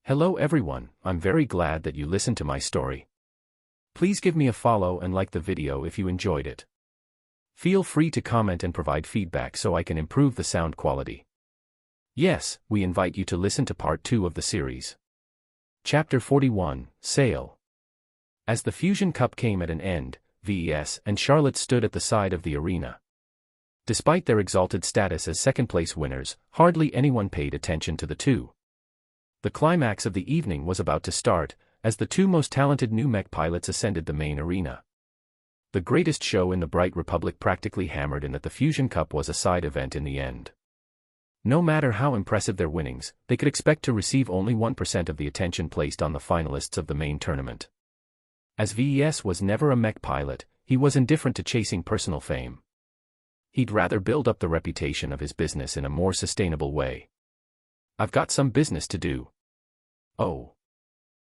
Hello everyone, I'm very glad that you listened to my story. Please give me a follow and like the video if you enjoyed it. Feel free to comment and provide feedback so I can improve the sound quality. Yes, we invite you to listen to part 2 of the series. Chapter 41, Sale. As the Fusion Cup came at an end, VES and Charlotte stood at the side of the arena. Despite their exalted status as second-place winners, hardly anyone paid attention to the two. The climax of the evening was about to start, as the two most talented new mech pilots ascended the main arena. The greatest show in the Bright Republic practically hammered in that the Fusion Cup was a side event in the end. No matter how impressive their winnings, they could expect to receive only 1% of the attention placed on the finalists of the main tournament. As VES was never a mech pilot, he was indifferent to chasing personal fame. He'd rather build up the reputation of his business in a more sustainable way. I've got some business to do. Oh.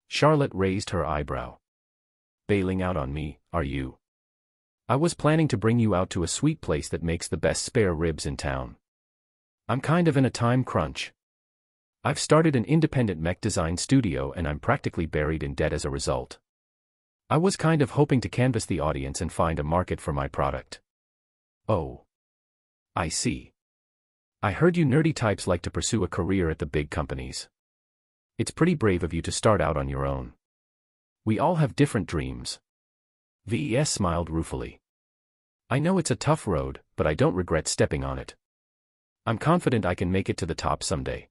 Charlotte raised her eyebrow. Bailing out on me, are you? I was planning to bring you out to a sweet place that makes the best spare ribs in town. I'm kind of in a time crunch. I've started an independent mech design studio and I'm practically buried in debt as a result. I was kind of hoping to canvass the audience and find a market for my product. Oh. I see. I heard you nerdy types like to pursue a career at the big companies. It's pretty brave of you to start out on your own. We all have different dreams. VES smiled ruefully. I know it's a tough road, but I don't regret stepping on it. I'm confident I can make it to the top someday.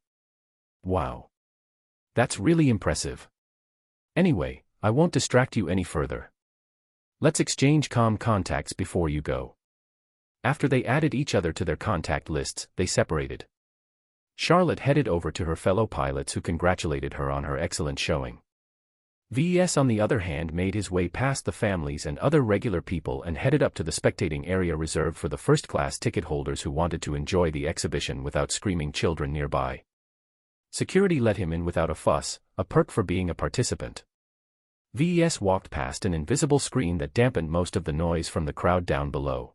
Wow. That's really impressive. Anyway, I won't distract you any further. Let's exchange contacts before you go. After they added each other to their contact lists, they separated. Charlotte headed over to her fellow pilots who congratulated her on her excellent showing. VES on the other hand made his way past the families and other regular people and headed up to the spectating area reserved for the first-class ticket holders who wanted to enjoy the exhibition without screaming children nearby. Security let him in without a fuss, a perk for being a participant. VES walked past an invisible screen that dampened most of the noise from the crowd down below.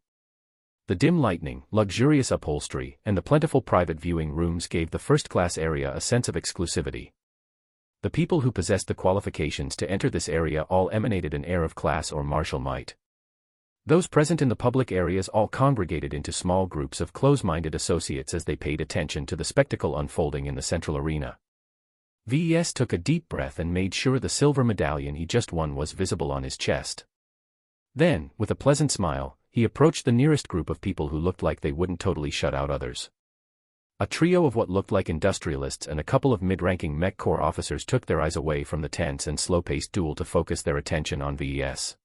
The dim lighting, luxurious upholstery, and the plentiful private viewing rooms gave the first-class area a sense of exclusivity. The people who possessed the qualifications to enter this area all emanated an air of class or martial might. Those present in the public areas all congregated into small groups of close-minded associates as they paid attention to the spectacle unfolding in the central arena. VES took a deep breath and made sure the silver medallion he just won was visible on his chest. Then, with a pleasant smile, he approached the nearest group of people who looked like they wouldn't totally shut out others. A trio of what looked like industrialists and a couple of mid-ranking mech corps officers took their eyes away from the tense and slow-paced duel to focus their attention on VES.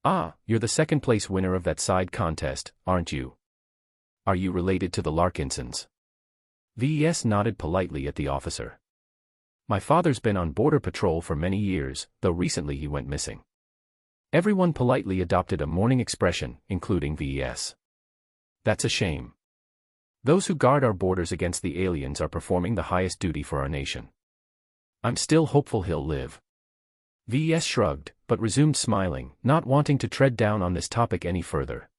Ah, you're the second-place winner of that side contest, aren't you? Are you related to the Larkinsons? VES nodded politely at the officer. My father's been on border patrol for many years, though recently he went missing. Everyone politely adopted a mourning expression, including VES. That's a shame. Those who guard our borders against the aliens are performing the highest duty for our nation. I'm still hopeful he'll live. VES shrugged, but resumed smiling, not wanting to tread down on this topic any further.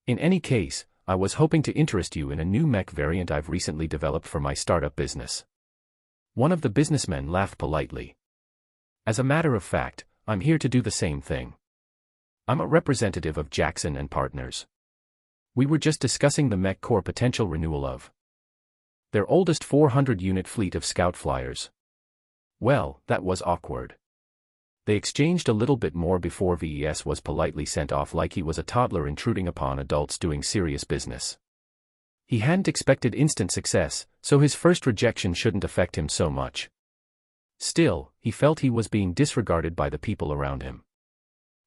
In any case, I was hoping to interest you in a new mech variant I've recently developed for my startup business. One of the businessmen laughed politely. As a matter of fact, I'm here to do the same thing. I'm a representative of Jackson and Partners. We were just discussing the Mech Corps potential renewal of their oldest 400-unit fleet of scout flyers. Well, that was awkward. They exchanged a little bit more before VES was politely sent off like he was a toddler intruding upon adults doing serious business. He hadn't expected instant success, so his first rejection shouldn't affect him so much. Still, he felt he was being disregarded by the people around him.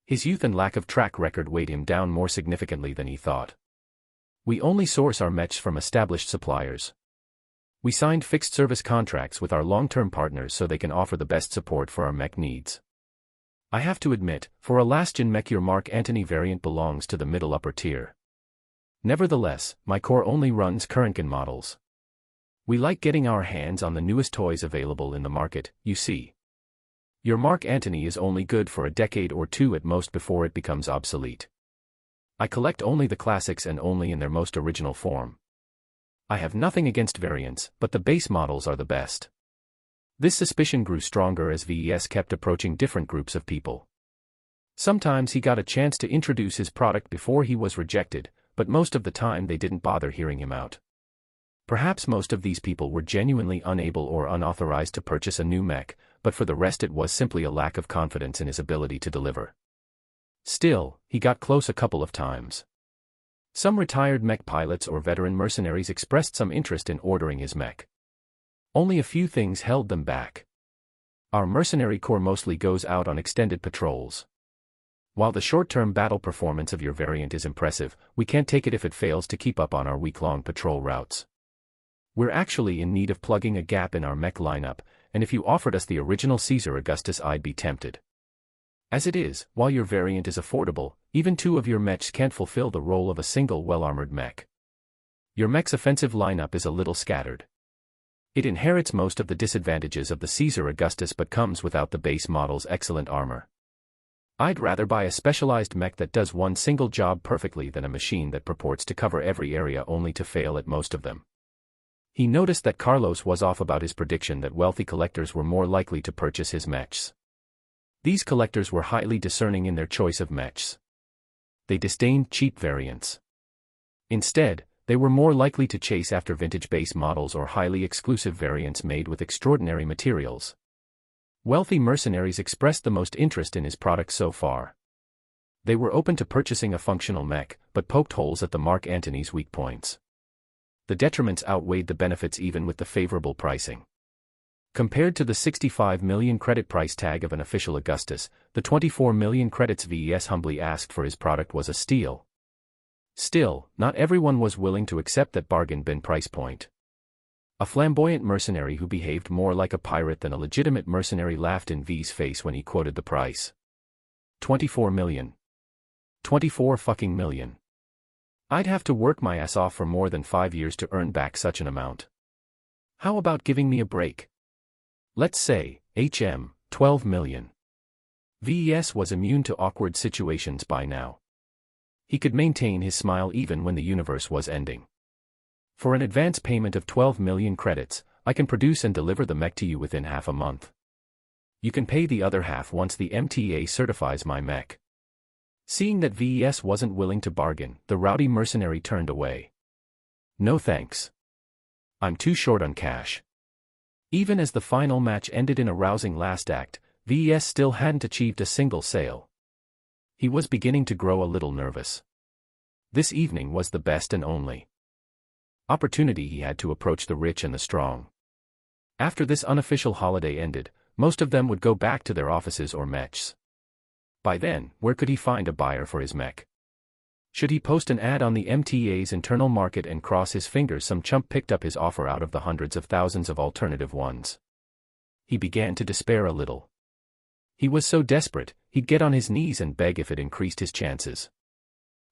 His youth and lack of track record weighed him down more significantly than he thought. We only source our mechs from established suppliers. We signed fixed-service contracts with our long-term partners so they can offer the best support for our mech needs. I have to admit, for a last-gen mech your Mark Antony variant belongs to the middle-upper tier. Nevertheless, my core only runs current-gen models. We like getting our hands on the newest toys available in the market, you see. Your Mark Antony is only good for a decade or two at most before it becomes obsolete. I collect only the classics and only in their most original form. I have nothing against variants, but the base models are the best. This suspicion grew stronger as VES kept approaching different groups of people. Sometimes he got a chance to introduce his product before he was rejected, but most of the time they didn't bother hearing him out. Perhaps most of these people were genuinely unable or unauthorized to purchase a new mech, but for the rest it was simply a lack of confidence in his ability to deliver. Still, he got close a couple of times. Some retired mech pilots or veteran mercenaries expressed some interest in ordering his mech. Only a few things held them back. Our mercenary corps mostly goes out on extended patrols. While the short-term battle performance of your variant is impressive, we can't take it if it fails to keep up on our week-long patrol routes. We're actually in need of plugging a gap in our mech lineup, and if you offered us the original Caesar Augustus I'd be tempted. As it is, while your variant is affordable, even 2 of your mechs can't fulfill the role of a single well-armored mech. Your mech's offensive lineup is a little scattered. It inherits most of the disadvantages of the Caesar Augustus but comes without the base model's excellent armor. I'd rather buy a specialized mech that does one single job perfectly than a machine that purports to cover every area only to fail at most of them. He noticed that Carlos was off about his prediction that wealthy collectors were more likely to purchase his mechs. These collectors were highly discerning in their choice of mechs. They disdained cheap variants. Instead, they were more likely to chase after vintage base models or highly exclusive variants made with extraordinary materials. Wealthy mercenaries expressed the most interest in his product so far. They were open to purchasing a functional mech, but poked holes at the Mark Antony's weak points. The detriments outweighed the benefits even with the favorable pricing. Compared to the 65 million credit price tag of an official Augustus, the 24 million credits VES humbly asked for his product was a steal. Still, not everyone was willing to accept that bargain bin price point. A flamboyant mercenary who behaved more like a pirate than a legitimate mercenary laughed in V's face when he quoted the price. 24 million. 24 fucking million. I'd have to work my ass off for more than 5 years to earn back such an amount. How about giving me a break? Let's say, 12 million. VES was immune to awkward situations by now. He could maintain his smile even when the universe was ending. For an advance payment of 12 million credits, I can produce and deliver the mech to you within half a month. You can pay the other half once the MTA certifies my mech. Seeing that VES wasn't willing to bargain, the rowdy mercenary turned away. No thanks. I'm too short on cash. Even as the final match ended in a rousing last act, VES still hadn't achieved a single sale. He was beginning to grow a little nervous. This evening was the best and only opportunity he had to approach the rich and the strong. After this unofficial holiday ended, most of them would go back to their offices or mechs. By then, where could he find a buyer for his mech? Should he post an ad on the MTA's internal market and cross his fingers some chump picked up his offer out of the hundreds of thousands of alternative ones? He began to despair a little. He was so desperate, he'd get on his knees and beg if it increased his chances.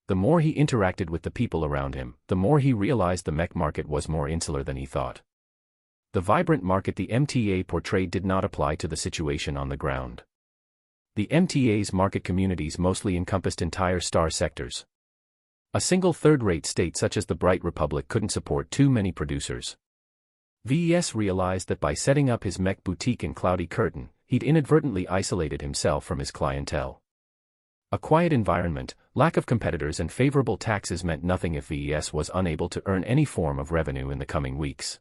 The more he interacted with the people around him, the more he realized the mech market was more insular than he thought. The vibrant market the MTA portrayed did not apply to the situation on the ground. The MTA's market communities mostly encompassed entire star sectors. A single third-rate state such as the Bright Republic couldn't support too many producers. VES realized that by setting up his mech boutique in Cloudy Curtain, he'd inadvertently isolated himself from his clientele. A quiet environment, lack of competitors and favorable taxes meant nothing if VES was unable to earn any form of revenue in the coming weeks.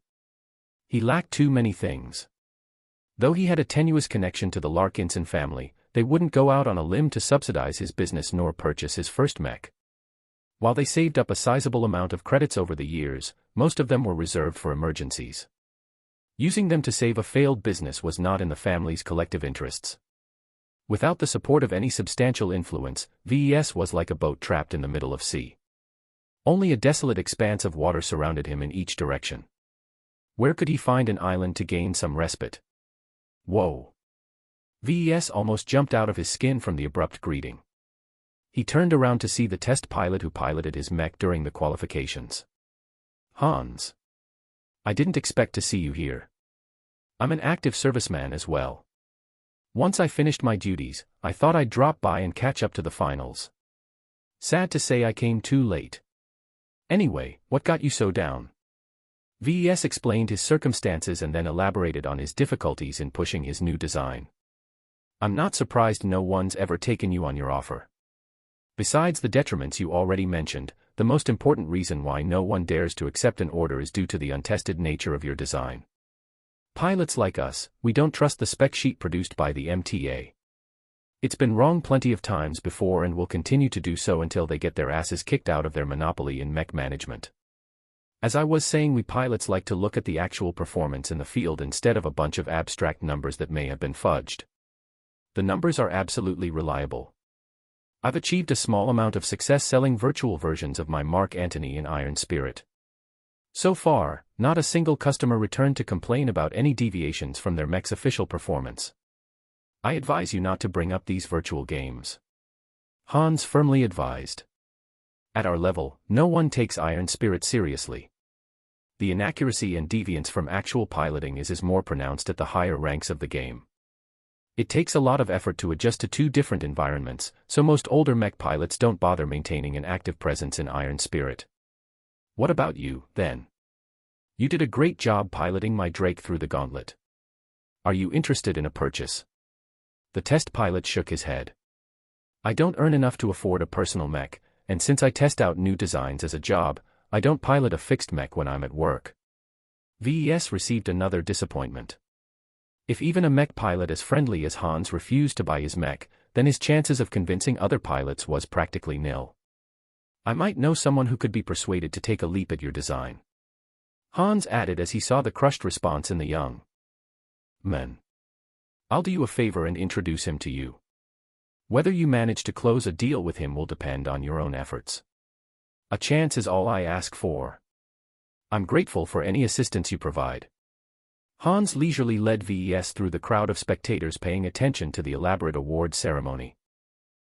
He lacked too many things. Though he had a tenuous connection to the Larkinson family, they wouldn't go out on a limb to subsidize his business nor purchase his first mech. While they saved up a sizable amount of credits over the years, most of them were reserved for emergencies. Using them to save a failed business was not in the family's collective interests. Without the support of any substantial influence, VES was like a boat trapped in the middle of sea. Only a desolate expanse of water surrounded him in each direction. Where could he find an island to gain some respite? Whoa! VES almost jumped out of his skin from the abrupt greeting. He turned around to see the test pilot who piloted his mech during the qualifications. Hans. I didn't expect to see you here. I'm an active serviceman as well. Once I finished my duties, I thought I'd drop by and catch up to the finals. Sad to say I came too late. Anyway, what got you so down? VES explained his circumstances and then elaborated on his difficulties in pushing his new design. I'm not surprised no one's ever taken you on your offer. Besides the detriments you already mentioned, the most important reason why no one dares to accept an order is due to the untested nature of your design. Pilots like us, we don't trust the spec sheet produced by the MTA. It's been wrong plenty of times before and will continue to do so until they get their asses kicked out of their monopoly in mech management. As I was saying, we pilots like to look at the actual performance in the field instead of a bunch of abstract numbers that may have been fudged. The numbers are absolutely reliable. I've achieved a small amount of success selling virtual versions of my Mark Antony in Iron Spirit. So far, not a single customer returned to complain about any deviations from their mech's official performance. I advise you not to bring up these virtual games. Hans firmly advised. At our level, no one takes Iron Spirit seriously. The inaccuracy and deviance from actual piloting is more pronounced at the higher ranks of the game. It takes a lot of effort to adjust to two different environments, so most older mech pilots don't bother maintaining an active presence in Iron Spirit. What about you, then? You did a great job piloting my Drake through the gauntlet. Are you interested in a purchase? The test pilot shook his head. I don't earn enough to afford a personal mech, and since I test out new designs as a job, I don't pilot a fixed mech when I'm at work. VES received another disappointment. If even a mech pilot as friendly as Hans refused to buy his mech, then his chances of convincing other pilots was practically nil. I might know someone who could be persuaded to take a leap at your design. Hans added as he saw the crushed response in the young man. I'll do you a favor and introduce him to you. Whether you manage to close a deal with him will depend on your own efforts. A chance is all I ask for. I'm grateful for any assistance you provide. Hans leisurely led VES through the crowd of spectators paying attention to the elaborate award ceremony.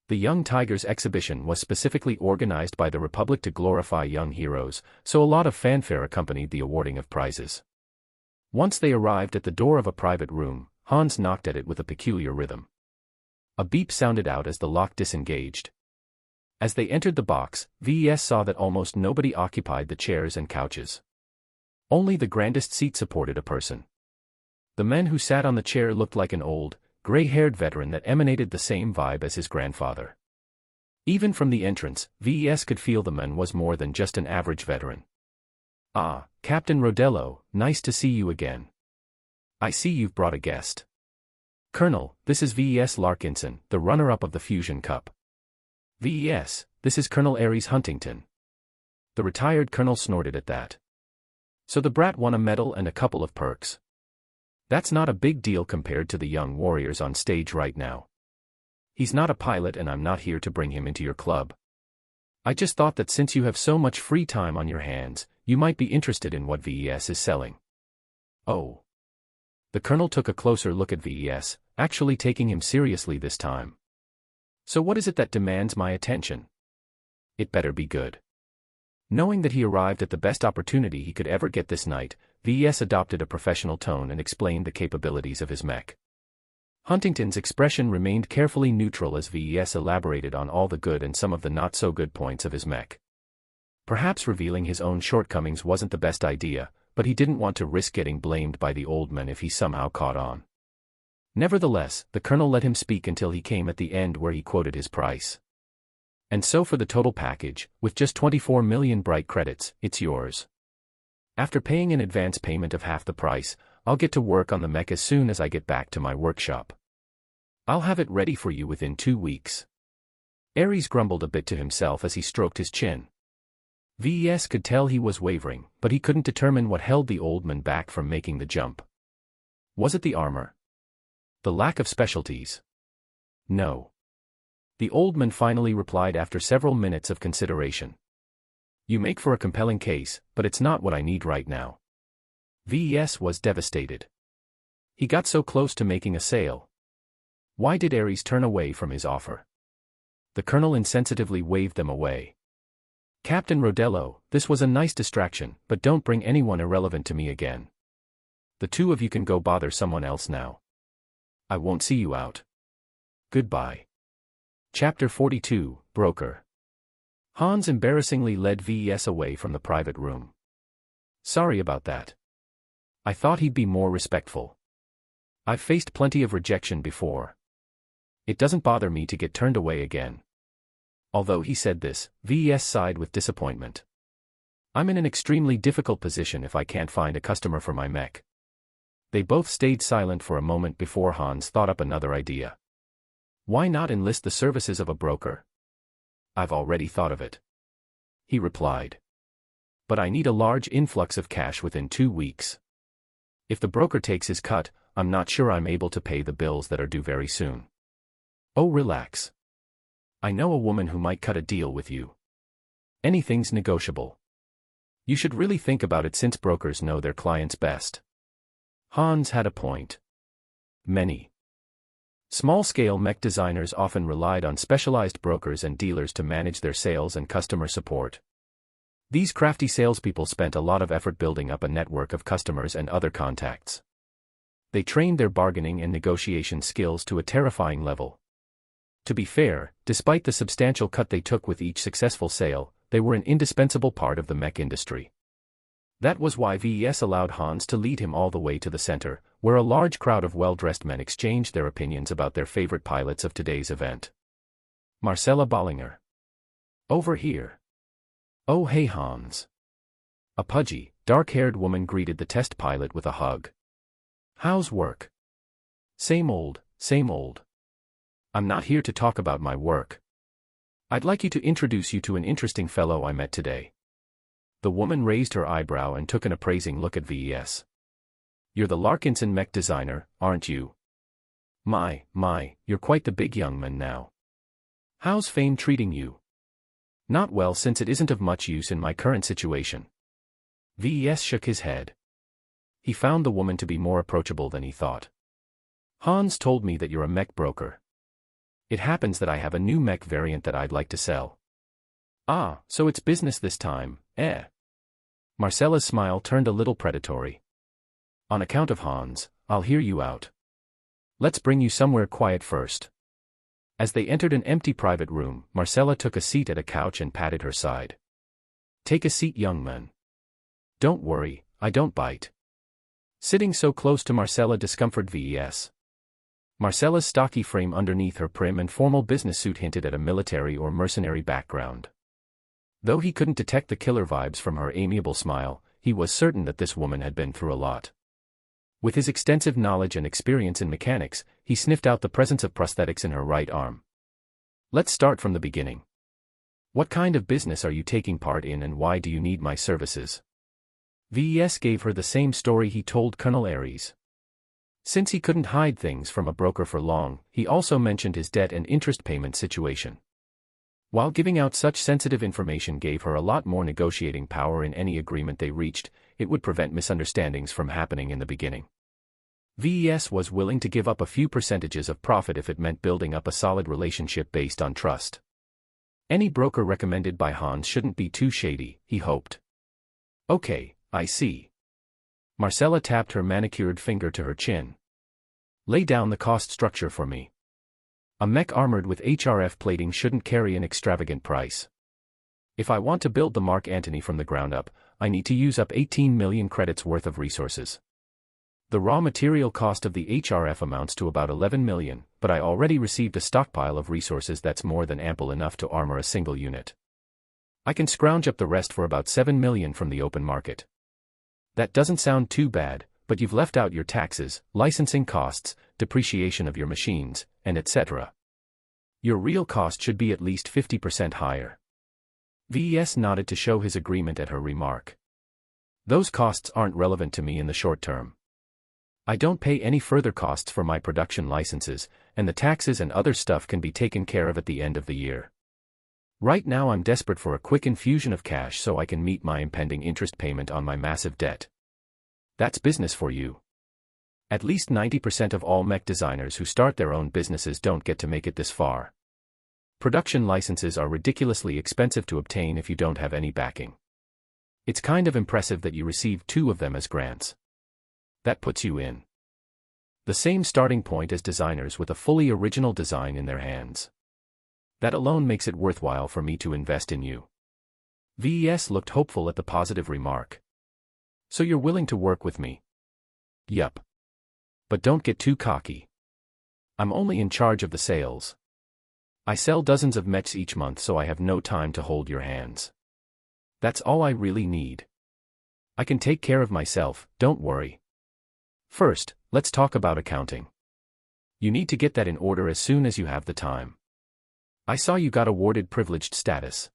The Young Tigers exhibition was specifically organized by the Republic to glorify young heroes, so a lot of fanfare accompanied the awarding of prizes. Once they arrived at the door of a private room, Hans knocked at it with a peculiar rhythm. A beep sounded out as the lock disengaged. As they entered the box, VES saw that almost nobody occupied the chairs and couches. Only the grandest seat supported a person. The man who sat on the chair looked like an old, gray-haired veteran that emanated the same vibe as his grandfather. Even from the entrance, VES could feel the man was more than just an average veteran. Ah, Captain Rodello, nice to see you again. I see you've brought a guest. Colonel, this is VES Larkinson, the runner-up of the Fusion Cup. VES, this is Colonel Aries Huntington. The retired colonel snorted at that. So the brat won a medal and a couple of perks. That's not a big deal compared to the young warriors on stage right now. He's not a pilot and I'm not here to bring him into your club. I just thought that since you have so much free time on your hands, you might be interested in what VES is selling. Oh. The colonel took a closer look at VES, actually taking him seriously this time. So what is it that demands my attention? It better be good. Knowing that he arrived at the best opportunity he could ever get this night, VES adopted a professional tone and explained the capabilities of his mech. Huntington's expression remained carefully neutral as VES elaborated on all the good and some of the not-so-good points of his mech. Perhaps revealing his own shortcomings wasn't the best idea, but he didn't want to risk getting blamed by the old man if he somehow caught on. Nevertheless, the colonel let him speak until he came at the end where he quoted his price. And so for the total package, with just 24 million bright credits, it's yours. After paying an advance payment of half the price, I'll get to work on the mech as soon as I get back to my workshop. I'll have it ready for you within 2 weeks. Aries grumbled a bit to himself as he stroked his chin. VES could tell he was wavering, but he couldn't determine what held the old man back from making the jump. Was it the armor? The lack of specialties? No. The old man finally replied after several minutes of consideration. You make for a compelling case, but it's not what I need right now. VES was devastated. He got so close to making a sale. Why did Aries turn away from his offer? The colonel insensitively waved them away. Captain Rodello, this was a nice distraction, but don't bring anyone irrelevant to me again. The two of you can go bother someone else now. I won't see you out. Goodbye. Chapter 42, Broker. Hans embarrassingly led VES away from the private room. Sorry about that. I thought he'd be more respectful. I've faced plenty of rejection before. It doesn't bother me to get turned away again. Although he said this, VES sighed with disappointment. I'm in an extremely difficult position if I can't find a customer for my mech. They both stayed silent for a moment before Hans thought up another idea. Why not enlist the services of a broker? I've already thought of it, he replied. But I need a large influx of cash within 2 weeks. If the broker takes his cut, I'm not sure I'm able to pay the bills that are due very soon. Oh, relax. I know a woman who might cut a deal with you. Anything's negotiable. You should really think about it since brokers know their clients best. Hans had a point. Many small-scale mech designers often relied on specialized brokers and dealers to manage their sales and customer support. These crafty salespeople spent a lot of effort building up a network of customers and other contacts. They trained their bargaining and negotiation skills to a terrifying level. To be fair, despite the substantial cut they took with each successful sale, they were an indispensable part of the mech industry. That was why VES allowed Hans to lead him all the way to the center, where a large crowd of well-dressed men exchanged their opinions about their favorite pilots of today's event. Marcella Bollinger. Over here. Oh hey Hans. A pudgy, dark-haired woman greeted the test pilot with a hug. How's work? Same old, same old. I'm not here to talk about my work. I'd like you to introduce you to an interesting fellow I met today. The woman raised her eyebrow and took an appraising look at VES. You're the Larkinson mech designer, aren't you? My, you're quite the big young man now. How's fame treating you? Not well, since it isn't of much use in my current situation. VES shook his head. He found the woman to be more approachable than he thought. Hans told me that you're a mech broker. It happens that I have a new mech variant that I'd like to sell. Ah, so it's business this time, eh? Marcella's smile turned a little predatory. On account of Hans, I'll hear you out. Let's bring you somewhere quiet first. As they entered an empty private room, Marcella took a seat at a couch and patted her side. Take a seat, young man. Don't worry, I don't bite. Sitting so close to Marcella discomforted VES. Marcella's stocky frame underneath her prim and formal business suit hinted at a military or mercenary background. Though he couldn't detect the killer vibes from her amiable smile, he was certain that this woman had been through a lot. With his extensive knowledge and experience in mechanics, he sniffed out the presence of prosthetics in her right arm. Let's start from the beginning. What kind of business are you taking part in and why do you need my services? VES gave her the same story he told Colonel Aries. Since he couldn't hide things from a broker for long, he also mentioned his debt and interest payment situation. While giving out such sensitive information gave her a lot more negotiating power in any agreement they reached, it would prevent misunderstandings from happening in the beginning. VES was willing to give up a few percentages of profit if it meant building up a solid relationship based on trust. Any broker recommended by Hans shouldn't be too shady, he hoped. Okay, I see. Marcella tapped her manicured finger to her chin. Lay down the cost structure for me. A mech armored with HRF plating shouldn't carry an extravagant price. If I want to build the Mark Antony from the ground up, I need to use up 18 million credits worth of resources. The raw material cost of the HRF amounts to about 11 million, but I already received a stockpile of resources that's more than ample enough to armor a single unit. I can scrounge up the rest for about 7 million from the open market. That doesn't sound too bad, but you've left out your taxes, licensing costs, depreciation of your machines, and etc. Your real cost should be at least 50% higher. VES nodded to show his agreement at her remark. Those costs aren't relevant to me in the short term. I don't pay any further costs for my production licenses, and the taxes and other stuff can be taken care of at the end of the year. Right now I'm desperate for a quick infusion of cash so I can meet my impending interest payment on my massive debt. That's business for you. At least 90% of all mech designers who start their own businesses don't get to make it this far. Production licenses are ridiculously expensive to obtain if you don't have any backing. It's kind of impressive that you received 2 of them as grants. That puts you in the same starting point as designers with a fully original design in their hands. That alone makes it worthwhile for me to invest in you. VES looked hopeful at the positive remark. So you're willing to work with me? Yup. But don't get too cocky. I'm only in charge of the sales. I sell dozens of mechs each month, so I have no time to hold your hands. That's all I really need. I can take care of myself, don't worry. First, let's talk about accounting. You need to get that in order as soon as you have the time. I saw you got awarded privileged status.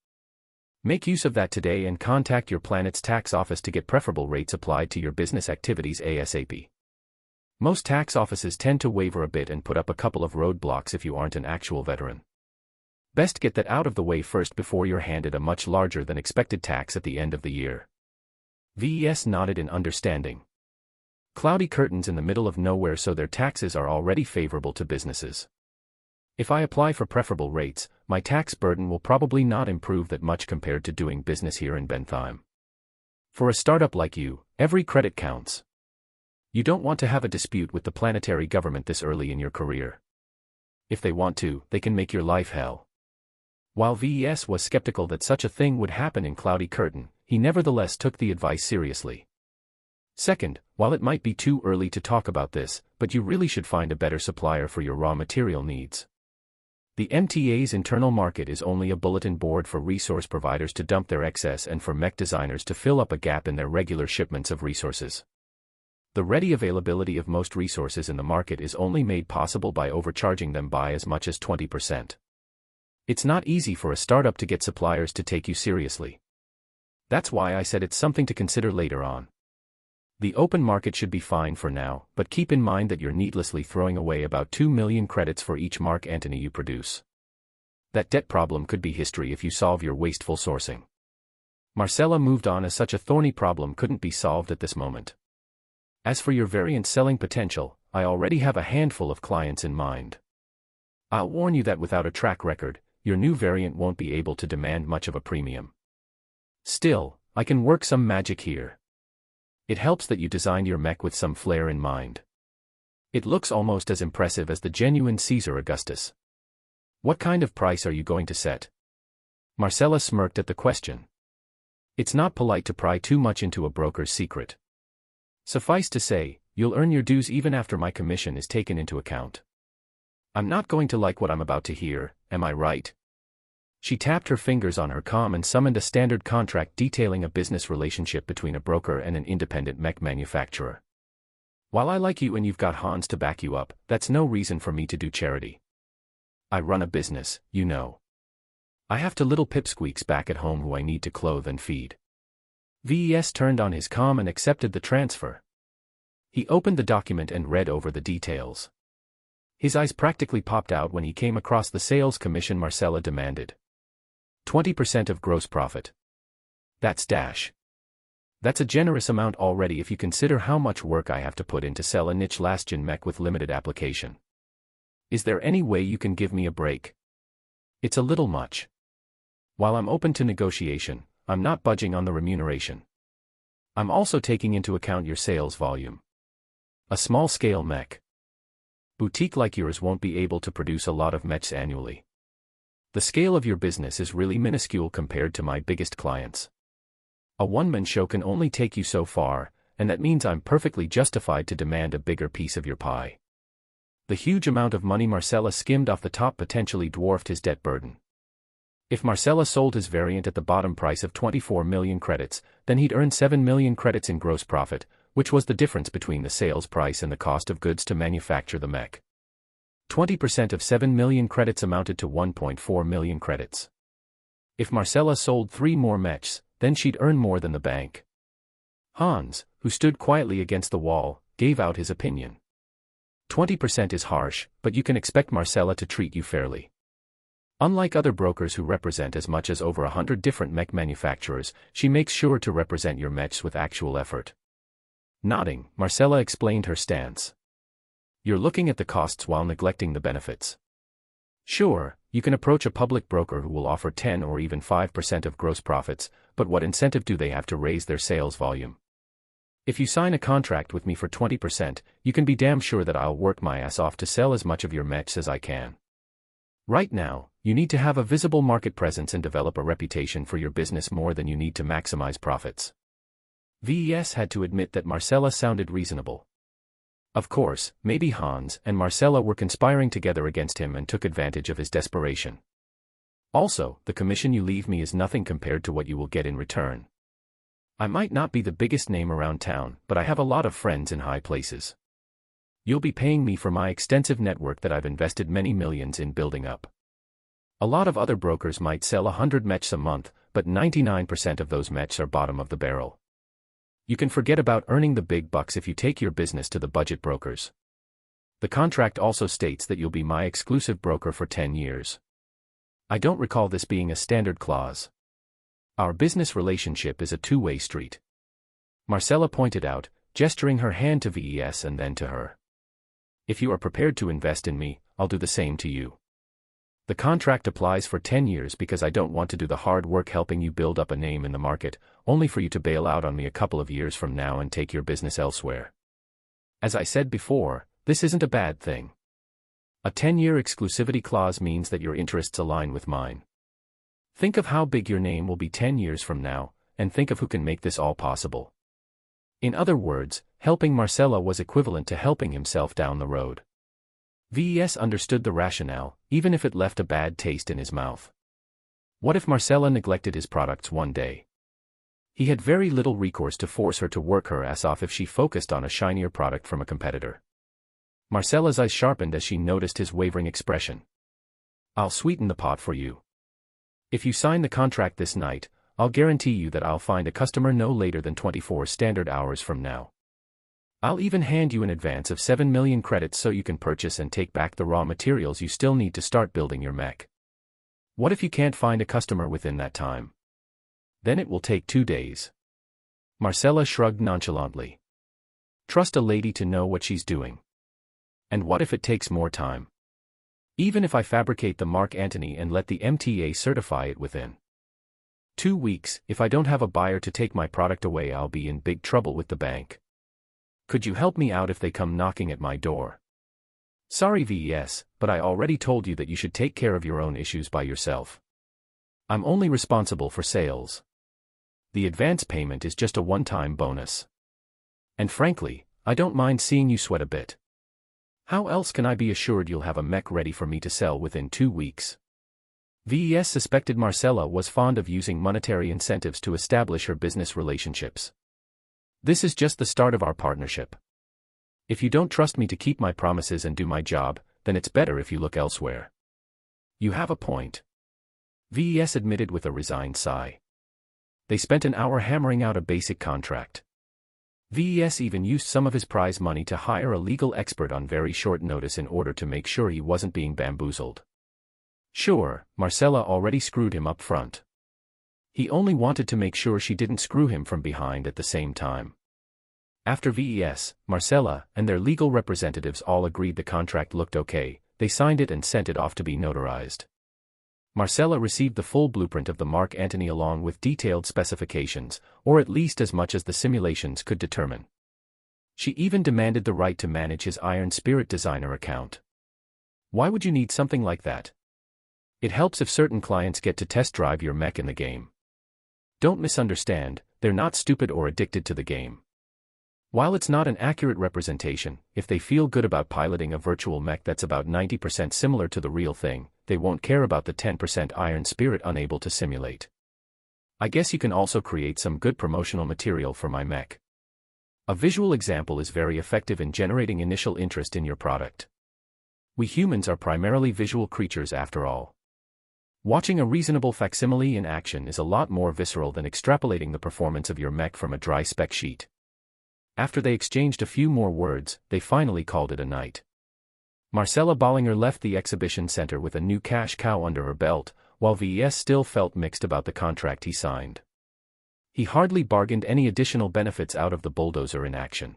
Make use of that today and contact your planet's tax office to get preferable rates applied to your business activities ASAP. Most tax offices tend to waver a bit and put up a couple of roadblocks if you aren't an actual veteran. Best get that out of the way first before you're handed a much larger than expected tax at the end of the year. VES nodded in understanding. Cloudy curtains in the middle of nowhere, so their taxes are already favorable to businesses. If I apply for preferable rates, my tax burden will probably not improve that much compared to doing business here in Bentheim. For a startup like you, every credit counts. You don't want to have a dispute with the planetary government this early in your career. If they want to, they can make your life hell. While VES was skeptical that such a thing would happen in Cloudy Curtain, he nevertheless took the advice seriously. Second, while it might be too early to talk about this, but you really should find a better supplier for your raw material needs. The MTA's internal market is only a bulletin board for resource providers to dump their excess and for mech designers to fill up a gap in their regular shipments of resources. The ready availability of most resources in the market is only made possible by overcharging them by as much as 20%. It's not easy for a startup to get suppliers to take you seriously. That's why I said it's something to consider later on. The open market should be fine for now, but keep in mind that you're needlessly throwing away about 2 million credits for each Mark Antony you produce. That debt problem could be history if you solve your wasteful sourcing. Marcella moved on as such a thorny problem couldn't be solved at this moment. As for your variant selling potential, I already have a handful of clients in mind. I'll warn you that without a track record, your new variant won't be able to demand much of a premium. Still, I can work some magic here. It helps that you designed your mech with some flair in mind. It looks almost as impressive as the genuine Caesar Augustus. What kind of price are you going to set? Marcella smirked at the question. It's not polite to pry too much into a broker's secret. Suffice to say, you'll earn your dues even after my commission is taken into account. I'm not going to like what I'm about to hear, am I right? She tapped her fingers on her comm and summoned a standard contract detailing a business relationship between a broker and an independent mech manufacturer. While I like you and you've got Hans to back you up, that's no reason for me to do charity. I run a business, you know. I have two little pipsqueaks back at home who I need to clothe and feed. VES turned on his comm and accepted the transfer. He opened the document and read over the details. His eyes practically popped out when he came across the sales commission Marcella demanded. 20% of gross profit. That's dash. That's a generous amount already if you consider how much work I have to put in to sell a niche last-gen mech with limited application. Is there any way you can give me a break? It's a little much. While I'm open to negotiation, I'm not budging on the remuneration. I'm also taking into account your sales volume. A small-scale mech boutique like yours won't be able to produce a lot of mechs annually. The scale of your business is really minuscule compared to my biggest clients. A one-man show can only take you so far, and that means I'm perfectly justified to demand a bigger piece of your pie. The huge amount of money Marcella skimmed off the top potentially dwarfed his debt burden. If Marcella sold his variant at the bottom price of 24 million credits, then he'd earn 7 million credits in gross profit, which was the difference between the sales price and the cost of goods to manufacture the mech. 20% of 7 million credits amounted to 1.4 million credits. If Marcella sold 3 more mechs, then she'd earn more than the bank. Hans, who stood quietly against the wall, gave out his opinion. 20% is harsh, but you can expect Marcella to treat you fairly. Unlike other brokers who represent as much as over 100 different mech manufacturers, she makes sure to represent your mechs with actual effort. Nodding, Marcella explained her stance. You're looking at the costs while neglecting the benefits. Sure, you can approach a public broker who will offer 10 or even 5% of gross profits, but what incentive do they have to raise their sales volume? If you sign a contract with me for 20%, you can be damn sure that I'll work my ass off to sell as much of your mechs as I can. Right now, you need to have a visible market presence and develop a reputation for your business more than you need to maximize profits. VES had to admit that Marcella sounded reasonable. Of course, maybe Hans and Marcella were conspiring together against him and took advantage of his desperation. Also, the commission you leave me is nothing compared to what you will get in return. I might not be the biggest name around town, but I have a lot of friends in high places. You'll be paying me for my extensive network that I've invested many millions in building up. A lot of other brokers might sell 100 mechs a month, but 99% of those mechs are bottom of the barrel. You can forget about earning the big bucks if you take your business to the budget brokers. The contract also states that you'll be my exclusive broker for 10 years. I don't recall this being a standard clause. Our business relationship is a two-way street. Marcella pointed out, gesturing her hand to VES and then to her. If you are prepared to invest in me, I'll do the same to you. The contract applies for 10 years because I don't want to do the hard work helping you build up a name in the market, only for you to bail out on me a couple of years from now and take your business elsewhere. As I said before, this isn't a bad thing. A 10-year exclusivity clause means that your interests align with mine. Think of how big your name will be 10 years from now, and think of who can make this all possible. In other words, helping Marcella was equivalent to helping himself down the road. VES understood the rationale, even if it left a bad taste in his mouth. What if Marcella neglected his products one day? He had very little recourse to force her to work her ass off if she focused on a shinier product from a competitor. Marcella's eyes sharpened as she noticed his wavering expression. I'll sweeten the pot for you. If you sign the contract this night, I'll guarantee you that I'll find a customer no later than 24 standard hours from now. I'll even hand you an advance of 7 million credits so you can purchase and take back the raw materials you still need to start building your mech. What if you can't find a customer within that time? Then it will take 2 days. Marcella shrugged nonchalantly. Trust a lady to know what she's doing. And what if it takes more time? Even if I fabricate the Mark Antony and let the MTA certify it within 2 weeks, if I don't have a buyer to take my product away, I'll be in big trouble with the bank. Could you help me out if they come knocking at my door? Sorry VES, but I already told you that you should take care of your own issues by yourself. I'm only responsible for sales. The advance payment is just a one-time bonus. And frankly, I don't mind seeing you sweat a bit. How else can I be assured you'll have a mech ready for me to sell within 2 weeks? VES suspected Marcella was fond of using monetary incentives to establish her business relationships. This is just the start of our partnership. If you don't trust me to keep my promises and do my job, then it's better if you look elsewhere. You have a point. VES admitted with a resigned sigh. They spent an hour hammering out a basic contract. VES even used some of his prize money to hire a legal expert on very short notice in order to make sure he wasn't being bamboozled. Sure, Marcella already screwed him up front. He only wanted to make sure she didn't screw him from behind at the same time. After VES, Marcella, and their legal representatives all agreed the contract looked okay, they signed it and sent it off to be notarized. Marcella received the full blueprint of the Mark Antony along with detailed specifications, or at least as much as the simulations could determine. She even demanded the right to manage his Iron Spirit designer account. Why would you need something like that? It helps if certain clients get to test drive your mech in the game. Don't misunderstand, they're not stupid or addicted to the game. While it's not an accurate representation, if they feel good about piloting a virtual mech that's about 90% similar to the real thing, they won't care about the 10% Iron Spirit unable to simulate. I guess you can also create some good promotional material for my mech. A visual example is very effective in generating initial interest in your product. We humans are primarily visual creatures after all. Watching a reasonable facsimile in action is a lot more visceral than extrapolating the performance of your mech from a dry spec sheet. After they exchanged a few more words, they finally called it a night. Marcella Bollinger left the exhibition center with a new cash cow under her belt, while VES still felt mixed about the contract he signed. He hardly bargained any additional benefits out of the bulldozer in action.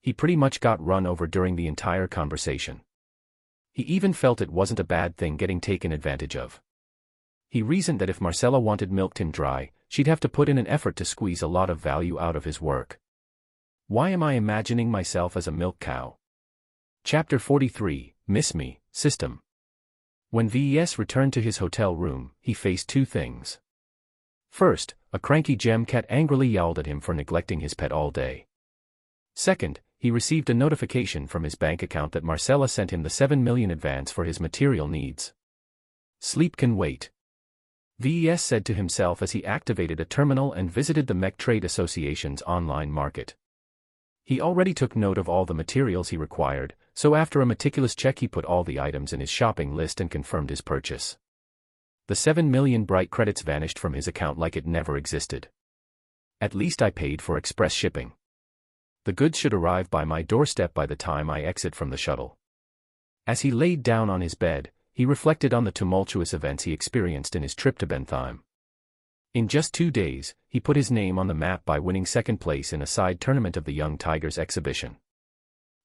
He pretty much got run over during the entire conversation. He even felt it wasn't a bad thing getting taken advantage of. He reasoned that if Marcella wanted milked him dry, she'd have to put in an effort to squeeze a lot of value out of his work. Why am I imagining myself as a milk cow? Chapter 43, Miss Me, System. When VES returned to his hotel room, he faced two things. First, a cranky gem cat angrily yowled at him for neglecting his pet all day. Second, he received a notification from his bank account that Marcella sent him the 7 million advance for his material needs. Sleep can wait. VES said to himself as he activated a terminal and visited the Mech Trade Association's online market. He already took note of all the materials he required, so after a meticulous check he put all the items in his shopping list and confirmed his purchase. The 7 million bright credits vanished from his account like it never existed. At least I paid for express shipping. The goods should arrive by my doorstep by the time I exit from the shuttle. As he laid down on his bed, he reflected on the tumultuous events he experienced in his trip to Bentheim. In just 2 days, he put his name on the map by winning second place in a side tournament of the Young Tigers exhibition.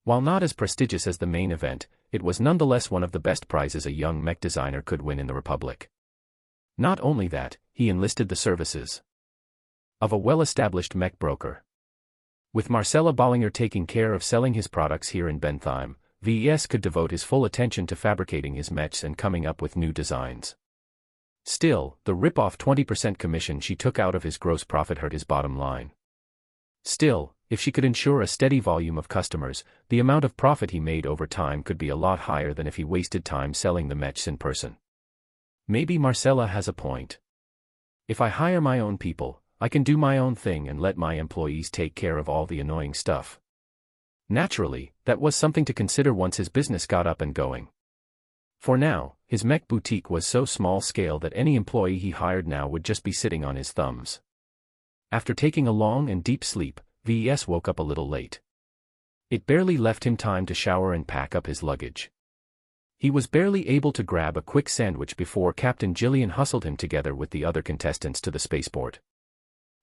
While not as prestigious as the main event, it was nonetheless one of the best prizes a young mech designer could win in the Republic. Not only that, he enlisted the services of a well-established mech broker. With Marcella Bollinger taking care of selling his products here in Bentheim, VES could devote his full attention to fabricating his mechs and coming up with new designs. Still, the rip-off 20% commission she took out of his gross profit hurt his bottom line. Still, if she could ensure a steady volume of customers, the amount of profit he made over time could be a lot higher than if he wasted time selling the mechs in person. Maybe Marcella has a point. If I hire my own people, I can do my own thing and let my employees take care of all the annoying stuff. Naturally, that was something to consider once his business got up and going. For now, his mech boutique was so small-scale that any employee he hired now would just be sitting on his thumbs. After taking a long and deep sleep, VES woke up a little late. It barely left him time to shower and pack up his luggage. He was barely able to grab a quick sandwich before Captain Gillian hustled him together with the other contestants to the spaceport.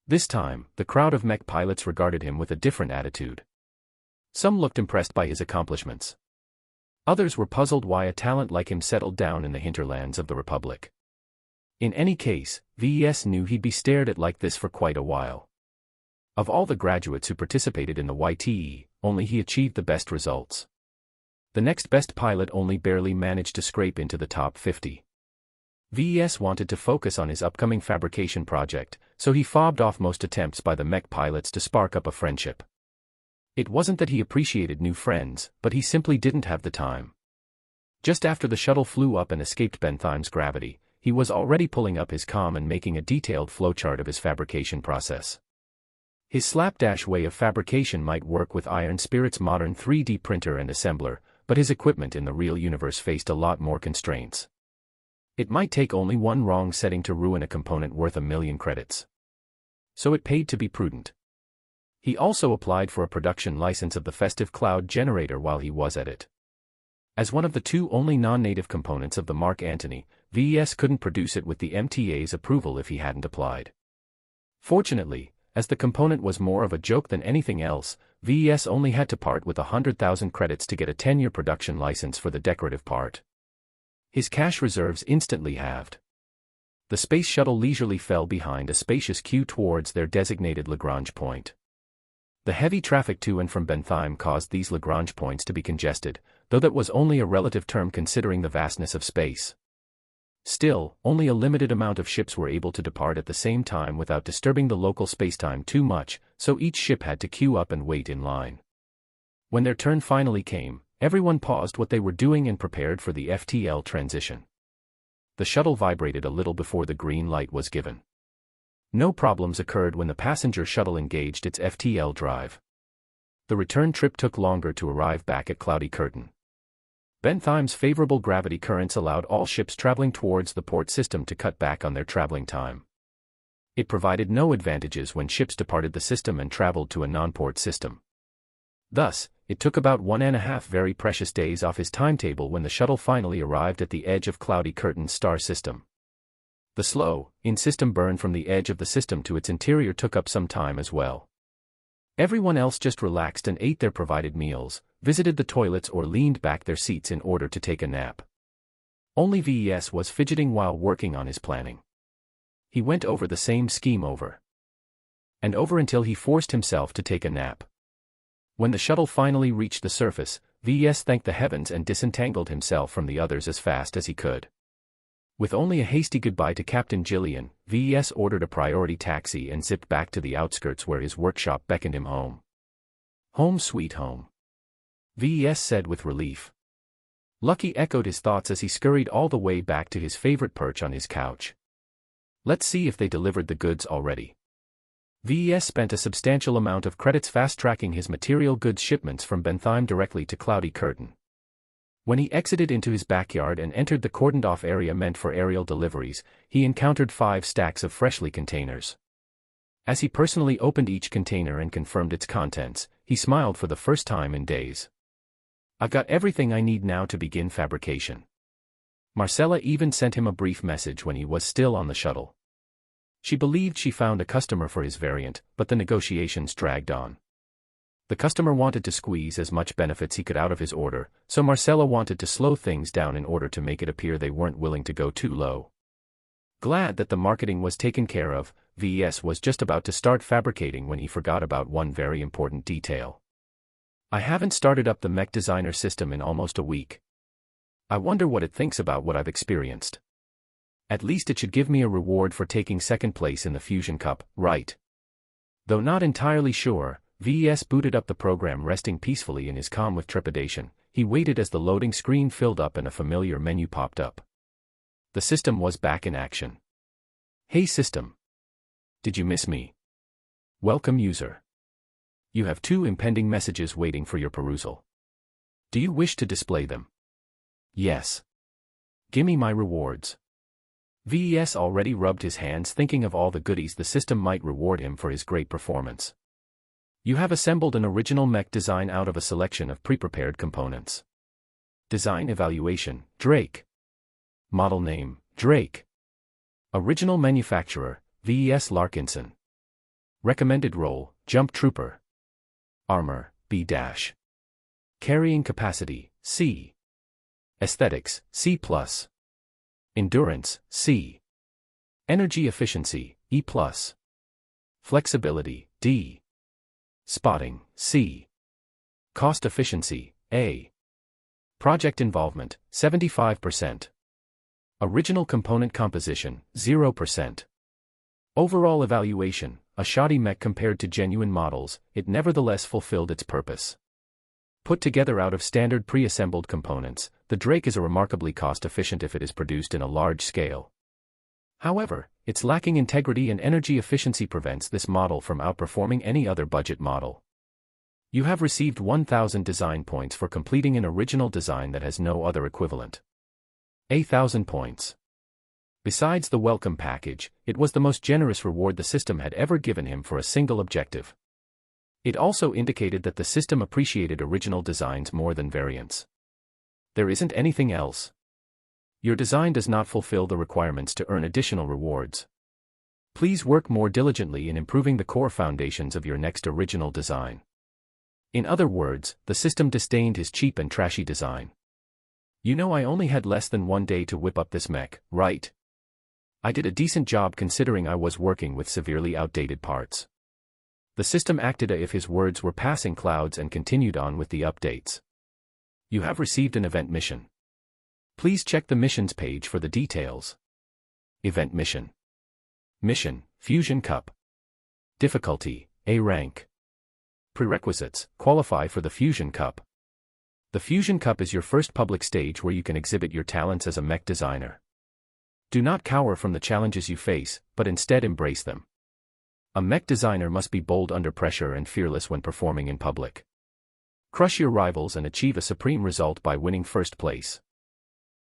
This time, the crowd of mech pilots regarded him with a different attitude. Some looked impressed by his accomplishments. Others were puzzled why a talent like him settled down in the hinterlands of the Republic. In any case, VES knew he'd be stared at like this for quite a while. Of all the graduates who participated in the YTE, only he achieved the best results. The next best pilot only barely managed to scrape into the top 50. VES wanted to focus on his upcoming fabrication project, so he fobbed off most attempts by the mech pilots to spark up a friendship. It wasn't that he appreciated new friends, but he simply didn't have the time. Just after the shuttle flew up and escaped Bentheim's gravity, he was already pulling up his comm and making a detailed flowchart of his fabrication process. His slapdash way of fabrication might work with Iron Spirit's modern 3D printer and assembler, but his equipment in the real universe faced a lot more constraints. It might take only one wrong setting to ruin a component worth 1 million credits. So it paid to be prudent. He also applied for a production license of the Festive Cloud generator while he was at it. As one of the 2 only non-native components of the Mark Antony, VES couldn't produce it with the MTA's approval if he hadn't applied. Fortunately, as the component was more of a joke than anything else, VES only had to part with 100,000 credits to get a 10-year production license for the decorative part. His cash reserves instantly halved. The space shuttle leisurely fell behind a spacious queue towards their designated Lagrange point. The heavy traffic to and from Bentheim caused these Lagrange points to be congested, though that was only a relative term considering the vastness of space. Still, only a limited amount of ships were able to depart at the same time without disturbing the local spacetime too much, so each ship had to queue up and wait in line. When their turn finally came, everyone paused what they were doing and prepared for the FTL transition. The shuttle vibrated a little before the green light was given. No problems occurred when the passenger shuttle engaged its FTL drive. The return trip took longer to arrive back at Cloudy Curtain. Bentheim's favorable gravity currents allowed all ships traveling towards the port system to cut back on their traveling time. It provided no advantages when ships departed the system and traveled to a non-port system. Thus, it took about 1.5 very precious days off his timetable when the shuttle finally arrived at the edge of Cloudy Curtain's star system. The slow, in-system burn from the edge of the system to its interior took up some time as well. Everyone else just relaxed and ate their provided meals, visited the toilets or leaned back their seats in order to take a nap. Only VES was fidgeting while working on his planning. He went over the same scheme over and over until he forced himself to take a nap. When the shuttle finally reached the surface, VES thanked the heavens and disentangled himself from the others as fast as he could. With only a hasty goodbye to Captain Gillian, VES ordered a priority taxi and zipped back to the outskirts where his workshop beckoned him home. Home sweet home, VES said with relief. Lucky echoed his thoughts as he scurried all the way back to his favorite perch on his couch. Let's see if they delivered the goods already. VES spent a substantial amount of credits fast-tracking his material goods shipments from Bentheim directly to Cloudy Curtain. When he exited into his backyard and entered the cordoned-off area meant for aerial deliveries, he encountered 5 stacks of freshly containers. As he personally opened each container and confirmed its contents, he smiled for the first time in days. I've got everything I need now to begin fabrication. Marcella even sent him a brief message when he was still on the shuttle. She believed she found a customer for his variant, but the negotiations dragged on. The customer wanted to squeeze as much benefits he could out of his order, so Marcella wanted to slow things down in order to make it appear they weren't willing to go too low. Glad that the marketing was taken care of, VES was just about to start fabricating when he forgot about one very important detail. I haven't started up the Mech Designer system in almost a week. I wonder what it thinks about what I've experienced. At least it should give me a reward for taking second place in the Fusion Cup, right? Though not entirely sure, VES booted up the program. Resting peacefully in his calm with trepidation, he waited as the loading screen filled up and a familiar menu popped up. The system was back in action. Hey system. Did you miss me? Welcome user. You have 2 impending messages waiting for your perusal. Do you wish to display them? Yes. Gimme my rewards. VES already rubbed his hands thinking of all the goodies the system might reward him for his great performance. You have assembled an original mech design out of a selection of pre-prepared components. Design evaluation, Drake. Model name, Drake. Original manufacturer, VES Larkinson. Recommended role, Jump Trooper. Armor, B-. Carrying capacity, C. Aesthetics, C+. Endurance, C. Energy efficiency, E+. Flexibility, D. Spotting, C. Cost efficiency, A. Project involvement, 75%. Original component composition, 0%. Overall evaluation, a shoddy mech compared to genuine models, it nevertheless fulfilled its purpose. Put together out of standard pre-assembled components, the Drake is a remarkably cost-efficient if it is produced in a large scale. However, its lacking integrity and energy efficiency prevents this model from outperforming any other budget model. You have received 1,000 design points for completing an original design that has no other equivalent. 1,000 points. Besides the welcome package, it was the most generous reward the system had ever given him for a single objective. It also indicated that the system appreciated original designs more than variants. There isn't anything else. Your design does not fulfill the requirements to earn additional rewards. Please work more diligently in improving the core foundations of your next original design. In other words, the system disdained his cheap and trashy design. You know, I only had less than 1 day to whip up this mech, right? I did a decent job considering I was working with severely outdated parts. The system acted as if his words were passing clouds and continued on with the updates. You have received an event mission. Please check the missions page for the details. Event mission. Mission, Fusion Cup. Difficulty, A rank. Prerequisites, qualify for the Fusion Cup. The Fusion Cup is your first public stage where you can exhibit your talents as a mech designer. Do not cower from the challenges you face, but instead embrace them. A mech designer must be bold under pressure and fearless when performing in public. Crush your rivals and achieve a supreme result by winning first place.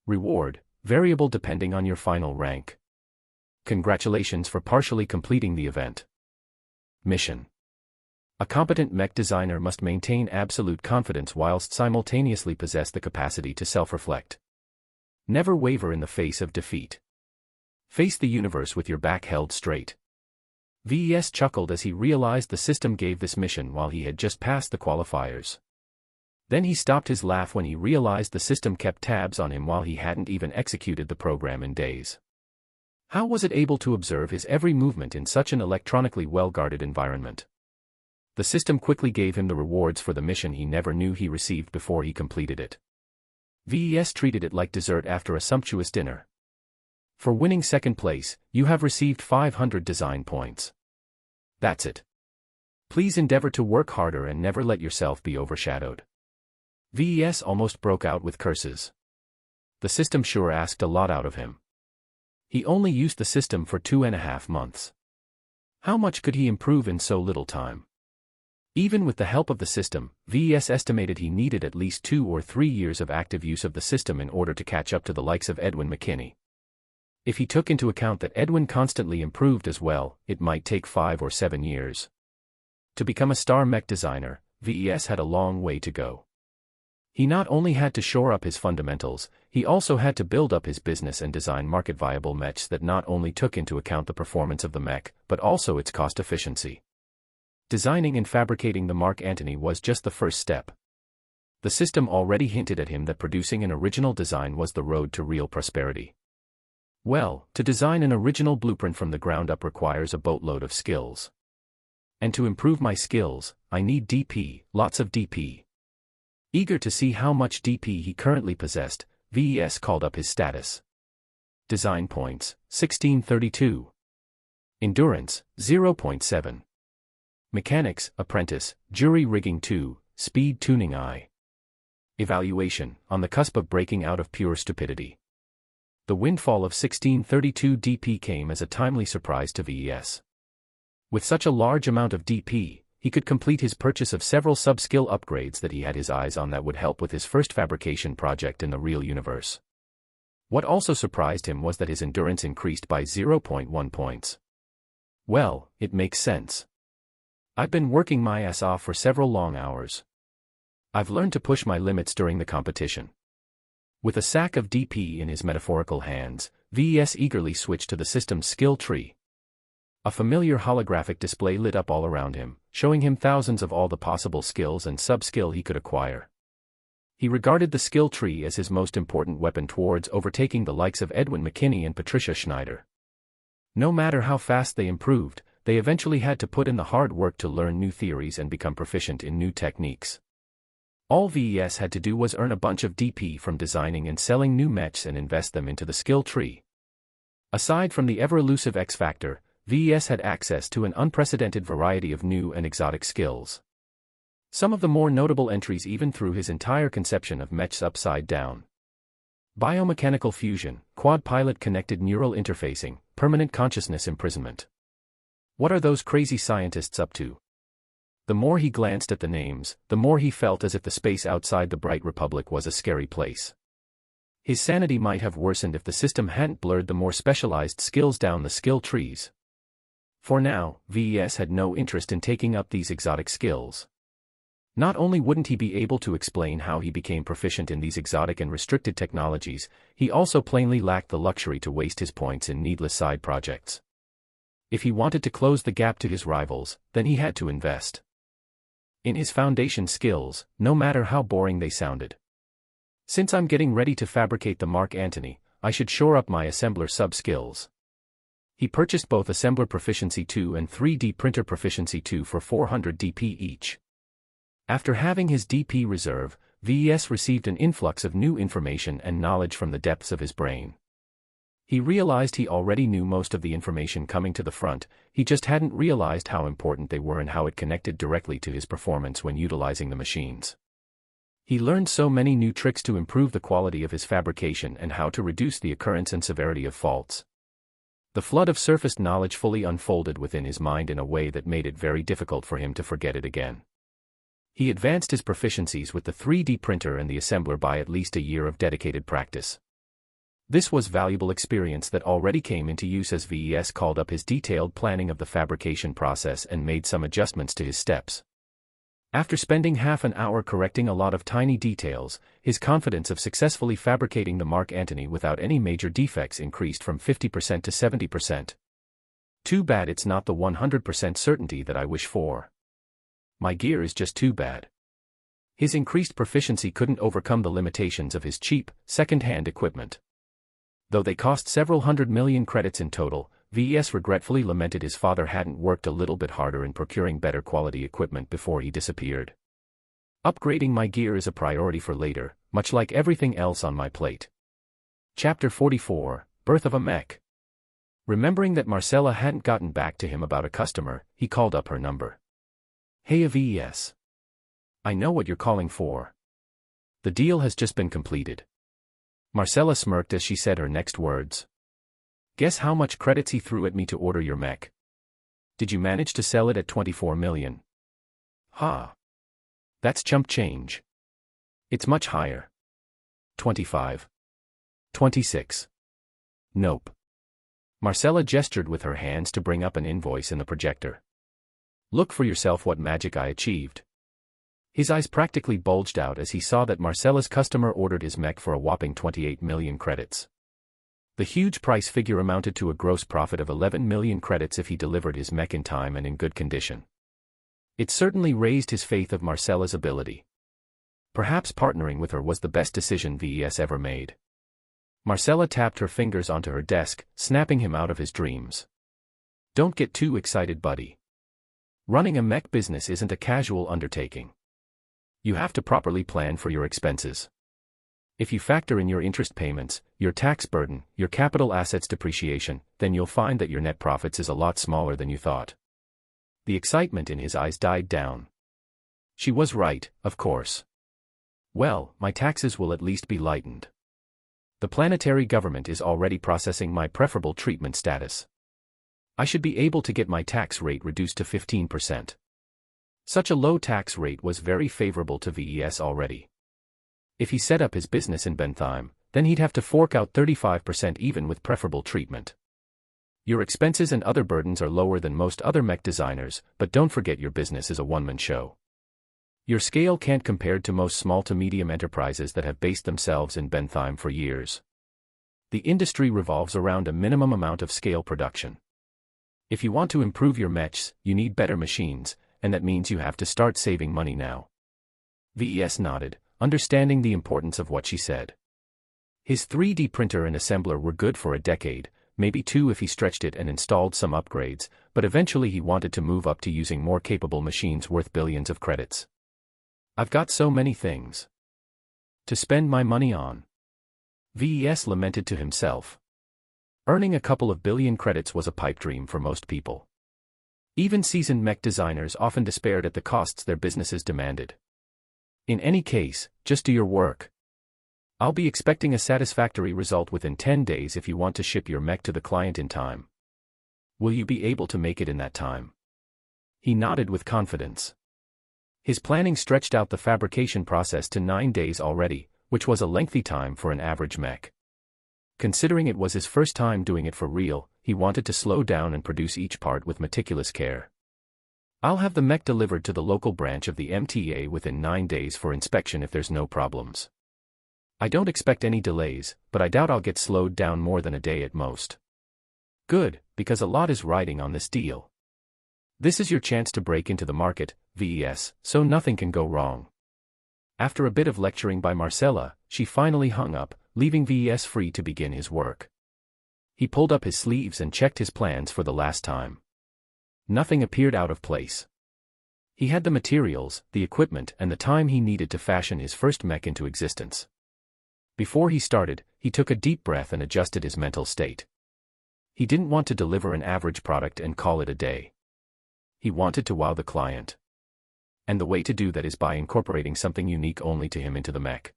Reward, variable depending on your final rank. Congratulations for partially completing the event. Mission. A competent mech designer must maintain absolute confidence whilst simultaneously possess the capacity to self-reflect. Never waver in the face of defeat. Face the universe with your back held straight. VES chuckled as he realized the system gave this mission while he had just passed the qualifiers. Then he stopped his laugh when he realized the system kept tabs on him while he hadn't even executed the program in days. How was it able to observe his every movement in such an electronically well-guarded environment? The system quickly gave him the rewards for the mission he never knew he received before he completed it. VES treated it like dessert after a sumptuous dinner. For winning second place, you have received 500 design points. That's it. Please endeavor to work harder and never let yourself be overshadowed. VES almost broke out with curses. The system sure asked a lot out of him. He only used the system for 2.5 months. How much could he improve in so little time? Even with the help of the system, VES estimated he needed at least 2 or 3 years of active use of the system in order to catch up to the likes of Edwin McKinney. If he took into account that Edwin constantly improved as well, it might take 5 or 7 years. To become a star mech designer, VES had a long way to go. He not only had to shore up his fundamentals, he also had to build up his business and design market-viable mechs that not only took into account the performance of the mech, but also its cost efficiency. Designing and fabricating the Mark Antony was just the first step. The system already hinted at him that producing an original design was the road to real prosperity. Well, to design an original blueprint from the ground up requires a boatload of skills. And to improve my skills, I need DP, lots of DP. Eager to see how much DP he currently possessed, VES called up his status. Design points, 1632. Endurance, 0.7. Mechanics, apprentice, jury rigging 2, speed tuning I. Evaluation, on the cusp of breaking out of pure stupidity. The windfall of 1632 DP came as a timely surprise to VES. With such a large amount of DP, he could complete his purchase of several sub-skill upgrades that he had his eyes on that would help with his first fabrication project in the real universe. What also surprised him was that his endurance increased by 0.1 points. Well, it makes sense. I've been working my ass off for several long hours. I've learned to push my limits during the competition. With a sack of DP in his metaphorical hands, VES eagerly switched to the system's skill tree. A familiar holographic display lit up all around him, showing him thousands of all the possible skills and sub-skill he could acquire. He regarded the skill tree as his most important weapon towards overtaking the likes of Edwin McKinney and Patricia Schneider. No matter how fast they improved, they eventually had to put in the hard work to learn new theories and become proficient in new techniques. All VES had to do was earn a bunch of DP from designing and selling new mechs and invest them into the skill tree. Aside from the ever-elusive X factor, VES had access to an unprecedented variety of new and exotic skills. Some of the more notable entries even threw his entire conception of mechs upside down. Biomechanical fusion, quad-pilot connected neural interfacing, permanent consciousness imprisonment. What are those crazy scientists up to? The more he glanced at the names, the more he felt as if the space outside the Bright Republic was a scary place. His sanity might have worsened if the system hadn't blurred the more specialized skills down the skill trees. For now, VES had no interest in taking up these exotic skills. Not only wouldn't he be able to explain how he became proficient in these exotic and restricted technologies, he also plainly lacked the luxury to waste his points in needless side projects. If he wanted to close the gap to his rivals, then he had to invest in his foundation skills, no matter how boring they sounded. Since I'm getting ready to fabricate the Mark Antony, I should shore up my assembler sub-skills. He purchased both Assembler Proficiency 2 and 3D Printer Proficiency 2 for 400 DP each. After having his DP reserve, VES received an influx of new information and knowledge from the depths of his brain. He realized he already knew most of the information coming to the front, he just hadn't realized how important they were and how it connected directly to his performance when utilizing the machines. He learned so many new tricks to improve the quality of his fabrication and how to reduce the occurrence and severity of faults. The flood of surfaced knowledge fully unfolded within his mind in a way that made it very difficult for him to forget it again. He advanced his proficiencies with the 3D printer and the assembler by at least a year of dedicated practice. This was valuable experience that already came into use as VES called up his detailed planning of the fabrication process and made some adjustments to his steps. After spending half an hour correcting a lot of tiny details, his confidence of successfully fabricating the Mark Antony without any major defects increased from 50% to 70%. Too bad it's not the 100% certainty that I wish for. My gear is just too bad. His increased proficiency couldn't overcome the limitations of his cheap, second-hand equipment. Though they cost several 100 million credits in total, VES regretfully lamented his father hadn't worked a little bit harder in procuring better quality equipment before he disappeared. Upgrading my gear is a priority for later, much like everything else on my plate. Chapter 44, Birth of a mech. Remembering that Marcella hadn't gotten back to him about a customer, he called up her number. Hey VES. I know what you're calling for. The deal has just been completed. Marcella smirked as she said her next words. Guess how much credits he threw at me to order your mech? Did you manage to sell it at 24 million? Ha. That's chump change. It's much higher. 25. 26. Nope. Marcella gestured with her hands to bring up an invoice in the projector. Look for yourself what magic I achieved. His eyes practically bulged out as he saw that Marcella's customer ordered his mech for a whopping 28 million credits. The huge price figure amounted to a gross profit of 11 million credits if he delivered his mech in time and in good condition. It certainly raised his faith of Marcella's ability. Perhaps partnering with her was the best decision VES ever made. Marcella tapped her fingers onto her desk, snapping him out of his dreams. Don't get too excited, buddy. Running a mech business isn't a casual undertaking. You have to properly plan for your expenses. If you factor in your interest payments, your tax burden, your capital assets depreciation, then you'll find that your net profits is a lot smaller than you thought. The excitement in his eyes died down. She was right, of course. Well, my taxes will at least be lightened. The planetary government is already processing my preferable treatment status. I should be able to get my tax rate reduced to 15%. Such a low tax rate was very favorable to VES already. If he set up his business in Bentham, then he'd have to fork out 35% even with preferable treatment. Your expenses and other burdens are lower than most other mech designers, but don't forget your business is a one-man show. Your scale can't compare to most small to medium enterprises that have based themselves in Bentham for years. The industry revolves around a minimum amount of scale production. If you want to improve your mechs, you need better machines, and that means you have to start saving money now. VES nodded, understanding the importance of what she said. His 3D printer and assembler were good for a decade, maybe two if he stretched it and installed some upgrades, but eventually he wanted to move up to using more capable machines worth billions of credits. I've got so many things to spend my money on. VES lamented to himself. Earning a couple of billion credits was a pipe dream for most people. Even seasoned mech designers often despaired at the costs their businesses demanded. In any case, just do your work. I'll be expecting a satisfactory result within 10 days if you want to ship your mech to the client in time. Will you be able to make it in that time? He nodded with confidence. His planning stretched out the fabrication process to 9 days already, which was a lengthy time for an average mech. Considering it was his first time doing it for real, he wanted to slow down and produce each part with meticulous care. I'll have the mech delivered to the local branch of the MTA within 9 days for inspection if there's no problems. I don't expect any delays, but I doubt I'll get slowed down more than a day at most. Good, because a lot is riding on this deal. This is your chance to break into the market, VES, so nothing can go wrong. After a bit of lecturing by Marcella, she finally hung up, leaving VES free to begin his work. He pulled up his sleeves and checked his plans for the last time. Nothing appeared out of place. He had the materials, the equipment, and the time he needed to fashion his first mech into existence. Before he started, he took a deep breath and adjusted his mental state. He didn't want to deliver an average product and call it a day. He wanted to wow the client. And the way to do that is by incorporating something unique only to him into the mech.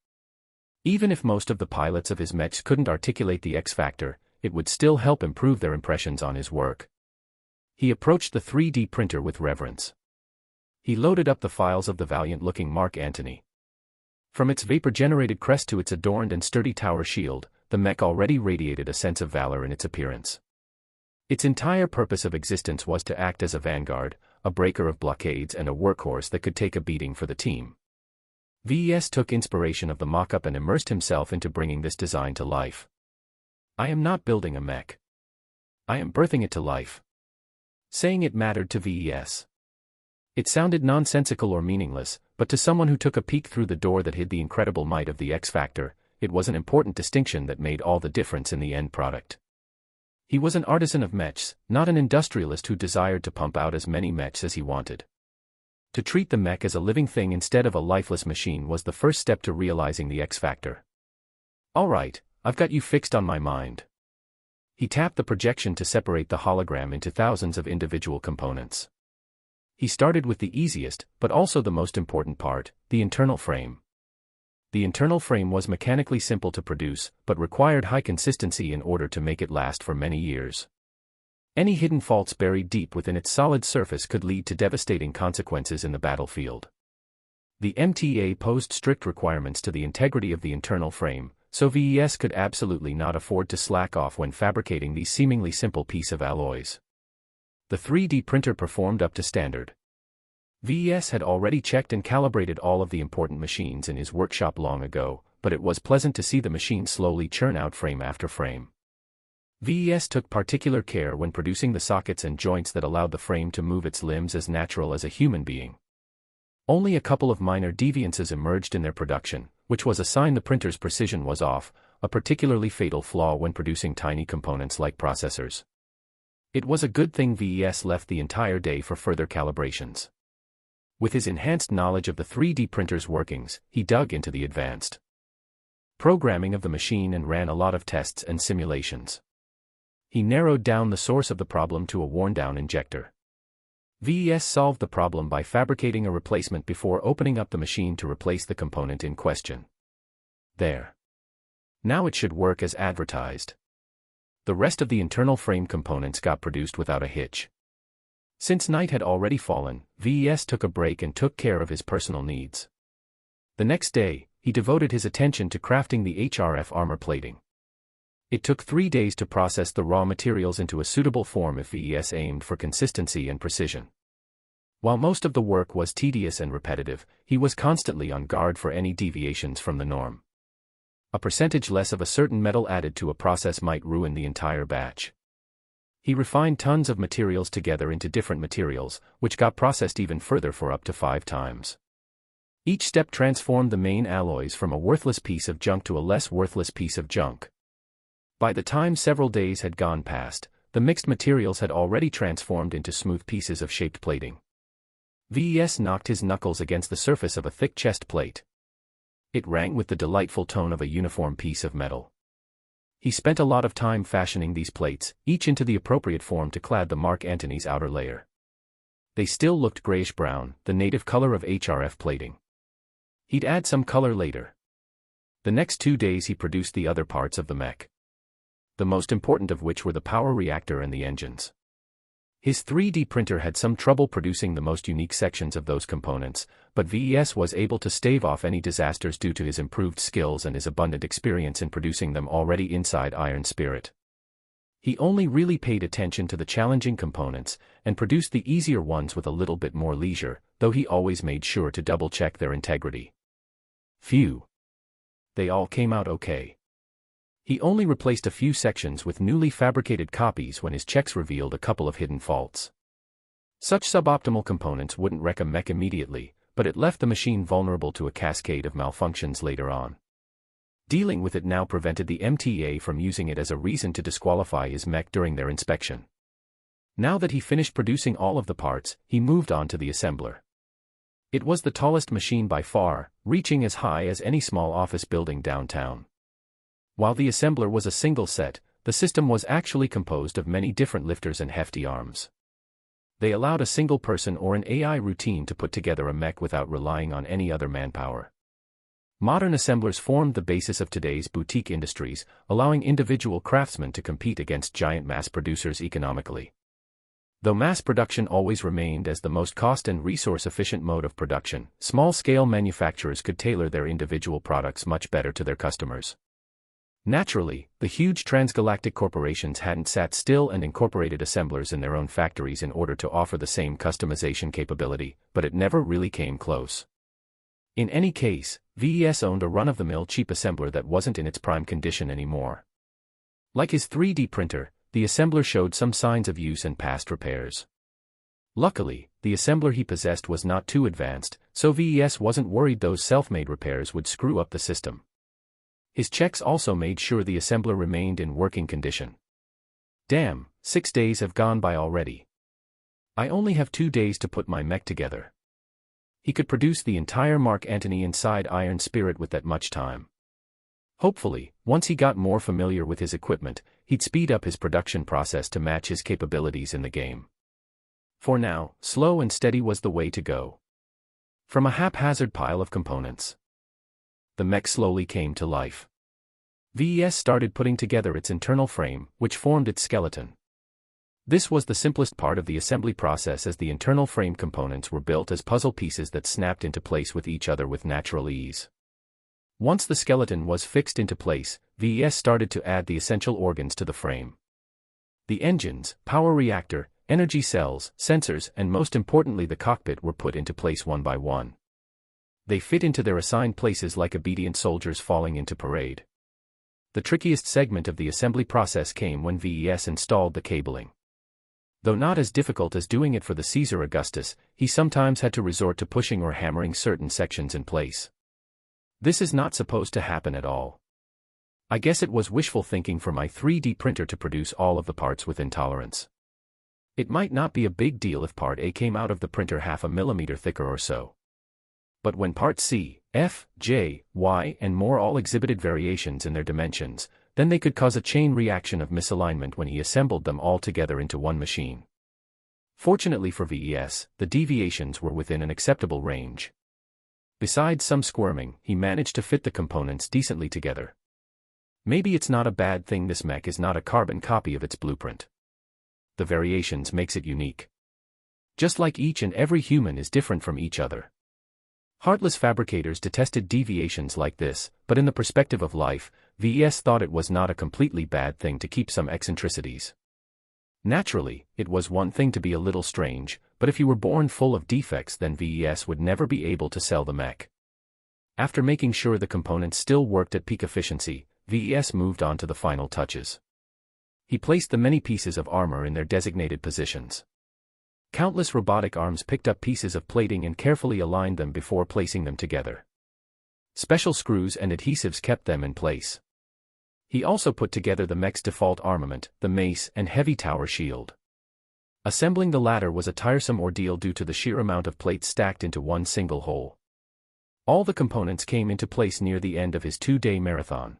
Even if most of the pilots of his mechs couldn't articulate the X factor, it would still help improve their impressions on his work. He approached the 3D printer with reverence. He loaded up the files of the valiant-looking Mark Antony. From its vapor-generated crest to its adorned and sturdy tower shield, the mech already radiated a sense of valor in its appearance. Its entire purpose of existence was to act as a vanguard, a breaker of blockades and a workhorse that could take a beating for the team. VES took inspiration of the mock-up and immersed himself into bringing this design to life. I am not building a mech. I am birthing it to life. Saying it mattered to VES. It sounded nonsensical or meaningless, but to someone who took a peek through the door that hid the incredible might of the X Factor, it was an important distinction that made all the difference in the end product. He was an artisan of mechs, not an industrialist who desired to pump out as many mechs as he wanted. To treat the mech as a living thing instead of a lifeless machine was the first step to realizing the X Factor. All right, I've got you fixed on my mind. He tapped the projection to separate the hologram into thousands of individual components. He started with the easiest, but also the most important part, the internal frame. The internal frame was mechanically simple to produce, but required high consistency in order to make it last for many years. Any hidden faults buried deep within its solid surface could lead to devastating consequences in the battlefield. The MTA posed strict requirements to the integrity of the internal frame, so VES could absolutely not afford to slack off when fabricating these seemingly simple piece of alloys. The 3D printer performed up to standard. VES had already checked and calibrated all of the important machines in his workshop long ago, but it was pleasant to see the machine slowly churn out frame after frame. VES took particular care when producing the sockets and joints that allowed the frame to move its limbs as natural as a human being. Only a couple of minor deviances emerged in their production, which was a sign the printer's precision was off, a particularly fatal flaw when producing tiny components like processors. It was a good thing VES left the entire day for further calibrations. With his enhanced knowledge of the 3D printer's workings, he dug into the advanced programming of the machine and ran a lot of tests and simulations. He narrowed down the source of the problem to a worn-down injector. VES solved the problem by fabricating a replacement before opening up the machine to replace the component in question. There. Now it should work as advertised. The rest of the internal frame components got produced without a hitch. Since night had already fallen, VES took a break and took care of his personal needs. The next day, he devoted his attention to crafting the HRF armor plating. It took 3 days to process the raw materials into a suitable form if VES aimed for consistency and precision. While most of the work was tedious and repetitive, he was constantly on guard for any deviations from the norm. A percentage less of a certain metal added to a process might ruin the entire batch. He refined tons of materials together into different materials, which got processed even further for up to 5 times. Each step transformed the main alloys from a worthless piece of junk to a less worthless piece of junk. By the time several days had gone past, the mixed materials had already transformed into smooth pieces of shaped plating. VES knocked his knuckles against the surface of a thick chest plate. It rang with the delightful tone of a uniform piece of metal. He spent a lot of time fashioning these plates, each into the appropriate form to clad the Mark Antony's outer layer. They still looked grayish-brown, the native color of HRF plating. He'd add some color later. The next 2 days he produced the other parts of the mech, the most important of which were the power reactor and the engines. His 3D printer had some trouble producing the most unique sections of those components, but VES was able to stave off any disasters due to his improved skills and his abundant experience in producing them already inside Iron Spirit. He only really paid attention to the challenging components, and produced the easier ones with a little bit more leisure, though he always made sure to double-check their integrity. Phew. They all came out okay. He only replaced a few sections with newly fabricated copies when his checks revealed a couple of hidden faults. Such suboptimal components wouldn't wreck a mech immediately, but it left the machine vulnerable to a cascade of malfunctions later on. Dealing with it now prevented the MTA from using it as a reason to disqualify his mech during their inspection. Now that he finished producing all of the parts, he moved on to the assembler. It was the tallest machine by far, reaching as high as any small office building downtown. While the assembler was a single set, the system was actually composed of many different lifters and hefty arms. They allowed a single person or an AI routine to put together a mech without relying on any other manpower. Modern assemblers formed the basis of today's boutique industries, allowing individual craftsmen to compete against giant mass producers economically. Though mass production always remained as the most cost and resource-efficient mode of production, small-scale manufacturers could tailor their individual products much better to their customers. Naturally, the huge transgalactic corporations hadn't sat still and incorporated assemblers in their own factories in order to offer the same customization capability, but it never really came close. In any case, VES owned a run-of-the-mill cheap assembler that wasn't in its prime condition anymore. Like his 3D printer, the assembler showed some signs of use and past repairs. Luckily, the assembler he possessed was not too advanced, so VES wasn't worried those self-made repairs would screw up the system. His checks also made sure the assembler remained in working condition. Damn, 6 days have gone by already. I only have 2 days to put my mech together. He could produce the entire Mark Antony inside Iron Spirit with that much time. Hopefully, once he got more familiar with his equipment, he'd speed up his production process to match his capabilities in the game. For now, slow and steady was the way to go. From a haphazard pile of components, the mech slowly came to life. VES started putting together its internal frame, which formed its skeleton. This was the simplest part of the assembly process, as the internal frame components were built as puzzle pieces that snapped into place with each other with natural ease. Once the skeleton was fixed into place, VES started to add the essential organs to the frame. The engines, power reactor, energy cells, sensors, and most importantly the cockpit were put into place one by one. They fit into their assigned places like obedient soldiers falling into parade. The trickiest segment of the assembly process came when VES installed the cabling. Though not as difficult as doing it for the Caesar Augustus, he sometimes had to resort to pushing or hammering certain sections in place. This is not supposed to happen at all. I guess it was wishful thinking for my 3D printer to produce all of the parts within tolerance. It might not be a big deal if part A came out of the printer half a millimeter thicker or so. But when parts C, F, J, Y, and more all exhibited variations in their dimensions, then they could cause a chain reaction of misalignment when he assembled them all together into one machine. Fortunately for VES, the deviations were within an acceptable range. Besides some squirming, he managed to fit the components decently together. Maybe it's not a bad thing this mech is not a carbon copy of its blueprint. The variations makes it unique. Just like each and every human is different from each other. Heartless fabricators detested deviations like this, but in the perspective of life, VES thought it was not a completely bad thing to keep some eccentricities. Naturally, it was one thing to be a little strange, but if you were born full of defects then VES would never be able to sell the mech. After making sure the components still worked at peak efficiency, VES moved on to the final touches. He placed the many pieces of armor in their designated positions. Countless robotic arms picked up pieces of plating and carefully aligned them before placing them together. Special screws and adhesives kept them in place. He also put together the mech's default armament, the mace and heavy tower shield. Assembling the latter was a tiresome ordeal due to the sheer amount of plates stacked into one single hole. All the components came into place near the end of his 2-day marathon.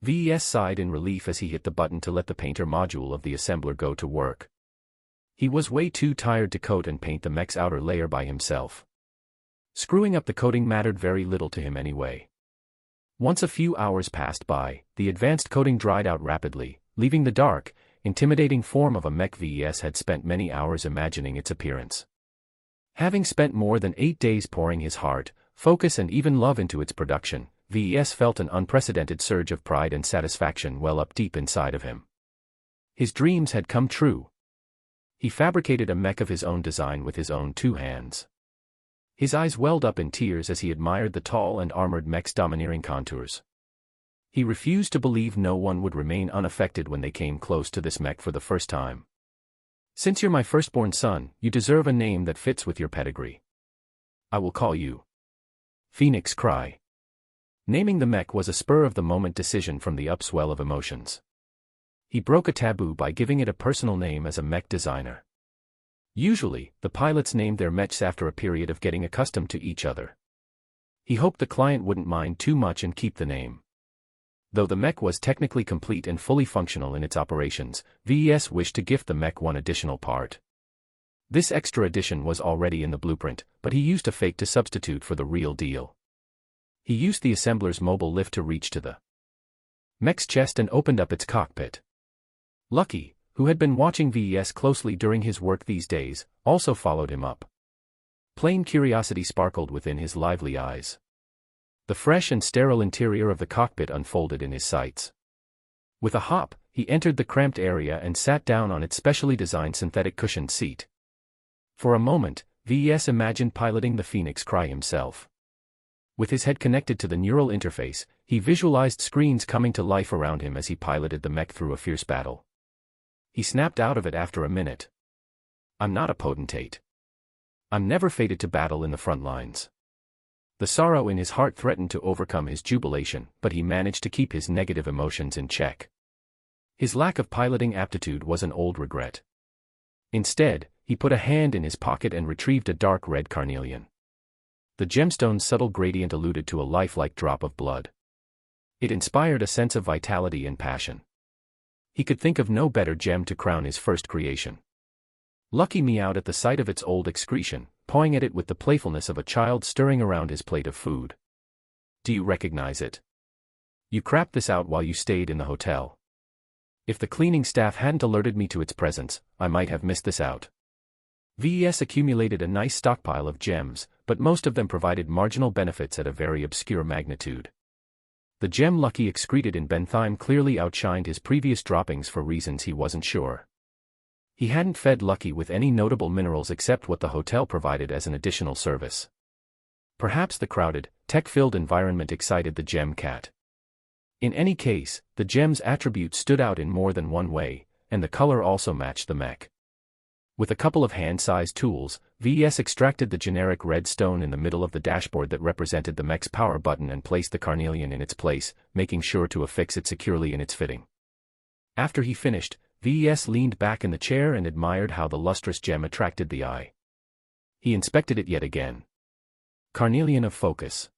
VES sighed in relief as he hit the button to let the painter module of the assembler go to work. He was way too tired to coat and paint the mech's outer layer by himself. Screwing up the coating mattered very little to him anyway. Once a few hours passed by, the advanced coating dried out rapidly, leaving the dark, intimidating form of a mech VES had spent many hours imagining its appearance. Having spent more than 8 days pouring his heart, focus and even love into its production, VES felt an unprecedented surge of pride and satisfaction well up deep inside of him. His dreams had come true. He fabricated a mech of his own design with his own 2 hands. His eyes welled up in tears as he admired the tall and armored mech's domineering contours. He refused to believe no one would remain unaffected when they came close to this mech for the first time. Since you're my firstborn son, you deserve a name that fits with your pedigree. I will call you Phoenix Cry. Naming the mech was a spur-of-the-moment decision from the upswell of emotions. He broke a taboo by giving it a personal name as a mech designer. Usually, the pilots named their mechs after a period of getting accustomed to each other. He hoped the client wouldn't mind too much and keep the name. Though the mech was technically complete and fully functional in its operations, VES wished to gift the mech one additional part. This extra addition was already in the blueprint, but he used a fake to substitute for the real deal. He used the assembler's mobile lift to reach to the mech's chest and opened up its cockpit. Lucky, who had been watching VES closely during his work these days, also followed him up. Plain curiosity sparkled within his lively eyes. The fresh and sterile interior of the cockpit unfolded in his sights. With a hop, he entered the cramped area and sat down on its specially designed synthetic cushioned seat. For a moment, VES imagined piloting the Phoenix Cry himself. With his head connected to the neural interface, he visualized screens coming to life around him as he piloted the mech through a fierce battle. He snapped out of it after a minute. I'm not a potentate. I'm never fated to battle in the front lines. The sorrow in his heart threatened to overcome his jubilation, but he managed to keep his negative emotions in check. His lack of piloting aptitude was an old regret. Instead, he put a hand in his pocket and retrieved a dark red carnelian. The gemstone's subtle gradient alluded to a lifelike drop of blood. It inspired a sense of vitality and passion. he could think of no better gem to crown his first creation. Lucky meowed at the sight of its old excretion, pawing at it with the playfulness of a child stirring around his plate of food. Do you recognize it? You crapped this out while you stayed in the hotel. If the cleaning staff hadn't alerted me to its presence, I might have missed this out. VES accumulated a nice stockpile of gems, but most of them provided marginal benefits at a very obscure magnitude. The gem Lucky excreted in Bentheim clearly outshined his previous droppings for reasons he wasn't sure. He hadn't fed Lucky with any notable minerals except what the hotel provided as an additional service. Perhaps the crowded, tech-filled environment excited the gem cat. In any case, the gem's attributes stood out in more than one way, and the color also matched the mech. With a couple of hand-sized tools, VES extracted the generic red stone in the middle of the dashboard that represented the mech's power button and placed the carnelian in its place, making sure to affix it securely in its fitting. After he finished, VES leaned back in the chair and admired how the lustrous gem attracted the eye. He inspected it yet again. Carnelian of focus.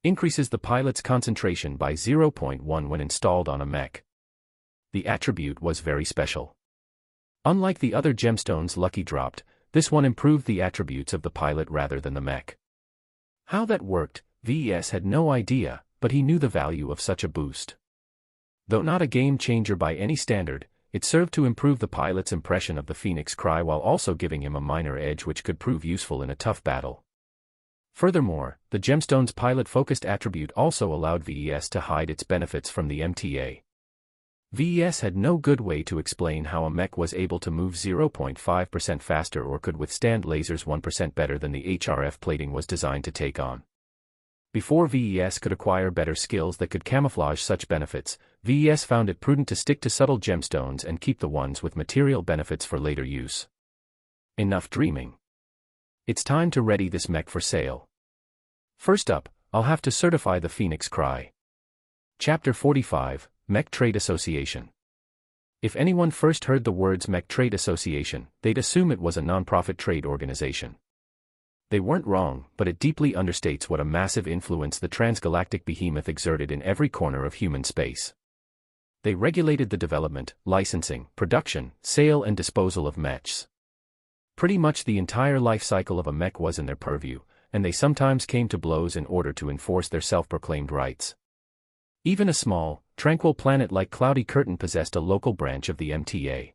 Increases the pilot's concentration by 0.1 when installed on a mech. The attribute was very special. Unlike the other gemstones Lucky dropped, this one improved the attributes of the pilot rather than the mech. How that worked, VES had no idea, but he knew the value of such a boost. Though not a game changer by any standard, it served to improve the pilot's impression of the Phoenix Cry while also giving him a minor edge which could prove useful in a tough battle. Furthermore, the gemstone's pilot-focused attribute also allowed VES to hide its benefits from the MTA. VES had no good way to explain how a mech was able to move 0.5% faster or could withstand lasers 1% better than the HRF plating was designed to take on. Before VES could acquire better skills that could camouflage such benefits, VES found it prudent to stick to subtle gemstones and keep the ones with material benefits for later use. Enough dreaming. It's time to ready this mech for sale. First up, I'll have to certify the Phoenix Cry. Chapter 45, Mech Trade Association. If anyone first heard the words Mech Trade Association, they'd assume it was a non-profit trade organization. They weren't wrong, but it deeply understates what a massive influence the transgalactic behemoth exerted in every corner of human space. They regulated the development, licensing, production, sale and disposal of mechs. Pretty much the entire life cycle of a mech was in their purview, and they sometimes came to blows in order to enforce their self-proclaimed rights. Even a small, tranquil planet like Cloudy Curtain possessed a local branch of the MTA.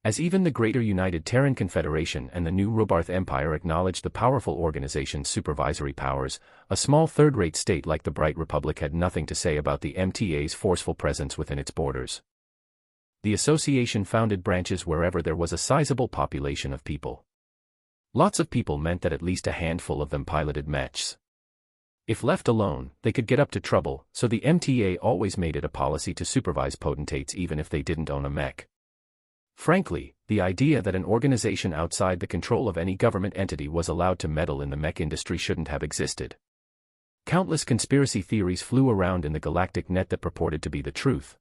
As even the Greater United Terran Confederation and the New Robarth Empire acknowledged the powerful organization's supervisory powers, a small third-rate state like the Bright Republic had nothing to say about the MTA's forceful presence within its borders. The association founded branches wherever there was a sizable population of people. Lots of people meant that at least a handful of them piloted mechs. If left alone, they could get up to trouble, so the MTA always made it a policy to supervise potentates even if they didn't own a mech. Frankly, the idea that an organization outside the control of any government entity was allowed to meddle in the mech industry shouldn't have existed. Countless conspiracy theories flew around in the galactic net that purported to be the truth.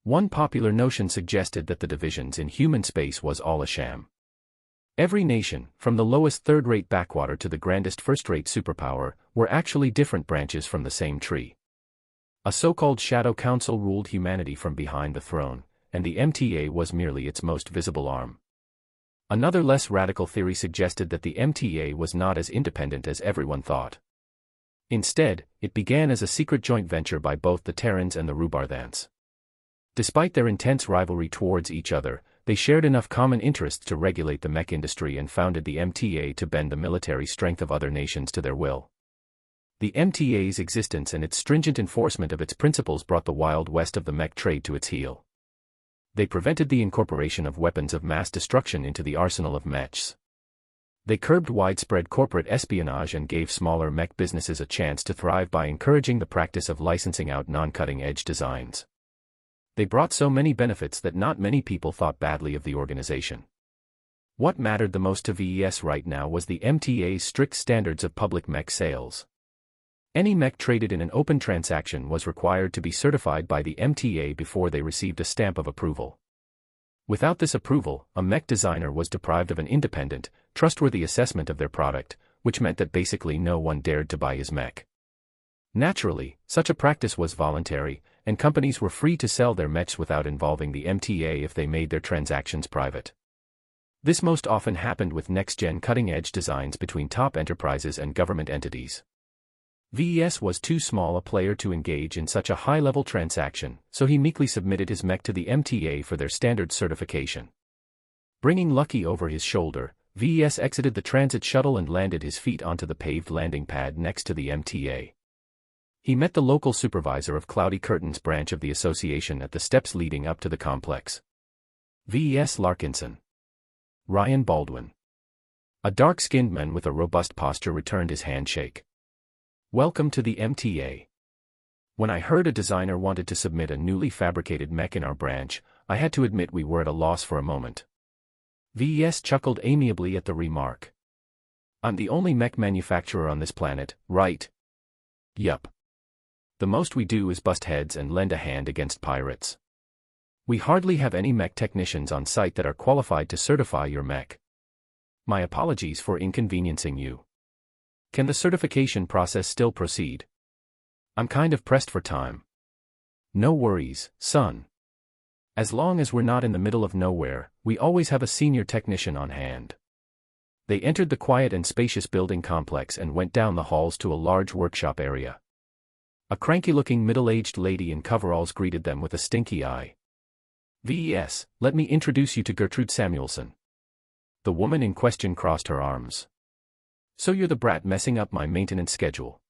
One popular notion suggested that the divisions in human space was all a sham. Every nation, from the lowest third-rate backwater to the grandest first-rate superpower, were actually different branches from the same tree. A so-called Shadow Council ruled humanity from behind the throne, and the MTA was merely its most visible arm. Another less radical theory suggested that the MTA was not as independent as everyone thought. Instead, it began as a secret joint venture by both the Terrans and the Rubarthans. Despite their intense rivalry towards each other, they shared enough common interests to regulate the mech industry and founded the MTA to bend the military strength of other nations to their will. The MTA's existence and its stringent enforcement of its principles brought the Wild West of the mech trade to its heel. They prevented the incorporation of weapons of mass destruction into the arsenal of mechs. They curbed widespread corporate espionage and gave smaller mech businesses a chance to thrive by encouraging the practice of licensing out non-cutting-edge designs. They brought so many benefits that not many people thought badly of the organization. What mattered the most to VES right now was the MTA's strict standards of public mech sales. Any mech traded in an open transaction was required to be certified by the MTA before they received a stamp of approval. Without this approval, a mech designer was deprived of an independent, trustworthy assessment of their product, which meant that basically no one dared to buy his mech. Naturally, such a practice was voluntary, and companies were free to sell their mechs without involving the MTA if they made their transactions private. This most often happened with next-gen cutting-edge designs between top enterprises and government entities. VES was too small a player to engage in such a high-level transaction, so he meekly submitted his mech to the MTA for their standard certification. Bringing Lucky over his shoulder, VES exited the transit shuttle and landed his feet onto the paved landing pad next to the MTA. He met the local supervisor of Cloudy Curtains branch of the association at the steps leading up to the complex. VES Larkinson. Ryan Baldwin. A dark-skinned man with a robust posture returned his handshake. Welcome to the MTA. When I heard a designer wanted to submit a newly fabricated mech in our branch, I had to admit we were at a loss for a moment. VES chuckled amiably at the remark. I'm the only mech manufacturer on this planet, right? Yup. The most we do is bust heads and lend a hand against pirates. We hardly have any mech technicians on site that are qualified to certify your mech. My apologies for inconveniencing you. Can the certification process still proceed? I'm kind of pressed for time. No worries, son. As long as we're not in the middle of nowhere, we always have a senior technician on hand. They entered the quiet and spacious building complex and went down the halls to a large workshop area. A cranky-looking middle-aged lady in coveralls greeted them with a stinky eye. VES, let me introduce you to Gertrude Samuelson. The woman in question crossed her arms. So you're the brat messing up my maintenance schedule.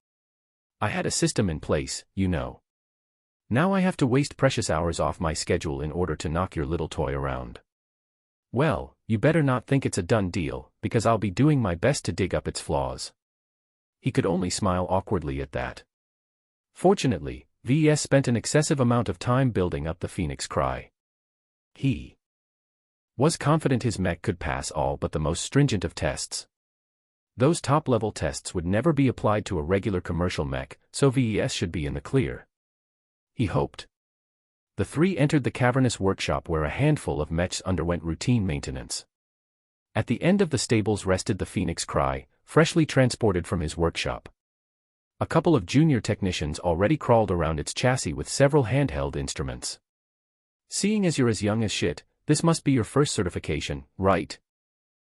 I had a system in place, you know. Now I have to waste precious hours off my schedule in order to knock your little toy around. Well, you better not think it's a done deal, because I'll be doing my best to dig up its flaws. He could only smile awkwardly at that. Fortunately, VES spent an excessive amount of time building up the Phoenix Cry. He was confident his mech could pass all but the most stringent of tests. Those top-level tests would never be applied to a regular commercial mech, so VES should be in the clear. He hoped. The three entered the cavernous workshop where a handful of mechs underwent routine maintenance. At the end of the stables rested the Phoenix Cry, freshly transported from his workshop. A couple of junior technicians already crawled around its chassis with several handheld instruments. Seeing as you're as young as shit, this must be your first certification, right?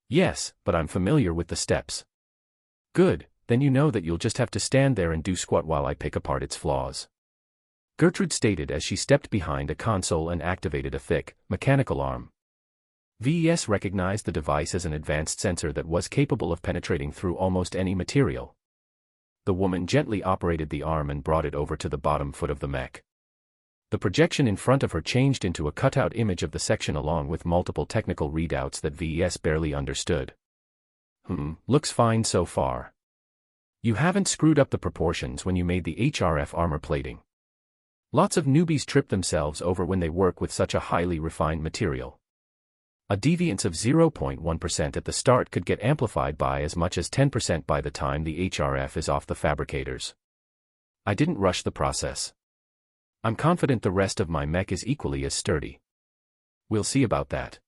Yes, but I'm familiar with the steps. Good, then you know that you'll just have to stand there and do squat while I pick apart its flaws. Gertrude stated as she stepped behind a console and activated a thick, mechanical arm. VES recognized the device as an advanced sensor that was capable of penetrating through almost any material. The woman gently operated the arm and brought it over to the bottom foot of the mech. The projection in front of her changed into a cutout image of the section along with multiple technical readouts that VES barely understood. Looks fine so far. You haven't screwed up the proportions when you made the HRF armor plating. Lots of newbies trip themselves over when they work with such a highly refined material. A deviance of 0.1% at the start could get amplified by as much as 10% by the time the HRF is off the fabricators. I didn't rush the process. I'm confident the rest of my mech is equally as sturdy. We'll see about that.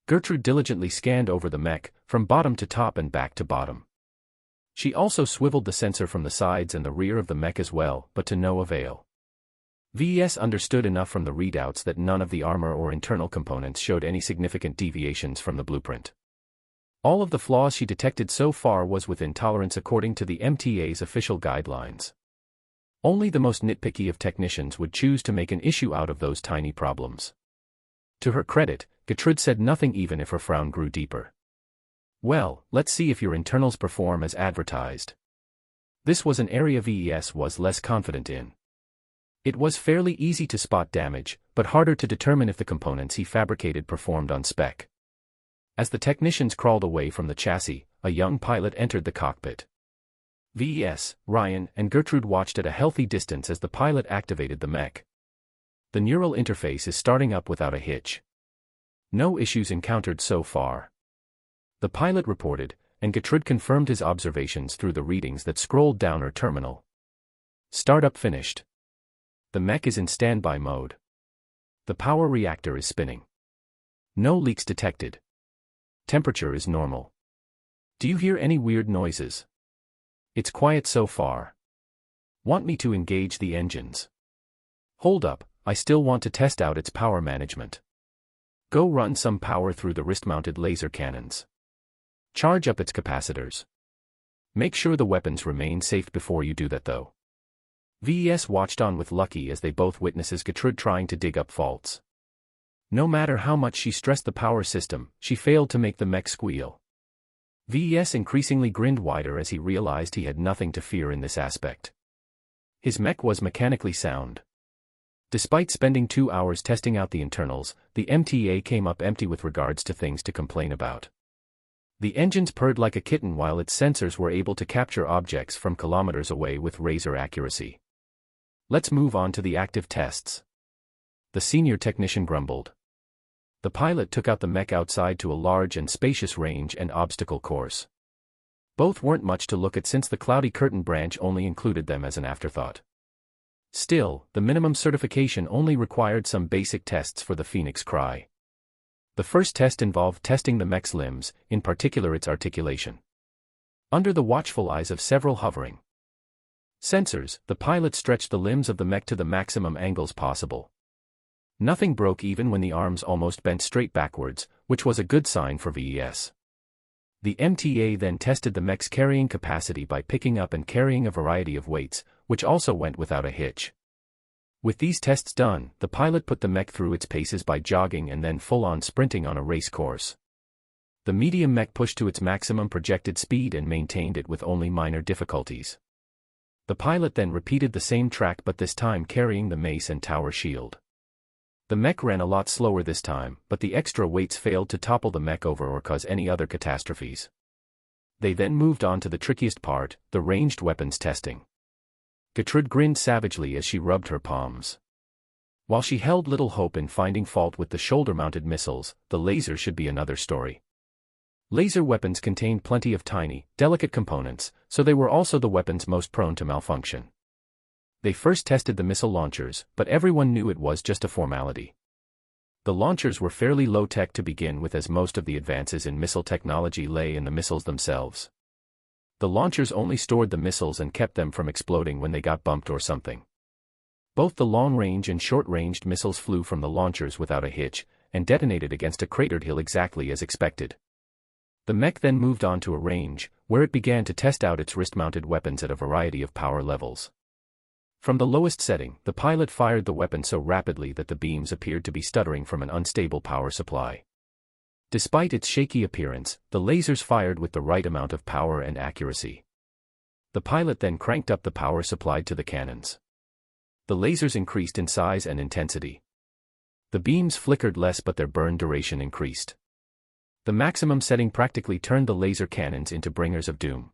Gertrude diligently scanned over the mech, from bottom to top and back to bottom. She also swiveled the sensor from the sides and the rear of the mech as well, but to no avail. VES understood enough from the readouts that none of the armor or internal components showed any significant deviations from the blueprint. All of the flaws she detected so far was within tolerance according to the MTA's official guidelines. Only the most nitpicky of technicians would choose to make an issue out of those tiny problems. To her credit, Gertrude said nothing even if her frown grew deeper. Well, let's see if your internals perform as advertised. This was an area VES was less confident in. It was fairly easy to spot damage, but harder to determine if the components he fabricated performed on spec. As the technicians crawled away from the chassis, a young pilot entered the cockpit. VES, Ryan, and Gertrude watched at a healthy distance as the pilot activated the mech. The neural interface is starting up without a hitch. No issues encountered so far. The pilot reported, and Gertrude confirmed his observations through the readings that scrolled down her terminal. Startup finished. The mech is in standby mode. The power reactor is spinning. No leaks detected. Temperature is normal. Do you hear any weird noises? It's quiet so far. Want me to engage the engines? Hold up, I still want to test out its power management. Go run some power through the wrist-mounted laser cannons. Charge up its capacitors. Make sure the weapons remain safe before you do that though. VES watched on with Lucky as they both witnesses Gertrude trying to dig up faults. No matter how much she stressed the power system, she failed to make the mech squeal. VES increasingly grinned wider as he realized he had nothing to fear in this aspect. His mech was mechanically sound. Despite spending 2 hours testing out the internals, the MTA came up empty with regards to things to complain about. The engines purred like a kitten while its sensors were able to capture objects from kilometers away with razor accuracy. Let's move on to the active tests. The senior technician grumbled. The pilot took out the mech outside to a large and spacious range and obstacle course. Both weren't much to look at since the cloudy curtain branch only included them as an afterthought. Still, the minimum certification only required some basic tests for the Phoenix Cry. The first test involved testing the mech's limbs, in particular its articulation. Under the watchful eyes of several hovering sensors, the pilot stretched the limbs of the mech to the maximum angles possible. Nothing broke even when the arms almost bent straight backwards, which was a good sign for VES. The MTA then tested the mech's carrying capacity by picking up and carrying a variety of weights, which also went without a hitch. With these tests done, the pilot put the mech through its paces by jogging and then full-on sprinting on a race course. The medium mech pushed to its maximum projected speed and maintained it with only minor difficulties. The pilot then repeated the same track but this time carrying the mace and tower shield. The mech ran a lot slower this time, but the extra weights failed to topple the mech over or cause any other catastrophes. They then moved on to the trickiest part, the ranged weapons testing. Gertrude grinned savagely as she rubbed her palms. While she held little hope in finding fault with the shoulder-mounted missiles, the laser should be another story. Laser weapons contained plenty of tiny, delicate components, so they were also the weapons most prone to malfunction. They first tested the missile launchers, but everyone knew it was just a formality. The launchers were fairly low-tech to begin with as most of the advances in missile technology lay in the missiles themselves. The launchers only stored the missiles and kept them from exploding when they got bumped or something. Both the long-range and short-ranged missiles flew from the launchers without a hitch, and detonated against a cratered hill exactly as expected. The mech then moved on to a range, where it began to test out its wrist-mounted weapons at a variety of power levels. From the lowest setting, the pilot fired the weapon so rapidly that the beams appeared to be stuttering from an unstable power supply. Despite its shaky appearance, the lasers fired with the right amount of power and accuracy. The pilot then cranked up the power supplied to the cannons. The lasers increased in size and intensity. The beams flickered less but their burn duration increased. The maximum setting practically turned the laser cannons into bringers of doom.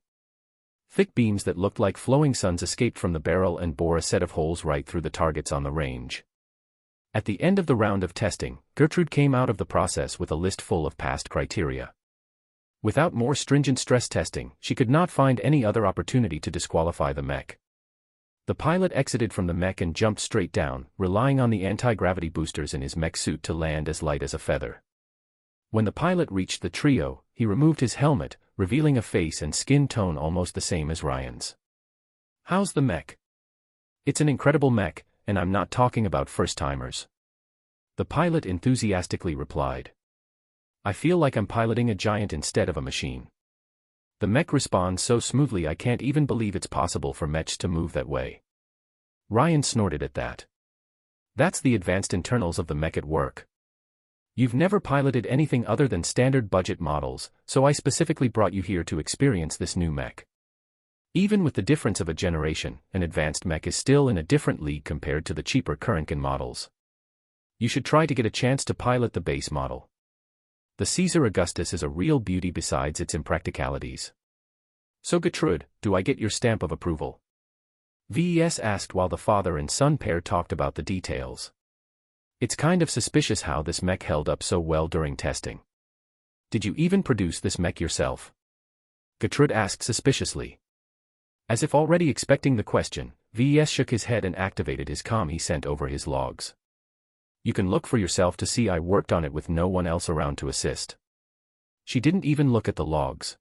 Thick beams that looked like flowing suns escaped from the barrel and bore a set of holes right through the targets on the range. At the end of the round of testing, Gertrude came out of the process with a list full of passed criteria. Without more stringent stress testing, she could not find any other opportunity to disqualify the mech. The pilot exited from the mech and jumped straight down, relying on the anti-gravity boosters in his mech suit to land as light as a feather. When the pilot reached the trio, he removed his helmet, revealing a face and skin tone almost the same as Ryan's. "How's the mech?" "It's an incredible mech, and I'm not talking about first-timers," the pilot enthusiastically replied. "I feel like I'm piloting a giant instead of a machine. The mech responds so smoothly I can't even believe it's possible for mechs to move that way." Ryan snorted at that. "That's the advanced internals of the mech at work. You've never piloted anything other than standard budget models, so I specifically brought you here to experience this new mech. Even with the difference of a generation, an advanced mech is still in a different league compared to the cheaper current-gen models. You should try to get a chance to pilot the base model. The Caesar Augustus is a real beauty besides its impracticalities. So Gertrude, do I get your stamp of approval?" VES asked while the father and son pair talked about the details. "It's kind of suspicious how this mech held up so well during testing. Did you even produce this mech yourself?" Gertrude asked suspiciously. As if already expecting the question, VES shook his head and activated his comm he sent over his logs. "You can look for yourself to see I worked on it with no one else around to assist." She didn't even look at the logs.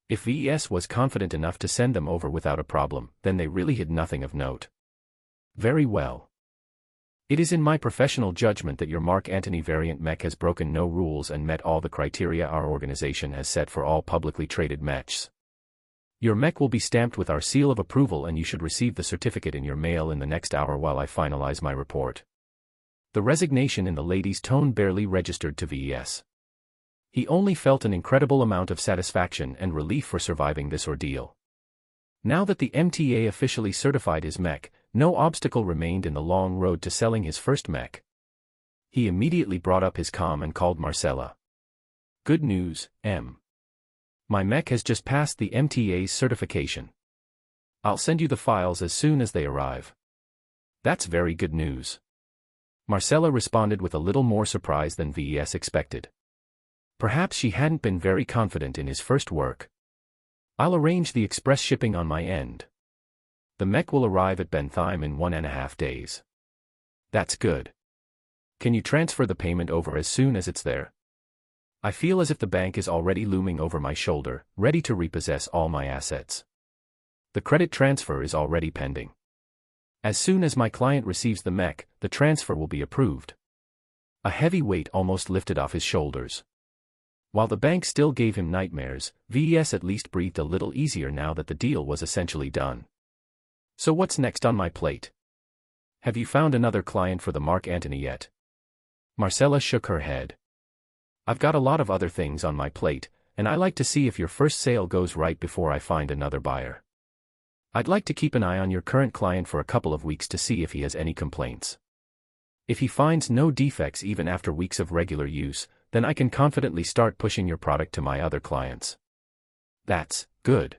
If VES was confident enough to send them over without a problem, then they really had nothing of note. "Very well. It is in my professional judgment that your Mark Antony variant mech has broken no rules and met all the criteria our organization has set for all publicly traded mechs. Your mech will be stamped with our seal of approval and you should receive the certificate in your mail in the next hour while I finalize my report. The resignation in the lady's tone barely registered to VES. He only felt an incredible amount of satisfaction and relief for surviving this ordeal. Now that the MTA officially certified his mech, no obstacle remained in the long road to selling his first mech. He immediately brought up his comm and called Marcella. Good news, M. My mech has just passed the MTA's certification. I'll send you the files as soon as they arrive. That's very good news. Marcella responded with a little more surprise than VES expected. Perhaps she hadn't been very confident in his first work. I'll arrange the express shipping on my end. The mech will arrive at Bentheim in 1.5 days. That's good. Can you transfer the payment over as soon as it's there? I feel as if the bank is already looming over my shoulder, ready to repossess all my assets. The credit transfer is already pending. As soon as my client receives the mech, the transfer will be approved. A heavy weight almost lifted off his shoulders. While the bank still gave him nightmares, VES at least breathed a little easier now that the deal was essentially done. So what's next on my plate? Have you found another client for the Mark Antony yet? Marcella shook her head. I've got a lot of other things on my plate, and I like to see if your first sale goes right before I find another buyer. I'd like to keep an eye on your current client for a couple of weeks to see if he has any complaints. If he finds no defects even after weeks of regular use, then I can confidently start pushing your product to my other clients. That's good.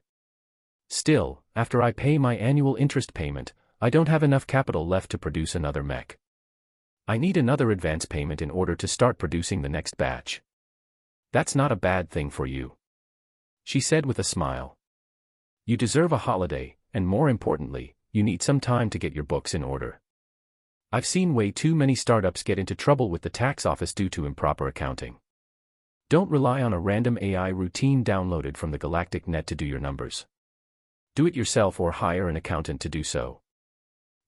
Still, after I pay my annual interest payment, I don't have enough capital left to produce another mech. I need another advance payment in order to start producing the next batch. That's not a bad thing for you, she said with a smile. You deserve a holiday, and more importantly, you need some time to get your books in order. I've seen way too many startups get into trouble with the tax office due to improper accounting. Don't rely on a random AI routine downloaded from the galactic net to do your numbers. Do it yourself or hire an accountant to do so.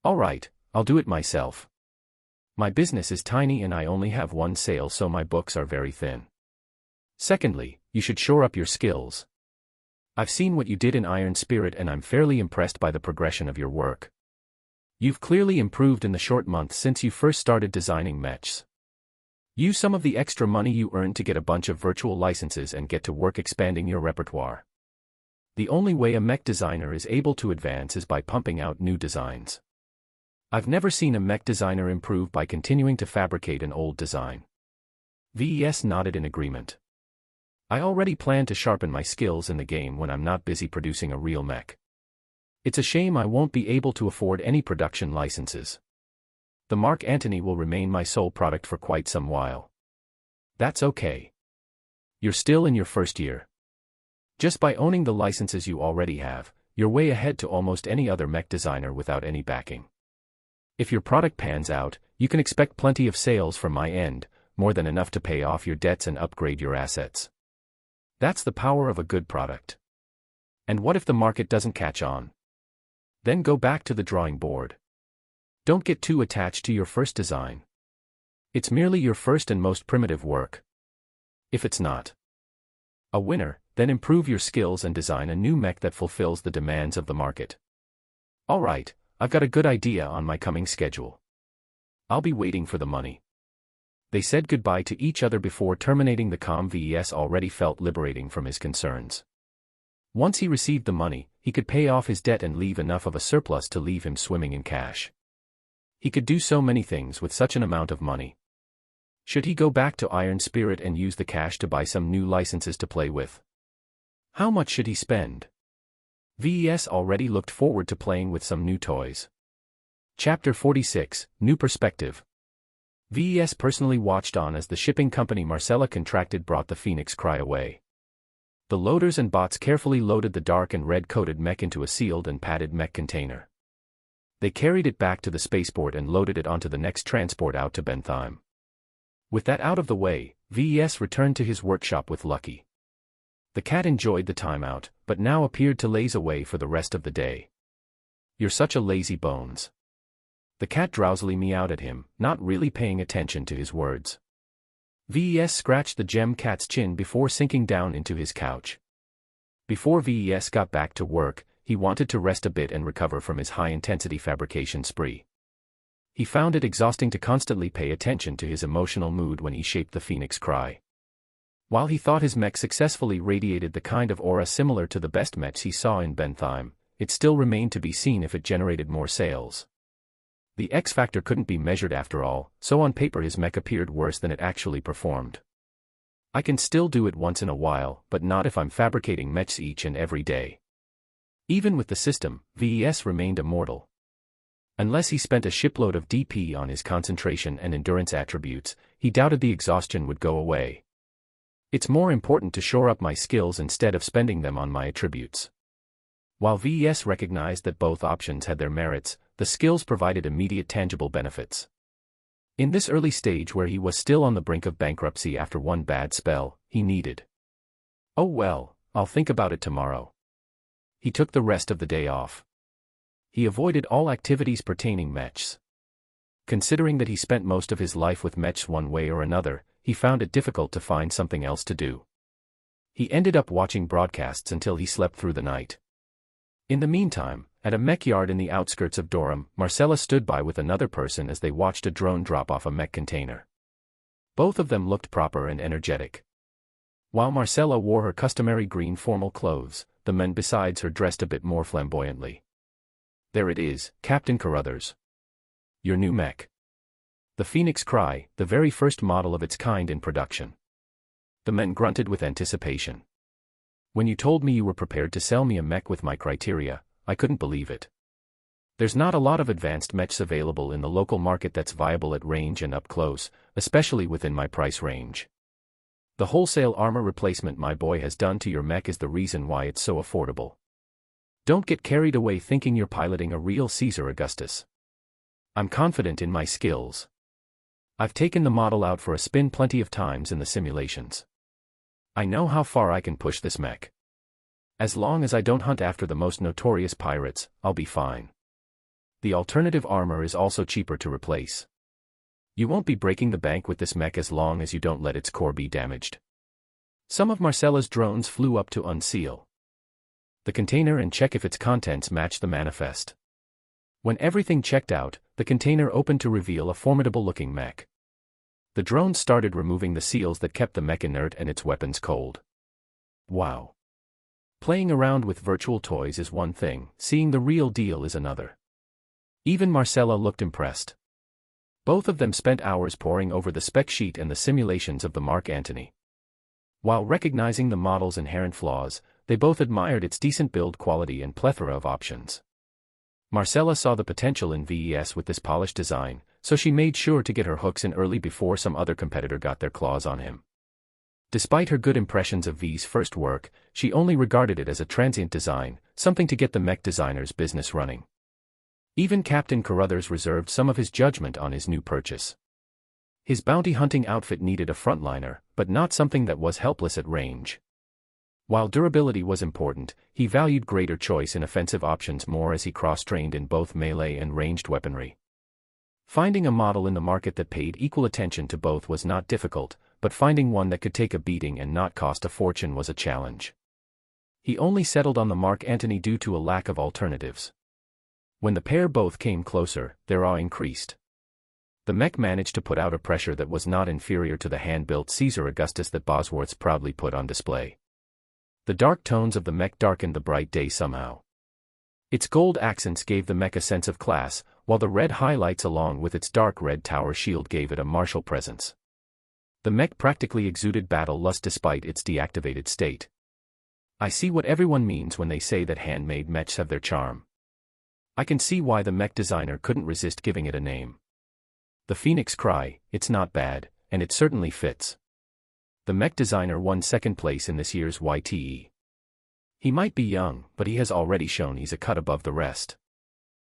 All right, I'll do it myself. My business is tiny and I only have one sale, so my books are very thin. Secondly, you should shore up your skills. I've seen what you did in Iron Spirit and I'm fairly impressed by the progression of your work. You've clearly improved in the short months since you first started designing mechs. Use some of the extra money you earned to get a bunch of virtual licenses and get to work expanding your repertoire. The only way a mech designer is able to advance is by pumping out new designs. I've never seen a mech designer improve by continuing to fabricate an old design. VES nodded in agreement. I already plan to sharpen my skills in the game when I'm not busy producing a real mech. It's a shame I won't be able to afford any production licenses. The Mark Antony will remain my sole product for quite some while. That's okay. You're still in your first year. Just by owning the licenses you already have, you're way ahead to almost any other mech designer without any backing. If your product pans out, you can expect plenty of sales from my end, more than enough to pay off your debts and upgrade your assets. That's the power of a good product. And what if the market doesn't catch on? Then go back to the drawing board. Don't get too attached to your first design. It's merely your first and most primitive work. If it's not a winner, then improve your skills and design a new mech that fulfills the demands of the market. All right. I've got a good idea on my coming schedule. I'll be waiting for the money. They said goodbye to each other before terminating the comm. VES already felt liberating from his concerns. Once he received the money, he could pay off his debt and leave enough of a surplus to leave him swimming in cash. He could do so many things with such an amount of money. Should he go back to Iron Spirit and use the cash to buy some new licenses to play with? How much should he spend? VES already looked forward to playing with some new toys. Chapter 46, New Perspective. VES personally watched on as the shipping company Marcella contracted brought the Phoenix Cry away. The loaders and bots carefully loaded the dark and red-coated mech into a sealed and padded mech container. They carried it back to the spaceport and loaded it onto the next transport out to Bentheim. With that out of the way, VES returned to his workshop with Lucky. The cat enjoyed the time out, but now appeared to laze away for the rest of the day. You're such a lazy bones. The cat drowsily meowed at him, not really paying attention to his words. VES scratched the gem cat's chin before sinking down into his couch. Before VES got back to work, he wanted to rest a bit and recover from his high-intensity fabrication spree. He found it exhausting to constantly pay attention to his emotional mood when he shaped the phoenix cry. While he thought his mech successfully radiated the kind of aura similar to the best mechs he saw in Bentheim, it still remained to be seen if it generated more sales. The X factor couldn't be measured after all, so on paper his mech appeared worse than it actually performed. I can still do it once in a while, but not if I'm fabricating mechs each and every day. Even with the system, VES remained immortal. Unless he spent a shipload of DP on his concentration and endurance attributes, he doubted the exhaustion would go away. It's more important to shore up my skills instead of spending them on my attributes. While VES recognized that both options had their merits, the skills provided immediate tangible benefits. In this early stage where he was still on the brink of bankruptcy after one bad spell, he needed. Oh well, I'll think about it tomorrow. He took the rest of the day off. He avoided all activities pertaining mechs. Considering that he spent most of his life with mechs one way or another, he found it difficult to find something else to do. He ended up watching broadcasts until he slept through the night. In the meantime, at a mech yard in the outskirts of Durham, Marcella stood by with another person as they watched a drone drop off a mech container. Both of them looked proper and energetic. While Marcella wore her customary green formal clothes, the men besides her dressed a bit more flamboyantly. There it is, Captain Carruthers. Your new mech. The Phoenix Cry, the very first model of its kind in production. The men grunted with anticipation. When you told me you were prepared to sell me a mech with my criteria, I couldn't believe it. There's not a lot of advanced mechs available in the local market that's viable at range and up close, especially within my price range. The wholesale armor replacement my boy has done to your mech is the reason why it's so affordable. Don't get carried away thinking you're piloting a real Caesar Augustus. I'm confident in my skills. I've taken the model out for a spin plenty of times in the simulations. I know how far I can push this mech. As long as I don't hunt after the most notorious pirates, I'll be fine. The alternative armor is also cheaper to replace. You won't be breaking the bank with this mech as long as you don't let its core be damaged. Some of Marcella's drones flew up to unseal the container and check if its contents match the manifest. When everything checked out, the container opened to reveal a formidable-looking mech. The drones started removing the seals that kept the mech inert and its weapons cold. Wow. Playing around with virtual toys is one thing, seeing the real deal is another. Even Marcella looked impressed. Both of them spent hours poring over the spec sheet and the simulations of the Mark Antony. While recognizing the model's inherent flaws, they both admired its decent build quality and plethora of options. Marcella saw the potential in VES with this polished design, so she made sure to get her hooks in early before some other competitor got their claws on him. Despite her good impressions of V's first work, she only regarded it as a transient design, something to get the mech designer's business running. Even Captain Carruthers reserved some of his judgment on his new purchase. His bounty hunting outfit needed a frontliner, but not something that was helpless at range. While durability was important, he valued greater choice in offensive options more as he cross-trained in both melee and ranged weaponry. Finding a model in the market that paid equal attention to both was not difficult, but finding one that could take a beating and not cost a fortune was a challenge. He only settled on the Mark Antony due to a lack of alternatives. When the pair both came closer, their awe increased. The mech managed to put out a pressure that was not inferior to the hand-built Caesar Augustus that Bosworth's proudly put on display. The dark tones of the mech darkened the bright day somehow. Its gold accents gave the mech a sense of class, while the red highlights along with its dark red tower shield gave it a martial presence. The mech practically exuded battle lust despite its deactivated state. I see what everyone means when they say that handmade mechs have their charm. I can see why the mech designer couldn't resist giving it a name. The Phoenix Cry, it's not bad, and it certainly fits. The mech designer won second place in this year's YTE. He might be young, but he has already shown he's a cut above the rest.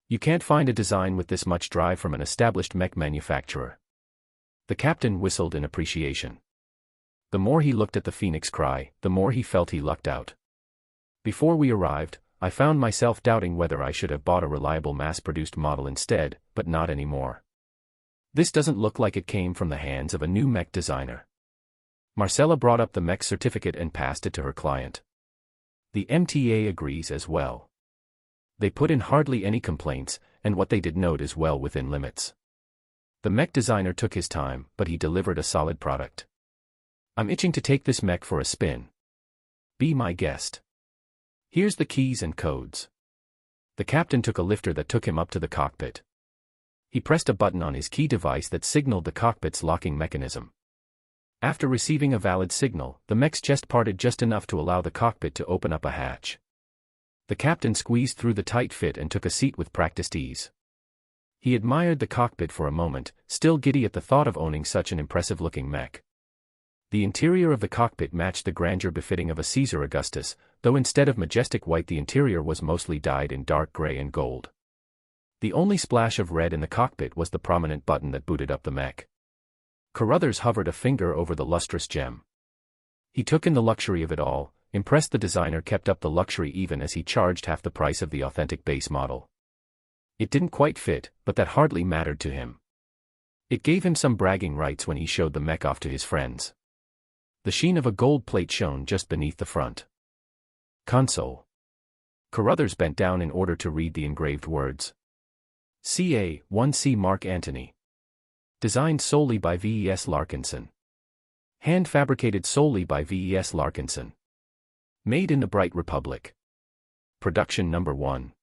You can't find a design with this much drive from an established mech manufacturer. The captain whistled in appreciation. The more he looked at the Phoenix Cry, the more he felt he lucked out. Before we arrived, I found myself doubting whether I should have bought a reliable mass-produced model instead, but not anymore. This doesn't look like it came from the hands of a new mech designer. Marcella brought up the mech certificate and passed it to her client. The MTA agrees as well. They put in hardly any complaints, and what they did note is well within limits. The mech designer took his time, but he delivered a solid product. I'm itching to take this mech for a spin. Be my guest. Here's the keys and codes. The captain took a lifter that took him up to the cockpit. He pressed a button on his key device that signaled the cockpit's locking mechanism. After receiving a valid signal, the mech's chest parted just enough to allow the cockpit to open up a hatch. The captain squeezed through the tight fit and took a seat with practiced ease. He admired the cockpit for a moment, still giddy at the thought of owning such an impressive-looking mech. The interior of the cockpit matched the grandeur befitting of a Caesar Augustus, though instead of majestic white the interior was mostly dyed in dark gray and gold. The only splash of red in the cockpit was the prominent button that booted up the mech. Carruthers hovered a finger over the lustrous gem. He took in the luxury of it all, impressed the designer kept up the luxury even as he charged half the price of the authentic base model. It didn't quite fit, but that hardly mattered to him. It gave him some bragging rights when he showed the mech off to his friends. The sheen of a gold plate shone just beneath the front console. Carruthers bent down in order to read the engraved words. CA 1C Mark Antony. Designed solely by VES Larkinson. Hand fabricated solely by VES Larkinson. Made in the Bright Republic. Production number 1.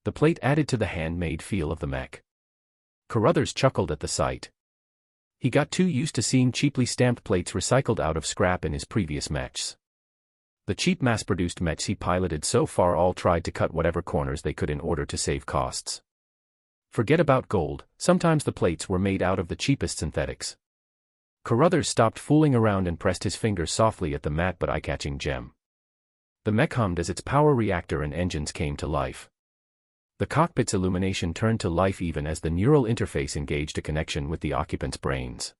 The plate added to the handmade feel of the mech. Carruthers chuckled at the sight. He got too used to seeing cheaply stamped plates recycled out of scrap in his previous mechs. The cheap mass-produced mechs he piloted so far all tried to cut whatever corners they could in order to save costs. Forget about gold, sometimes the plates were made out of the cheapest synthetics. Carruthers stopped fooling around and pressed his fingers softly at the matte but eye-catching gem. The mech hummed as its power reactor and engines came to life. The cockpit's illumination turned to life even as the neural interface engaged a connection with the occupant's brains.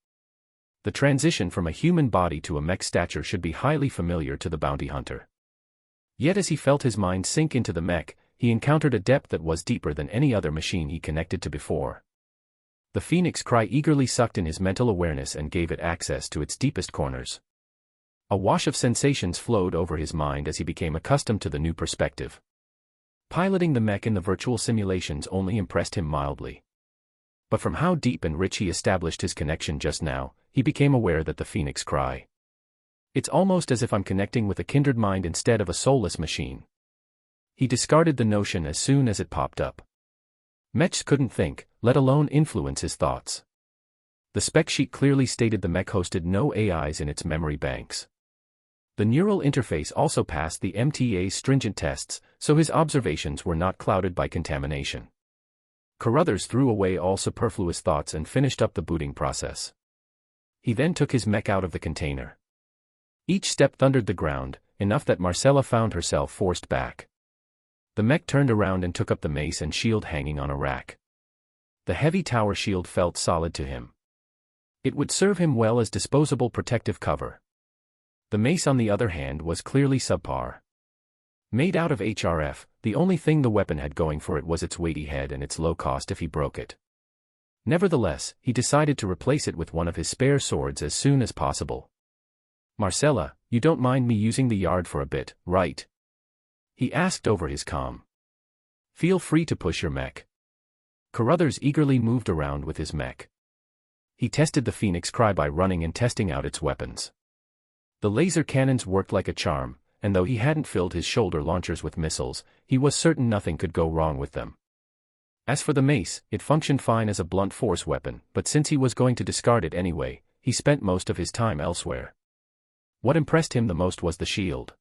The transition from a human body to a mech stature should be highly familiar to the bounty hunter. Yet as he felt his mind sink into the mech, he encountered a depth that was deeper than any other machine he connected to before. The phoenix cry eagerly sucked in his mental awareness and gave it access to its deepest corners. A wash of sensations flowed over his mind as he became accustomed to the new perspective. Piloting the mech in the virtual simulations only impressed him mildly. But from how deep and rich he established his connection just now, he became aware that the phoenix cry. It's almost as if I'm connecting with a kindred mind instead of a soulless machine. He discarded the notion as soon as it popped up. Mechs couldn't think, let alone influence his thoughts. The spec sheet clearly stated the mech hosted no AIs in its memory banks. The neural interface also passed the MTA's stringent tests, so his observations were not clouded by contamination. Carruthers threw away all superfluous thoughts and finished up the booting process. He then took his mech out of the container. Each step thundered the ground, enough that Marcella found herself forced back. The mech turned around and took up the mace and shield hanging on a rack. The heavy tower shield felt solid to him. It would serve him well as disposable protective cover. The mace on the other hand was clearly subpar. Made out of HRF, the only thing the weapon had going for it was its weighty head and its low cost if he broke it. Nevertheless, he decided to replace it with one of his spare swords as soon as possible. Marcella, you don't mind me using the yard for a bit, right? He asked over his comm. Feel free to push your mech. Carruthers eagerly moved around with his mech. He tested the Phoenix Cry by running and testing out its weapons. The laser cannons worked like a charm, and though he hadn't filled his shoulder launchers with missiles, he was certain nothing could go wrong with them. As for the mace, it functioned fine as a blunt force weapon, but since he was going to discard it anyway, he spent most of his time elsewhere. What impressed him the most was the shield.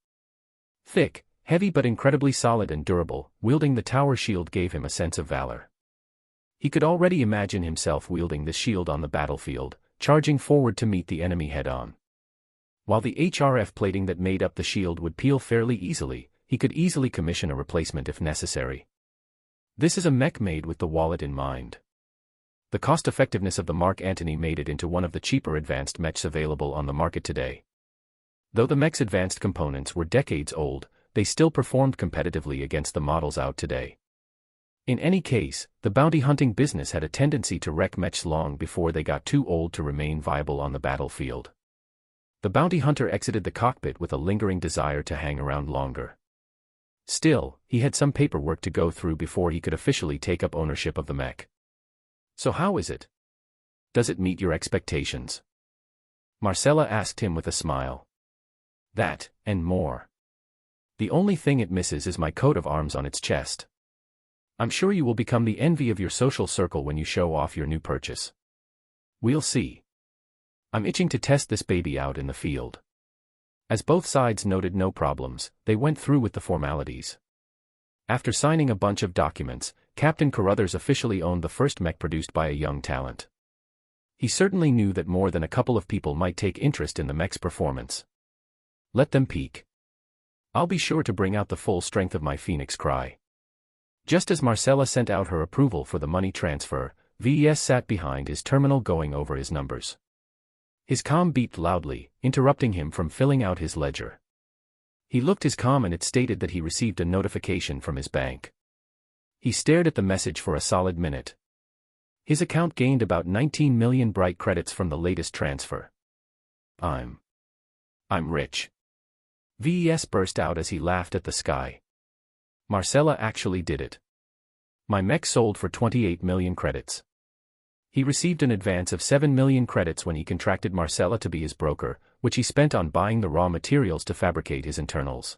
Thick, heavy but incredibly solid and durable, wielding the tower shield gave him a sense of valor. He could already imagine himself wielding this shield on the battlefield, charging forward to meet the enemy head-on. While the HRF plating that made up the shield would peel fairly easily, he could easily commission a replacement if necessary. This is a mech made with the wallet in mind. The cost-effectiveness of the Mark Antony made it into one of the cheaper advanced mechs available on the market today. Though the mech's advanced components were decades old, they still performed competitively against the models out today. In any case, the bounty hunting business had a tendency to wreck mechs long before they got too old to remain viable on the battlefield. The bounty hunter exited the cockpit with a lingering desire to hang around longer. Still, he had some paperwork to go through before he could officially take up ownership of the mech. "So how is it? Does it meet your expectations?" Marcella asked him with a smile. "That, and more. The only thing it misses is my coat of arms on its chest. I'm sure you will become the envy of your social circle when you show off your new purchase. We'll see. I'm itching to test this baby out in the field." As both sides noted no problems, they went through with the formalities. After signing a bunch of documents, Captain Carruthers officially owned the first mech produced by a young talent. He certainly knew that more than a couple of people might take interest in the mech's performance. Let them peek. I'll be sure to bring out the full strength of my phoenix cry. Just as Marcella sent out her approval for the money transfer, VES sat behind his terminal going over his numbers. His comm beeped loudly, interrupting him from filling out his ledger. He looked his comm and it stated that he received a notification from his bank. He stared at the message for a solid minute. His account gained about 19 million bright credits from the latest transfer. I'm rich. VES burst out as he laughed at the sky. Marcella actually did it. My mech sold for 28 million credits. He received an advance of 7 million credits when he contracted Marcella to be his broker, which he spent on buying the raw materials to fabricate his internals.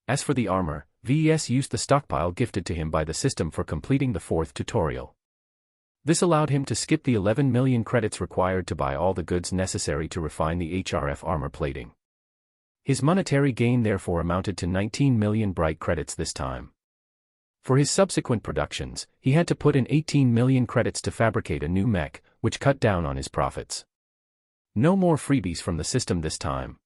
As for the armor, VES used the stockpile gifted to him by the system for completing the 4th tutorial. This allowed him to skip the 11 million credits required to buy all the goods necessary to refine the HRF armor plating. His monetary gain therefore amounted to 19 million bright credits this time. For his subsequent productions, he had to put in 18 million credits to fabricate a new mech, which cut down on his profits. No more freebies from the system this time.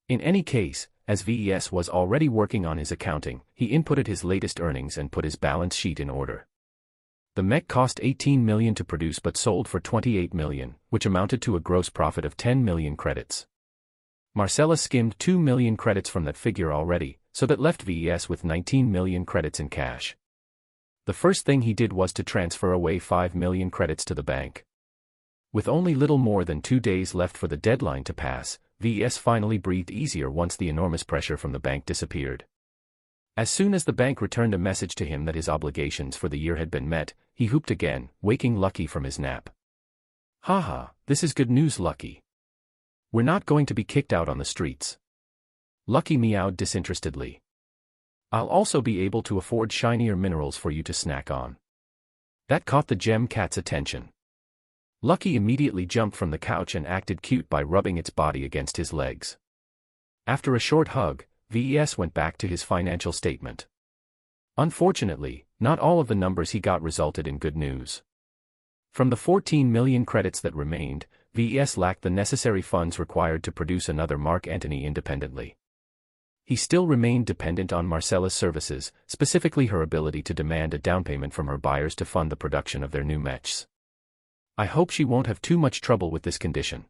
In any case, as VES was already working on his accounting, he inputted his latest earnings and put his balance sheet in order. The mech cost 18 million to produce but sold for 28 million, which amounted to a gross profit of 10 million credits. Marcella skimmed 2 million credits from that figure already, so that left VES with 19 million credits in cash. The first thing he did was to transfer away 5 million credits to the bank. With only little more than 2 days left for the deadline to pass, VES finally breathed easier once the enormous pressure from the bank disappeared. As soon as the bank returned a message to him that his obligations for the year had been met, he whooped again, waking Lucky from his nap. "Haha, this is good news, Lucky. We're not going to be kicked out on the streets." Lucky meowed disinterestedly. "I'll also be able to afford shinier minerals for you to snack on." That caught the gem cat's attention. Lucky immediately jumped from the couch and acted cute by rubbing its body against his legs. After a short hug, VES went back to his financial statement. Unfortunately, not all of the numbers he got resulted in good news. From the 14 million credits that remained, VES lacked the necessary funds required to produce another Mark Antony independently. He still remained dependent on Marcella's services, specifically her ability to demand a down payment from her buyers to fund the production of their new mechs. I hope she won't have too much trouble with this condition.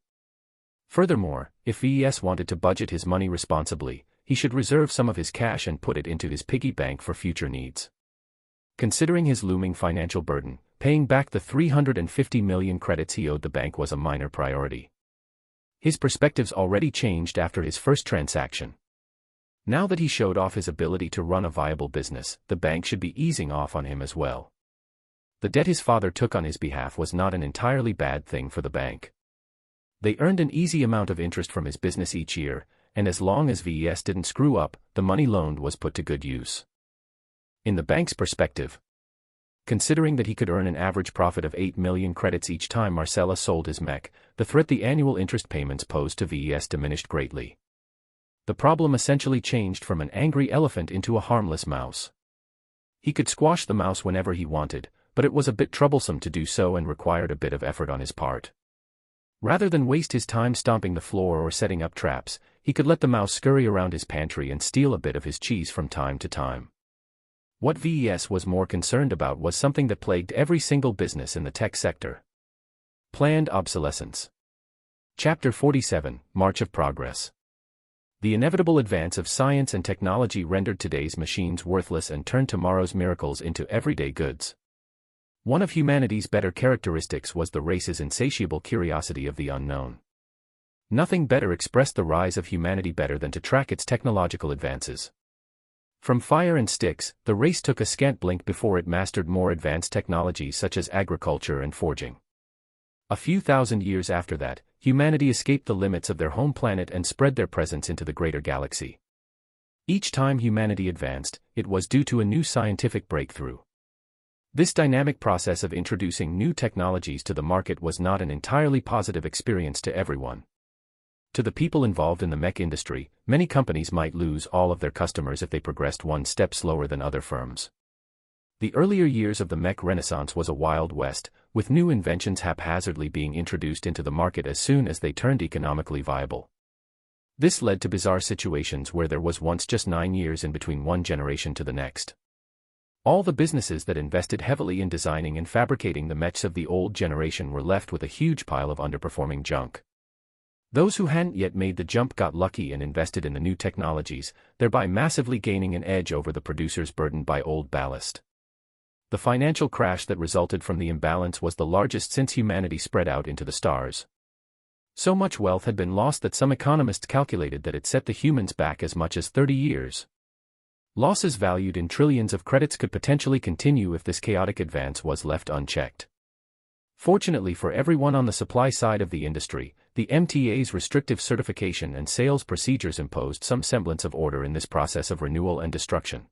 Furthermore, if VES wanted to budget his money responsibly, he should reserve some of his cash and put it into his piggy bank for future needs. Considering his looming financial burden, paying back the 350 million credits he owed the bank was a minor priority. His perspectives already changed after his first transaction. Now that he showed off his ability to run a viable business, the bank should be easing off on him as well. The debt his father took on his behalf was not an entirely bad thing for the bank. They earned an easy amount of interest from his business each year, and as long as VES didn't screw up, the money loaned was put to good use. In the bank's perspective, considering that he could earn an average profit of 8 million credits each time Marcella sold his mech, the threat the annual interest payments posed to VES diminished greatly. The problem essentially changed from an angry elephant into a harmless mouse. He could squash the mouse whenever he wanted, but it was a bit troublesome to do so and required a bit of effort on his part. Rather than waste his time stomping the floor or setting up traps, he could let the mouse scurry around his pantry and steal a bit of his cheese from time to time. What VES was more concerned about was something that plagued every single business in the tech sector: planned obsolescence. Chapter 47, March of Progress. The inevitable advance of science and technology rendered today's machines worthless and turned tomorrow's miracles into everyday goods. One of humanity's better characteristics was the race's insatiable curiosity of the unknown. Nothing better expressed the rise of humanity better than to track its technological advances. From fire and sticks, the race took a scant blink before it mastered more advanced technologies such as agriculture and forging. A few thousand years after that, humanity escaped the limits of their home planet and spread their presence into the greater galaxy. Each time humanity advanced, it was due to a new scientific breakthrough. This dynamic process of introducing new technologies to the market was not an entirely positive experience to everyone. To the people involved in the mech industry, many companies might lose all of their customers if they progressed one step slower than other firms. The earlier years of the mech renaissance was a wild west, with new inventions haphazardly being introduced into the market as soon as they turned economically viable. This led to bizarre situations where there was once just 9 years in between one generation to the next. All the businesses that invested heavily in designing and fabricating the mechs of the old generation were left with a huge pile of underperforming junk. Those who hadn't yet made the jump got lucky and invested in the new technologies, thereby massively gaining an edge over the producers burdened by old ballast. The financial crash that resulted from the imbalance was the largest since humanity spread out into the stars. So much wealth had been lost that some economists calculated that it set the humans back as much as 30 years. Losses valued in trillions of credits could potentially continue if this chaotic advance was left unchecked. Fortunately for everyone on the supply side of the industry, the MTA's restrictive certification and sales procedures imposed some semblance of order in this process of renewal and destruction.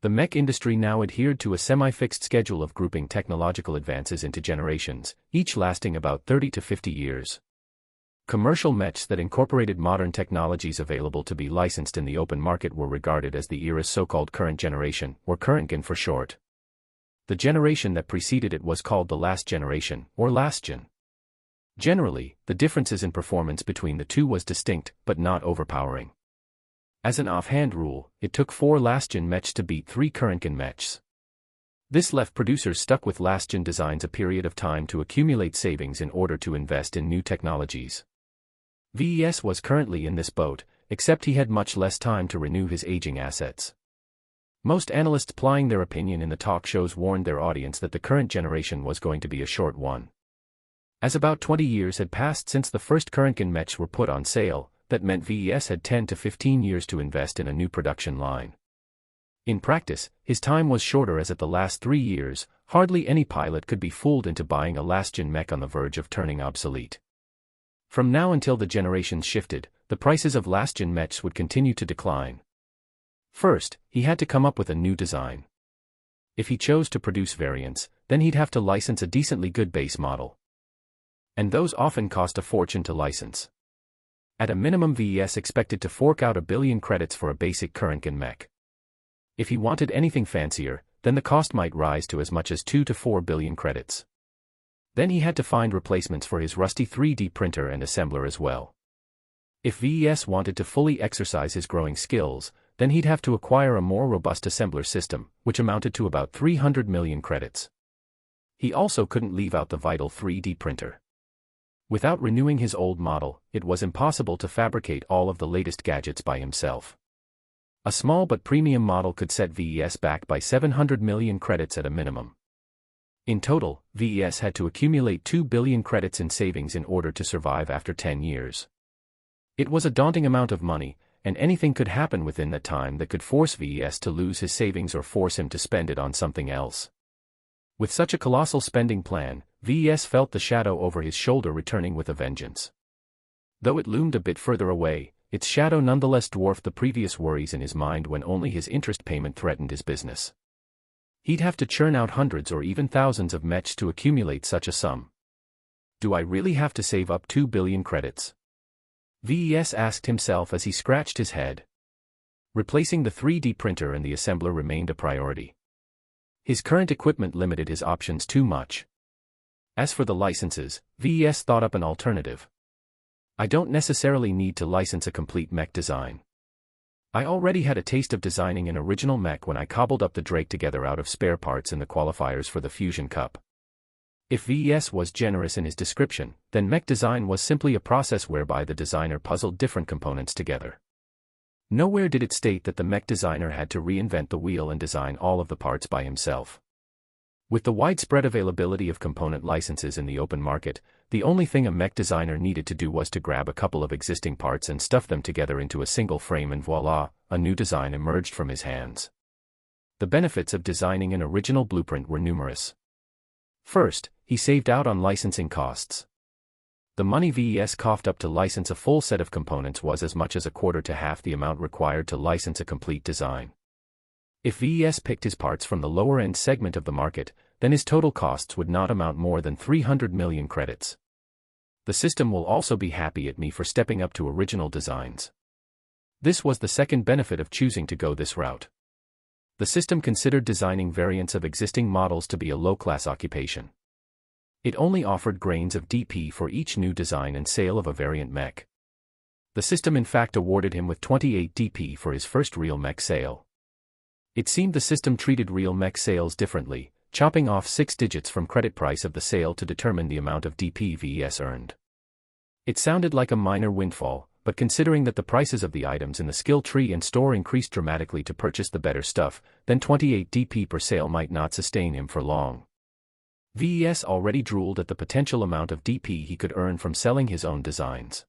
The mech industry now adhered to a semi-fixed schedule of grouping technological advances into generations, each lasting about 30 to 50 years. Commercial mechs that incorporated modern technologies available to be licensed in the open market were regarded as the era's so-called current generation, or current gen for short. The generation that preceded it was called the last generation, or last gen. Generally, the differences in performance between the two was distinct, but not overpowering. As an offhand rule, it took 4 last-gen mechs to beat 3 current-gen mechs. This left producers stuck with last-gen designs a period of time to accumulate savings in order to invest in new technologies. VES was currently in this boat, except he had much less time to renew his aging assets. Most analysts plying their opinion in the talk shows warned their audience that the current generation was going to be a short one. As about 20 years had passed since the first current-gen mechs were put on sale, that meant VES had 10 to 15 years to invest in a new production line. In practice, his time was shorter as at the last 3 years, hardly any pilot could be fooled into buying a last-gen mech on the verge of turning obsolete. From now until the generations shifted, the prices of last-gen mechs would continue to decline. First, he had to come up with a new design. If he chose to produce variants, then he'd have to license a decently good base model. And those often cost a fortune to license. At a minimum, VES expected to fork out 1 billion credits for a basic current-gen mech. If he wanted anything fancier, then the cost might rise to as much as 2 to 4 billion credits. Then he had to find replacements for his rusty 3D printer and assembler as well. If VES wanted to fully exercise his growing skills, then he'd have to acquire a more robust assembler system, which amounted to about 300 million credits. He also couldn't leave out the vital 3D printer. Without renewing his old model, it was impossible to fabricate all of the latest gadgets by himself. A small but premium model could set VES back by 700 million credits at a minimum. In total, VES had to accumulate 2 billion credits in savings in order to survive after 10 years. It was a daunting amount of money, and anything could happen within that time that could force VES to lose his savings or force him to spend it on something else. With such a colossal spending plan, VES felt the shadow over his shoulder returning with a vengeance. Though it loomed a bit further away, its shadow nonetheless dwarfed the previous worries in his mind when only his interest payment threatened his business. He'd have to churn out hundreds or even thousands of mechs to accumulate such a sum. Do I really have to save up 2 billion credits? VES asked himself as he scratched his head. Replacing the 3D printer and the assembler remained a priority. His current equipment limited his options too much. As for the licenses, VES thought up an alternative. I don't necessarily need to license a complete mech design. I already had a taste of designing an original mech when I cobbled up the Drake together out of spare parts in the qualifiers for the Fusion Cup. If VES was generous in his description, then mech design was simply a process whereby the designer puzzled different components together. Nowhere did it state that the mech designer had to reinvent the wheel and design all of the parts by himself. With the widespread availability of component licenses in the open market, the only thing a mech designer needed to do was to grab a couple of existing parts and stuff them together into a single frame, and voila, a new design emerged from his hands. The benefits of designing an original blueprint were numerous. First, he saved out on licensing costs. The money VES coughed up to license a full set of components was as much as a quarter to half the amount required to license a complete design. If VES picked his parts from the lower-end segment of the market, then his total costs would not amount more than 300 million credits. The system will also be happy at me for stepping up to original designs. This was the second benefit of choosing to go this route. The system considered designing variants of existing models to be a low-class occupation. It only offered grains of DP for each new design and sale of a variant mech. The system in fact awarded him with 28 DP for his first real mech sale. It seemed the system treated real mech sales differently, chopping off 6 digits from credit price of the sale to determine the amount of DP VES earned. It sounded like a minor windfall, but considering that the prices of the items in the skill tree and store increased dramatically to purchase the better stuff, then 28 DP per sale might not sustain him for long. VES already drooled at the potential amount of DP he could earn from selling his own designs.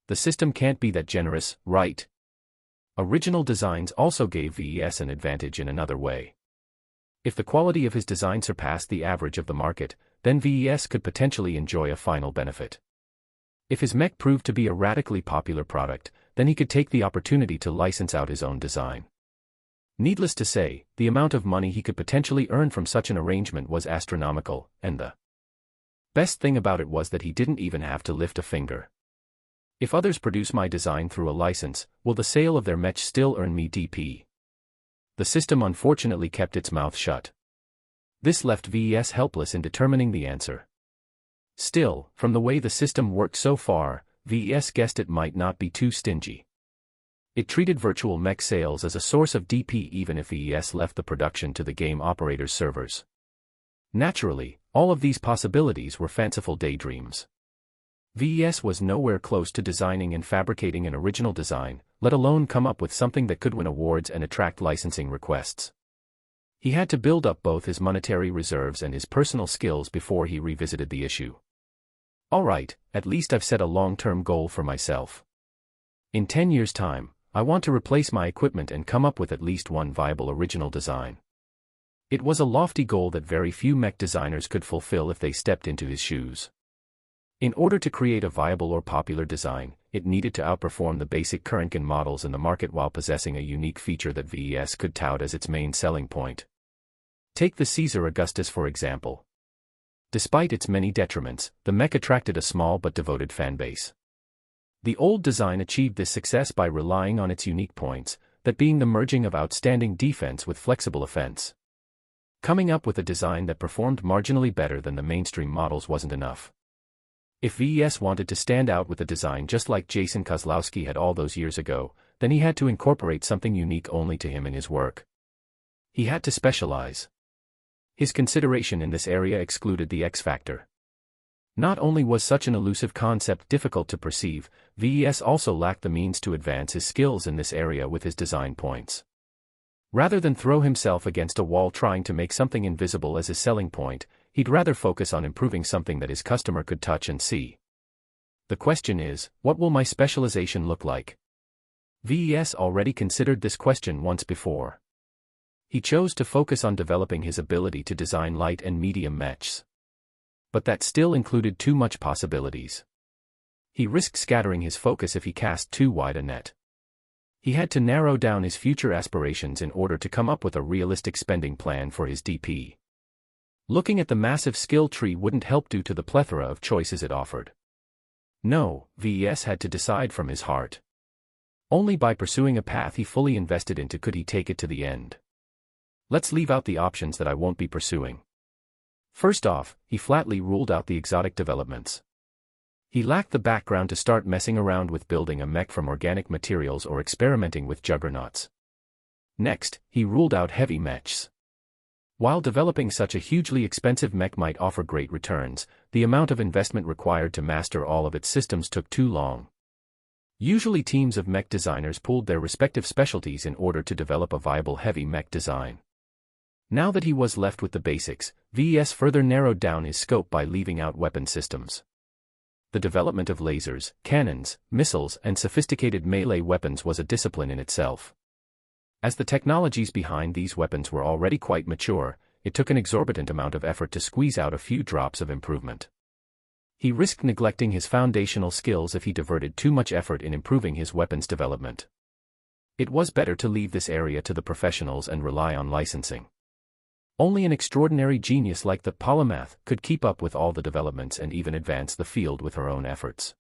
The system can't be that generous, right? Original designs also gave VES an advantage in another way. If the quality of his design surpassed the average of the market, then VES could potentially enjoy a final benefit. If his mech proved to be a radically popular product, then he could take the opportunity to license out his own design. Needless to say, the amount of money he could potentially earn from such an arrangement was astronomical, and the best thing about it was that he didn't even have to lift a finger. If others produce my design through a license, will the sale of their mech still earn me DP? The system unfortunately kept its mouth shut. This left VES helpless in determining the answer. Still, from the way the system worked so far, VES guessed it might not be too stingy. It treated virtual mech sales as a source of DP even if VES left the production to the game operator's servers. Naturally, all of these possibilities were fanciful daydreams. VES was nowhere close to designing and fabricating an original design, let alone come up with something that could win awards and attract licensing requests. He had to build up both his monetary reserves and his personal skills before he revisited the issue. Alright, at least I've set a long-term goal for myself. In 10 years' time, I want to replace my equipment and come up with at least one viable original design. It was a lofty goal that very few mech designers could fulfill if they stepped into his shoes. In order to create a viable or popular design, it needed to outperform the basic current gen models in the market while possessing a unique feature that VES could tout as its main selling point. Take the Caesar Augustus for example. Despite its many detriments, the mech attracted a small but devoted fanbase. The old design achieved this success by relying on its unique points, that being the merging of outstanding defense with flexible offense. Coming up with a design that performed marginally better than the mainstream models wasn't enough. If VES wanted to stand out with a design just like Jason Kozlowski had all those years ago, then he had to incorporate something unique only to him in his work. He had to specialize. His consideration in this area excluded the X factor. Not only was such an elusive concept difficult to perceive, VES also lacked the means to advance his skills in this area with his design points. Rather than throw himself against a wall trying to make something invisible as his selling point, he'd rather focus on improving something that his customer could touch and see. The question is, what will my specialization look like? VES already considered this question once before. He chose to focus on developing his ability to design light and medium mechs. But that still included too much possibilities. He risked scattering his focus if he cast too wide a net. He had to narrow down his future aspirations in order to come up with a realistic spending plan for his DP. Looking at the massive skill tree wouldn't help due to the plethora of choices it offered. No, VES had to decide from his heart. Only by pursuing a path he fully invested into could he take it to the end. Let's leave out the options that I won't be pursuing. First off, he flatly ruled out the exotic developments. He lacked the background to start messing around with building a mech from organic materials or experimenting with juggernauts. Next, he ruled out heavy mechs. While developing such a hugely expensive mech might offer great returns, the amount of investment required to master all of its systems took too long. Usually teams of mech designers pooled their respective specialties in order to develop a viable heavy mech design. Now that he was left with the basics, VES further narrowed down his scope by leaving out weapon systems. The development of lasers, cannons, missiles, and sophisticated melee weapons was a discipline in itself. As the technologies behind these weapons were already quite mature, it took an exorbitant amount of effort to squeeze out a few drops of improvement. He risked neglecting his foundational skills if he diverted too much effort in improving his weapons development. It was better to leave this area to the professionals and rely on licensing. Only an extraordinary genius like the polymath could keep up with all the developments and even advance the field with her own efforts.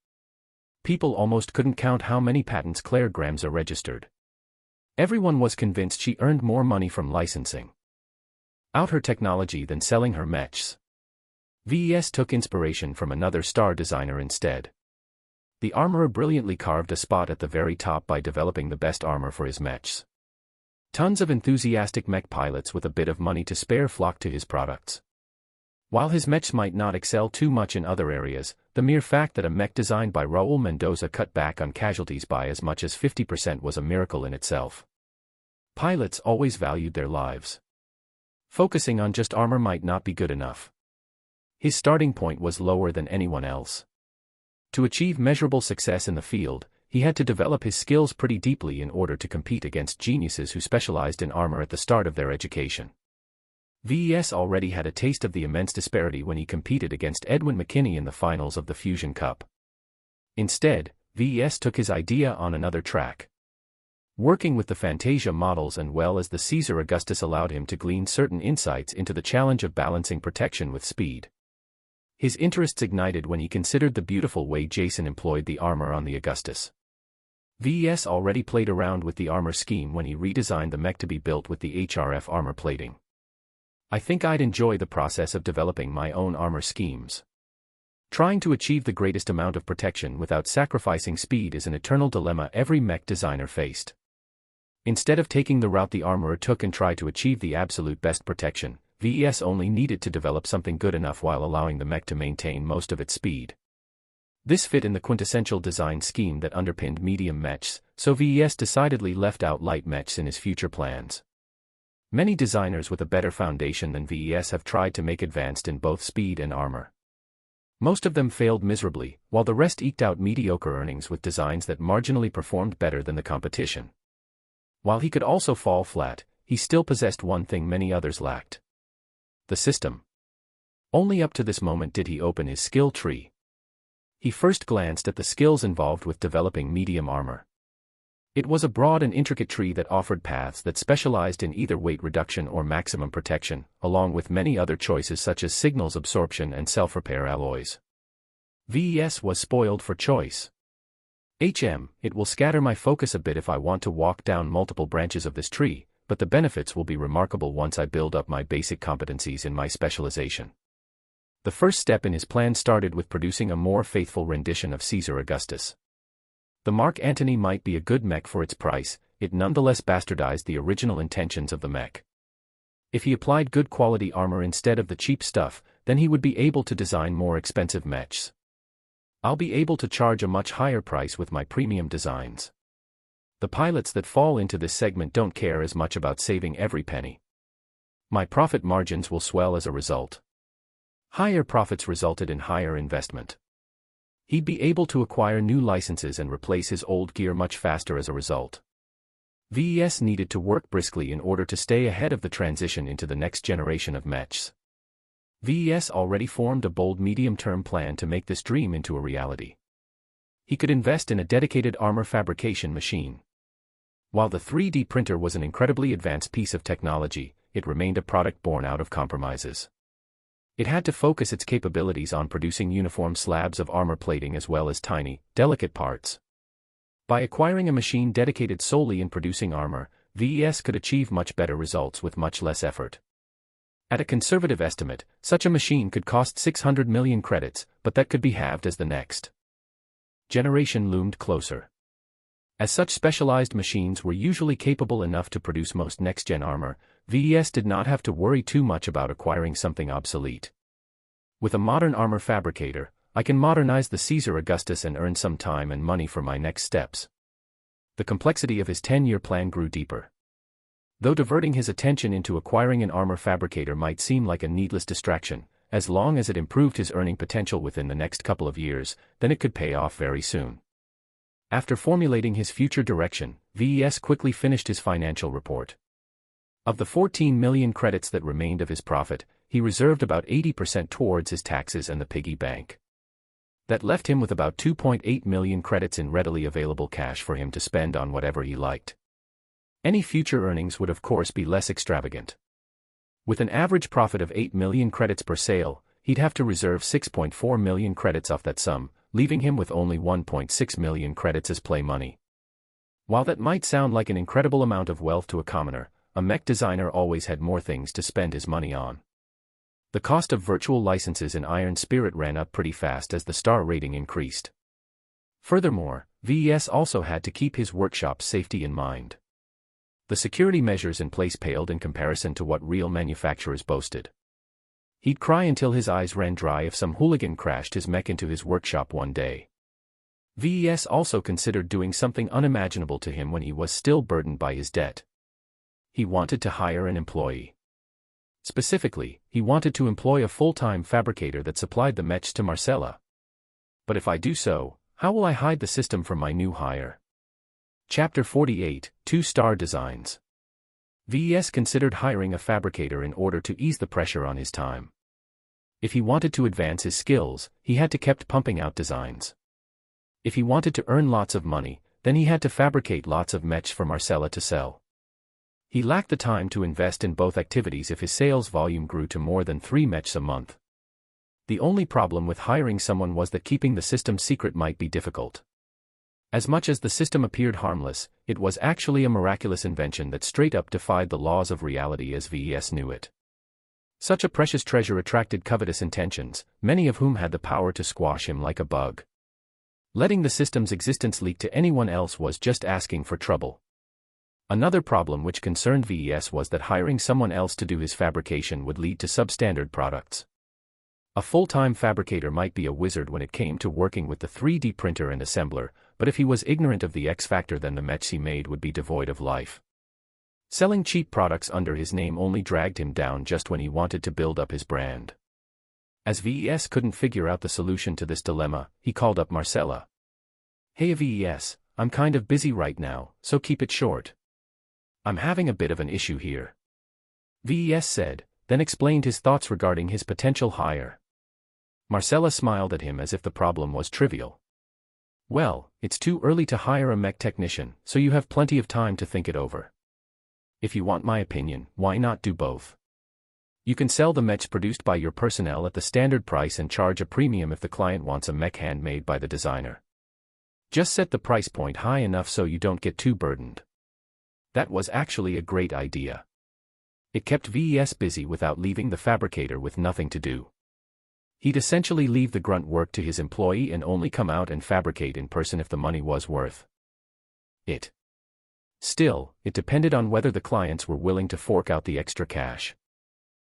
People almost couldn't count how many patents Claire Gramza registered. Everyone was convinced she earned more money from licensing out her technology than selling her mechs. VES took inspiration from another star designer instead. The armorer brilliantly carved a spot at the very top by developing the best armor for his mechs. Tons of enthusiastic mech pilots with a bit of money to spare flocked to his products. While his mechs might not excel too much in other areas, the mere fact that a mech designed by Raul Mendoza cut back on casualties by as much as 50% was a miracle in itself. Pilots always valued their lives. Focusing on just armor might not be good enough. His starting point was lower than anyone else. To achieve measurable success in the field, he had to develop his skills pretty deeply in order to compete against geniuses who specialized in armor at the start of their education. VES already had a taste of the immense disparity when he competed against Edwin McKinney in the finals of the Fusion Cup. Instead, VES took his idea on another track. Working with the Fantasia models and well as the Caesar Augustus allowed him to glean certain insights into the challenge of balancing protection with speed. His interests ignited when he considered the beautiful way Jason employed the armor on the Augustus. VES already played around with the armor scheme when he redesigned the mech to be built with the HRF armor plating. I think I'd enjoy the process of developing my own armor schemes. Trying to achieve the greatest amount of protection without sacrificing speed is an eternal dilemma every mech designer faced. Instead of taking the route the armorer took and try to achieve the absolute best protection, VES only needed to develop something good enough while allowing the mech to maintain most of its speed. This fit in the quintessential design scheme that underpinned medium mechs, so VES decidedly left out light mechs in his future plans. Many designers with a better foundation than VES have tried to make advanced in both speed and armor. Most of them failed miserably, while the rest eked out mediocre earnings with designs that marginally performed better than the competition. While he could also fall flat, he still possessed one thing many others lacked: the system. Only up to this moment did he open his skill tree. He first glanced at the skills involved with developing medium armor. It was a broad and intricate tree that offered paths that specialized in either weight reduction or maximum protection, along with many other choices such as signals absorption and self-repair alloys. VES was spoiled for choice. It will scatter my focus a bit if I want to walk down multiple branches of this tree, but the benefits will be remarkable once I build up my basic competencies in my specialization. The first step in his plan started with producing a more faithful rendition of Caesar Augustus. The Mark Antony might be a good mech for its price, it nonetheless bastardized the original intentions of the mech. If he applied good quality armor instead of the cheap stuff, then he would be able to design more expensive mechs. I'll be able to charge a much higher price with my premium designs. The pilots that fall into this segment don't care as much about saving every penny. My profit margins will swell as a result. Higher profits resulted in higher investment. He'd be able to acquire new licenses and replace his old gear much faster as a result. VES needed to work briskly in order to stay ahead of the transition into the next generation of mechs. VES already formed a bold medium-term plan to make this dream into a reality. He could invest in a dedicated armor fabrication machine. While the 3D printer was an incredibly advanced piece of technology, it remained a product born out of compromises. It had to focus its capabilities on producing uniform slabs of armor plating as well as tiny, delicate parts. By acquiring a machine dedicated solely in producing armor, VES could achieve much better results with much less effort. At a conservative estimate, such a machine could cost 600 million credits, but that could be halved as the next generation loomed closer. As such specialized machines were usually capable enough to produce most next-gen armor, VES did not have to worry too much about acquiring something obsolete. With a modern armor fabricator, I can modernize the Caesar Augustus and earn some time and money for my next steps. The complexity of his 10-year plan grew deeper. Though diverting his attention into acquiring an armor fabricator might seem like a needless distraction, as long as it improved his earning potential within the next couple of years, then it could pay off very soon. After formulating his future direction, VES quickly finished his financial report. Of the 14 million credits that remained of his profit, he reserved about 80% towards his taxes and the piggy bank. That left him with about 2.8 million credits in readily available cash for him to spend on whatever he liked. Any future earnings would of course be less extravagant. With an average profit of 8 million credits per sale, he'd have to reserve 6.4 million credits off that sum, leaving him with only 1.6 million credits as play money. While that might sound like an incredible amount of wealth to a commoner, a mech designer always had more things to spend his money on. The cost of virtual licenses in Iron Spirit ran up pretty fast as the star rating increased. Furthermore, VES also had to keep his workshop's safety in mind. The security measures in place paled in comparison to what real manufacturers boasted. He'd cry until his eyes ran dry if some hooligan crashed his mech into his workshop one day. VES also considered doing something unimaginable to him when he was still burdened by his debt. He wanted to hire an employee. Specifically, he wanted to employ a full-time fabricator that supplied the mechs to Marcella. But if I do so, how will I hide the system from my new hire? Chapter 48, 2-Star Designs. VES considered hiring a fabricator in order to ease the pressure on his time. If he wanted to advance his skills, he had to keep pumping out designs. If he wanted to earn lots of money, then he had to fabricate lots of mechs for Marcella to sell. He lacked the time to invest in both activities if his sales volume grew to more than 3 mechs a month. The only problem with hiring someone was that keeping the system secret might be difficult. As much as the system appeared harmless, it was actually a miraculous invention that straight up defied the laws of reality as VES knew it. Such a precious treasure attracted covetous intentions, many of whom had the power to squash him like a bug. Letting the system's existence leak to anyone else was just asking for trouble. Another problem which concerned VES was that hiring someone else to do his fabrication would lead to substandard products. A full-time fabricator might be a wizard when it came to working with the 3D printer and assembler, but if he was ignorant of the X factor, then the mechs he made would be devoid of life. Selling cheap products under his name only dragged him down just when he wanted to build up his brand. As VES couldn't figure out the solution to this dilemma, he called up Marcella. "Hey VES, I'm kind of busy right now, so keep it short. I'm having a bit of an issue here," VES said, then explained his thoughts regarding his potential hire. Marcella smiled at him as if the problem was trivial. "Well, it's too early to hire a mech technician, so you have plenty of time to think it over. If you want my opinion, why not do both? You can sell the mechs produced by your personnel at the standard price and charge a premium if the client wants a mech handmade by the designer. Just set the price point high enough so you don't get too burdened." That was actually a great idea. It kept VES busy without leaving the fabricator with nothing to do. He'd essentially leave the grunt work to his employee and only come out and fabricate in person if the money was worth it. Still, it depended on whether the clients were willing to fork out the extra cash.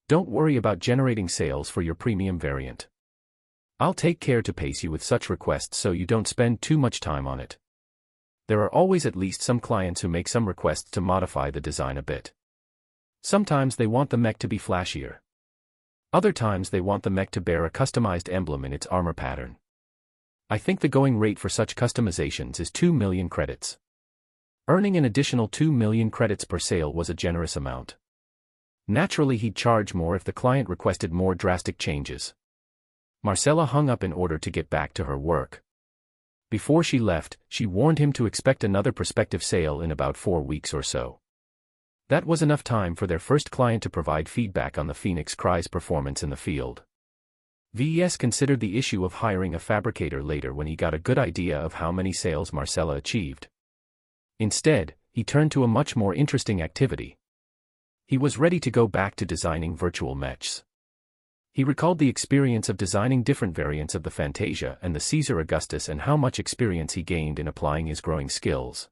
Don't worry about generating sales for your premium variant. I'll take care to pace you with such requests so you don't spend too much time on it. There are always at least some clients who make some requests to modify the design a bit. Sometimes they want the mech to be flashier. Other times they want the mech to bear a customized emblem in its armor pattern. I think the going rate for such customizations is 2 million credits. Earning an additional 2 million credits per sale was a generous amount. Naturally, he'd charge more if the client requested more drastic changes. Marcella hung up in order to get back to her work. Before she left, she warned him to expect another prospective sale in about 4 weeks or so. That was enough time for their first client to provide feedback on the Phoenix Cry's performance in the field. VES considered the issue of hiring a fabricator later when he got a good idea of how many sales Marcella achieved. Instead, he turned to a much more interesting activity. He was ready to go back to designing virtual mechs. He recalled the experience of designing different variants of the Fantasia and the Caesar Augustus and how much experience he gained in applying his growing skills.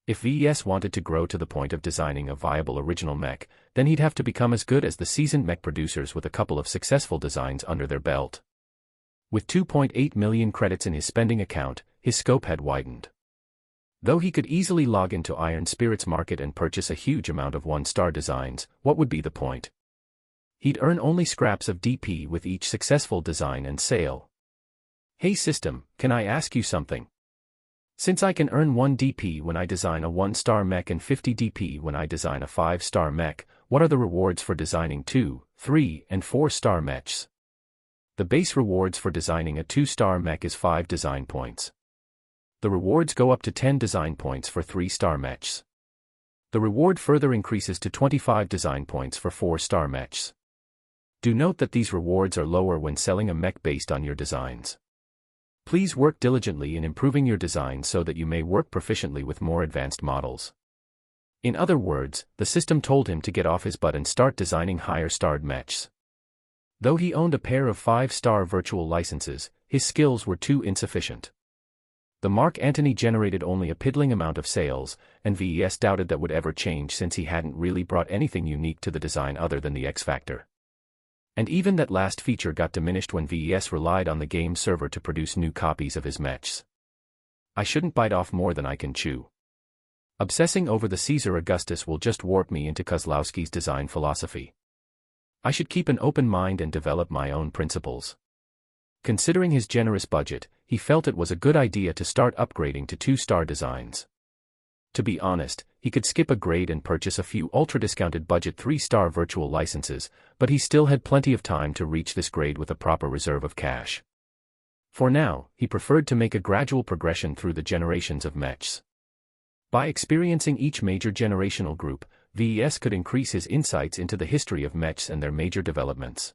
If VES wanted to grow to the point of designing a viable original mech, then he'd have to become as good as the seasoned mech producers with a couple of successful designs under their belt. With 2.8 million credits in his spending account, his scope had widened. Though he could easily log into Iron Spirit's market and purchase a huge amount of one-star designs, what would be the point? He'd earn only scraps of DP with each successful design and sale. Hey system, can I ask you something? Since I can earn 1 DP when I design a 1-star mech and 50 DP when I design a 5-star mech, what are the rewards for designing 2, 3, and 4-star mechs? The base rewards for designing a 2-star mech is 5 design points. The rewards go up to 10 design points for 3-star mechs. The reward further increases to 25 design points for 4-star mechs. Do note that these rewards are lower when selling a mech based on your designs. Please work diligently in improving your design so that you may work proficiently with more advanced models. In other words, the system told him to get off his butt and start designing higher-starred mechs. Though he owned a pair of 5-star virtual licenses, his skills were too insufficient. The Mark Antony generated only a piddling amount of sales, and VES doubted that would ever change since he hadn't really brought anything unique to the design other than the X factor. And even that last feature got diminished when VES relied on the game server to produce new copies of his mechs. I shouldn't bite off more than I can chew. Obsessing over the Caesar Augustus will just warp me into Kozlowski's design philosophy. I should keep an open mind and develop my own principles. Considering his generous budget, he felt it was a good idea to start upgrading to 2-star designs. To be honest, he could skip a grade and purchase a few ultra-discounted budget 3-star virtual licenses, but he still had plenty of time to reach this grade with a proper reserve of cash. For now, he preferred to make a gradual progression through the generations of mechs. By experiencing each major generational group, VES could increase his insights into the history of mechs and their major developments.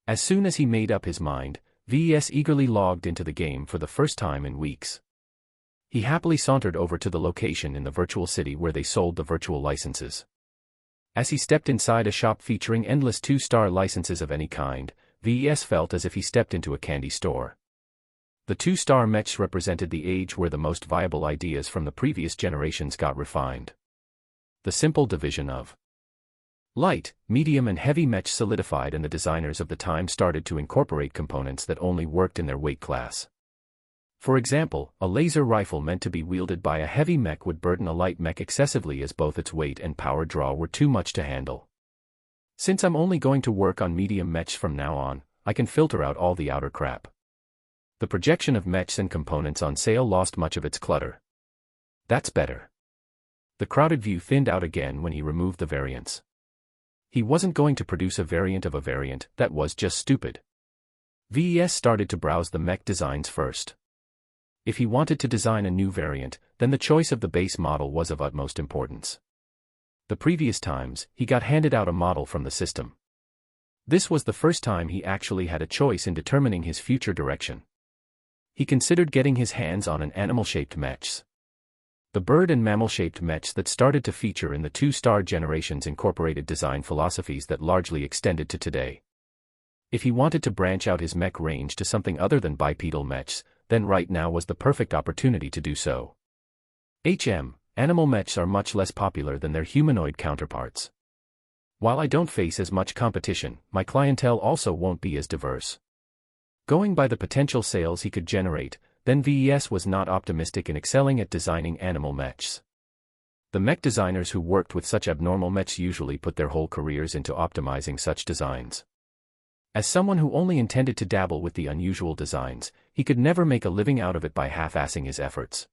As soon as he made up his mind, VES eagerly logged into the game for the first time in weeks. He happily sauntered over to the location in the virtual city where they sold the virtual licenses. As he stepped inside a shop featuring endless 2-star licenses of any kind, VES felt as if he stepped into a candy store. The 2-star mechs represented the age where the most viable ideas from the previous generations got refined. The simple division of light, medium and heavy mechs solidified, and the designers of the time started to incorporate components that only worked in their weight class. For example, a laser rifle meant to be wielded by a heavy mech would burden a light mech excessively as both its weight and power draw were too much to handle. Since I'm only going to work on medium mechs from now on, I can filter out all the outer crap. The projection of mechs and components on sale lost much of its clutter. That's better. The crowded view thinned out again when he removed the variants. He wasn't going to produce a variant of a variant, that was just stupid. VES started to browse the mech designs first. If he wanted to design a new variant, then the choice of the base model was of utmost importance. The previous times, he got handed out a model from the system. This was the first time he actually had a choice in determining his future direction. He considered getting his hands on an animal-shaped mechs. The bird and mammal-shaped mechs that started to feature in the 2-star generations incorporated design philosophies that largely extended to today. If he wanted to branch out his mech range to something other than bipedal mechs, then right now was the perfect opportunity to do so. Animal mechs are much less popular than their humanoid counterparts. While I don't face as much competition, my clientele also won't be as diverse. Going by the potential sales he could generate, then VES was not optimistic in excelling at designing animal mechs. The mech designers who worked with such abnormal mechs usually put their whole careers into optimizing such designs. As someone who only intended to dabble with the unusual designs, he could never make a living out of it by half-assing his efforts.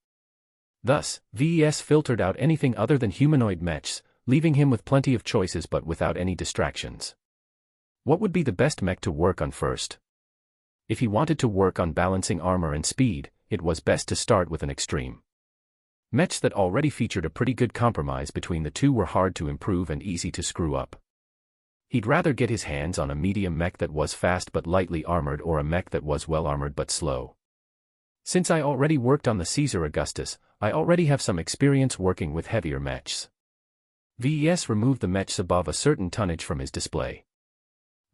Thus, VES filtered out anything other than humanoid mechs, leaving him with plenty of choices but without any distractions. What would be the best mech to work on first? If he wanted to work on balancing armor and speed, it was best to start with an extreme. Mechs that already featured a pretty good compromise between the two were hard to improve and easy to screw up. He'd rather get his hands on a medium mech that was fast but lightly armored or a mech that was well armored but slow. Since I already worked on the Caesar Augustus, I already have some experience working with heavier mechs. VES removed the mechs above a certain tonnage from his display.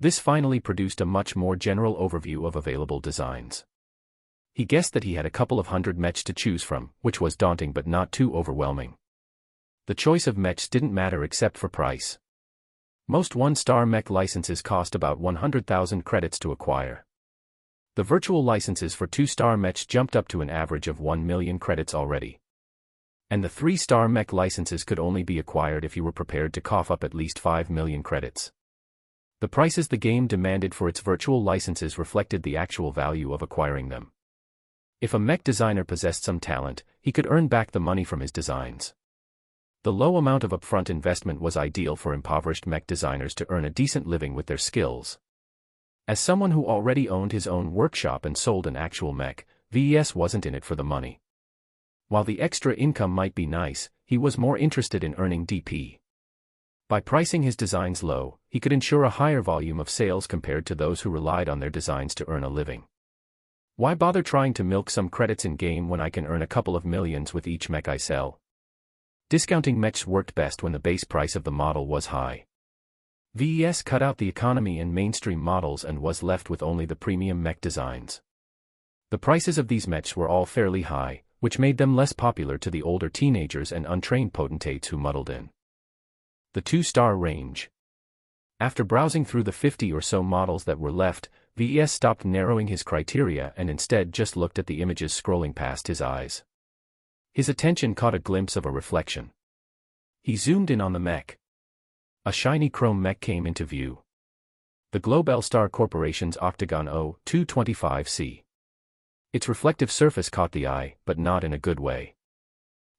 This finally produced a much more general overview of available designs. He guessed that he had a couple of hundred mechs to choose from, which was daunting but not too overwhelming. The choice of mechs didn't matter except for price. Most 1-star mech licenses cost about 100,000 credits to acquire. The virtual licenses for 2-star mechs jumped up to an average of 1 million credits already. And the 3-star mech licenses could only be acquired if you were prepared to cough up at least 5 million credits. The prices the game demanded for its virtual licenses reflected the actual value of acquiring them. If a mech designer possessed some talent, he could earn back the money from his designs. The low amount of upfront investment was ideal for impoverished mech designers to earn a decent living with their skills. As someone who already owned his own workshop and sold an actual mech, VES wasn't in it for the money. While the extra income might be nice, he was more interested in earning DP. By pricing his designs low, he could ensure a higher volume of sales compared to those who relied on their designs to earn a living. Why bother trying to milk some credits in-game when I can earn a couple of millions with each mech I sell? Discounting mechs worked best when the base price of the model was high. VES cut out the economy and mainstream models and was left with only the premium mech designs. The prices of these mechs were all fairly high, which made them less popular to the older teenagers and untrained potentates who muddled in. The 2-star range. After browsing through the 50 or so models that were left, VES stopped narrowing his criteria and instead just looked at the images scrolling past his eyes. His attention caught a glimpse of a reflection. He zoomed in on the mech. A shiny chrome mech came into view. The Globelstar Corporation's Octagon O225C. Its reflective surface caught the eye, but not in a good way.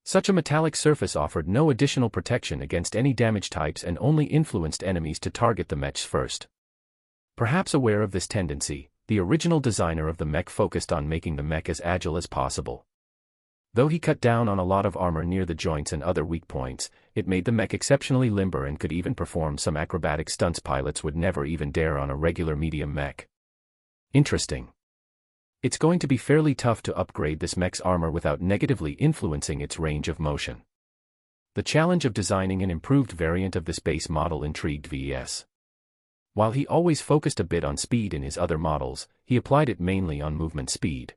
Such a metallic surface offered no additional protection against any damage types and only influenced enemies to target the mechs first. Perhaps aware of this tendency, the original designer of the mech focused on making the mech as agile as possible. Though he cut down on a lot of armor near the joints and other weak points, it made the mech exceptionally limber and could even perform some acrobatic stunts pilots would never even dare on a regular medium mech. Interesting. It's going to be fairly tough to upgrade this mech's armor without negatively influencing its range of motion. The challenge of designing an improved variant of this base model intrigued VES. While he always focused a bit on speed in his other models, he applied it mainly on movement speed.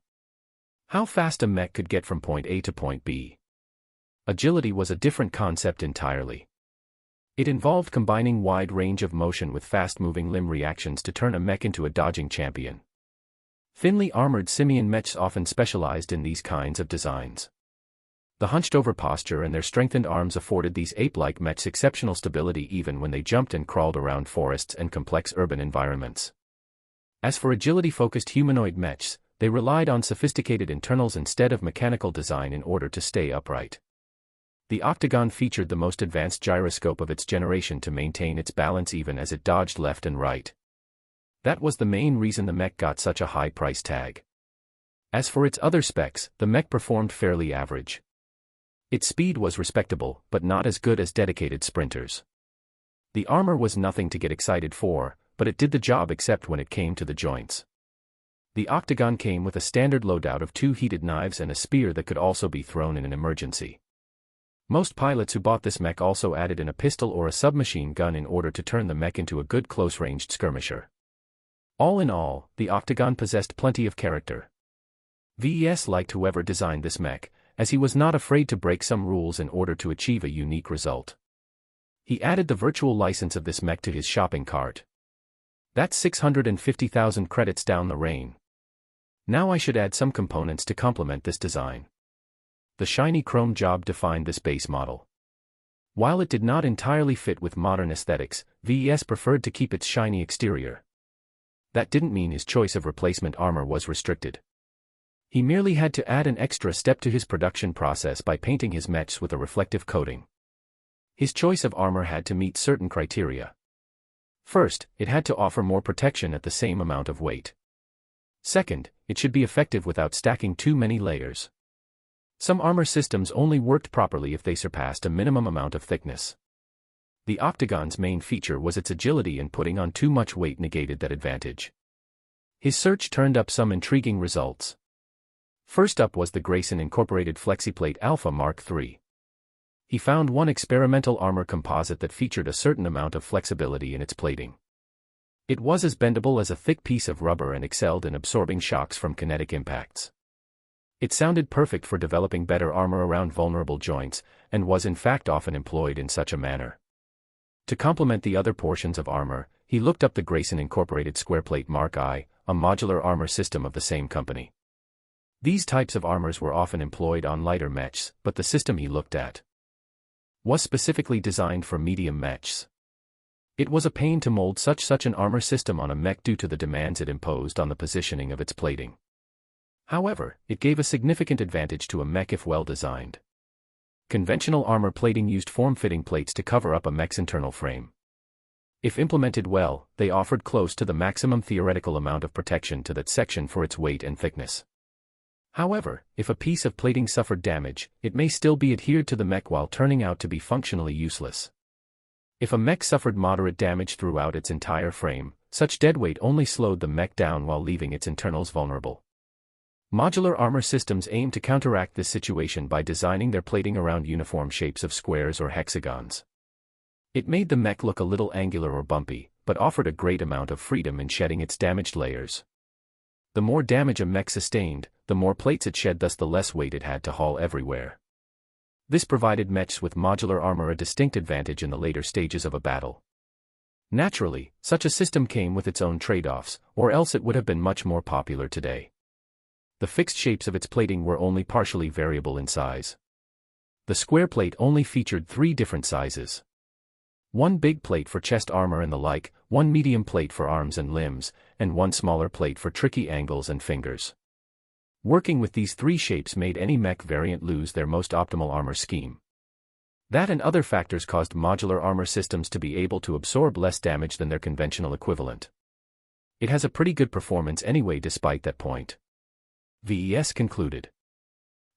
How fast a mech could get from point A to point B. Agility was a different concept entirely. It involved combining wide range of motion with fast-moving limb reactions to turn a mech into a dodging champion. Thinly armored simian mechs often specialized in these kinds of designs. The hunched-over posture and their strengthened arms afforded these ape-like mechs exceptional stability even when they jumped and crawled around forests and complex urban environments. As for agility-focused humanoid mechs, they relied on sophisticated internals instead of mechanical design in order to stay upright. The Octagon featured the most advanced gyroscope of its generation to maintain its balance even as it dodged left and right. That was the main reason the mech got such a high price tag. As for its other specs, the mech performed fairly average. Its speed was respectable, but not as good as dedicated sprinters. The armor was nothing to get excited for, but it did the job except when it came to the joints. The Octagon came with a standard loadout of 2 heated knives and a spear that could also be thrown in an emergency. Most pilots who bought this mech also added in a pistol or a submachine gun in order to turn the mech into a good close-ranged skirmisher. All in all, the Octagon possessed plenty of character. VES liked whoever designed this mech, as he was not afraid to break some rules in order to achieve a unique result. He added the virtual license of this mech to his shopping cart. That's 650,000 credits down the drain. Now I should add some components to complement this design. The shiny chrome job defined this base model. While it did not entirely fit with modern aesthetics, VES preferred to keep its shiny exterior. That didn't mean his choice of replacement armor was restricted. He merely had to add an extra step to his production process by painting his mechs with a reflective coating. His choice of armor had to meet certain criteria. First, it had to offer more protection at the same amount of weight. Second, it should be effective without stacking too many layers. Some armor systems only worked properly if they surpassed a minimum amount of thickness. The Octagon's main feature was its agility, and putting on too much weight negated that advantage. His search turned up some intriguing results. First up was the Grayson Incorporated FlexiPlate Alpha Mark III. He found one experimental armor composite that featured a certain amount of flexibility in its plating. It was as bendable as a thick piece of rubber and excelled in absorbing shocks from kinetic impacts. It sounded perfect for developing better armor around vulnerable joints, and was in fact often employed in such a manner. To complement the other portions of armor, He looked up the Grayson Incorporated Squareplate Mark I, a modular armor system of the same company. These types of armors were often employed on lighter mechs, but the system he looked at was specifically designed for medium mechs. It was a pain to mold such an armor system on a mech due to the demands it imposed on the positioning of its plating. However, it gave a significant advantage to a mech if well designed. Conventional armor plating used form-fitting plates to cover up a mech's internal frame. If implemented well, they offered close to the maximum theoretical amount of protection to that section for its weight and thickness. However, if a piece of plating suffered damage, it may still be adhered to the mech while turning out to be functionally useless. If a mech suffered moderate damage throughout its entire frame, such deadweight only slowed the mech down while leaving its internals vulnerable. Modular armor systems aim to counteract this situation by designing their plating around uniform shapes of squares or hexagons. It made the mech look a little angular or bumpy, but offered a great amount of freedom in shedding its damaged layers. The more damage a mech sustained, the more plates it shed, thus the less weight it had to haul everywhere. This provided mechs with modular armor a distinct advantage in the later stages of a battle. Naturally, such a system came with its own trade-offs, or else it would have been much more popular today. The fixed shapes of its plating were only partially variable in size. The square plate only featured 3 different sizes. One big plate for chest armor and the like, one medium plate for arms and limbs, and one smaller plate for tricky angles and fingers. Working with these 3 shapes made any mech variant lose their most optimal armor scheme. That and other factors caused modular armor systems to be able to absorb less damage than their conventional equivalent. It has a pretty good performance anyway despite that point. VES concluded.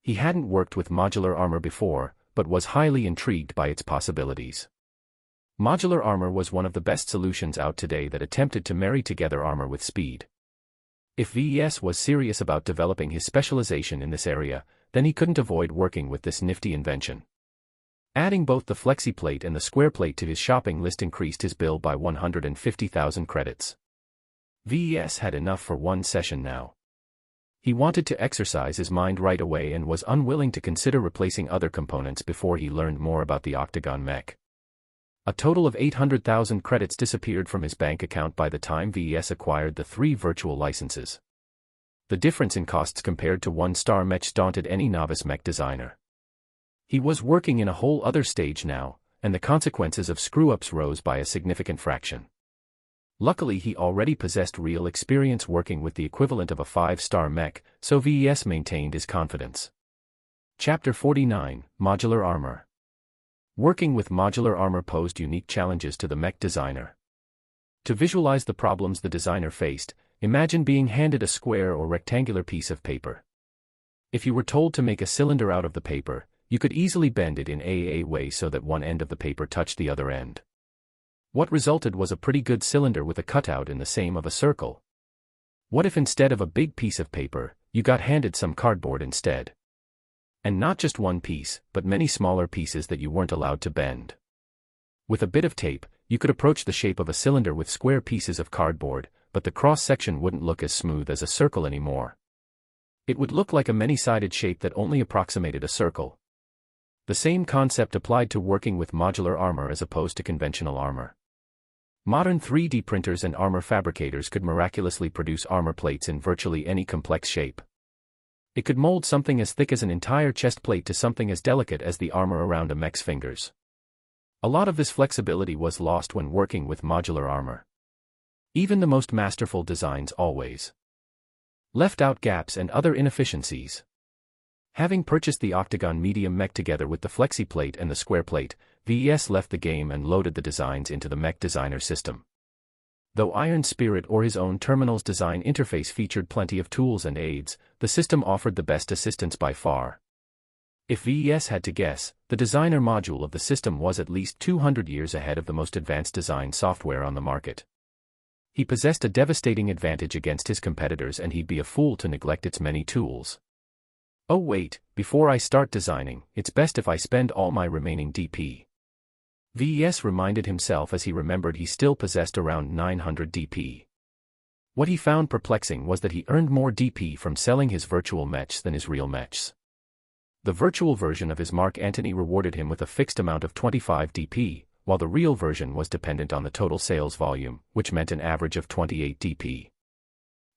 He hadn't worked with modular armor before, but was highly intrigued by its possibilities. Modular armor was one of the best solutions out today that attempted to marry together armor with speed. If VES was serious about developing his specialization in this area, then he couldn't avoid working with this nifty invention. Adding both the FlexiPlate and the SquarePlate to his shopping list increased his bill by 150,000 credits. VES had enough for one session now. He wanted to exercise his mind right away and was unwilling to consider replacing other components before he learned more about the Octagon mech. A total of 800,000 credits disappeared from his bank account by the time VES acquired the 3 virtual licenses. The difference in costs compared to 1-star mechs daunted any novice mech designer. He was working in a whole other stage now, and the consequences of screw-ups rose by a significant fraction. Luckily he already possessed real experience working with the equivalent of a 5-star mech, so VES maintained his confidence. Chapter 49, Modular Armor. Working with modular armor posed unique challenges to the mech designer. To visualize the problems the designer faced, imagine being handed a square or rectangular piece of paper. If you were told to make a cylinder out of the paper, you could easily bend it in a way so that one end of the paper touched the other end. What resulted was a pretty good cylinder with a cutout in the same of a circle. What if instead of a big piece of paper, you got handed some cardboard instead? And not just one piece, but many smaller pieces that you weren't allowed to bend. With a bit of tape, you could approach the shape of a cylinder with square pieces of cardboard, but the cross-section wouldn't look as smooth as a circle anymore. It would look like a many-sided shape that only approximated a circle. The same concept applied to working with modular armor as opposed to conventional armor. Modern 3D printers and armor fabricators could miraculously produce armor plates in virtually any complex shape. It could mold something as thick as an entire chest plate to something as delicate as the armor around a mech's fingers. A lot of this flexibility was lost when working with modular armor. Even the most masterful designs always left out gaps and other inefficiencies. Having purchased the Octagon medium mech together with the FlexiPlate and the SquarePlate, VES left the game and loaded the designs into the mech designer system. Though Iron Spirit or his own terminal's design interface featured plenty of tools and aids, the system offered the best assistance by far. If VES had to guess, the designer module of the system was at least 200 years ahead of the most advanced design software on the market. He possessed a devastating advantage against his competitors and he'd be a fool to neglect its many tools. Oh wait, before I start designing, it's best if I spend all my remaining DP. VES reminded himself as he remembered he still possessed around 900 DP. What he found perplexing was that he earned more DP from selling his virtual mechs than his real mechs. The virtual version of his Mark Antony rewarded him with a fixed amount of 25 DP, while the real version was dependent on the total sales volume, which meant an average of 28 DP.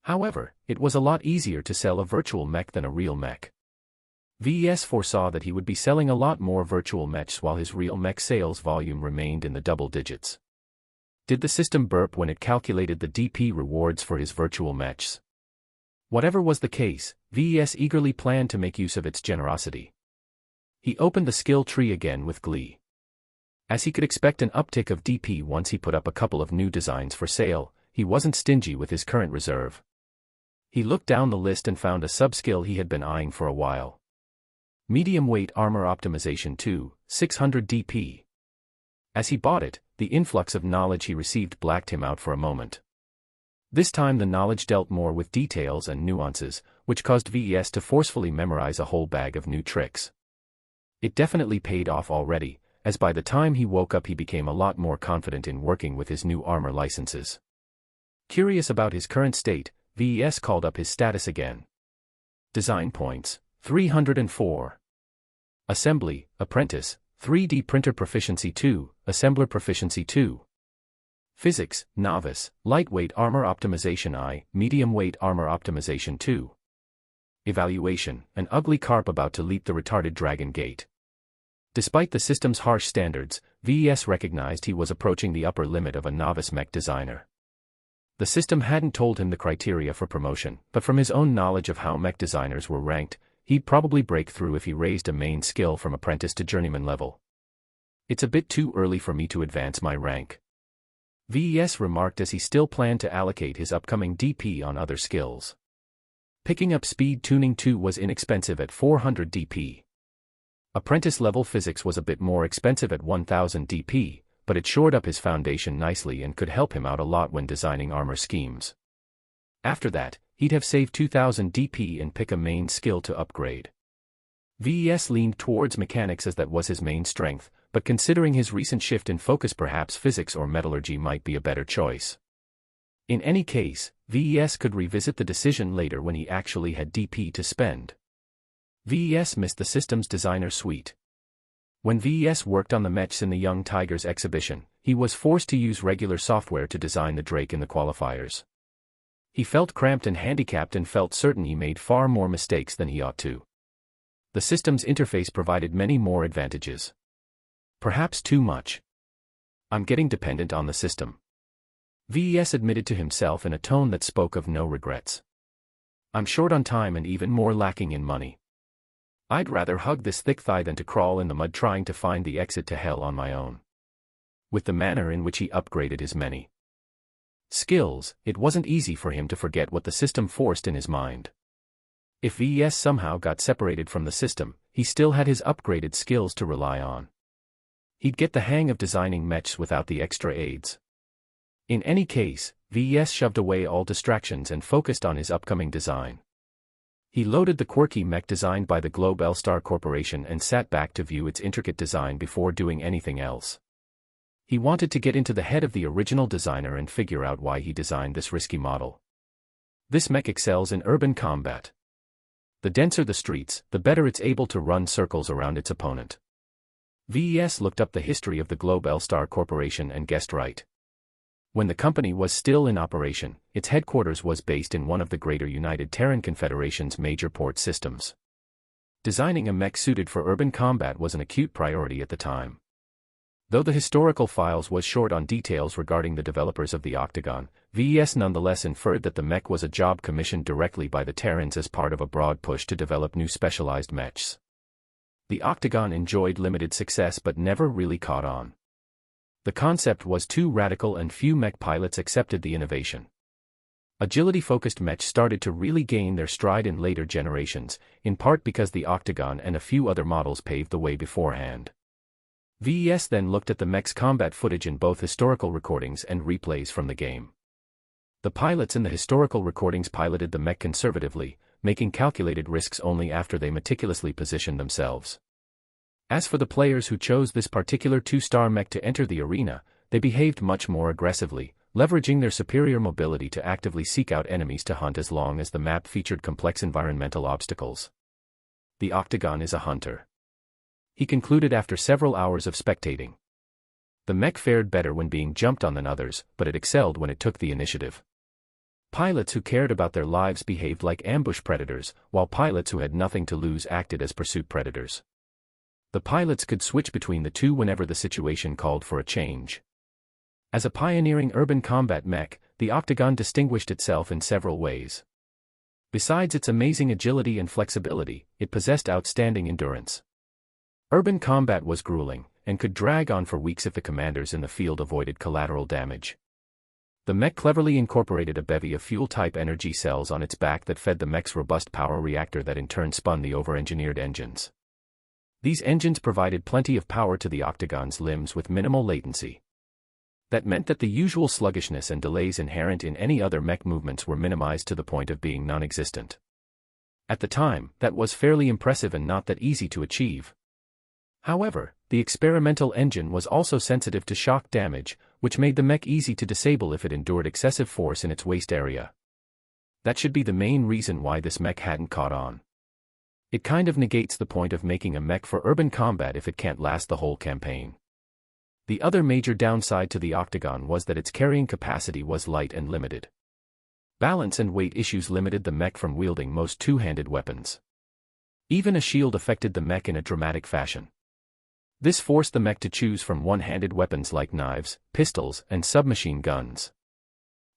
However, it was a lot easier to sell a virtual mech than a real mech. VES foresaw that he would be selling a lot more virtual mechs while his real mech sales volume remained in the double digits. Did the system burp when it calculated the DP rewards for his virtual mechs? Whatever was the case, VES eagerly planned to make use of its generosity. He opened the skill tree again with glee. As he could expect an uptick of DP once he put up a couple of new designs for sale, he wasn't stingy with his current reserve. He looked down the list and found a sub-skill he had been eyeing for a while. Medium weight armor optimization 2, 600 DP. As he bought it, the influx of knowledge he received blacked him out for a moment. This time the knowledge dealt more with details and nuances, which caused VES to forcefully memorize a whole bag of new tricks. It definitely paid off already, as by the time he woke up he became a lot more confident in working with his new armor licenses. Curious about his current state, VES called up his status again. Design points, 304. Assembly, Apprentice, 3D Printer Proficiency 2, Assembler Proficiency 2. Physics, Novice, Lightweight Armor Optimization I, Medium Weight Armor Optimization 2. Evaluation, an ugly carp about to leap the retarded dragon gate. Despite the system's harsh standards, VES recognized he was approaching the upper limit of a novice mech designer. The system hadn't told him the criteria for promotion, but from his own knowledge of how mech designers were ranked, he'd probably break through if he raised a main skill from apprentice to journeyman level. It's a bit too early for me to advance my rank, VES remarked as he still planned to allocate his upcoming DP on other skills. Picking up Speed Tuning 2 was inexpensive at 400 DP. Apprentice-level physics was a bit more expensive at 1000 DP, but it shored up his foundation nicely and could help him out a lot when designing armor schemes. After that, he'd have saved 2000 DP and pick a main skill to upgrade. VES leaned towards mechanics as that was his main strength, but considering his recent shift in focus perhaps physics or metallurgy might be a better choice. In any case, VES could revisit the decision later when he actually had DP to spend. VES missed the system's designer suite. When VES worked on the mechs in the Young Tigers exhibition, he was forced to use regular software to design the Drake in the qualifiers. He felt cramped and handicapped and felt certain he made far more mistakes than he ought to. The system's interface provided many more advantages. Perhaps too much. I'm getting dependent on the system, VES admitted to himself in a tone that spoke of no regrets. I'm short on time and even more lacking in money. I'd rather hug this thick thigh than to crawl in the mud trying to find the exit to hell on my own. With the manner in which he upgraded his many skills, it wasn't easy for him to forget what the system forced in his mind. If VES somehow got separated from the system, he still had his upgraded skills to rely on. He'd get the hang of designing mechs without the extra aids. In any case, VES shoved away all distractions and focused on his upcoming design. He loaded the quirky mech designed by the Globe L-Star Corporation and sat back to view its intricate design before doing anything else. He wanted to get into the head of the original designer and figure out why he designed this risky model. This mech excels in urban combat. The denser the streets, the better it's able to run circles around its opponent. VES looked up the history of the Globe L-Star Corporation and guessed right. When the company was still in operation, its headquarters was based in one of the Greater United Terran Confederation's major port systems. Designing a mech suited for urban combat was an acute priority at the time. Though the historical files was short on details regarding the developers of the Octagon, VES nonetheless inferred that the mech was a job commissioned directly by the Terrans as part of a broad push to develop new specialized mechs. The Octagon enjoyed limited success but never really caught on. The concept was too radical and few mech pilots accepted the innovation. Agility-focused mechs started to really gain their stride in later generations, in part because the Octagon and a few other models paved the way beforehand. VES then looked at the mech's combat footage in both historical recordings and replays from the game. The pilots in the historical recordings piloted the mech conservatively, making calculated risks only after they meticulously positioned themselves. As for the players who chose this particular 2-star mech to enter the arena, they behaved much more aggressively, leveraging their superior mobility to actively seek out enemies to hunt as long as the map featured complex environmental obstacles. The Octagon is a hunter, he concluded after several hours of spectating. The mech fared better when being jumped on than others, but it excelled when it took the initiative. Pilots who cared about their lives behaved like ambush predators, while pilots who had nothing to lose acted as pursuit predators. The pilots could switch between the two whenever the situation called for a change. As a pioneering urban combat mech, the Octagon distinguished itself in several ways. Besides its amazing agility and flexibility, it possessed outstanding endurance. Urban combat was grueling, and could drag on for weeks if the commanders in the field avoided collateral damage. The mech cleverly incorporated a bevy of fuel-type energy cells on its back that fed the mech's robust power reactor that in turn spun the over-engineered engines. These engines provided plenty of power to the Octagon's limbs with minimal latency. That meant that the usual sluggishness and delays inherent in any other mech movements were minimized to the point of being non-existent. At the time, that was fairly impressive and not that easy to achieve. However, the experimental engine was also sensitive to shock damage, which made the mech easy to disable if it endured excessive force in its waist area. That should be the main reason why this mech hadn't caught on. It kind of negates the point of making a mech for urban combat if it can't last the whole campaign. The other major downside to the Octagon was that its carrying capacity was light and limited. Balance and weight issues limited the mech from wielding most two-handed weapons. Even a shield affected the mech in a dramatic fashion. This forced the mech to choose from one-handed weapons like knives, pistols, and submachine guns.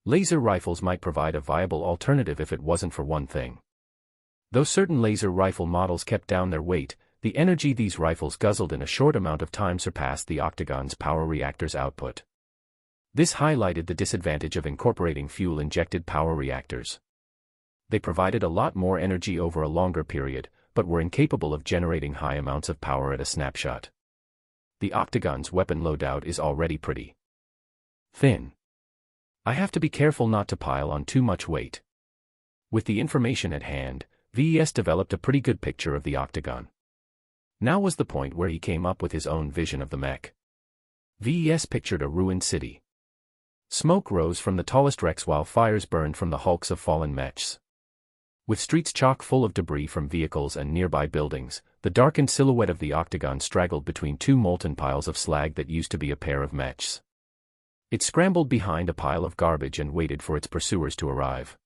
Laser rifles might provide a viable alternative if it wasn't for one thing. Though certain laser rifle models kept down their weight, the energy these rifles guzzled in a short amount of time surpassed the Octagon's power reactor's output. This highlighted the disadvantage of incorporating fuel-injected power reactors. They provided a lot more energy over a longer period, but were incapable of generating high amounts of power at a snapshot. The Octagon's weapon loadout is already pretty thin. I have to be careful not to pile on too much weight. With the information at hand, VES developed a pretty good picture of the Octagon. Now was the point where he came up with his own vision of the mech. VES pictured a ruined city. Smoke rose from the tallest wrecks while fires burned from the hulks of fallen mechs. With streets chock full of debris from vehicles and nearby buildings, the darkened silhouette of the Octagon straggled between two molten piles of slag that used to be a pair of mechs. It scrambled behind a pile of garbage and waited for its pursuers to arrive.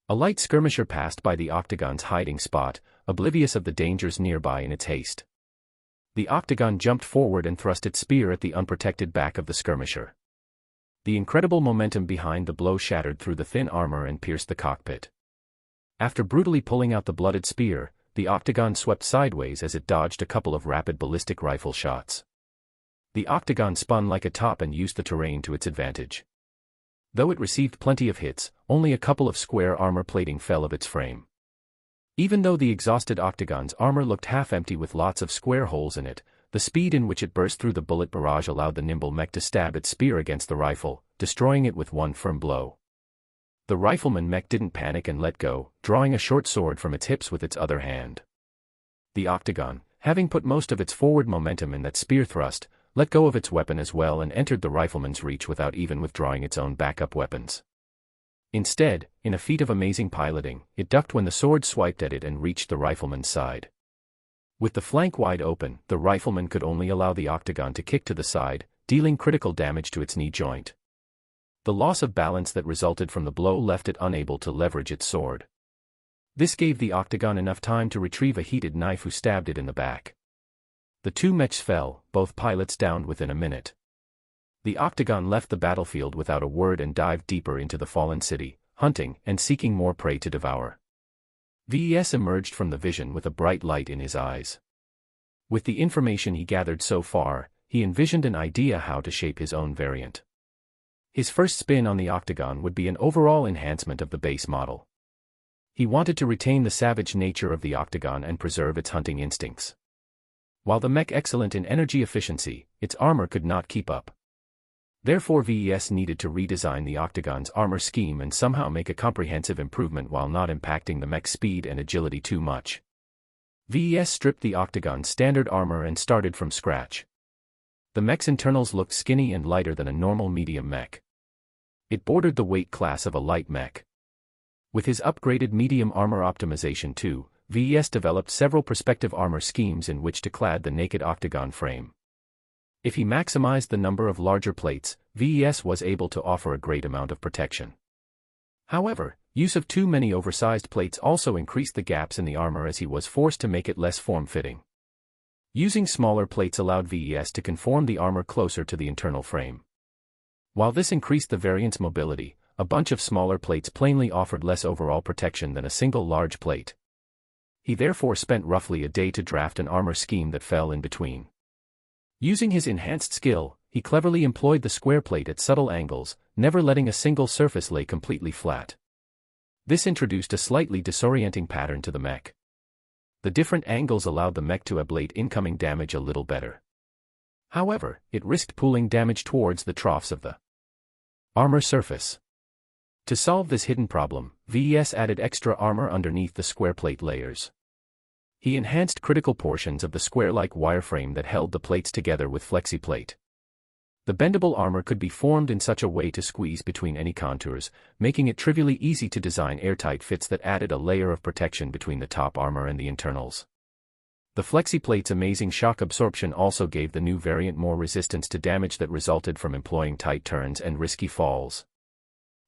A light skirmisher passed by the Octagon's hiding spot, oblivious of the dangers nearby in its haste. The Octagon jumped forward and thrust its spear at the unprotected back of the skirmisher. The incredible momentum behind the blow shattered through the thin armor and pierced the cockpit. After brutally pulling out the blooded spear, the Octagon swept sideways as it dodged a couple of rapid ballistic rifle shots. The Octagon spun like a top and used the terrain to its advantage. Though it received plenty of hits, only a couple of square armor plating fell of its frame. Even though the exhausted Octagon's armor looked half-empty with lots of square holes in it, the speed in which it burst through the bullet barrage allowed the nimble mech to stab its spear against the rifle, destroying it with one firm blow. The rifleman mech didn't panic and let go, drawing a short sword from its hips with its other hand. The Octagon, having put most of its forward momentum in that spear thrust, let go of its weapon as well and entered the rifleman's reach without even withdrawing its own backup weapons. Instead, in a feat of amazing piloting, it ducked when the sword swiped at it and reached the rifleman's side. With the flank wide open, the rifleman could only allow the Octagon to kick to the side, dealing critical damage to its knee joint. The loss of balance that resulted from the blow left it unable to leverage its sword. This gave the Octagon enough time to retrieve a heated knife who stabbed it in the back. The two mechs fell, both pilots downed within a minute. The Octagon left the battlefield without a word and dived deeper into the fallen city, hunting and seeking more prey to devour. VES emerged from the vision with a bright light in his eyes. With the information he gathered so far, he envisioned an idea how to shape his own variant. His first spin on the Octagon would be an overall enhancement of the base model. He wanted to retain the savage nature of the Octagon and preserve its hunting instincts. While the mech excellent in energy efficiency, its armor could not keep up. Therefore VES needed to redesign the Octagon's armor scheme and somehow make a comprehensive improvement while not impacting the mech's speed and agility too much. VES stripped the Octagon's standard armor and started from scratch. The mech's internals looked skinny and lighter than a normal medium mech. It bordered the weight class of a light mech. With his upgraded medium armor optimization too, VES developed several prospective armor schemes in which to clad the naked Octagon frame. If he maximized the number of larger plates, VES was able to offer a great amount of protection. However, use of too many oversized plates also increased the gaps in the armor as he was forced to make it less form-fitting. Using smaller plates allowed VES to conform the armor closer to the internal frame. While this increased the variant's mobility, a bunch of smaller plates plainly offered less overall protection than a single large plate. He therefore spent roughly a day to draft an armor scheme that fell in between. Using his enhanced skill, he cleverly employed the square plate at subtle angles, never letting a single surface lay completely flat. This introduced a slightly disorienting pattern to the mech. The different angles allowed the mech to ablate incoming damage a little better. However, it risked pooling damage towards the troughs of the armor surface. To solve this hidden problem, VES added extra armor underneath the square plate layers. He enhanced critical portions of the square-like wireframe that held the plates together with flexi-plate. The bendable armor could be formed in such a way to squeeze between any contours, making it trivially easy to design airtight fits that added a layer of protection between the top armor and the internals. The flexi-plate's amazing shock absorption also gave the new variant more resistance to damage that resulted from employing tight turns and risky falls.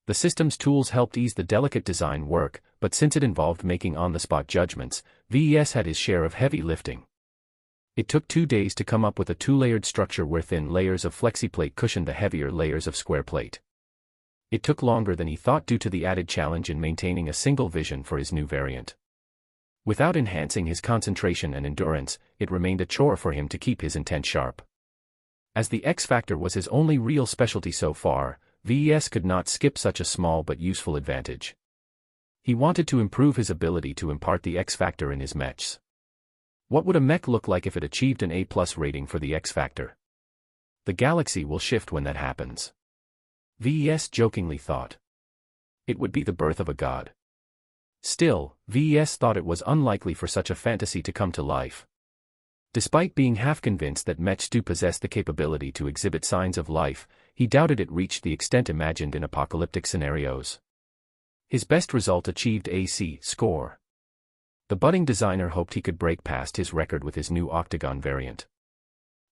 The system's tools helped ease the delicate design work, but since it involved making on-the-spot judgments, VES had his share of heavy lifting. It took 2 days to come up with a 2-layered structure where thin layers of flexi-plate cushioned the heavier layers of square plate. It took longer than he thought due to the added challenge in maintaining a single vision for his new variant. Without enhancing his concentration and endurance, it remained a chore for him to keep his intent sharp. As the X-Factor was his only real specialty so far, VES could not skip such a small but useful advantage. He wanted to improve his ability to impart the X-Factor in his mechs. What would a mech look like if it achieved an A+ rating for the X-Factor? The galaxy will shift when that happens. VES jokingly thought. It would be the birth of a god. Still, VES thought it was unlikely for such a fantasy to come to life. Despite being half convinced that mechs do possess the capability to exhibit signs of life, he doubted it reached the extent imagined in apocalyptic scenarios. His best result achieved a C score. The budding designer hoped he could break past his record with his new octagon variant.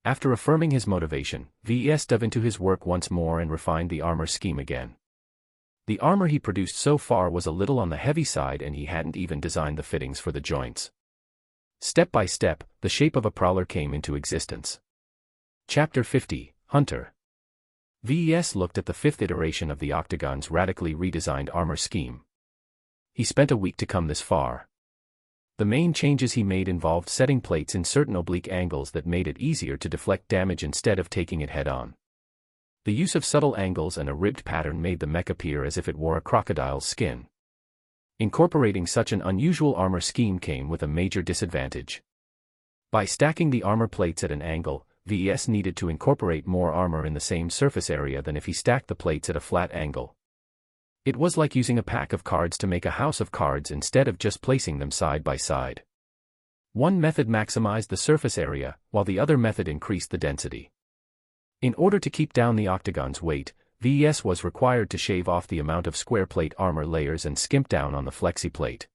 After affirming his motivation, VES dove into his work once more and refined the armor scheme again. The armor he produced so far was a little on the heavy side and he hadn't even designed the fittings for the joints. Step by step, the shape of a prowler came into existence. Chapter 50, Hunter. VES looked at the 5th iteration of the octagon's radically redesigned armor scheme. He spent a week to come this far. The main changes he made involved setting plates in certain oblique angles that made it easier to deflect damage instead of taking it head-on. The use of subtle angles and a ribbed pattern made the mech appear as if it wore a crocodile's skin. Incorporating such an unusual armor scheme came with a major disadvantage. By stacking the armor plates at an angle, VES needed to incorporate more armor in the same surface area than if he stacked the plates at a flat angle. It was like using a pack of cards to make a house of cards instead of just placing them side by side. One method maximized the surface area, while the other method increased the density. In order to keep down the octagon's weight, VES was required to shave off the amount of square plate armor layers and skimp down on the flexi plate.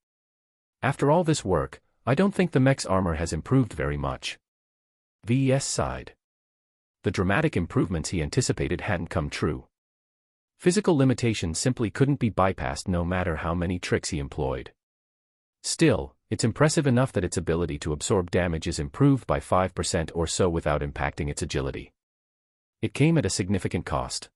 After all this work, I don't think the mech's armor has improved very much. VES sighed. The dramatic improvements he anticipated hadn't come true. Physical limitations simply couldn't be bypassed no matter how many tricks he employed. Still, it's impressive enough that its ability to absorb damage is improved by 5% or so without impacting its agility. It came at a significant cost.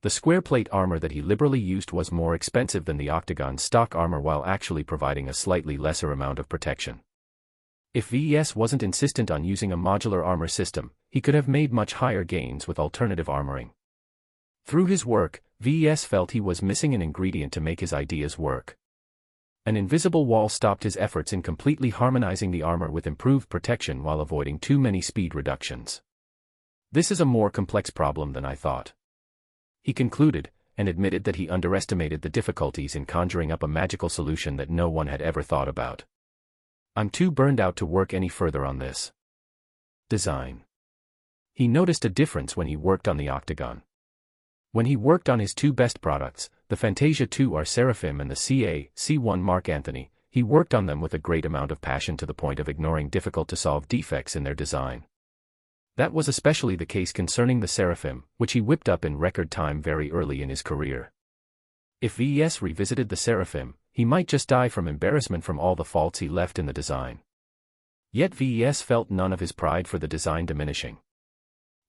The square plate armor that he liberally used was more expensive than the octagon's stock armor while actually providing a slightly lesser amount of protection. If VES wasn't insistent on using a modular armor system, he could have made much higher gains with alternative armoring. Through his work, VES felt he was missing an ingredient to make his ideas work. An invisible wall stopped his efforts in completely harmonizing the armor with improved protection while avoiding too many speed reductions. This is a more complex problem than I thought. He concluded, and admitted that he underestimated the difficulties in conjuring up a magical solution that no one had ever thought about. I'm too burned out to work any further on this. Design. He noticed a difference when he worked on the octagon. When he worked on his 2 best products, the Fantasia II Seraphim and the C1 Mark Anthony, he worked on them with a great amount of passion to the point of ignoring difficult-to-solve defects in their design. That was especially the case concerning the Seraphim, which he whipped up in record time very early in his career. If VES revisited the Seraphim, he might just die from embarrassment from all the faults he left in the design. Yet VES felt none of his pride for the design diminishing.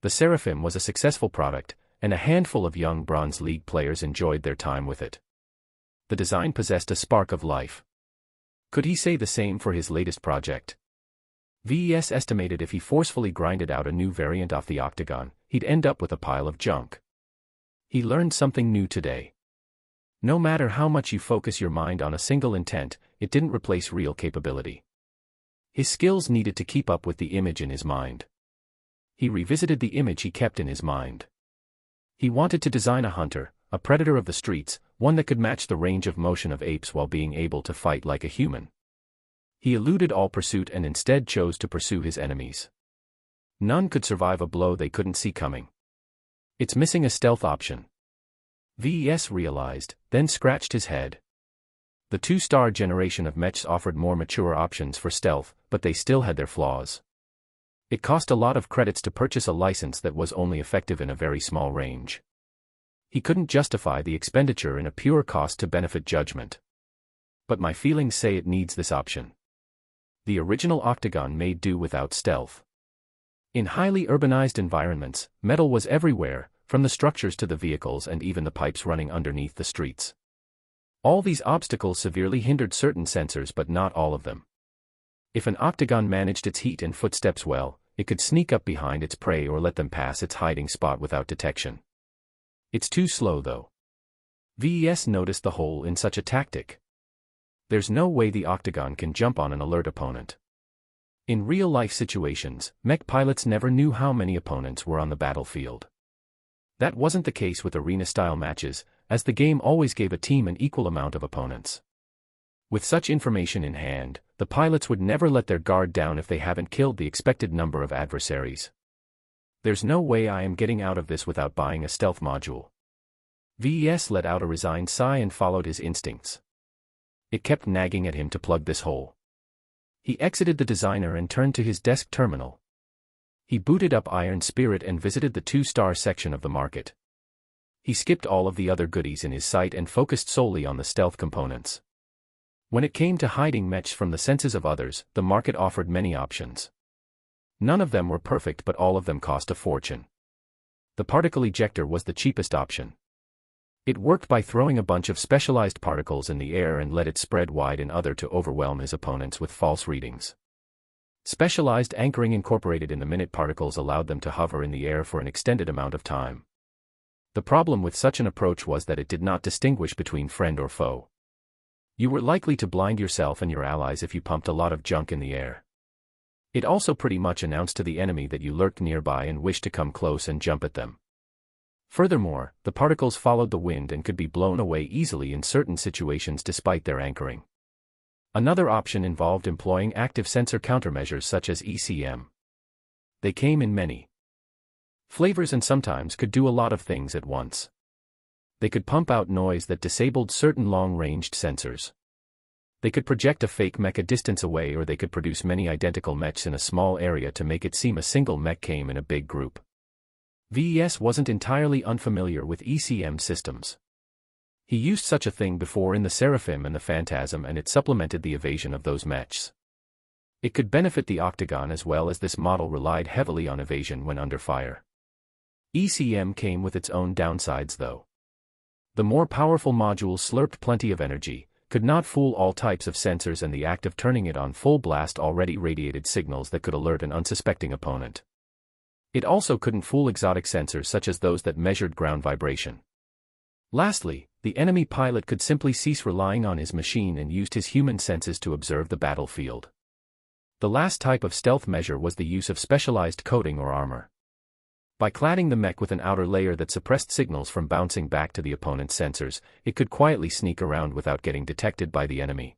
The Seraphim was a successful product, and a handful of young Bronze League players enjoyed their time with it. The design possessed a spark of life. Could he say the same for his latest project? VES estimated if he forcefully grinded out a new variant off the Octagon, he'd end up with a pile of junk. He learned something new today. No matter how much you focus your mind on a single intent, it didn't replace real capability. His skills needed to keep up with the image in his mind. He revisited the image he kept in his mind. He wanted to design a hunter, a predator of the streets, one that could match the range of motion of apes while being able to fight like a human. He eluded all pursuit and instead chose to pursue his enemies. None could survive a blow they couldn't see coming. It's missing a stealth option. VES realized, then scratched his head. The 2-star generation of mechs offered more mature options for stealth, but they still had their flaws. It cost a lot of credits to purchase a license that was only effective in a very small range. He couldn't justify the expenditure in a pure cost-to-benefit judgment. But my feelings say it needs this option. The original Octagon made do without stealth. In highly urbanized environments, metal was everywhere, from the structures to the vehicles and even the pipes running underneath the streets. All these obstacles severely hindered certain sensors but not all of them. If an Octagon managed its heat and footsteps well, it could sneak up behind its prey or let them pass its hiding spot without detection. It's too slow though. VES noticed the hole in such a tactic. There's no way the Octagon can jump on an alert opponent. In real-life situations, mech pilots never knew how many opponents were on the battlefield. That wasn't the case with arena-style matches, as the game always gave a team an equal amount of opponents. With such information in hand, the pilots would never let their guard down if they haven't killed the expected number of adversaries. There's no way I am getting out of this without buying a stealth module. VES let out a resigned sigh and followed his instincts. It kept nagging at him to plug this hole. He exited the designer and turned to his desk terminal. He booted up Iron Spirit and visited the 2-star section of the market. He skipped all of the other goodies in his sight and focused solely on the stealth components. When it came to hiding mechs from the senses of others, the market offered many options. None of them were perfect, but all of them cost a fortune. The particle ejector was the cheapest option. It worked by throwing a bunch of specialized particles in the air and let it spread wide in order to overwhelm his opponents with false readings. Specialized anchoring incorporated in the minute particles allowed them to hover in the air for an extended amount of time. The problem with such an approach was that it did not distinguish between friend or foe. You were likely to blind yourself and your allies if you pumped a lot of junk in the air. It also pretty much announced to the enemy that you lurked nearby and wished to come close and jump at them. Furthermore, the particles followed the wind and could be blown away easily in certain situations despite their anchoring. Another option involved employing active sensor countermeasures such as ECM. They came in many flavors and sometimes could do a lot of things at once. They could pump out noise that disabled certain long-ranged sensors. They could project a fake mech a distance away, or they could produce many identical mechs in a small area to make it seem a single mech came in a big group. VES wasn't entirely unfamiliar with ECM systems. He used such a thing before in the Seraphim and the Phantasm, and it supplemented the evasion of those mechs. It could benefit the Octagon as well, as this model relied heavily on evasion when under fire. ECM came with its own downsides though. The more powerful module slurped plenty of energy, could not fool all types of sensors, and the act of turning it on full blast already radiated signals that could alert an unsuspecting opponent. It also couldn't fool exotic sensors such as those that measured ground vibration. Lastly, the enemy pilot could simply cease relying on his machine and used his human senses to observe the battlefield. The last type of stealth measure was the use of specialized coating or armor. By cladding the mech with an outer layer that suppressed signals from bouncing back to the opponent's sensors, it could quietly sneak around without getting detected by the enemy.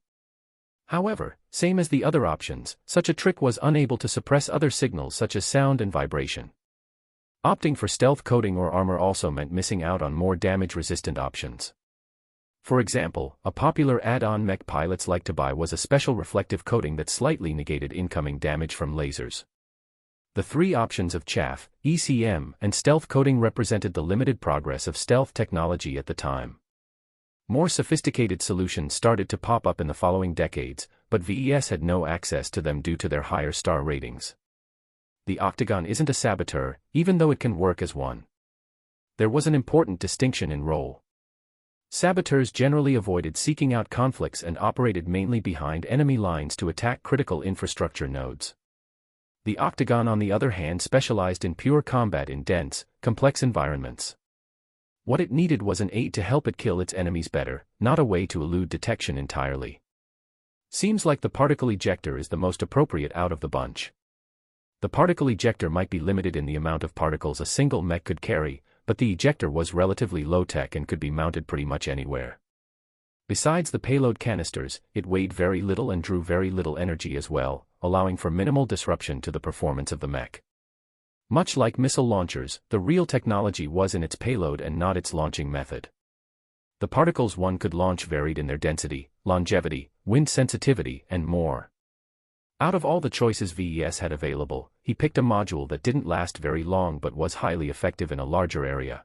However, same as the other options, such a trick was unable to suppress other signals such as sound and vibration. Opting for stealth coating or armor also meant missing out on more damage-resistant options. For example, a popular add-on mech pilots like to buy was a special reflective coating that slightly negated incoming damage from lasers. The three options of chaff, ECM, and stealth coding represented the limited progress of stealth technology at the time. More sophisticated solutions started to pop up in the following decades, but VES had no access to them due to their higher star ratings. The octagon isn't a saboteur, even though it can work as one. There was an important distinction in role. Saboteurs generally avoided seeking out conflicts and operated mainly behind enemy lines to attack critical infrastructure nodes. The octagon, on the other hand, specialized in pure combat in dense, complex environments. What it needed was an aid to help it kill its enemies better, not a way to elude detection entirely. Seems like the particle ejector is the most appropriate out of the bunch. The particle ejector might be limited in the amount of particles a single mech could carry, but the ejector was relatively low-tech and could be mounted pretty much anywhere. Besides the payload canisters, it weighed very little and drew very little energy as well, allowing for minimal disruption to the performance of the mech. Much like missile launchers, the real technology was in its payload and not its launching method. The particles one could launch varied in their density, longevity, wind sensitivity, and more. Out of all the choices VES had available, he picked a module that didn't last very long but was highly effective in a larger area.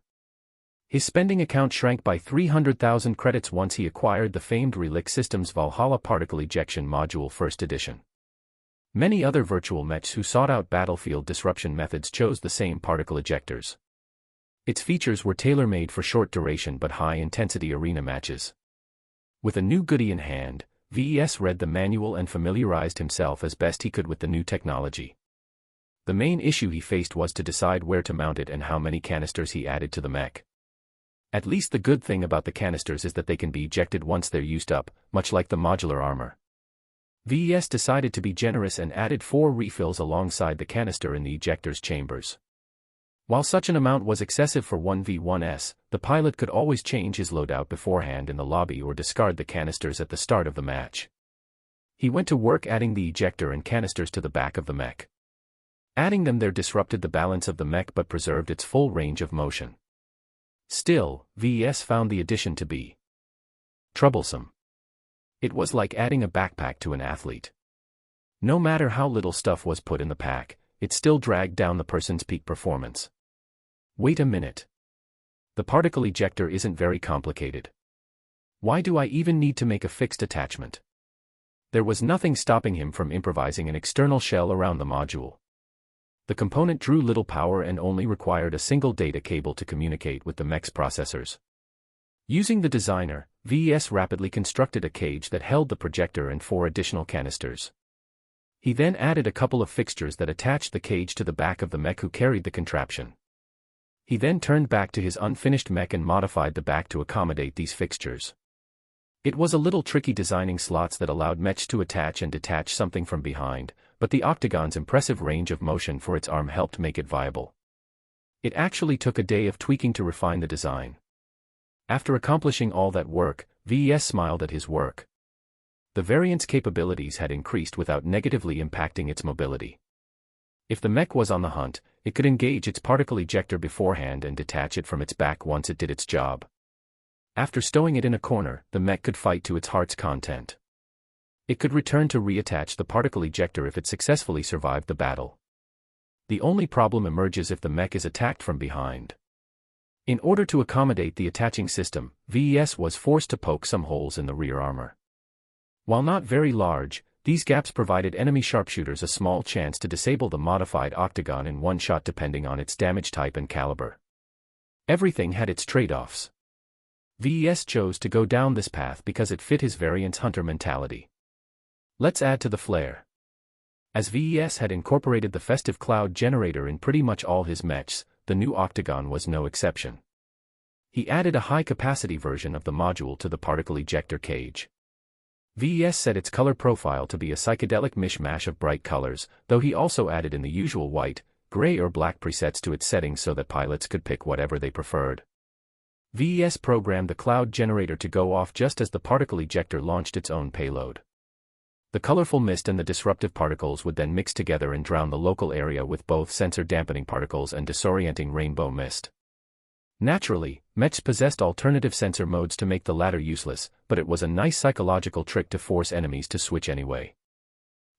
His spending account shrank by 300,000 credits once he acquired the famed Relic Systems Valhalla Particle Ejection Module First Edition. Many other virtual mechs who sought out battlefield disruption methods chose the same particle ejectors. Its features were tailor-made for short-duration but high-intensity arena matches. With a new goodie in hand, VES read the manual and familiarized himself as best he could with the new technology. The main issue he faced was to decide where to mount it and how many canisters he added to the mech. At least the good thing about the canisters is that they can be ejected once they're used up, much like the modular armor. VES decided to be generous and added 4 refills alongside the canister in the ejector's chambers. While such an amount was excessive for 1v1s, the pilot could always change his loadout beforehand in the lobby or discard the canisters at the start of the match. He went to work adding the ejector and canisters to the back of the mech. Adding them there disrupted the balance of the mech but preserved its full range of motion. Still, VES found the addition to be troublesome. It was like adding a backpack to an athlete. No matter how little stuff was put in the pack, it still dragged down the person's peak performance. Wait a minute. The particle ejector isn't very complicated. Why do I even need to make a fixed attachment? There was nothing stopping him from improvising an external shell around the module. The component drew little power and only required a single data cable to communicate with the mech's processors. Using the designer, VES rapidly constructed a cage that held the projector and 4 additional canisters. He then added a couple of fixtures that attached the cage to the back of the mech who carried the contraption. He then turned back to his unfinished mech and modified the back to accommodate these fixtures. It was a little tricky designing slots that allowed mechs to attach and detach something from behind, but the octagon's impressive range of motion for its arm helped make it viable. It actually took a day of tweaking to refine the design. After accomplishing all that work, VES smiled at his work. The variant's capabilities had increased without negatively impacting its mobility. If the mech was on the hunt, it could engage its particle ejector beforehand and detach it from its back once it did its job. After stowing it in a corner, the mech could fight to its heart's content. It could return to reattach the particle ejector if it successfully survived the battle. The only problem emerges if the mech is attacked from behind. In order to accommodate the attaching system, VES was forced to poke some holes in the rear armor. While not very large, these gaps provided enemy sharpshooters a small chance to disable the modified octagon in one shot depending on its damage type and caliber. Everything had its trade-offs. VES chose to go down this path because it fit his variant's hunter mentality. Let's add to the flair. As VES had incorporated the festive cloud generator in pretty much all his mechs, the new octagon was no exception. He added a high-capacity version of the module to the particle ejector cage. VES set its color profile to be a psychedelic mishmash of bright colors, though he also added in the usual white, gray or black presets to its settings so that pilots could pick whatever they preferred. VES programmed the cloud generator to go off just as the particle ejector launched its own payload. The colorful mist and the disruptive particles would then mix together and drown the local area with both sensor-dampening particles and disorienting rainbow mist. Naturally, mechs possessed alternative sensor modes to make the latter useless, but it was a nice psychological trick to force enemies to switch anyway.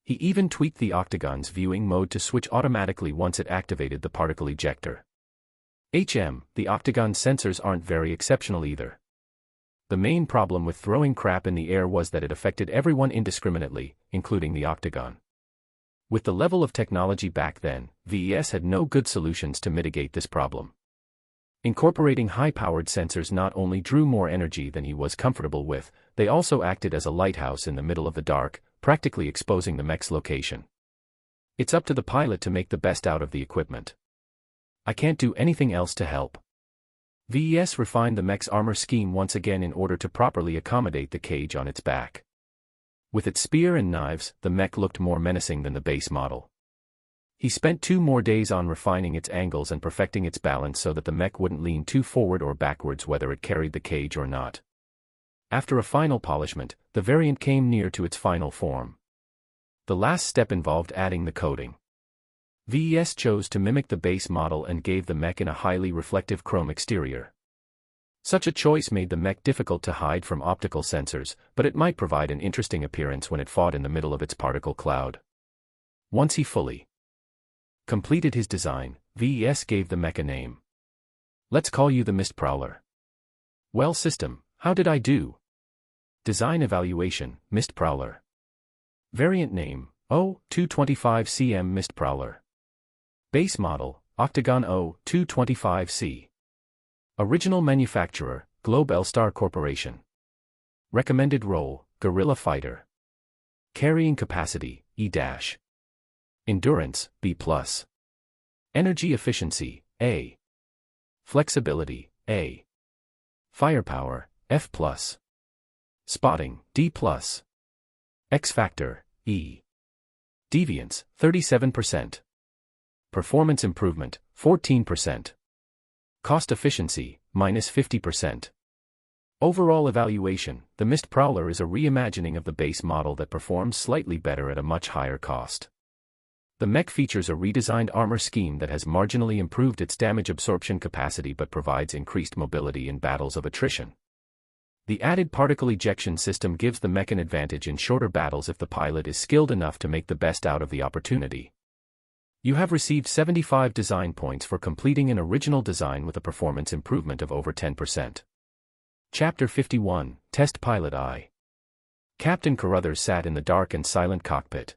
He even tweaked the Octagon's viewing mode to switch automatically once it activated the particle ejector. The Octagon's sensors aren't very exceptional either. The main problem with throwing crap in the air was that it affected everyone indiscriminately, including the Octagon. With the level of technology back then, VES had no good solutions to mitigate this problem. Incorporating high-powered sensors not only drew more energy than he was comfortable with, they also acted as a lighthouse in the middle of the dark, practically exposing the mech's location. It's up to the pilot to make the best out of the equipment. I can't do anything else to help. VES refined the mech's armor scheme once again in order to properly accommodate the cage on its back. With its spear and knives, the mech looked more menacing than the base model. He spent 2 more days on refining its angles and perfecting its balance so that the mech wouldn't lean too forward or backwards whether it carried the cage or not. After a final polishment, the variant came near to its final form. The last step involved adding the coating. VES chose to mimic the base model and gave the mech in a highly reflective chrome exterior. Such a choice made the mech difficult to hide from optical sensors, but it might provide an interesting appearance when it fought in the middle of its particle cloud. Once he fully completed his design, VES gave the mech a name. Let's call you the Mist Prowler. Well, system, how did I do? Design evaluation, Mist Prowler. Variant name, 225cm Mist Prowler. Base model, Octagon 225C. Original manufacturer, Globe L-Star Corporation. Recommended role, Guerrilla Fighter. Carrying capacity, E-. Endurance, B+. Energy efficiency, A. Flexibility, A. Firepower, F+. Spotting, D+. X-Factor, E. Deviance, 37%. Performance improvement, 14%. Cost efficiency, -50%. Overall evaluation, the Mist Prowler is a reimagining of the base model that performs slightly better at a much higher cost. The mech features a redesigned armor scheme that has marginally improved its damage absorption capacity but provides increased mobility in battles of attrition. The added particle ejection system gives the mech an advantage in shorter battles if the pilot is skilled enough to make the best out of the opportunity. You have received 75 design points for completing an original design with a performance improvement of over 10%. Chapter 51, Test Pilot I. Captain Carruthers sat in the dark and silent cockpit.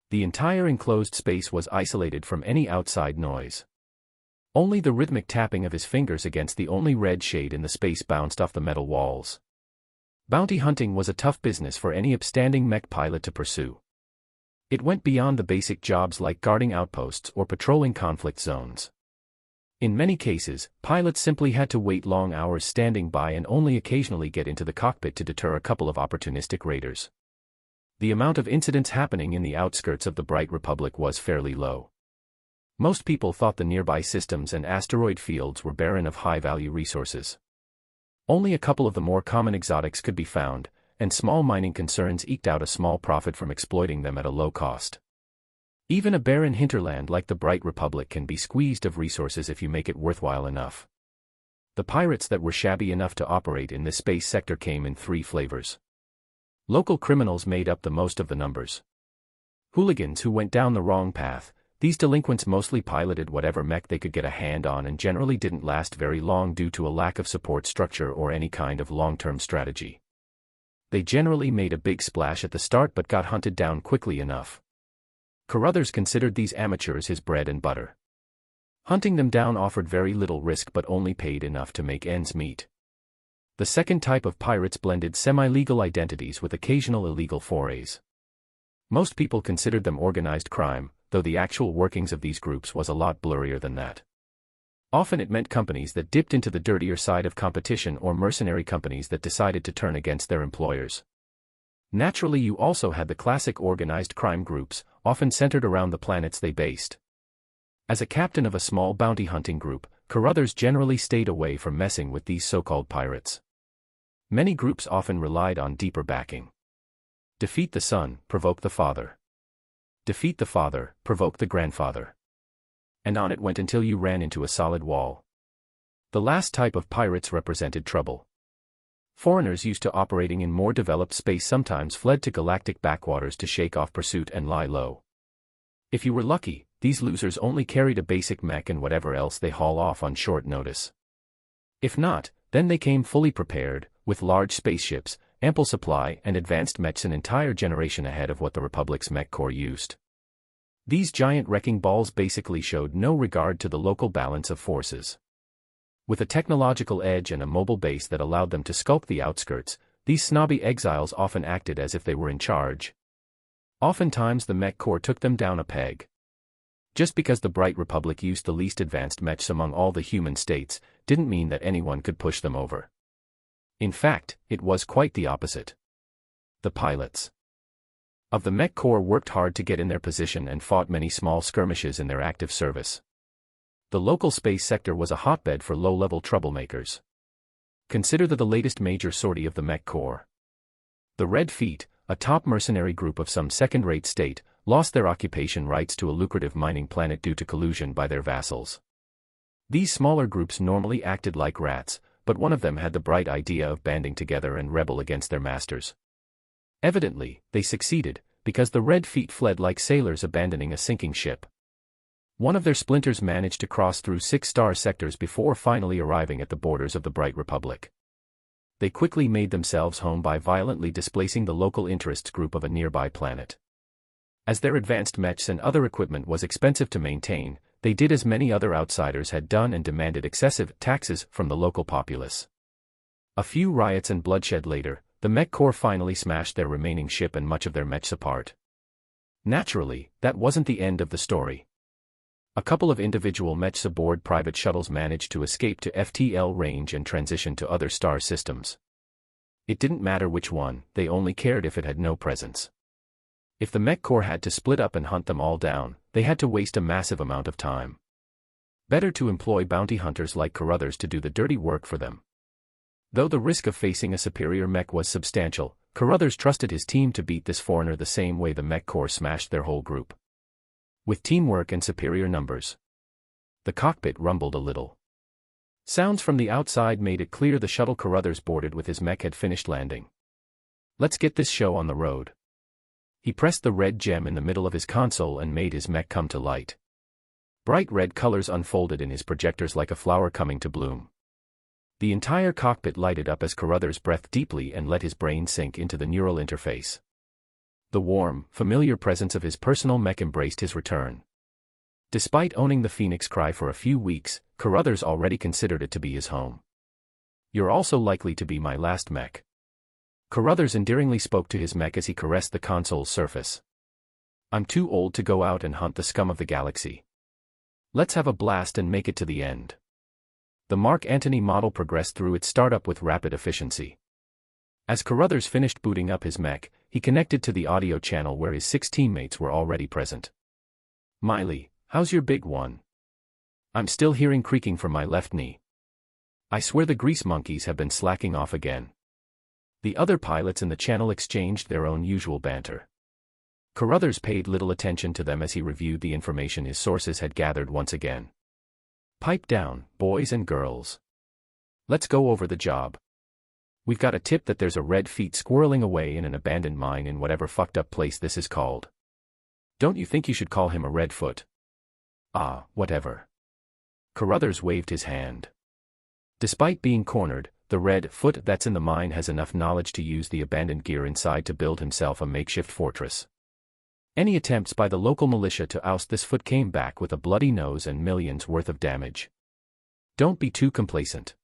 The entire enclosed space was isolated from any outside noise. Only the rhythmic tapping of his fingers against the only red shade in the space bounced off the metal walls. Bounty hunting was a tough business for any upstanding mech pilot to pursue. It went beyond the basic jobs like guarding outposts or patrolling conflict zones. In many cases, pilots simply had to wait long hours standing by and only occasionally get into the cockpit to deter a couple of opportunistic raiders. The amount of incidents happening in the outskirts of the Bright Republic was fairly low. Most people thought the nearby systems and asteroid fields were barren of high-value resources. Only a couple of the more common exotics could be found, and small mining concerns eked out a small profit from exploiting them at a low cost. Even a barren hinterland like the Bright Republic can be squeezed of resources if you make it worthwhile enough. The pirates that were shabby enough to operate in this space sector came in 3 flavors. Local criminals made up the most of the numbers. Hooligans who went down the wrong path. These delinquents mostly piloted whatever mech they could get a hand on and generally didn't last very long due to a lack of support structure or any kind of long-term strategy. They generally made a big splash at the start but got hunted down quickly enough. Carruthers considered these amateurs his bread and butter. Hunting them down offered very little risk but only paid enough to make ends meet. The second type of pirates blended semi-legal identities with occasional illegal forays. Most people considered them organized crime, though the actual workings of these groups was a lot blurrier than that. Often it meant companies that dipped into the dirtier side of competition or mercenary companies that decided to turn against their employers. Naturally, you also had the classic organized crime groups, often centered around the planets they based. As a captain of a small bounty hunting group, Carruthers generally stayed away from messing with these so-called pirates. Many groups often relied on deeper backing. Defeat the son, provoke the father. Defeat the father, provoke the grandfather. And on it went until you ran into a solid wall. The last type of pirates represented trouble. Foreigners used to operating in more developed space sometimes fled to galactic backwaters to shake off pursuit and lie low. If you were lucky, these losers only carried a basic mech and whatever else they haul off on short notice. If not, then they came fully prepared, with large spaceships, ample supply and advanced mechs an entire generation ahead of what the Republic's mech corps used. These giant wrecking balls basically showed no regard to the local balance of forces. With a technological edge and a mobile base that allowed them to skulk the outskirts, these snobby exiles often acted as if they were in charge. Oftentimes the mech corps took them down a peg. Just because the Bright Republic used the least advanced mechs among all the human states, didn't mean that anyone could push them over. In fact, it was quite the opposite. The pilots of the mech corps worked hard to get in their position and fought many small skirmishes in their active service. The local space sector was a hotbed for low-level troublemakers. Consider the latest major sortie of the mech corps. The Red Feet, a top mercenary group of some second-rate state, lost their occupation rights to a lucrative mining planet due to collusion by their vassals. These smaller groups normally acted like rats, but one of them had the bright idea of banding together and rebel against their masters. Evidently, they succeeded, because the Red Feet fled like sailors abandoning a sinking ship. One of their splinters managed to cross through 6-star sectors before finally arriving at the borders of the Bright Republic. They quickly made themselves home by violently displacing the local interests group of a nearby planet. As their advanced mechs and other equipment was expensive to maintain, they did as many other outsiders had done and demanded excessive taxes from the local populace. A few riots and bloodshed later, the mech corps finally smashed their remaining ship and much of their mechs apart. Naturally, that wasn't the end of the story. A couple of individual mechs aboard private shuttles managed to escape to FTL range and transition to other star systems. It didn't matter which one, they only cared if it had no presence. If the mech corps had to split up and hunt them all down, they had to waste a massive amount of time. Better to employ bounty hunters like Carruthers to do the dirty work for them. Though the risk of facing a superior mech was substantial, Carruthers trusted his team to beat this foreigner the same way the mech corps smashed their whole group. With teamwork and superior numbers. The cockpit rumbled a little. Sounds from the outside made it clear the shuttle Carruthers boarded with his mech had finished landing. Let's get this show on the road. He pressed the red gem in the middle of his console and made his mech come to light. Bright red colors unfolded in his projectors like a flower coming to bloom. The entire cockpit lighted up as Carruthers breathed deeply and let his brain sink into the neural interface. The warm, familiar presence of his personal mech embraced his return. Despite owning the Phoenix Cry for a few weeks, Carruthers already considered it to be his home. You're also likely to be my last mech. Carruthers endearingly spoke to his mech as he caressed the console's surface. I'm too old to go out and hunt the scum of the galaxy. Let's have a blast and make it to the end. The Mark Antony model progressed through its startup with rapid efficiency. As Carruthers finished booting up his mech, he connected to the audio channel where his 6 teammates were already present. Miley, how's your big one? I'm still hearing creaking from my left knee. I swear the grease monkeys have been slacking off again. The other pilots in the channel exchanged their own usual banter. Carruthers paid little attention to them as he reviewed the information his sources had gathered once again. Pipe down, boys and girls. Let's go over the job. We've got a tip that there's a Red Feet squirreling away in an abandoned mine in whatever fucked up place this is called. Don't you think you should call him a Redfoot? Ah, whatever. Carruthers waved his hand. Despite being cornered, the Redfoot that's in the mine has enough knowledge to use the abandoned gear inside to build himself a makeshift fortress. Any attempts by the local militia to oust this foot came back with a bloody nose and millions worth of damage. Don't be too complacent.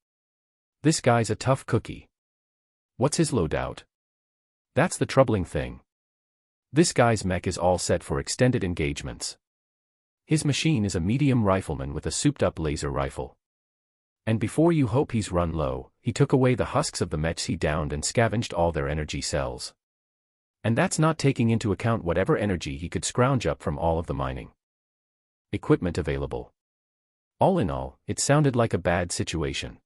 This guy's a tough cookie. What's his loadout? That's the troubling thing. This guy's mech is all set for extended engagements. His machine is a medium rifleman with a souped-up laser rifle. And before you hope he's run low, he took away the husks of the mechs he downed and scavenged all their energy cells. And that's not taking into account whatever energy he could scrounge up from all of the mining equipment available. All in all, it sounded like a bad situation.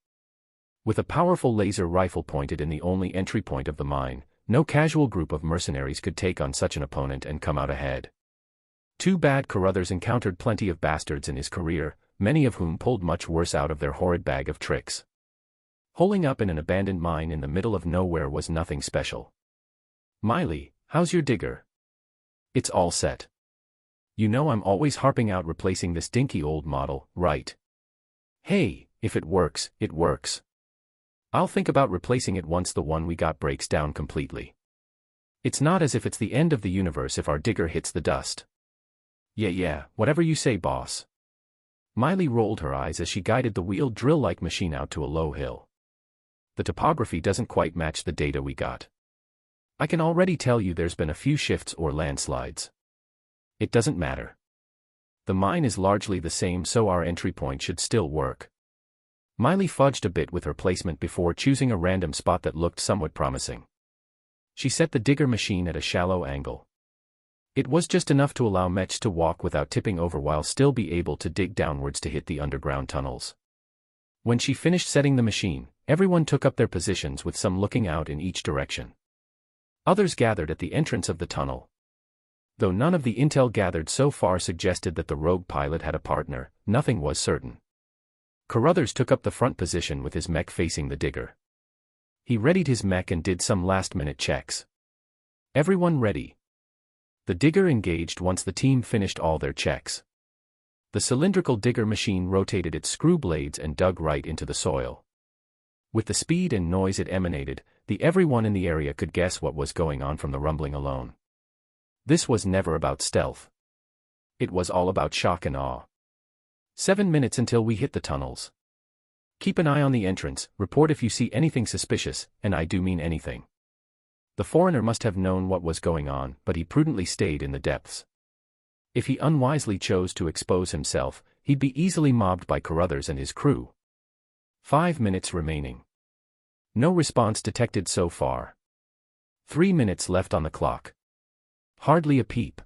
With a powerful laser rifle pointed in the only entry point of the mine, no casual group of mercenaries could take on such an opponent and come out ahead. Too bad Carruthers encountered plenty of bastards in his career, many of whom pulled much worse out of their horrid bag of tricks. Holing up in an abandoned mine in the middle of nowhere was nothing special. "Miley, how's your digger?" "It's all set. You know I'm always harping out replacing this dinky old model, right?" "Hey, if it works, it works. I'll think about replacing it once the one we got breaks down completely. It's not as if it's the end of the universe if our digger hits the dust." Yeah, whatever you say, boss." Miley rolled her eyes as she guided the wheeled drill-like machine out to a low hill. "The topography doesn't quite match the data we got. I can already tell you there's been a few shifts or landslides. It doesn't matter. The mine is largely the same, so our entry point should still work." Miley fudged a bit with her placement before choosing a random spot that looked somewhat promising. She set the digger machine at a shallow angle. It was just enough to allow Mech to walk without tipping over while still be able to dig downwards to hit the underground tunnels. When she finished setting the machine, everyone took up their positions with some looking out in each direction. Others gathered at the entrance of the tunnel. Though none of the intel gathered so far suggested that the rogue pilot had a partner, nothing was certain. Carruthers took up the front position with his mech facing the digger. He readied his mech and did some last-minute checks. Everyone ready. The digger engaged once the team finished all their checks. The cylindrical digger machine rotated its screw blades and dug right into the soil. With the speed and noise it emanated, everyone in the area could guess what was going on from the rumbling alone. This was never about stealth. It was all about shock and awe. 7 minutes until we hit the tunnels. Keep an eye on the entrance, report if you see anything suspicious, and I do mean anything. The foreigner must have known what was going on, but he prudently stayed in the depths. If he unwisely chose to expose himself, he'd be easily mobbed by Carruthers and his crew. 5 minutes remaining. No response detected so far. 3 minutes left on the clock. Hardly a peep.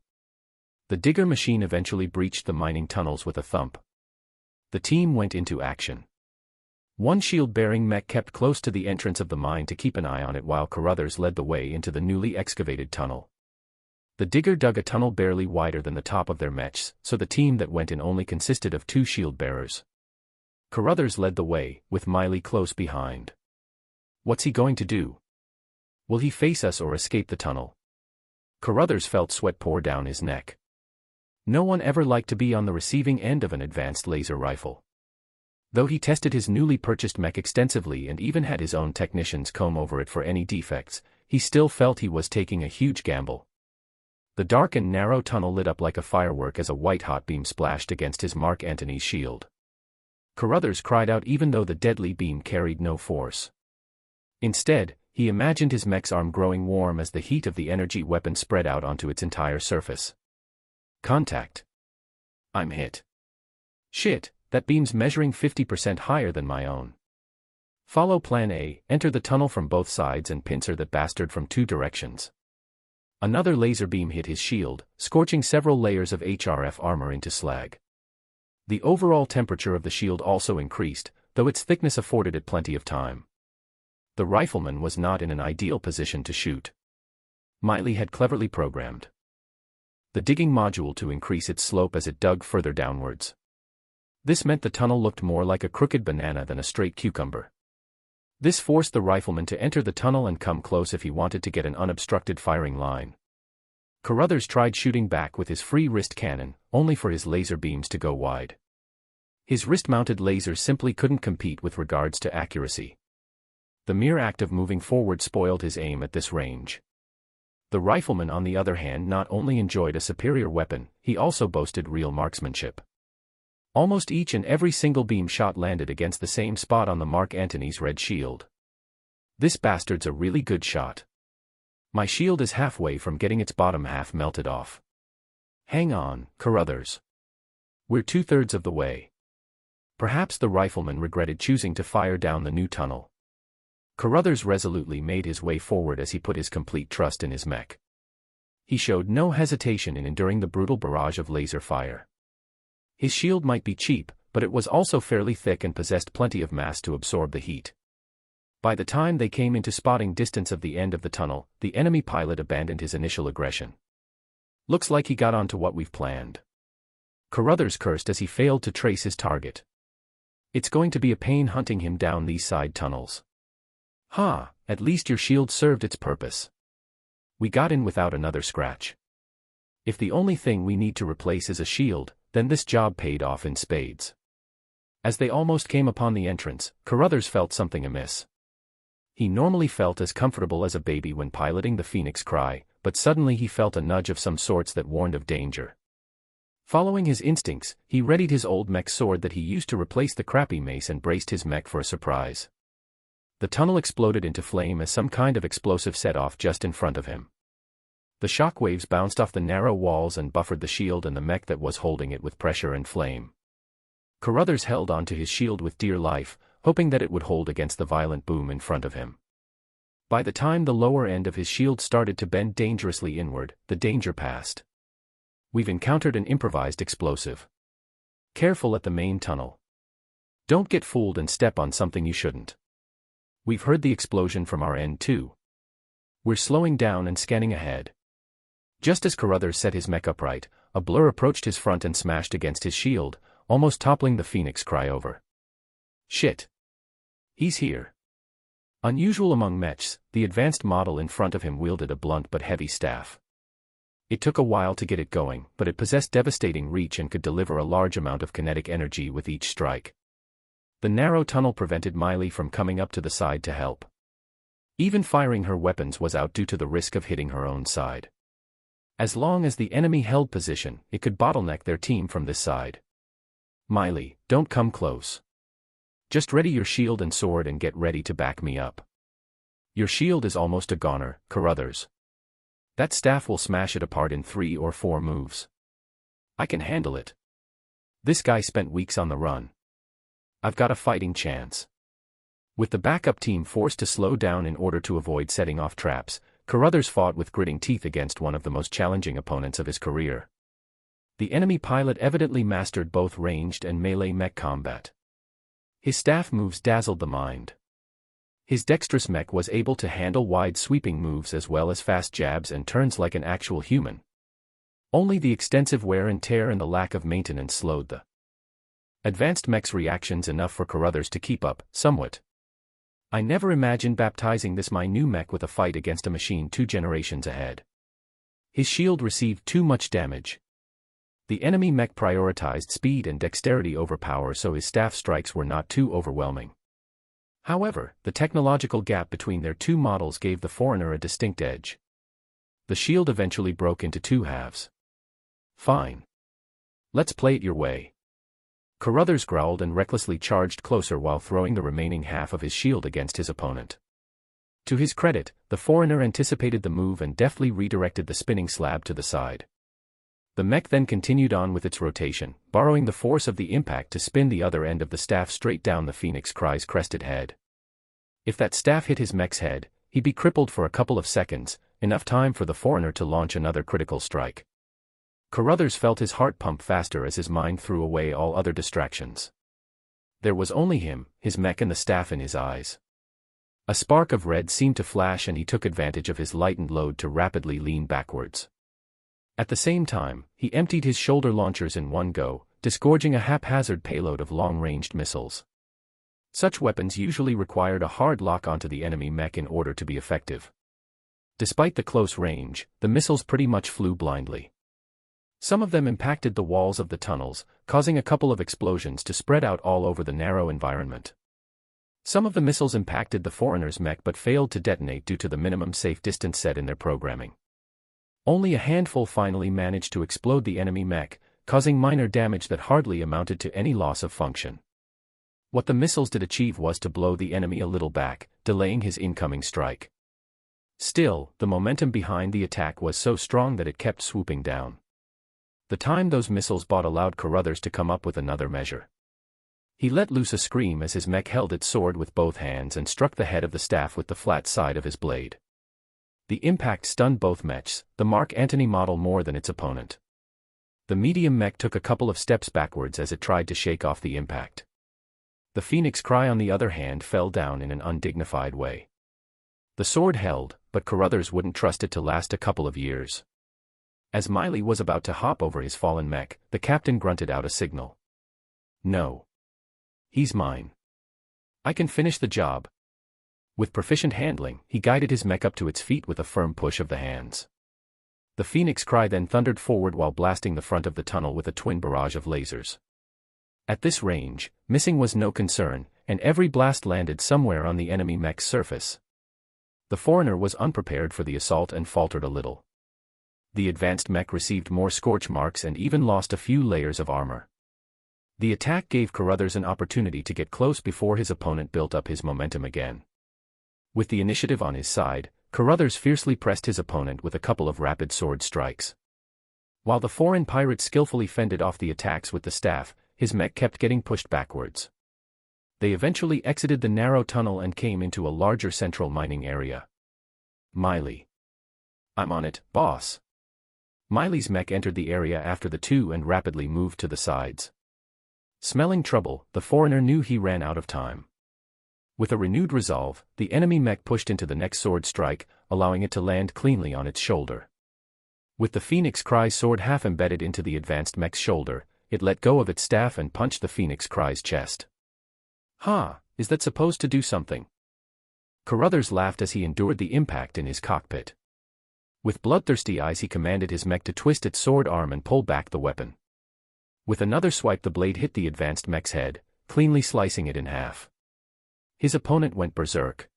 The digger machine eventually breached the mining tunnels with a thump. The team went into action. One shield-bearing mech kept close to the entrance of the mine to keep an eye on it while Carruthers led the way into the newly excavated tunnel. The digger dug a tunnel barely wider than the top of their mechs, so the team that went in only consisted of 2 shield-bearers. Carruthers led the way, with Miley close behind. What's he going to do? Will he face us or escape the tunnel? Carruthers felt sweat pour down his neck. No one ever liked to be on the receiving end of an advanced laser rifle. Though he tested his newly purchased mech extensively and even had his own technicians comb over it for any defects, he still felt he was taking a huge gamble. The dark and narrow tunnel lit up like a firework as a white-hot beam splashed against his Mark Antony's shield. Carruthers cried out even though the deadly beam carried no force. Instead, he imagined his mech's arm growing warm as the heat of the energy weapon spread out onto its entire surface. Contact. I'm hit. Shit, that beam's measuring 50% higher than my own. Follow Plan A, enter the tunnel from both sides and pincer that bastard from 2 directions. Another laser beam hit his shield, scorching several layers of HRF armor into slag. The overall temperature of the shield also increased, though its thickness afforded it plenty of time. The rifleman was not in an ideal position to shoot. Miley had cleverly programmed the digging module to increase its slope as it dug further downwards. This meant the tunnel looked more like a crooked banana than a straight cucumber. This forced the rifleman to enter the tunnel and come close if he wanted to get an unobstructed firing line. Carruthers tried shooting back with his free wrist cannon, only for his laser beams to go wide. His wrist-mounted lasers simply couldn't compete with regards to accuracy. The mere act of moving forward spoiled his aim at this range. The rifleman, on the other hand, not only enjoyed a superior weapon, he also boasted real marksmanship. Almost each and every single beam shot landed against the same spot on the Mark Antony's red shield. This bastard's a really good shot. My shield is halfway from getting its bottom half melted off. Hang on, Carruthers. We're 2/3 of the way. Perhaps the rifleman regretted choosing to fire down the new tunnel. Carruthers resolutely made his way forward as he put his complete trust in his mech. He showed no hesitation in enduring the brutal barrage of laser fire. His shield might be cheap, but it was also fairly thick and possessed plenty of mass to absorb the heat. By the time they came into spotting distance of the end of the tunnel, the enemy pilot abandoned his initial aggression. Looks like he got onto what we've planned. Carruthers cursed as he failed to trace his target. It's going to be a pain hunting him down these side tunnels. Ha, at least your shield served its purpose. We got in without another scratch. If the only thing we need to replace is a shield, then this job paid off in spades. As they almost came upon the entrance, Carruthers felt something amiss. He normally felt as comfortable as a baby when piloting the Phoenix Cry, but suddenly he felt a nudge of some sorts that warned of danger. Following his instincts, he readied his old mech sword that he used to replace the crappy mace and braced his mech for a surprise. The tunnel exploded into flame as some kind of explosive set off just in front of him. The shockwaves bounced off the narrow walls and buffered the shield and the mech that was holding it with pressure and flame. Carruthers held onto his shield with dear life, hoping that it would hold against the violent boom in front of him. By the time the lower end of his shield started to bend dangerously inward, the danger passed. We've encountered an improvised explosive. Careful at the main tunnel. Don't get fooled and step on something you shouldn't. We've heard the explosion from our end too. We're slowing down and scanning ahead. Just as Carruthers set his mech upright, a blur approached his front and smashed against his shield, almost toppling the Phoenix Cry over. Shit. He's here. Unusual among mechs, the advanced model in front of him wielded a blunt but heavy staff. It took a while to get it going, but it possessed devastating reach and could deliver a large amount of kinetic energy with each strike. The narrow tunnel prevented Miley from coming up to the side to help. Even firing her weapons was out due to the risk of hitting her own side. As long as the enemy held position, it could bottleneck their team from this side. Miley, don't come close. Just ready your shield and sword and get ready to back me up. Your shield is almost a goner, Carruthers. That staff will smash it apart in 3 or 4 moves. I can handle it. This guy spent weeks on the run. I've got a fighting chance. With the backup team forced to slow down in order to avoid setting off traps, Carruthers fought with gritting teeth against one of the most challenging opponents of his career. The enemy pilot evidently mastered both ranged and melee mech combat. His staff moves dazzled the mind. His dexterous mech was able to handle wide sweeping moves as well as fast jabs and turns like an actual human. Only the extensive wear and tear and the lack of maintenance slowed the advanced mech's reactions enough for Carruthers to keep up, somewhat. I never imagined baptizing this my new mech with a fight against a machine 2 generations ahead. His shield received too much damage. The enemy mech prioritized speed and dexterity over power, so his staff strikes were not too overwhelming. However, the technological gap between their 2 models gave the foreigner a distinct edge. The shield eventually broke into 2 halves. Fine. Let's play it your way. Carruthers growled and recklessly charged closer while throwing the remaining half of his shield against his opponent. To his credit, the foreigner anticipated the move and deftly redirected the spinning slab to the side. The mech then continued on with its rotation, borrowing the force of the impact to spin the other end of the staff straight down the Phoenix Cry's crested head. If that staff hit his mech's head, he'd be crippled for a couple of seconds, enough time for the foreigner to launch another critical strike. Carruthers felt his heart pump faster as his mind threw away all other distractions. There was only him, his mech and the staff in his eyes. A spark of red seemed to flash and he took advantage of his lightened load to rapidly lean backwards. At the same time, he emptied his shoulder launchers in one go, disgorging a haphazard payload of long-ranged missiles. Such weapons usually required a hard lock onto the enemy mech in order to be effective. Despite the close range, the missiles pretty much flew blindly. Some of them impacted the walls of the tunnels, causing a couple of explosions to spread out all over the narrow environment. Some of the missiles impacted the foreigner's mech but failed to detonate due to the minimum safe distance set in their programming. Only a handful finally managed to explode the enemy mech, causing minor damage that hardly amounted to any loss of function. What the missiles did achieve was to blow the enemy a little back, delaying his incoming strike. Still, the momentum behind the attack was so strong that it kept swooping down. The time those missiles bought allowed Carruthers to come up with another measure. He let loose a scream as his mech held its sword with both hands and struck the head of the staff with the flat side of his blade. The impact stunned both mechs, the Mark Antony model more than its opponent. The medium mech took a couple of steps backwards as it tried to shake off the impact. The Phoenix Cry on the other hand fell down in an undignified way. The sword held, but Carruthers wouldn't trust it to last a couple of years. As Miley was about to hop over his fallen mech, the captain grunted out a signal. No. He's mine. I can finish the job. With proficient handling, he guided his mech up to its feet with a firm push of the hands. The Phoenix Cry then thundered forward while blasting the front of the tunnel with a twin barrage of lasers. At this range, missing was no concern, and every blast landed somewhere on the enemy mech's surface. The foreigner was unprepared for the assault and faltered a little. The advanced mech received more scorch marks and even lost a few layers of armor. The attack gave Carruthers an opportunity to get close before his opponent built up his momentum again. With the initiative on his side, Carruthers fiercely pressed his opponent with a couple of rapid sword strikes. While the foreign pirate skillfully fended off the attacks with the staff, his mech kept getting pushed backwards. They eventually exited the narrow tunnel and came into a larger central mining area. Miley. I'm on it, boss. Miley's mech entered the area after the two and rapidly moved to the sides. Smelling trouble, the foreigner knew he ran out of time. With a renewed resolve, the enemy mech pushed into the next sword strike, allowing it to land cleanly on its shoulder. With the Phoenix Cry's sword half embedded into the advanced mech's shoulder, it let go of its staff and punched the Phoenix Cry's chest. "Ha, is that supposed to do something?" Carruthers laughed as he endured the impact in his cockpit. With bloodthirsty eyes he commanded his mech to twist its sword arm and pull back the weapon. With another swipe the blade hit the advanced mech's head, cleanly slicing it in half. His opponent went berserk.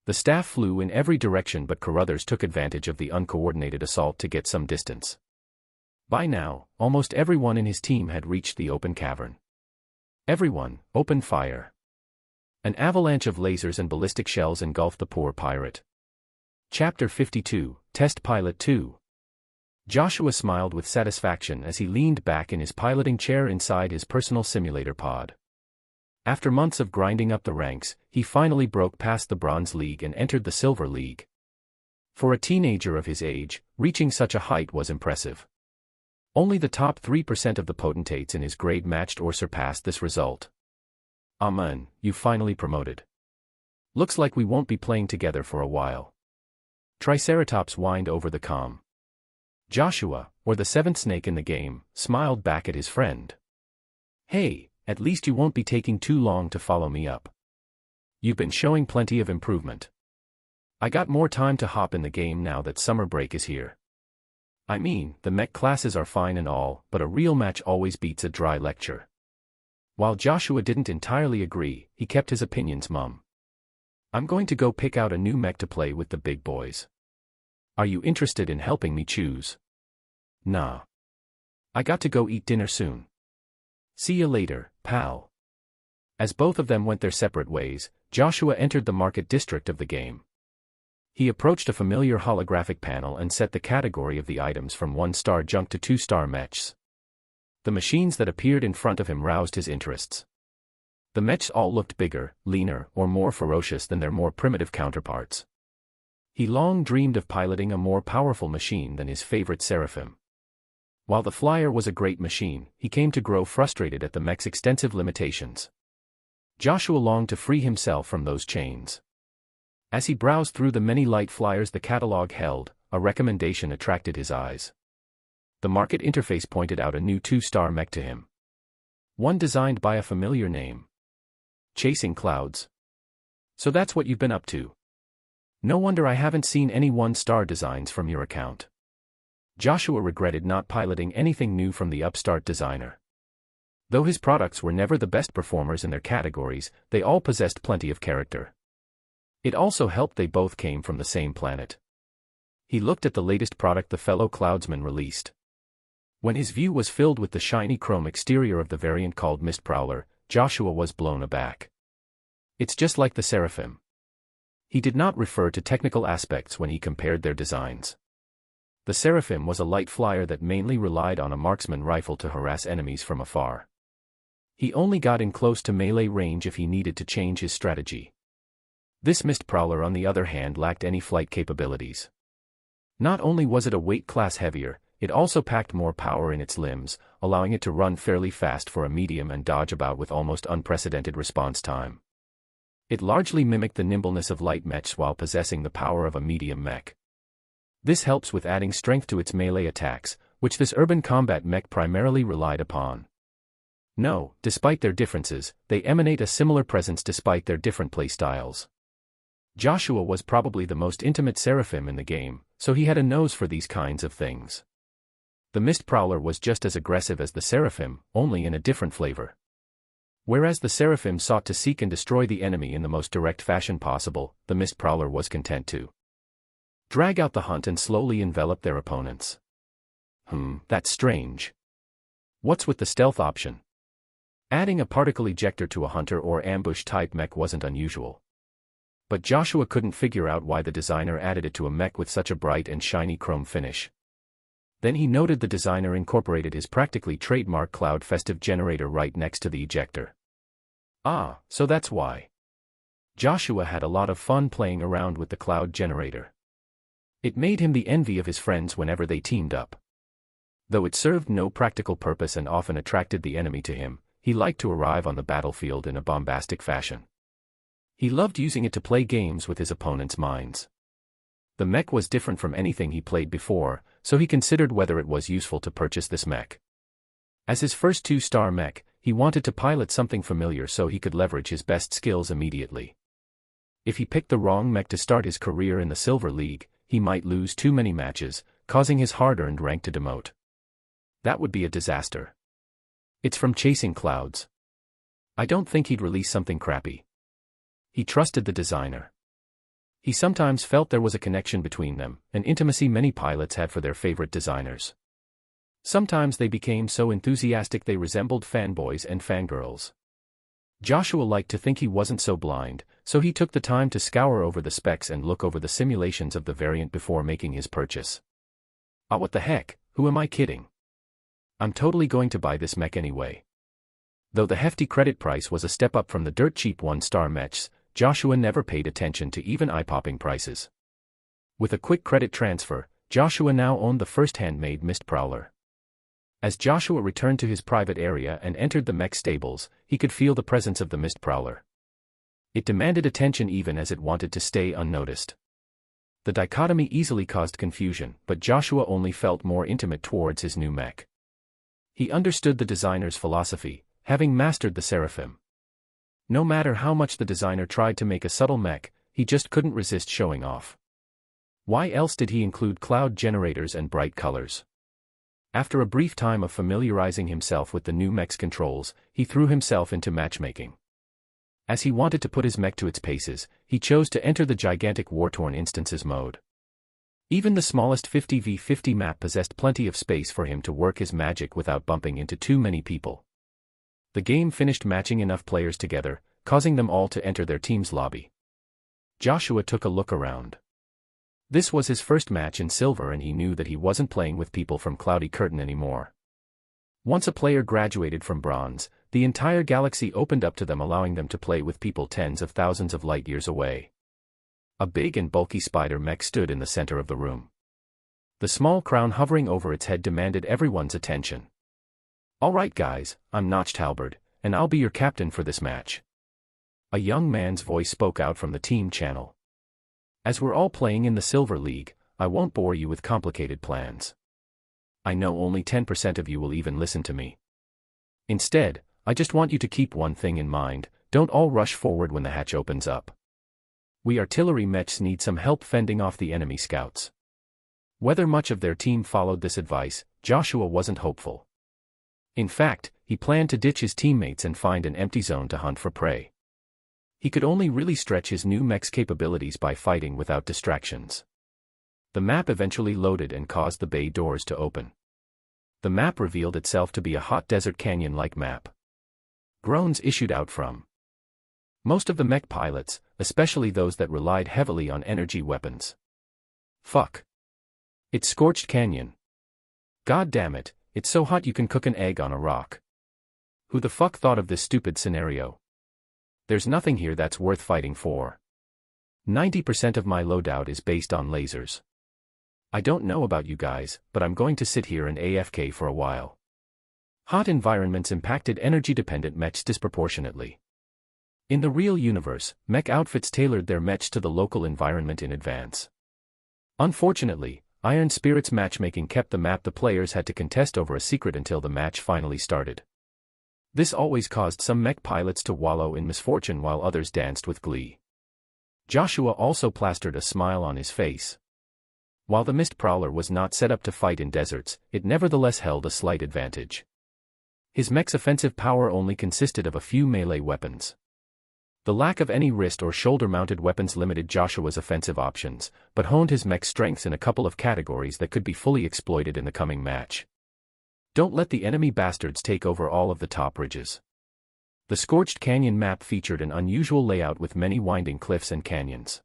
The staff flew in every direction but Carruthers took advantage of the uncoordinated assault to get some distance. By now, almost everyone in his team had reached the open cavern. Everyone, open fire. An avalanche of lasers and ballistic shells engulfed the poor pirate. Chapter 52, Test Pilot 2. Joshua smiled with satisfaction as he leaned back in his piloting chair inside his personal simulator pod. After months of grinding up the ranks, he finally broke past the Bronze League and entered the Silver League. For a teenager of his age, reaching such a height was impressive. Only the top 3% of the potentates in his grade matched or surpassed this result. Amen, you finally promoted. Looks like we won't be playing together for a while. Triceratops whined over the comm. Joshua, or the seventh snake in the game, smiled back at his friend. Hey, at least you won't be taking too long to follow me up. You've been showing plenty of improvement. I got more time to hop in the game now that summer break is here. I mean, the mech classes are fine and all, but a real match always beats a dry lecture. While Joshua didn't entirely agree, he kept his opinions mum. I'm going to go pick out a new mech to play with the big boys. Are you interested in helping me choose? Nah. I got to go eat dinner soon. See you later, pal. As both of them went their separate ways, Joshua entered the market district of the game. He approached a familiar holographic panel and set the category of the items from 1-star junk to 2-star mechs. The machines that appeared in front of him roused his interests. The mechs all looked bigger, leaner, or more ferocious than their more primitive counterparts. He long dreamed of piloting a more powerful machine than his favorite Seraphim. While the Flyer was a great machine, he came to grow frustrated at the mech's extensive limitations. Joshua longed to free himself from those chains. As he browsed through the many light flyers the catalog held, a recommendation attracted his eyes. The market interface pointed out a new 2-star mech to him. One designed by a familiar name. Chasing Clouds. So that's what you've been up to. No wonder I haven't seen any 1-star designs from your account. Joshua regretted not piloting anything new from the upstart designer. Though his products were never the best performers in their categories, they all possessed plenty of character. It also helped they both came from the same planet. He looked at the latest product the fellow Cloudsman released. When his view was filled with the shiny chrome exterior of the variant called Mist Prowler, Joshua was blown aback. It's just like the Seraphim. He did not refer to technical aspects when he compared their designs. The Seraphim was a light flyer that mainly relied on a marksman rifle to harass enemies from afar. He only got in close to melee range if he needed to change his strategy. This Mist Prowler on the other hand lacked any flight capabilities. Not only was it a weight class heavier, it also packed more power in its limbs, allowing it to run fairly fast for a medium and dodge about with almost unprecedented response time. It largely mimicked the nimbleness of light mechs while possessing the power of a medium mech. This helps with adding strength to its melee attacks, which this urban combat mech primarily relied upon. No, despite their differences, they emanate a similar presence despite their different playstyles. Joshua was probably the most intimate seraphim in the game, so he had a nose for these kinds of things. The Mist Prowler was just as aggressive as the Seraphim, only in a different flavor. Whereas the Seraphim sought to seek and destroy the enemy in the most direct fashion possible, the Mist Prowler was content to drag out the hunt and slowly envelop their opponents. That's strange. What's with the stealth option? Adding a particle ejector to a hunter or ambush-type mech wasn't unusual. But Joshua couldn't figure out why the designer added it to a mech with such a bright and shiny chrome finish. Then he noted the designer incorporated his practically trademark cloud festive generator right next to the ejector. Ah, so that's why. Joshua had a lot of fun playing around with the cloud generator. It made him the envy of his friends whenever they teamed up. Though it served no practical purpose and often attracted the enemy to him, he liked to arrive on the battlefield in a bombastic fashion. He loved using it to play games with his opponents' minds. The mech was different from anything he played before, so he considered whether it was useful to purchase this mech. As his first 2-star mech, he wanted to pilot something familiar so he could leverage his best skills immediately. If he picked the wrong mech to start his career in the Silver League, he might lose too many matches, causing his hard-earned rank to demote. That would be a disaster. It's from Chasing Clouds. I don't think he'd release something crappy. He trusted the designer. He sometimes felt there was a connection between them, an intimacy many pilots had for their favorite designers. Sometimes they became so enthusiastic they resembled fanboys and fangirls. Joshua liked to think he wasn't so blind, so he took the time to scour over the specs and look over the simulations of the variant before making his purchase. What the heck, who am I kidding? I'm totally going to buy this mech anyway. Though the hefty credit price was a step up from the dirt cheap 1-star mechs, Joshua never paid attention to even eye-popping prices. With a quick credit transfer, Joshua now owned the first handmade Mist Prowler. As Joshua returned to his private area and entered the mech stables, he could feel the presence of the Mist Prowler. It demanded attention even as it wanted to stay unnoticed. The dichotomy easily caused confusion, but Joshua only felt more intimate towards his new mech. He understood the designer's philosophy, having mastered the Seraphim. No matter how much the designer tried to make a subtle mech, he just couldn't resist showing off. Why else did he include cloud generators and bright colors? After a brief time of familiarizing himself with the new mech's controls, he threw himself into matchmaking. As he wanted to put his mech to its paces, he chose to enter the gigantic war-torn instances mode. Even the smallest 50v50 map possessed plenty of space for him to work his magic without bumping into too many people. The game finished matching enough players together, causing them all to enter their team's lobby. Joshua took a look around. This was his first match in Silver and he knew that he wasn't playing with people from Cloudy Curtain anymore. Once a player graduated from Bronze, the entire galaxy opened up to them, allowing them to play with people tens of thousands of light years away. A big and bulky spider mech stood in the center of the room. The small crown hovering over its head demanded everyone's attention. "All right guys, I'm Notched Halberd, and I'll be your captain for this match." A young man's voice spoke out from the team channel. "As we're all playing in the Silver League, I won't bore you with complicated plans. I know only 10% of you will even listen to me. Instead, I just want you to keep one thing in mind: don't all rush forward when the hatch opens up. We artillery mechs need some help fending off the enemy scouts." Whether much of their team followed this advice, Joshua wasn't hopeful. In fact, he planned to ditch his teammates and find an empty zone to hunt for prey. He could only really stretch his new mech's capabilities by fighting without distractions. The map eventually loaded and caused the bay doors to open. The map revealed itself to be a hot desert canyon-like map. Groans issued out from most of the mech pilots, especially those that relied heavily on energy weapons. Fuck. It's scorched canyon. God damn it. It's so hot you can cook an egg on a rock. Who the fuck thought of this stupid scenario? There's nothing here that's worth fighting for. 90% of my loadout is based on lasers. I don't know about you guys, but I'm going to sit here and AFK for a while. Hot environments impacted energy-dependent mechs disproportionately. In the real universe, mech outfits tailored their mechs to the local environment in advance. Unfortunately, Iron Spirit's matchmaking kept the map the players had to contest over a secret until the match finally started. This always caused some mech pilots to wallow in misfortune while others danced with glee. Joshua also plastered a smile on his face. While the Mist Prowler was not set up to fight in deserts, it nevertheless held a slight advantage. His mech's offensive power only consisted of a few melee weapons. The lack of any wrist or shoulder-mounted weapons limited Joshua's offensive options, but honed his mech's strengths in a couple of categories that could be fully exploited in the coming match. Don't let the enemy bastards take over all of the top ridges. The Scorched Canyon map featured an unusual layout with many winding cliffs and canyons.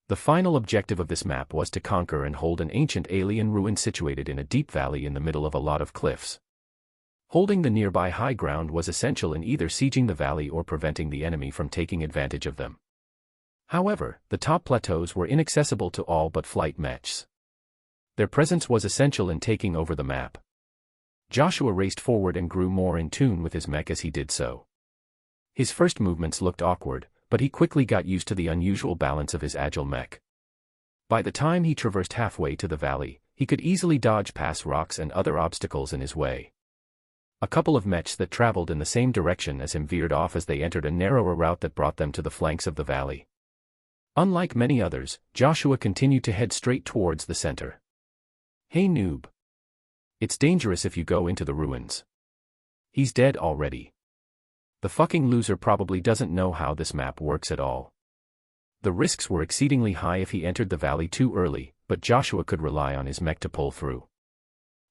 The final objective of this map was to conquer and hold an ancient alien ruin situated in a deep valley in the middle of a lot of cliffs. Holding the nearby high ground was essential in either sieging the valley or preventing the enemy from taking advantage of them. However, the top plateaus were inaccessible to all but flight mechs. Their presence was essential in taking over the map. Joshua raced forward and grew more in tune with his mech as he did so. His first movements looked awkward, but he quickly got used to the unusual balance of his agile mech. By the time he traversed halfway to the valley, he could easily dodge past rocks and other obstacles in his way. A couple of mechs that traveled in the same direction as him veered off as they entered a narrower route that brought them to the flanks of the valley. Unlike many others, Joshua continued to head straight towards the center. "Hey noob. It's dangerous if you go into the ruins. He's dead already. The fucking loser probably doesn't know how this map works at all." The risks were exceedingly high if he entered the valley too early, but Joshua could rely on his mech to pull through.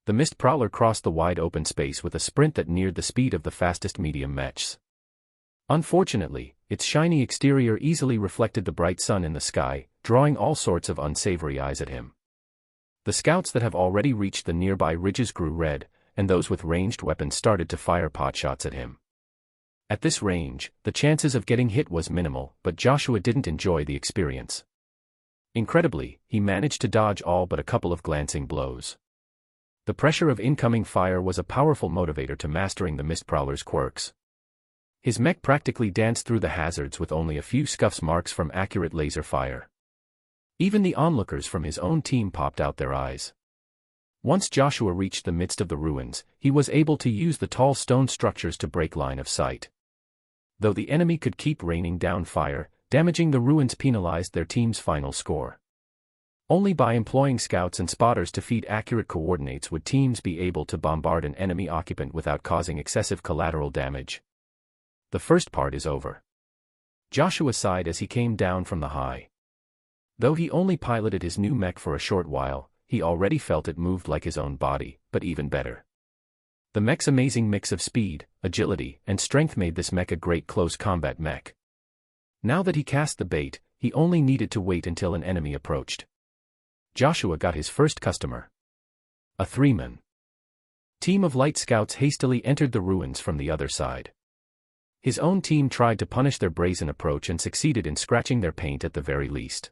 The Mist Prowler crossed the wide open space with a sprint that neared the speed of the fastest medium mechs. Unfortunately, its shiny exterior easily reflected the bright sun in the sky, drawing all sorts of unsavory eyes at him. The scouts that have already reached the nearby ridges grew red, and those with ranged weapons started to fire potshots at him. At this range, the chances of getting hit was minimal, but Joshua didn't enjoy the experience. Incredibly, he managed to dodge all but a couple of glancing blows. The pressure of incoming fire was a powerful motivator to mastering the Mist Prowler's quirks. His mech practically danced through the hazards with only a few scuffs marks from accurate laser fire. Even the onlookers from his own team popped out their eyes. Once Joshua reached the midst of the ruins, he was able to use the tall stone structures to break line of sight. Though the enemy could keep raining down fire, damaging the ruins penalized their team's final score. Only by employing scouts and spotters to feed accurate coordinates would teams be able to bombard an enemy occupant without causing excessive collateral damage. The first part is over. Joshua sighed as he came down from the high. Though he only piloted his new mech for a short while, he already felt it moved like his own body, but even better. The mech's amazing mix of speed, agility, and strength made this mech a great close combat mech. Now that he cast the bait, he only needed to wait until an enemy approached. Joshua got his first customer. A three-man team of light scouts hastily entered the ruins from the other side. His own team tried to punish their brazen approach and succeeded in scratching their paint at the very least.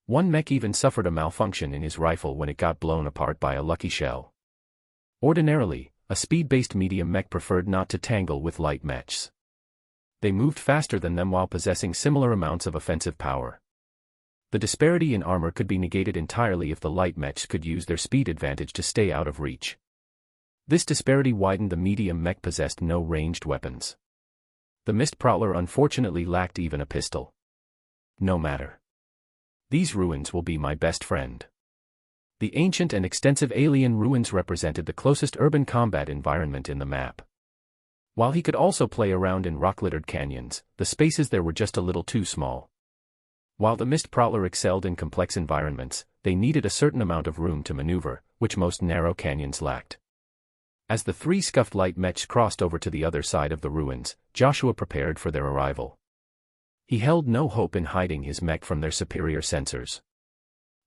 One mech even suffered a malfunction in his rifle when it got blown apart by a lucky shell. Ordinarily, a speed-based medium mech preferred not to tangle with light mechs. They moved faster than them while possessing similar amounts of offensive power. The disparity in armor could be negated entirely if the light mechs could use their speed advantage to stay out of reach. This disparity widened. The medium mech possessed no ranged weapons. The Mist Prowler unfortunately lacked even a pistol. No matter. These ruins will be my best friend. The ancient and extensive alien ruins represented the closest urban combat environment in the map. While he could also play around in rock-littered canyons, the spaces there were just a little too small. While the Mist Prowler excelled in complex environments, they needed a certain amount of room to maneuver, which most narrow canyons lacked. As the three scuffed light mechs crossed over to the other side of the ruins, Joshua prepared for their arrival. He held no hope in hiding his mech from their superior sensors.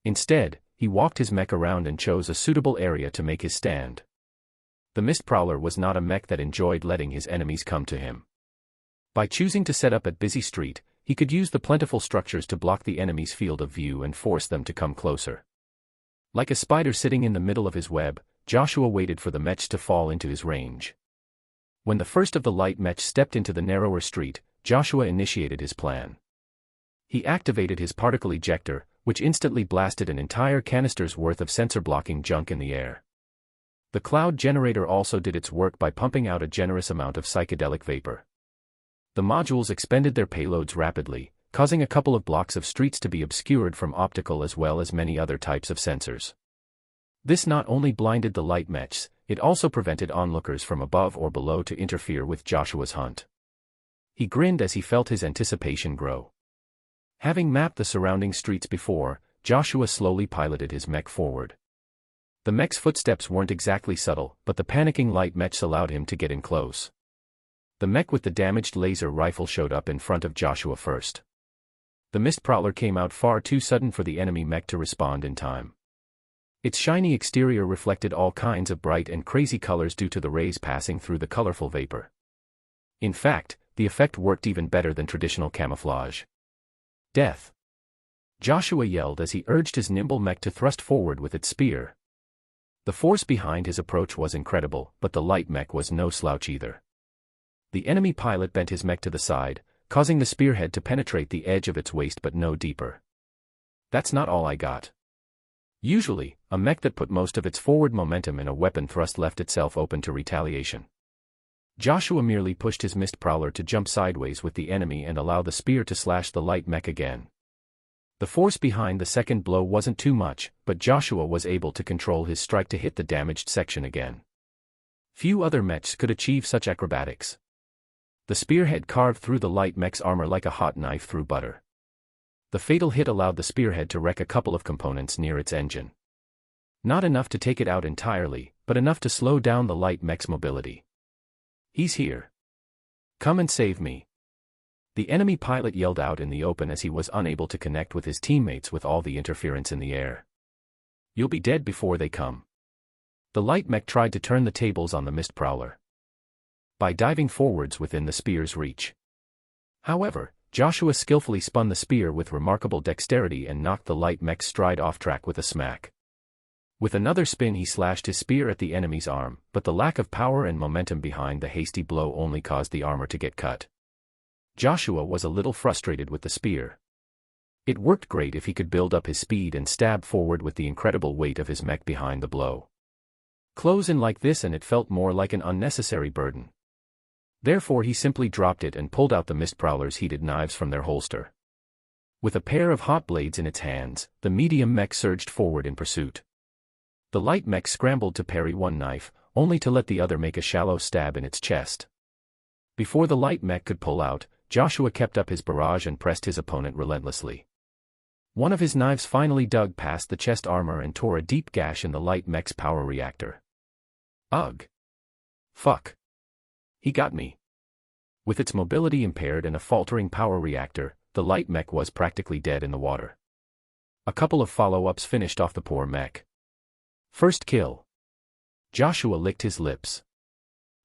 Instead, he walked his mech around and chose a suitable area to make his stand. The Mist Prowler was not a mech that enjoyed letting his enemies come to him. By choosing to set up at busy street, he could use the plentiful structures to block the enemy's field of view and force them to come closer. Like a spider sitting in the middle of his web, Joshua waited for the mechs to fall into his range. When the first of the light mechs stepped into the narrower street, Joshua initiated his plan. He activated his particle ejector, which instantly blasted an entire canister's worth of sensor-blocking junk in the air. The cloud generator also did its work by pumping out a generous amount of psychedelic vapor. The modules expended their payloads rapidly, causing a couple of blocks of streets to be obscured from optical as well as many other types of sensors. This not only blinded the light mechs, it also prevented onlookers from above or below to interfere with Joshua's hunt. He grinned as he felt his anticipation grow. Having mapped the surrounding streets before, Joshua slowly piloted his mech forward. The mech's footsteps weren't exactly subtle, but the panicking light mechs allowed him to get in close. The mech with the damaged laser rifle showed up in front of Joshua first. The mist prowler came out far too sudden for the enemy mech to respond in time. Its shiny exterior reflected all kinds of bright and crazy colors due to the rays passing through the colorful vapor. In fact, the effect worked even better than traditional camouflage. Death! Joshua yelled as he urged his nimble mech to thrust forward with its spear. The force behind his approach was incredible, but the light mech was no slouch either. The enemy pilot bent his mech to the side, causing the spearhead to penetrate the edge of its waist but no deeper. That's not all I got. Usually, a mech that put most of its forward momentum in a weapon thrust left itself open to retaliation. Joshua merely pushed his mist prowler to jump sideways with the enemy and allow the spear to slash the light mech again. The force behind the second blow wasn't too much, but Joshua was able to control his strike to hit the damaged section again. Few other mechs could achieve such acrobatics. The spearhead carved through the light mech's armor like a hot knife through butter. The fatal hit allowed the spearhead to wreck a couple of components near its engine. Not enough to take it out entirely, but enough to slow down the light mech's mobility. He's here. Come and save me. The enemy pilot yelled out in the open as he was unable to connect with his teammates with all the interference in the air. You'll be dead before they come. The light mech tried to turn the tables on the mist prowler by diving forwards within the spear's reach. However, Joshua skillfully spun the spear with remarkable dexterity and knocked the light mech's stride off track with a smack. With another spin he slashed his spear at the enemy's arm, but the lack of power and momentum behind the hasty blow only caused the armor to get cut. Joshua was a little frustrated with the spear. It worked great if he could build up his speed and stab forward with the incredible weight of his mech behind the blow. Close in like this and it felt more like an unnecessary burden. Therefore he simply dropped it and pulled out the mist prowler's heated knives from their holster. With a pair of hot blades in its hands, the medium mech surged forward in pursuit. The light mech scrambled to parry one knife, only to let the other make a shallow stab in its chest. Before the light mech could pull out, Joshua kept up his barrage and pressed his opponent relentlessly. One of his knives finally dug past the chest armor and tore a deep gash in the light mech's power reactor. Ugh. Fuck. He got me. With its mobility impaired and a faltering power reactor, the light mech was practically dead in the water. A couple of follow-ups finished off the poor mech. First kill. Joshua licked his lips.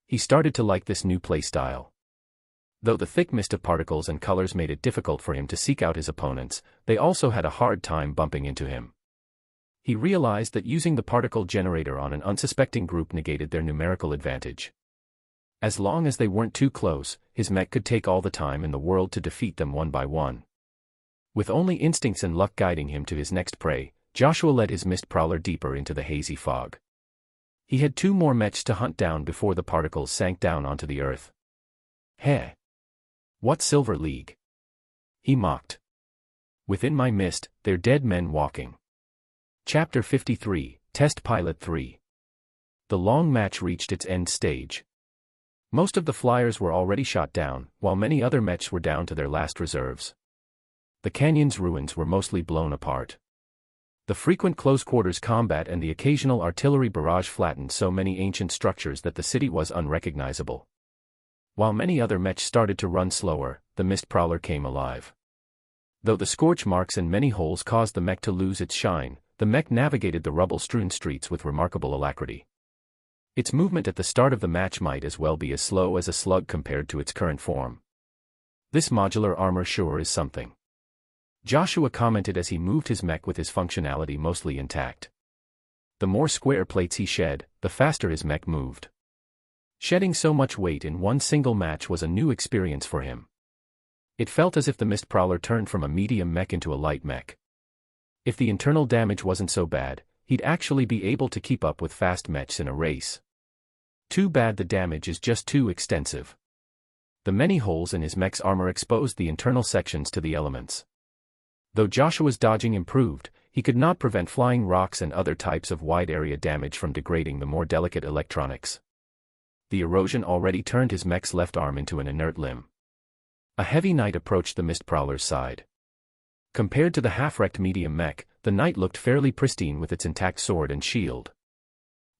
He started to like this new playstyle. Though the thick mist of particles and colors made it difficult for him to seek out his opponents, they also had a hard time bumping into him. He realized that using the particle generator on an unsuspecting group negated their numerical advantage. As long as they weren't too close, his mech could take all the time in the world to defeat them one by one. With only instincts and luck guiding him to his next prey, Joshua led his mist prowler deeper into the hazy fog. He had 2 more mechs to hunt down before the particles sank down onto the earth. Heh. What Silver League? He mocked. Within my mist, they're dead men walking. Chapter 53, Test Pilot 3. The long match reached its end stage. Most of the flyers were already shot down, while many other mechs were down to their last reserves. The canyon's ruins were mostly blown apart. The frequent close-quarters combat and the occasional artillery barrage flattened so many ancient structures that the city was unrecognizable. While many other mechs started to run slower, the mist prowler came alive. Though the scorch marks and many holes caused the mech to lose its shine, the mech navigated the rubble-strewn streets with remarkable alacrity. Its movement at the start of the match might as well be as slow as a slug compared to its current form. This modular armor sure is something. Joshua commented as he moved his mech with his functionality mostly intact. The more square plates he shed, the faster his mech moved. Shedding so much weight in one single match was a new experience for him. It felt as if the mist prowler turned from a medium mech into a light mech. If the internal damage wasn't so bad, he'd actually be able to keep up with fast mechs in a race. Too bad the damage is just too extensive. The many holes in his mech's armor exposed the internal sections to the elements. Though Joshua's dodging improved, he could not prevent flying rocks and other types of wide-area damage from degrading the more delicate electronics. The erosion already turned his mech's left arm into an inert limb. A heavy knight approached the mist prowler's side. Compared to the half-wrecked medium mech, the knight looked fairly pristine with its intact sword and shield.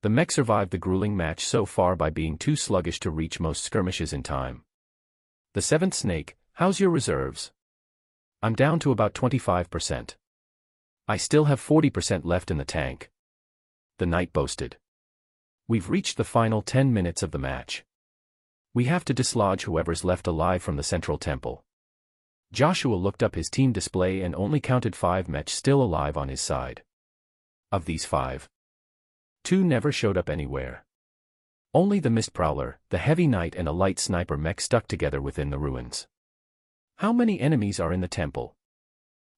The mech survived the grueling match so far by being too sluggish to reach most skirmishes in time. The seventh snake, how's your reserves? I'm down to about 25%. I still have 40% left in the tank. The knight boasted. We've reached the final 10 minutes of the match. We have to dislodge whoever's left alive from the central temple. Joshua looked up his team display and only counted 5 mechs still alive on his side. Of these 5, 2 never showed up anywhere. Only the mist prowler, the heavy knight and a light sniper mech stuck together within the ruins. How many enemies are in the temple?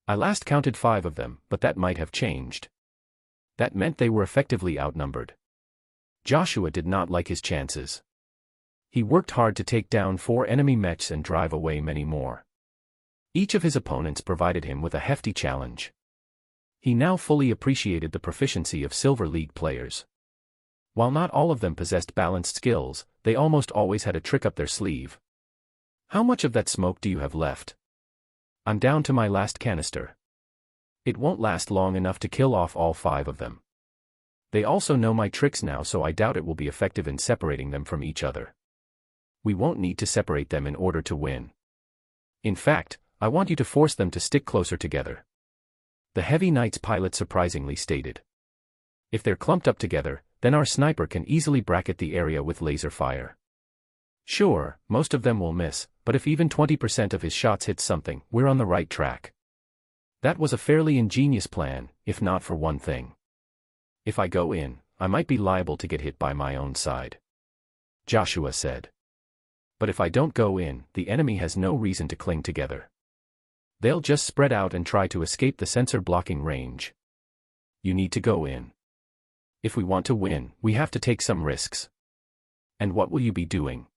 I last counted 5 of them, but that might have changed. That meant they were effectively outnumbered. Joshua did not like his chances. He worked hard to take down 4 enemy mechs and drive away many more. Each of his opponents provided him with a hefty challenge. He now fully appreciated the proficiency of Silver League players. While not all of them possessed balanced skills, they almost always had a trick up their sleeve. How much of that smoke do you have left? I'm down to my last canister. It won't last long enough to kill off all 5 of them. They also know my tricks now, so I doubt it will be effective in separating them from each other. We won't need to separate them in order to win. In fact, I want you to force them to stick closer together. The heavy knight's pilot surprisingly stated. If they're clumped up together, then our sniper can easily bracket the area with laser fire. Sure, most of them will miss, but if even 20% of his shots hit something, we're on the right track. That was a fairly ingenious plan, if not for one thing. If I go in, I might be liable to get hit by my own side. Joshua said. But if I don't go in, the enemy has no reason to cling together. They'll just spread out and try to escape the sensor blocking range. You need to go in. If we want to win, we have to take some risks. And what will you be doing?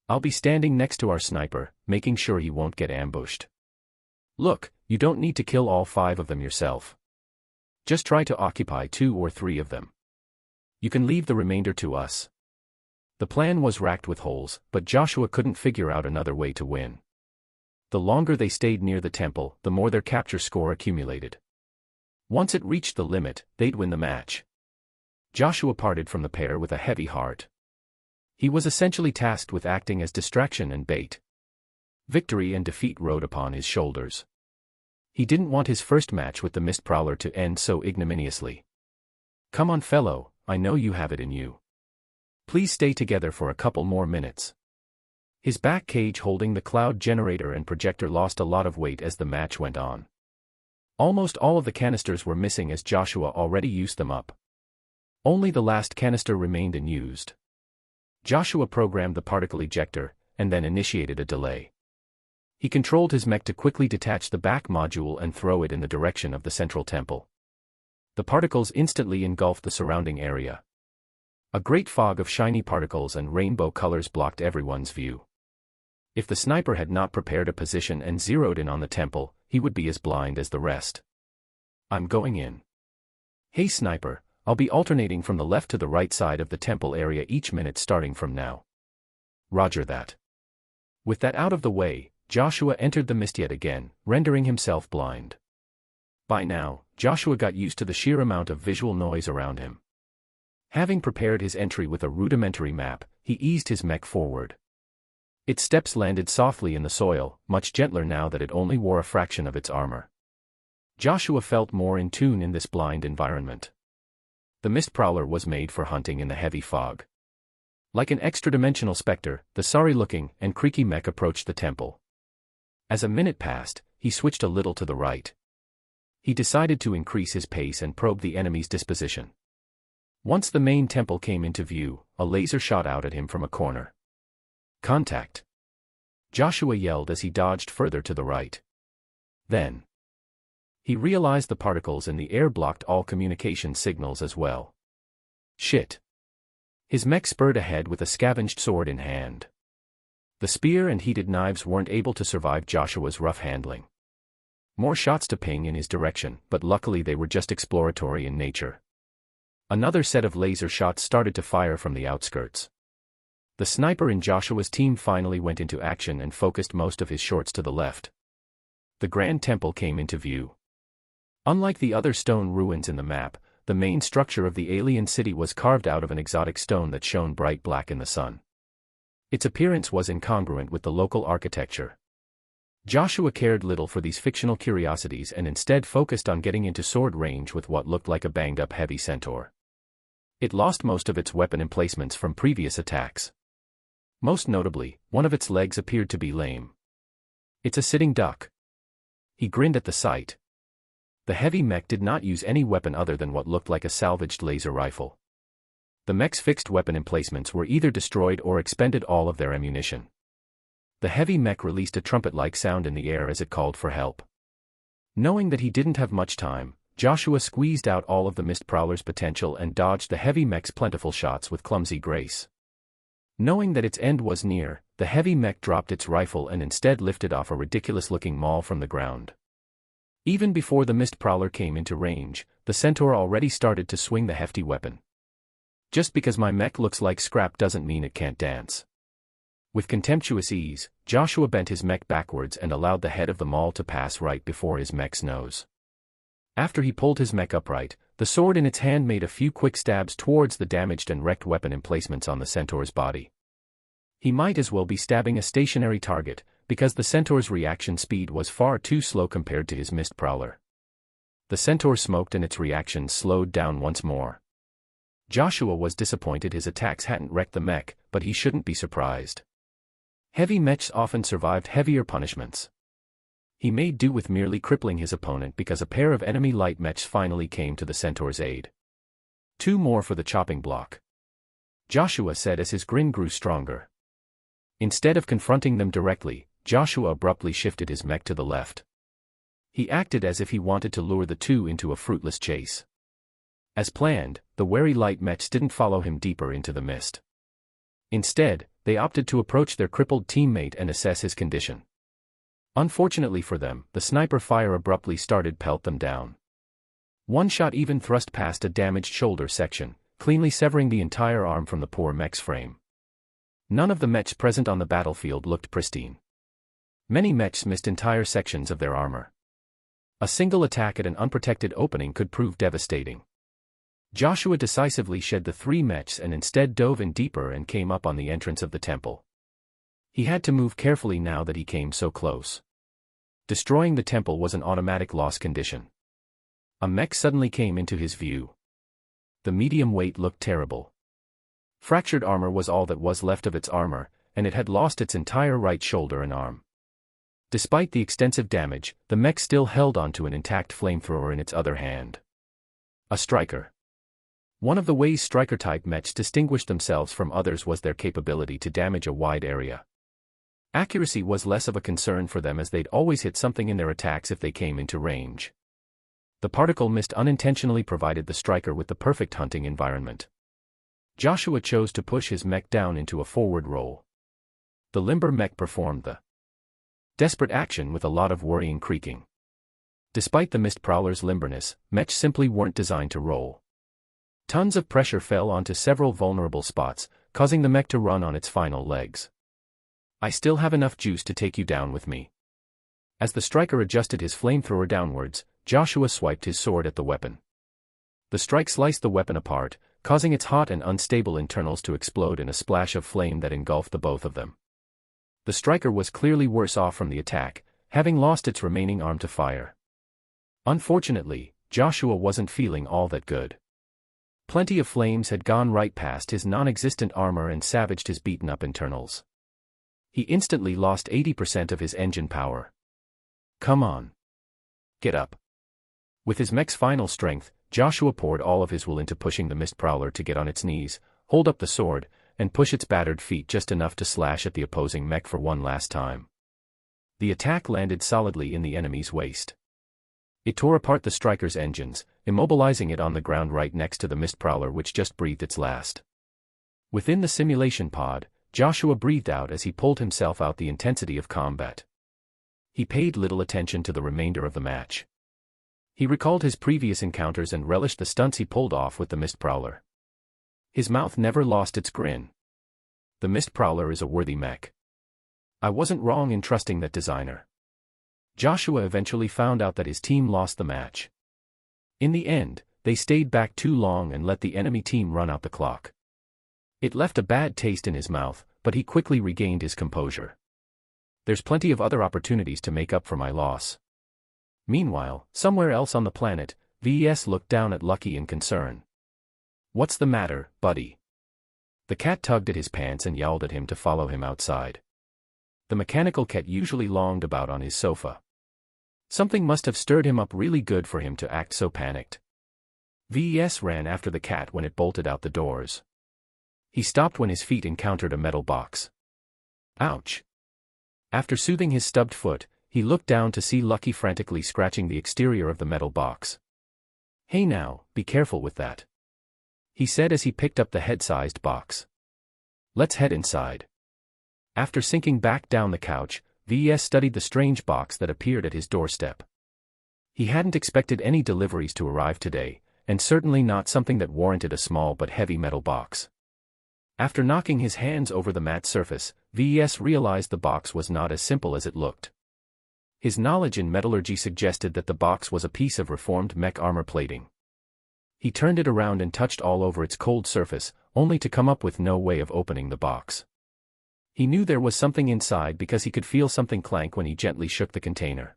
I'll be standing next to our sniper, making sure he won't get ambushed. Look, you don't need to kill all 5 of them yourself. Just try to occupy 2 or 3 of them. You can leave the remainder to us. The plan was racked with holes, but Joshua couldn't figure out another way to win. The longer they stayed near the temple, the more their capture score accumulated. Once it reached the limit, they'd win the match. Joshua parted from the pair with a heavy heart. He was essentially tasked with acting as distraction and bait. Victory and defeat rode upon his shoulders. He didn't want his first match with the mist prowler to end so ignominiously. Come on, fellow, I know you have it in you. Please stay together for a couple more minutes. His back cage holding the cloud generator and projector lost a lot of weight as the match went on. Almost all of the canisters were missing as Joshua already used them up. Only the last canister remained unused. Joshua programmed the particle ejector, and then initiated a delay. He controlled his mech to quickly detach the back module and throw it in the direction of the central temple. The particles instantly engulfed the surrounding area. A great fog of shiny particles and rainbow colors blocked everyone's view. If the sniper had not prepared a position and zeroed in on the temple, he would be as blind as the rest. I'm going in. Hey sniper, I'll be alternating from the left to the right side of the temple area each minute starting from now. Roger that. With that out of the way, Joshua entered the mist yet again, rendering himself blind. By now, Joshua got used to the sheer amount of visual noise around him. Having prepared his entry with a rudimentary map, he eased his mech forward. Its steps landed softly in the soil, much gentler now that it only wore a fraction of its armor. Joshua felt more in tune in this blind environment. The mist prowler was made for hunting in the heavy fog. Like an extra-dimensional specter, the sorry-looking and creaky mech approached the temple. As a minute passed, he switched a little to the right. He decided to increase his pace and probe the enemy's disposition. Once the main temple came into view, a laser shot out at him from a corner. Contact! Joshua yelled as he dodged further to the right. Then, He realized the particles in the air blocked all communication signals as well. Shit. His mech spurred ahead with a scavenged sword in hand. The spear and heated knives weren't able to survive Joshua's rough handling. More shots to ping in his direction, but luckily they were just exploratory in nature. Another set of laser shots started to fire from the outskirts. The sniper in Joshua's team finally went into action and focused most of his shots to the left. The Grand Temple came into view. Unlike the other stone ruins in the map, the main structure of the alien city was carved out of an exotic stone that shone bright black in the sun. Its appearance was incongruent with the local architecture. Joshua cared little for these fictional curiosities and instead focused on getting into sword range with what looked like a banged-up heavy centaur. It lost most of its weapon emplacements from previous attacks. Most notably, one of its legs appeared to be lame. It's a sitting duck. He grinned at the sight. The heavy mech did not use any weapon other than what looked like a salvaged laser rifle. The mech's fixed weapon emplacements were either destroyed or expended all of their ammunition. The heavy mech released a trumpet-like sound in the air as it called for help. Knowing that he didn't have much time, Joshua squeezed out all of the mist prowler's potential and dodged the heavy mech's plentiful shots with clumsy grace. Knowing that its end was near, the heavy mech dropped its rifle and instead lifted off a ridiculous-looking maul from the ground. Even before the mist prowler came into range, the centaur already started to swing the hefty weapon. Just because my mech looks like scrap doesn't mean it can't dance. With contemptuous ease, Joshua bent his mech backwards and allowed the head of the maul to pass right before his mech's nose. After he pulled his mech upright, the sword in its hand made a few quick stabs towards the damaged and wrecked weapon emplacements on the centaur's body. He might as well be stabbing a stationary target, because the centaur's reaction speed was far too slow compared to his mist prowler. The centaur smoked and its reaction slowed down once more. Joshua was disappointed his attacks hadn't wrecked the mech, but he shouldn't be surprised. Heavy mechs often survived heavier punishments. He made do with merely crippling his opponent because a pair of enemy light mechs finally came to the centaur's aid. 2 more for the chopping block, Joshua said as his grin grew stronger. Instead of confronting them directly, Joshua abruptly shifted his mech to the left. He acted as if he wanted to lure the two into a fruitless chase. As planned, the wary light mechs didn't follow him deeper into the mist. Instead, they opted to approach their crippled teammate and assess his condition. Unfortunately for them, the sniper fire abruptly started pelt them down. One shot even thrust past a damaged shoulder section, cleanly severing the entire arm from the poor mech's frame. None of the mechs present on the battlefield looked pristine. Many mechs missed entire sections of their armor. A single attack at an unprotected opening could prove devastating. Joshua decisively shed the 3 mechs and instead dove in deeper and came up on the entrance of the temple. He had to move carefully now that he came so close. Destroying the temple was an automatic loss condition. A mech suddenly came into his view. The medium weight looked terrible. Fractured armor was all that was left of its armor, and it had lost its entire right shoulder and arm. Despite the extensive damage, the mech still held onto an intact flamethrower in its other hand. A striker. One of the ways striker-type mechs distinguished themselves from others was their capability to damage a wide area. Accuracy was less of a concern for them as they'd always hit something in their attacks if they came into range. The particle mist unintentionally provided the striker with the perfect hunting environment. Joshua chose to push his mech down into a forward roll. The limber mech performed the desperate action with a lot of worrying creaking. Despite the mist prowler's limberness, mechs simply weren't designed to roll. Tons of pressure fell onto several vulnerable spots, causing the mech to run on its final legs. I still have enough juice to take you down with me. As the striker adjusted his flamethrower downwards, Joshua swiped his sword at the weapon. The strike sliced the weapon apart, causing its hot and unstable internals to explode in a splash of flame that engulfed the both of them. The striker was clearly worse off from the attack, having lost its remaining arm to fire. Unfortunately, Joshua wasn't feeling all that good. Plenty of flames had gone right past his non-existent armor and savaged his beaten-up internals. He instantly lost 80% of his engine power. Come on. Get up. With his mech's final strength, Joshua poured all of his will into pushing the mist prowler to get on its knees, hold up the sword, and push its battered feet just enough to slash at the opposing mech for one last time. The attack landed solidly in the enemy's waist. It tore apart the striker's engines, immobilizing it on the ground right next to the mist prowler which just breathed its last. Within the simulation pod, Joshua breathed out as he pulled himself out the intensity of combat. He paid little attention to the remainder of the match. He recalled his previous encounters and relished the stunts he pulled off with the mist prowler. His mouth never lost its grin. The mist prowler is a worthy mech. I wasn't wrong in trusting that designer. Joshua eventually found out that his team lost the match. In the end, they stayed back too long and let the enemy team run out the clock. It left a bad taste in his mouth, but he quickly regained his composure. There's plenty of other opportunities to make up for my loss. Meanwhile, somewhere else on the planet, VES looked down at Lucky in concern. What's the matter, buddy? The cat tugged at his pants and yowled at him to follow him outside. The mechanical cat usually lounged about on his sofa. Something must have stirred him up really good for him to act so panicked. VES ran after the cat when it bolted out the doors. He stopped when his feet encountered a metal box. Ouch! After soothing his stubbed foot, he looked down to see Lucky frantically scratching the exterior of the metal box. Hey now, be careful with that, he said as he picked up the head-sized box. Let's head inside. After sinking back down the couch, VES studied the strange box that appeared at his doorstep. He hadn't expected any deliveries to arrive today, and certainly not something that warranted a small but heavy metal box. After knocking his hands over the matte surface, VES realized the box was not as simple as it looked. His knowledge in metallurgy suggested that the box was a piece of reformed mech armor plating. He turned it around and touched all over its cold surface, only to come up with no way of opening the box. He knew there was something inside because he could feel something clank when he gently shook the container.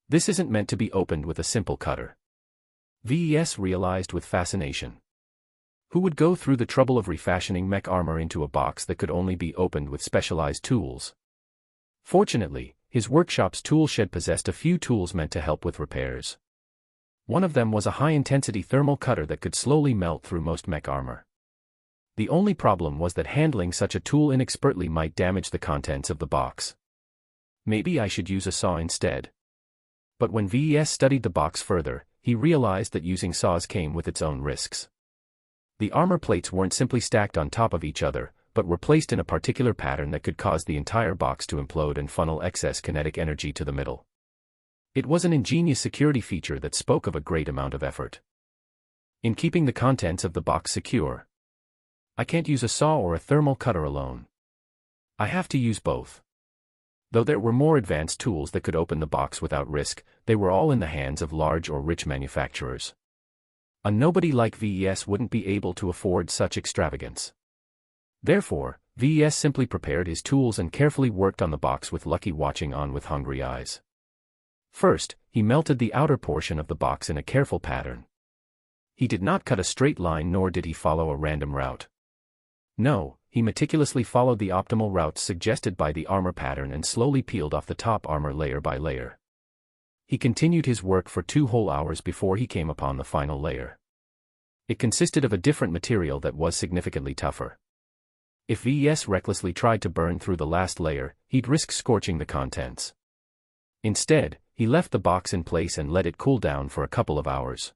This isn't meant to be opened with a simple cutter, VES realized with fascination. Who would go through the trouble of refashioning mech armor into a box that could only be opened with specialized tools? Fortunately, his workshop's tool shed possessed a few tools meant to help with repairs. One of them was a high-intensity thermal cutter that could slowly melt through most mech armor. The only problem was that handling such a tool inexpertly might damage the contents of the box. Maybe I should use a saw instead. But when VES studied the box further, he realized that using saws came with its own risks. The armor plates weren't simply stacked on top of each other, but were placed in a particular pattern that could cause the entire box to implode and funnel excess kinetic energy to the middle. It was an ingenious security feature that spoke of a great amount of effort in keeping the contents of the box secure. I can't use a saw or a thermal cutter alone. I have to use both. Though there were more advanced tools that could open the box without risk, they were all in the hands of large or rich manufacturers. A nobody like VES wouldn't be able to afford such extravagance. Therefore, VES simply prepared his tools and carefully worked on the box with Lucky watching on with hungry eyes. First, he melted the outer portion of the box in a careful pattern. He did not cut a straight line nor did he follow a random route. No, he meticulously followed the optimal routes suggested by the armor pattern and slowly peeled off the top armor layer by layer. He continued his work for 2 whole hours before he came upon the final layer. It consisted of a different material that was significantly tougher. If VES recklessly tried to burn through the last layer, he'd risk scorching the contents. Instead, he left the box in place and let it cool down for a couple of hours.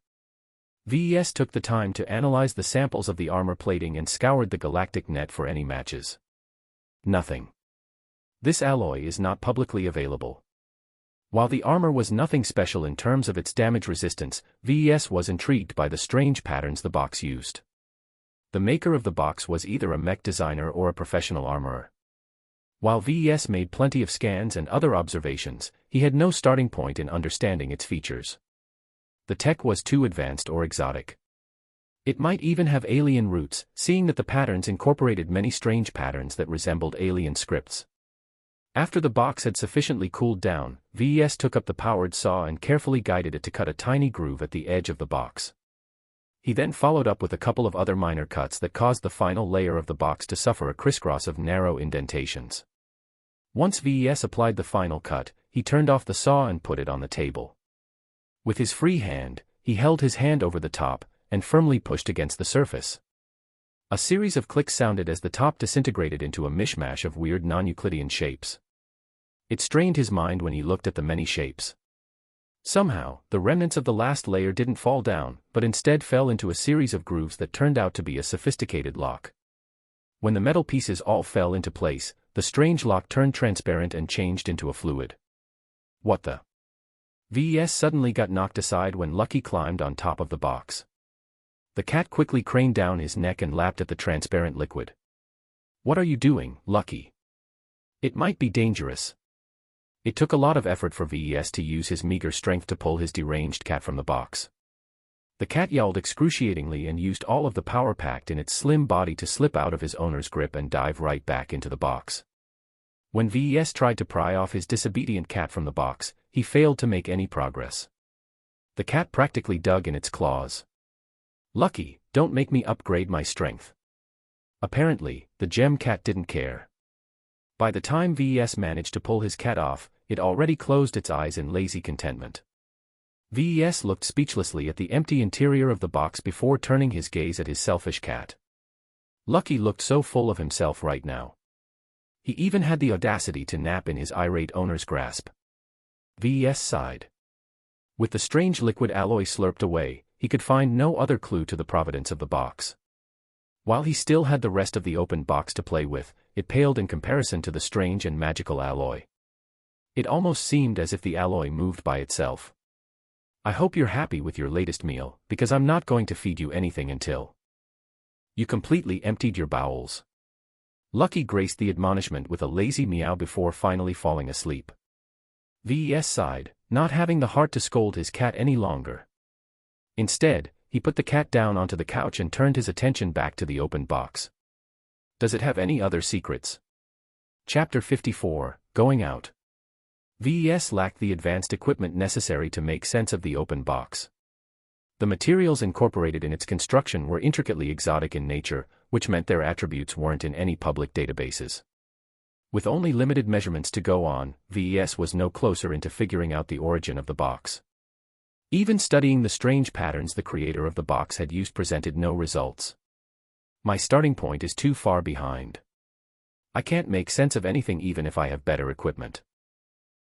VES took the time to analyze the samples of the armor plating and scoured the galactic net for any matches. Nothing. This alloy is not publicly available. While the armor was nothing special in terms of its damage resistance, VES was intrigued by the strange patterns the box used. The maker of the box was either a mech designer or a professional armorer. While VES made plenty of scans and other observations, he had no starting point in understanding its features. The tech was too advanced or exotic. It might even have alien roots, seeing that the patterns incorporated many strange patterns that resembled alien scripts. After the box had sufficiently cooled down, VES took up the powered saw and carefully guided it to cut a tiny groove at the edge of the box. He then followed up with a couple of other minor cuts that caused the final layer of the box to suffer a crisscross of narrow indentations. Once VES applied the final cut, he turned off the saw and put it on the table. With his free hand, he held his hand over the top, and firmly pushed against the surface. A series of clicks sounded as the top disintegrated into a mishmash of weird non-Euclidean shapes. It strained his mind when he looked at the many shapes. Somehow, the remnants of the last layer didn't fall down, but instead fell into a series of grooves that turned out to be a sophisticated lock. When the metal pieces all fell into place, the strange lock turned transparent and changed into a fluid. What the? VES suddenly got knocked aside when Lucky climbed on top of the box. The cat quickly craned down his neck and lapped at the transparent liquid. What are you doing, Lucky? It might be dangerous. It took a lot of effort for VES to use his meager strength to pull his deranged cat from the box. The cat yelled excruciatingly and used all of the power packed in its slim body to slip out of his owner's grip and dive right back into the box. When VES tried to pry off his disobedient cat from the box, he failed to make any progress. The cat practically dug in its claws. Lucky, don't make me upgrade my strength. Apparently, the gem cat didn't care. By the time VES managed to pull his cat off, it already closed its eyes in lazy contentment. VES looked speechlessly at the empty interior of the box before turning his gaze at his selfish cat. Lucky looked so full of himself right now. He even had the audacity to nap in his irate owner's grasp. VES sighed. With the strange liquid alloy slurped away, he could find no other clue to the providence of the box. While he still had the rest of the open box to play with, it paled in comparison to the strange and magical alloy. It almost seemed as if the alloy moved by itself. I hope you're happy with your latest meal, because I'm not going to feed you anything until you completely emptied your bowels. Lucky graced the admonishment with a lazy meow before finally falling asleep. VES sighed, not having the heart to scold his cat any longer. Instead, he put the cat down onto the couch and turned his attention back to the open box. Does it have any other secrets? Chapter 54, Going Out. VES lacked the advanced equipment necessary to make sense of the open box. The materials incorporated in its construction were intricately exotic in nature, which meant their attributes weren't in any public databases. With only limited measurements to go on, VES was no closer into figuring out the origin of the box. Even studying the strange patterns the creator of the box had used presented no results. My starting point is too far behind. I can't make sense of anything even if I have better equipment.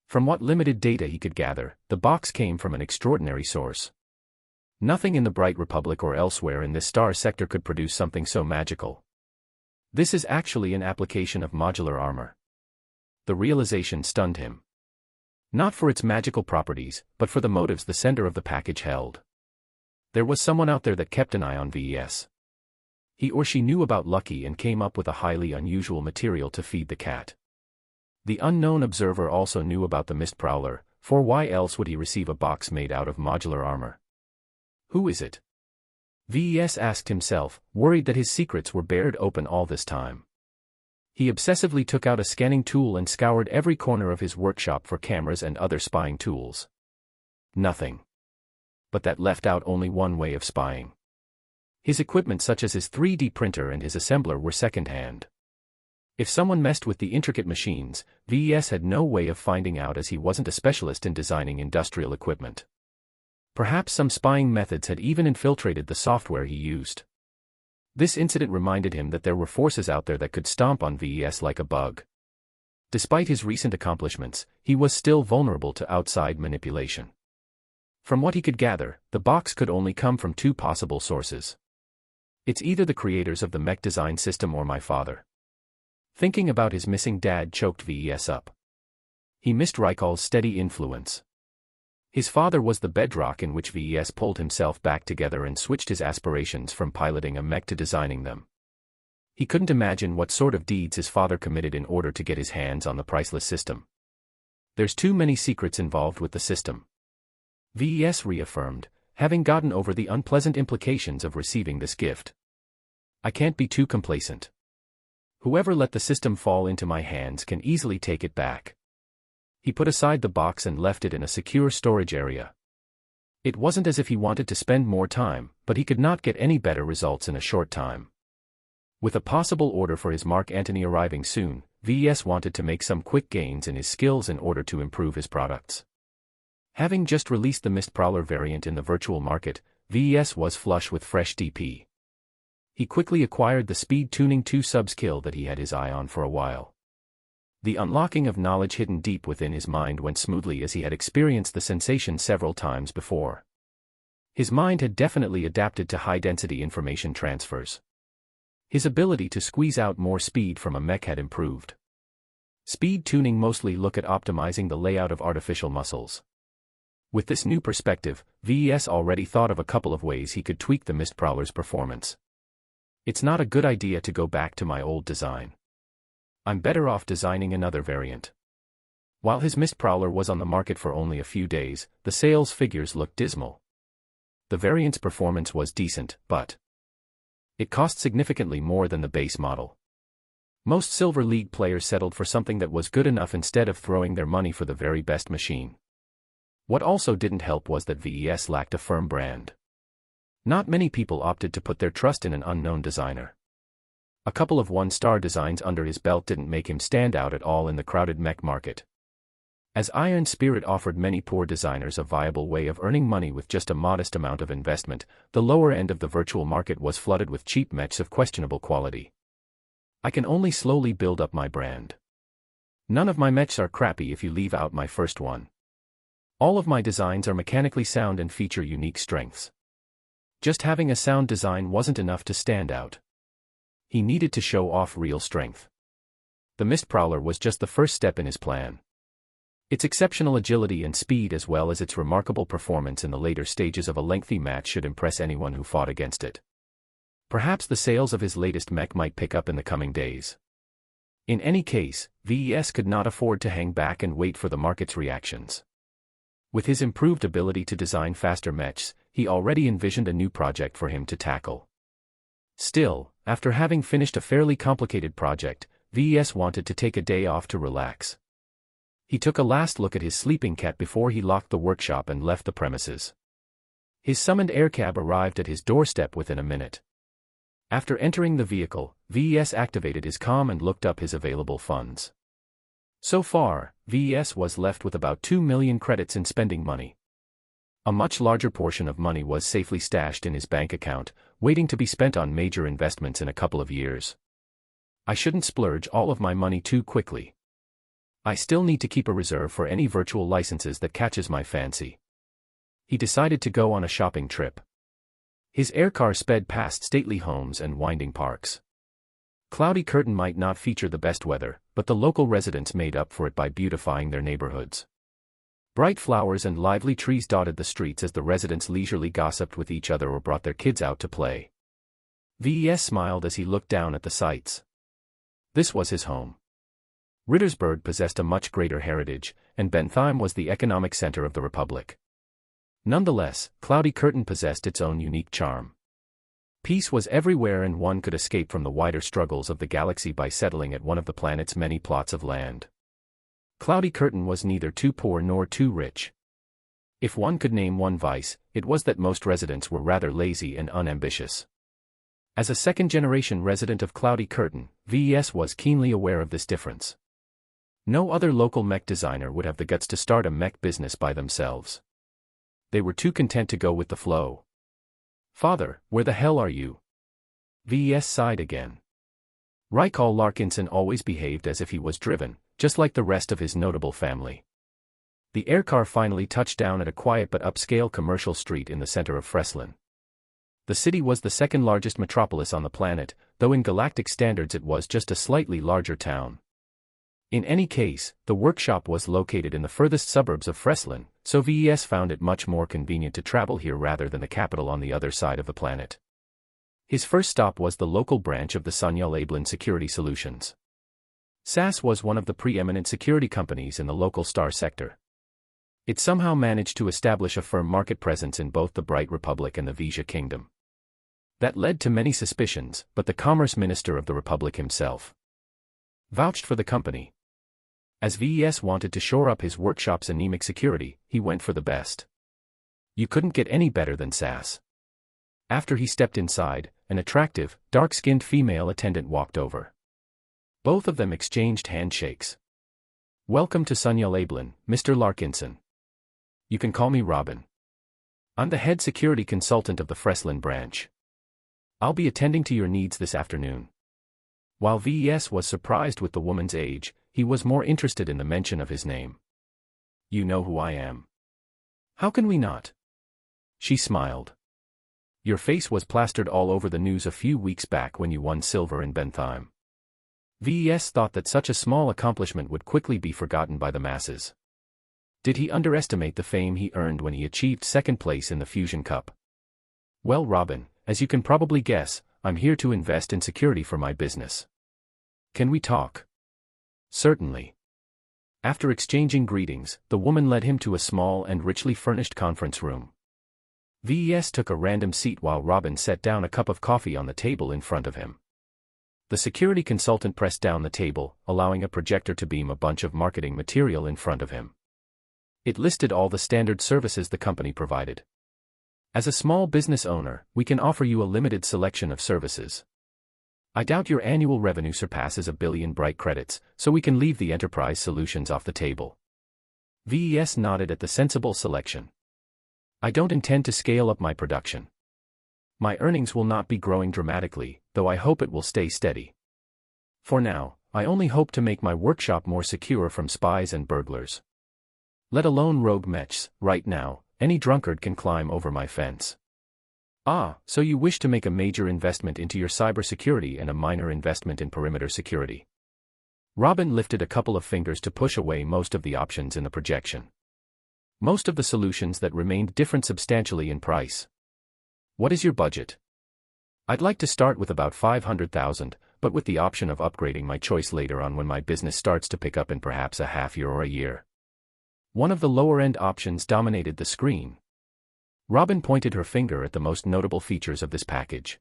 From what limited data he could gather, the box came from an extraordinary source. Nothing in the Bright Republic or elsewhere in this star sector could produce something so magical. This is actually an application of modular armor. The realization stunned him. Not for its magical properties, but for the motives the sender of the package held. There was someone out there that kept an eye on VES. He or she knew about Lucky and came up with a highly unusual material to feed the cat. The unknown observer also knew about the Mist Prowler, for why else would he receive a box made out of modular armor? Who is it? VES asked himself, worried that his secrets were bared open all this time. He obsessively took out a scanning tool and scoured every corner of his workshop for cameras and other spying tools. Nothing. But that left out only one way of spying. His equipment such as his 3D printer and his assembler were second-hand. If someone messed with the intricate machines, VES had no way of finding out as he wasn't a specialist in designing industrial equipment. Perhaps some spying methods had even infiltrated the software he used. This incident reminded him that there were forces out there that could stomp on VES like a bug. Despite his recent accomplishments, he was still vulnerable to outside manipulation. From what he could gather, the box could only come from two possible sources. It's either the creators of the Mech design system or my father. Thinking about his missing dad choked VES up. He missed Rykal's steady influence. His father was the bedrock in which VES pulled himself back together and switched his aspirations from piloting a mech to designing them. He couldn't imagine what sort of deeds his father committed in order to get his hands on the priceless system. There's too many secrets involved with the system. VES reaffirmed, having gotten over the unpleasant implications of receiving this gift. I can't be too complacent. Whoever let the system fall into my hands can easily take it back. He put aside the box and left it in a secure storage area. It wasn't as if he wanted to spend more time, but he could not get any better results in a short time. With a possible order for his Mark Antony arriving soon, VES wanted to make some quick gains in his skills in order to improve his products. Having just released the Mist Prowler variant in the virtual market, VES was flush with fresh DP. He quickly acquired the speed tuning 2 sub skill that he had his eye on for a while. The unlocking of knowledge hidden deep within his mind went smoothly as he had experienced the sensation several times before. His mind had definitely adapted to high-density information transfers. His ability to squeeze out more speed from a mech had improved. Speed tuning mostly look at optimizing the layout of artificial muscles. With this new perspective, VES already thought of a couple of ways he could tweak the Mistprowler's performance. It's not a good idea to go back to my old design. I'm better off designing another variant. While his Mistprowler was on the market for only a few days, the sales figures looked dismal. The variant's performance was decent, but it cost significantly more than the base model. Most Silver League players settled for something that was good enough instead of throwing their money for the very best machine. What also didn't help was that VES lacked a firm brand. Not many people opted to put their trust in an unknown designer. A couple of one-star designs under his belt didn't make him stand out at all in the crowded mech market. As Iron Spirit offered many poor designers a viable way of earning money with just a modest amount of investment, the lower end of the virtual market was flooded with cheap mechs of questionable quality. I can only slowly build up my brand. None of my mechs are crappy if you leave out my first one. All of my designs are mechanically sound and feature unique strengths. Just having a sound design wasn't enough to stand out. He needed to show off real strength. The Mistprowler was just the first step in his plan. Its exceptional agility and speed as well as its remarkable performance in the later stages of a lengthy match should impress anyone who fought against it. Perhaps the sales of his latest mech might pick up in the coming days. In any case, VES could not afford to hang back and wait for the market's reactions. With his improved ability to design faster mechs, he already envisioned a new project for him to tackle. Still, after having finished a fairly complicated project, VES wanted to take a day off to relax. He took a last look at his sleeping cat before he locked the workshop and left the premises. His summoned aircab arrived at his doorstep within a minute. After entering the vehicle, VES activated his comm and looked up his available funds. So far, VES was left with about 2 million credits in spending money. A much larger portion of money was safely stashed in his bank account, waiting to be spent on major investments in a couple of years. I shouldn't splurge all of my money too quickly. I still need to keep a reserve for any virtual licenses that catches my fancy. He decided to go on a shopping trip. His aircar sped past stately homes and winding parks. Cloudy Curtain might not feature the best weather, but the local residents made up for it by beautifying their neighborhoods. Bright flowers and lively trees dotted the streets as the residents leisurely gossiped with each other or brought their kids out to play. VES smiled as he looked down at the sights. This was his home. Rittersburg possessed a much greater heritage, and Bentheim was the economic center of the Republic. Nonetheless, Cloudy Curtain possessed its own unique charm. Peace was everywhere and one could escape from the wider struggles of the galaxy by settling at one of the planet's many plots of land. Cloudy Curtain was neither too poor nor too rich. If one could name one vice, it was that most residents were rather lazy and unambitious. As a second-generation resident of Cloudy Curtain, VES was keenly aware of this difference. No other local mech designer would have the guts to start a mech business by themselves. They were too content to go with the flow. "Father, where the hell are you?" VES sighed again. Rykal Larkinson always behaved as if he was driven, just like the rest of his notable family. The aircar finally touched down at a quiet but upscale commercial street in the center of Freslin. The city was the second largest metropolis on the planet, though in galactic standards it was just a slightly larger town. In any case, the workshop was located in the furthest suburbs of Freslin, so VES found it much more convenient to travel here rather than the capital on the other side of the planet. His first stop was the local branch of the Unravel Security Solutions. SAS was one of the preeminent security companies in the local star sector. It somehow managed to establish a firm market presence in both the Bright Republic and the Vija Kingdom. That led to many suspicions, but the Commerce Minister of the Republic himself vouched for the company. As VES wanted to shore up his workshop's anemic security, he went for the best. You couldn't get any better than SAS. After he stepped inside, an attractive, dark-skinned female attendant walked over. Both of them exchanged handshakes. "Welcome to Sunya Lablin, Mr. Larkinson. You can call me Robin. I'm the head security consultant of the Freslin branch. I'll be attending to your needs this afternoon." While VES was surprised with the woman's age, he was more interested in the mention of his name. "You know who I am." "How can we not?" She smiled. "Your face was plastered all over the news a few weeks back when you won silver in Bentheim." VES thought that such a small accomplishment would quickly be forgotten by the masses. Did he underestimate the fame he earned when he achieved second place in the Fusion Cup? "Well, Robin, as you can probably guess, I'm here to invest in security for my business. Can we talk?" "Certainly." After exchanging greetings, the woman led him to a small and richly furnished conference room. VES took a random seat while Robin set down a cup of coffee on the table in front of him. The security consultant pressed down the table, allowing a projector to beam a bunch of marketing material in front of him. It listed all the standard services the company provided. "As a small business owner, we can offer you a limited selection of services. I doubt your annual revenue surpasses 1 billion bright credits, so we can leave the enterprise solutions off the table." VES nodded at the sensible selection. "I don't intend to scale up my production. My earnings will not be growing dramatically, though I hope it will stay steady. For now, I only hope to make my workshop more secure from spies and burglars. Let alone rogue mechs. Right now, any drunkard can climb over my fence." "Ah, so you wish to make a major investment into your cybersecurity and a minor investment in perimeter security." Robin lifted a couple of fingers to push away most of the options in the projection. Most of the solutions that remained differed substantially in price. "What is your budget?" "I'd like to start with about 500,000, but with the option of upgrading my choice later on when my business starts to pick up in perhaps a half year or a year." One of the lower-end options dominated the screen. Robin pointed her finger at the most notable features of this package.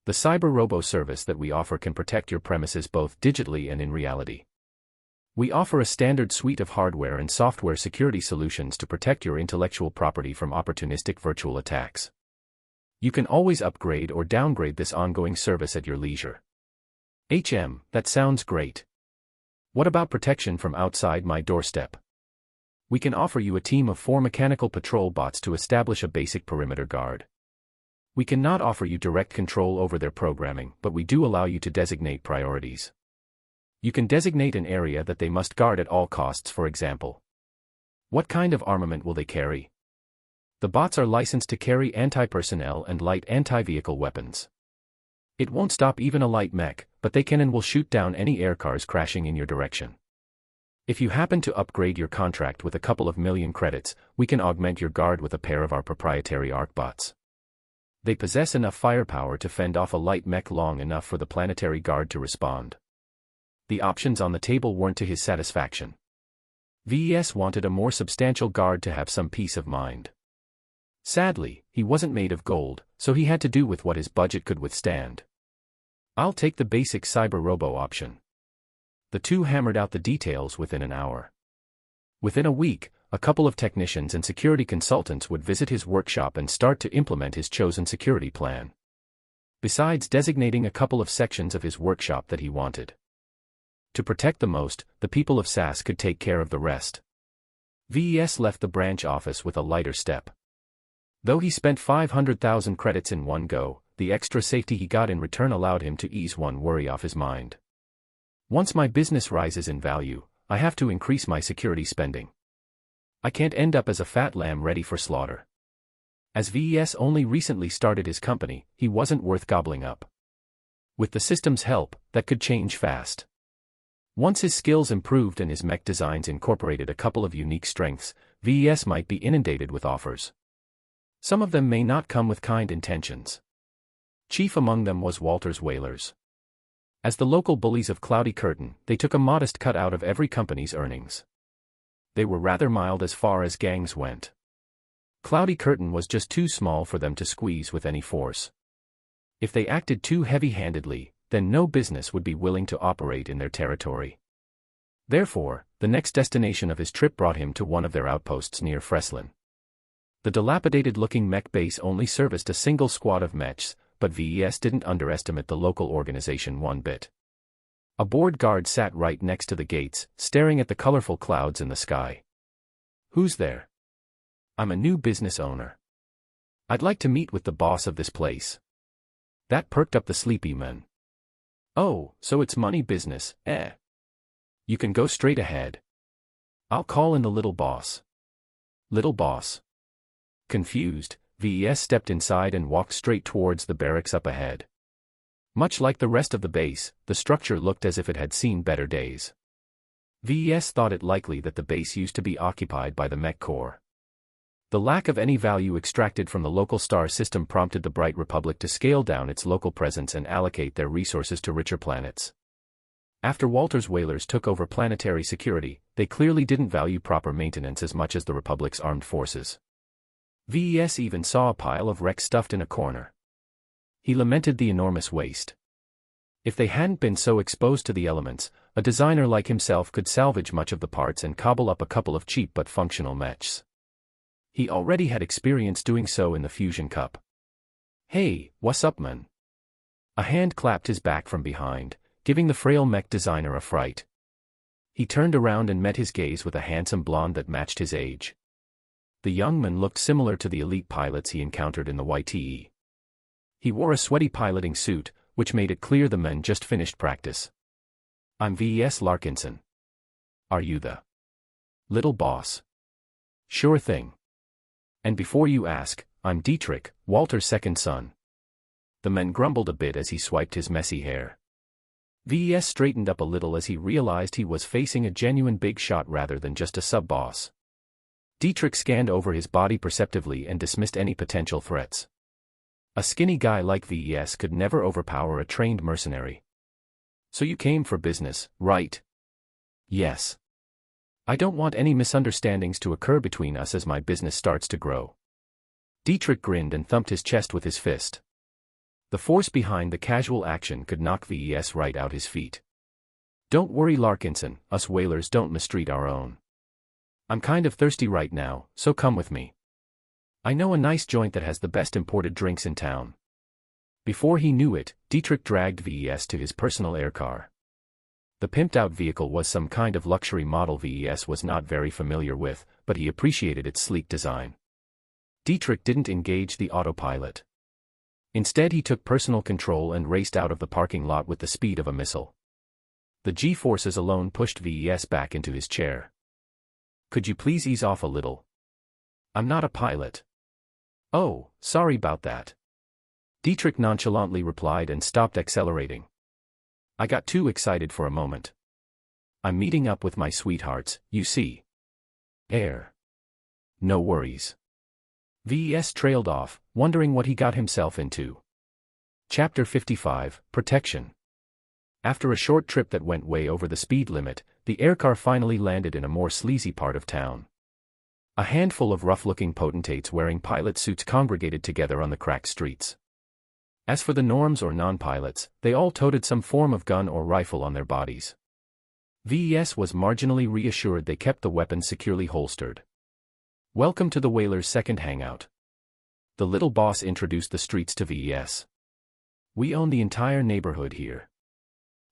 "The Cyber Robo service that we offer can protect your premises both digitally and in reality. We offer a standard suite of hardware and software security solutions to protect your intellectual property from opportunistic virtual attacks. You can always upgrade or downgrade this ongoing service at your leisure." That sounds great. What about protection from outside my doorstep?" "We can offer you a team of 4 mechanical patrol bots to establish a basic perimeter guard. We cannot offer you direct control over their programming, but we do allow you to designate priorities. You can designate an area that they must guard at all costs, for example. What kind of armament will they carry?" "The bots are licensed to carry anti-personnel and light anti-vehicle weapons. It won't stop even a light mech, but they can and will shoot down any aircars crashing in your direction. If you happen to upgrade your contract with a couple of million credits, we can augment your guard with a pair of our proprietary arc bots. They possess enough firepower to fend off a light mech long enough for the planetary guard to respond." The options on the table weren't to his satisfaction. VES wanted a more substantial guard to have some peace of mind. Sadly, he wasn't made of gold, so he had to do with what his budget could withstand. "I'll take the basic Cyber Robo option." The two hammered out the details within an hour. Within a week, a couple of technicians and security consultants would visit his workshop and start to implement his chosen security plan. Besides designating a couple of sections of his workshop that he wanted to protect the most, the people of SAS could take care of the rest. VES left the branch office with a lighter step. Though he spent 500,000 credits in one go, the extra safety he got in return allowed him to ease one worry off his mind. "Once my business rises in value, I have to increase my security spending. I can't end up as a fat lamb ready for slaughter." As VES only recently started his company, he wasn't worth gobbling up. With the system's help, that could change fast. Once his skills improved and his mech designs incorporated a couple of unique strengths, VES might be inundated with offers. Some of them may not come with kind intentions. Chief among them was Walter's Whalers. As the local bullies of Cloudy Curtain, they took a modest cut out of every company's earnings. They were rather mild as far as gangs went. Cloudy Curtain was just too small for them to squeeze with any force. If they acted too heavy-handedly, then no business would be willing to operate in their territory. Therefore, the next destination of his trip brought him to one of their outposts near Freslin. The dilapidated-looking mech base only serviced a single squad of mechs, but VES didn't underestimate the local organization one bit. A board guard sat right next to the gates, staring at the colorful clouds in the sky. "Who's there?" "I'm a new business owner. I'd like to meet with the boss of this place." That perked up the sleepy men. "Oh, so it's money business, eh? You can go straight ahead. I'll call in the little boss. Little boss. Confused, VES stepped inside and walked straight towards the barracks up ahead. Much like the rest of the base, the structure looked as if it had seen better days. VES thought it likely that the base used to be occupied by the Mech Corps. The lack of any value extracted from the local star system prompted the Bright Republic to scale down its local presence and allocate their resources to richer planets. After Walter's Whalers took over planetary security, they clearly didn't value proper maintenance as much as the Republic's armed forces. VES even saw a pile of wrecks stuffed in a corner. He lamented the enormous waste. If they hadn't been so exposed to the elements, a designer like himself could salvage much of the parts and cobble up a couple of cheap but functional mechs. He already had experience doing so in the Fusion Cup. "Hey, what's up, man?" A hand clapped his back from behind, giving the frail mech designer a fright. He turned around and met his gaze with a handsome blonde that matched his age. The young man looked similar to the elite pilots he encountered in the YTE. He wore a sweaty piloting suit, which made it clear the men just finished practice. "I'm VES Larkinson. Are you the little boss?" "Sure thing. And before you ask, I'm Dietrich, Walter's second son." The man grumbled a bit as he swiped his messy hair. VES straightened up a little as he realized he was facing a genuine big shot rather than just a sub-boss. Dietrich scanned over his body perceptively and dismissed any potential threats. A skinny guy like VES could never overpower a trained mercenary. "So you came for business, right?" "Yes. I don't want any misunderstandings to occur between us as my business starts to grow." Dietrich grinned and thumped his chest with his fist. The force behind the casual action could knock VES right out his feet. "Don't worry, Larkinson, us whalers don't mistreat our own. I'm kind of thirsty right now, so come with me. I know a nice joint that has the best imported drinks in town." Before he knew it, Dietrich dragged VES to his personal aircar. The pimped-out vehicle was some kind of luxury model VES was not very familiar with, but he appreciated its sleek design. Dietrich didn't engage the autopilot. Instead he took personal control and raced out of the parking lot with the speed of a missile. The G-forces alone pushed VES back into his chair. "Could you please ease off a little? I'm not a pilot." "Oh, sorry about that." Dietrich nonchalantly replied and stopped accelerating. "I got too excited for a moment. I'm meeting up with my sweethearts, you see." "Air. No worries." VES trailed off, wondering what he got himself into. Chapter 55, Protection. After a short trip that went way over the speed limit, the aircar finally landed in a more sleazy part of town. A handful of rough-looking potentates wearing pilot suits congregated together on the cracked streets. As for the norms or non-pilots, they all toted some form of gun or rifle on their bodies. VES was marginally reassured they kept the weapons securely holstered. "Welcome to the Whalers' second hangout." The little boss introduced the streets to VES. "We own the entire neighborhood here.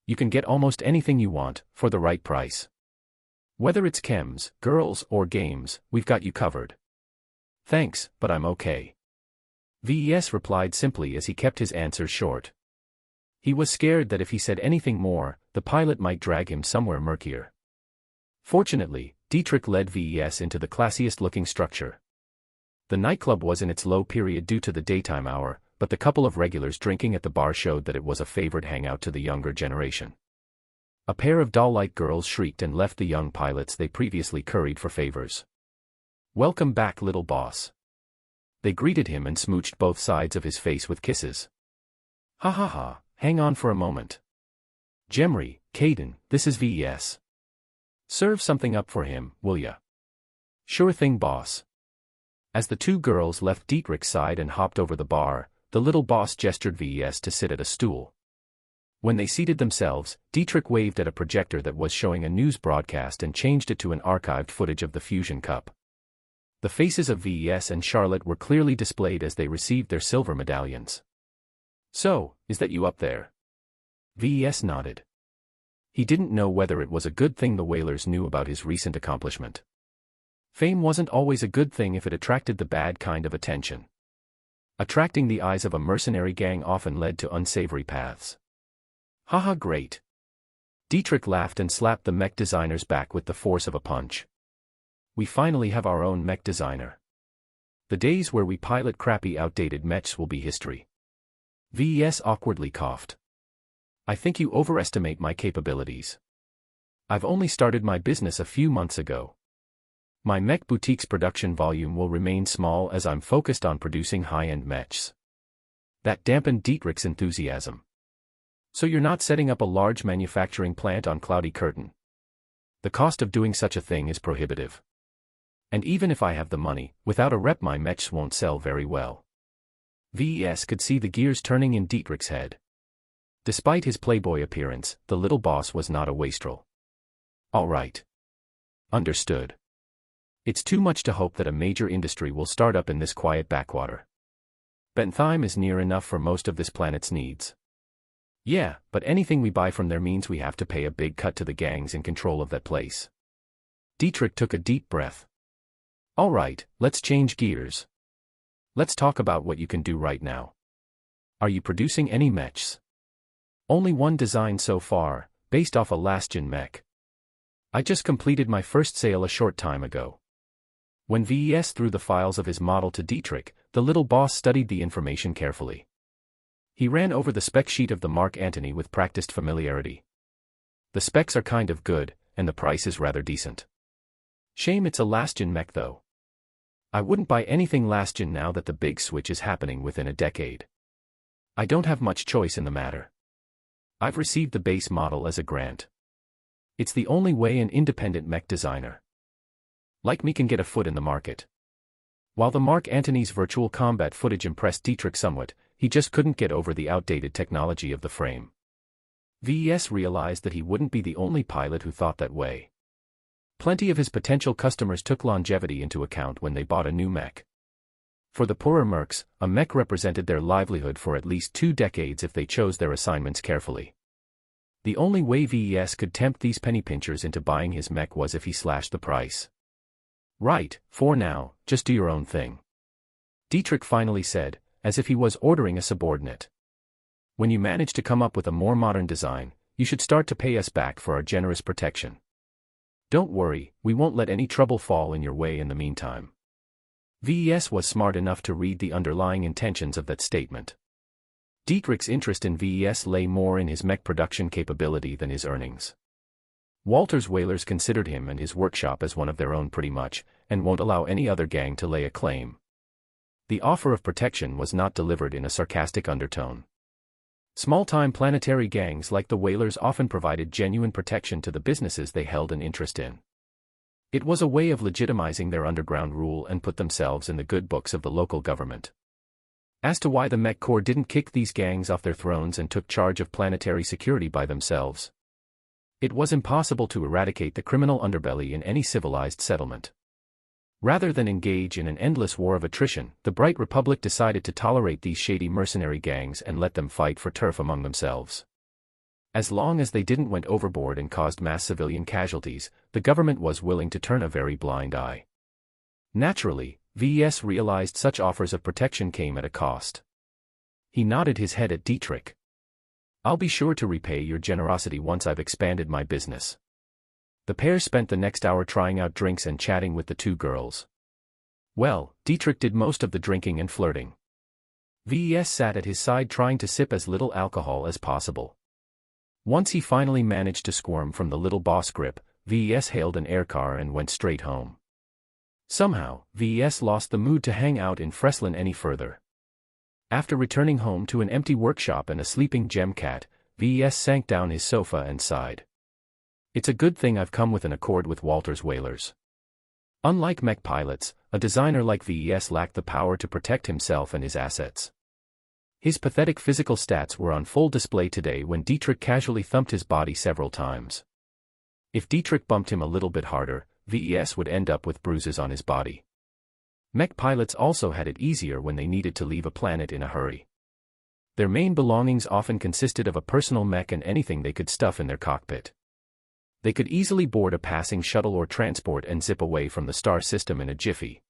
You can get almost anything you want, for the right price. Whether it's chems, girls, or games, we've got you covered." "Thanks, but I'm okay." VES replied simply as he kept his answers short. He was scared that if he said anything more, the pilot might drag him somewhere murkier. Fortunately, Dietrich led VES into the classiest-looking structure. The nightclub was in its low period due to the daytime hour, but the couple of regulars drinking at the bar showed that it was a favored hangout to the younger generation. A pair of doll-like girls shrieked and left the young pilots they previously curried for favors. "Welcome back, little boss." They greeted him and smooched both sides of his face with kisses. "Ha ha ha, hang on for a moment. Jemry, Caden, this is VES. Serve something up for him, will ya?" "Sure thing, boss." As the two girls left Dietrich's side and hopped over the bar, the little boss gestured VES to sit at a stool. When they seated themselves, Dietrich waved at a projector that was showing a news broadcast and changed it to an archived footage of the Fusion Cup. The faces of VES and Charlotte were clearly displayed as they received their silver medallions. "So, is that you up there?" VES nodded. He didn't know whether it was a good thing the Whalers knew about his recent accomplishment. Fame wasn't always a good thing if it attracted the bad kind of attention. Attracting the eyes of a mercenary gang often led to unsavory paths. "Haha, great. Dietrich laughed and slapped the mech designer's back with the force of a punch. We finally have our own mech designer. The days where we pilot crappy outdated mechs will be history. VES awkwardly coughed. I think you overestimate my capabilities. I've only started my business a few months ago. My mech boutique's production volume will remain small as I'm focused on producing high-end mechs. That dampened Dietrich's enthusiasm. So you're not setting up a large manufacturing plant on Cloudy Curtain. The cost of doing such a thing is prohibitive. And even if I have the money, without a rep my mechs won't sell very well. VES could see the gears turning in Dietrich's head. Despite his playboy appearance, the little boss was not a wastrel. All right. Understood. It's too much to hope that a major industry will start up in this quiet backwater. Bentheim is near enough for most of this planet's needs. Yeah, but anything we buy from there means we have to pay a big cut to the gangs in control of that place. Dietrich took a deep breath. All right, let's change gears. Let's talk about what you can do right now. Are you producing any mechs? Only one design so far, based off a last-gen mech. I just completed my first sale a short time ago. When VES threw the files of his model to Dietrich, the little boss studied the information carefully. He ran over the spec sheet of the Mark Antony with practiced familiarity. The specs are kind of good, and the price is rather decent. Shame it's a last-gen mech though. I wouldn't buy anything last-gen now that the big switch is happening within a decade. I don't have much choice in the matter. I've received the base model as a grant. It's the only way an independent mech designer like me can get a foot in the market. While the Mark Antony's virtual combat footage impressed Dietrich somewhat, he just couldn't get over the outdated technology of the frame. VES realized that he wouldn't be the only pilot who thought that way. Plenty of his potential customers took longevity into account when they bought a new mech. For the poorer mercs, a mech represented their livelihood for at least 2 decades if they chose their assignments carefully. The only way VES could tempt these penny pinchers into buying his mech was if he slashed the price. Right, for now, just do your own thing. Dietrich finally said, as if he was ordering a subordinate. When you manage to come up with a more modern design, you should start to pay us back for our generous protection. Don't worry, we won't let any trouble fall in your way in the meantime. VES was smart enough to read the underlying intentions of that statement. Dietrich's interest in VES lay more in his mech production capability than his earnings. Walter's Whalers considered him and his workshop as one of their own pretty much, and won't allow any other gang to lay a claim. The offer of protection was not delivered in a sarcastic undertone. Small-time planetary gangs like the Whalers often provided genuine protection to the businesses they held an interest in. It was a way of legitimizing their underground rule and put themselves in the good books of the local government. As to why the Mech Corps didn't kick these gangs off their thrones and took charge of planetary security by themselves. It was impossible to eradicate the criminal underbelly in any civilized settlement. Rather than engage in an endless war of attrition, the Bright Republic decided to tolerate these shady mercenary gangs and let them fight for turf among themselves. As long as they didn't went overboard and caused mass civilian casualties, the government was willing to turn a very blind eye. Naturally, VES realized such offers of protection came at a cost. He nodded his head at Dietrich. I'll be sure to repay your generosity once I've expanded my business. The pair spent the next hour trying out drinks and chatting with the 2 girls. Well, Dietrich did most of the drinking and flirting. VES sat at his side trying to sip as little alcohol as possible. Once he finally managed to squirm from the little boss grip, VES hailed an aircar and went straight home. Somehow, VES lost the mood to hang out in Freslin any further. After returning home to an empty workshop and a sleeping gem cat, VES sank down his sofa and sighed. It's a good thing I've come with an accord with Walter's Whalers. Unlike mech pilots, a designer like VES lacked the power to protect himself and his assets. His pathetic physical stats were on full display today when Dietrich casually thumped his body several times. If Dietrich bumped him a little bit harder, VES would end up with bruises on his body. Mech pilots also had it easier when they needed to leave a planet in a hurry. Their main belongings often consisted of a personal mech and anything they could stuff in their cockpit. They could easily board a passing shuttle or transport and zip away from the star system in a jiffy.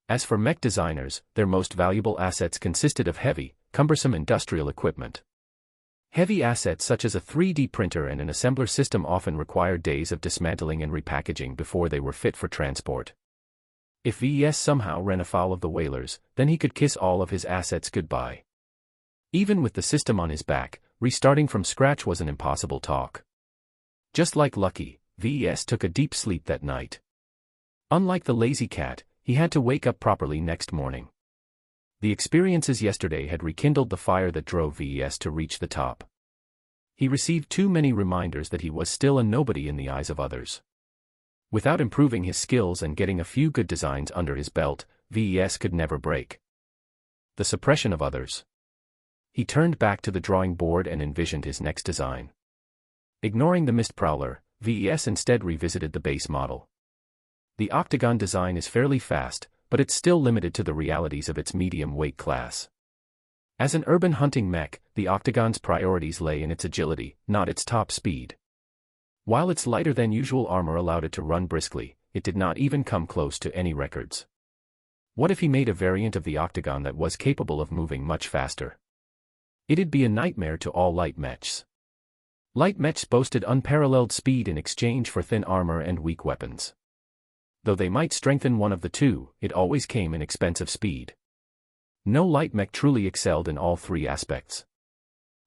As for mech designers, their most valuable assets consisted of heavy, cumbersome industrial equipment. Heavy assets such as a 3D printer and an assembler system often required days of dismantling and repackaging before they were fit for transport. If VES somehow ran afoul of the whalers, then he could kiss all of his assets goodbye. Even with the system on his back, restarting from scratch was an impossible task. Just like Lucky, VES took a deep sleep that night. Unlike the lazy cat, he had to wake up properly next morning. The experiences yesterday had rekindled the fire that drove VES to reach the top. He received too many reminders that he was still a nobody in the eyes of others. Without improving his skills and getting a few good designs under his belt, VES could never break. The suppression of others. He turned back to the drawing board and envisioned his next design. Ignoring the mist prowler, VES instead revisited the base model. The octagon design is fairly fast, but it's still limited to the realities of its medium weight class. As an urban hunting mech, the octagon's priorities lay in its agility, not its top speed. While its lighter than usual armor allowed it to run briskly, it did not even come close to any records. What if he made a variant of the octagon that was capable of moving much faster? It'd be a nightmare to all light mechs. Light mechs boasted unparalleled speed in exchange for thin armor and weak weapons. Though they might strengthen one of the two, it always came in expensive speed. No light mech truly excelled in all three aspects.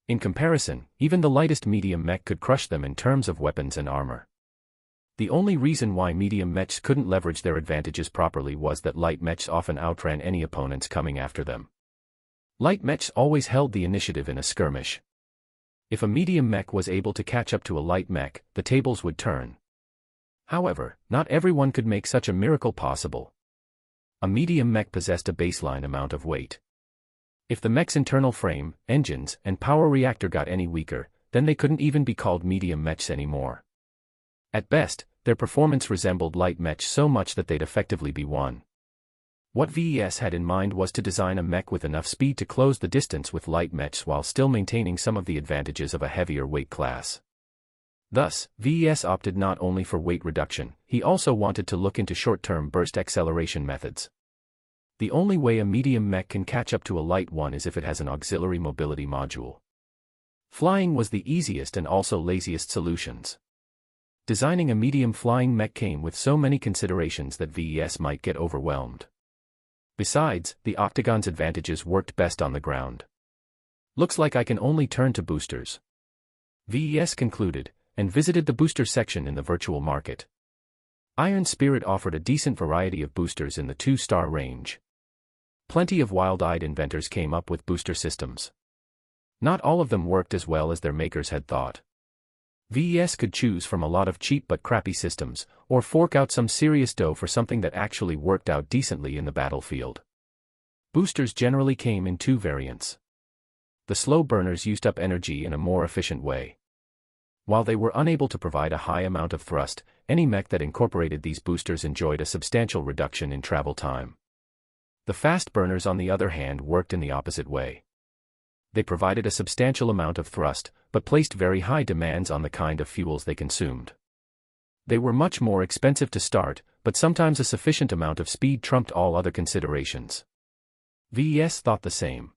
In comparison, even the lightest medium mech could crush them in terms of weapons and armor. The only reason why medium mechs couldn't leverage their advantages properly was that light mechs often outran any opponents coming after them. Light mechs always held the initiative in a skirmish. If a medium mech was able to catch up to a light mech, the tables would turn. However, not everyone could make such a miracle possible. A medium mech possessed a baseline amount of weight. If the mech's internal frame, engines, and power reactor got any weaker, then they couldn't even be called medium mechs anymore. At best, their performance resembled light mechs so much that they'd effectively be one. What VES had in mind was to design a mech with enough speed to close the distance with light mechs while still maintaining some of the advantages of a heavier weight class. Thus, VES opted not only for weight reduction, he also wanted to look into short-term burst acceleration methods. The only way a medium mech can catch up to a light one is if it has an auxiliary mobility module. Flying was the easiest and also laziest solutions. Designing a medium flying mech came with so many considerations that VES might get overwhelmed. Besides, the octagon's advantages worked best on the ground. Looks like I can only turn to boosters, VES concluded, and visited the booster section in the virtual market. Iron Spirit offered a decent variety of boosters in the 2-star range. Plenty of wild-eyed inventors came up with booster systems. Not all of them worked as well as their makers had thought. VES could choose from a lot of cheap but crappy systems, or fork out some serious dough for something that actually worked out decently in the battlefield. Boosters generally came in two variants. The slow burners used up energy in a more efficient way. While they were unable to provide a high amount of thrust, any mech that incorporated these boosters enjoyed a substantial reduction in travel time. The fast burners, on the other hand, worked in the opposite way. They provided a substantial amount of thrust, but placed very high demands on the kind of fuels they consumed. They were much more expensive to start, but sometimes a sufficient amount of speed trumped all other considerations. VES thought the same.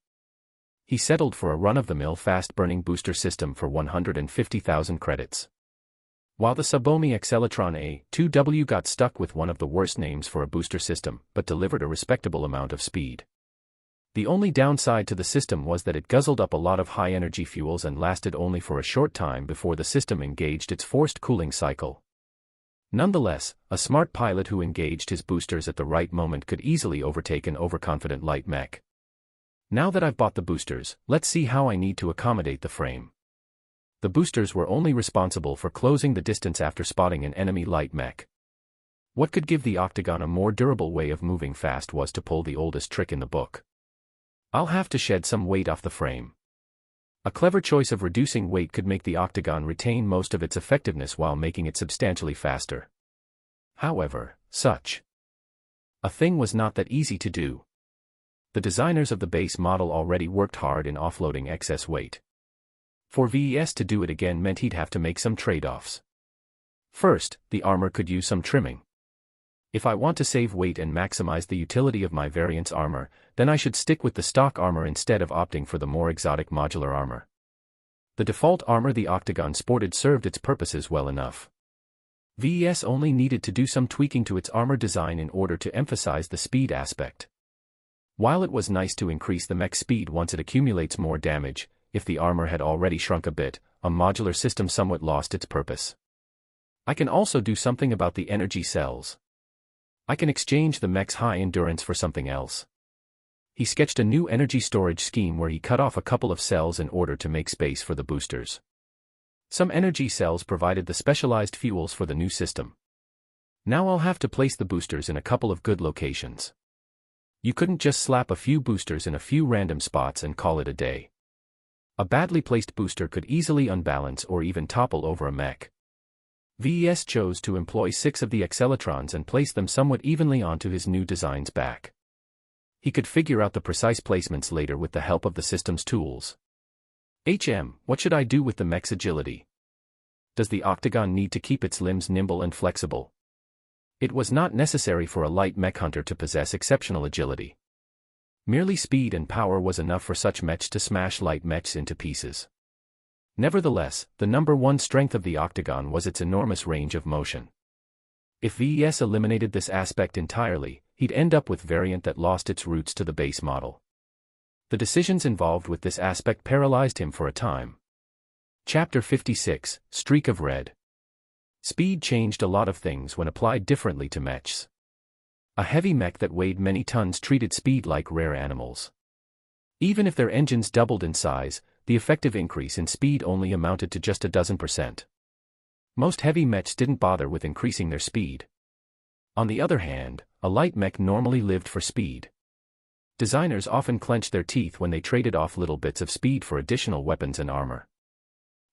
He settled for a run-of-the-mill fast-burning booster system for 150,000 credits. While the Subomi Accelatron A2W got stuck with one of the worst names for a booster system, but delivered a respectable amount of speed. The only downside to the system was that it guzzled up a lot of high-energy fuels and lasted only for a short time before the system engaged its forced cooling cycle. Nonetheless, a smart pilot who engaged his boosters at the right moment could easily overtake an overconfident light mech. Now that I've bought the boosters, let's see how I need to accommodate the frame. The boosters were only responsible for closing the distance after spotting an enemy light mech. What could give the octagon a more durable way of moving fast was to pull the oldest trick in the book. I'll have to shed some weight off the frame. A clever choice of reducing weight could make the octagon retain most of its effectiveness while making it substantially faster. However, such a thing was not that easy to do. The designers of the base model already worked hard in offloading excess weight. For VES to do it again meant he'd have to make some trade-offs. First, the armor could use some trimming. If I want to save weight and maximize the utility of my variant's armor, then I should stick with the stock armor instead of opting for the more exotic modular armor. The default armor the Octagon sported served its purposes well enough. VES only needed to do some tweaking to its armor design in order to emphasize the speed aspect. While it was nice to increase the mech speed once it accumulates more damage, if the armor had already shrunk a bit, a modular system somewhat lost its purpose. I can also do something about the energy cells. I can exchange the mech's high endurance for something else. He sketched a new energy storage scheme where he cut off a couple of cells in order to make space for the boosters. Some energy cells provided the specialized fuels for the new system. Now I'll have to place the boosters in a couple of good locations. You couldn't just slap a few boosters in a few random spots and call it a day. A badly placed booster could easily unbalance or even topple over a mech. VES chose to employ 6 of the acceletrons and place them somewhat evenly onto his new design's back. He could figure out the precise placements later with the help of the system's tools. What should I do with the mech's agility? Does the Octagon need to keep its limbs nimble and flexible? It was not necessary for a light mech hunter to possess exceptional agility. Merely speed and power was enough for such mechs to smash light mechs into pieces. Nevertheless, the number one strength of the Octagon was its enormous range of motion. If VES eliminated this aspect entirely, he'd end up with a variant that lost its roots to the base model. The decisions involved with this aspect paralyzed him for a time. Chapter 56, Streak of Red. Speed changed a lot of things when applied differently to mechs. A heavy mech that weighed many tons treated speed like rare animals. Even if their engines doubled in size, the effective increase in speed only amounted to just a dozen%. Most heavy mechs didn't bother with increasing their speed. On the other hand, a light mech normally lived for speed. Designers often clenched their teeth when they traded off little bits of speed for additional weapons and armor.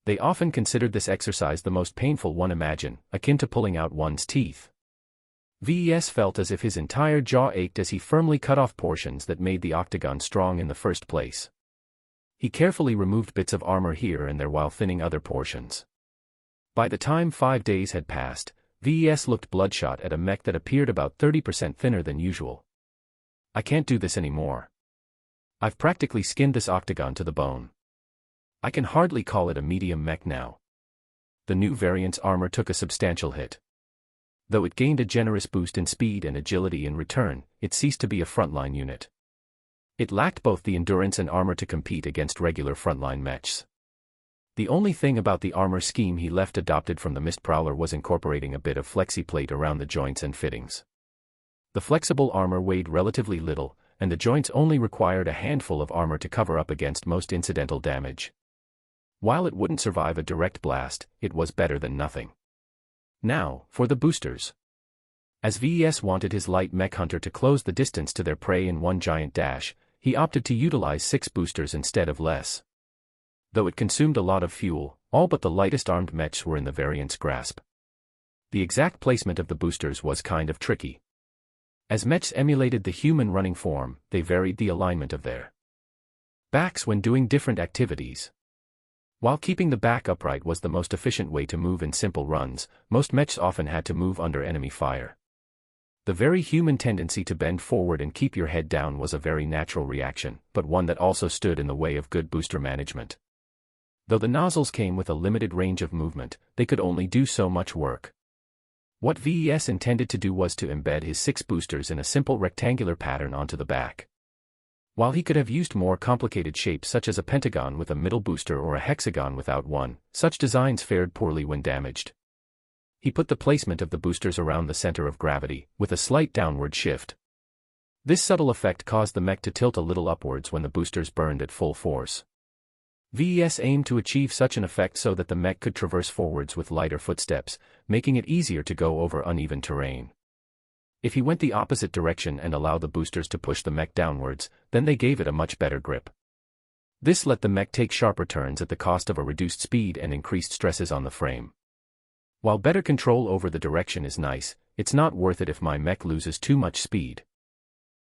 They often considered this exercise the most painful one imagined, akin to pulling out one's teeth. VES felt as if his entire jaw ached as he firmly cut off portions that made the Octagon strong in the first place. He carefully removed bits of armor here and there while thinning other portions. By the time 5 days had passed, VES looked bloodshot at a mech that appeared about 30% thinner than usual. I can't do this anymore. I've practically skinned this Octagon to the bone. I can hardly call it a medium mech now. The new variant's armor took a substantial hit. Though it gained a generous boost in speed and agility in return, it ceased to be a frontline unit. It lacked both the endurance and armor to compete against regular frontline mechs. The only thing about the armor scheme he left adopted from the Mist Prowler was incorporating a bit of flexi-plate around the joints and fittings. The flexible armor weighed relatively little, and the joints only required a handful of armor to cover up against most incidental damage. While it wouldn't survive a direct blast, it was better than nothing. Now, for the boosters. As VES wanted his light mech hunter to close the distance to their prey in one giant dash, he opted to utilize 6 boosters instead of less. Though it consumed a lot of fuel, all but the lightest armed mechs were in the variant's grasp. The exact placement of the boosters was kind of tricky. As mechs emulated the human running form, they varied the alignment of their backs when doing different activities. While keeping the back upright was the most efficient way to move in simple runs, most mechs often had to move under enemy fire. The very human tendency to bend forward and keep your head down was a very natural reaction, but one that also stood in the way of good booster management. Though the nozzles came with a limited range of movement, they could only do so much work. What VES intended to do was to embed his 6 boosters in a simple rectangular pattern onto the back. While he could have used more complicated shapes such as a pentagon with a middle booster or a hexagon without one, such designs fared poorly when damaged. He put the placement of the boosters around the center of gravity, with a slight downward shift. This subtle effect caused the mech to tilt a little upwards when the boosters burned at full force. VES aimed to achieve such an effect so that the mech could traverse forwards with lighter footsteps, making it easier to go over uneven terrain. If he went the opposite direction and allowed the boosters to push the mech downwards, then they gave it a much better grip. This let the mech take sharper turns at the cost of a reduced speed and increased stresses on the frame. While better control over the direction is nice, it's not worth it if my mech loses too much speed.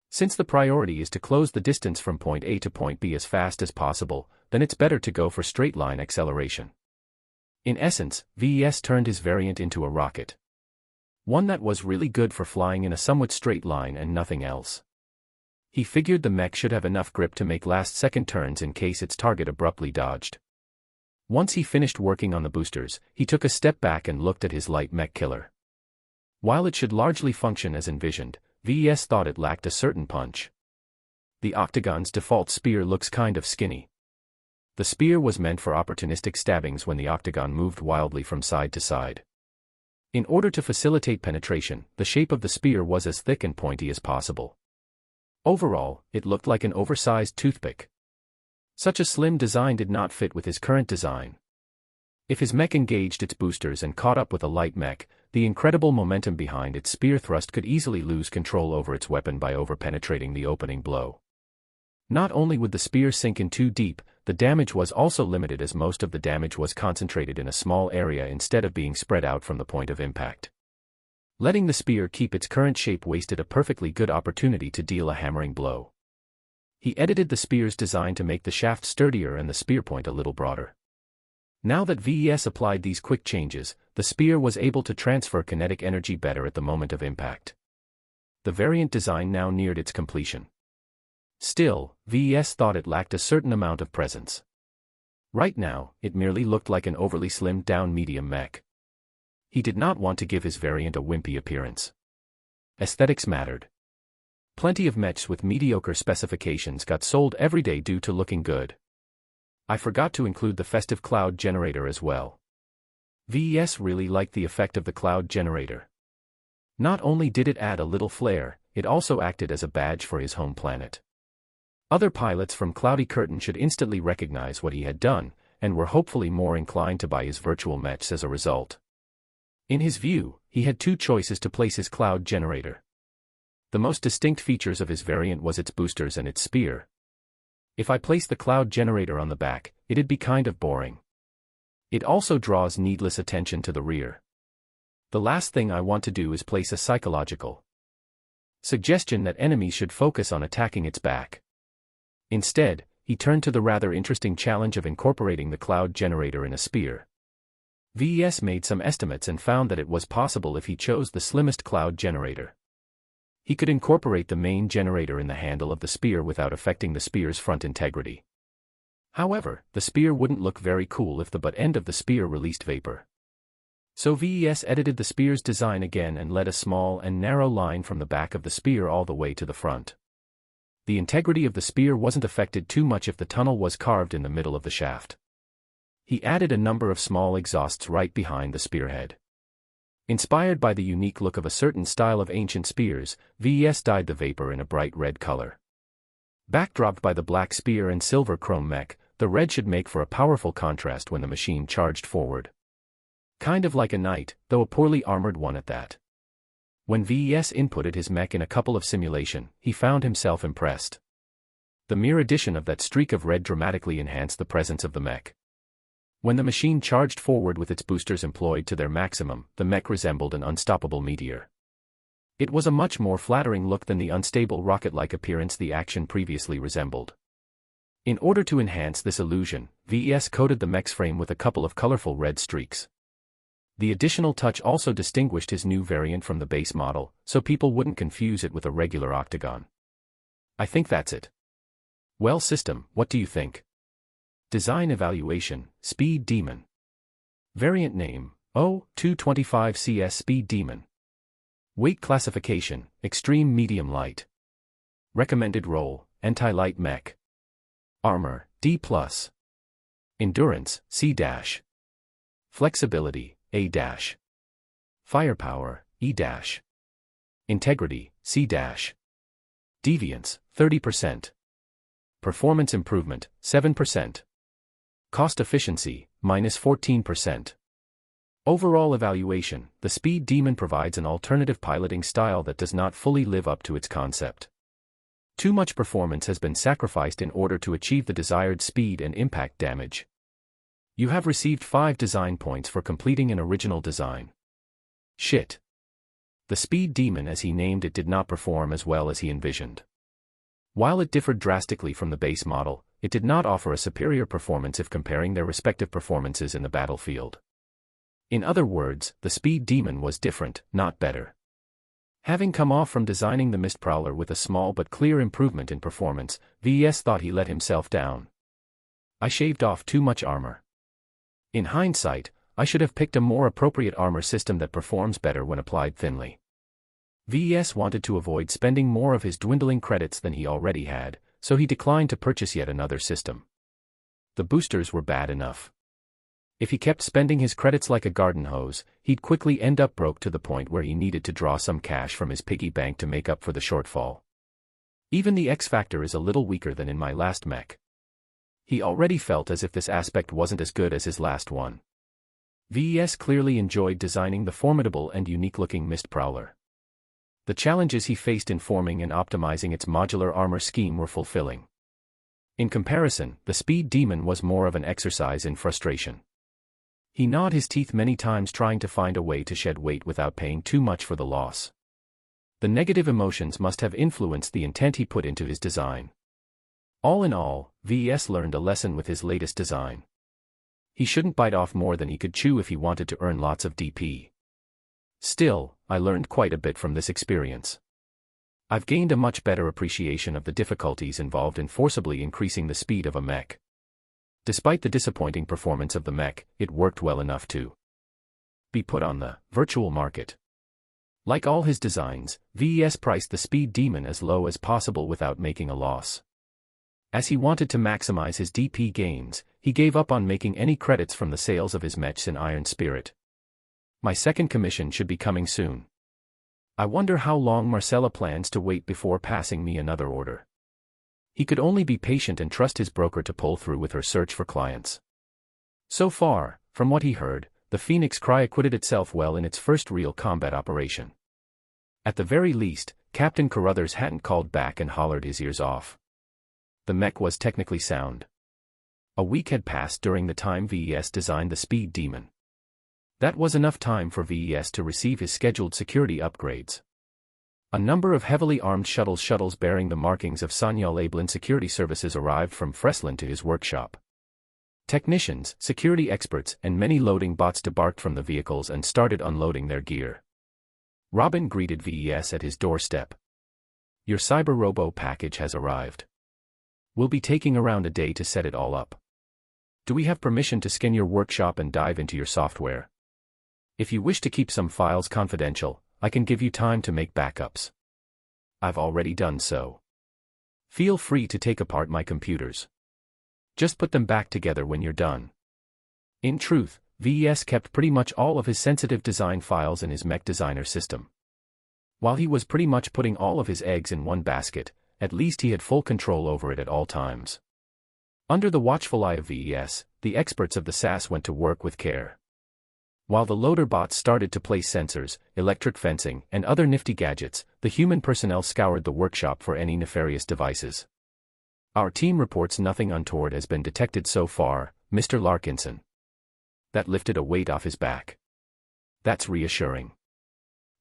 Since the priority is to close the distance from point A to point B as fast as possible, then it's better to go for straight-line acceleration. In essence, VES turned his variant into a rocket. One that was really good for flying in a somewhat straight line and nothing else. He figured the mech should have enough grip to make last-second turns in case its target abruptly dodged. Once he finished working on the boosters, he took a step back and looked at his light mech killer. While it should largely function as envisioned, VES thought it lacked a certain punch. The octagon's default spear looks kind of skinny. The spear was meant for opportunistic stabbings when the octagon moved wildly from side to side. In order to facilitate penetration, the shape of the spear was as thick and pointy as possible. Overall, it looked like an oversized toothpick. Such a slim design did not fit with his current design. If his mech engaged its boosters and caught up with a light mech, the incredible momentum behind its spear thrust could easily lose control over its weapon by over-penetrating the opening blow. Not only would the spear sink in too deep, the damage was also limited as most of the damage was concentrated in a small area instead of being spread out from the point of impact. Letting the spear keep its current shape wasted a perfectly good opportunity to deal a hammering blow. He edited the spear's design to make the shaft sturdier and the spear point a little broader. Now that VES applied these quick changes, the spear was able to transfer kinetic energy better at the moment of impact. The variant design now neared its completion. Still, VES thought it lacked a certain amount of presence. Right now, it merely looked like an overly slimmed-down medium mech. He did not want to give his variant a wimpy appearance. Aesthetics mattered. Plenty of mechs with mediocre specifications got sold every day due to looking good. I forgot to include the festive cloud generator as well. VES really liked the effect of the cloud generator. Not only did it add a little flair, it also acted as a badge for his home planet. Other pilots from Cloudy Curtain should instantly recognize what he had done, and were hopefully more inclined to buy his virtual mechs as a result. In his view, he had two choices to place his cloud generator. The most distinct features of his variant was its boosters and its spear. If I place the cloud generator on the back, it'd be kind of boring. It also draws needless attention to the rear. The last thing I want to do is place a psychological suggestion that enemies should focus on attacking its back. Instead, he turned to the rather interesting challenge of incorporating the cloud generator in a spear. VES made some estimates and found that it was possible if he chose the slimmest cloud generator. He could incorporate the main generator in the handle of the spear without affecting the spear's front integrity. However, the spear wouldn't look very cool if the butt end of the spear released vapor. So VES edited the spear's design again and led a small and narrow line from the back of the spear all the way to the front. The integrity of the spear wasn't affected too much if the tunnel was carved in the middle of the shaft. He added a number of small exhausts right behind the spearhead. Inspired by the unique look of a certain style of ancient spears, VES dyed the vapor in a bright red color. Backdropped by the black spear and silver chrome mech, the red should make for a powerful contrast when the machine charged forward. Kind of like a knight, though a poorly armored one at that. When VES inputted his mech in a couple of simulation, he found himself impressed. The mere addition of that streak of red dramatically enhanced the presence of the mech. When the machine charged forward with its boosters employed to their maximum, the mech resembled an unstoppable meteor. It was a much more flattering look than the unstable rocket-like appearance the action previously resembled. In order to enhance this illusion, VES coated the mech's frame with a couple of colorful red streaks. The additional touch also distinguished his new variant from the base model, so people wouldn't confuse it with a regular octagon. I think that's it. Well, system, what do you think? Design evaluation, Speed Demon. Variant name, 225CS Speed Demon. Weight classification, Extreme Medium Light. Recommended role, Anti-Light Mech. Armor, D+. Endurance, C-. Flexibility, A-. Firepower, E-. Integrity, C-. Deviance, 30%. Performance improvement, 7%. Cost efficiency, -14%. Overall evaluation, the Speed Demon provides an alternative piloting style that does not fully live up to its concept. Too much performance has been sacrificed in order to achieve the desired speed and impact damage. You have received 5 design points for completing an original design. Shit. The Speed Demon, as he named it, did not perform as well as he envisioned. While it differed drastically from the base model, it did not offer a superior performance if comparing their respective performances in the battlefield. In other words, the Speed Demon was different, not better. Having come off from designing the Mist Prowler with a small but clear improvement in performance, VES thought he let himself down. I shaved off too much armor. In hindsight, I should have picked a more appropriate armor system that performs better when applied thinly. VES wanted to avoid spending more of his dwindling credits than he already had, so he declined to purchase yet another system. The boosters were bad enough. If he kept spending his credits like a garden hose, he'd quickly end up broke to the point where he needed to draw some cash from his piggy bank to make up for the shortfall. Even the X factor is a little weaker than in my last mech. He already felt as if this aspect wasn't as good as his last one. VES clearly enjoyed designing the formidable and unique-looking Mist Prowler. The challenges he faced in forming and optimizing its modular armor scheme were fulfilling. In comparison, the Speed Demon was more of an exercise in frustration. He gnawed his teeth many times trying to find a way to shed weight without paying too much for the loss. The negative emotions must have influenced the intent he put into his design. All in all, VES learned a lesson with his latest design. He shouldn't bite off more than he could chew if he wanted to earn lots of DP. Still, I learned quite a bit from this experience. I've gained a much better appreciation of the difficulties involved in forcibly increasing the speed of a mech. Despite the disappointing performance of the mech, it worked well enough to be put on the virtual market. Like all his designs, VES priced the Speed Demon as low as possible without making a loss. As he wanted to maximize his DP gains, he gave up on making any credits from the sales of his mechs in Iron Spirit. My second commission should be coming soon. I wonder how long Marcella plans to wait before passing me another order. He could only be patient and trust his broker to pull through with her search for clients. So far, from what he heard, the Phoenix Cry acquitted itself well in its first real combat operation. At the very least, Captain Carruthers hadn't called back and hollered his ears off. The mech was technically sound. A week had passed during the time VES designed the Speed Demon. That was enough time for VES to receive his scheduled security upgrades. A number of heavily armed shuttles bearing the markings of Sanyal Ablin Security Services arrived from Freslin to his workshop. Technicians, security experts, and many loading bots debarked from the vehicles and started unloading their gear. Robin greeted VES at his doorstep. "Your Cyber Robo package has arrived. We'll be taking around a day to set it all up. Do we have permission to scan your workshop and dive into your software? If you wish to keep some files confidential, I can give you time to make backups. I've already done so. Feel free to take apart my computers. Just put them back together when you're done." In truth, VES kept pretty much all of his sensitive design files in his Mech Designer system. While he was pretty much putting all of his eggs in one basket, at least he had full control over it at all times. Under the watchful eye of VES, the experts of the SAS went to work with care. While the loader bots started to place sensors, electric fencing, and other nifty gadgets, the human personnel scoured the workshop for any nefarious devices. "Our team reports nothing untoward has been detected so far, Mr. Larkinson." That lifted a weight off his back. That's reassuring.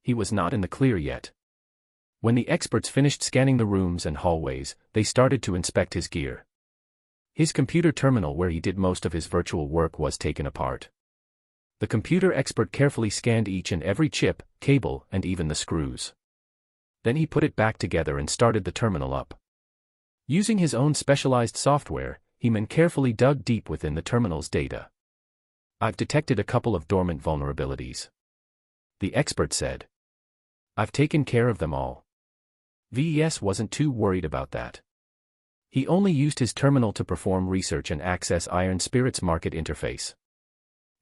He was not in the clear yet. When the experts finished scanning the rooms and hallways, they started to inspect his gear. His computer terminal where he did most of his virtual work was taken apart. The computer expert carefully scanned each and every chip, cable, and even the screws. Then he put it back together and started the terminal up. Using his own specialized software, He carefully dug deep within the terminal's data. "I've detected a couple of dormant vulnerabilities," the expert said. "I've taken care of them all." VES wasn't too worried about that. He only used his terminal to perform research and access Iron Spirit's market interface.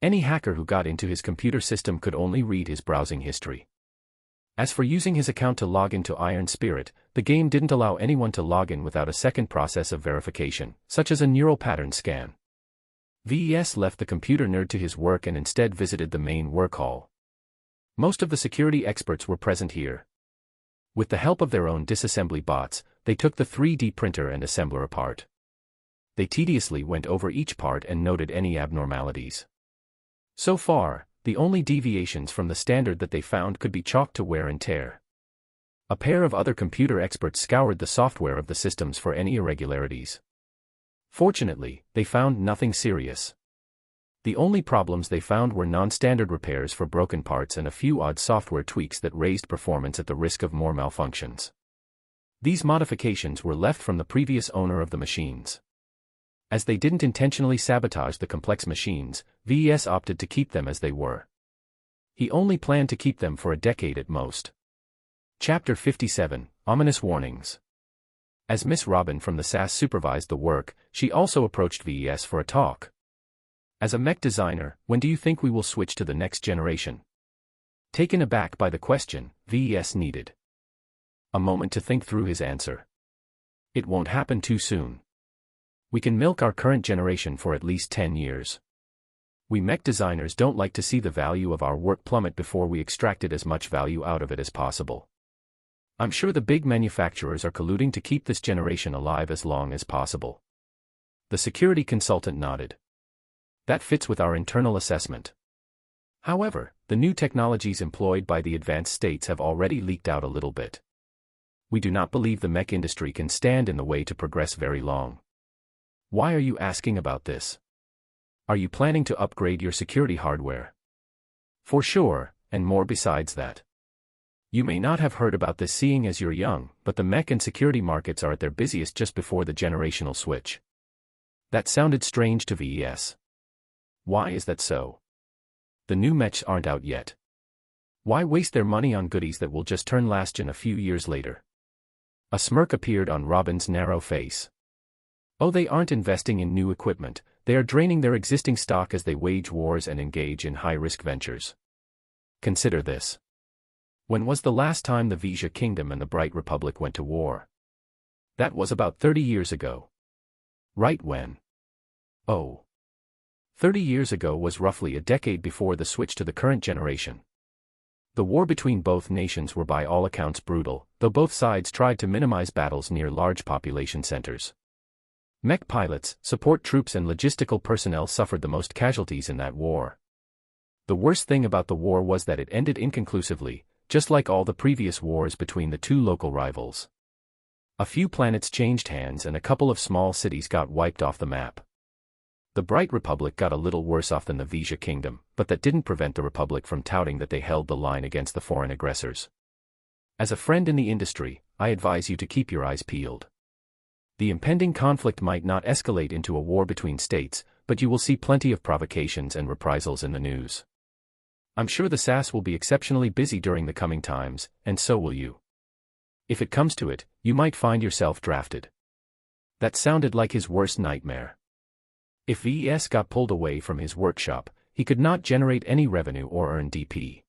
Any hacker who got into his computer system could only read his browsing history. As for using his account to log into Iron Spirit, the game didn't allow anyone to log in without a second process of verification, such as a neural pattern scan. VES left the computer nerd to his work and instead visited the main work hall. Most of the security experts were present here. With the help of their own disassembly bots, they took the 3D printer and assembler apart. They tediously went over each part and noted any abnormalities. So far, the only deviations from the standard that they found could be chalked to wear and tear. A pair of other computer experts scoured the software of the systems for any irregularities. Fortunately, they found nothing serious. The only problems they found were non-standard repairs for broken parts and a few odd software tweaks that raised performance at the risk of more malfunctions. These modifications were left from the previous owner of the machines. As they didn't intentionally sabotage the complex machines, VES opted to keep them as they were. He only planned to keep them for a decade at most. Chapter 57, Ominous Warnings. As Miss Robin from the SAS supervised the work, she also approached VES for a talk. As a mech designer, when do you think we will switch to the next generation? Taken aback by the question, VES needed a moment to think through his answer. It won't happen too soon. We can milk our current generation for at least 10 years. We mech designers don't like to see the value of our work plummet before we extracted as much value out of it as possible. I'm sure the big manufacturers are colluding to keep this generation alive as long as possible. The security consultant nodded. That fits with our internal assessment. However, the new technologies employed by the advanced states have already leaked out a little bit. We do not believe the mech industry can stand in the way to progress very long. Why are you asking about this? Are you planning to upgrade your security hardware? For sure, and more besides that. You may not have heard about this seeing as you're young, but the mech and security markets are at their busiest just before the generational switch. That sounded strange to VES. Why is that so? The new mechs aren't out yet. Why waste their money on goodies that will just turn last gen a few years later? A smirk appeared on Robin's narrow face. Oh, they aren't investing in new equipment, they are draining their existing stock as they wage wars and engage in high-risk ventures. Consider this. When was the last time the Vija Kingdom and the Bright Republic went to war? That was about 30 years ago. Right when? Oh. 30 years ago was roughly a decade before the switch to the current generation. The war between both nations were by all accounts brutal, though both sides tried to minimize battles near large population centers. Mech pilots, support troops and logistical personnel suffered the most casualties in that war. The worst thing about the war was that it ended inconclusively, just like all the previous wars between the two local rivals. A few planets changed hands and a couple of small cities got wiped off the map. The Bright Republic got a little worse off than the Vija Kingdom, but that didn't prevent the Republic from touting that they held the line against the foreign aggressors. As a friend in the industry, I advise you to keep your eyes peeled. The impending conflict might not escalate into a war between states, but you will see plenty of provocations and reprisals in the news. I'm sure the SAS will be exceptionally busy during the coming times, and so will you. If it comes to it, you might find yourself drafted. That sounded like his worst nightmare. If VES got pulled away from his workshop, he could not generate any revenue or earn DP.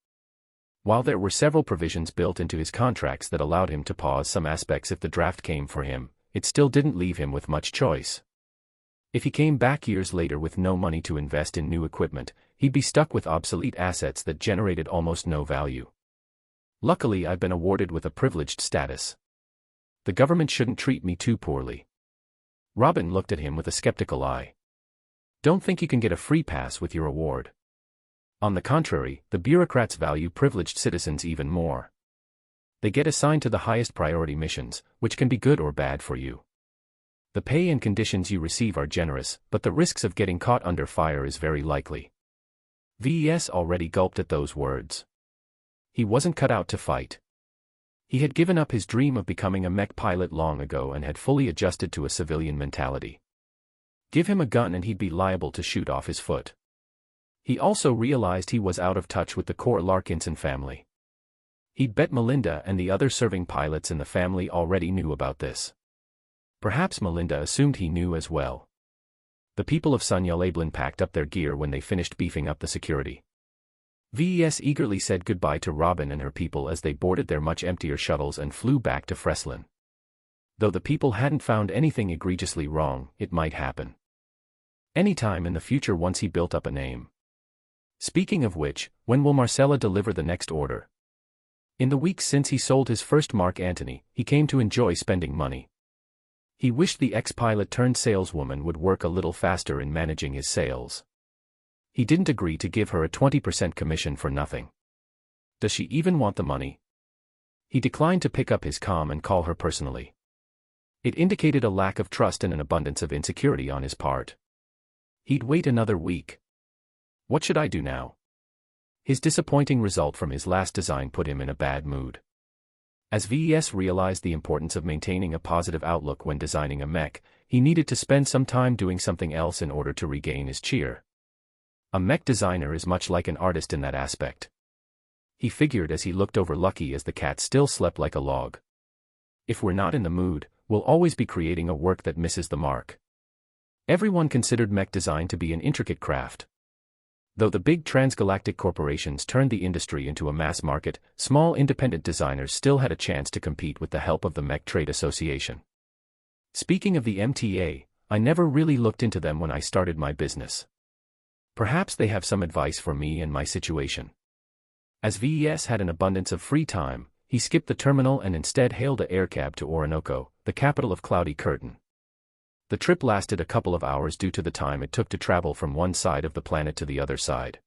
While there were several provisions built into his contracts that allowed him to pause some aspects if the draft came for him, it still didn't leave him with much choice. If he came back years later with no money to invest in new equipment, he'd be stuck with obsolete assets that generated almost no value. Luckily, I've been awarded with a privileged status. The government shouldn't treat me too poorly. Robin looked at him with a skeptical eye. Don't think you can get a free pass with your award. On the contrary, the bureaucrats value privileged citizens even more. They get assigned to the highest priority missions, which can be good or bad for you. The pay and conditions you receive are generous, but the risks of getting caught under fire is very likely. VES already gulped at those words. He wasn't cut out to fight. He had given up his dream of becoming a mech pilot long ago and had fully adjusted to a civilian mentality. Give him a gun and he'd be liable to shoot off his foot. He also realized he was out of touch with the core Larkinson family. He'd bet Melinda and the other serving pilots in the family already knew about this. Perhaps Melinda assumed he knew as well. The people of Sunyalablin packed up their gear when they finished beefing up the security. VES eagerly said goodbye to Robin and her people as they boarded their much emptier shuttles and flew back to Freslin. Though the people hadn't found anything egregiously wrong, it might happen anytime in the future once he built up a name. Speaking of which, when will Marcella deliver the next order? In the weeks since he sold his first Mark Antony, he came to enjoy spending money. He wished the ex-pilot turned saleswoman would work a little faster in managing his sales. He didn't agree to give her a 20% commission for nothing. Does she even want the money? He declined to pick up his comm and call her personally. It indicated a lack of trust and an abundance of insecurity on his part. He'd wait another week. What should I do now? His disappointing result from his last design put him in a bad mood. As VES realized the importance of maintaining a positive outlook when designing a mech, he needed to spend some time doing something else in order to regain his cheer. A mech designer is much like an artist in that aspect. He figured as he looked over Lucky as the cat still slept like a log. If we're not in the mood, we'll always be creating a work that misses the mark. Everyone considered mech design to be an intricate craft. Though the big transgalactic corporations turned the industry into a mass market, small independent designers still had a chance to compete with the help of the Mech Trade Association. Speaking of the MTA, I never really looked into them when I started my business. Perhaps they have some advice for me and my situation. As VES had an abundance of free time, he skipped the terminal and instead hailed a air cab to Orinoco, the capital of Cloudy Curtain. The trip lasted a couple of hours due to the time it took to travel from one side of the planet to the other side.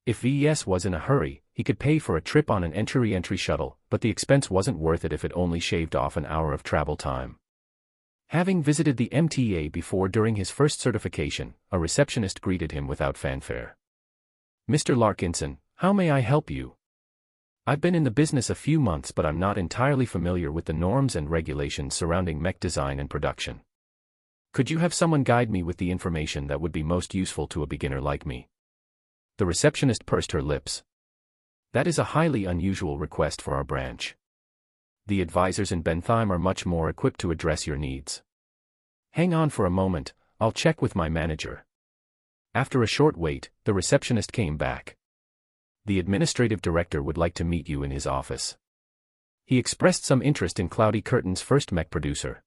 If VES was in a hurry, he could pay for a trip on an entry shuttle, but the expense wasn't worth it if it only shaved off an hour of travel time. Having visited the MTA before during his first certification, a receptionist greeted him without fanfare. "Mr. Larkinson, how may I help you? I've been in the business a few months but I'm not entirely familiar with the norms and regulations surrounding mech design and production. Could you have someone guide me with the information that would be most useful to a beginner like me?" The receptionist pursed her lips. "That is a highly unusual request for our branch. The advisors in Bentheim are much more equipped to address your needs. Hang on for a moment, I'll check with my manager." After a short wait, the receptionist came back. "The administrative director would like to meet you in his office. He expressed some interest in Cloudy Curtain's first mech producer."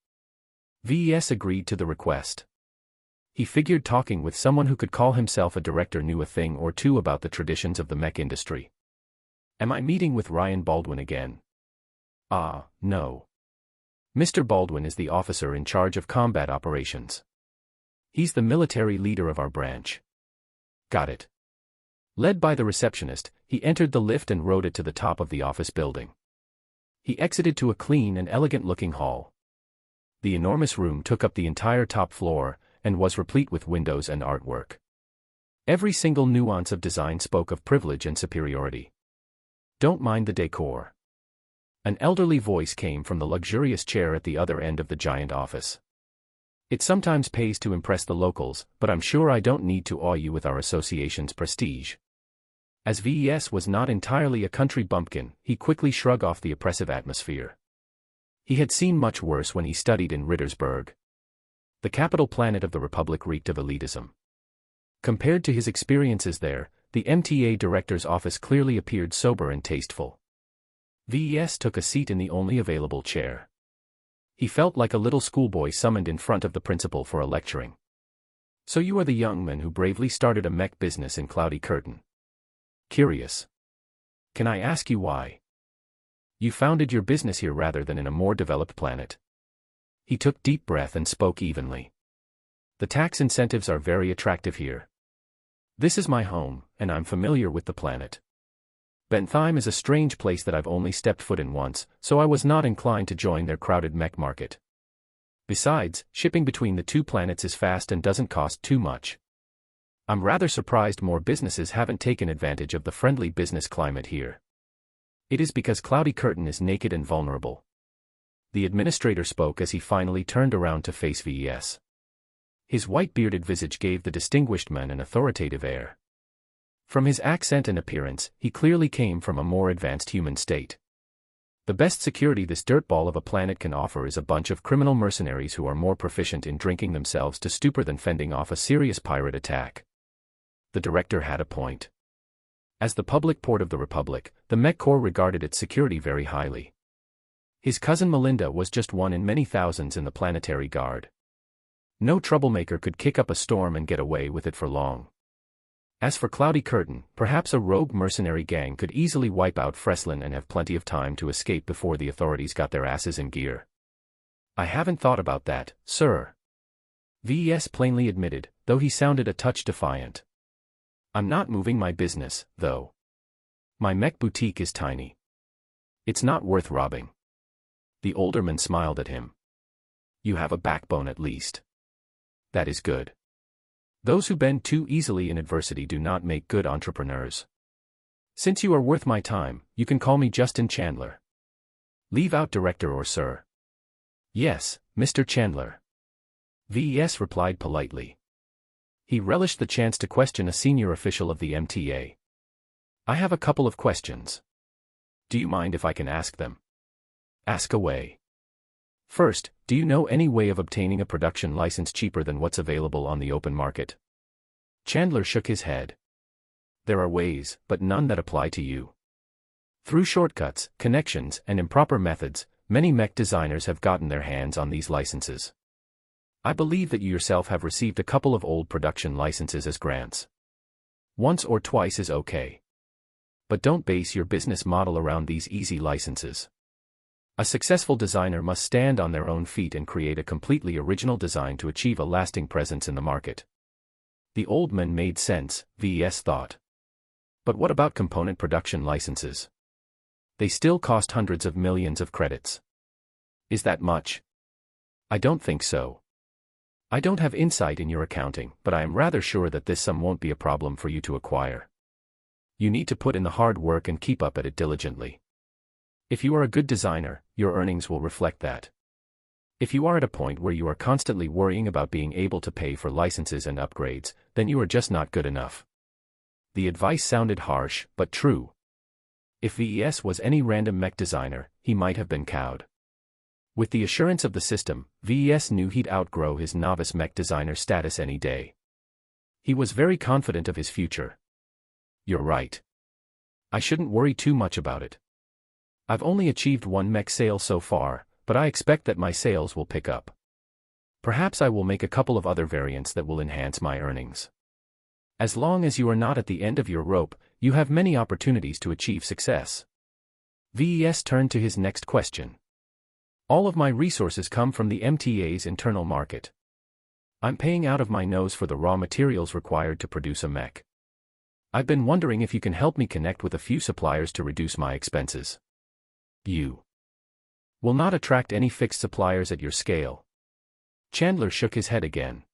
VES agreed to the request. He figured talking with someone who could call himself a director knew a thing or two about the traditions of the mech industry. "Am I meeting with Ryan Baldwin again?" "Ah, no. Mr. Baldwin is the officer in charge of combat operations. He's the military leader of our branch." "Got it." Led by the receptionist, he entered the lift and rode it to the top of the office building. He exited to a clean and elegant-looking hall. The enormous room took up the entire top floor, and was replete with windows and artwork. Every single nuance of design spoke of privilege and superiority. "Don't mind the decor." An elderly voice came from the luxurious chair at the other end of the giant office. "It sometimes pays to impress the locals, but I'm sure I don't need to awe you with our association's prestige." As VES was not entirely a country bumpkin, he quickly shrugged off the oppressive atmosphere. He had seen much worse when he studied in Rittersburg. The capital planet of the Republic reeked of elitism. Compared to his experiences there, the MTA director's office clearly appeared sober and tasteful. VES took a seat in the only available chair. He felt like a little schoolboy summoned in front of the principal for a lecturing. "So you are the young man who bravely started a mech business in Cloudy Curtain. Curious. Can I ask you why? You founded your business here rather than in a more developed planet." He took deep breath and spoke evenly. "The tax incentives are very attractive here. This is my home, and I'm familiar with the planet. Bentheim is a strange place that I've only stepped foot in once, so I was not inclined to join their crowded mech market. Besides, shipping between the two planets is fast and doesn't cost too much. I'm rather surprised more businesses haven't taken advantage of the friendly business climate here. It is because Cloudy Curtain is naked and vulnerable." The administrator spoke as he finally turned around to face VES. His white-bearded visage gave the distinguished man an authoritative air. From his accent and appearance, he clearly came from a more advanced human state. "The best security this dirtball of a planet can offer is a bunch of criminal mercenaries who are more proficient in drinking themselves to stupor than fending off a serious pirate attack." The director had a point. As the public port of the Republic, the Mech Corps regarded its security very highly. His cousin Melinda was just one in many thousands in the Planetary Guard. No troublemaker could kick up a storm and get away with it for long. As for Cloudy Curtain, perhaps a rogue mercenary gang could easily wipe out Freslin and have plenty of time to escape before the authorities got their asses in gear. "I haven't thought about that, sir," VES plainly admitted, though he sounded a touch defiant. "I'm not moving my business, though. My mech boutique is tiny. It's not worth robbing." The older man smiled at him. "You have a backbone at least. That is good. Those who bend too easily in adversity do not make good entrepreneurs. Since you are worth my time, you can call me Justin Chandler. Leave out director or sir." "Yes, Mr. Chandler." VES replied politely. He relished the chance to question a senior official of the MTA. I have a couple of questions. Do you mind if I can ask them? Ask away. First, do you know any way of obtaining a production license cheaper than what's available on the open market? Chandler shook his head. There are ways, but none that apply to you. Through shortcuts, connections, and improper methods, many mech designers have gotten their hands on these licenses. I believe that you yourself have received a couple of old production licenses as grants. Once or twice is okay. But don't base your business model around these easy licenses. A successful designer must stand on their own feet and create a completely original design to achieve a lasting presence in the market. The old man made sense, VES thought. But what about component production licenses? They still cost hundreds of millions of credits. Is that much? I don't think so. I don't have insight in your accounting, but I am rather sure that this sum won't be a problem for you to acquire. You need to put in the hard work and keep up at it diligently. If you are a good designer, your earnings will reflect that. If you are at a point where you are constantly worrying about being able to pay for licenses and upgrades, then you are just not good enough. The advice sounded harsh, but true. If VES was any random mech designer, he might have been cowed. With the assurance of the system, VES knew he'd outgrow his novice mech designer status any day. He was very confident of his future. You're right. I shouldn't worry too much about it. I've only achieved one mech sale so far, but I expect that my sales will pick up. Perhaps I will make a couple of other variants that will enhance my earnings. As long as you are not at the end of your rope, you have many opportunities to achieve success. VES turned to his next question. All of my resources come from the MTA's internal market. I'm paying out of my nose for the raw materials required to produce a mech. I've been wondering if you can help me connect with a few suppliers to reduce my expenses. You will not attract any fixed suppliers at your scale. Chandler shook his head again.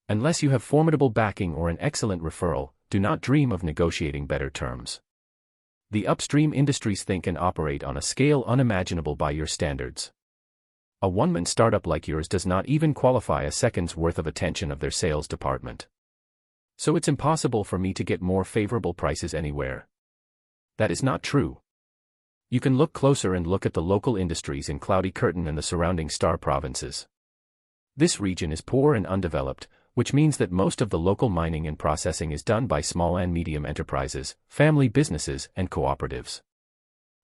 Unless you have formidable backing or an excellent referral, do not dream of negotiating better terms. The upstream industries think and operate on a scale unimaginable by your standards. A one-man startup like yours does not even qualify a second's worth of attention of their sales department. So it's impossible for me to get more favorable prices anywhere. That is not true. You can look closer and look at the local industries in Cloudy Curtain and the surrounding Star provinces. This region is poor and undeveloped, which means that most of the local mining and processing is done by small and medium enterprises, family businesses, and cooperatives.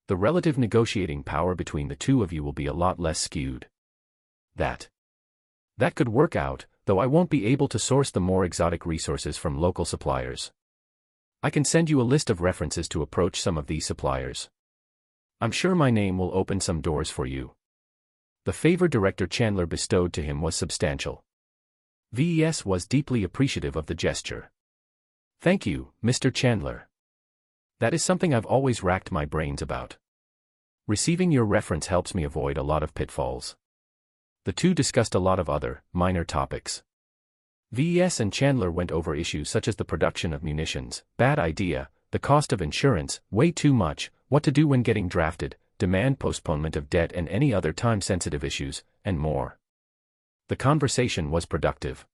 The relative negotiating power between the two of you will be a lot less skewed. That could work out, though I won't be able to source the more exotic resources from local suppliers. I can send you a list of references to approach some of these suppliers. I'm sure my name will open some doors for you. The favor Director Chandler bestowed to him was substantial. VES was deeply appreciative of the gesture. Thank you, Mr. Chandler. That is something I've always racked my brains about. Receiving your reference helps me avoid a lot of pitfalls. The two discussed a lot of other, minor topics. VES and Chandler went over issues such as the production of munitions, bad idea, the cost of insurance, way too much, what to do when getting drafted, demand postponement of debt and any other time-sensitive issues, and more. The conversation was productive.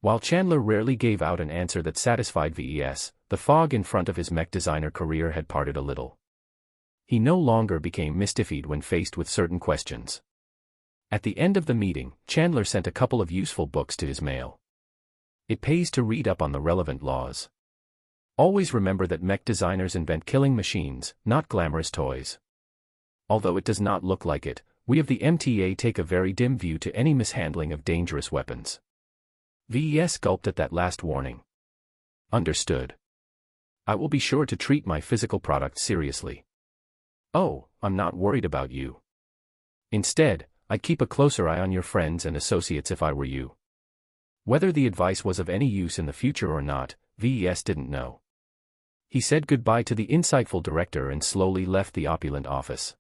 While Chandler rarely gave out an answer that satisfied VES, the fog in front of his mech designer career had parted a little. He no longer became mystified when faced with certain questions. At the end of the meeting, Chandler sent a couple of useful books to his mail. It pays to read up on the relevant laws. Always remember that mech designers invent killing machines, not glamorous toys. Although it does not look like it, we of the MTA take a very dim view to any mishandling of dangerous weapons. VES gulped at that last warning. Understood. I will be sure to treat my physical products seriously. Oh, I'm not worried about you. Instead, I'd keep a closer eye on your friends and associates if I were you. Whether the advice was of any use in the future or not, VES didn't know. He said goodbye to the insightful director and slowly left the opulent office.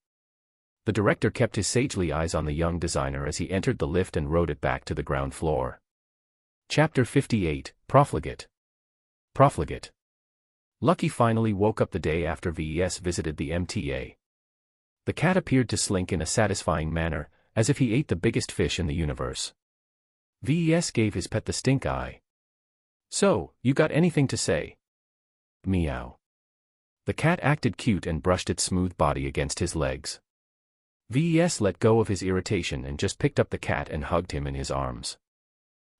The director kept his sagely eyes on the young designer as he entered the lift and rode it back to the ground floor. Chapter 58, Profligate. Profligate. Lucky finally woke up the day after VES visited the MTA. The cat appeared to slink in a satisfying manner, as if he ate the biggest fish in the universe. VES gave his pet the stink eye. "So, you got anything to say?" Meow. The cat acted cute and brushed its smooth body against his legs. VES let go of his irritation and just picked up the cat and hugged him in his arms.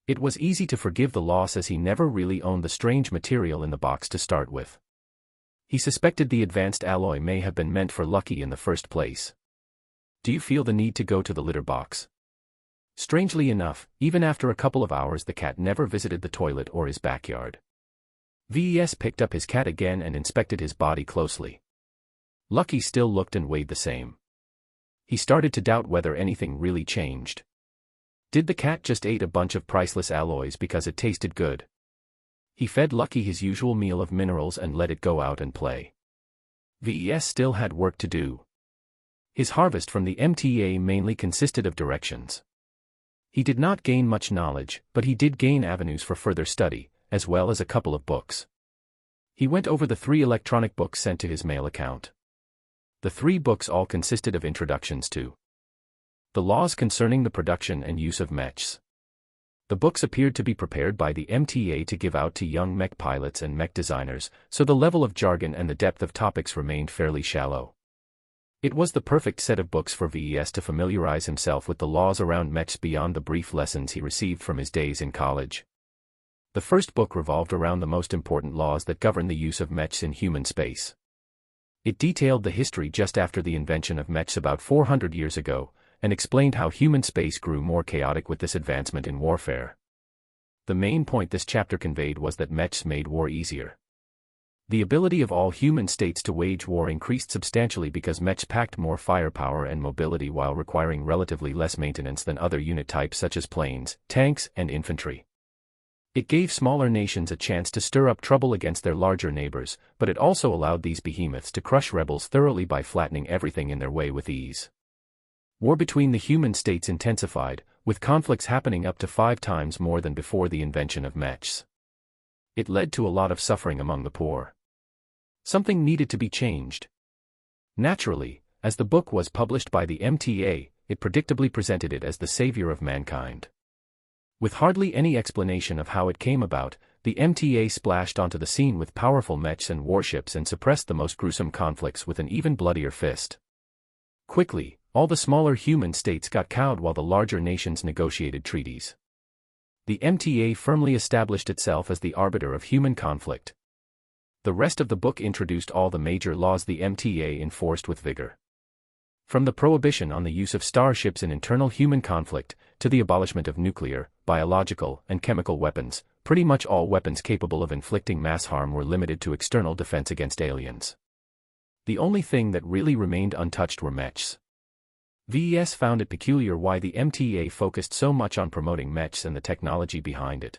It was easy to forgive the loss as he never really owned the strange material in the box to start with. He suspected the advanced alloy may have been meant for Lucky in the first place. "Do you feel the need to go to the litter box?" Strangely enough, even after a couple of hours the cat never visited the toilet or his backyard. VES picked up his cat again and inspected his body closely. Lucky still looked and weighed the same. He started to doubt whether anything really changed. Did the cat just eat a bunch of priceless alloys because it tasted good? He fed Lucky his usual meal of minerals and let it go out and play. VES still had work to do. His harvest from the MTA mainly consisted of directions. He did not gain much knowledge, but he did gain avenues for further study, as well as a couple of books. He went over the 3 electronic books sent to his mail account. The 3 books all consisted of introductions to the laws concerning the production and use of mechs. The books appeared to be prepared by the MTA to give out to young mech pilots and mech designers, so the level of jargon and the depth of topics remained fairly shallow. It was the perfect set of books for VES to familiarize himself with the laws around mechs beyond the brief lessons he received from his days in college. The first book revolved around the most important laws that govern the use of mechs in human space. It detailed the history just after the invention of mechs about 400 years ago, and explained how human space grew more chaotic with this advancement in warfare. The main point this chapter conveyed was that mechs made war easier. The ability of all human states to wage war increased substantially because mechs packed more firepower and mobility while requiring relatively less maintenance than other unit types such as planes, tanks, and infantry. It gave smaller nations a chance to stir up trouble against their larger neighbors, but it also allowed these behemoths to crush rebels thoroughly by flattening everything in their way with ease. War between the human states intensified, with conflicts happening up to 5 times more than before the invention of mechs. It led to a lot of suffering among the poor. Something needed to be changed. Naturally, as the book was published by the MTA, it predictably presented it as the savior of mankind. With hardly any explanation of how it came about, the MTA splashed onto the scene with powerful mechs and warships and suppressed the most gruesome conflicts with an even bloodier fist. Quickly, all the smaller human states got cowed while the larger nations negotiated treaties. The MTA firmly established itself as the arbiter of human conflict. The rest of the book introduced all the major laws the MTA enforced with vigor. From the prohibition on the use of starships in internal human conflict, to the abolishment of nuclear, biological, and chemical weapons, pretty much all weapons capable of inflicting mass harm were limited to external defense against aliens. The only thing that really remained untouched were mechs. VES found it peculiar why the MTA focused so much on promoting mechs and the technology behind it.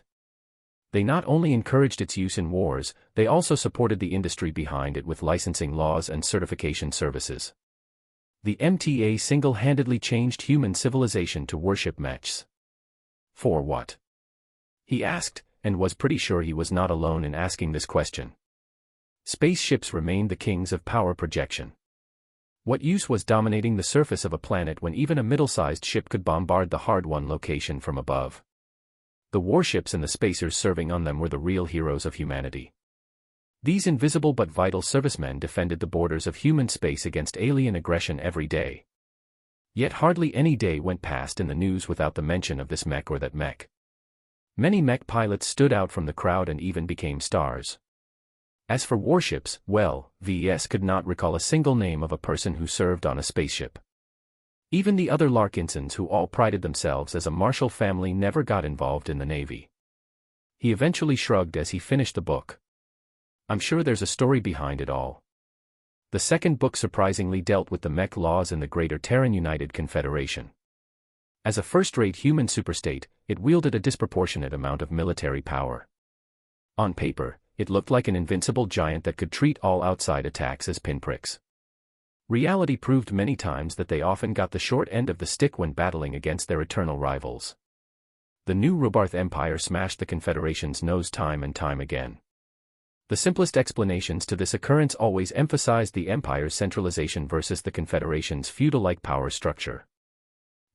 They not only encouraged its use in wars, they also supported the industry behind it with licensing laws and certification services. The MTA single-handedly changed human civilization to worship mechs. For what? He asked, and was pretty sure he was not alone in asking this question. Spaceships remained the kings of power projection. What use was dominating the surface of a planet when even a middle-sized ship could bombard the hard-won location from above? The warships and the spacers serving on them were the real heroes of humanity. These invisible but vital servicemen defended the borders of human space against alien aggression every day. Yet hardly any day went past in the news without the mention of this mech or that mech. Many mech pilots stood out from the crowd and even became stars. As for warships, well, VES could not recall a single name of a person who served on a spaceship. Even the other Larkinsons who all prided themselves as a martial family never got involved in the Navy. He eventually shrugged as he finished the book. I'm sure there's a story behind it all. The second book surprisingly dealt with the mech laws in the Greater Terran United Confederation. As a first-rate human superstate, it wielded a disproportionate amount of military power. On paper, it looked like an invincible giant that could treat all outside attacks as pinpricks. Reality proved many times that they often got the short end of the stick when battling against their eternal rivals. The new Robarth Empire smashed the Confederation's nose time and time again. The simplest explanations to this occurrence always emphasized the Empire's centralization versus the Confederation's feudal-like power structure.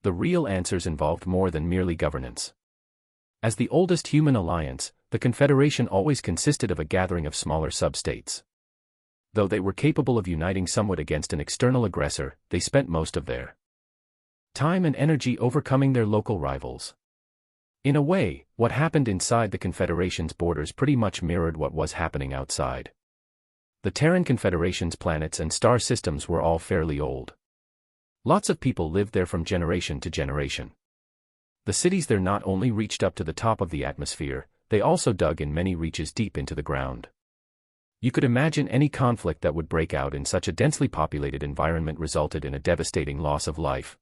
The real answers involved more than merely governance. As the oldest human alliance, the Confederation always consisted of a gathering of smaller substates. Though they were capable of uniting somewhat against an external aggressor, they spent most of their time and energy overcoming their local rivals. In a way, what happened inside the Confederation's borders pretty much mirrored what was happening outside. The Terran Confederation's planets and star systems were all fairly old. Lots of people lived there from generation to generation. The cities there not only reached up to the top of the atmosphere, they also dug in many reaches deep into the ground. You could imagine any conflict that would break out in such a densely populated environment resulted in a devastating loss of life.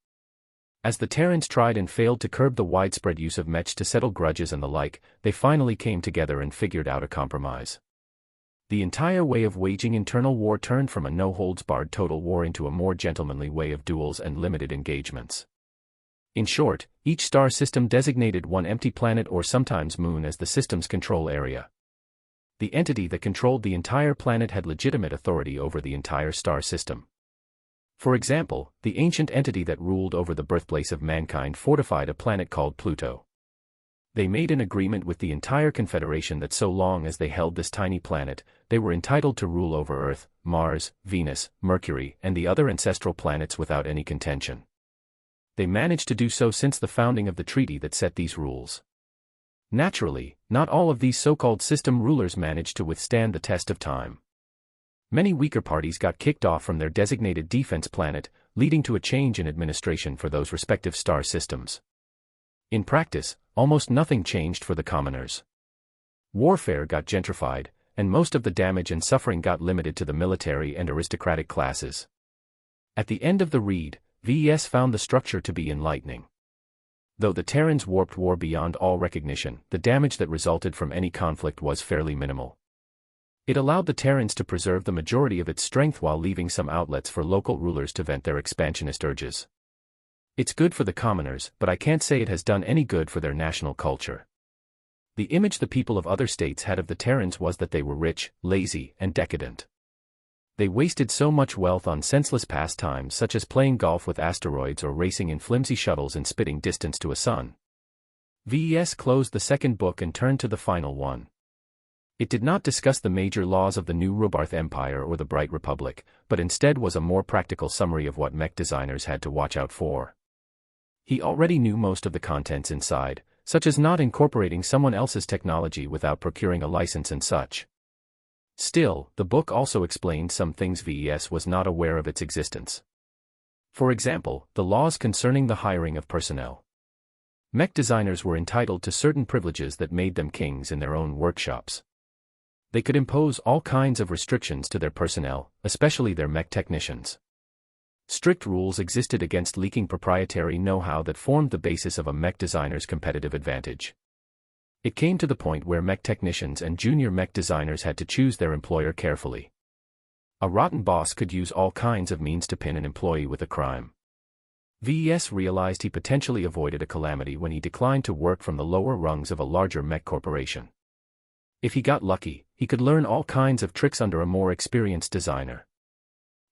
As the Terrans tried and failed to curb the widespread use of mechs to settle grudges and the like, they finally came together and figured out a compromise. The entire way of waging internal war turned from a no-holds-barred total war into a more gentlemanly way of duels and limited engagements. In short, each star system designated one empty planet or sometimes moon as the system's control area. The entity that controlled the entire planet had legitimate authority over the entire star system. For example, the ancient entity that ruled over the birthplace of mankind fortified a planet called Pluto. They made an agreement with the entire Confederation that so long as they held this tiny planet, they were entitled to rule over Earth, Mars, Venus, Mercury, and the other ancestral planets without any contention. They managed to do so since the founding of the treaty that set these rules. Naturally, not all of these so-called system rulers managed to withstand the test of time. Many weaker parties got kicked off from their designated defense planet, leading to a change in administration for those respective star systems. In practice, almost nothing changed for the commoners. Warfare got gentrified, and most of the damage and suffering got limited to the military and aristocratic classes. At the end of the read, VES found the structure to be enlightening. Though the Terrans warped war beyond all recognition, the damage that resulted from any conflict was fairly minimal. It allowed the Terrans to preserve the majority of its strength while leaving some outlets for local rulers to vent their expansionist urges. It's good for the commoners, but I can't say it has done any good for their national culture. The image the people of other states had of the Terrans was that they were rich, lazy, and decadent. They wasted so much wealth on senseless pastimes such as playing golf with asteroids or racing in flimsy shuttles and spitting distance to a sun. VES closed the second book and turned to the final one. It did not discuss the major laws of the new Robarth Empire or the Bright Republic, but instead was a more practical summary of what mech designers had to watch out for. He already knew most of the contents inside, such as not incorporating someone else's technology without procuring a license and such. Still, the book also explained some things VES was not aware of its existence. For example, the laws concerning the hiring of personnel. Mech designers were entitled to certain privileges that made them kings in their own workshops. They could impose all kinds of restrictions to their personnel, especially their mech technicians. Strict rules existed against leaking proprietary know-how that formed the basis of a mech designer's competitive advantage. It came to the point where mech technicians and junior mech designers had to choose their employer carefully. A rotten boss could use all kinds of means to pin an employee with a crime. VES realized he potentially avoided a calamity when he declined to work from the lower rungs of a larger mech corporation. If he got lucky, he could learn all kinds of tricks under a more experienced designer.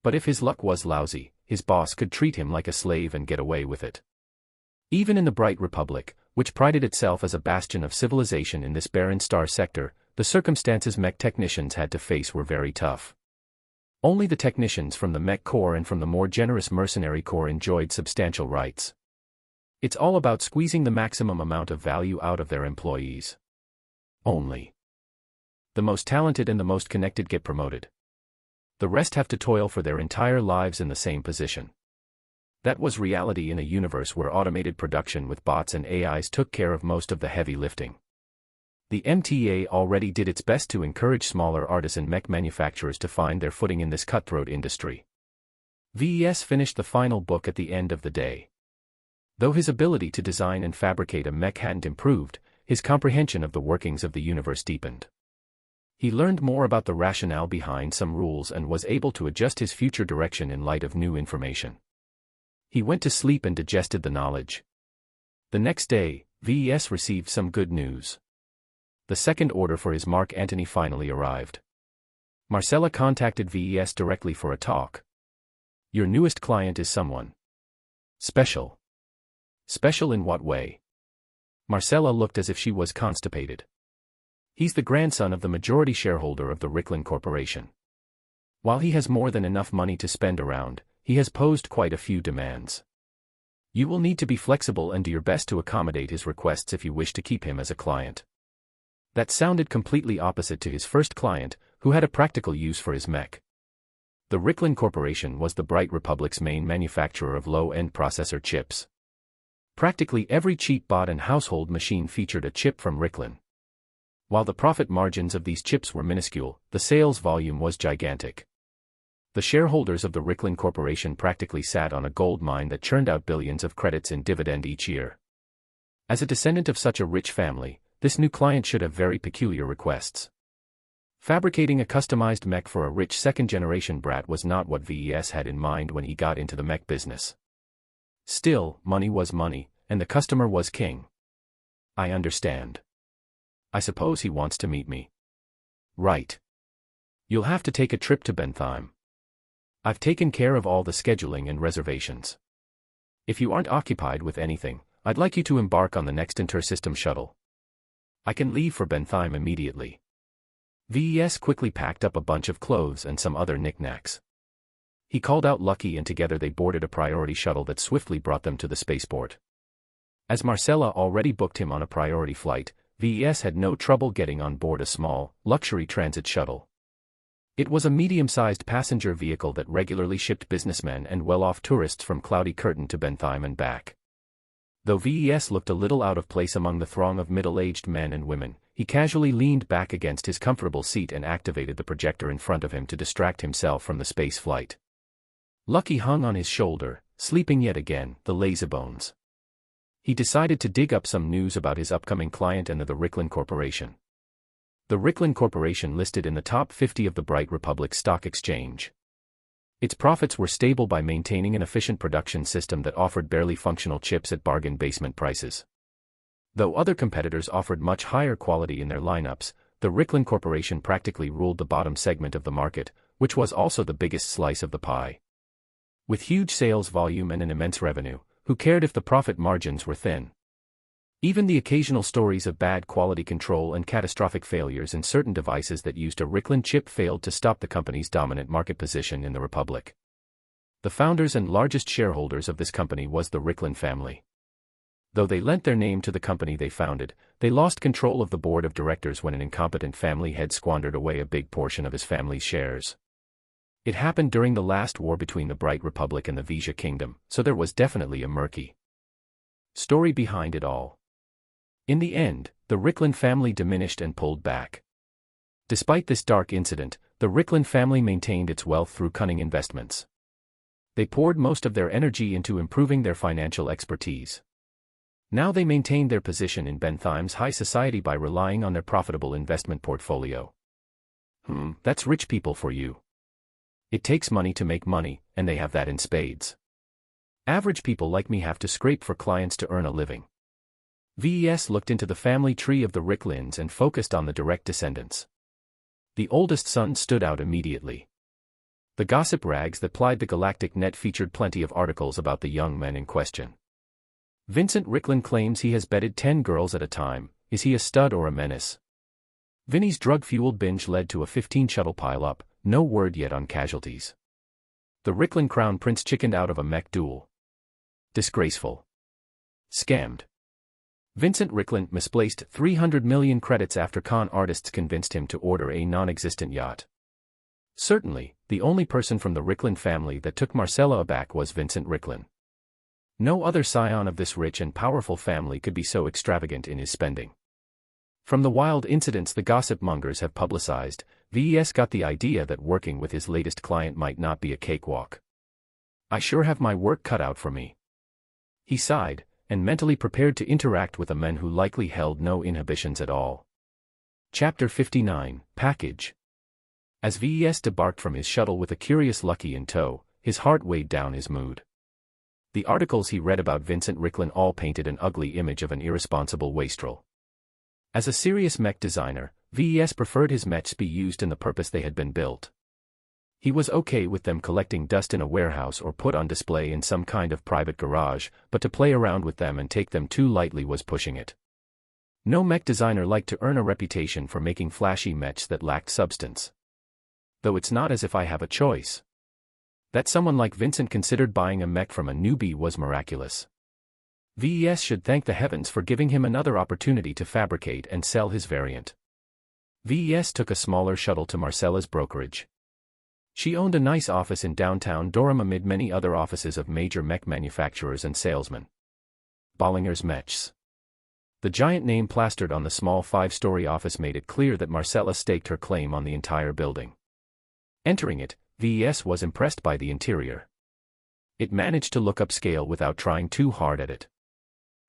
But if his luck was lousy, his boss could treat him like a slave and get away with it. Even in the Bright Republic, which prided itself as a bastion of civilization in this barren star sector, the circumstances mech technicians had to face were very tough. Only the technicians from the Mech Corps and from the more generous Mercenary Corps enjoyed substantial rights. It's all about squeezing the maximum amount of value out of their employees. Only the most talented and the most connected get promoted. The rest have to toil for their entire lives in the same position. That was reality in a universe where automated production with bots and AIs took care of most of the heavy lifting. The MTA already did its best to encourage smaller artisan mech manufacturers to find their footing in this cutthroat industry. VES finished the final book at the end of the day. Though his ability to design and fabricate a mech hadn't improved, his comprehension of the workings of the universe deepened. He learned more about the rationale behind some rules and was able to adjust his future direction in light of new information. He went to sleep and digested the knowledge. The next day, VES received some good news. The second order for his Mark Antony finally arrived. Marcella contacted VES directly for a talk. Your newest client is someone special. Special in what way? Marcella looked as if she was constipated. He's the grandson of the majority shareholder of the Ricklin Corporation. While he has more than enough money to spend around, he has posed quite a few demands. You will need to be flexible and do your best to accommodate his requests if you wish to keep him as a client. That sounded completely opposite to his first client, who had a practical use for his mech. The Ricklin Corporation was the Bright Republic's main manufacturer of low-end processor chips. Practically every cheap bought and household machine featured a chip from Ricklin. While the profit margins of these chips were minuscule, the sales volume was gigantic. The shareholders of the Ricklin Corporation practically sat on a gold mine that churned out billions of credits in dividend each year. As a descendant of such a rich family, this new client should have very peculiar requests. Fabricating a customized mech for a rich second-generation brat was not what VES had in mind when he got into the mech business. Still, money was money, and the customer was king. I understand. I suppose he wants to meet me. Right. You'll have to take a trip to Bentheim. I've taken care of all the scheduling and reservations. If you aren't occupied with anything, I'd like you to embark on the next intersystem shuttle. I can leave for Bentheim immediately. VES quickly packed up a bunch of clothes and some other knickknacks. He called out Lucky and together they boarded a priority shuttle that swiftly brought them to the spaceport. As Marcella already booked him on a priority flight, VES had no trouble getting on board a small, luxury transit shuttle. It was a medium-sized passenger vehicle that regularly shipped businessmen and well-off tourists from Cloudy Curtain to Bentheim and back. Though VES looked a little out of place among the throng of middle-aged men and women, he casually leaned back against his comfortable seat and activated the projector in front of him to distract himself from the space flight. Lucky hung on his shoulder, sleeping yet again, the lazybones. He decided to dig up some news about his upcoming client and the Ricklin Corporation. The Ricklin Corporation listed in the top 50 of the Bright Republic Stock Exchange. Its profits were stable by maintaining an efficient production system that offered barely functional chips at bargain basement prices. Though other competitors offered much higher quality in their lineups, the Ricklin Corporation practically ruled the bottom segment of the market, which was also the biggest slice of the pie. With huge sales volume and an immense revenue, who cared if the profit margins were thin? Even the occasional stories of bad quality control and catastrophic failures in certain devices that used a Ricklin chip failed to stop the company's dominant market position in the Republic. The founders and largest shareholders of this company was the Ricklin family. Though they lent their name to the company they founded, they lost control of the board of directors when an incompetent family head squandered away a big portion of his family's shares. It happened during the last war between the Bright Republic and the Vija Kingdom, so there was definitely a murky story behind it all. In the end, the Ricklin family diminished and pulled back. Despite this dark incident, the Ricklin family maintained its wealth through cunning investments. They poured most of their energy into improving their financial expertise. Now they maintained their position in Bentheim's high society by relying on their profitable investment portfolio. That's rich people for you. It takes money to make money, and they have that in spades. Average people like me have to scrape for clients to earn a living. VES looked into the family tree of the Ricklins and focused on the direct descendants. The oldest son stood out immediately. The gossip rags that plied the galactic net featured plenty of articles about the young men in question. Vincent Ricklin claims he has bedded 10 girls at a time. Is he a stud or a menace? Vinny's drug-fueled binge led to a 15 shuttle pile-up, no word yet on casualties. The Ricklin crown prince chickened out of a mech duel. Disgraceful. Scammed. Vincent Ricklin misplaced 300 million credits after con artists convinced him to order a non-existent yacht. Certainly, the only person from the Ricklin family that took Marcella aback was Vincent Ricklin. No other scion of this rich and powerful family could be so extravagant in his spending. From the wild incidents the gossip mongers have publicized, VES got the idea that working with his latest client might not be a cakewalk. I sure have my work cut out for me. He sighed, and mentally prepared to interact with a man who likely held no inhibitions at all. Chapter 59, Package. As VES debarked from his shuttle with a curious Lucky in tow, his heart weighed down his mood. The articles he read about Vincent Ricklin all painted an ugly image of an irresponsible wastrel. As a serious mech designer, VES preferred his mechs be used in the purpose they had been built. He was okay with them collecting dust in a warehouse or put on display in some kind of private garage, but to play around with them and take them too lightly was pushing it. No mech designer liked to earn a reputation for making flashy mechs that lacked substance. Though it's not as if I have a choice. That someone like Vincent considered buying a mech from a newbie was miraculous. VES should thank the heavens for giving him another opportunity to fabricate and sell his variant. VES took a smaller shuttle to Marcella's brokerage. She owned a nice office in downtown Durham amid many other offices of major mech manufacturers and salesmen. Bollinger's Mechs. The giant name plastered on the small 5-story office made it clear that Marcella staked her claim on the entire building. Entering it, VES was impressed by the interior. It managed to look upscale without trying too hard at it.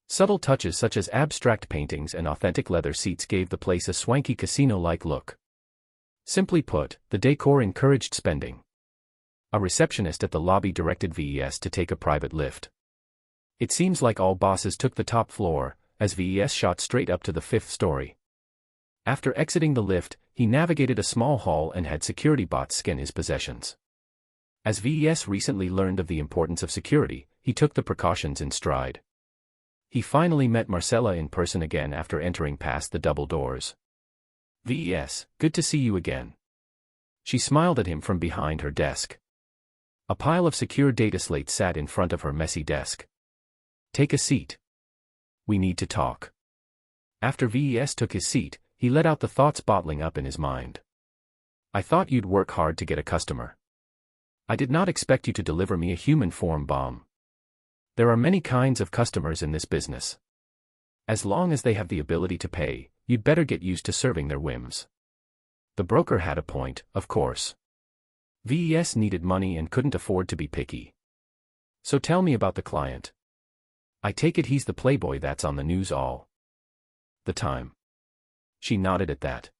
Subtle touches such as abstract paintings and authentic leather seats gave the place a swanky casino-like look. Simply put, the decor encouraged spending. A receptionist at the lobby directed VES to take a private lift. It seems like all bosses took the top floor, as VES shot straight up to the 5th story. After exiting the lift, he navigated a small hall and had security bots scan his possessions. As VES recently learned of the importance of security, he took the precautions in stride. He finally met Marcella in person again after entering past the double doors. VES, good to see you again. She smiled at him from behind her desk. A pile of secure data slates sat in front of her messy desk. Take a seat. We need to talk. After VES took his seat, he let out the thoughts bottling up in his mind. I thought you'd work hard to get a customer. I did not expect you to deliver me a human form bomb. There are many kinds of customers in this business. As long as they have the ability to pay, you'd better get used to serving their whims. The broker had a point, of course. VES needed money and couldn't afford to be picky. So tell me about the client. I take it he's the playboy that's on the news all the time. She nodded at that.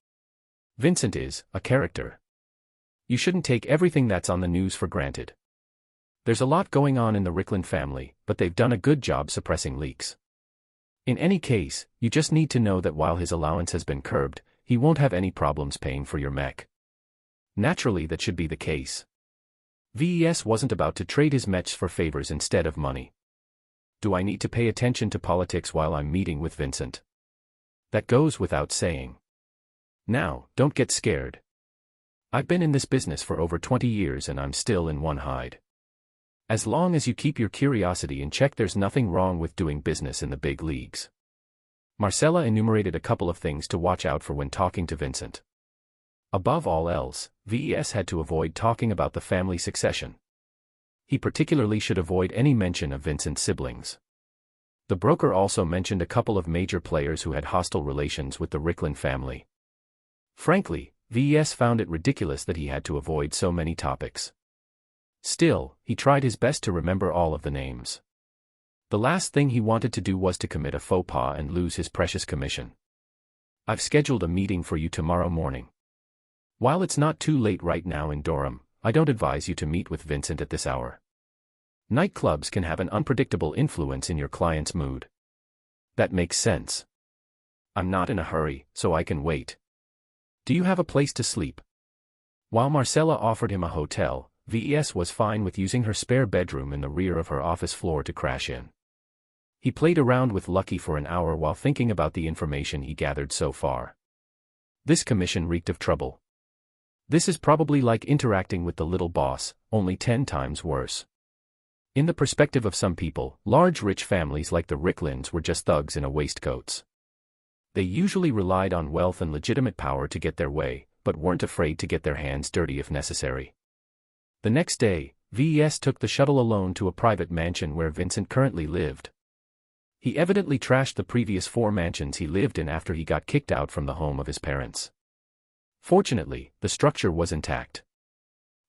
Vincent is a character. You shouldn't take everything that's on the news for granted. There's a lot going on in the Rickland family, but they've done a good job suppressing leaks. In any case, you just need to know that while his allowance has been curbed, he won't have any problems paying for your mech. Naturally, that should be the case. VES wasn't about to trade his mechs for favors instead of money. Do I need to pay attention to politics while I'm meeting with Vincent? That goes without saying. Now, don't get scared. I've been in this business for over 20 years and I'm still in one hide. As long as you keep your curiosity in check, there's nothing wrong with doing business in the big leagues. Marcella enumerated a couple of things to watch out for when talking to Vincent. Above all else, VES had to avoid talking about the family succession. He particularly should avoid any mention of Vincent's siblings. The broker also mentioned a couple of major players who had hostile relations with the Rickland family. Frankly, VES found it ridiculous that he had to avoid so many topics. Still, he tried his best to remember all of the names. The last thing he wanted to do was to commit a faux pas and lose his precious commission. I've scheduled a meeting for you tomorrow morning. While it's not too late right now in Durham, I don't advise you to meet with Vincent at this hour. Nightclubs can have an unpredictable influence in your client's mood. That makes sense. I'm not in a hurry, so I can wait. Do you have a place to sleep? While Marcella offered him a hotel, VES was fine with using her spare bedroom in the rear of her office floor to crash in. He played around with Lucky for an hour while thinking about the information he gathered so far. This commission reeked of trouble. This is probably like interacting with the little boss, only 10 times worse. In the perspective of some people, large rich families like the Ricklands were just thugs in a waistcoats. They usually relied on wealth and legitimate power to get their way, but weren't afraid to get their hands dirty if necessary. The next day, VES took the shuttle alone to a private mansion where Vincent currently lived. He evidently trashed the previous 4 mansions he lived in after he got kicked out from the home of his parents. Fortunately, the structure was intact.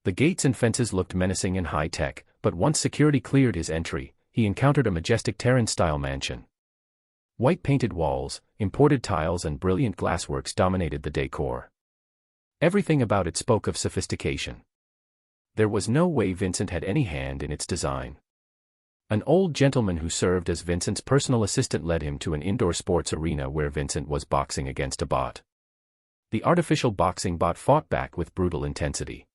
The gates and fences looked menacing and high-tech, but once security cleared his entry, he encountered a majestic Terran-style mansion. White-painted walls, imported tiles and brilliant glassworks dominated the decor. Everything about it spoke of sophistication. There was no way Vincent had any hand in its design. An old gentleman who served as Vincent's personal assistant led him to an indoor sports arena where Vincent was boxing against a bot. The artificial boxing bot fought back with brutal intensity.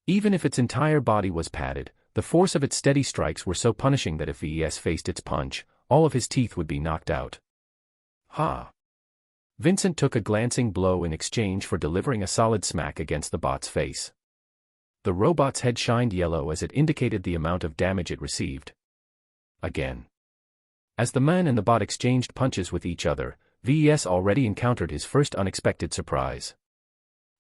Even if its entire body was padded, the force of its steady strikes were so punishing that if VES faced its punch, all of his teeth would be knocked out. Ha! Vincent took a glancing blow in exchange for delivering a solid smack against the bot's face. The robot's head shined yellow as it indicated the amount of damage it received. Again. As the man and the bot exchanged punches with each other, VES already encountered his first unexpected surprise.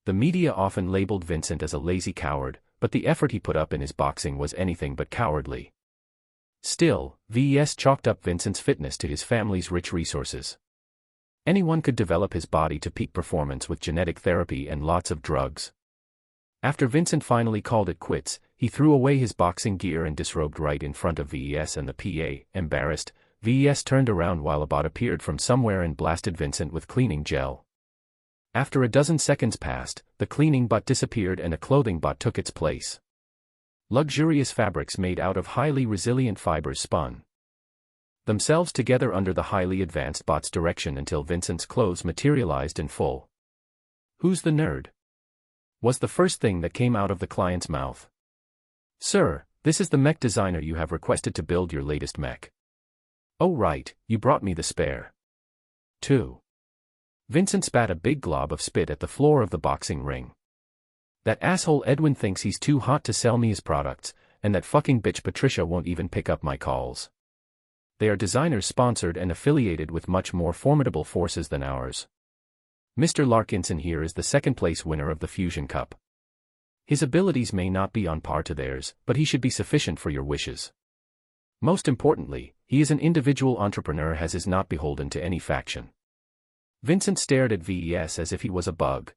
The media often labeled Vincent as a lazy coward, but the effort he put up in his boxing was anything but cowardly. Still, VES chalked up Vincent's fitness to his family's rich resources. Anyone could develop his body to peak performance with genetic therapy and lots of drugs. After Vincent finally called it quits, he threw away his boxing gear and disrobed right in front of VES and the PA. Embarrassed, VES turned around while a bot appeared from somewhere and blasted Vincent with cleaning gel. After a dozen seconds passed, the cleaning bot disappeared and a clothing bot took its place. Luxurious fabrics made out of highly resilient fibers spun themselves together under the highly advanced bot's direction until Vincent's clothes materialized in full. "Who's the nerd?" was the first thing that came out of the client's mouth. "Sir, this is the mech designer you have requested to build your latest mech." "Oh right, you brought me the spare." 2. Vincent spat a big glob of spit at the floor of the boxing ring. "That asshole Edwin thinks he's too hot to sell me his products, and that fucking bitch Patricia won't even pick up my calls. They are designers sponsored and affiliated with much more formidable forces than ours. Mr. Larkinson here is the second-place winner of the Fusion Cup. His abilities may not be on par to theirs, but he should be sufficient for your wishes. Most importantly, he is an individual entrepreneur as is not beholden to any faction." Vincent stared at VES as if he was a bug.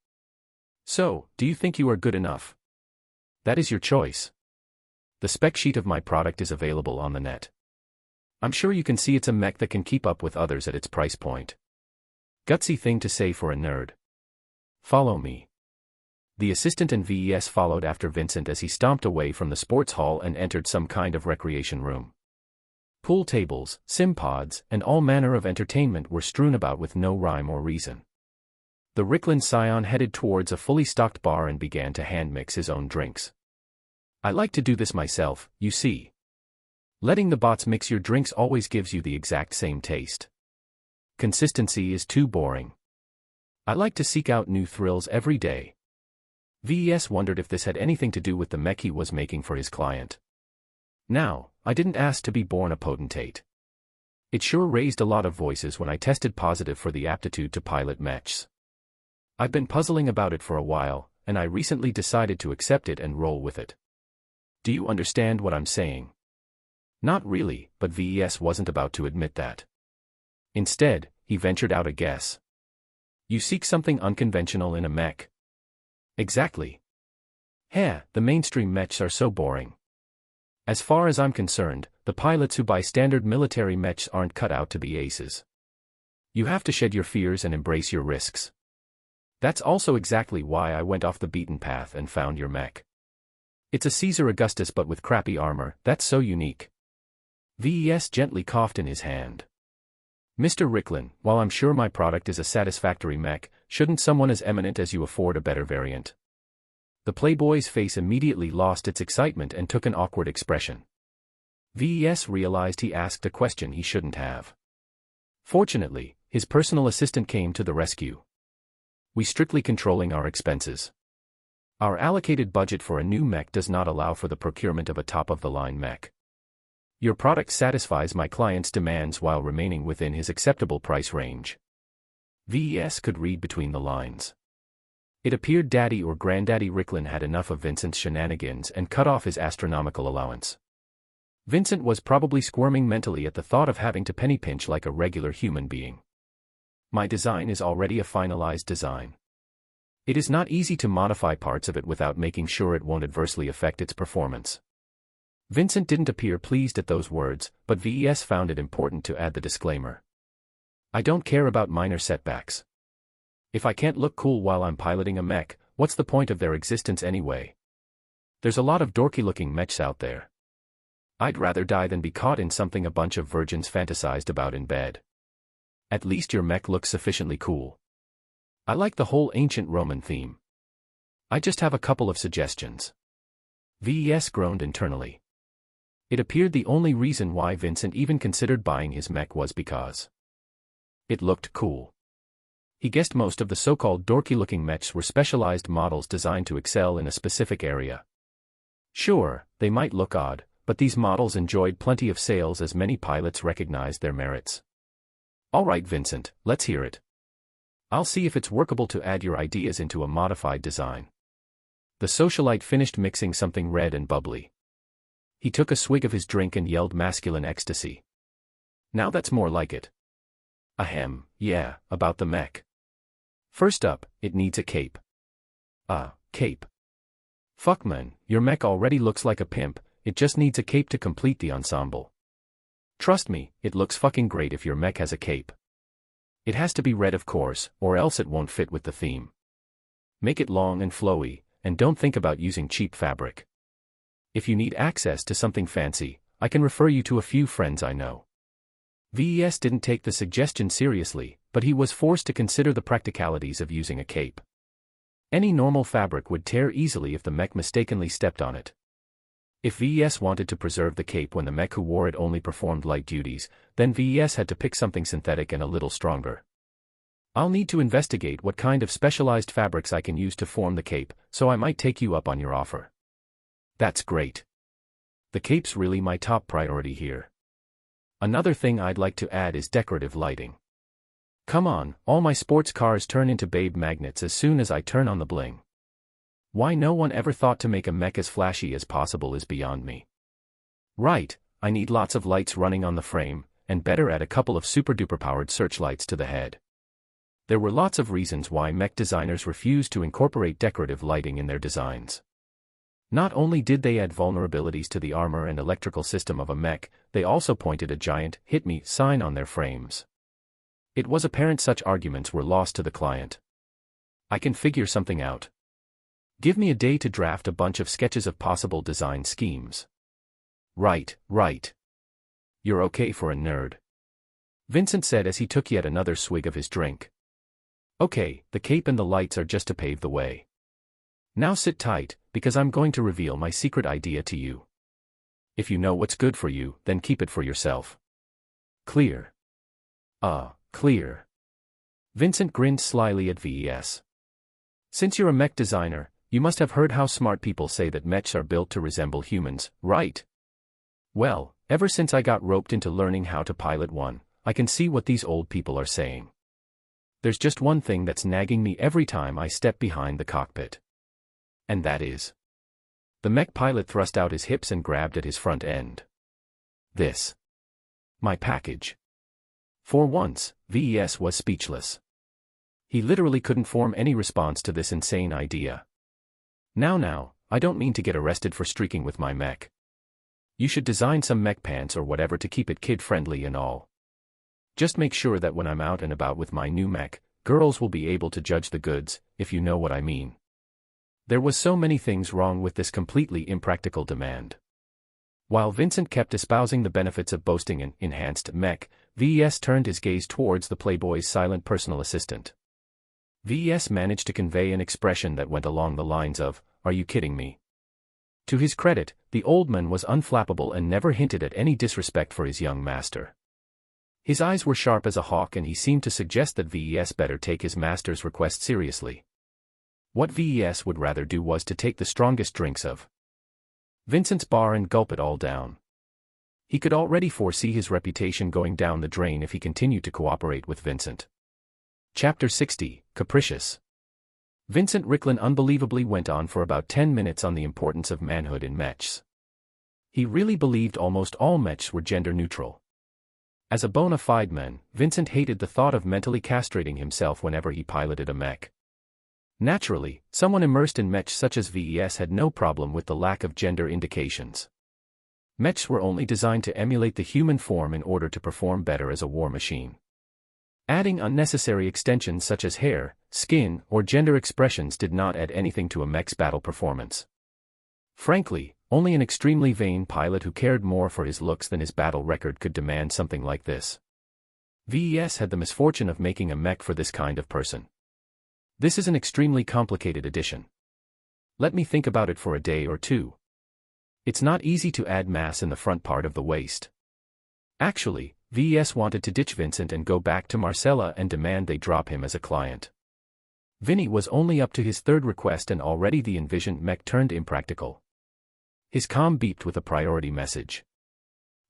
"So, do you think you are good enough? That is your choice. The spec sheet of my product is available on the net. I'm sure you can see it's a mech that can keep up with others at its price point. Gutsy thing to say for a nerd. Follow me." The assistant and VES followed after Vincent as he stomped away from the sports hall and entered some kind of recreation room. Pool tables, sim pods, and all manner of entertainment were strewn about with no rhyme or reason. The Ricklin scion headed towards a fully stocked bar and began to hand mix his own drinks. "I like to do this myself, you see. Letting the bots mix your drinks always gives you the exact same taste. Consistency is too boring. I like to seek out new thrills every day." VES wondered if this had anything to do with the mech he was making for his client. "Now, I didn't ask to be born a potentate. It sure raised a lot of voices when I tested positive for the aptitude to pilot mechs. I've been puzzling about it for a while, and I recently decided to accept it and roll with it. Do you understand what I'm saying?" Not really, but VES wasn't about to admit that. Instead, he ventured out a guess. "You seek something unconventional in a mech?" "Exactly. Heh, the mainstream mechs are so boring. As far as I'm concerned, the pilots who buy standard military mechs aren't cut out to be aces. You have to shed your fears and embrace your risks. That's also exactly why I went off the beaten path and found your mech. It's a Caesar Augustus but with crappy armor, that's so unique." VES gently coughed in his hand. "Mr. Ricklin, while I'm sure my product is a satisfactory mech, shouldn't someone as eminent as you afford a better variant?" The playboy's face immediately lost its excitement and took an awkward expression. VES realized he asked a question he shouldn't have. Fortunately, his personal assistant came to the rescue. "We strictly controlling our expenses. Our allocated budget for a new mech does not allow for the procurement of a top-of-the-line mech. Your product satisfies my client's demands while remaining within his acceptable price range." VES could read between the lines. It appeared Daddy or Granddaddy Ricklin had enough of Vincent's shenanigans and cut off his astronomical allowance. Vincent was probably squirming mentally at the thought of having to penny pinch like a regular human being. "My design is already a finalized design. It is not easy to modify parts of it without making sure it won't adversely affect its performance." Vincent didn't appear pleased at those words, but VES found it important to add the disclaimer. "I don't care about minor setbacks. If I can't look cool while I'm piloting a mech, what's the point of their existence anyway? There's a lot of dorky-looking mechs out there. I'd rather die than be caught in something a bunch of virgins fantasized about in bed. At least your mech looks sufficiently cool. I like the whole ancient Roman theme. I just have a couple of suggestions." VES groaned internally. It appeared the only reason why Vincent even considered buying his mech was because it looked cool. He guessed most of the so-called dorky-looking mechs were specialized models designed to excel in a specific area. Sure, they might look odd, but these models enjoyed plenty of sales as many pilots recognized their merits. All right, Vincent, let's hear it. I'll see if it's workable to add your ideas into a modified design. The socialite finished mixing something red and bubbly. He took a swig of his drink and yelled masculine ecstasy. Now that's more like it. Ahem, yeah, about the mech. First up, it needs a cape. Cape. Fuck man, your mech already looks like a pimp, it just needs a cape to complete the ensemble. Trust me, it looks fucking great if your mech has a cape. It has to be red of course, or else it won't fit with the theme. Make it long and flowy, and don't think about using cheap fabric. If you need access to something fancy, I can refer you to a few friends I know. VES didn't take the suggestion seriously, but he was forced to consider the practicalities of using a cape. Any normal fabric would tear easily if the mech mistakenly stepped on it. If VES wanted to preserve the cape when the mech who wore it only performed light duties, then VES had to pick something synthetic and a little stronger. I'll need to investigate what kind of specialized fabrics I can use to form the cape, so I might take you up on your offer. That's great. The cape's really my top priority here. Another thing I'd like to add is decorative lighting. Come on, all my sports cars turn into babe magnets as soon as I turn on the bling. Why no one ever thought to make a mech as flashy as possible is beyond me. Right, I need lots of lights running on the frame, and better add a couple of super-duper powered searchlights to the head. There were lots of reasons why mech designers refused to incorporate decorative lighting in their designs. Not only did they add vulnerabilities to the armor and electrical system of a mech, they also pointed a giant "hit me" sign on their frames. It was apparent such arguments were lost to the client. I can figure something out. Give me a day to draft a bunch of sketches of possible design schemes. Right. You're okay for a nerd. Vincent said as he took yet another swig of his drink. Okay, the cape and the lights are just to pave the way. Now sit tight, because I'm going to reveal my secret idea to you. If you know what's good for you, then keep it for yourself. Clear? Clear. Vincent grinned slyly at VES. Since you're a mech designer, you must have heard how smart people say that mechs are built to resemble humans, right? Well, ever since I got roped into learning how to pilot one, I can see what these old people are saying. There's just one thing that's nagging me every time I step behind the cockpit. And that is. The mech pilot thrust out his hips and grabbed at his front end. This. My package. For once, VES was speechless. He literally couldn't form any response to this insane idea. Now, I don't mean to get arrested for streaking with my mech. You should design some mech pants or whatever to keep it kid-friendly and all. Just make sure that when I'm out and about with my new mech, girls will be able to judge the goods, if you know what I mean. There was so many things wrong with this completely impractical demand. While Vincent kept espousing the benefits of boasting an enhanced mech, VES turned his gaze towards the Playboy's silent personal assistant. VES managed to convey an expression that went along the lines of, "Are you kidding me?" To his credit, the old man was unflappable and never hinted at any disrespect for his young master. His eyes were sharp as a hawk and he seemed to suggest that VES better take his master's request seriously. What VES would rather do was to take the strongest drinks of Vincent's bar and gulp it all down. He could already foresee his reputation going down the drain if he continued to cooperate with Vincent. Chapter 60, Capricious. Vincent Ricklin unbelievably went on for about 10 minutes on the importance of manhood in mechs. He really believed almost all mechs were gender neutral. As a bona fide man, Vincent hated the thought of mentally castrating himself whenever he piloted a mech. Naturally, someone immersed in mechs such as VES had no problem with the lack of gender indications. Mechs were only designed to emulate the human form in order to perform better as a war machine. Adding unnecessary extensions such as hair, skin, or gender expressions did not add anything to a mech's battle performance. Frankly, only an extremely vain pilot who cared more for his looks than his battle record could demand something like this. VES had the misfortune of making a mech for this kind of person. This is an extremely complicated addition. Let me think about it for a day or two. It's not easy to add mass in the front part of the waist. Actually, VES wanted to ditch Vincent and go back to Marcella and demand they drop him as a client. Vinny was only up to his third request and already the envisioned mech turned impractical. His comm beeped with a priority message.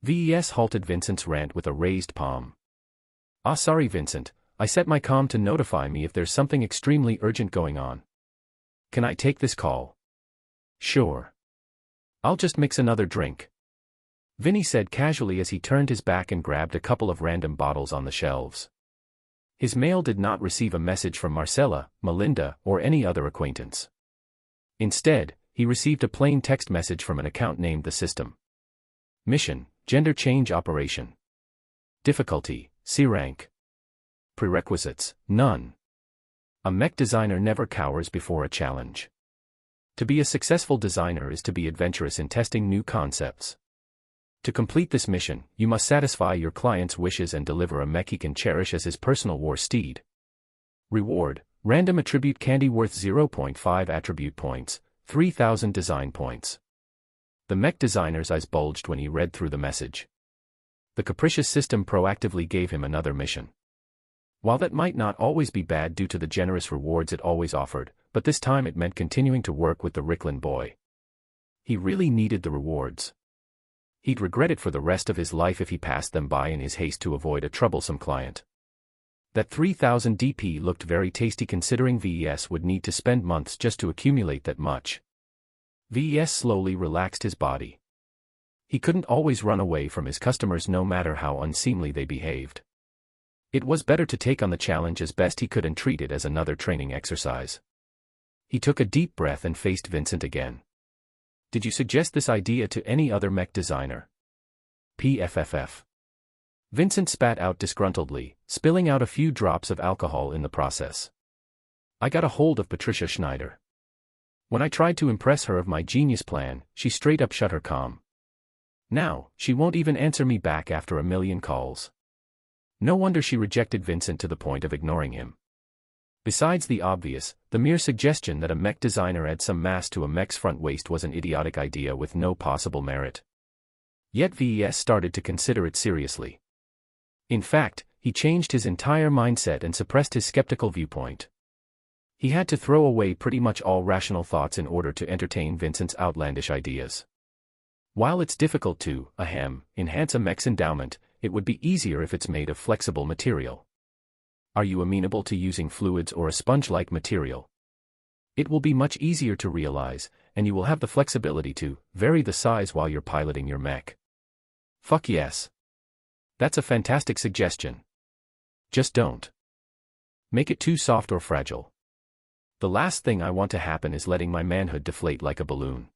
VES halted Vincent's rant with a raised palm. Sorry Vincent, I set my comm to notify me if there's something extremely urgent going on. Can I take this call? Sure. I'll just mix another drink. Vinny said casually as he turned his back and grabbed a couple of random bottles on the shelves. His mail did not receive a message from Marcella, Melinda, or any other acquaintance. Instead, he received a plain text message from an account named The System. Mission, Gender Change Operation. Difficulty, C rank. Prerequisites, none. A mech designer never cowers before a challenge. To be a successful designer is to be adventurous in testing new concepts. To complete this mission, you must satisfy your client's wishes and deliver a mech he can cherish as his personal war steed. Reward, random attribute candy worth 0.5 attribute points, 3,000 design points. The mech designer's eyes bulged when he read through the message. The capricious system proactively gave him another mission. While that might not always be bad due to the generous rewards it always offered, but this time it meant continuing to work with the Ricklin boy. He really needed the rewards. He'd regret it for the rest of his life if he passed them by in his haste to avoid a troublesome client. That 3,000 DP looked very tasty considering VES would need to spend months just to accumulate that much. VES slowly relaxed his body. He couldn't always run away from his customers no matter how unseemly they behaved. It was better to take on the challenge as best he could and treat it as another training exercise. He took a deep breath and faced Vincent again. Did you suggest this idea to any other mech designer? PFFF. Vincent spat out disgruntledly, spilling out a few drops of alcohol in the process. I got a hold of Patricia Schneider. When I tried to impress her of my genius plan, she straight up shut her comm. Now, she won't even answer me back after a million calls. No wonder she rejected Vincent to the point of ignoring him. Besides the obvious, the mere suggestion that a mech designer add some mass to a mech's front waist was an idiotic idea with no possible merit. Yet VES started to consider it seriously. In fact, he changed his entire mindset and suppressed his skeptical viewpoint. He had to throw away pretty much all rational thoughts in order to entertain Vincent's outlandish ideas. While it's difficult to, enhance a mech's endowment, it would be easier if it's made of flexible material. Are you amenable to using fluids or a sponge-like material? It will be much easier to realize, and you will have the flexibility to vary the size while you're piloting your mech. Fuck yes. That's a fantastic suggestion. Just don't make it too soft or fragile. The last thing I want to happen is letting my manhood deflate like a balloon.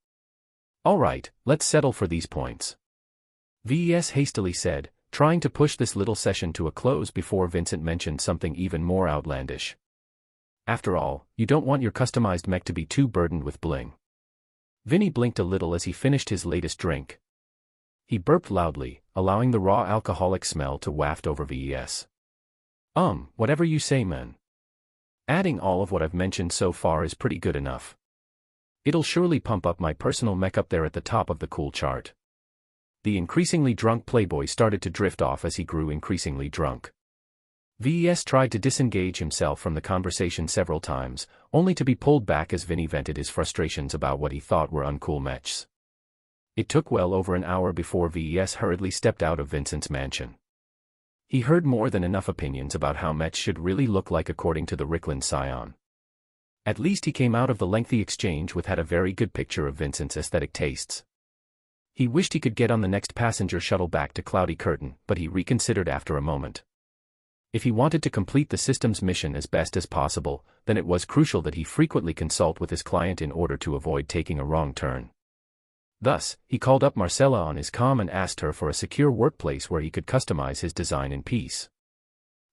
Alright, let's settle for these points. VES hastily said, trying to push this little session to a close before Vincent mentioned something even more outlandish. After all, you don't want your customized mech to be too burdened with bling. Vinny blinked a little as he finished his latest drink. He burped loudly, allowing the raw alcoholic smell to waft over VES. Whatever you say, man. Adding all of what I've mentioned so far is pretty good enough. It'll surely pump up my personal mech up there at the top of the cool chart. The increasingly drunk playboy started to drift off as he grew increasingly drunk. VES tried to disengage himself from the conversation several times, only to be pulled back as Vinny vented his frustrations about what he thought were uncool mechs. It took well over an hour before VES hurriedly stepped out of Vincent's mansion. He heard more than enough opinions about how mechs should really look like according to the Ricklin scion. At least he came out of the lengthy exchange with had a very good picture of Vincent's aesthetic tastes. He wished he could get on the next passenger shuttle back to Cloudy Curtain, but he reconsidered after a moment. If he wanted to complete the system's mission as best as possible, then it was crucial that he frequently consult with his client in order to avoid taking a wrong turn. Thus, he called up Marcella on his comm and asked her for a secure workplace where he could customize his design in peace.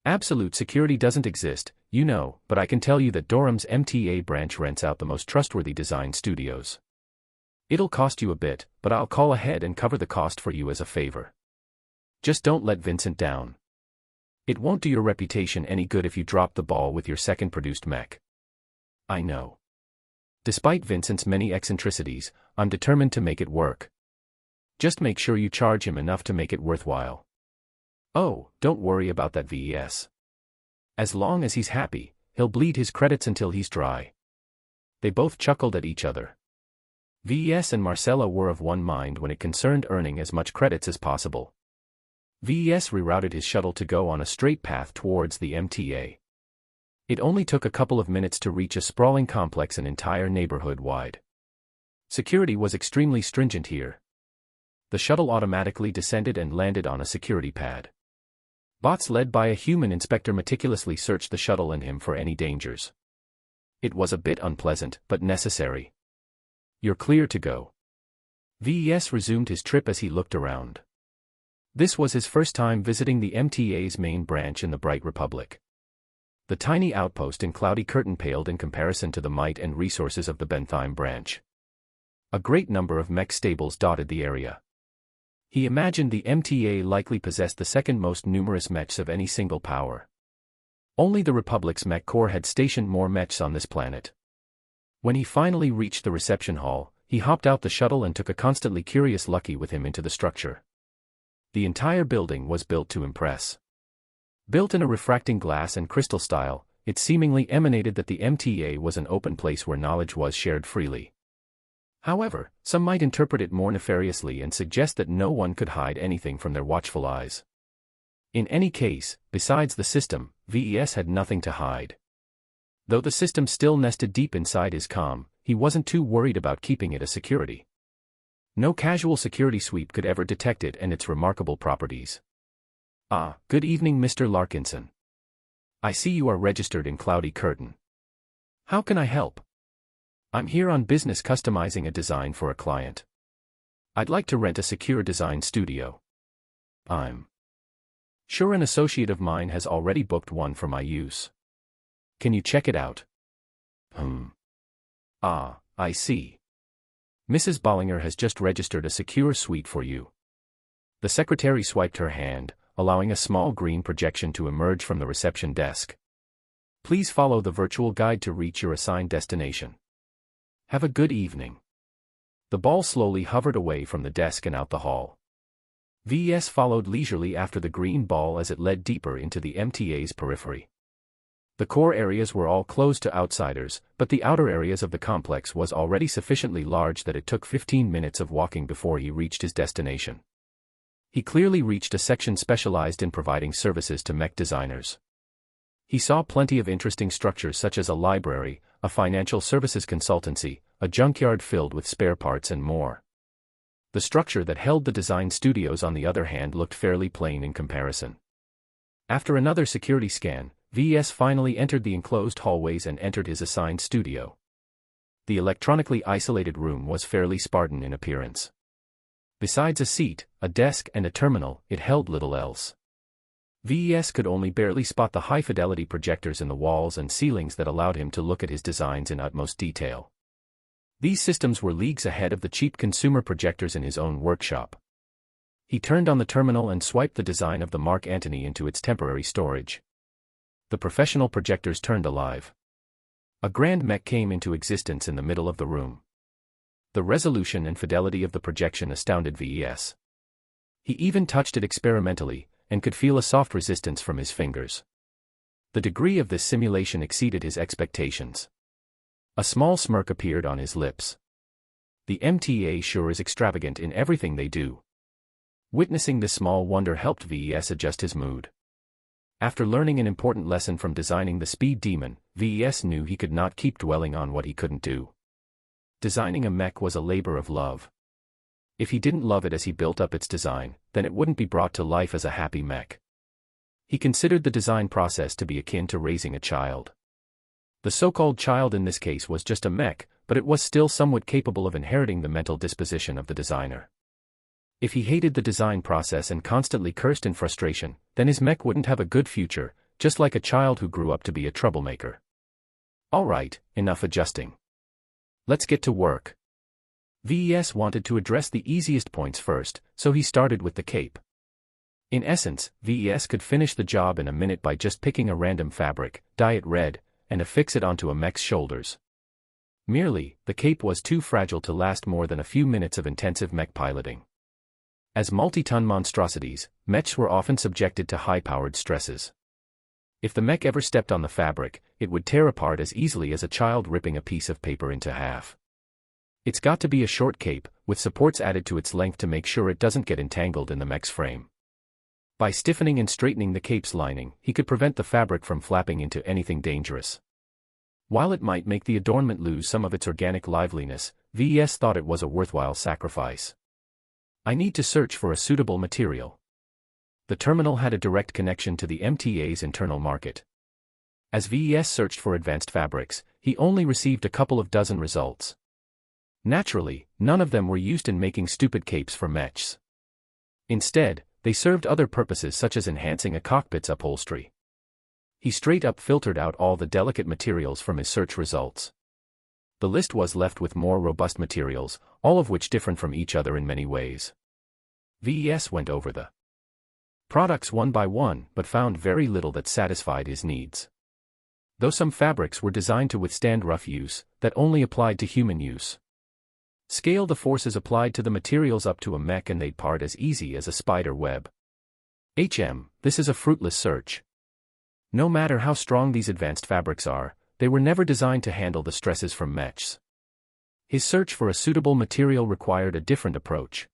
Absolute security doesn't exist, you know, but I can tell you that Durham's MTA branch rents out the most trustworthy design studios. It'll cost you a bit, but I'll call ahead and cover the cost for you as a favor. Just don't let Vincent down. It won't do your reputation any good if you drop the ball with your second produced mech. I know. Despite Vincent's many eccentricities, I'm determined to make it work. Just make sure you charge him enough to make it worthwhile. Oh, don't worry about that VES. As long as he's happy, he'll bleed his credits until he's dry. They both chuckled at each other. VES and Marcella were of one mind when it concerned earning as much credits as possible. VES rerouted his shuttle to go on a straight path towards the MTA. It only took a couple of minutes to reach a sprawling complex an entire neighborhood wide. Security was extremely stringent here. The shuttle automatically descended and landed on a security pad. Bots led by a human inspector meticulously searched the shuttle and him for any dangers. It was a bit unpleasant, but necessary. You're clear to go. VES resumed his trip as he looked around. This was his first time visiting the MTA's main branch in the Bright Republic. The tiny outpost in Cloudy Curtain paled in comparison to the might and resources of the Bentheim branch. A great number of mech stables dotted the area. He imagined the MTA likely possessed the second most numerous mechs of any single power. Only the Republic's mech corps had stationed more mechs on this planet. When he finally reached the reception hall, he hopped out the shuttle and took a constantly curious Lucky with him into the structure. The entire building was built to impress. Built in a refracting glass and crystal style, it seemingly emanated that the MTA was an open place where knowledge was shared freely. However, some might interpret it more nefariously and suggest that no one could hide anything from their watchful eyes. In any case, besides the system, VES had nothing to hide. Though the system still nested deep inside his comm, he wasn't too worried about keeping it a security. No casual security sweep could ever detect it and its remarkable properties. Ah, good evening, Mr. Larkinson. I see you are registered in Cloudy Curtain. How can I help? I'm here on business customizing a design for a client. I'd like to rent a secure design studio. I'm sure an associate of mine has already booked one for my use. Can you check it out? Ah, I see. Mrs. Bollinger has just registered a secure suite for you. The secretary swiped her hand, allowing a small green projection to emerge from the reception desk. Please follow the virtual guide to reach your assigned destination. Have a good evening. The ball slowly hovered away from the desk and out the hall. VES followed leisurely after the green ball as it led deeper into the MTA's periphery. The core areas were all closed to outsiders, but the outer areas of the complex was already sufficiently large that it took 15 minutes of walking before he reached his destination. He clearly reached a section specialized in providing services to mech designers. He saw plenty of interesting structures such as a library, a financial services consultancy, a junkyard filled with spare parts and more. The structure that held the design studios on the other hand looked fairly plain in comparison. After another security scan, VES finally entered the enclosed hallways and entered his assigned studio. The electronically isolated room was fairly Spartan in appearance. Besides a seat, a desk and a terminal, it held little else. VES could only barely spot the high-fidelity projectors in the walls and ceilings that allowed him to look at his designs in utmost detail. These systems were leagues ahead of the cheap consumer projectors in his own workshop. He turned on the terminal and swiped the design of the Mark Antony into its temporary storage. The professional projectors turned alive. A grand mech came into existence in the middle of the room. The resolution and fidelity of the projection astounded VES. He even touched it experimentally, and could feel a soft resistance from his fingers. The degree of this simulation exceeded his expectations. A small smirk appeared on his lips. The MTA sure is extravagant in everything they do. Witnessing this small wonder helped VES adjust his mood. After learning an important lesson from designing the Speed Demon, VES knew he could not keep dwelling on what he couldn't do. Designing a mech was a labor of love. If he didn't love it as he built up its design, then it wouldn't be brought to life as a happy mech. He considered the design process to be akin to raising a child. The so-called child in this case was just a mech, but it was still somewhat capable of inheriting the mental disposition of the designer. If he hated the design process and constantly cursed in frustration, then his mech wouldn't have a good future, just like a child who grew up to be a troublemaker. Alright, enough adjusting. Let's get to work. VES wanted to address the easiest points first, so he started with the cape. In essence, VES could finish the job in a minute by just picking a random fabric, dye it red, and affix it onto a mech's shoulders. Merely, the cape was too fragile to last more than a few minutes of intensive mech piloting. As multi-ton monstrosities, mechs were often subjected to high-powered stresses. If the mech ever stepped on the fabric, it would tear apart as easily as a child ripping a piece of paper into half. It's got to be a short cape, with supports added to its length to make sure it doesn't get entangled in the mech's frame. By stiffening and straightening the cape's lining, he could prevent the fabric from flapping into anything dangerous. While it might make the adornment lose some of its organic liveliness, VES thought it was a worthwhile sacrifice. I need to search for a suitable material. The terminal had a direct connection to the MTA's internal market. As VES searched for advanced fabrics, he only received a couple of dozen results. Naturally, none of them were used in making stupid capes for mechs. Instead, they served other purposes such as enhancing a cockpit's upholstery. He straight up filtered out all the delicate materials from his search results. The list was left with more robust materials, all of which different from each other in many ways. VES went over the products one by one but found very little that satisfied his needs. Though some fabrics were designed to withstand rough use, that only applied to human use. Scale the forces applied to the materials up to a mech and they'd part as easy as a spider web. This is a fruitless search. No matter how strong these advanced fabrics are, they were never designed to handle the stresses from mechs. His search for a suitable material required a different approach.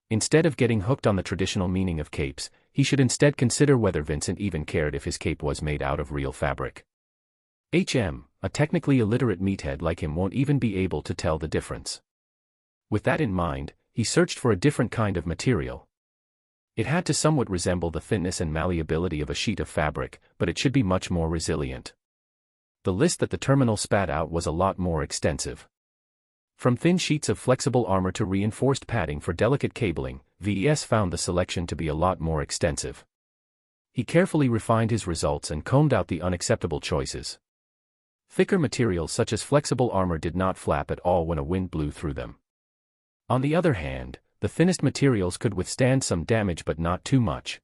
Instead of getting hooked on the traditional meaning of capes, he should instead consider whether Vincent even cared if his cape was made out of real fabric. A technically illiterate meathead like him won't even be able to tell the difference. With that in mind, he searched for a different kind of material. It had to somewhat resemble the thinness and malleability of a sheet of fabric, but it should be much more resilient. The list that the terminal spat out was a lot more extensive. From thin sheets of flexible armor to reinforced padding for delicate cabling, VES found the selection to be a lot more extensive. He carefully refined his results and combed out the unacceptable choices. Thicker materials such as flexible armor did not flap at all when a wind blew through them. On the other hand, the thinnest materials could withstand some damage but not too much.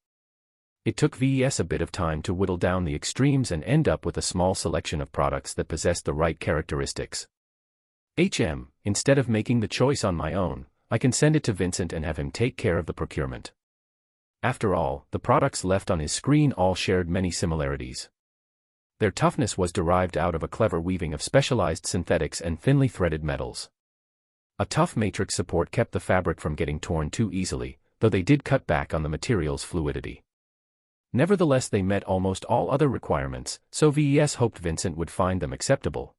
It took VES a bit of time to whittle down the extremes and end up with a small selection of products that possessed the right characteristics. Instead of making the choice on my own, I can send it to Vincent and have him take care of the procurement. After all, the products left on his screen all shared many similarities. Their toughness was derived out of a clever weaving of specialized synthetics and thinly threaded metals. A tough matrix support kept the fabric from getting torn too easily, though they did cut back on the material's fluidity. Nevertheless, they met almost all other requirements, so VES hoped Vincent would find them acceptable.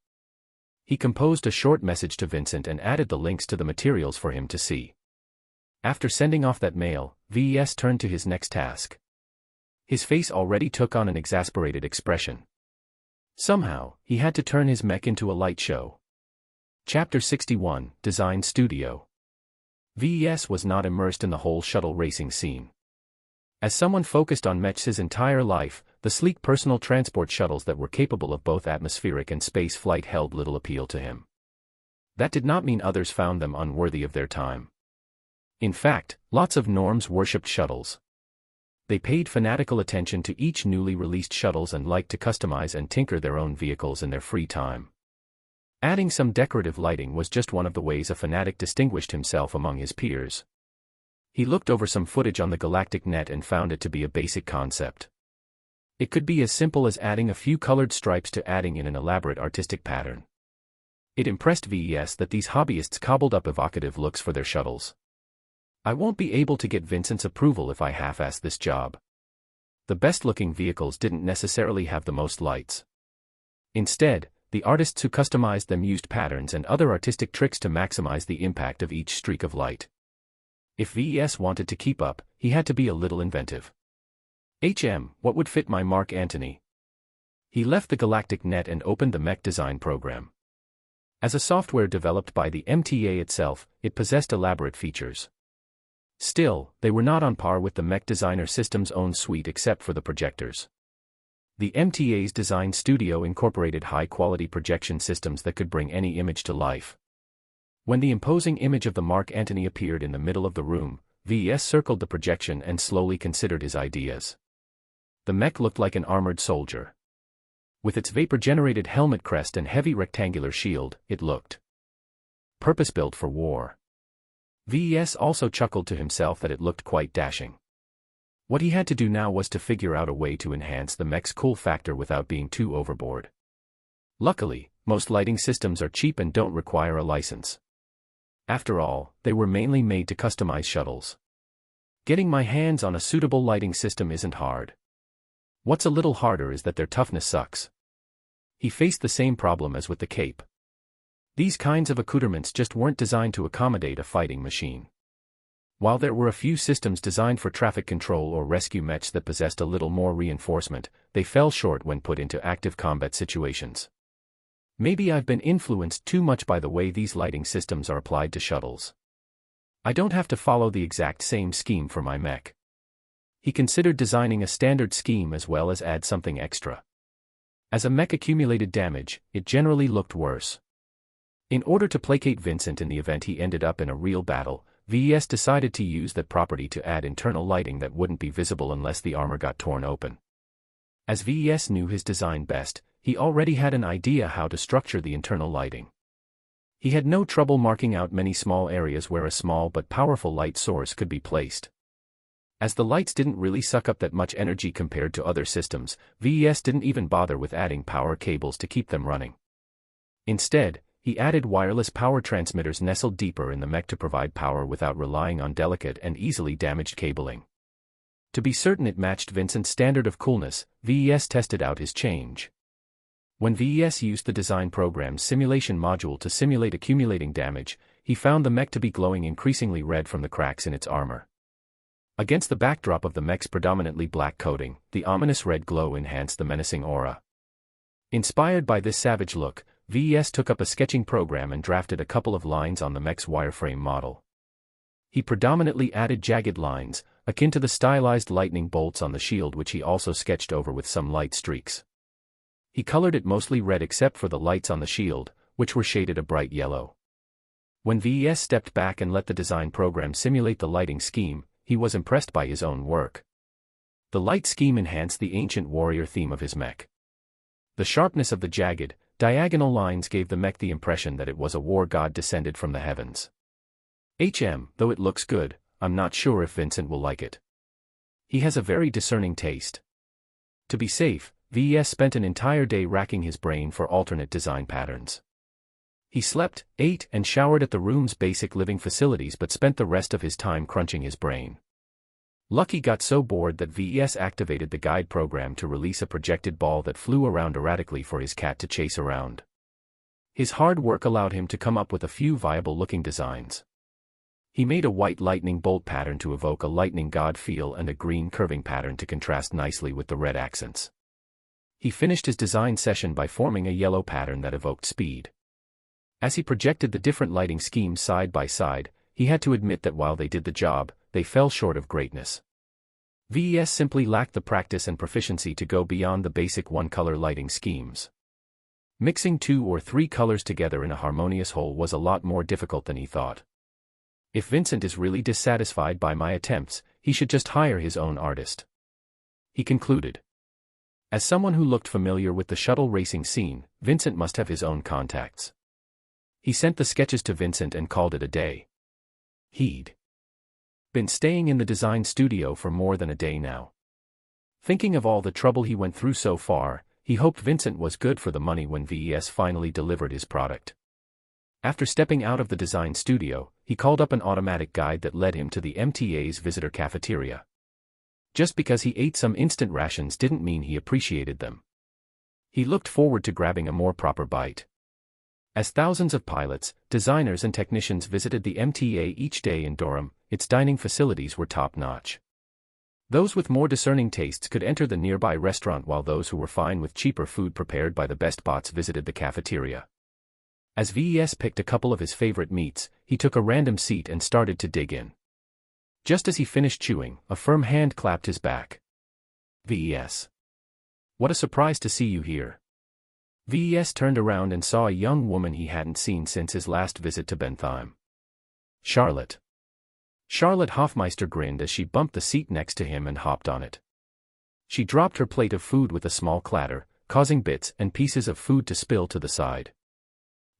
He composed a short message to Vincent and added the links to the materials for him to see. After sending off that mail, VES turned to his next task. His face already took on an exasperated expression. Somehow, he had to turn his mech into a light show. Chapter 61, Design Studio. VES was not immersed in the whole shuttle racing scene. As someone focused on mechs his entire life, the sleek personal transport shuttles that were capable of both atmospheric and space flight held little appeal to him. That did not mean others found them unworthy of their time. In fact, lots of norms worshipped shuttles. They paid fanatical attention to each newly released shuttles and liked to customize and tinker their own vehicles in their free time. Adding some decorative lighting was just one of the ways a fanatic distinguished himself among his peers. He looked over some footage on the galactic net and found it to be a basic concept. It could be as simple as adding a few colored stripes to adding in an elaborate artistic pattern. It impressed VES that these hobbyists cobbled up evocative looks for their shuttles. I won't be able to get Vincent's approval if I half-ass this job. The best-looking vehicles didn't necessarily have the most lights. Instead, the artists who customized them used patterns and other artistic tricks to maximize the impact of each streak of light. If VES wanted to keep up, he had to be a little inventive. What would fit my Mark Antony? He left the galactic net and opened the mech design program. As a software developed by the MTA itself, it possessed elaborate features. Still, they were not on par with the mech designer system's own suite except for the projectors. The MTA's design studio incorporated high-quality projection systems that could bring any image to life. When the imposing image of the Mark Antony appeared in the middle of the room, VES circled the projection and slowly considered his ideas. The mech looked like an armored soldier. With its vapor-generated helmet crest and heavy rectangular shield, it looked purpose-built for war. VES also chuckled to himself that it looked quite dashing. What he had to do now was to figure out a way to enhance the mech's cool factor without being too overboard. Luckily, most lighting systems are cheap and don't require a license. After all, they were mainly made to customize shuttles. Getting my hands on a suitable lighting system isn't hard. What's a little harder is that their toughness sucks. He faced the same problem as with the cape. These kinds of accoutrements just weren't designed to accommodate a fighting machine. While there were a few systems designed for traffic control or rescue mechs that possessed a little more reinforcement, they fell short when put into active combat situations. Maybe I've been influenced too much by the way these lighting systems are applied to shuttles. I don't have to follow the exact same scheme for my mech. He considered designing a standard scheme as well as add something extra. As a mech accumulated damage, it generally looked worse. In order to placate Vincent in the event he ended up in a real battle, VES decided to use that property to add internal lighting that wouldn't be visible unless the armor got torn open. As VES knew his design best, he already had an idea how to structure the internal lighting. He had no trouble marking out many small areas where a small but powerful light source could be placed. As the lights didn't really suck up that much energy compared to other systems, VES didn't even bother with adding power cables to keep them running. Instead, he added wireless power transmitters nestled deeper in the mech to provide power without relying on delicate and easily damaged cabling. To be certain it matched Vincent's standard of coolness, VES tested out his change. When VES used the design program's simulation module to simulate accumulating damage, he found the mech to be glowing increasingly red from the cracks in its armor. Against the backdrop of the mech's predominantly black coating, the ominous red glow enhanced the menacing aura. Inspired by this savage look, VES took up a sketching program and drafted a couple of lines on the mech's wireframe model. He predominantly added jagged lines, akin to the stylized lightning bolts on the shield, which he also sketched over with some light streaks. He colored it mostly red except for the lights on the shield, which were shaded a bright yellow. When VES stepped back and let the design program simulate the lighting scheme, he was impressed by his own work. The light scheme enhanced the ancient warrior theme of his mech. The sharpness of the jagged, diagonal lines gave the mech the impression that it was a war god descended from the heavens. Though it looks good, I'm not sure if Vincent will like it. He has a very discerning taste. To be safe, VES spent an entire day racking his brain for alternate design patterns. He slept, ate, and showered at the room's basic living facilities but spent the rest of his time crunching his brain. Lucky got so bored that VES activated the guide program to release a projected ball that flew around erratically for his cat to chase around. His hard work allowed him to come up with a few viable-looking designs. He made a white lightning bolt pattern to evoke a lightning god feel and a green curving pattern to contrast nicely with the red accents. He finished his design session by forming a yellow pattern that evoked speed. As he projected the different lighting schemes side by side, he had to admit that while they did the job, they fell short of greatness. VES simply lacked the practice and proficiency to go beyond the basic one-color lighting schemes. Mixing 2 or 3 colors together in a harmonious whole was a lot more difficult than he thought. If Vincent is really dissatisfied by my attempts, he should just hire his own artist. He concluded. As someone who looked familiar with the shuttle racing scene, Vincent must have his own contacts. He sent the sketches to Vincent and called it a day. He'd been staying in the design studio for more than a day now. Thinking of all the trouble he went through so far, he hoped Vincent was good for the money when VES finally delivered his product. After stepping out of the design studio, he called up an automatic guide that led him to the MTA's visitor cafeteria. Just because he ate some instant rations didn't mean he appreciated them. He looked forward to grabbing a more proper bite. As thousands of pilots, designers and technicians visited the MTA each day in Durham, its dining facilities were top-notch. Those with more discerning tastes could enter the nearby restaurant while those who were fine with cheaper food prepared by the best bots visited the cafeteria. As VES picked a couple of his favorite meats, he took a random seat and started to dig in. Just as he finished chewing, a firm hand clapped his back. VES. What a surprise to see you here. VES turned around and saw a young woman he hadn't seen since his last visit to Bentheim. Charlotte. Charlotte Hofmeister grinned as she bumped the seat next to him and hopped on it. She dropped her plate of food with a small clatter, causing bits and pieces of food to spill to the side.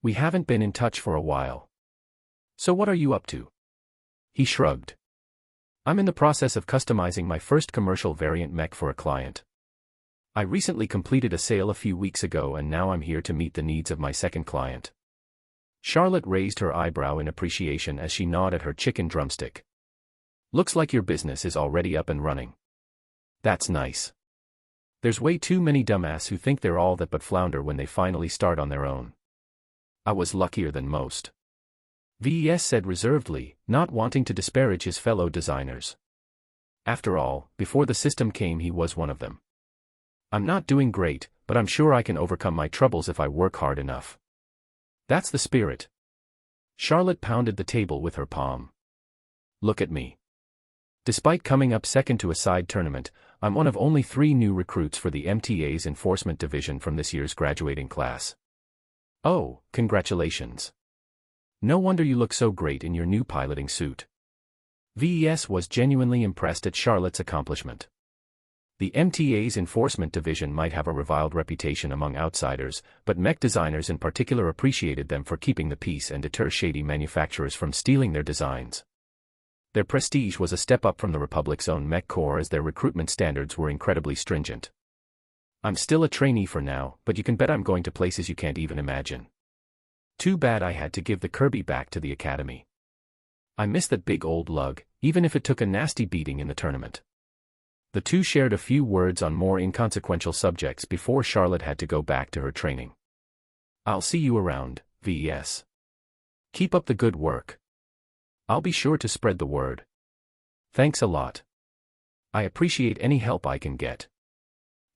We haven't been in touch for a while. So what are you up to? He shrugged. I'm in the process of customizing my first commercial variant mech for a client. I recently completed a sale a few weeks ago and now I'm here to meet the needs of my second client. Charlotte raised her eyebrow in appreciation as she gnawed at her chicken drumstick. Looks like your business is already up and running. That's nice. There's way too many dumbass who think they're all that but flounder when they finally start on their own. I was luckier than most. VES said reservedly, not wanting to disparage his fellow designers. After all, before the system came he was one of them. I'm not doing great, but I'm sure I can overcome my troubles if I work hard enough. That's the spirit. Charlotte pounded the table with her palm. Look at me. Despite coming up second to a side tournament, I'm one of only 3 new recruits for the MTA's enforcement division from this year's graduating class. Oh, congratulations. No wonder you look so great in your new piloting suit. VES was genuinely impressed at Charlotte's accomplishment. The MTA's enforcement division might have a reviled reputation among outsiders, but mech designers in particular appreciated them for keeping the peace and deter shady manufacturers from stealing their designs. Their prestige was a step up from the Republic's own mech corps as their recruitment standards were incredibly stringent. I'm still a trainee for now, but you can bet I'm going to places you can't even imagine. Too bad I had to give the Kirby back to the academy. I miss that big old lug, even if it took a nasty beating in the tournament. The two shared a few words on more inconsequential subjects before Charlotte had to go back to her training. I'll see you around, VES. Keep up the good work. I'll be sure to spread the word. Thanks a lot. I appreciate any help I can get.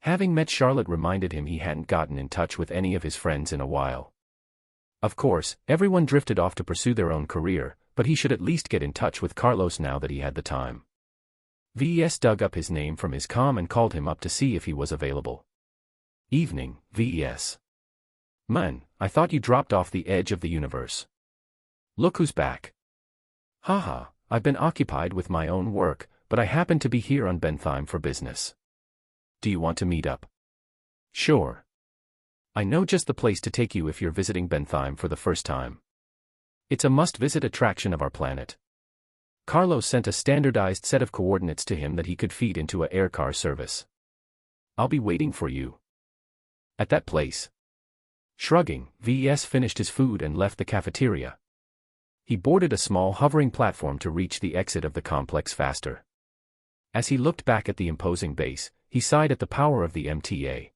Having met Charlotte reminded him he hadn't gotten in touch with any of his friends in a while. Of course, everyone drifted off to pursue their own career, but he should at least get in touch with Carlos now that he had the time. VES dug up his name from his comm and called him up to see if he was available. Evening, VES. Man, I thought you dropped off the edge of the universe. Look who's back. Haha, I've been occupied with my own work, but I happen to be here on Bentheim for business. Do you want to meet up? Sure. I know just the place to take you if you're visiting Bentheim for the first time. It's a must-visit attraction of our planet. Carlos sent a standardized set of coordinates to him that he could feed into a aircar service. I'll be waiting for you. At that place. Shrugging, VES finished his food and left the cafeteria. He boarded a small hovering platform to reach the exit of the complex faster. As he looked back at the imposing base, he sighed at the power of the MTA.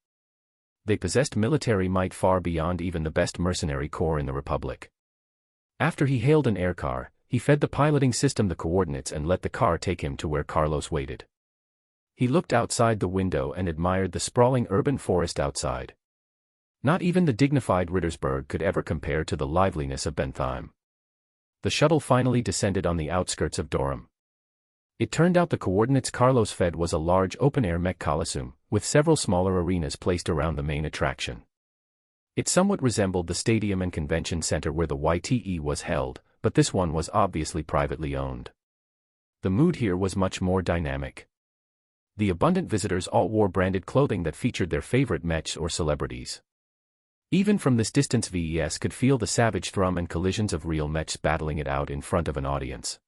They possessed military might far beyond even the best mercenary corps in the Republic. After he hailed an aircar, he fed the piloting system the coordinates and let the car take him to where Carlos waited. He looked outside the window and admired the sprawling urban forest outside. Not even the dignified Rittersburg could ever compare to the liveliness of Bentheim. The shuttle finally descended on the outskirts of Durham. It turned out the coordinates Carlos fed was a large open-air mech coliseum, with several smaller arenas placed around the main attraction. It somewhat resembled the stadium and convention center where the YTE was held, but this one was obviously privately owned. The mood here was much more dynamic. The abundant visitors all wore branded clothing that featured their favorite mechs or celebrities. Even from this distance VES could feel the savage thrum and collisions of real mechs battling it out in front of an audience.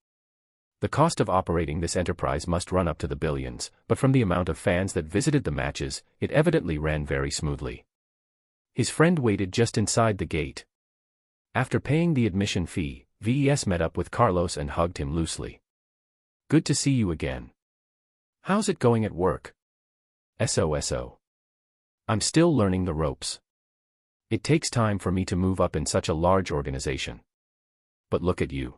The cost of operating this enterprise must run up to the billions, but from the amount of fans that visited the matches, it evidently ran very smoothly. His friend waited just inside the gate. After paying the admission fee, VES met up with Carlos and hugged him loosely. Good to see you again. How's it going at work? SOSO. I'm still learning the ropes. It takes time for me to move up in such a large organization. But look at you.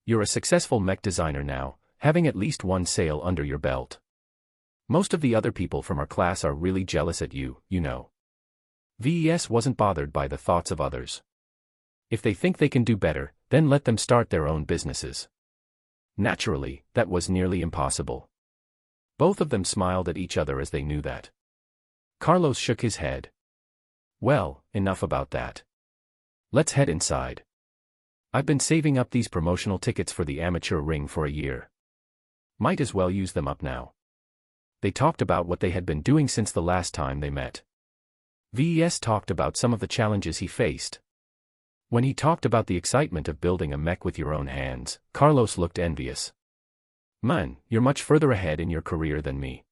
You're a successful mech designer now, having at least one sale under your belt. Most of the other people from our class are really jealous at you, you know. VES wasn't bothered by the thoughts of others. If they think they can do better, then let them start their own businesses. Naturally, that was nearly impossible. Both of them smiled at each other as they knew that. Carlos shook his head. Well, enough about that. Let's head inside. I've been saving up these promotional tickets for the amateur ring for a year. Might as well use them up now. They talked about what they had been doing since the last time they met. VES talked about some of the challenges he faced. When he talked about the excitement of building a mech with your own hands, Carlos looked envious. Man, you're much further ahead in your career than me.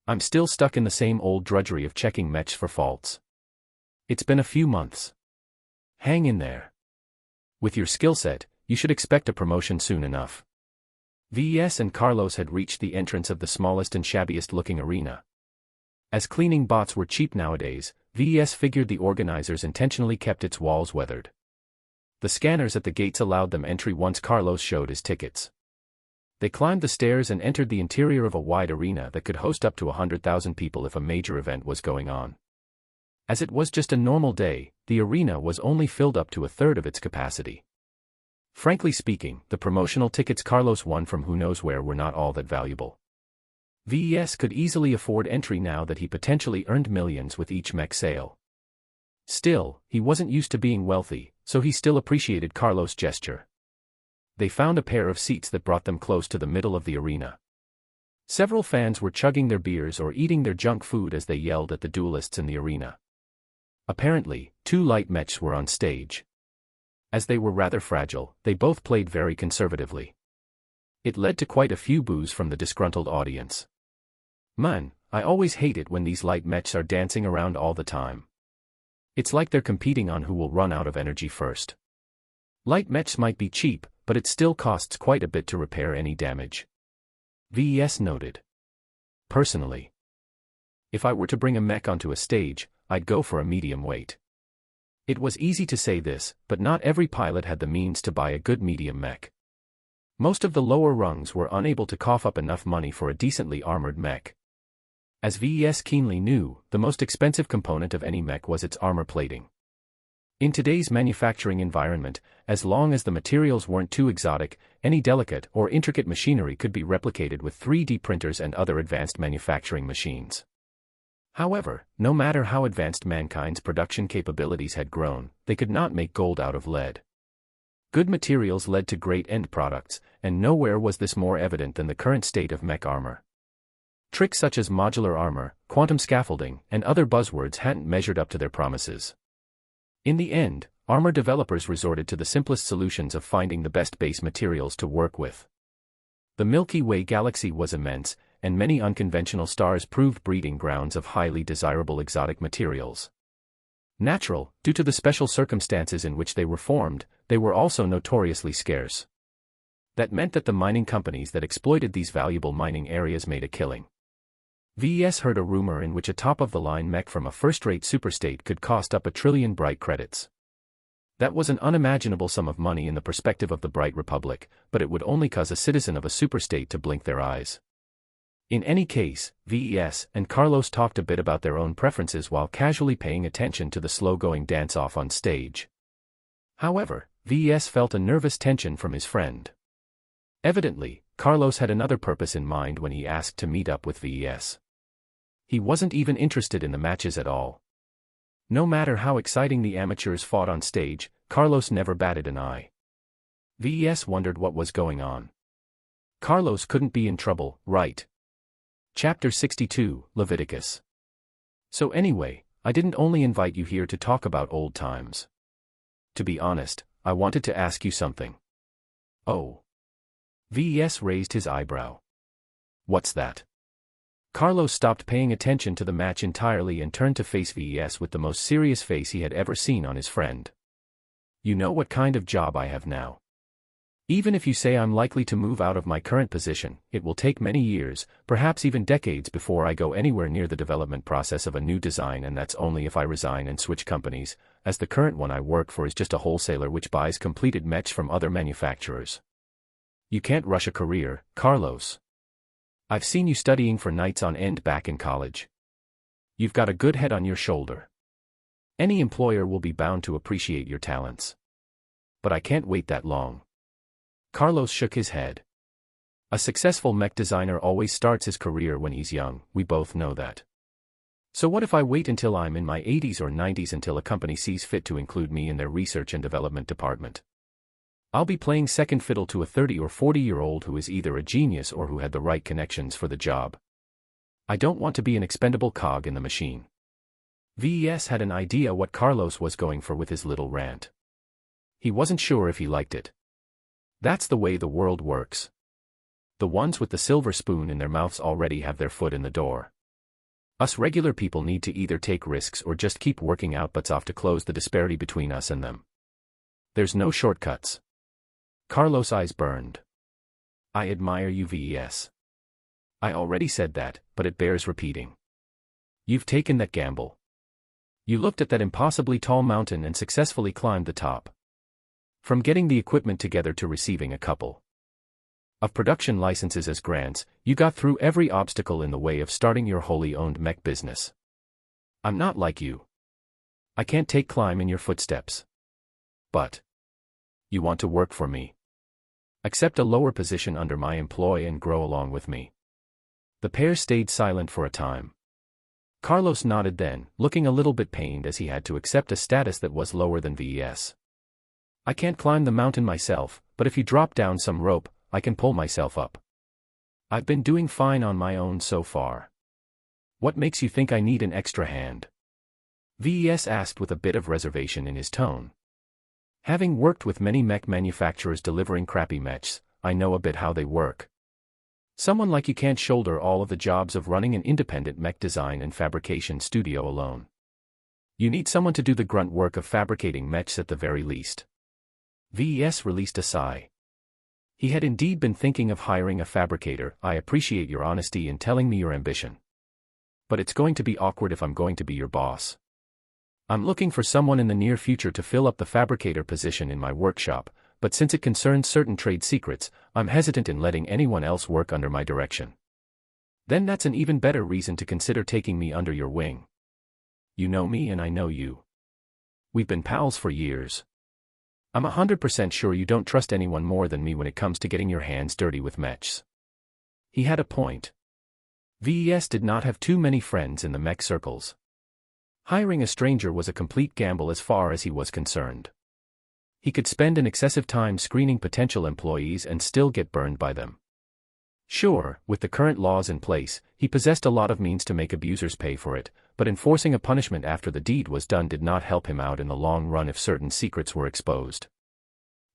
I'm still stuck in the same old drudgery of checking mechs for faults. It's been a few months. Hang in there. With your skill set, you should expect a promotion soon enough. VES and Carlos had reached the entrance of the smallest and shabbiest-looking arena. As cleaning bots were cheap nowadays, VES figured the organizers intentionally kept its walls weathered. The scanners at the gates allowed them entry once Carlos showed his tickets. They climbed the stairs and entered the interior of a wide arena that could host up to 100,000 people if a major event was going on. As it was just a normal day, the arena was only filled up to a third of its capacity. Frankly speaking, the promotional tickets Carlos won from who knows where were not all that valuable. VES could easily afford entry now that he potentially earned millions with each mech sale. Still, he wasn't used to being wealthy, so he still appreciated Carlos' gesture. They found a pair of seats that brought them close to the middle of the arena. Several fans were chugging their beers or eating their junk food as they yelled at the duelists in the arena. Apparently, 2 light mechs were on stage. As they were rather fragile, they both played very conservatively. It led to quite a few boos from the disgruntled audience. Man, I always hate it when these light mechs are dancing around all the time. It's like they're competing on who will run out of energy first. Light mechs might be cheap, but it still costs quite a bit to repair any damage. VES noted. Personally, if I were to bring a mech onto a stage, I'd go for a medium weight. It was easy to say this, but not every pilot had the means to buy a good medium mech. Most of the lower rungs were unable to cough up enough money for a decently armored mech. As VES keenly knew, the most expensive component of any mech was its armor plating. In today's manufacturing environment, as long as the materials weren't too exotic, any delicate or intricate machinery could be replicated with 3D printers and other advanced manufacturing machines. However, no matter how advanced mankind's production capabilities had grown, they could not make gold out of lead. Good materials led to great end products, and nowhere was this more evident than the current state of mech armor. Tricks such as modular armor, quantum scaffolding, and other buzzwords hadn't measured up to their promises. In the end, armor developers resorted to the simplest solutions of finding the best base materials to work with. The Milky Way galaxy was immense, and many unconventional stars proved breeding grounds of highly desirable exotic materials. Natural, due to the special circumstances in which they were formed, they were also notoriously scarce. That meant that the mining companies that exploited these valuable mining areas made a killing. VES heard a rumor in which a top-of-the-line mech from a first-rate superstate could cost up 1 trillion bright credits. That was an unimaginable sum of money in the perspective of the Bright Republic, but it would only cause a citizen of a superstate to blink their eyes. In any case, VES and Carlos talked a bit about their own preferences while casually paying attention to the slow-going dance-off on stage. However, VES felt a nervous tension from his friend. Evidently, Carlos had another purpose in mind when he asked to meet up with VES. He wasn't even interested in the matches at all. No matter how exciting the amateurs fought on stage, Carlos never batted an eye. VES wondered what was going on. Carlos couldn't be in trouble, right? Chapter 62, Leviticus. So anyway, I didn't only invite you here to talk about old times. To be honest, I wanted to ask you something. Oh. VES raised his eyebrow. What's that? Carlos stopped paying attention to the match entirely and turned to face VES with the most serious face he had ever seen on his friend. You know what kind of job I have now. Even if you say I'm likely to move out of my current position, it will take many years, perhaps even decades before I go anywhere near the development process of a new design, and that's only if I resign and switch companies, as the current one I work for is just a wholesaler which buys completed mechs from other manufacturers. You can't rush a career, Carlos. I've seen you studying for nights on end back in college. You've got a good head on your shoulder. Any employer will be bound to appreciate your talents. But I can't wait that long. Carlos shook his head. A successful mech designer always starts his career when he's young, we both know that. So what if I wait until I'm in my 80s or 90s until a company sees fit to include me in their research and development department? I'll be playing second fiddle to a 30 or 40-year-old who is either a genius or who had the right connections for the job. I don't want to be an expendable cog in the machine. VES had an idea what Carlos was going for with his little rant. He wasn't sure if he liked it. That's the way the world works. The ones with the silver spoon in their mouths already have their foot in the door. Us regular people need to either take risks or just keep working our butts off to close the disparity between us and them. There's no shortcuts. Carlos' eyes burned. I admire you, VES. I already said that, but it bears repeating. You've taken that gamble. You looked at that impossibly tall mountain and successfully climbed the top. From getting the equipment together to receiving a couple of production licenses as grants, you got through every obstacle in the way of starting your wholly owned mech business. I'm not like you. I can't climb in your footsteps. But you want to work for me. Accept a lower position under my employ and grow along with me. The pair stayed silent for a time. Carlos nodded then, looking a little bit pained as he had to accept a status that was lower than VES. I can't climb the mountain myself, but if you drop down some rope, I can pull myself up. I've been doing fine on my own so far. What makes you think I need an extra hand? VES asked with a bit of reservation in his tone. Having worked with many mech manufacturers delivering crappy mechs, I know a bit how they work. Someone like you can't shoulder all of the jobs of running an independent mech design and fabrication studio alone. You need someone to do the grunt work of fabricating mechs at the very least. VES released a sigh. He had indeed been thinking of hiring a fabricator. I appreciate your honesty in telling me your ambition. But it's going to be awkward if I'm going to be your boss. I'm looking for someone in the near future to fill up the fabricator position in my workshop, but since it concerns certain trade secrets, I'm hesitant in letting anyone else work under my direction. Then that's an even better reason to consider taking me under your wing. You know me and I know you. We've been pals for years. I'm 100% sure you don't trust anyone more than me when it comes to getting your hands dirty with mechs. He had a point. VES did not have too many friends in the mech circles. Hiring a stranger was a complete gamble as far as he was concerned. He could spend an excessive time screening potential employees and still get burned by them. Sure, with the current laws in place, he possessed a lot of means to make abusers pay for it, but enforcing a punishment after the deed was done did not help him out in the long run if certain secrets were exposed.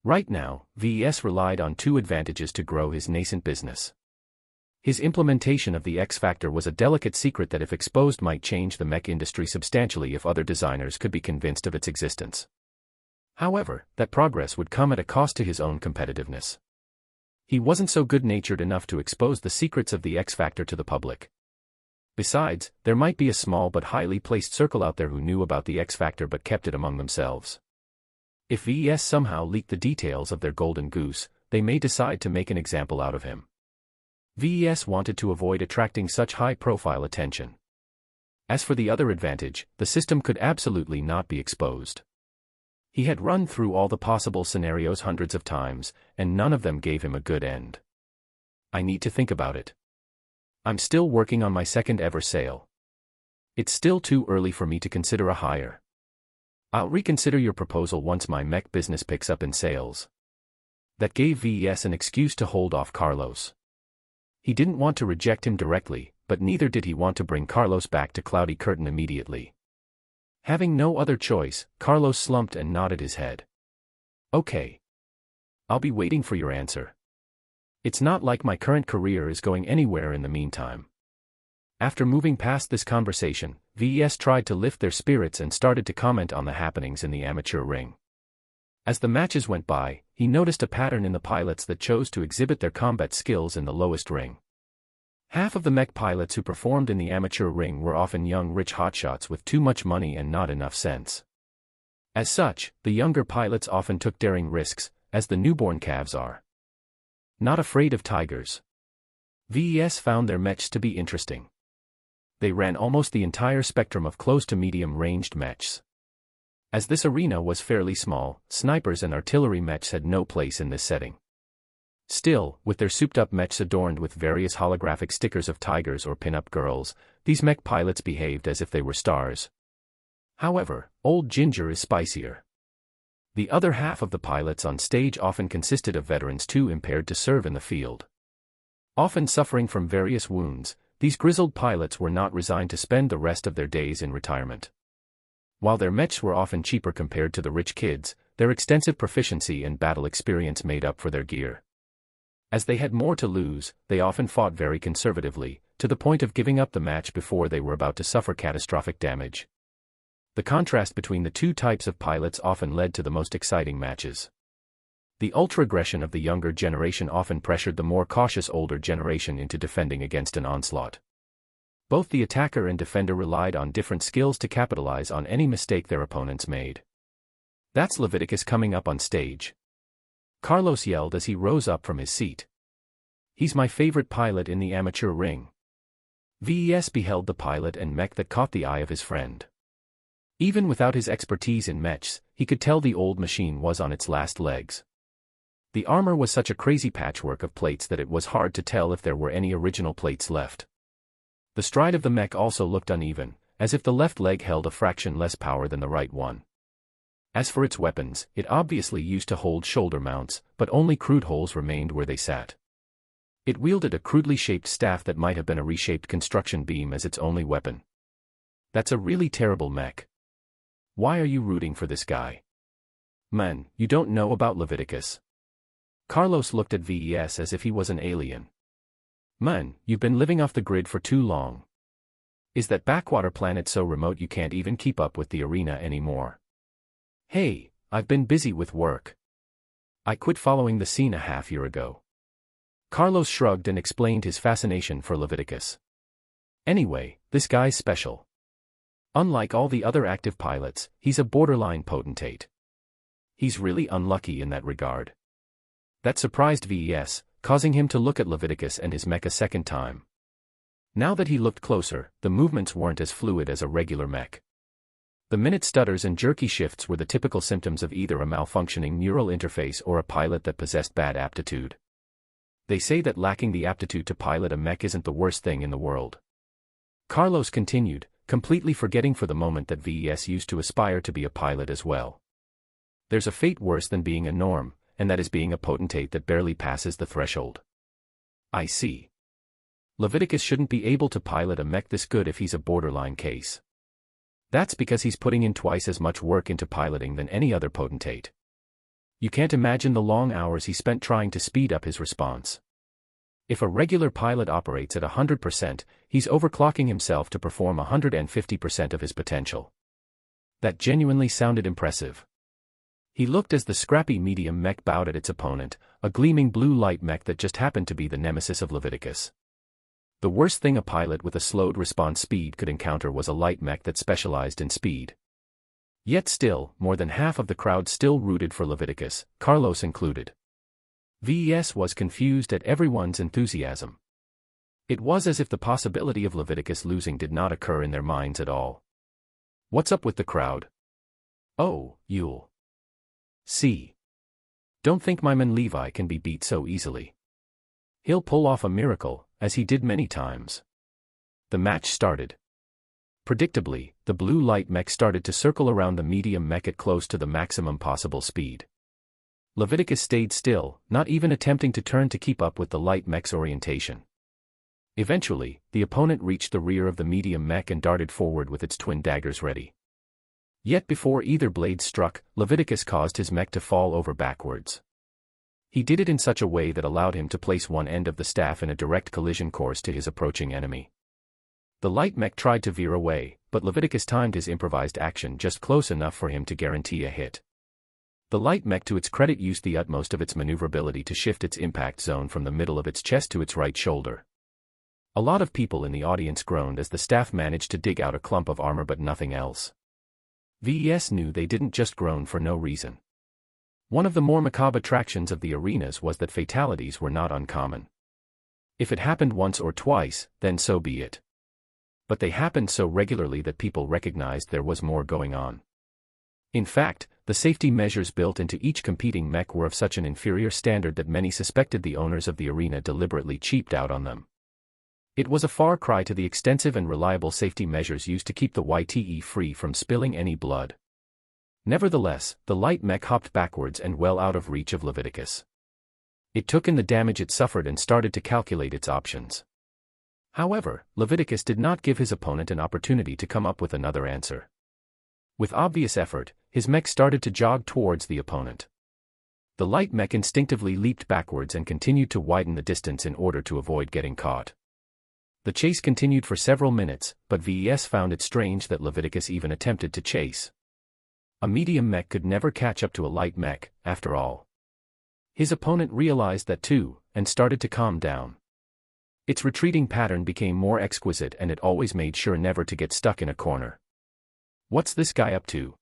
Right now, VES relied on two advantages to grow his nascent business. His implementation of the X Factor was a delicate secret that if exposed might change the mech industry substantially if other designers could be convinced of its existence. However, that progress would come at a cost to his own competitiveness. He wasn't so good-natured enough to expose the secrets of the X Factor to the public. Besides, there might be a small but highly placed circle out there who knew about the X Factor but kept it among themselves. If VES somehow leaked the details of their golden goose, they may decide to make an example out of him. VES wanted to avoid attracting such high-profile attention. As for the other advantage, the system could absolutely not be exposed. He had run through all the possible scenarios hundreds of times, and none of them gave him a good end. I need to think about it. I'm still working on my second ever sale. It's still too early for me to consider a hire. I'll reconsider your proposal once my mech business picks up in sales. That gave VES an excuse to hold off Carlos. He didn't want to reject him directly, but neither did he want to bring Carlos back to Cloudy Curtain immediately. Having no other choice, Carlos slumped and nodded his head. Okay. I'll be waiting for your answer. It's not like my current career is going anywhere in the meantime. After moving past this conversation, VES tried to lift their spirits and started to comment on the happenings in the amateur ring. As the matches went by, he noticed a pattern in the pilots that chose to exhibit their combat skills in the lowest ring. Half of the mech pilots who performed in the amateur ring were often young rich hotshots with too much money and not enough sense. As such, the younger pilots often took daring risks, as the newborn calves are. Not afraid of tigers. VES found their mechs to be interesting. They ran almost the entire spectrum of close to medium-ranged mechs. As this arena was fairly small, snipers and artillery mechs had no place in this setting. Still, with their souped-up mechs adorned with various holographic stickers of tigers or pin-up girls, these mech pilots behaved as if they were stars. However, Old Ginger is spicier. The other half of the pilots on stage often consisted of veterans too impaired to serve in the field. Often suffering from various wounds, these grizzled pilots were not resigned to spend the rest of their days in retirement. While their mechs were often cheaper compared to the rich kids, their extensive proficiency and battle experience made up for their gear. As they had more to lose, they often fought very conservatively, to the point of giving up the match before they were about to suffer catastrophic damage. The contrast between the two types of pilots often led to the most exciting matches. The ultra-aggression of the younger generation often pressured the more cautious older generation into defending against an onslaught. Both the attacker and defender relied on different skills to capitalize on any mistake their opponents made. "That's Leviticus coming up on stage," Carlos yelled as he rose up from his seat. "He's my favorite pilot in the amateur ring." VES beheld the pilot and mech that caught the eye of his friend. Even without his expertise in mechs, he could tell the old machine was on its last legs. The armor was such a crazy patchwork of plates that it was hard to tell if there were any original plates left. The stride of the mech also looked uneven, as if the left leg held a fraction less power than the right one. As for its weapons, it obviously used to hold shoulder mounts, but only crude holes remained where they sat. It wielded a crudely shaped staff that might have been a reshaped construction beam as its only weapon. "That's a really terrible mech. Why are you rooting for this guy? Man, you don't know about Leviticus." Carlos looked at VES as if he was an alien. "Man, you've been living off the grid for too long. Is that backwater planet so remote you can't even keep up with the arena anymore?" "Hey, I've been busy with work. I quit following the scene a half-year ago." Carlos shrugged and explained his fascination for Leviticus. "Anyway, this guy's special. Unlike all the other active pilots, he's a borderline potentate. He's really unlucky in that regard." That surprised VES, causing him to look at Leviticus and his mech a second time. Now that he looked closer, the movements weren't as fluid as a regular mech. The minute stutters and jerky shifts were the typical symptoms of either a malfunctioning neural interface or a pilot that possessed bad aptitude. They say that lacking the aptitude to pilot a mech isn't the worst thing in the world. Carlos continued, completely forgetting for the moment that VES used to aspire to be a pilot as well. "There's a fate worse than being a norm, and that is being a potentate that barely passes the threshold." "I see. Leviticus shouldn't be able to pilot a mech this good if he's a borderline case." "That's because he's putting in twice as much work into piloting than any other potentate. You can't imagine the long hours he spent trying to speed up his response. If a regular pilot operates at 100%, he's overclocking himself to perform 150% of his potential." That genuinely sounded impressive. He looked as the scrappy medium mech bowed at its opponent, a gleaming blue light mech that just happened to be the nemesis of Leviticus. The worst thing a pilot with a slowed response speed could encounter was a light mech that specialized in speed. Yet still, more than half of the crowd still rooted for Leviticus, Carlos included. VES was confused at everyone's enthusiasm. It was as if the possibility of Leviticus losing did not occur in their minds at all. "What's up with the crowd? Oh, you'll see. Don't think my man Levi can be beat so easily. He'll pull off a miracle, as he did many times." The match started. Predictably, the blue light mech started to circle around the medium mech at close to the maximum possible speed. Leviticus stayed still, not even attempting to turn to keep up with the light mech's orientation. Eventually, the opponent reached the rear of the medium mech and darted forward with its twin daggers ready. Yet before either blade struck, Leviticus caused his mech to fall over backwards. He did it in such a way that allowed him to place one end of the staff in a direct collision course to his approaching enemy. The light mech tried to veer away, but Leviticus timed his improvised action just close enough for him to guarantee a hit. The light mech, to its credit, used the utmost of its maneuverability to shift its impact zone from the middle of its chest to its right shoulder. A lot of people in the audience groaned as the staff managed to dig out a clump of armor but nothing else. VES knew they didn't just groan for no reason. One of the more macabre attractions of the arenas was that fatalities were not uncommon. If it happened once or twice, then so be it. But they happened so regularly that people recognized there was more going on. In fact, the safety measures built into each competing mech were of such an inferior standard that many suspected the owners of the arena deliberately cheaped out on them. It was a far cry to the extensive and reliable safety measures used to keep the YTE free from spilling any blood. Nevertheless, the light mech hopped backwards and well out of reach of Leviticus. It took in the damage it suffered and started to calculate its options. However, Leviticus did not give his opponent an opportunity to come up with another answer. With obvious effort, his mech started to jog towards the opponent. The light mech instinctively leaped backwards and continued to widen the distance in order to avoid getting caught. The chase continued for several minutes, but VES found it strange that Leviticus even attempted to chase. A medium mech could never catch up to a light mech, after all. His opponent realized that too, and started to calm down. Its retreating pattern became more exquisite and it always made sure never to get stuck in a corner. What's this guy up to?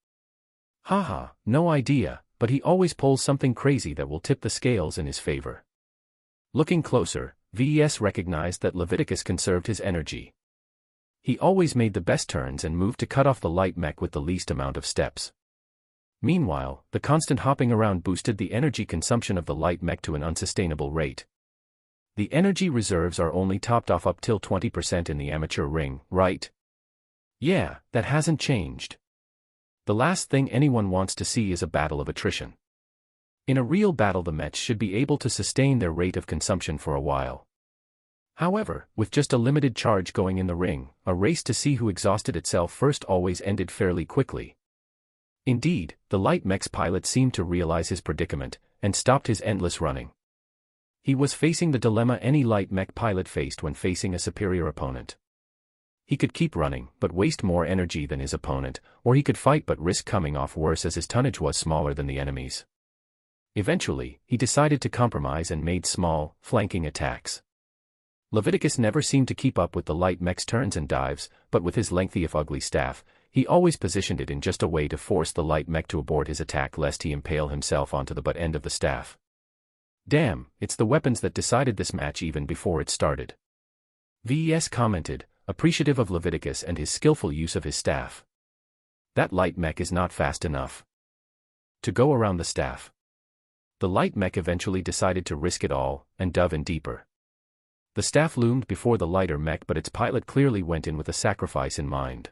Haha, no idea, but he always pulls something crazy that will tip the scales in his favor. Looking closer, VES recognized that Leviticus conserved his energy. He always made the best turns and moved to cut off the light mech with the least amount of steps. Meanwhile, the constant hopping around boosted the energy consumption of the light mech to an unsustainable rate. The energy reserves are only topped off up till 20% in the amateur ring, right? Yeah, that hasn't changed. The last thing anyone wants to see is a battle of attrition. In a real battle, the mechs should be able to sustain their rate of consumption for a while. However, with just a limited charge going in the ring, a race to see who exhausted itself first always ended fairly quickly. Indeed, the light mech's pilot seemed to realize his predicament, and stopped his endless running. He was facing the dilemma any light mech pilot faced when facing a superior opponent. He could keep running, but waste more energy than his opponent, or he could fight but risk coming off worse as his tonnage was smaller than the enemy's. Eventually, he decided to compromise and made small, flanking attacks. Leviticus never seemed to keep up with the light mech's turns and dives, but with his lengthy if ugly staff, he always positioned it in just a way to force the light mech to abort his attack lest he impale himself onto the butt end of the staff. Damn, it's the weapons that decided this match even before it started. VES commented, appreciative of Leviticus and his skillful use of his staff. That light mech is not fast enough to go around the staff. The light mech eventually decided to risk it all, and dove in deeper. The staff loomed before the lighter mech, but its pilot clearly went in with a sacrifice in mind.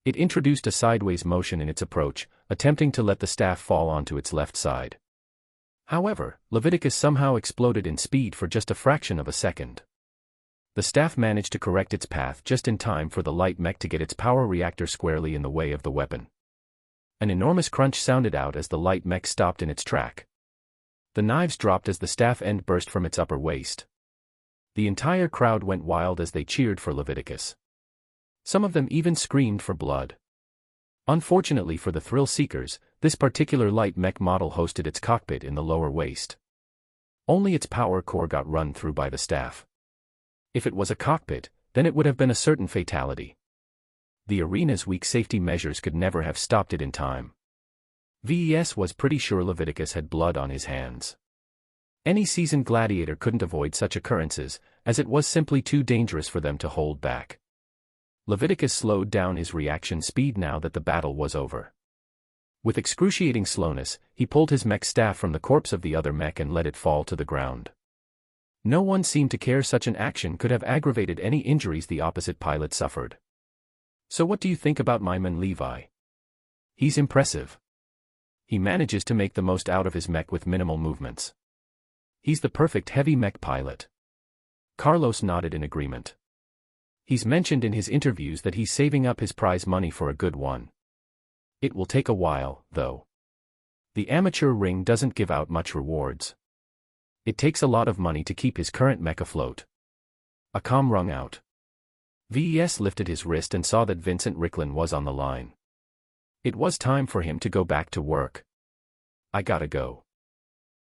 It introduced a sideways motion in its approach, attempting to let the staff fall onto its left side. However, Leviticus somehow exploded in speed for just a fraction of a second. The staff managed to correct its path just in time for the light mech to get its power reactor squarely in the way of the weapon. An enormous crunch sounded out as the light mech stopped in its track. The knives dropped as the staff end burst from its upper waist. The entire crowd went wild as they cheered for Leviticus. Some of them even screamed for blood. Unfortunately for the thrill seekers, this particular light mech model hosted its cockpit in the lower waist. Only its power core got run through by the staff. If it was a cockpit, then it would have been a certain fatality. The arena's weak safety measures could never have stopped it in time. VES was pretty sure Leviticus had blood on his hands. Any seasoned gladiator couldn't avoid such occurrences, as it was simply too dangerous for them to hold back. Leviticus slowed down his reaction speed now that the battle was over. With excruciating slowness, he pulled his mech staff from the corpse of the other mech and let it fall to the ground. No one seemed to care such an action could have aggravated any injuries the opposite pilot suffered. So what do you think about my man Levi? He's impressive. He manages to make the most out of his mech with minimal movements. He's the perfect heavy mech pilot. Carlos nodded in agreement. He's mentioned in his interviews that he's saving up his prize money for a good one. It will take a while, though. The amateur ring doesn't give out much rewards. It takes a lot of money to keep his current mech afloat. A calm rung out. VES lifted his wrist and saw that Vincent Ricklin was on the line. It was time for him to go back to work. I gotta go.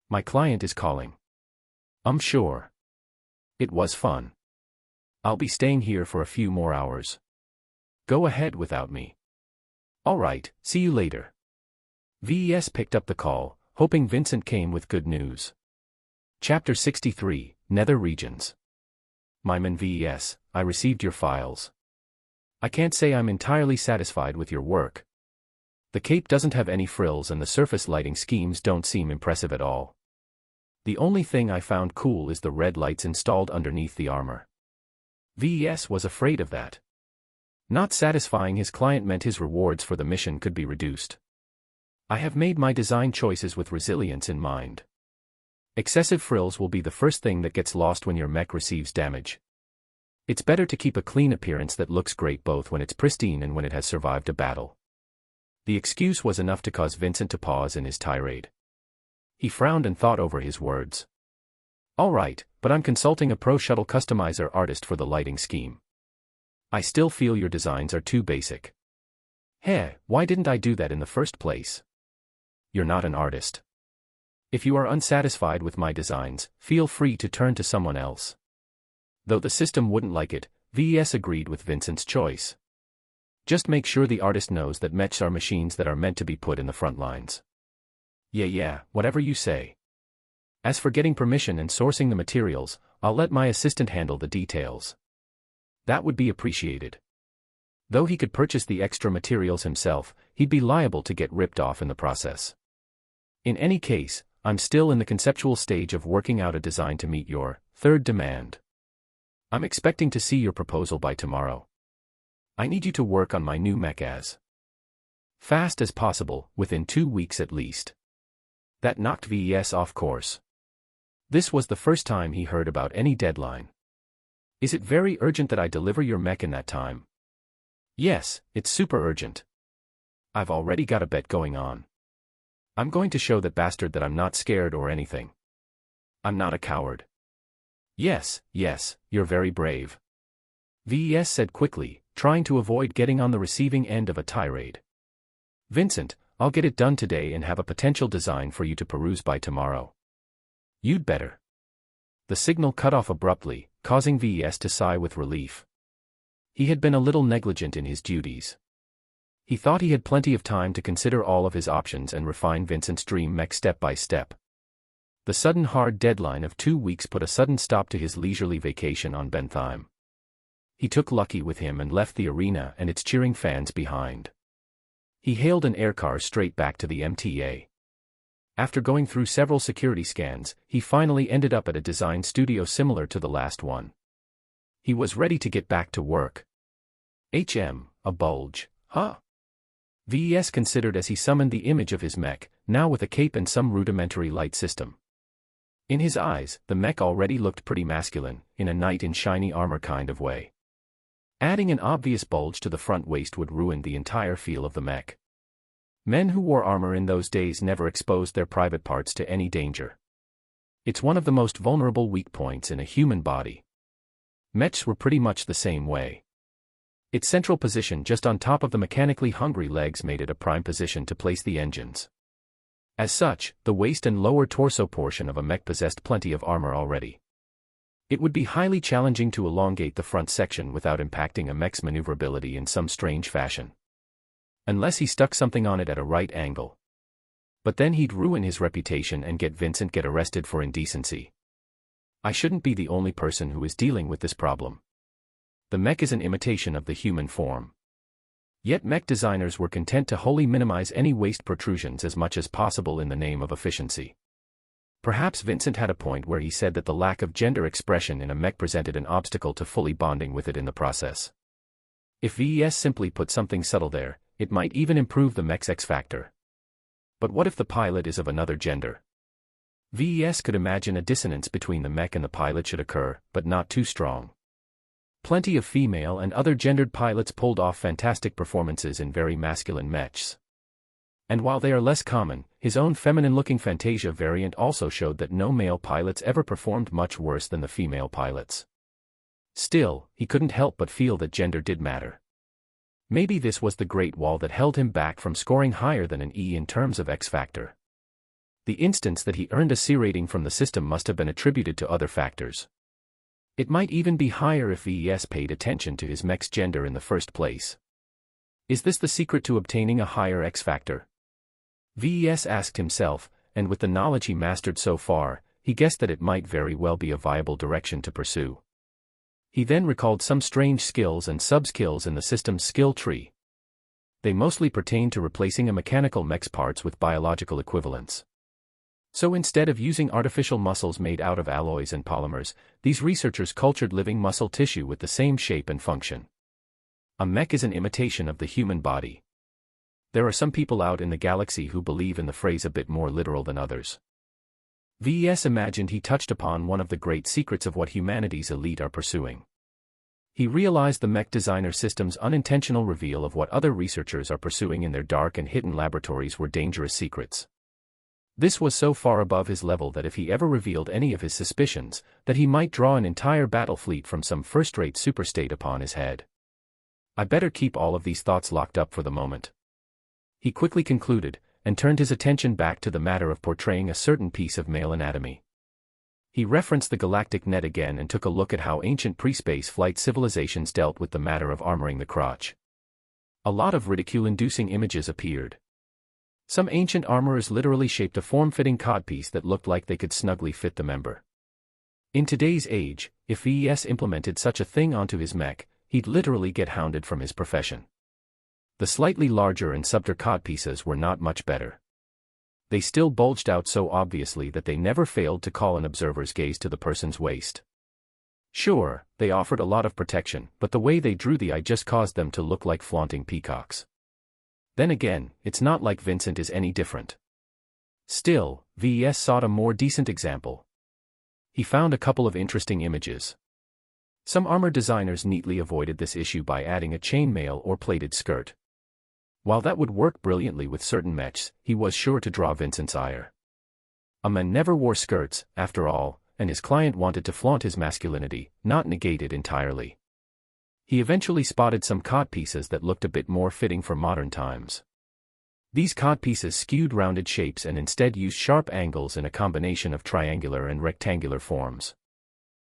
My client is calling. Sure. It was fun. I'll be staying here for a few more hours. Go ahead without me. All right, see you later. VES picked up the call, hoping Vincent came with good news. Chapter 63, Nether Regions. My man VES, I received your files. I can't say I'm entirely satisfied with your work. The cape doesn't have any frills and the surface lighting schemes don't seem impressive at all. The only thing I found cool is the red lights installed underneath the armor. VES was afraid of that. Not satisfying his client meant his rewards for the mission could be reduced. I have made my design choices with resilience in mind. Excessive frills will be the first thing that gets lost when your mech receives damage. It's better to keep a clean appearance that looks great both when it's pristine and when it has survived a battle. The excuse was enough to cause Vincent to pause in his tirade. He frowned and thought over his words. All right, but I'm consulting a pro shuttle customizer artist for the lighting scheme. I still feel your designs are too basic. Heh, why didn't I do that in the first place? You're not an artist. If you are unsatisfied with my designs, feel free to turn to someone else. Though the system wouldn't like it, VES agreed with Vincent's choice. Just make sure the artist knows that mechs are machines that are meant to be put in the front lines. Yeah, whatever you say. As for getting permission and sourcing the materials, I'll let my assistant handle the details. That would be appreciated. Though he could purchase the extra materials himself, he'd be liable to get ripped off in the process. In any case, I'm still in the conceptual stage of working out a design to meet your third demand. I'm expecting to see your proposal by tomorrow. I need you to work on my new mech as fast as possible, within 2 weeks at least. That knocked VES off course. This was the first time he heard about any deadline. Is it very urgent that I deliver your mech in that time? Yes, it's super urgent. I've already got a bet going on. I'm going to show that bastard that I'm not scared or anything. I'm not a coward. Yes, you're very brave. VES said quickly, trying to avoid getting on the receiving end of a tirade. Vincent, I'll get it done today and have a potential design for you to peruse by tomorrow. You'd better. The signal cut off abruptly, causing VES to sigh with relief. He had been a little negligent in his duties. He thought he had plenty of time to consider all of his options and refine Vincent's dream mech step by step. The sudden hard deadline of 2 weeks put a sudden stop to his leisurely vacation on Bentheim. He took Lucky with him and left the arena and its cheering fans behind. He hailed an aircar straight back to the MTA. After going through several security scans, he finally ended up at a design studio similar to the last one. He was ready to get back to work. A bulge, huh? VES considered as he summoned the image of his mech, now with a cape and some rudimentary light system. In his eyes, the mech already looked pretty masculine, in a knight in shiny armor kind of way. Adding an obvious bulge to the front waist would ruin the entire feel of the mech. Men who wore armor in those days never exposed their private parts to any danger. It's one of the most vulnerable weak points in a human body. Mechs were pretty much the same way. Its central position just on top of the mechanically hungry legs made it a prime position to place the engines. As such, the waist and lower torso portion of a mech possessed plenty of armor already. It would be highly challenging to elongate the front section without impacting a mech's maneuverability in some strange fashion. Unless he stuck something on it at a right angle. But then he'd ruin his reputation and get Vincent arrested for indecency. I shouldn't be the only person who is dealing with this problem. The mech is an imitation of the human form. Yet mech designers were content to wholly minimize any waist protrusions as much as possible in the name of efficiency. Perhaps Vincent had a point where he said that the lack of gender expression in a mech presented an obstacle to fully bonding with it in the process. If VES simply put something subtle there, it might even improve the mech's X factor. But what if the pilot is of another gender? VES could imagine a dissonance between the mech and the pilot should occur, but not too strong. Plenty of female and other gendered pilots pulled off fantastic performances in very masculine mechs. And while they are less common, his own feminine-looking Fantasia variant also showed that no male pilots ever performed much worse than the female pilots. Still, he couldn't help but feel that gender did matter. Maybe this was the Great Wall that held him back from scoring higher than an E in terms of X factor. The instance that he earned a C rating from the system must have been attributed to other factors. It might even be higher if VES paid attention to his mech's gender in the first place. Is this the secret to obtaining a higher X factor? VES asked himself, and with the knowledge he mastered so far, he guessed that it might very well be a viable direction to pursue. He then recalled some strange skills and sub-skills in the system's skill tree. They mostly pertain to replacing a mechanical mech's parts with biological equivalents. So instead of using artificial muscles made out of alloys and polymers, these researchers cultured living muscle tissue with the same shape and function. A mech is an imitation of the human body. There are some people out in the galaxy who believe in the phrase a bit more literal than others. VES imagined he touched upon one of the great secrets of what humanity's elite are pursuing. He realized the mech designer system's unintentional reveal of what other researchers are pursuing in their dark and hidden laboratories were dangerous secrets. This was so far above his level that if he ever revealed any of his suspicions, that he might draw an entire battle fleet from some first-rate superstate upon his head. I better keep all of these thoughts locked up for the moment. He quickly concluded, and turned his attention back to the matter of portraying a certain piece of male anatomy. He referenced the galactic net again and took a look at how ancient pre-space flight civilizations dealt with the matter of armoring the crotch. A lot of ridicule-inducing images appeared. Some ancient armorers literally shaped a form-fitting codpiece that looked like they could snugly fit the member. In today's age, if VES implemented such a thing onto his mech, he'd literally get hounded from his profession. The slightly larger and subtler codpieces were not much better. They still bulged out so obviously that they never failed to call an observer's gaze to the person's waist. Sure, they offered a lot of protection, but the way they drew the eye just caused them to look like flaunting peacocks. Then again, it's not like Vincent is any different. Still, VES sought a more decent example. He found a couple of interesting images. Some armor designers neatly avoided this issue by adding a chainmail or plated skirt. While that would work brilliantly with certain mechs, he was sure to draw Vincent's ire. A man never wore skirts, after all, and his client wanted to flaunt his masculinity, not negate it entirely. He eventually spotted some codpieces that looked a bit more fitting for modern times. These codpieces skewed rounded shapes and instead used sharp angles in a combination of triangular and rectangular forms.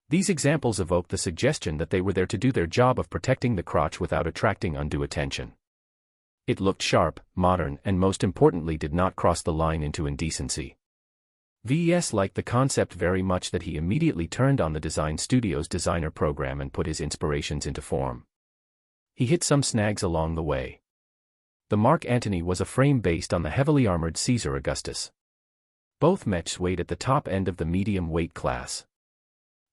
These examples evoked the suggestion that they were there to do their job of protecting the crotch without attracting undue attention. It looked sharp, modern, and most importantly did not cross the line into indecency. VES liked the concept very much that he immediately turned on the design studio's designer program and put his inspirations into form. He hit some snags along the way. The Mark Antony was a frame based on the heavily armored Caesar Augustus. Both mechs weighed at the top end of the medium weight class.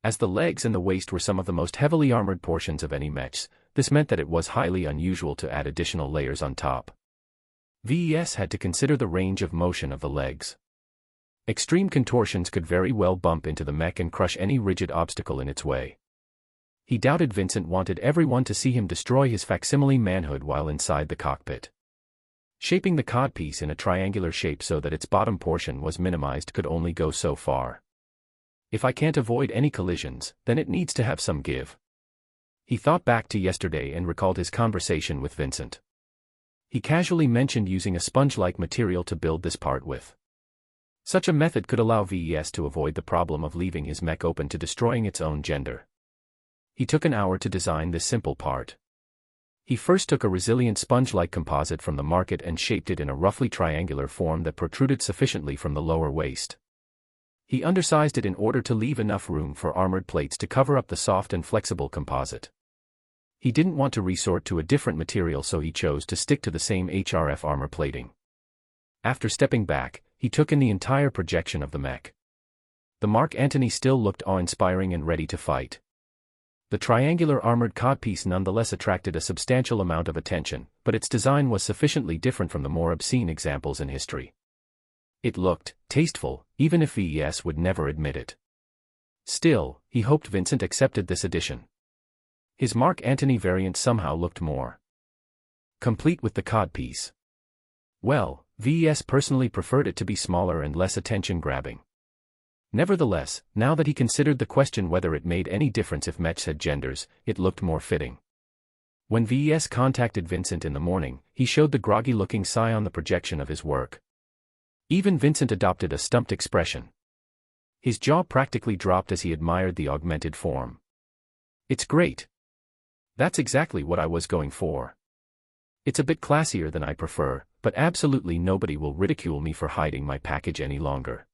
As the legs and the waist were some of the most heavily armored portions of any mechs, this meant that it was highly unusual to add additional layers on top. VES had to consider the range of motion of the legs. Extreme contortions could very well bump into the mech and crush any rigid obstacle in its way. He doubted Vincent wanted everyone to see him destroy his facsimile manhood while inside the cockpit. Shaping the codpiece in a triangular shape so that its bottom portion was minimized could only go so far. If I can't avoid any collisions, then it needs to have some give. He thought back to yesterday and recalled his conversation with Vincent. He casually mentioned using a sponge-like material to build this part with. Such a method could allow VES to avoid the problem of leaving his mech open to destroying its own gender. He took an hour to design this simple part. He first took a resilient sponge-like composite from the market and shaped it in a roughly triangular form that protruded sufficiently from the lower waist. He undersized it in order to leave enough room for armored plates to cover up the soft and flexible composite. He didn't want to resort to a different material, so he chose to stick to the same HRF armor plating. After stepping back, he took in the entire projection of the mech. The Mark Antony still looked awe-inspiring and ready to fight. The triangular armored codpiece nonetheless attracted a substantial amount of attention, but its design was sufficiently different from the more obscene examples in history. It looked tasteful, even if VES would never admit it. Still, he hoped Vincent accepted this addition. His Mark Antony variant somehow looked more complete with the codpiece. Well, VES personally preferred it to be smaller and less attention-grabbing. Nevertheless, now that he considered the question whether it made any difference if mechs had genders, it looked more fitting. When VES contacted Vincent in the morning, he showed the groggy-looking sigh on the projection of his work. Even Vincent adopted a stumped expression. His jaw practically dropped as he admired the augmented form. "It's great. That's exactly what I was going for. It's a bit classier than I prefer, but absolutely nobody will ridicule me for hiding my package any longer."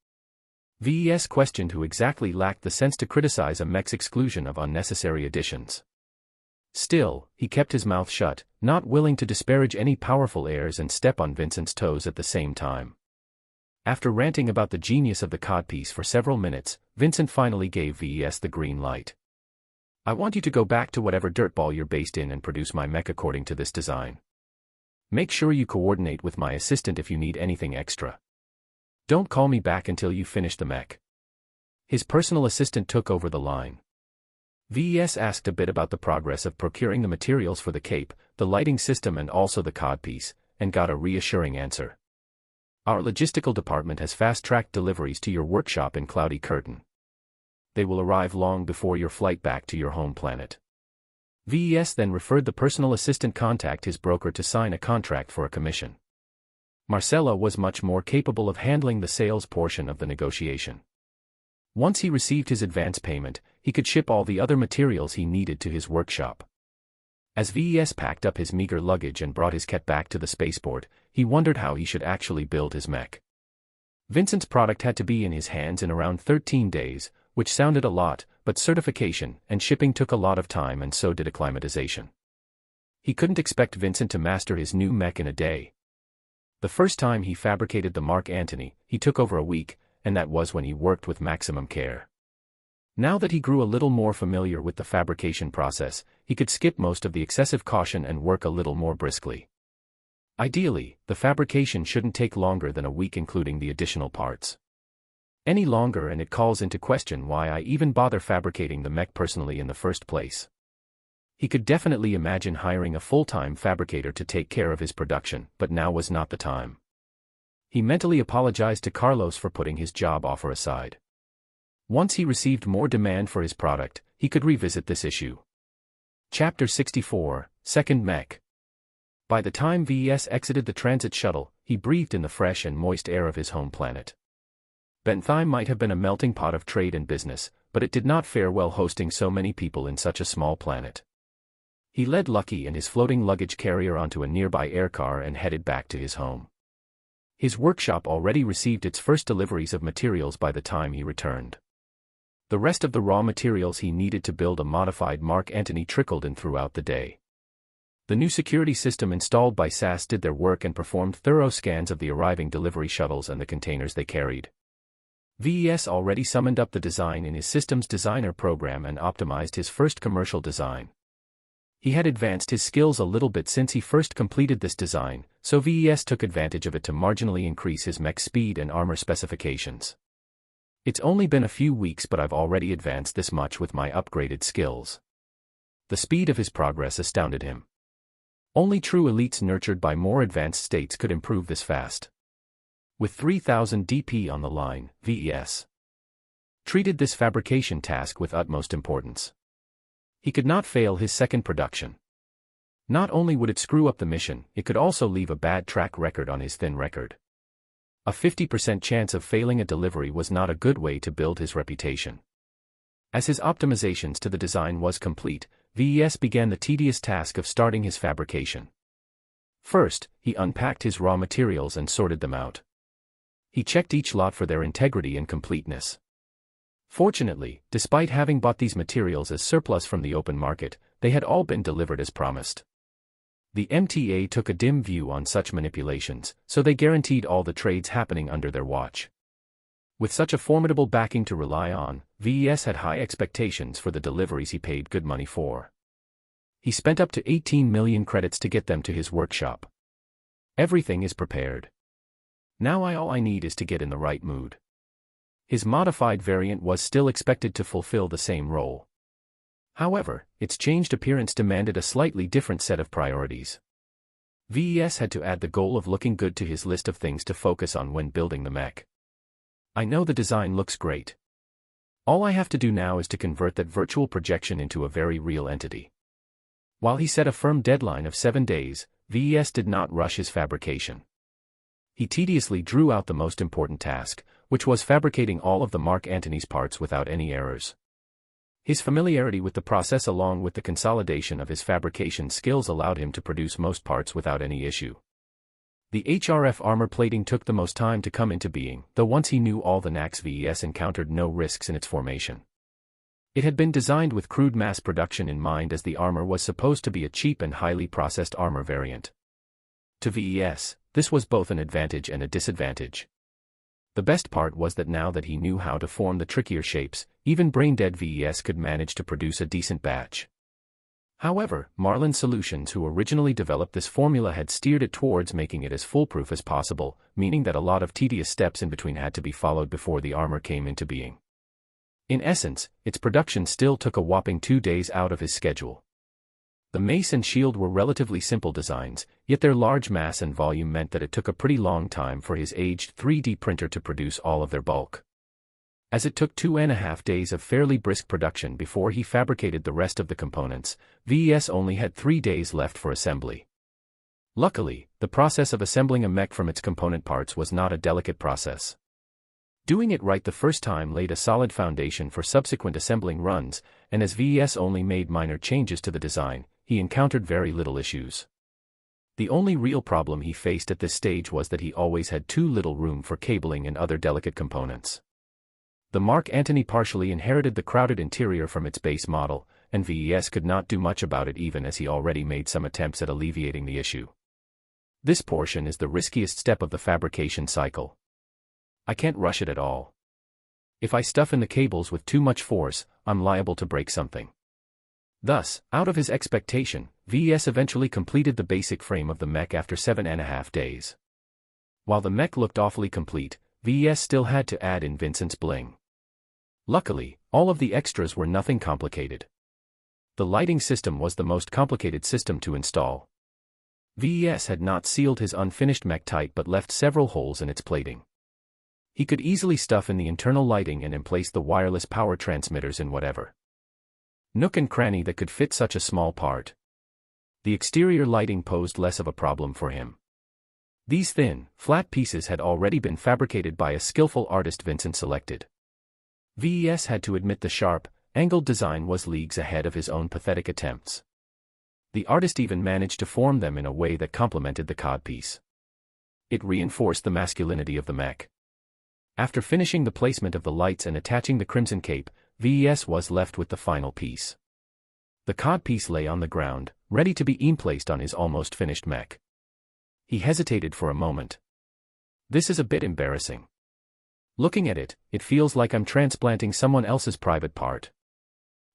VES questioned who exactly lacked the sense to criticize a mech's exclusion of unnecessary additions. Still, he kept his mouth shut, not willing to disparage any powerful heirs and step on Vincent's toes at the same time. After ranting about the genius of the codpiece for several minutes, Vincent finally gave VES the green light. "I want you to go back to whatever dirtball you're based in and produce my mech according to this design. Make sure you coordinate with my assistant if you need anything extra. Don't call me back until you finish the mech." His personal assistant took over the line. VES asked a bit about the progress of procuring the materials for the cape, the lighting system and also the codpiece, and got a reassuring answer. Our logistical department has fast-tracked deliveries to your workshop in Cloudy Curtain. They will arrive long before your flight back to your home planet. VES then referred the personal assistant contact his broker to sign a contract for a commission. Marcella was much more capable of handling the sales portion of the negotiation. Once he received his advance payment, he could ship all the other materials he needed to his workshop. As VES packed up his meager luggage and brought his kit back to the spaceport, he wondered how he should actually build his mech. Vincent's product had to be in his hands in around 13 days, which sounded a lot, but certification and shipping took a lot of time and so did acclimatization. He couldn't expect Vincent to master his new mech in a day. The first time he fabricated the Mark Antony, he took over a week, and that was when he worked with maximum care. Now that he grew a little more familiar with the fabrication process, he could skip most of the excessive caution and work a little more briskly. Ideally, the fabrication shouldn't take longer than a week including the additional parts. Any longer and it calls into question why I even bother fabricating the mech personally in the first place. He could definitely imagine hiring a full-time fabricator to take care of his production, but now was not the time. He mentally apologized to Carlos for putting his job offer aside. Once he received more demand for his product, he could revisit this issue. Chapter 64, Second Mech. By the time VES exited the transit shuttle, he breathed in the fresh and moist air of his home planet. Bentheim might have been a melting pot of trade and business, but it did not fare well hosting so many people in such a small planet. He led Lucky and his floating luggage carrier onto a nearby aircar and headed back to his home. His workshop already received its first deliveries of materials by the time he returned. The rest of the raw materials he needed to build a modified Mark Antony trickled in throughout the day. The new security system installed by SAS did their work and performed thorough scans of the arriving delivery shuttles and the containers they carried. VES already summoned up the design in his systems designer program and optimized his first commercial design. He had advanced his skills a little bit since he first completed this design, so VES took advantage of it to marginally increase his mech speed and armor specifications. It's only been a few weeks but I've already advanced this much with my upgraded skills. The speed of his progress astounded him. Only true elites nurtured by more advanced states could improve this fast. With 3000 DP on the line, VES treated this fabrication task with utmost importance. He could not fail his second production. Not only would it screw up the mission, it could also leave a bad track record on his thin record. A 50% chance of failing a delivery was not a good way to build his reputation. As his optimizations to the design was complete, VES began the tedious task of starting his fabrication. First, he unpacked his raw materials and sorted them out. He checked each lot for their integrity and completeness. Fortunately, despite having bought these materials as surplus from the open market, they had all been delivered as promised. The MTA took a dim view on such manipulations, so they guaranteed all the trades happening under their watch. With such a formidable backing to rely on, VES had high expectations for the deliveries he paid good money for. He spent up to 18 million credits to get them to his workshop. Everything is prepared. Now all I need is to get in the right mood. His modified variant was still expected to fulfill the same role. However, its changed appearance demanded a slightly different set of priorities. VES had to add the goal of looking good to his list of things to focus on when building the mech. I know the design looks great. All I have to do now is to convert that virtual projection into a very real entity. While he set a firm deadline of 7 days, VES did not rush his fabrication. He tediously drew out the most important task, which was fabricating all of the Mark Antony's parts without any errors. His familiarity with the process along with the consolidation of his fabrication skills allowed him to produce most parts without any issue. The HRF armor plating took the most time to come into being, though once he knew all the knacks VES encountered no risks in its formation. It had been designed with crude mass production in mind as the armor was supposed to be a cheap and highly processed armor variant. To VES, this was both an advantage and a disadvantage. The best part was that now that he knew how to form the trickier shapes, even brain-dead VES could manage to produce a decent batch. However, Marlin Solutions, who originally developed this formula, had steered it towards making it as foolproof as possible, meaning that a lot of tedious steps in between had to be followed before the armor came into being. In essence, its production still took a whopping 2 days out of his schedule. The mace and shield were relatively simple designs, yet their large mass and volume meant that it took a pretty long time for his aged 3D printer to produce all of their bulk. As it took 2.5 days of fairly brisk production before he fabricated the rest of the components, VES only had 3 days left for assembly. Luckily, the process of assembling a mech from its component parts was not a delicate process. Doing it right the first time laid a solid foundation for subsequent assembling runs, and as VES only made minor changes to the design, he encountered very little issues. The only real problem he faced at this stage was that he always had too little room for cabling and other delicate components. The Mark Antony partially inherited the crowded interior from its base model, and VES could not do much about it even as he already made some attempts at alleviating the issue. This portion is the riskiest step of the fabrication cycle. I can't rush it at all. If I stuff in the cables with too much force, I'm liable to break something. Thus, out of his expectation, VES eventually completed the basic frame of the mech after 7.5 days. While the mech looked awfully complete, VES still had to add in Vincent's bling. Luckily, all of the extras were nothing complicated. The lighting system was the most complicated system to install. VES had not sealed his unfinished mech tight but left several holes in its plating. He could easily stuff in the internal lighting and emplace the wireless power transmitters in whatever nook and cranny that could fit such a small part. The exterior lighting posed less of a problem for him. These thin, flat pieces had already been fabricated by a skillful artist Vincent selected. VES had to admit the sharp, angled design was leagues ahead of his own pathetic attempts. The artist even managed to form them in a way that complemented the codpiece. It reinforced the masculinity of the mech. After finishing the placement of the lights and attaching the crimson cape, VES was left with the final piece. The codpiece lay on the ground, ready to be emplaced on his almost finished mech. He hesitated for a moment. This is a bit embarrassing. Looking at it, it feels like I'm transplanting someone else's private part.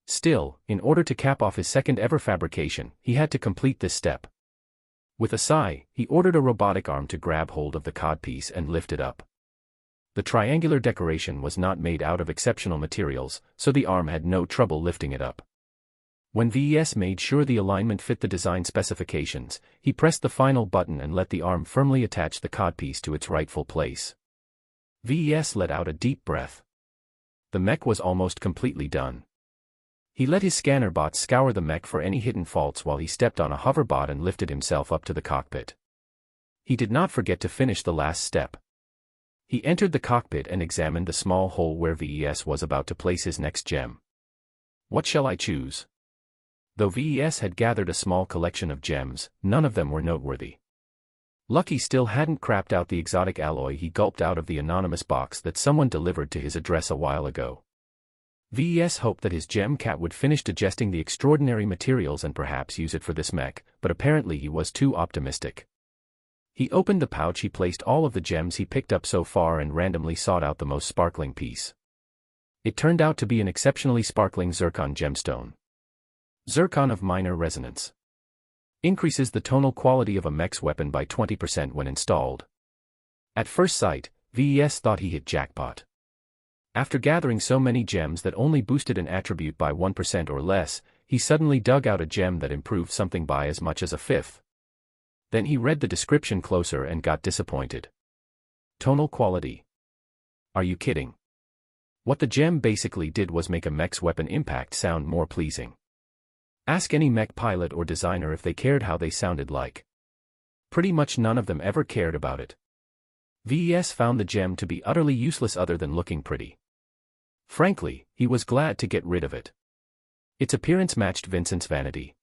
Still, in order to cap off his second ever fabrication, he had to complete this step. With a sigh, he ordered a robotic arm to grab hold of the codpiece and lift it up. The triangular decoration was not made out of exceptional materials, so the arm had no trouble lifting it up. When VES made sure the alignment fit the design specifications, he pressed the final button and let the arm firmly attach the codpiece to its rightful place. VES let out a deep breath. The mech was almost completely done. He let his scanner bot scour the mech for any hidden faults while he stepped on a hoverbot and lifted himself up to the cockpit. He did not forget to finish the last step. He entered the cockpit and examined the small hole where VES was about to place his next gem. What shall I choose? Though VES had gathered a small collection of gems, none of them were noteworthy. Lucky still hadn't crapped out the exotic alloy he gulped out of the anonymous box that someone delivered to his address a while ago. VES hoped that his gem cat would finish digesting the extraordinary materials and perhaps use it for this mech, but apparently he was too optimistic. He opened the pouch, he placed all of the gems he picked up so far and randomly sought out the most sparkling piece. It turned out to be an exceptionally sparkling zircon gemstone. Zircon of minor resonance. Increases the tonal quality of a mech's weapon by 20% when installed. At first sight, VES thought he hit jackpot. After gathering so many gems that only boosted an attribute by 1% or less, he suddenly dug out a gem that improved something by as much as a fifth. Then he read the description closer and got disappointed. Tonal quality. Are you kidding? What the gem basically did was make a mech's weapon impact sound more pleasing. Ask any mech pilot or designer if they cared how they sounded like. Pretty much none of them ever cared about it. VES found the gem to be utterly useless other than looking pretty. Frankly, he was glad to get rid of it. Its appearance matched Vincent's vanity.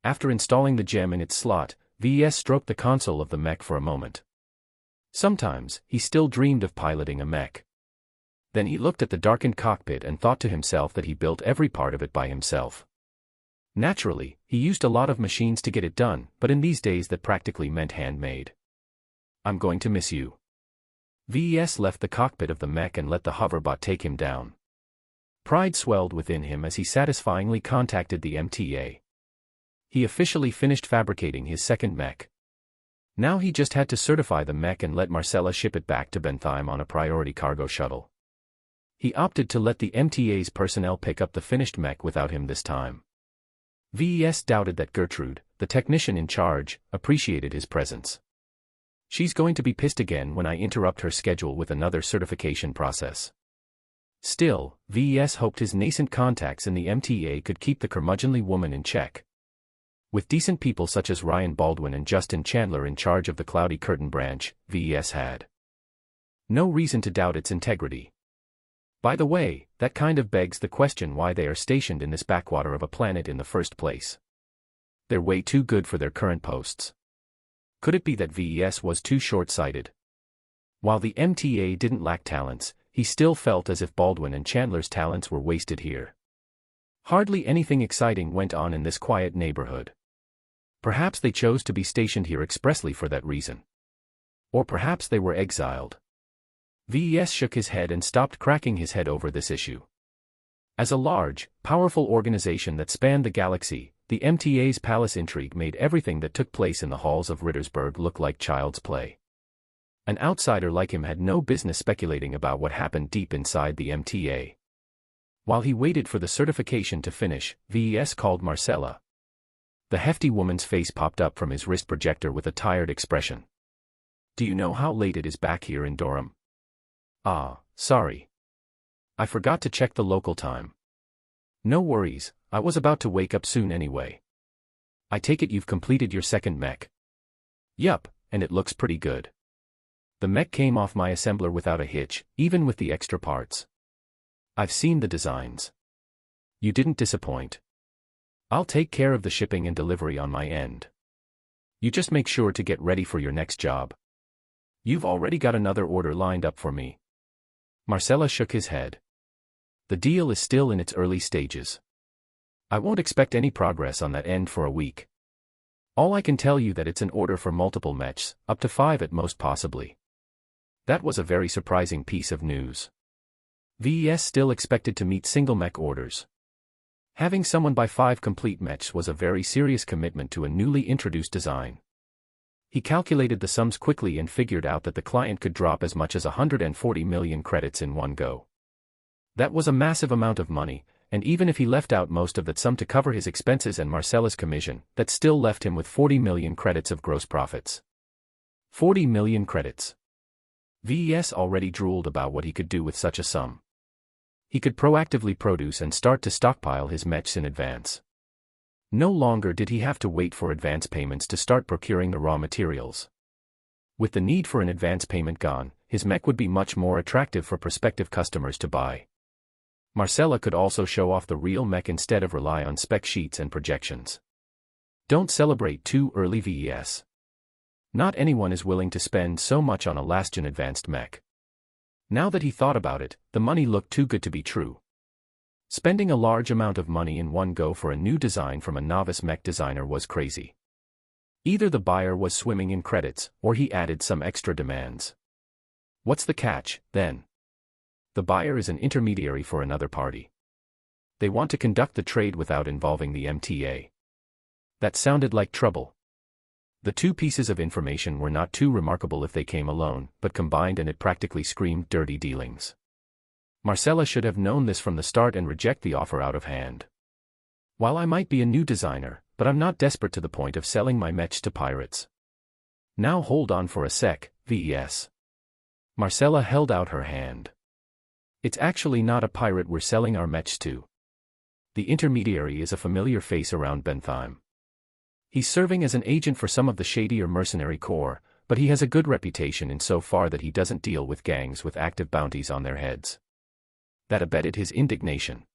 After installing the gem in its slot, VES stroked the console of the mech for a moment. Sometimes, he still dreamed of piloting a mech. Then he looked at the darkened cockpit and thought to himself that he built every part of it by himself. Naturally, he used a lot of machines to get it done, but in these days that practically meant handmade. I'm going to miss you. VES left the cockpit of the mech and let the hoverbot take him down. Pride swelled within him as he satisfyingly contacted the MTA. He officially finished fabricating his second mech. Now he just had to certify the mech and let Marcella ship it back to Bentheim on a priority cargo shuttle. He opted to let the MTA's personnel pick up the finished mech without him this time. VES doubted that Gertrude, the technician in charge, appreciated his presence. She's going to be pissed again when I interrupt her schedule with another certification process. Still, VES hoped his nascent contacts in the MTA could keep the curmudgeonly woman in check. With decent people such as Ryan Baldwin and Justin Chandler in charge of the Cloudy Curtain branch, VES had no reason to doubt its integrity. By the way, that kind of begs the question why they are stationed in this backwater of a planet in the first place. They're way too good for their current posts. Could it be that VES was too short-sighted? While the MTA didn't lack talents, he still felt as if Baldwin and Chandler's talents were wasted here. Hardly anything exciting went on in this quiet neighborhood. Perhaps they chose to be stationed here expressly for that reason. Or perhaps they were exiled. VES shook his head and stopped cracking his head over this issue. As a large, powerful organization that spanned the galaxy, the MTA's palace intrigue made everything that took place in the halls of Rittersburg look like child's play. An outsider like him had no business speculating about what happened deep inside the MTA. While he waited for the certification to finish, VES called Marcella. The hefty woman's face popped up from his wrist projector with a tired expression. "Do you know how late it is back here in Durham?" "Ah, sorry. I forgot to check the local time." "No worries, I was about to wake up soon anyway." "I take it you've completed your second mech?" "Yup, and it looks pretty good. The mech came off my assembler without a hitch, even with the extra parts. I've seen the designs. You didn't disappoint. I'll take care of the shipping and delivery on my end. You just make sure to get ready for your next job. You've already got another order lined up for me." Marcella shook his head. "The deal is still in its early stages. I won't expect any progress on that end for a week. All I can tell you that it's an order for multiple mechs, up to 5 at most possibly." That was a very surprising piece of news. VES still expected to meet single mech orders. Having someone buy 5 complete mechs was a very serious commitment to a newly introduced design. He calculated the sums quickly and figured out that the client could drop as much as 140 million credits in one go. That was a massive amount of money, and even if he left out most of that sum to cover his expenses and Marcella's commission, that still left him with 40 million credits of gross profits. 40 million credits. VES already drooled about what he could do with such a sum. He could proactively produce and start to stockpile his mechs in advance. No longer did he have to wait for advance payments to start procuring the raw materials. With the need for an advance payment gone, his mech would be much more attractive for prospective customers to buy. Marcella could also show off the real mech instead of rely on spec sheets and projections. Don't celebrate too early, VES. Not anyone is willing to spend so much on a last-gen advanced mech. Now that he thought about it, the money looked too good to be true. Spending a large amount of money in one go for a new design from a novice mech designer was crazy. Either the buyer was swimming in credits, or he added some extra demands. What's the catch, then? The buyer is an intermediary for another party. They want to conduct the trade without involving the MTA. That sounded like trouble. The two pieces of information were not too remarkable if they came alone, but combined and it practically screamed dirty dealings. Marcella should have known this from the start and reject the offer out of hand. While I might be a new designer, but I'm not desperate to the point of selling my mechs to pirates. Now hold on for a sec, VES. Marcella held out her hand. It's actually not a pirate we're selling our mechs to. The intermediary is a familiar face around Bentheim. He's serving as an agent for some of the shadier mercenary corps, but he has a good reputation insofar that he doesn't deal with gangs with active bounties on their heads. That abetted his indignation.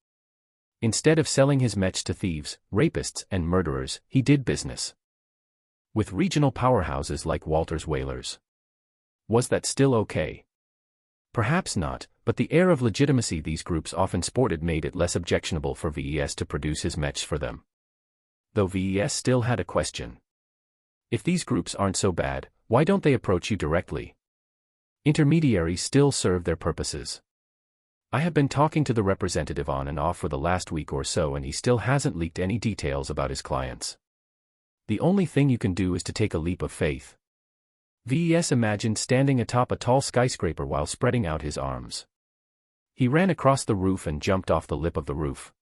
Instead of selling his mechs to thieves, rapists, and murderers, he did business with regional powerhouses like Walter's Whalers. Was that still okay? Perhaps not, but the air of legitimacy these groups often sported made it less objectionable for VES to produce his mechs for them. Though VES still had a question. If these groups aren't so bad, why don't they approach you directly? Intermediaries still serve their purposes. I have been talking to the representative on and off for the last week or so and he still hasn't leaked any details about his clients. The only thing you can do is to take a leap of faith. VES imagined standing atop a tall skyscraper while spreading out his arms. He ran across the roof and jumped off the lip of the roof.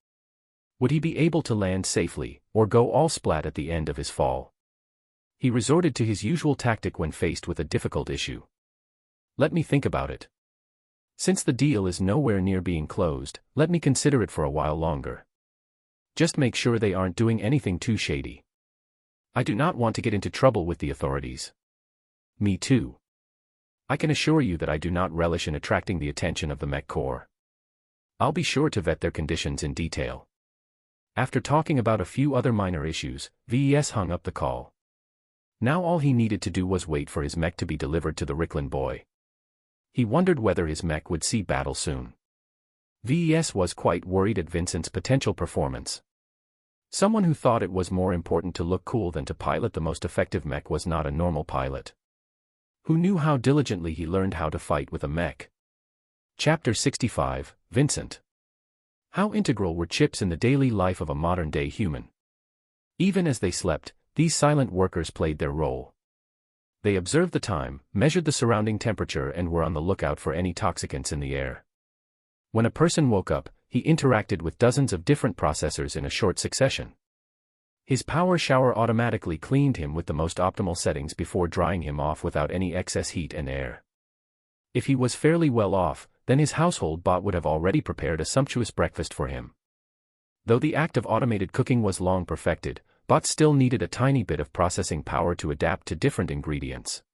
Would he be able to land safely, or go all splat at the end of his fall? He resorted to his usual tactic when faced with a difficult issue. Let me think about it. Since the deal is nowhere near being closed, let me consider it for a while longer. Just make sure they aren't doing anything too shady. I do not want to get into trouble with the authorities. Me too. I can assure you that I do not relish in attracting the attention of the Mech Corps. I'll be sure to vet their conditions in detail. After talking about a few other minor issues, VES hung up the call. Now all he needed to do was wait for his mech to be delivered to the Ricklin boy. He wondered whether his mech would see battle soon. VES was quite worried at Vincent's potential performance. Someone who thought it was more important to look cool than to pilot the most effective mech was not a normal pilot. Who knew how diligently he learned how to fight with a mech? Chapter 65, Vincent. How integral were chips in the daily life of a modern-day human? Even as they slept, these silent workers played their role. They observed the time, measured the surrounding temperature and were on the lookout for any toxicants in the air. When a person woke up, he interacted with dozens of different processors in a short succession. His power shower automatically cleaned him with the most optimal settings before drying him off without any excess heat and air. If he was fairly well off, then his household bot would have already prepared a sumptuous breakfast for him. Though the act of automated cooking was long perfected, bots still needed a tiny bit of processing power to adapt to different ingredients.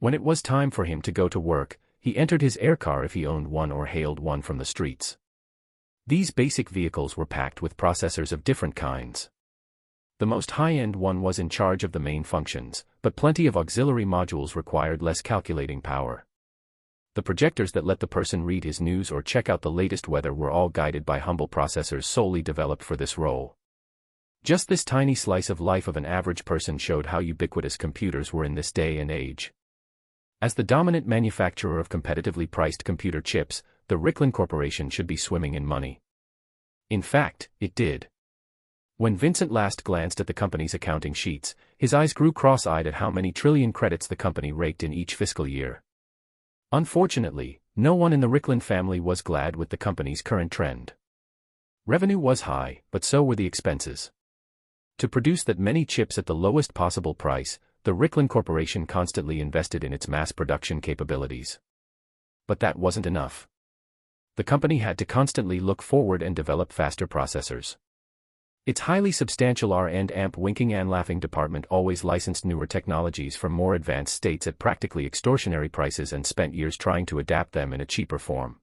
When it was time for him to go to work, he entered his air car if he owned one or hailed one from the streets. These basic vehicles were packed with processors of different kinds. The most high-end one was in charge of the main functions, but plenty of auxiliary modules required less calculating power. The projectors that let the person read his news or check out the latest weather were all guided by humble processors solely developed for this role. Just this tiny slice of life of an average person showed how ubiquitous computers were in this day and age. As the dominant manufacturer of competitively priced computer chips, the Ricklin Corporation should be swimming in money. In fact, it did. When Vincent last glanced at the company's accounting sheets, his eyes grew cross-eyed at how many trillion credits the company raked in each fiscal year. Unfortunately, no one in the Ricklin family was glad with the company's current trend. Revenue was high, but so were the expenses. To produce that many chips at the lowest possible price, the Ricklin Corporation constantly invested in its mass production capabilities. But that wasn't enough. The company had to constantly look forward and develop faster processors. Its highly substantial R&amp winking and laughing department always licensed newer technologies from more advanced states at practically extortionary prices and spent years trying to adapt them in a cheaper form.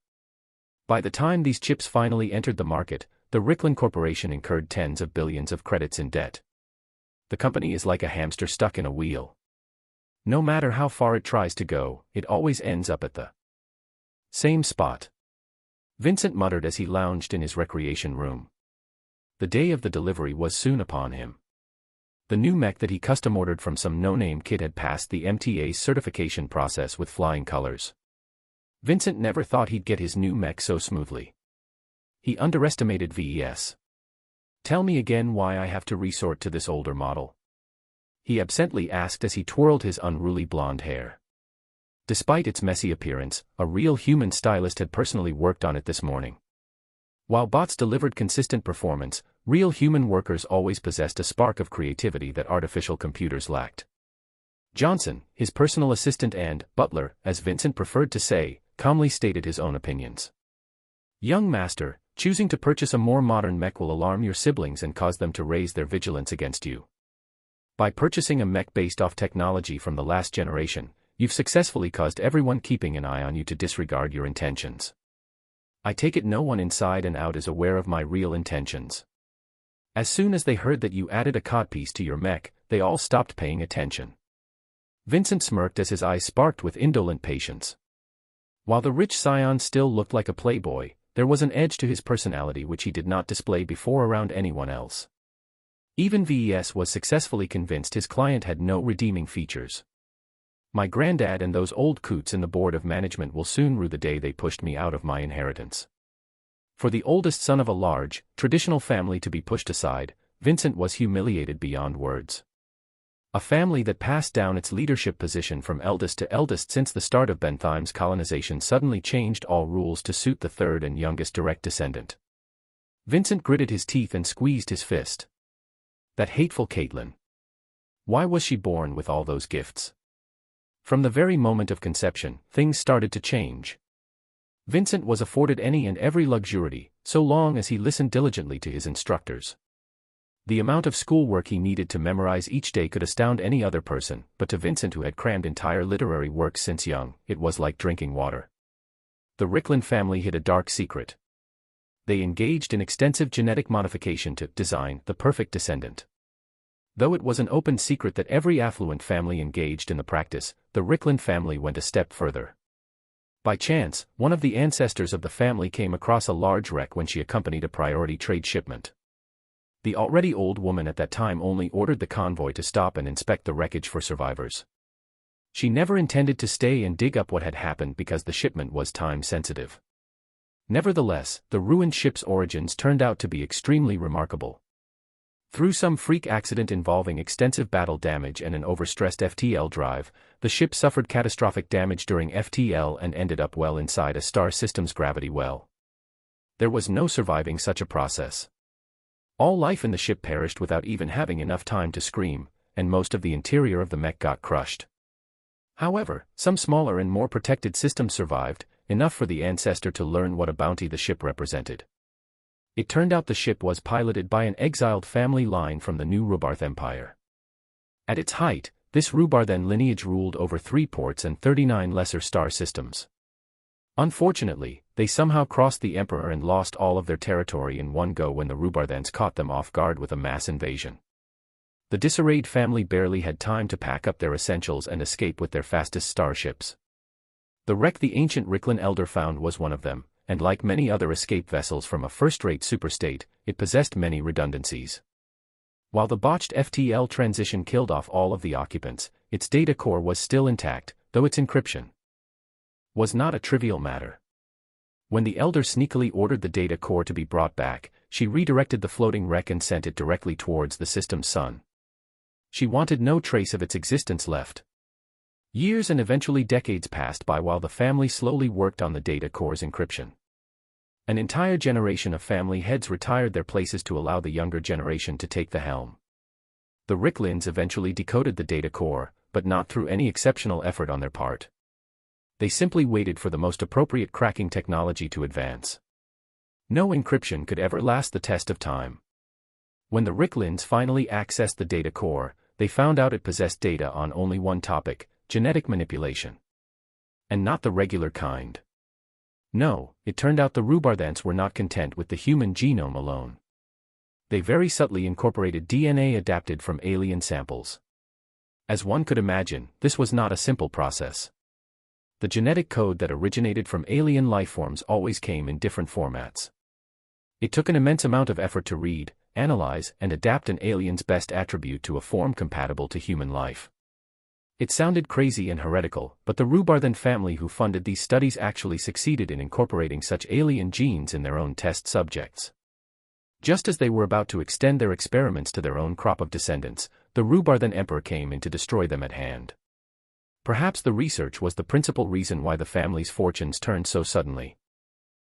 By the time these chips finally entered the market, the Ricklin Corporation incurred tens of billions of credits in debt. The company is like a hamster stuck in a wheel. No matter how far it tries to go, it always ends up at the same spot. Vincent muttered as he lounged in his recreation room. The day of the delivery was soon upon him. The new mech that he custom-ordered from some no-name kid had passed the MTA's certification process with flying colors. Vincent never thought he'd get his new mech so smoothly. He underestimated VES. Tell me again why I have to resort to this older model. He absently asked as he twirled his unruly blonde hair. Despite its messy appearance, a real human stylist had personally worked on it this morning. While bots delivered consistent performance, real human workers always possessed a spark of creativity that artificial computers lacked. Johnson, his personal assistant and butler, as Vincent preferred to say, calmly stated his own opinions. Young master, choosing to purchase a more modern mech will alarm your siblings and cause them to raise their vigilance against you. By purchasing a mech based off technology from the last generation, you've successfully caused everyone keeping an eye on you to disregard your intentions. I take it no one inside and out is aware of my real intentions. As soon as they heard that you added a codpiece to your mech, they all stopped paying attention. Vincent smirked as his eyes sparked with indolent patience. While the rich scion still looked like a playboy, there was an edge to his personality which he did not display before around anyone else. Even VES was successfully convinced his client had no redeeming features. My granddad and those old coots in the board of management will soon rue the day they pushed me out of my inheritance. For the oldest son of a large, traditional family to be pushed aside, Vincent was humiliated beyond words. A family that passed down its leadership position from eldest to eldest since the start of Bentheim's colonization suddenly changed all rules to suit the third and youngest direct descendant. Vincent gritted his teeth and squeezed his fist. That hateful Caitlin. Why was she born with all those gifts? From the very moment of conception, things started to change. Vincent was afforded any and every luxury, so long as he listened diligently to his instructors. The amount of schoolwork he needed to memorize each day could astound any other person, but to Vincent, who had crammed entire literary works since young, it was like drinking water. The Ricklin family hid a dark secret. They engaged in extensive genetic modification to design the perfect descendant. Though it was an open secret that every affluent family engaged in the practice, the Ricklin family went a step further. By chance, one of the ancestors of the family came across a large wreck when she accompanied a priority trade shipment. The already old woman at that time only ordered the convoy to stop and inspect the wreckage for survivors. She never intended to stay and dig up what had happened because the shipment was time-sensitive. Nevertheless, the ruined ship's origins turned out to be extremely remarkable. Through some freak accident involving extensive battle damage and an overstressed FTL drive, the ship suffered catastrophic damage during FTL and ended up well inside a star system's gravity well. There was no surviving such a process. All life in the ship perished without even having enough time to scream, and most of the interior of the mech got crushed. However, some smaller and more protected systems survived, enough for the ancestor to learn what a bounty the ship represented. It turned out the ship was piloted by an exiled family line from the new Rubarth Empire. At its height, this Rubarthan lineage ruled over 3 ports and 39 lesser star systems. Unfortunately, they somehow crossed the Emperor and lost all of their territory in one go when the Rubarthans caught them off guard with a mass invasion. The disarrayed family barely had time to pack up their essentials and escape with their fastest starships. The wreck the ancient Ricklin elder found was one of them, and like many other escape vessels from a first-rate superstate, it possessed many redundancies. While the botched FTL transition killed off all of the occupants, its data core was still intact, though its encryption was not a trivial matter. When the elder sneakily ordered the data core to be brought back, she redirected the floating wreck and sent it directly towards the system's sun. She wanted no trace of its existence left. Years and eventually decades passed by while the family slowly worked on the data core's encryption. An entire generation of family heads retired their places to allow the younger generation to take the helm. The Ricklins eventually decoded the data core, but not through any exceptional effort on their part. They simply waited for the most appropriate cracking technology to advance. No encryption could ever last the test of time. When the Ricklins finally accessed the data core, they found out it possessed data on only one topic: genetic manipulation. And not the regular kind. No, it turned out the Rubarthans were not content with the human genome alone. They very subtly incorporated DNA adapted from alien samples. As one could imagine, this was not a simple process. The genetic code that originated from alien lifeforms always came in different formats. It took an immense amount of effort to read, analyze, and adapt an alien's best attribute to a form compatible to human life. It sounded crazy and heretical, but the Rubarthan family who funded these studies actually succeeded in incorporating such alien genes in their own test subjects. Just as they were about to extend their experiments to their own crop of descendants, the Rubarthan Emperor came in to destroy them at hand. Perhaps the research was the principal reason why the family's fortunes turned so suddenly.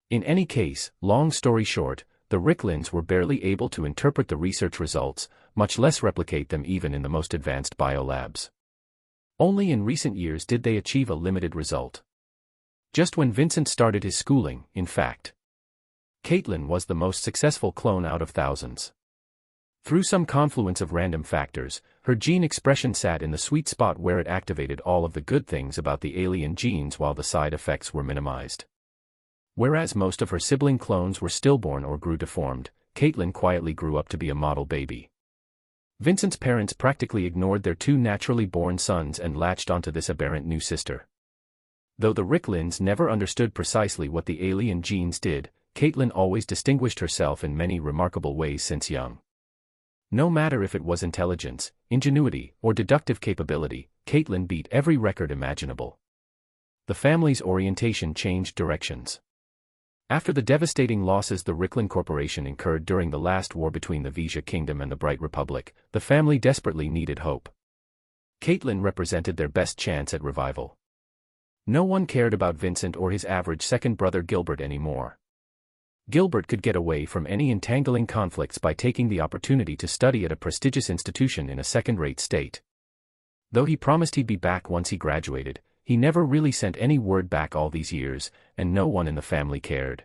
In any case, long story short, the Ricklins were barely able to interpret the research results, much less replicate them even in the most advanced biolabs. Only in recent years did they achieve a limited result. Just when Vincent started his schooling, in fact. Caitlin was the most successful clone out of thousands. Through some confluence of random factors, her gene expression sat in the sweet spot where it activated all of the good things about the alien genes while the side effects were minimized. Whereas most of her sibling clones were stillborn or grew deformed, Caitlin quietly grew up to be a model baby. Vincent's parents practically ignored their 2 naturally born sons and latched onto this aberrant new sister. Though the Ricklins never understood precisely what the alien genes did, Caitlin always distinguished herself in many remarkable ways since young. No matter if it was intelligence, ingenuity, or deductive capability, Caitlin beat every record imaginable. The family's orientation changed directions. After the devastating losses the Ricklin Corporation incurred during the last war between the Vija Kingdom and the Bright Republic, the family desperately needed hope. Caitlin represented their best chance at revival. No one cared about Vincent or his average second brother Gilbert anymore. Gilbert could get away from any entangling conflicts by taking the opportunity to study at a prestigious institution in a second-rate state. Though he promised he'd be back once he graduated, he never really sent any word back all these years, and no one in the family cared.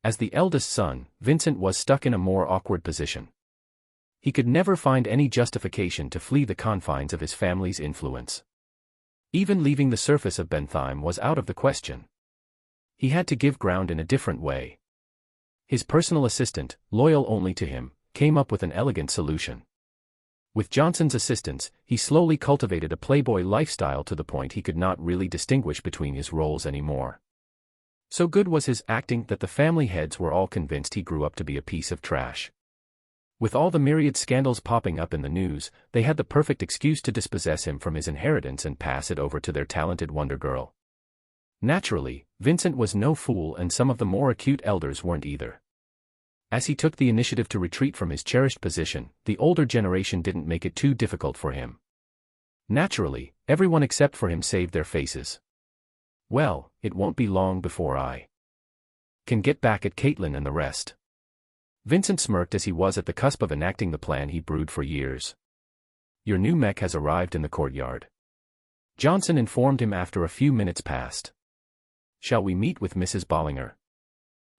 As the eldest son, Vincent was stuck in a more awkward position. He could never find any justification to flee the confines of his family's influence. Even leaving the surface of Bentheim was out of the question. He had to give ground in a different way. His personal assistant, loyal only to him, came up with an elegant solution. With Johnson's assistance, he slowly cultivated a playboy lifestyle to the point he could not really distinguish between his roles anymore. So good was his acting that the family heads were all convinced he grew up to be a piece of trash. With all the myriad scandals popping up in the news, they had the perfect excuse to dispossess him from his inheritance and pass it over to their talented wonder girl. Naturally, Vincent was no fool, and some of the more acute elders weren't either. As he took the initiative to retreat from his cherished position, the older generation didn't make it too difficult for him. Naturally, everyone except for him saved their faces. Well, it won't be long before I can get back at Caitlin and the rest. Vincent smirked as he was at the cusp of enacting the plan he brewed for years. Your new mech has arrived in the courtyard. Johnson informed him after a few minutes passed. Shall we meet with Mrs. Bollinger?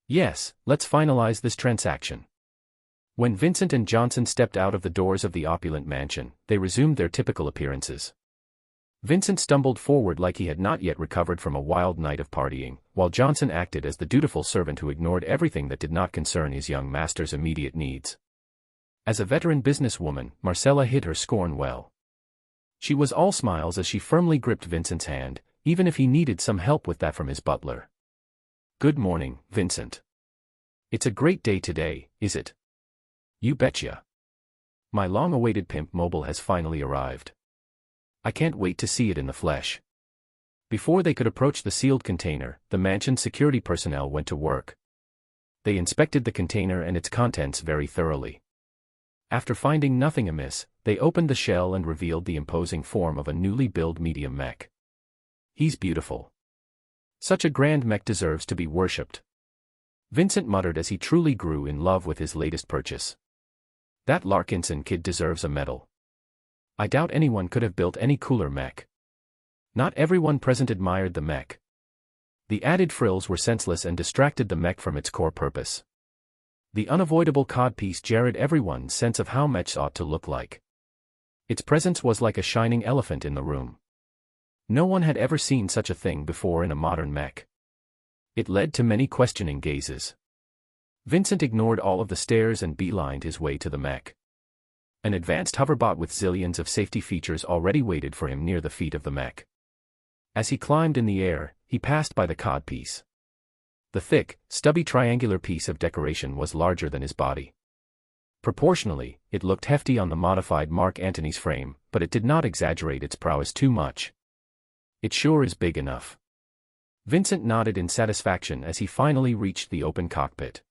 Yes, let's finalize this transaction. When Vincent and Johnson stepped out of the doors of the opulent mansion, they resumed their typical appearances. Vincent stumbled forward like he had not yet recovered from a wild night of partying, while Johnson acted as the dutiful servant who ignored everything that did not concern his young master's immediate needs. As a veteran businesswoman, Marcella hid her scorn well. She was all smiles as she firmly gripped Vincent's hand, even if he needed some help with that from his butler. Good morning, Vincent. It's a great day today, is it? You betcha. My long-awaited pimp mobile has finally arrived. I can't wait to see it in the flesh. Before they could approach the sealed container, the mansion's security personnel went to work. They inspected the container and its contents very thoroughly. After finding nothing amiss, they opened the shell and revealed the imposing form of a newly built medium mech. He's beautiful. Such a grand mech deserves to be worshipped. Vincent muttered as he truly grew in love with his latest purchase. That Larkinson kid deserves a medal. I doubt anyone could have built any cooler mech. Not everyone present admired the mech. The added frills were senseless and distracted the mech from its core purpose. The unavoidable codpiece jarred everyone's sense of how mechs ought to look like. Its presence was like a shining elephant in the room. No one had ever seen such a thing before in a modern mech. It led to many questioning gazes. Vincent ignored all of the stares and beelined his way to the mech. An advanced hoverbot with zillions of safety features already waited for him near the feet of the mech. As he climbed in the air, he passed by the codpiece. The thick, stubby triangular piece of decoration was larger than his body. Proportionally, it looked hefty on the modified Mark Antony's frame, but it did not exaggerate its prowess too much. It sure is big enough. Vincent nodded in satisfaction as he finally reached the open cockpit.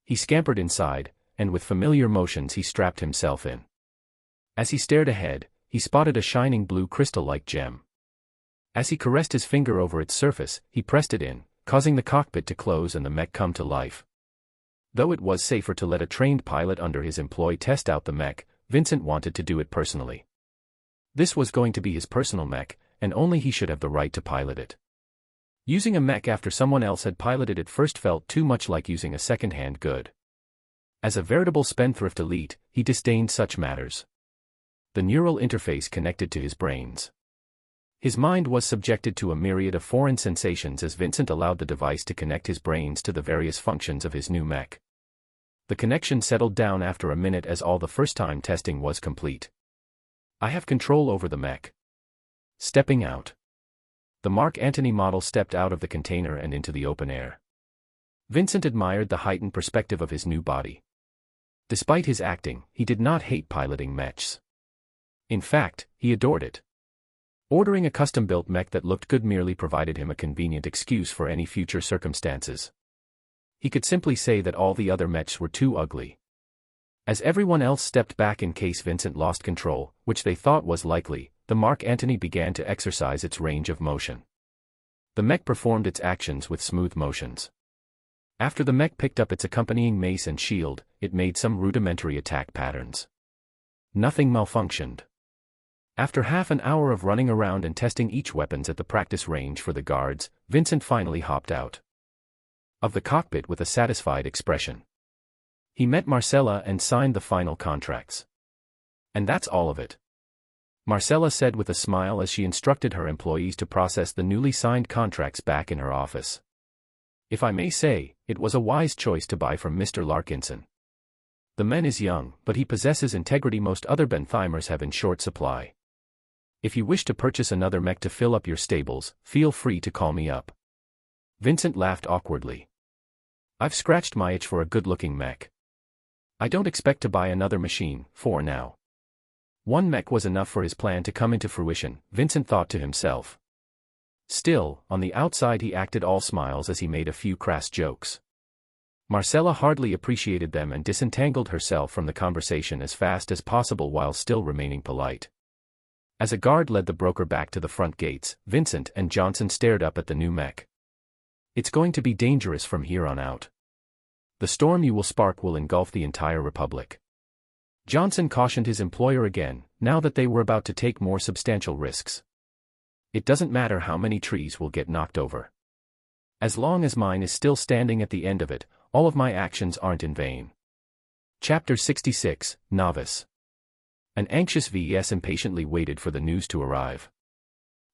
He scampered inside, and with familiar motions he strapped himself in. As he stared ahead, he spotted a shining blue crystal-like gem. As he caressed his finger over its surface, he pressed it in, causing the cockpit to close and the mech come to life. Though it was safer to let a trained pilot under his employ test out the mech, Vincent wanted to do it personally. This was going to be his personal mech, and only he should have the right to pilot it. Using a mech after someone else had piloted it first felt too much like using a second-hand good. As a veritable spendthrift elite, he disdained such matters. The neural interface connected to his brains. His mind was subjected to a myriad of foreign sensations as Vincent allowed the device to connect his brains to the various functions of his new mech. The connection settled down after a minute as all the first-time testing was complete. I have control over the mech. Stepping out. The Mark Antony model stepped out of the container and into the open air. Vincent admired the heightened perspective of his new body. Despite his acting, he did not hate piloting mechs. In fact, he adored it. Ordering a custom-built mech that looked good merely provided him a convenient excuse for any future circumstances. He could simply say that all the other mechs were too ugly. As everyone else stepped back in case Vincent lost control, which they thought was likely, the Mark Antony began to exercise its range of motion. The mech performed its actions with smooth motions. After the mech picked up its accompanying mace and shield, it made some rudimentary attack patterns. Nothing malfunctioned. After half an hour of running around and testing each weapons at the practice range for the guards, Vincent finally hopped out of the cockpit with a satisfied expression. He met Marcella and signed the final contracts. And that's all of it, Marcella said with a smile as she instructed her employees to process the newly signed contracts back in her office. If I may say, it was a wise choice to buy from Mr. Larkinson. The man is young, but he possesses integrity most other Bentheimers have in short supply. If you wish to purchase another mech to fill up your stables, feel free to call me up. Vincent laughed awkwardly. I've scratched my itch for a good-looking mech. I don't expect to buy another machine, for now. One mech was enough for his plan to come into fruition, Vincent thought to himself. Still, on the outside he acted all smiles as he made a few crass jokes. Marcella hardly appreciated them and disentangled herself from the conversation as fast as possible while still remaining polite. As a guard led the broker back to the front gates, Vincent and Johnson stared up at the new mech. It's going to be dangerous from here on out. The storm you will spark will engulf the entire Republic. Johnson cautioned his employer again, now that they were about to take more substantial risks. It doesn't matter how many trees will get knocked over. As long as mine is still standing at the end of it, all of my actions aren't in vain. Chapter 66, Novice. An anxious VES impatiently waited for the news to arrive.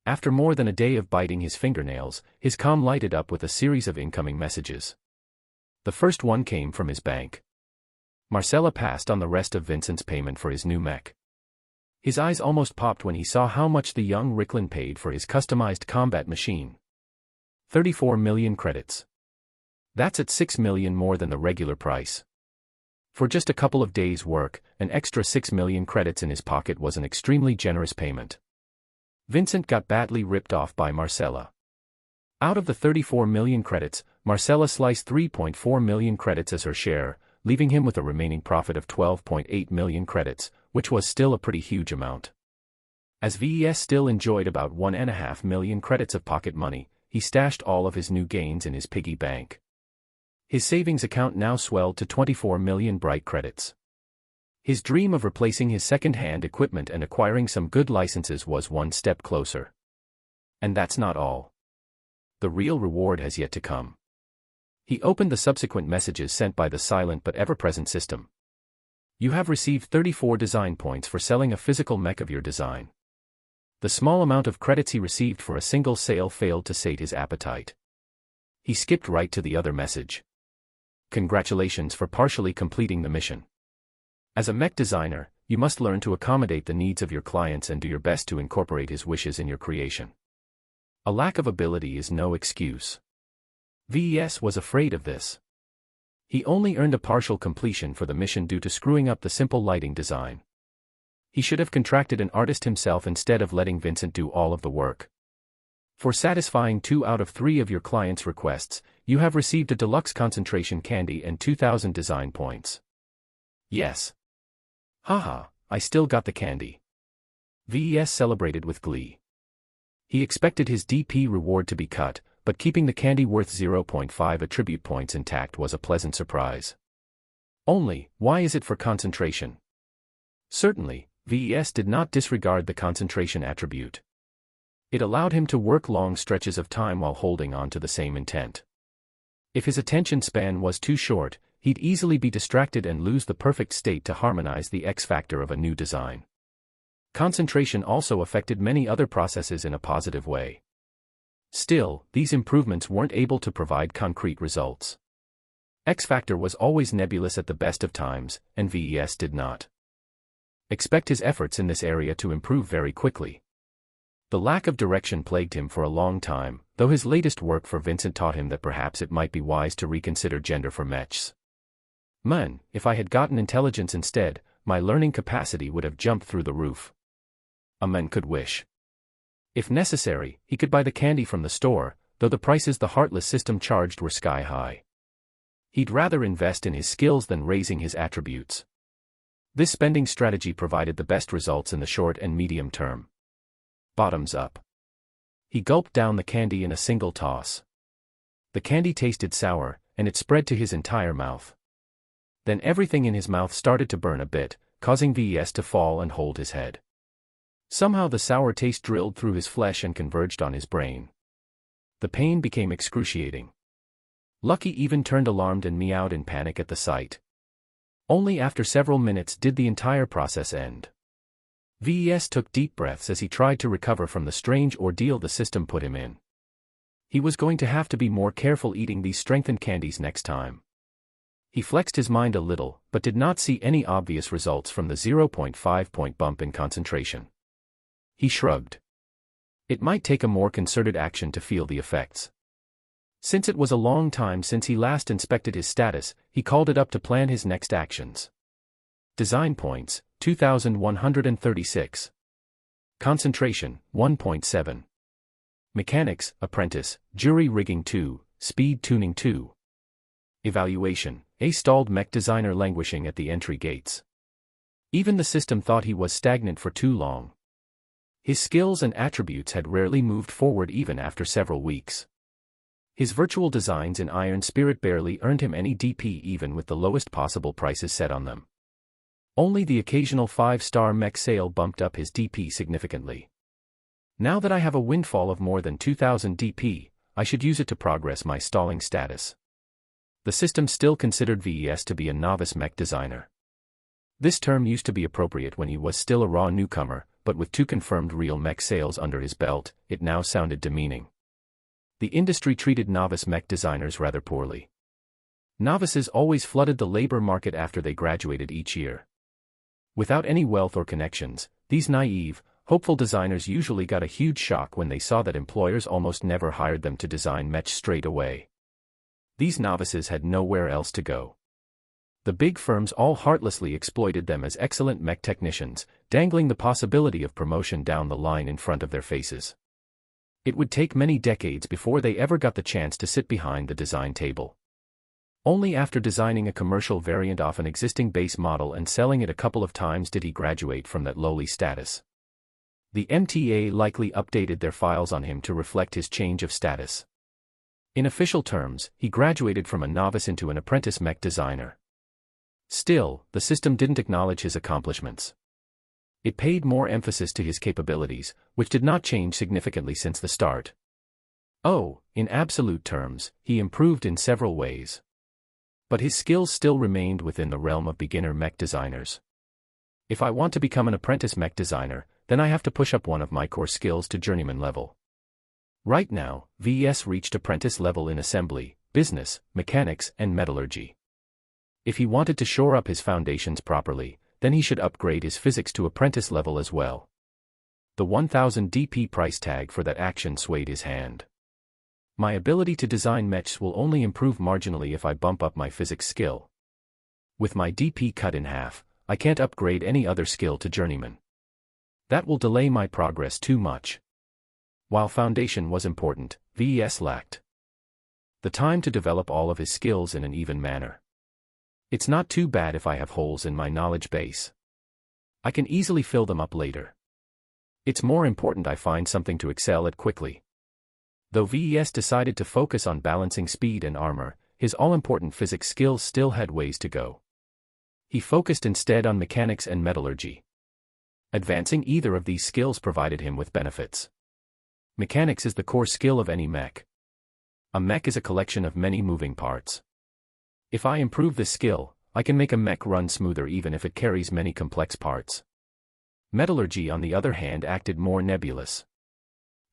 After more than a day of biting his fingernails, his comm lighted up with a series of incoming messages. The first one came from his bank. Marcella passed on the rest of Vincent's payment for his new mech. His eyes almost popped when he saw how much the young Ricklin paid for his customized combat machine. 34 million credits. That's at 6 million more than the regular price. For just a couple of days' work, an extra 6 million credits in his pocket was an extremely generous payment. Vincent got badly ripped off by Marcella. Out of the 34 million credits, Marcella sliced 3.4 million credits as her share, leaving him with a remaining profit of 12.8 million credits, which was still a pretty huge amount. As VES still enjoyed about 1.5 million credits of pocket money, he stashed all of his new gains in his piggy bank. His savings account now swelled to 24 million bright credits. His dream of replacing his second-hand equipment and acquiring some good licenses was one step closer. And that's not all. The real reward has yet to come. He opened the subsequent messages sent by the silent but ever-present system. You have received 34 design points for selling a physical mech of your design. The small amount of credits he received for a single sale failed to sate his appetite. He skipped right to the other message. Congratulations for partially completing the mission. As a mech designer, you must learn to accommodate the needs of your clients and do your best to incorporate his wishes in your creation. A lack of ability is no excuse. VES was afraid of this. He only earned a partial completion for the mission due to screwing up the simple lighting design. He should have contracted an artist himself instead of letting Vincent do all of the work. For satisfying 2 out of 3 of your clients' requests, you have received a deluxe concentration candy and 2,000 design points. Yes. Haha, I still got the candy. VES celebrated with glee. He expected his DP reward to be cut, but keeping the candy worth 0.5 attribute points intact was a pleasant surprise. Only, why is it for concentration? Certainly, VES did not disregard the concentration attribute. It allowed him to work long stretches of time while holding on to the same intent. If his attention span was too short, he'd easily be distracted and lose the perfect state to harmonize the X factor of a new design. Concentration also affected many other processes in a positive way. Still, these improvements weren't able to provide concrete results. X factor was always nebulous at the best of times, and VES did not expect his efforts in this area to improve very quickly. The lack of direction plagued him for a long time, though his latest work for Vincent taught him that perhaps it might be wise to reconsider gender for mechs. Man, if I had gotten intelligence instead, my learning capacity would have jumped through the roof. A man could wish. If necessary, he could buy the candy from the store, though the prices the heartless system charged were sky high. He'd rather invest in his skills than raising his attributes. This spending strategy provided the best results in the short and medium term. Bottoms up. He gulped down the candy in a single toss. The candy tasted sour, and it spread to his entire mouth. Then everything in his mouth started to burn a bit, causing VES to fall and hold his head. Somehow the sour taste drilled through his flesh and converged on his brain. The pain became excruciating. Lucky even turned alarmed and meowed in panic at the sight. Only after several minutes did the entire process end. VES took deep breaths as he tried to recover from the strange ordeal the system put him in. He was going to have to be more careful eating these strengthened candies next time. He flexed his mind a little, but did not see any obvious results from the 0.5-point bump in concentration. He shrugged. It might take a more concerted action to feel the effects. Since it was a long time since he last inspected his status, he called it up to plan his next actions. Design points, 2,136. Concentration, 1.7. Mechanics, apprentice, jury rigging 2, speed tuning 2. Evaluation, a stalled mech designer languishing at the entry gates. Even the system thought he was stagnant for too long. His skills and attributes had rarely moved forward even after several weeks. His virtual designs in Iron Spirit barely earned him any DP even with the lowest possible prices set on them. Only the occasional 5-star mech sale bumped up his DP significantly. Now that I have a windfall of more than 2,000 DP, I should use it to progress my stalling status. The system still considered VES to be a novice mech designer. This term used to be appropriate when he was still a raw newcomer, but with 2 confirmed real mech sales under his belt, it now sounded demeaning. The industry treated novice mech designers rather poorly. Novices always flooded the labor market after they graduated each year. Without any wealth or connections, these naive, hopeful designers usually got a huge shock when they saw that employers almost never hired them to design mech straight away. These novices had nowhere else to go. The big firms all heartlessly exploited them as excellent mech technicians, dangling the possibility of promotion down the line in front of their faces. It would take many decades before they ever got the chance to sit behind the design table. Only after designing a commercial variant off an existing base model and selling it a couple of times did he graduate from that lowly status. The MTA likely updated their files on him to reflect his change of status. In official terms, he graduated from a novice into an apprentice mech designer. Still, the system didn't acknowledge his accomplishments. It paid more emphasis to his capabilities, which did not change significantly since the start. Oh, in absolute terms, he improved in several ways. But his skills still remained within the realm of beginner mech designers. If I want to become an apprentice mech designer, then I have to push up one of my core skills to journeyman level. Right now, VES reached apprentice level in assembly, business, mechanics, and metallurgy. If he wanted to shore up his foundations properly, then he should upgrade his physics to apprentice level as well. The 1,000 DP price tag for that action swayed his hand. My ability to design mechs will only improve marginally if I bump up my physics skill. With my DP cut in half, I can't upgrade any other skill to journeyman. That will delay my progress too much. While foundation was important, VES lacked the time to develop all of his skills in an even manner. It's not too bad if I have holes in my knowledge base. I can easily fill them up later. It's more important I find something to excel at quickly. Though VES decided to focus on balancing speed and armor, his all-important physics skills still had ways to go. He focused instead on mechanics and metallurgy. Advancing either of these skills provided him with benefits. Mechanics is the core skill of any mech. A mech is a collection of many moving parts. If I improve this skill, I can make a mech run smoother even if it carries many complex parts. Metallurgy on the other hand acted more nebulous.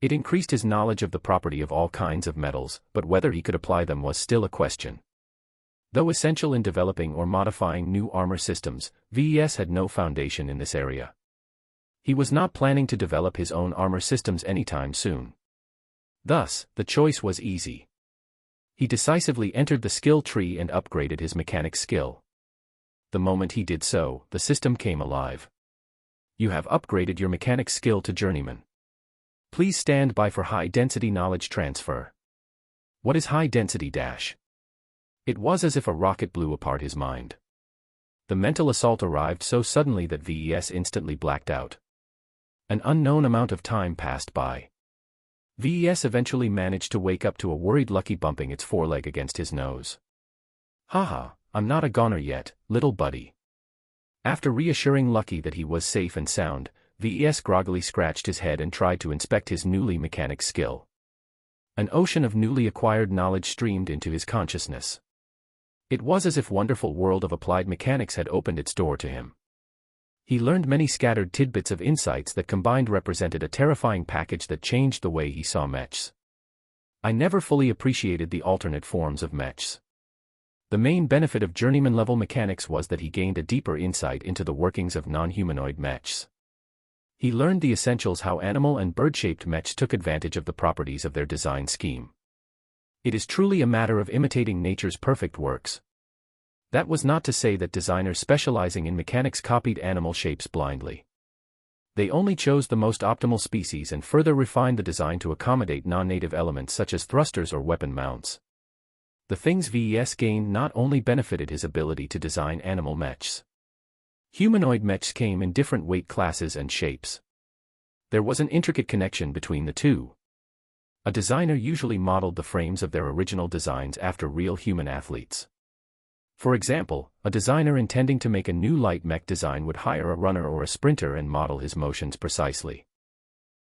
It increased his knowledge of the property of all kinds of metals, but whether he could apply them was still a question. Though essential in developing or modifying new armor systems, VES had no foundation in this area. He was not planning to develop his own armor systems anytime soon. Thus, the choice was easy. He decisively entered the skill tree and upgraded his mechanics skill. The moment he did so, the system came alive. You have upgraded your mechanics skill to journeyman. Please stand by for high-density knowledge transfer. What is high-density dash? It was as if a rocket blew apart his mind. The mental assault arrived so suddenly that VES instantly blacked out. An unknown amount of time passed by. VES eventually managed to wake up to a worried Lucky bumping its foreleg against his nose. Haha, I'm not a goner yet, little buddy. After reassuring Lucky that he was safe and sound, VES groggily scratched his head and tried to inspect his newly mechanic skill. An ocean of newly acquired knowledge streamed into his consciousness. It was as if wonderful world of applied mechanics had opened its door to him. He learned many scattered tidbits of insights that combined represented a terrifying package that changed the way he saw mechs. I never fully appreciated the alternate forms of mechs. The main benefit of journeyman-level mechanics was that he gained a deeper insight into the workings of non-humanoid mechs. He learned the essentials how animal and bird-shaped mechs took advantage of the properties of their design scheme. It is truly a matter of imitating nature's perfect works. That was not to say that designers specializing in mechanics copied animal shapes blindly. They only chose the most optimal species and further refined the design to accommodate non-native elements such as thrusters or weapon mounts. The things VES gained not only benefited his ability to design animal mechs. Humanoid mechs came in different weight classes and shapes. There was an intricate connection between the two. A designer usually modeled the frames of their original designs after real human athletes. For example, a designer intending to make a new light mech design would hire a runner or a sprinter and model his motions precisely.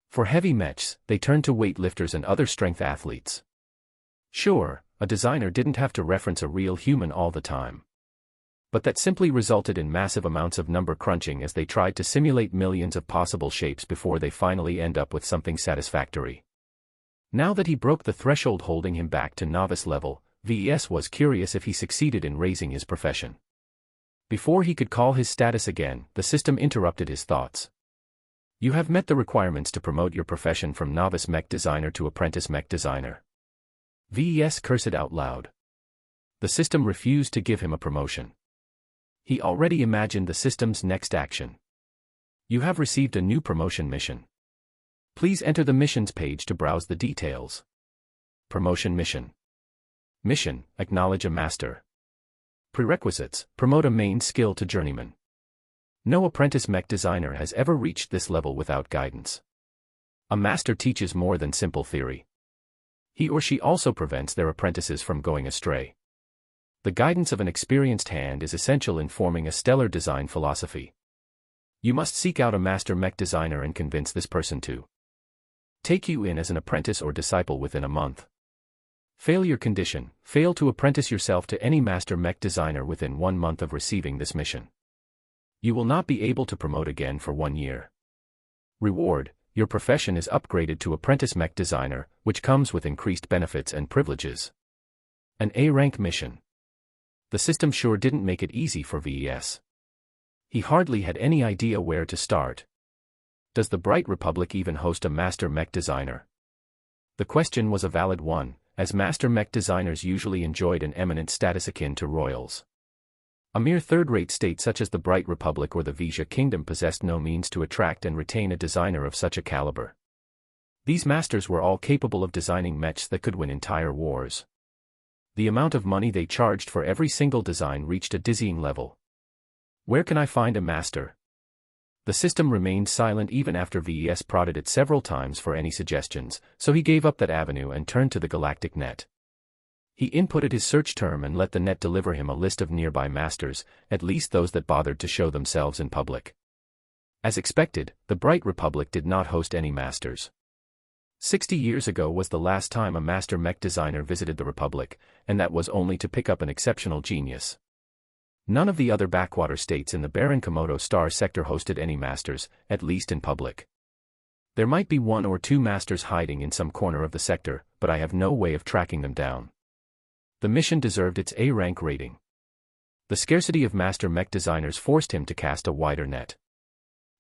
For heavy mechs, they turned to weightlifters and other strength athletes. Sure, a designer didn't have to reference a real human all the time. But that simply resulted in massive amounts of number crunching as they tried to simulate millions of possible shapes before they finally end up with something satisfactory. Now that he broke the threshold holding him back to novice level, VES was curious if he succeeded in raising his profession. Before he could call his status again, the system interrupted his thoughts. You have met the requirements to promote your profession from novice mech designer to apprentice mech designer. VES cursed out loud. The system refused to give him a promotion. He already imagined the system's next action. You have received a new promotion mission. Please enter the missions page to browse the details. Promotion mission. Mission, acknowledge a master. Prerequisites, promote a main skill to journeyman. No apprentice mech designer has ever reached this level without guidance. A master teaches more than simple theory. He or she also prevents their apprentices from going astray. The guidance of an experienced hand is essential in forming a stellar design philosophy. You must seek out a master mech designer and convince this person to take you in as an apprentice or disciple within a month. Failure condition, fail to apprentice yourself to any master mech designer within 1 month of receiving this mission. You will not be able to promote again for 1 year. Reward, your profession is upgraded to apprentice mech designer, which comes with increased benefits and privileges. An A-rank mission. The system sure didn't make it easy for VES. He hardly had any idea where to start. Does the Bright Republic even host a master mech designer? The question was a valid one, as master mech designers usually enjoyed an eminent status akin to royals. A mere third-rate state such as the Bright Republic or the Vija Kingdom possessed no means to attract and retain a designer of such a caliber. These masters were all capable of designing mechs that could win entire wars. The amount of money they charged for every single design reached a dizzying level. Where can I find a master? The system remained silent even after VES prodded it several times for any suggestions, so he gave up that avenue and turned to the galactic net. He inputted his search term and let the net deliver him a list of nearby masters, at least those that bothered to show themselves in public. As expected, the Bright Republic did not host any masters. 60 years ago was the last time a master mech designer visited the Republic, and that was only to pick up an exceptional genius. None of the other backwater states in the barren Komodo star sector hosted any masters, at least in public. There might be 1 or 2 masters hiding in some corner of the sector, but I have no way of tracking them down. The mission deserved its A-rank rating. The scarcity of master mech designers forced him to cast a wider net.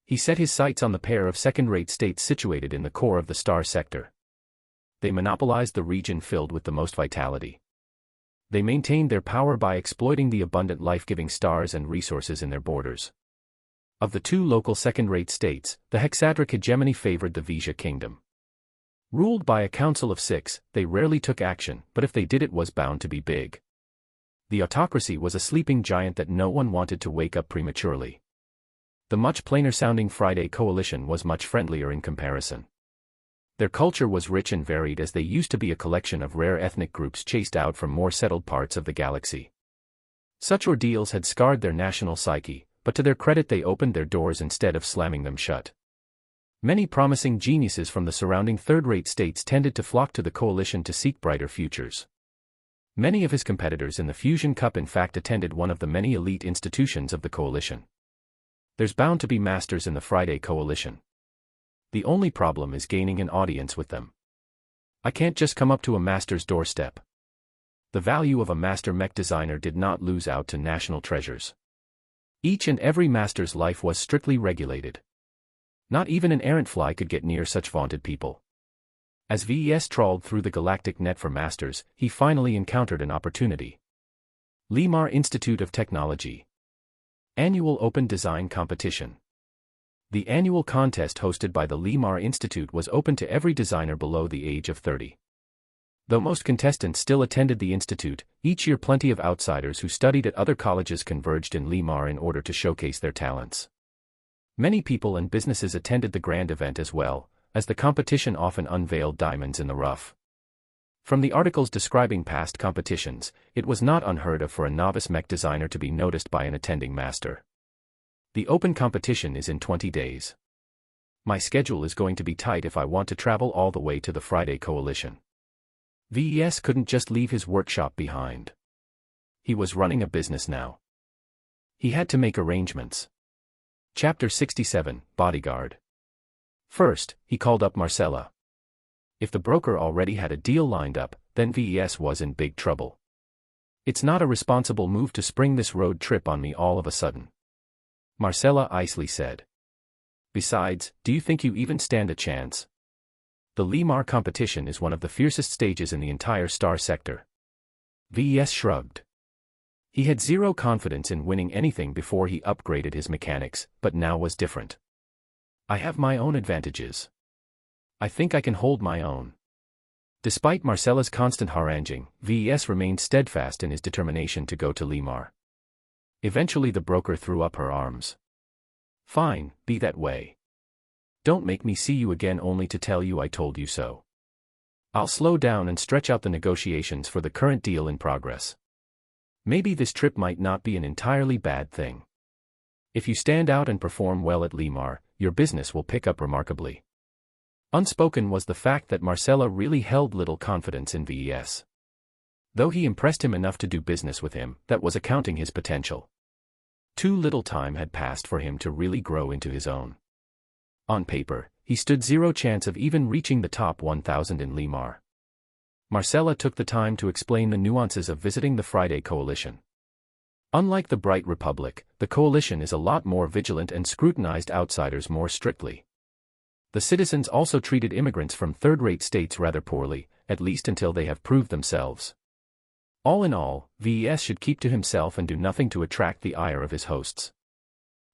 He set his sights on the pair of second-rate states situated in the core of the star sector. They monopolized the region filled with the most vitality. They maintained their power by exploiting the abundant life-giving stars and resources in their borders. Of the 2 local second-rate states, the Hexadric hegemony favored the Vija Kingdom. Ruled by a council of 6, they rarely took action, but if they did it was bound to be big. The autocracy was a sleeping giant that no one wanted to wake up prematurely. The much plainer-sounding Friday Coalition was much friendlier in comparison. Their culture was rich and varied, as they used to be a collection of rare ethnic groups chased out from more settled parts of the galaxy. Such ordeals had scarred their national psyche, but to their credit they opened their doors instead of slamming them shut. Many promising geniuses from the surrounding third-rate states tended to flock to the Coalition to seek brighter futures. Many of his competitors in the Fusion Cup in fact attended one of the many elite institutions of the Coalition. There's bound to be masters in the Friday Coalition. The only problem is gaining an audience with them. I can't just come up to a master's doorstep. The value of a master mech designer did not lose out to national treasures. Each and every master's life was strictly regulated. Not even an errant fly could get near such vaunted people. As VES trawled through the galactic net for masters, he finally encountered an opportunity. Limar Institute of Technology. Annual Open Design Competition. The annual contest hosted by the Limar Institute was open to every designer below the age of 30. Though most contestants still attended the institute, each year plenty of outsiders who studied at other colleges converged in Limar in order to showcase their talents. Many people and businesses attended the grand event as well, as the competition often unveiled diamonds in the rough. From the articles describing past competitions, it was not unheard of for a novice mech designer to be noticed by an attending master. The open competition is in 20 days. My schedule is going to be tight if I want to travel all the way to the Friday Coalition. VES couldn't just leave his workshop behind. He was running a business now. He had to make arrangements. Chapter 67, Bodyguard. First, he called up Marcella. If the broker already had a deal lined up, then VES was in big trouble. It's not a responsible move to spring this road trip on me all of a sudden, Marcella icily said. Besides, do you think you even stand a chance? The Limar competition is one of the fiercest stages in the entire star sector. VES shrugged. He had zero confidence in winning anything before he upgraded his mechanics, but now was different. I have my own advantages. I think I can hold my own. Despite Marcella's constant haranguing, VES remained steadfast in his determination to go to Limar. Eventually the broker threw up her arms. Fine, be that way. Don't make me see you again only to tell you I told you so. I'll slow down and stretch out the negotiations for the current deal in progress. Maybe this trip might not be an entirely bad thing. If you stand out and perform well at Limar, your business will pick up remarkably. Unspoken was the fact that Marcella really held little confidence in VES. Though he impressed him enough to do business with him, that was accounting his potential. Too little time had passed for him to really grow into his own. On paper, he stood zero chance of even reaching the top 1,000 in Limar. Marcella took the time to explain the nuances of visiting the Friday Coalition. Unlike the Bright Republic, the Coalition is a lot more vigilant and scrutinized outsiders more strictly. The citizens also treated immigrants from third-rate states rather poorly, at least until they have proved themselves. All in all, VES should keep to himself and do nothing to attract the ire of his hosts.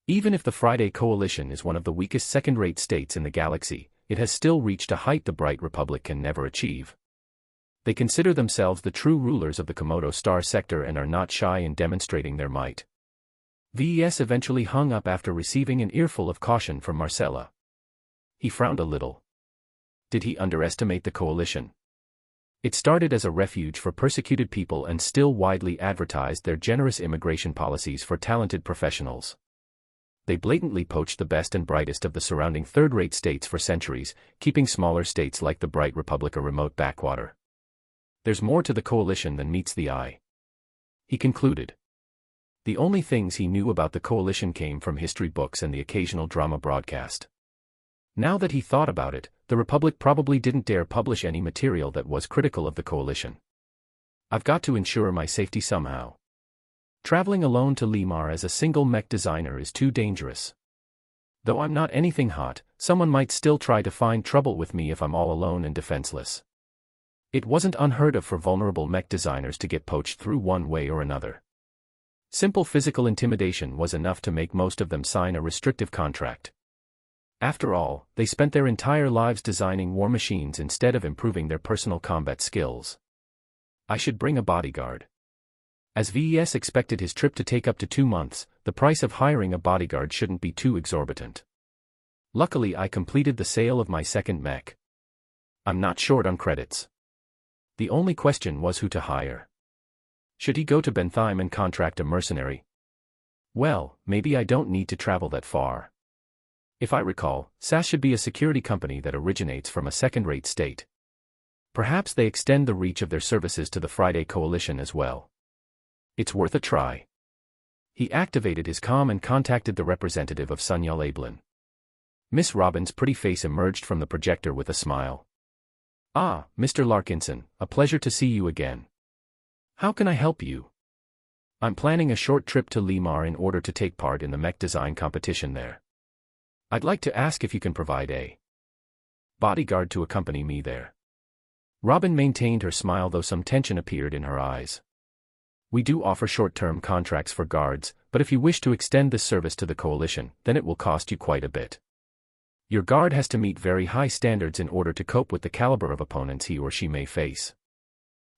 Even if the Friday Coalition is one of the weakest second-rate states in the galaxy, it has still reached a height the Bright Republic can never achieve. They consider themselves the true rulers of the Komodo star sector and are not shy in demonstrating their might. VES eventually hung up after receiving an earful of caution from Marcella. He frowned a little. Did he underestimate the Coalition? It started as a refuge for persecuted people and still widely advertised their generous immigration policies for talented professionals. They blatantly poached the best and brightest of the surrounding third-rate states for centuries, keeping smaller states like the Bright Republic a remote backwater. There's more to the Coalition than meets the eye, he concluded. The only things he knew about the Coalition came from history books and the occasional drama broadcast. Now that he thought about it, the Republic probably didn't dare publish any material that was critical of the Coalition. I've got to ensure my safety somehow. Traveling alone to Limar as a single mech designer is too dangerous. Though I'm not anything hot, someone might still try to find trouble with me if I'm all alone and defenseless. It wasn't unheard of for vulnerable mech designers to get poached through one way or another. Simple physical intimidation was enough to make most of them sign a restrictive contract. After all, they spent their entire lives designing war machines instead of improving their personal combat skills. I should bring a bodyguard. As VES expected his trip to take up to 2 months, the price of hiring a bodyguard shouldn't be too exorbitant. Luckily, I completed the sale of my second mech. I'm not short on credits. The only question was who to hire. Should he go to Bentheim and contract a mercenary? Well, maybe I don't need to travel that far. If I recall, SAS should be a security company that originates from a second-rate state. Perhaps they extend the reach of their services to the Friday Coalition as well. It's worth a try. He activated his comm and contacted the representative of Sunyal Ablin. Miss Robin's pretty face emerged from the projector with a smile. Ah, Mr. Larkinson, a pleasure to see you again. How can I help you? I'm planning a short trip to Limar in order to take part in the mech design competition there. I'd like to ask if you can provide a bodyguard to accompany me there. Robin maintained her smile, though some tension appeared in her eyes. We do offer short-term contracts for guards, but if you wish to extend this service to the Coalition, then it will cost you quite a bit. Your guard has to meet very high standards in order to cope with the caliber of opponents he or she may face.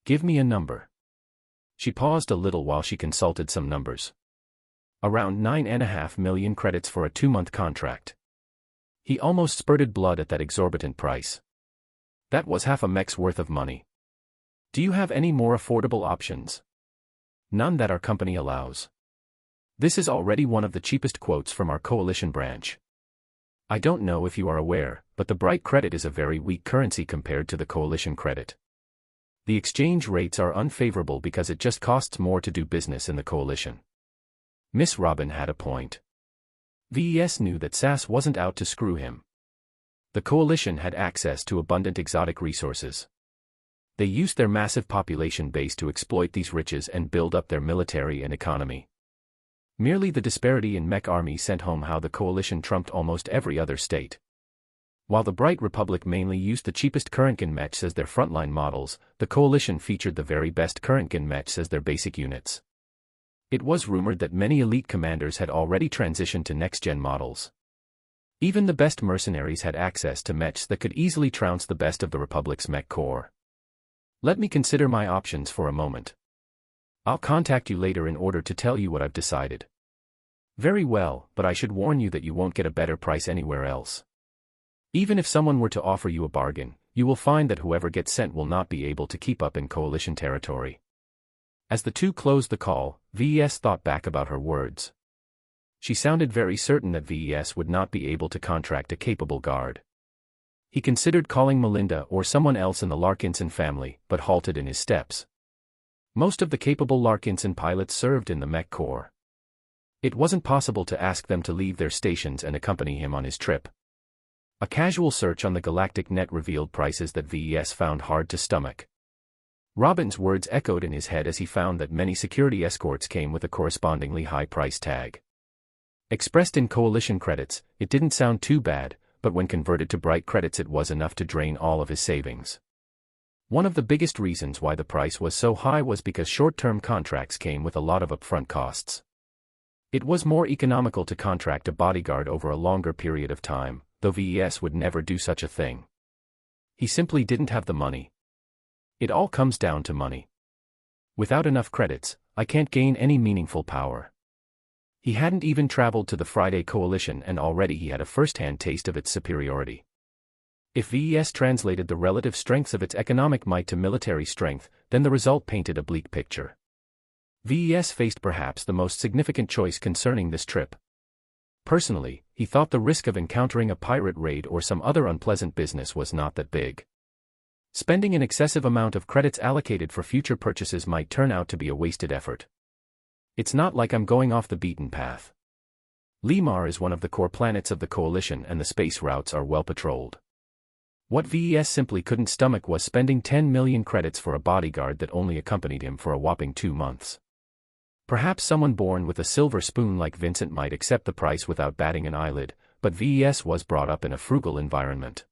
Give me a number. She paused a little while she consulted some numbers. Around 9.5 million credits for a 2-month contract. He almost spurted blood at that exorbitant price. That was half a mech's worth of money. Do you have any more affordable options? None that our company allows. This is already one of the cheapest quotes from our Coalition branch. I don't know if you are aware, but the Bright credit is a very weak currency compared to the Coalition credit. The exchange rates are unfavorable because it just costs more to do business in the Coalition. Miss Robin had a point. VES knew that SAS wasn't out to screw him. The Coalition had access to abundant exotic resources. They used their massive population base to exploit these riches and build up their military and economy. Merely the disparity in mech army sent home how the Coalition trumped almost every other state. While the Bright Republic mainly used the cheapest current-gen mechs as their frontline models, the Coalition featured the very best current-gen mechs as their basic units. It was rumored that many elite commanders had already transitioned to next-gen models. Even the best mercenaries had access to mechs that could easily trounce the best of the Republic's mech corps. Let me consider my options for a moment. I'll contact you later in order to tell you what I've decided. Very well, but I should warn you that you won't get a better price anywhere else. Even if someone were to offer you a bargain, you will find that whoever gets sent will not be able to keep up in Coalition territory. As the two closed the call, VES thought back about her words. She sounded very certain that VES would not be able to contract a capable guard. He considered calling Melinda or someone else in the Larkinson family, but halted in his steps. Most of the capable Larkinson pilots served in the mech corps. It wasn't possible to ask them to leave their stations and accompany him on his trip. A casual search on the galactic net revealed prices that VES found hard to stomach. Robin's words echoed in his head as he found that many security escorts came with a correspondingly high price tag. Expressed in Coalition credits, it didn't sound too bad, but when converted to Bright credits it was enough to drain all of his savings. One of the biggest reasons why the price was so high was because short-term contracts came with a lot of upfront costs. It was more economical to contract a bodyguard over a longer period of time, though VES would never do such a thing. He simply didn't have the money. It all comes down to money. Without enough credits, I can't gain any meaningful power. He hadn't even traveled to the Friday Coalition and already he had a first-hand taste of its superiority. If VES translated the relative strengths of its economic might to military strength, then the result painted a bleak picture. VES faced perhaps the most significant choice concerning this trip. Personally, he thought the risk of encountering a pirate raid or some other unpleasant business was not that big. Spending an excessive amount of credits allocated for future purchases might turn out to be a wasted effort. It's not like I'm going off the beaten path. Limar is one of the core planets of the Coalition and the space routes are well patrolled. What VES simply couldn't stomach was spending 10 million credits for a bodyguard that only accompanied him for a whopping 2 months. Perhaps someone born with a silver spoon like Vincent might accept the price without batting an eyelid, but VES was brought up in a frugal environment.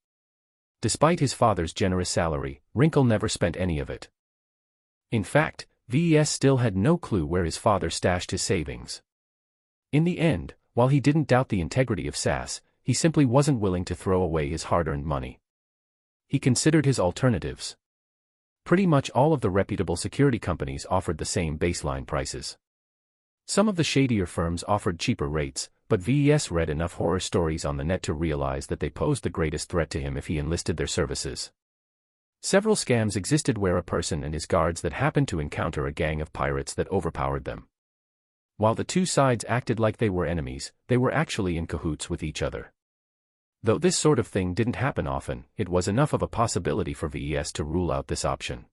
Despite his father's generous salary, Wrinkle never spent any of it. In fact, VES still had no clue where his father stashed his savings. In the end, while he didn't doubt the integrity of SAS, he simply wasn't willing to throw away his hard-earned money. He considered his alternatives. Pretty much all of the reputable security companies offered the same baseline prices. Some of the shadier firms offered cheaper rates, but VES read enough horror stories on the net to realize that they posed the greatest threat to him if he enlisted their services. Several scams existed where a person and his guards that happened to encounter a gang of pirates that overpowered them. While the two sides acted like they were enemies, they were actually in cahoots with each other. Though this sort of thing didn't happen often, it was enough of a possibility for VES to rule out this option.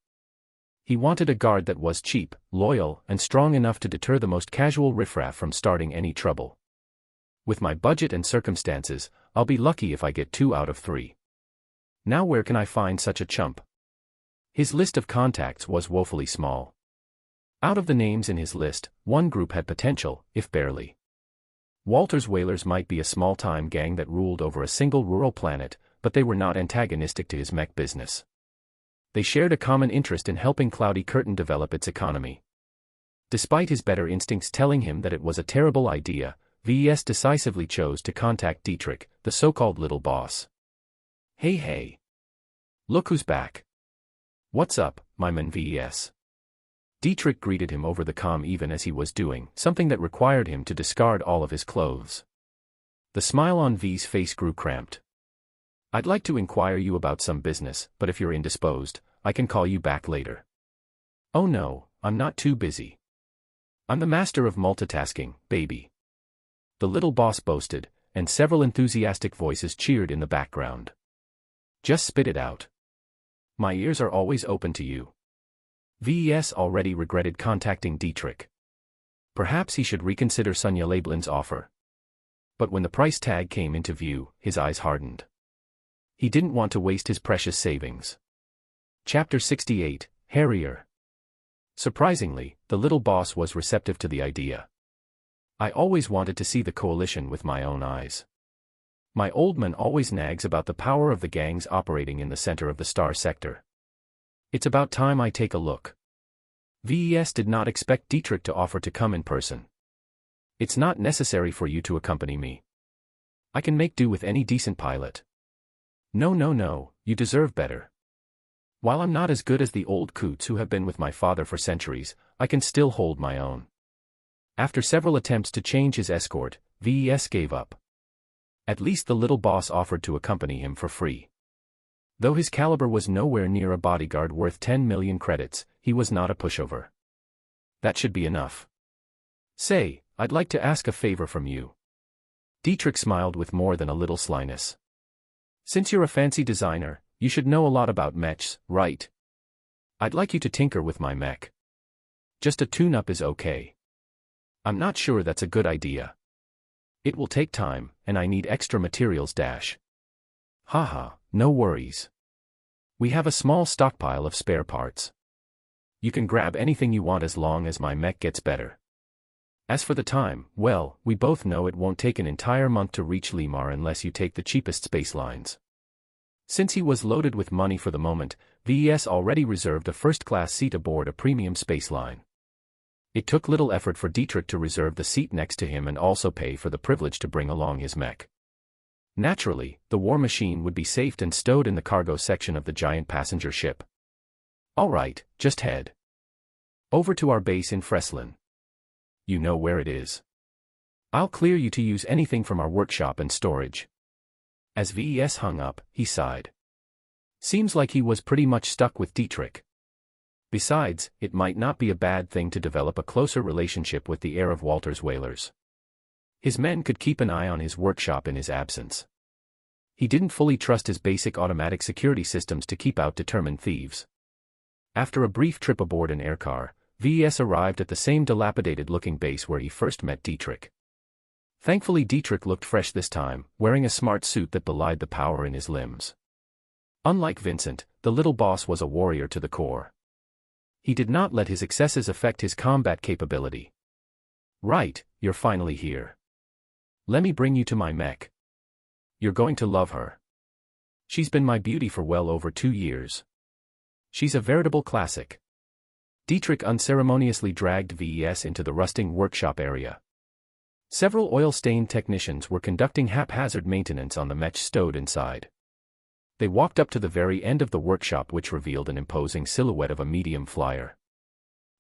He wanted a guard that was cheap, loyal, and strong enough to deter the most casual riffraff from starting any trouble. With my budget and circumstances, I'll be lucky if I get 2 out of 3. Now where can I find such a chump? His list of contacts was woefully small. Out of the names in his list, one group had potential, if barely. Walter's Whalers might be a small-time gang that ruled over a single rural planet, but they were not antagonistic to his mech business. They shared a common interest in helping Cloudy Curtain develop its economy. Despite his better instincts telling him that it was a terrible idea, VES decisively chose to contact Dietrich, the so-called little boss. Hey. Look who's back. What's up, my man VES? Dietrich greeted him over the comm even as he was doing something that required him to discard all of his clothes. The smile on V's face grew cramped. I'd like to inquire you about some business, but if you're indisposed, I can call you back later. Oh no, I'm not too busy. I'm the master of multitasking, baby. The little boss boasted, and several enthusiastic voices cheered in the background. Just spit it out. My ears are always open to you. VES already regretted contacting Dietrich. Perhaps he should reconsider Sonia Labelin's offer. But when the price tag came into view, his eyes hardened. He didn't want to waste his precious savings. Chapter 68, Harrier. Surprisingly, the little boss was receptive to the idea. I always wanted to see the coalition with my own eyes. My old man always nags about the power of the gangs operating in the center of the star sector. It's about time I take a look. VES did not expect Dietrich to offer to come in person. It's not necessary for you to accompany me. I can make do with any decent pilot. No, you deserve better. While I'm not as good as the old coots who have been with my father for centuries, I can still hold my own. After several attempts to change his escort, VES gave up. At least the little boss offered to accompany him for free. Though his caliber was nowhere near a bodyguard worth 10 million credits, he was not a pushover. That should be enough. Say, I'd like to ask a favor from you. Dietrich smiled with more than a little slyness. Since you're a fancy designer, you should know a lot about mechs, right? I'd like you to tinker with my mech. Just a tune-up is okay. I'm not sure that's a good idea. It will take time, and I need extra materials. Haha, no worries. We have a small stockpile of spare parts. You can grab anything you want as long as my mech gets better. As for the time, well, we both know it won't take an entire month to reach Limar unless you take the cheapest space lines. Since he was loaded with money for the moment, VES already reserved a first-class seat aboard a premium space line. It took little effort for Dietrich to reserve the seat next to him and also pay for the privilege to bring along his mech. Naturally, the war machine would be safed and stowed in the cargo section of the giant passenger ship. All right, just head over to our base in Freslin. You know where it is. I'll clear you to use anything from our workshop and storage. As VES hung up, he sighed. Seems like he was pretty much stuck with Dietrich. Besides, it might not be a bad thing to develop a closer relationship with the heir of Walter's Whalers. His men could keep an eye on his workshop in his absence. He didn't fully trust his basic automatic security systems to keep out determined thieves. After a brief trip aboard an aircar, VES arrived at the same dilapidated-looking base where he first met Dietrich. Thankfully Dietrich looked fresh this time, wearing a smart suit that belied the power in his limbs. Unlike Vincent, the little boss was a warrior to the core. He did not let his excesses affect his combat capability. Right, you're finally here. Let me bring you to my mech. You're going to love her. She's been my beauty for well over 2 years. She's a veritable classic. Dietrich unceremoniously dragged VES into the rusting workshop area. Several oil-stained technicians were conducting haphazard maintenance on the mech stowed inside. They walked up to the very end of the workshop, which revealed an imposing silhouette of a medium flyer.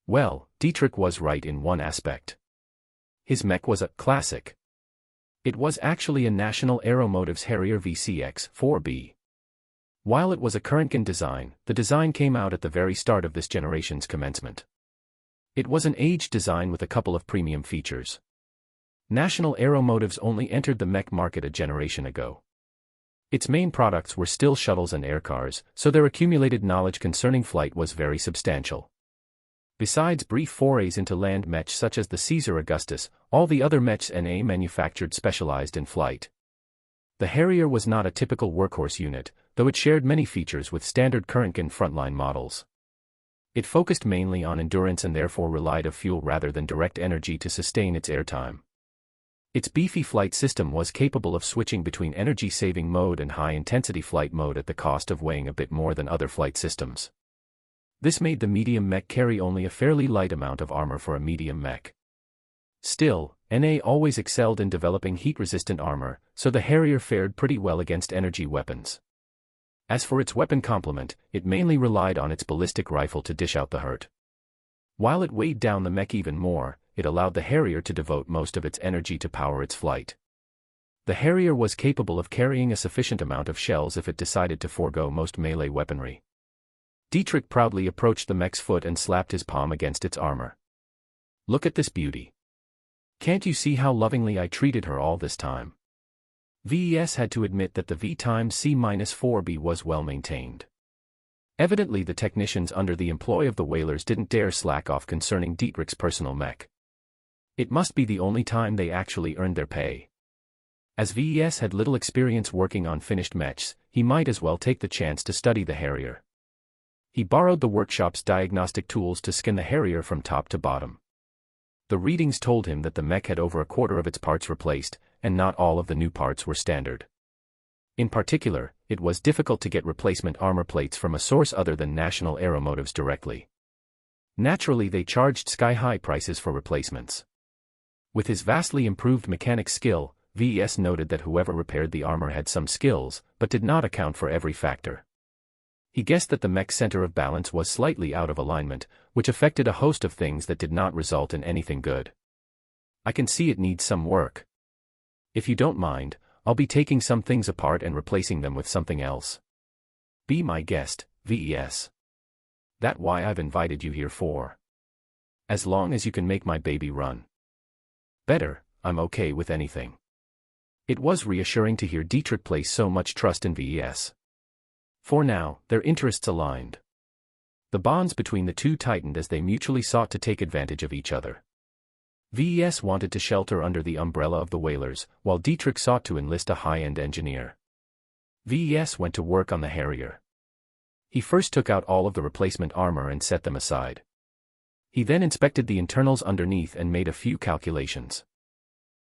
Well, Dietrich was right in one aspect. His mech was a classic. It was actually a National Aeromotives Harrier VCX-4B. While it was a current-gen design, the design came out at the very start of this generation's commencement. It was an aged design with a couple of premium features. National Aeromotives only entered the mech market a generation ago. Its main products were still shuttles and aircars, so their accumulated knowledge concerning flight was very substantial. Besides brief forays into land mechs such as the Caesar Augustus, all the other mechs NA manufactured specialized in flight. The Harrier was not a typical workhorse unit, though it shared many features with standard current-gen frontline models. It focused mainly on endurance and therefore relied on fuel rather than direct energy to sustain its airtime. Its beefy flight system was capable of switching between energy-saving mode and high-intensity flight mode at the cost of weighing a bit more than other flight systems. This made the medium mech carry only a fairly light amount of armor for a medium mech. Still, NA always excelled in developing heat-resistant armor, so the Harrier fared pretty well against energy weapons. As for its weapon complement, it mainly relied on its ballistic rifle to dish out the hurt. While it weighed down the mech even more, it allowed the Harrier to devote most of its energy to power its flight. The Harrier was capable of carrying a sufficient amount of shells if it decided to forego most melee weaponry. Dietrich proudly approached the mech's foot and slapped his palm against its armor. "Look at this beauty. Can't you see how lovingly I treated her all this time?" VES had to admit that the V-C-4B was well maintained. Evidently the technicians under the employ of the whalers didn't dare slack off concerning Dietrich's personal mech. It must be the only time they actually earned their pay. As VES had little experience working on finished mechs, he might as well take the chance to study the Harrier. He borrowed the workshop's diagnostic tools to scan the Harrier from top to bottom. The readings told him that the mech had over a quarter of its parts replaced, and not all of the new parts were standard. In particular, it was difficult to get replacement armor plates from a source other than National Aeromotives directly. Naturally, they charged sky-high prices for replacements. With his vastly improved mechanic skill, VES noted that whoever repaired the armor had some skills, but did not account for every factor. He guessed that the mech's center of balance was slightly out of alignment, which affected a host of things that did not result in anything good. "I can see it needs some work. If you don't mind, I'll be taking some things apart and replacing them with something else. Be my guest, VES. That's why I've invited you here for. As long as you can make my baby run better, I'm okay with anything." It was reassuring to hear Dietrich place so much trust in VES. For now, their interests aligned. The bonds between the two tightened as they mutually sought to take advantage of each other. VES wanted to shelter under the umbrella of the whalers, while Dietrich sought to enlist a high-end engineer. VES went to work on the Harrier. He first took out all of the replacement armor and set them aside. He then inspected the internals underneath and made a few calculations.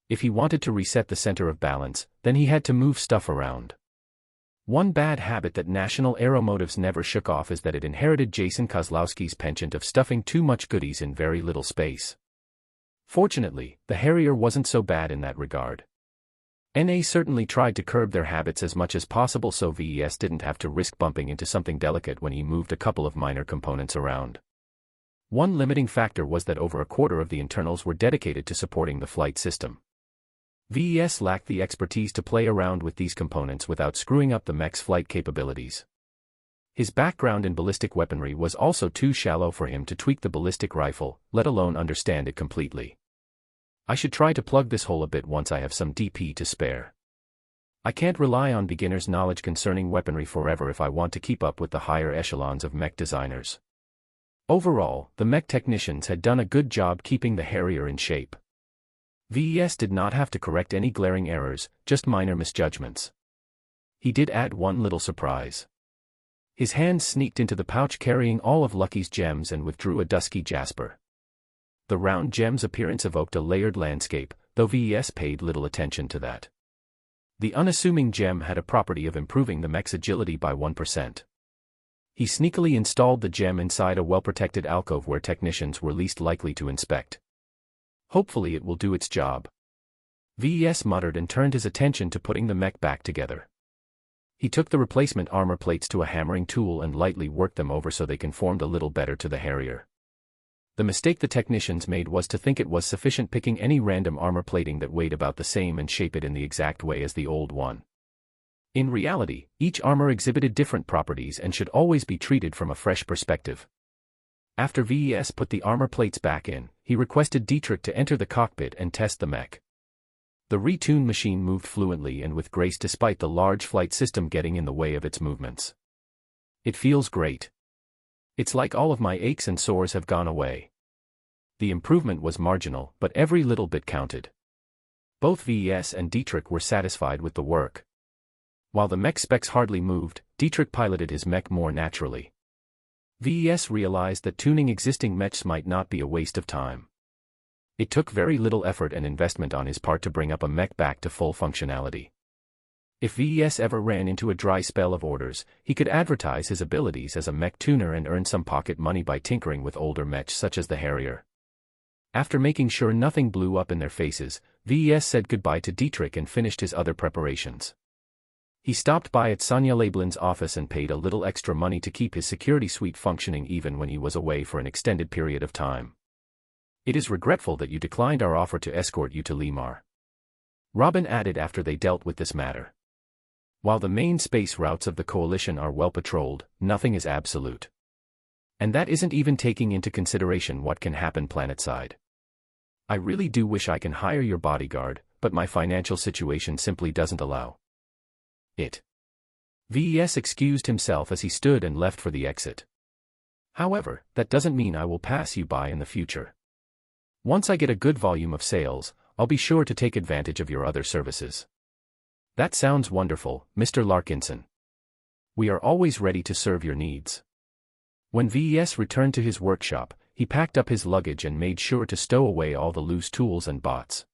If he wanted to reset the center of balance, then he had to move stuff around. One bad habit that National Aeromotives never shook off is that it inherited Jason Kozlowski's penchant of stuffing too much goodies in very little space. Fortunately, the Harrier wasn't so bad in that regard. NA certainly tried to curb their habits as much as possible so VES didn't have to risk bumping into something delicate when he moved a couple of minor components around. One limiting factor was that over a quarter of the internals were dedicated to supporting the flight system. VES lacked the expertise to play around with these components without screwing up the mech's flight capabilities. His background in ballistic weaponry was also too shallow for him to tweak the ballistic rifle, let alone understand it completely. "I should try to plug this hole a bit once I have some DP to spare. I can't rely on beginners' knowledge concerning weaponry forever if I want to keep up with the higher echelons of mech designers." Overall, the mech technicians had done a good job keeping the Harrier in shape. VES did not have to correct any glaring errors, just minor misjudgments. He did add one little surprise. His hand sneaked into the pouch carrying all of Lucky's gems and withdrew a dusky jasper. The round gem's appearance evoked a layered landscape, though VES paid little attention to that. The unassuming gem had a property of improving the mech's agility by 1%. He sneakily installed the gem inside a well-protected alcove where technicians were least likely to inspect. "Hopefully it will do its job," VES muttered and turned his attention to putting the mech back together. He took the replacement armor plates to a hammering tool and lightly worked them over so they conformed a little better to the Harrier. The mistake the technicians made was to think it was sufficient picking any random armor plating that weighed about the same and shape it in the exact way as the old one. In reality, each armor exhibited different properties and should always be treated from a fresh perspective. After VES put the armor plates back in, he requested Dietrich to enter the cockpit and test the mech. The retuned machine moved fluently and with grace despite the large flight system getting in the way of its movements. It feels great. It's like all of my aches and sores have gone away. The improvement was marginal, but every little bit counted. Both VES and Dietrich were satisfied with the work. While the mech specs hardly moved, Dietrich piloted his mech more naturally. VES realized that tuning existing mechs might not be a waste of time. It took very little effort and investment on his part to bring up a mech back to full functionality. If VES ever ran into a dry spell of orders, he could advertise his abilities as a mech tuner and earn some pocket money by tinkering with older mechs such as the Harrier. After making sure nothing blew up in their faces, VES said goodbye to Dietrich and finished his other preparations. He stopped by at Sonja Labelin's office and paid a little extra money to keep his security suite functioning even when he was away for an extended period of time. "It is regretful that you declined our offer to escort you to Limar," Robin added after they dealt with this matter. "While the main space routes of the Coalition are well patrolled, nothing is absolute. And that isn't even taking into consideration what can happen planetside. I really do wish I can hire your bodyguard, but my financial situation simply doesn't allow it." VES excused himself as he stood and left for the exit. "However, that doesn't mean I will pass you by in the future. Once I get a good volume of sales, I'll be sure to take advantage of your other services." "That sounds wonderful, Mr. Larkinson. We are always ready to serve your needs." When VES returned to his workshop, he packed up his luggage and made sure to stow away all the loose tools and bots.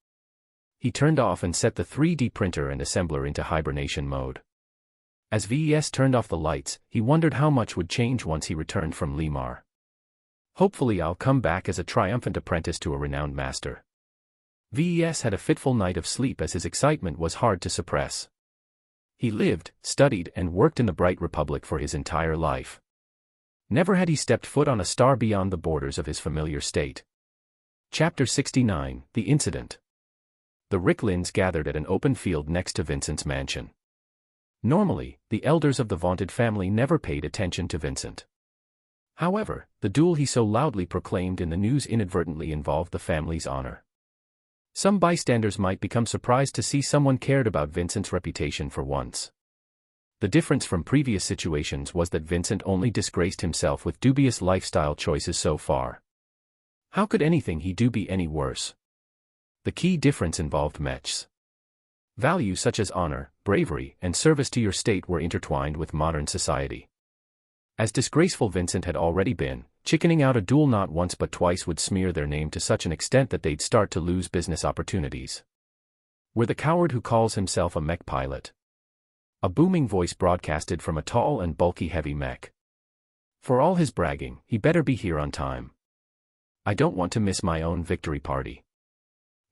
He turned off and set the 3D printer and assembler into hibernation mode. As VES turned off the lights, he wondered how much would change once he returned from Limar. "Hopefully I'll come back as a triumphant apprentice to a renowned master." VES had a fitful night of sleep as his excitement was hard to suppress. He lived, studied, and worked in the Bright Republic for his entire life. Never had he stepped foot on a star beyond the borders of his familiar state. Chapter 69, The Incident. The Ricklins gathered at an open field next to Vincent's mansion. Normally, the elders of the vaunted family never paid attention to Vincent. However, the duel he so loudly proclaimed in the news inadvertently involved the family's honor. Some bystanders might become surprised to see someone cared about Vincent's reputation for once. The difference from previous situations was that Vincent only disgraced himself with dubious lifestyle choices so far. How could anything he do be any worse? The key difference involved mechs. Values such as honor, bravery, and service to your state were intertwined with modern society. As disgraceful Vincent had already been, chickening out a duel not once but twice would smear their name to such an extent that they'd start to lose business opportunities. "We're the coward who calls himself a mech pilot." A booming voice broadcasted from a tall and bulky heavy mech. "For all his bragging, he better be here on time. I don't want to miss my own victory party."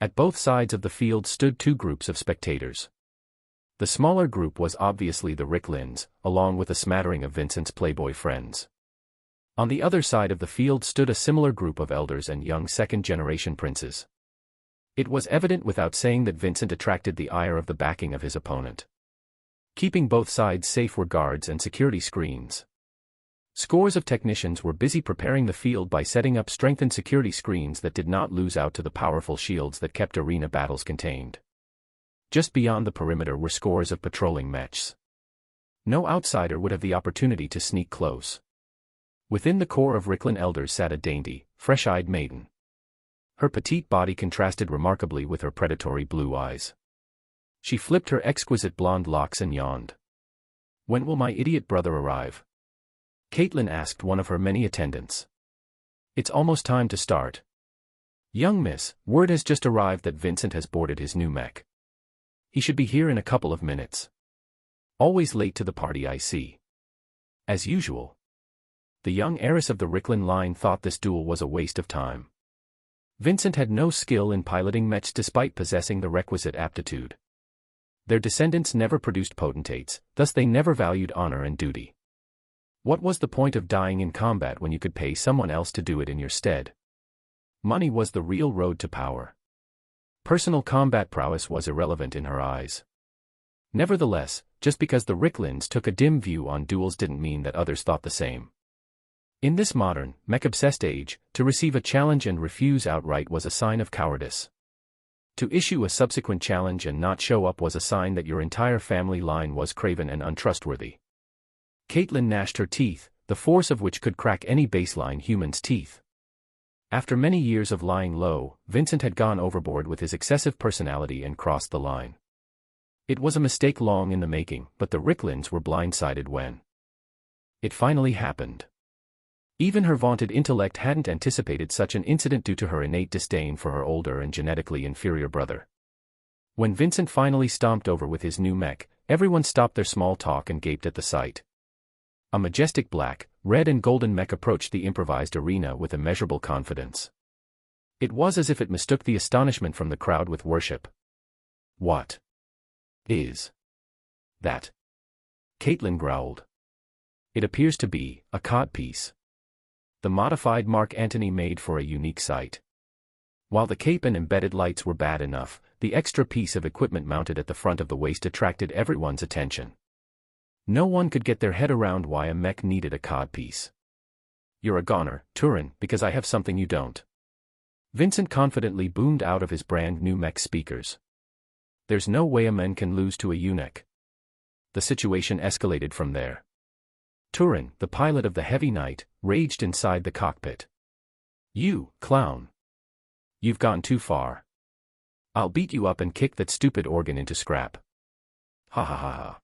At both sides of the field stood two groups of spectators. The smaller group was obviously the Ricklins, along with a smattering of Vincent's playboy friends. On the other side of the field stood a similar group of elders and young second-generation princes. It was evident without saying that Vincent attracted the ire of the backing of his opponent. Keeping both sides safe were guards and security screens. Scores of technicians were busy preparing the field by setting up strengthened security screens that did not lose out to the powerful shields that kept arena battles contained. Just beyond the perimeter were scores of patrolling mechs. No outsider would have the opportunity to sneak close. Within the core of Ricklin elders sat a dainty, fresh-eyed maiden. Her petite body contrasted remarkably with her predatory blue eyes. She flipped her exquisite blonde locks and yawned. "When will my idiot brother arrive?" Caitlin asked one of her many attendants. "It's almost time to start." "Young miss, word has just arrived that Vincent has boarded his new mech. He should be here in a couple of minutes. Always late to the party, I see." As usual. The young heiress of the Ricklin line thought this duel was a waste of time. Vincent had no skill in piloting mechs despite possessing the requisite aptitude. Their descendants never produced potentates, thus they never valued honor and duty. What was the point of dying in combat when you could pay someone else to do it in your stead? Money was the real road to power. Personal combat prowess was irrelevant in her eyes. Nevertheless, just because the Ricklins took a dim view on duels didn't mean that others thought the same. In this modern, mech-obsessed age, to receive a challenge and refuse outright was a sign of cowardice. To issue a subsequent challenge and not show up was a sign that your entire family line was craven and untrustworthy. Caitlin gnashed her teeth, the force of which could crack any baseline human's teeth. After many years of lying low, Vincent had gone overboard with his excessive personality and crossed the line. It was a mistake long in the making, but the Ricklins were blindsided when it finally happened. Even her vaunted intellect hadn't anticipated such an incident due to her innate disdain for her older and genetically inferior brother. When Vincent finally stomped over with his new mech, everyone stopped their small talk and gaped at the sight. A majestic black, red and golden mech approached the improvised arena with immeasurable confidence. It was as if it mistook the astonishment from the crowd with worship. "What is that?" Caitlin growled. "It appears to be a codpiece. The modified Mark Antony made for a unique sight." While the cape and embedded lights were bad enough, the extra piece of equipment mounted at the front of the waist attracted everyone's attention. No one could get their head around why a mech needed a codpiece. "You're a goner, Turin, because I have something you don't." Vincent confidently boomed out of his brand new mech speakers. "There's no way a man can lose to a eunuch." The situation escalated from there. Turin, the pilot of the Heavy Knight, raged inside the cockpit. "You, clown. You've gone too far. I'll beat you up and kick that stupid organ into scrap. Ha ha ha ha.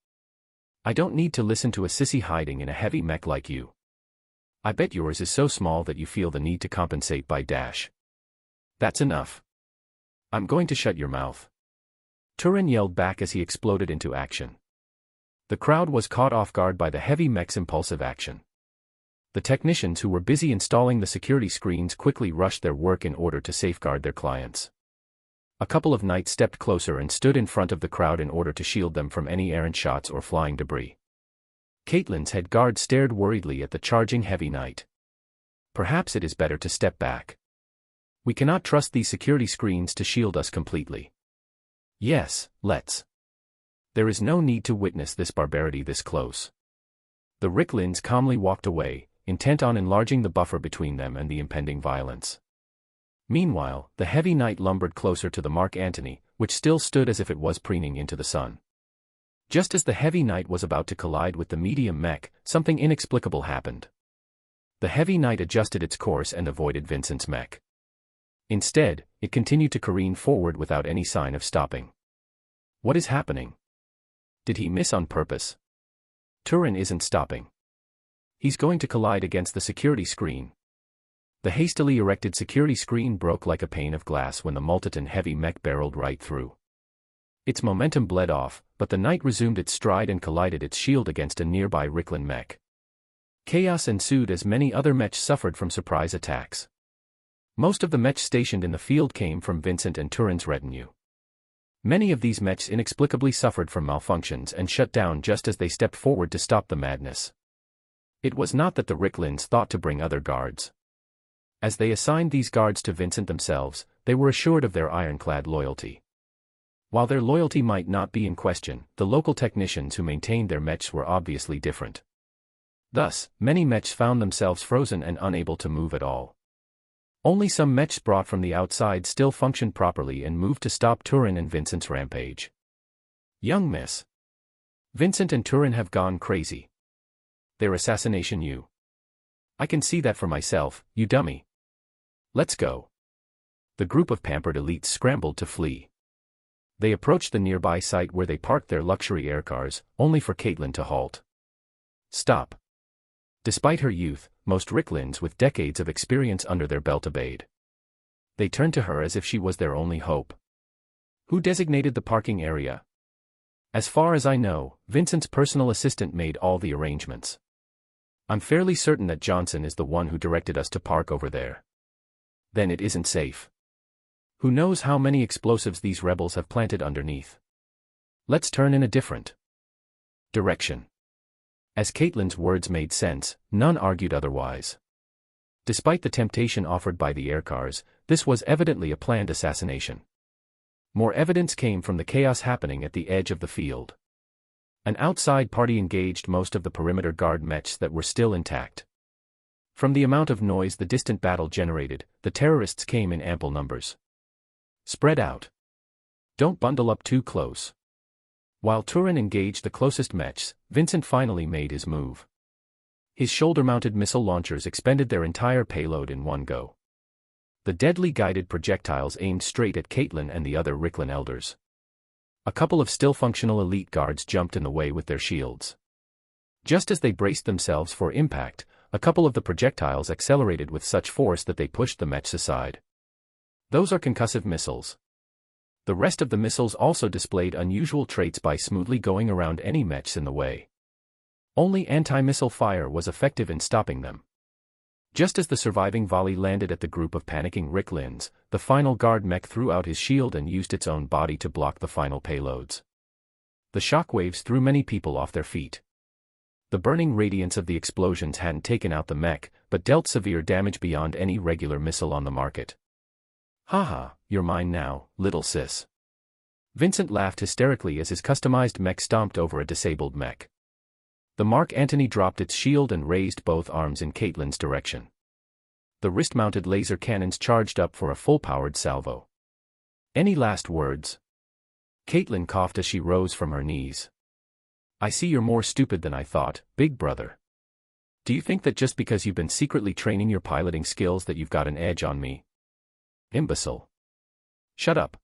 I don't need to listen to a sissy hiding in a heavy mech like you. I bet yours is so small that you feel the need to compensate by dash. That's enough. I'm going to shut your mouth." Turin yelled back as he exploded into action. The crowd was caught off guard by the heavy mech's impulsive action. The technicians who were busy installing the security screens quickly rushed their work in order to safeguard their clients. A couple of knights stepped closer and stood in front of the crowd in order to shield them from any errant shots or flying debris. Caitlin's head guard stared worriedly at the charging heavy knight. "Perhaps it is better to step back. We cannot trust these security screens to shield us completely." "Yes, let's. There is no need to witness this barbarity this close." The Ricklins calmly walked away, intent on enlarging the buffer between them and the impending violence. Meanwhile, the heavy knight lumbered closer to the Mark Antony, which still stood as if it was preening into the sun. Just as the heavy knight was about to collide with the medium mech, something inexplicable happened. The heavy knight adjusted its course and avoided Vincent's mech. Instead, it continued to careen forward without any sign of stopping. What is happening? Did he miss on purpose? Turin isn't stopping. He's going to collide against the security screen. The hastily erected security screen broke like a pane of glass when the multiton heavy mech barreled right through. Its momentum bled off, but the knight resumed its stride and collided its shield against a nearby Ricklin mech. Chaos ensued as many other mechs suffered from surprise attacks. Most of the mechs stationed in the field came from Vincent and Turin's retinue. Many of these mechs inexplicably suffered from malfunctions and shut down just as they stepped forward to stop the madness. It was not that the Ricklins thought to bring other guards. As they assigned these guards to Vincent themselves, they were assured of their ironclad loyalty. While their loyalty might not be in question, the local technicians who maintained their mechs were obviously different. Thus, many mechs found themselves frozen and unable to move at all. Only some mechs brought from the outside still functioned properly and moved to stop Turin and Vincent's rampage. "Young miss. Vincent and Turin have gone crazy. Their assassination you. I can see that for myself, you dummy. Let's go." The group of pampered elites scrambled to flee. They approached the nearby site where they parked their luxury aircars, only for Caitlin to halt. "Stop." Despite her youth, most Ricklins with decades of experience under their belt obeyed. They turned to her as if she was their only hope. "Who designated the parking area?" "As far as I know, Vincent's personal assistant made all the arrangements. I'm fairly certain that Johnson is the one who directed us to park over there." "Then it isn't safe. Who knows how many explosives these rebels have planted underneath?" Let's turn in a different direction. As Caitlin's words made sense, none argued otherwise. Despite the temptation offered by the aircars, this was evidently a planned assassination. More evidence came from the chaos happening at the edge of the field. An outside party engaged most of the perimeter guard mechs that were still intact. From the amount of noise the distant battle generated, the terrorists came in ample numbers. Spread out. Don't bundle up too close. While Turin engaged the closest mechs, Vincent finally made his move. His shoulder-mounted missile launchers expended their entire payload in one go. The deadly guided projectiles aimed straight at Caitlin and the other Ricklin elders. A couple of still functional elite guards jumped in the way with their shields. Just as they braced themselves for impact, a couple of the projectiles accelerated with such force that they pushed the mechs aside. Those are concussive missiles. The rest of the missiles also displayed unusual traits by smoothly going around any mechs in the way. Only anti-missile fire was effective in stopping them. Just as the surviving volley landed at the group of panicking Ricklins, the final guard mech threw out his shield and used its own body to block the final payloads. The shockwaves threw many people off their feet. The burning radiance of the explosions hadn't taken out the mech, but dealt severe damage beyond any regular missile on the market. Haha, you're mine now, little sis. Vincent laughed hysterically as his customized mech stomped over a disabled mech. The Mark Antony dropped its shield and raised both arms in Caitlin's direction. The wrist-mounted laser cannons charged up for a full-powered salvo. Any last words? Caitlin coughed as she rose from her knees. I see you're more stupid than I thought, big brother. Do you think that just because you've been secretly training your piloting skills that you've got an edge on me? Imbecile. Shut up.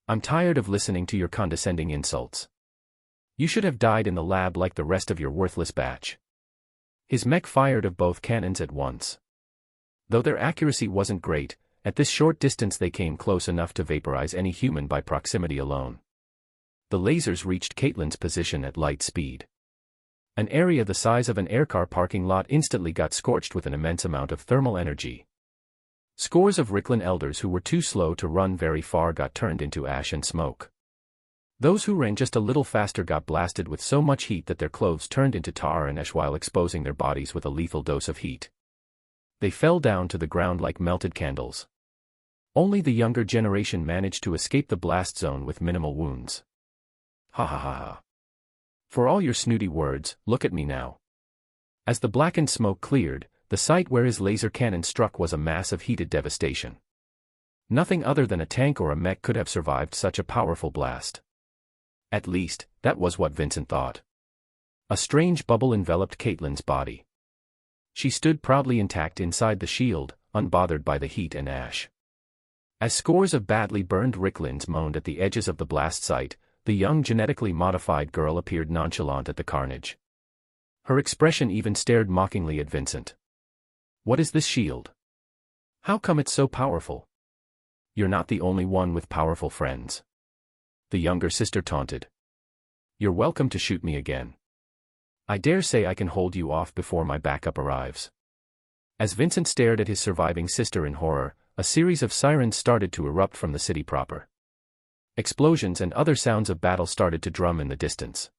I'm tired of listening to your condescending insults. You should have died in the lab like the rest of your worthless batch. His mech fired of both cannons at once. Though their accuracy wasn't great, at this short distance they came close enough to vaporize any human by proximity alone. The lasers reached Caitlin's position at light speed. An area the size of an aircar parking lot instantly got scorched with an immense amount of thermal energy. Scores of Ricklin elders who were too slow to run very far got turned into ash and smoke. Those who ran just a little faster got blasted with so much heat that their clothes turned into tar and ash while exposing their bodies with a lethal dose of heat. They fell down to the ground like melted candles. Only the younger generation managed to escape the blast zone with minimal wounds. Ha ha ha ha. For all your snooty words, look at me now. As the blackened smoke cleared, the site where his laser cannon struck was a mass of heated devastation. Nothing other than a tank or a mech could have survived such a powerful blast. At least, that was what Vincent thought. A strange bubble enveloped Caitlin's body. She stood proudly intact inside the shield, unbothered by the heat and ash. As scores of badly burned Ricklins moaned at the edges of the blast site, the young genetically modified girl appeared nonchalant at the carnage. Her expression even stared mockingly at Vincent. What is this shield? How come it's so powerful? You're not the only one with powerful friends. The younger sister taunted. You're welcome to shoot me again. I dare say I can hold you off before my backup arrives. As Vincent stared at his surviving sister in horror, a series of sirens started to erupt from the city proper. Explosions and other sounds of battle started to drum in the distance.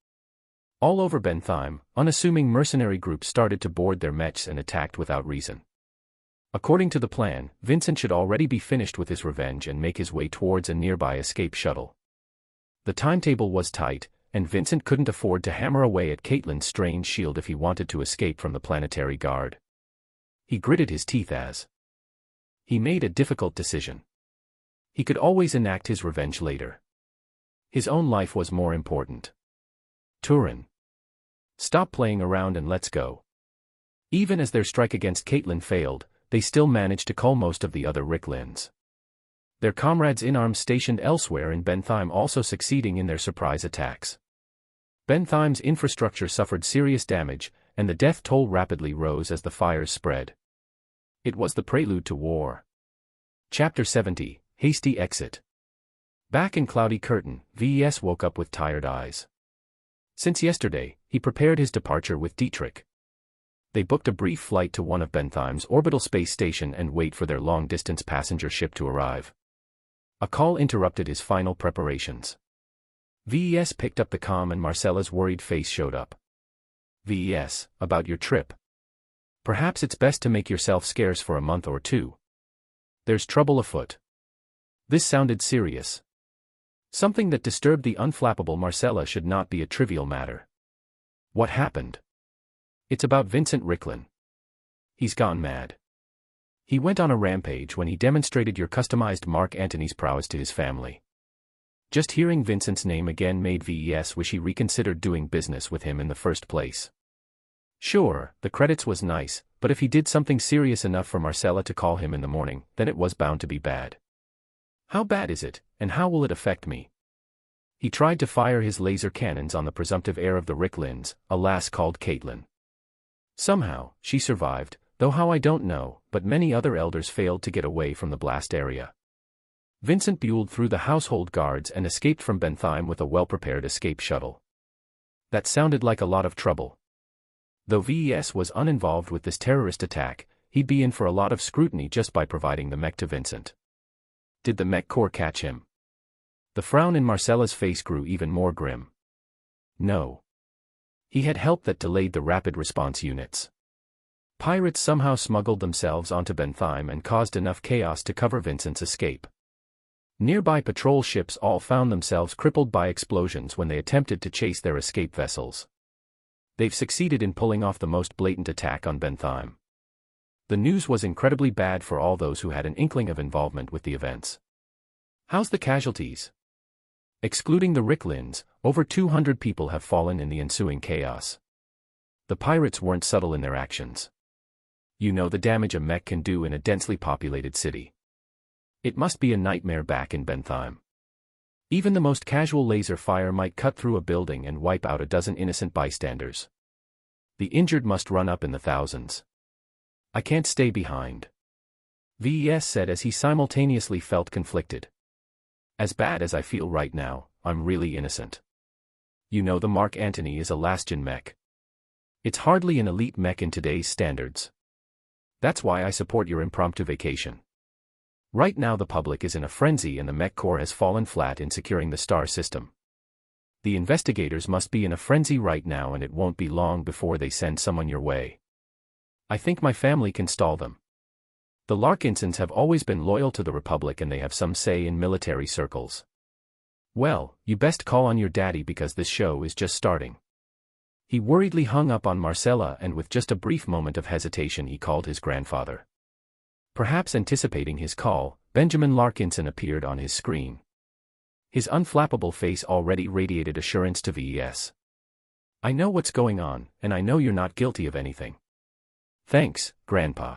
All over Bentheim, unassuming mercenary groups started to board their mechs and attacked without reason. According to the plan, Vincent should already be finished with his revenge and make his way towards a nearby escape shuttle. The timetable was tight, and Vincent couldn't afford to hammer away at Caitlin's strange shield if he wanted to escape from the planetary guard. He gritted his teeth as he made a difficult decision. He could always enact his revenge later. His own life was more important. Turin. Stop playing around and let's go. Even as their strike against Caitlin failed, they still managed to cull most of the other Ricklins. Their comrades in arms stationed elsewhere in Bentheim also succeeding in their surprise attacks. Bentheim's infrastructure suffered serious damage, and the death toll rapidly rose as the fires spread. It was the prelude to war. Chapter 70, Hasty Exit. Back in Cloudy Curtain, VES woke up with tired eyes. Since yesterday, he prepared his departure with Dietrich. They booked a brief flight to one of Bentheim's orbital space station and wait for their long-distance passenger ship to arrive. A call interrupted his final preparations. VES picked up the comm and Marcella's worried face showed up. VES, about your trip. Perhaps it's best to make yourself scarce for a month or two. There's trouble afoot. This sounded serious. Something that disturbed the unflappable Marcella should not be a trivial matter. What happened? It's about Vincent Ricklin. He's gone mad. He went on a rampage when he demonstrated your customized Mark Antony's prowess to his family. Just hearing Vincent's name again made VES wish he reconsidered doing business with him in the first place. Sure, the credits was nice, but if he did something serious enough for Marcella to call him in the morning, then it was bound to be bad. How bad is it, and how will it affect me? He tried to fire his laser cannons on the presumptive heir of the Ricklins, a lass called Caitlin. Somehow, she survived, though how I don't know, but many other elders failed to get away from the blast area. Vincent buelled through the household guards and escaped from Bentheim with a well-prepared escape shuttle. That sounded like a lot of trouble. Though VES was uninvolved with this terrorist attack, he'd be in for a lot of scrutiny just by providing the mech to Vincent. Did the mech corps catch him? The frown in Marcella's face grew even more grim. No. He had help that delayed the rapid response units. Pirates somehow smuggled themselves onto Bentheim and caused enough chaos to cover Vincent's escape. Nearby patrol ships all found themselves crippled by explosions when they attempted to chase their escape vessels. They've succeeded in pulling off the most blatant attack on Bentheim. The news was incredibly bad for all those who had an inkling of involvement with the events. How's the casualties? Excluding the Ricklins, over 200 people have fallen in the ensuing chaos. The pirates weren't subtle in their actions. You know the damage a mech can do in a densely populated city. It must be a nightmare back in Bentheim. Even the most casual laser fire might cut through a building and wipe out a dozen innocent bystanders. The injured must run up in the thousands. I can't stay behind. VES said as he simultaneously felt conflicted. As bad as I feel right now, I'm really innocent. You know the Mark Antony is a last-gen mech. It's hardly an elite mech in today's standards. That's why I support your impromptu vacation. Right now the public is in a frenzy and the mech corps has fallen flat in securing the star system. The investigators must be in a frenzy right now and it won't be long before they send someone your way. I think my family can stall them. The Larkinsons have always been loyal to the Republic and they have some say in military circles. Well, you best call on your daddy because this show is just starting. He worriedly hung up on Marcella and with just a brief moment of hesitation he called his grandfather. Perhaps anticipating his call, Benjamin Larkinson appeared on his screen. His unflappable face already radiated assurance to VES. I know what's going on, and I know you're not guilty of anything. Thanks, Grandpa.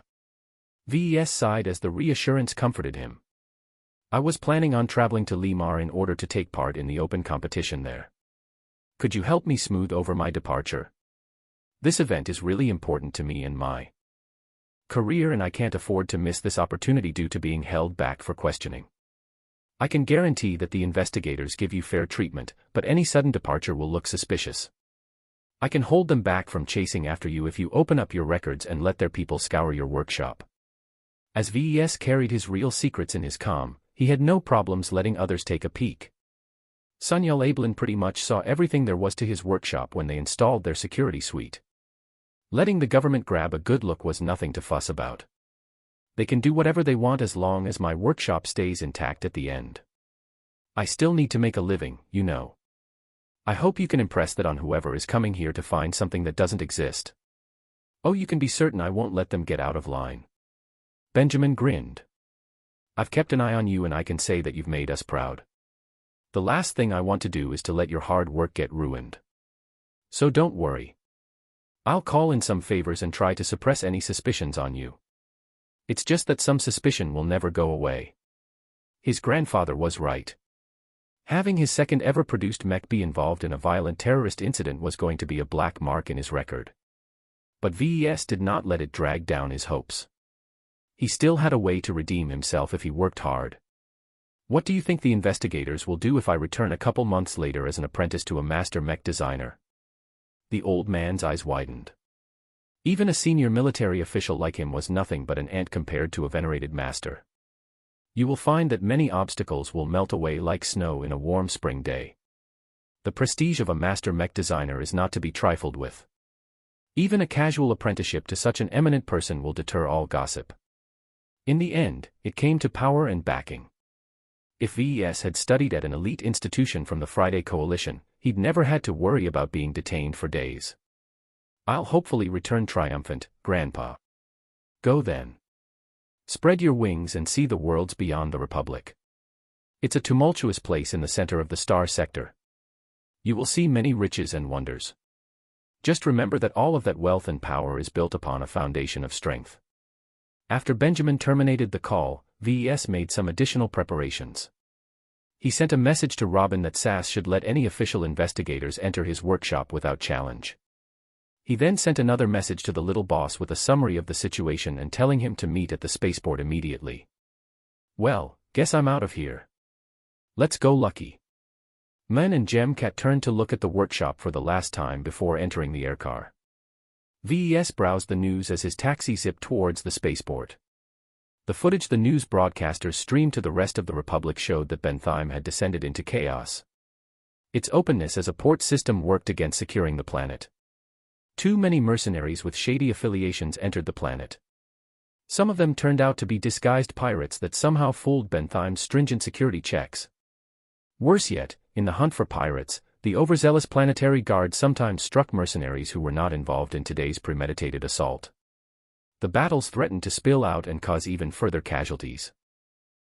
VES sighed as the reassurance comforted him. I was planning on traveling to Limar in order to take part in the open competition there. Could you help me smooth over my departure? This event is really important to me and my career and I can't afford to miss this opportunity due to being held back for questioning. I can guarantee that the investigators give you fair treatment, but any sudden departure will look suspicious. I can hold them back from chasing after you if you open up your records and let their people scour your workshop. As VES carried his real secrets in his comm, he had no problems letting others take a peek. Sunyal Ablin pretty much saw everything there was to his workshop when they installed their security suite. Letting the government grab a good look was nothing to fuss about. They can do whatever they want as long as my workshop stays intact at the end. I still need to make a living, you know. I hope you can impress that on whoever is coming here to find something that doesn't exist. Oh, you can be certain I won't let them get out of line. Benjamin grinned. I've kept an eye on you and I can say that you've made us proud. The last thing I want to do is to let your hard work get ruined. So don't worry. I'll call in some favors and try to suppress any suspicions on you. It's just that some suspicion will never go away. His grandfather was right. Having his second ever produced mech be involved in a violent terrorist incident was going to be a black mark in his record. But VES did not let it drag down his hopes. He still had a way to redeem himself if he worked hard. What do you think the investigators will do if I return a couple months later as an apprentice to a master mech designer? The old man's eyes widened. Even a senior military official like him was nothing but an ant compared to a venerated master. You will find that many obstacles will melt away like snow in a warm spring day. The prestige of a master mech designer is not to be trifled with. Even a casual apprenticeship to such an eminent person will deter all gossip. In the end, it came to power and backing. If VES had studied at an elite institution from the Friday Coalition, he'd never had to worry about being detained for days. I'll hopefully return triumphant, Grandpa. Go then. Spread your wings and see the worlds beyond the Republic. It's a tumultuous place in the center of the star sector. You will see many riches and wonders. Just remember that all of that wealth and power is built upon a foundation of strength. After Benjamin terminated the call, VES made some additional preparations. He sent a message to Robin that SAS should let any official investigators enter his workshop without challenge. He then sent another message to the little boss with a summary of the situation and telling him to meet at the spaceport immediately. Well, guess I'm out of here. Let's go, Lucky. Men and Gemcat turned to look at the workshop for the last time before entering the aircar. VES browsed the news as his taxi zipped towards the spaceport. The footage the news broadcasters streamed to the rest of the Republic showed that Bentham had descended into chaos. Its openness as a port system worked against securing the planet. Too many mercenaries with shady affiliations entered the planet. Some of them turned out to be disguised pirates that somehow fooled Bentham's stringent security checks. Worse yet, in the hunt for pirates, the overzealous planetary guard sometimes struck mercenaries who were not involved in today's premeditated assault. The battles threatened to spill out and cause even further casualties.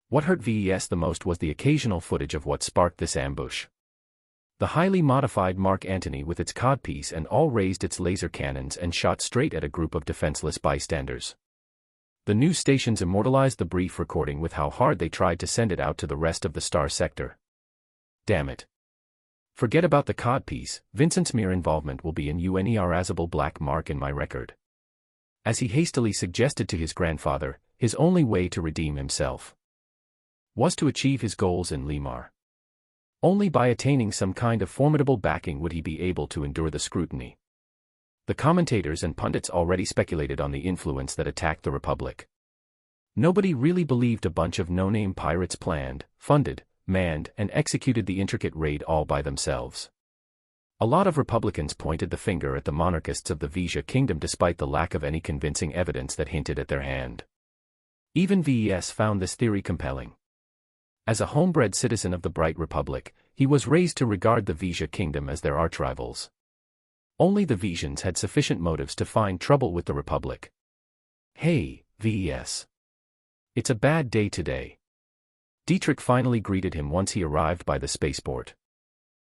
What hurt VES the most was the occasional footage of what sparked this ambush. The highly modified Mark Antony with its codpiece and all raised its laser cannons and shot straight at a group of defenseless bystanders. The news stations immortalized the brief recording with how hard they tried to send it out to the rest of the star sector. Damn it. Forget about the codpiece, Vincent's mere involvement will be an unerasable black mark in my record. As he hastily suggested to his grandfather, his only way to redeem himself was to achieve his goals in Limar. Only by attaining some kind of formidable backing would he be able to endure the scrutiny. The commentators and pundits already speculated on the influence that attacked the Republic. Nobody really believed a bunch of no-name pirates planned, funded, manned, and executed the intricate raid all by themselves. A lot of Republicans pointed the finger at the monarchists of the Vija Kingdom despite the lack of any convincing evidence that hinted at their hand. Even VES found this theory compelling. As a homebred citizen of the Bright Republic, he was raised to regard the Vija Kingdom as their archrivals. Only the Vijans had sufficient motives to find trouble with the Republic. Hey, VES. It's a bad day today. Dietrich finally greeted him once he arrived by the spaceport.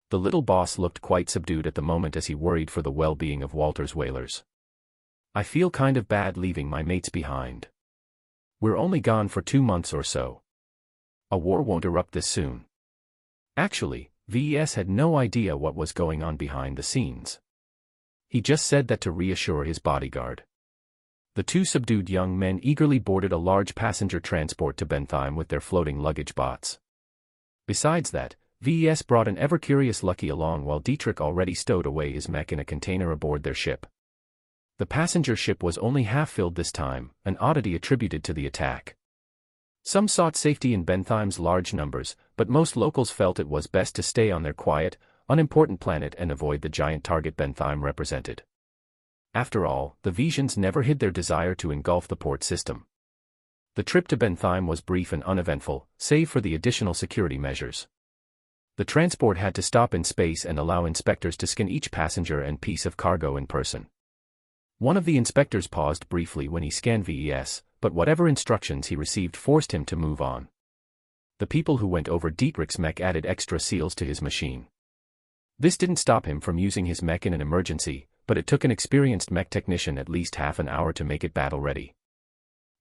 The little boss looked quite subdued at the moment as he worried for the well-being of Walter's whalers. I feel kind of bad leaving my mates behind. We're only gone for 2 months or so. A war won't erupt this soon. Actually, VES had no idea what was going on behind the scenes. He just said that to reassure his bodyguard. The two subdued young men eagerly boarded a large passenger transport to Bentham with their floating luggage bots. Besides that, VES brought an ever-curious Lucky along while Dietrich already stowed away his mech in a container aboard their ship. The passenger ship was only half filled this time, an oddity attributed to the attack. Some sought safety in Bentham's large numbers, but most locals felt it was best to stay on their quiet, unimportant planet and avoid the giant target Bentham represented. After all, the Vijans never hid their desire to engulf the port system. The trip to Bentham was brief and uneventful, save for the additional security measures. The transport had to stop in space and allow inspectors to scan each passenger and piece of cargo in person. One of the inspectors paused briefly when he scanned VES, but whatever instructions he received forced him to move on. The people who went over Dietrich's mech added extra seals to his machine. This didn't stop him from using his mech in an emergency, but it took an experienced mech technician at least half an hour to make it battle-ready.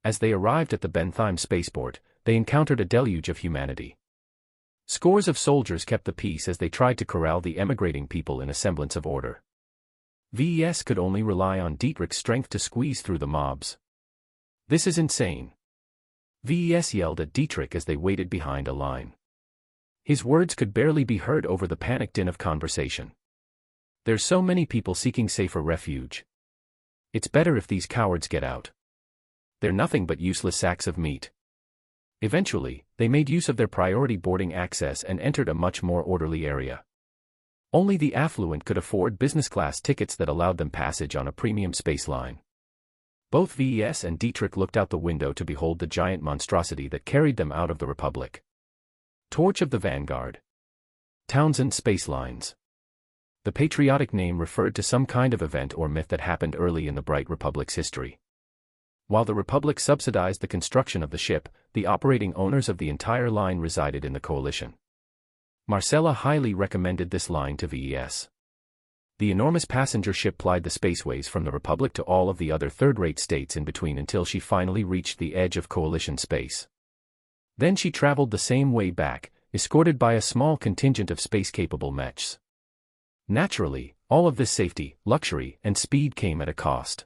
As they arrived at the Bentham spaceport, they encountered a deluge of humanity. Scores of soldiers kept the peace as they tried to corral the emigrating people in a semblance of order. VES could only rely on Dietrich's strength to squeeze through the mobs. This is insane. VES yelled at Dietrich as they waited behind a line. His words could barely be heard over the panic din of conversation. There's so many people seeking safer refuge. It's better if these cowards get out. They're nothing but useless sacks of meat. Eventually, they made use of their priority boarding access and entered a much more orderly area. Only the affluent could afford business-class tickets that allowed them passage on a premium space line. Both VES and Dietrich looked out the window to behold the giant monstrosity that carried them out of the Republic. Torch of the Vanguard. Townsend Space Lines. The patriotic name referred to some kind of event or myth that happened early in the Bright Republic's history. While the Republic subsidized the construction of the ship, the operating owners of the entire line resided in the coalition. Marcella highly recommended this line to VES. The enormous passenger ship plied the spaceways from the Republic to all of the other third-rate states in between until she finally reached the edge of coalition space. Then she traveled the same way back, escorted by a small contingent of space-capable mechs. Naturally, all of this safety, luxury, and speed came at a cost.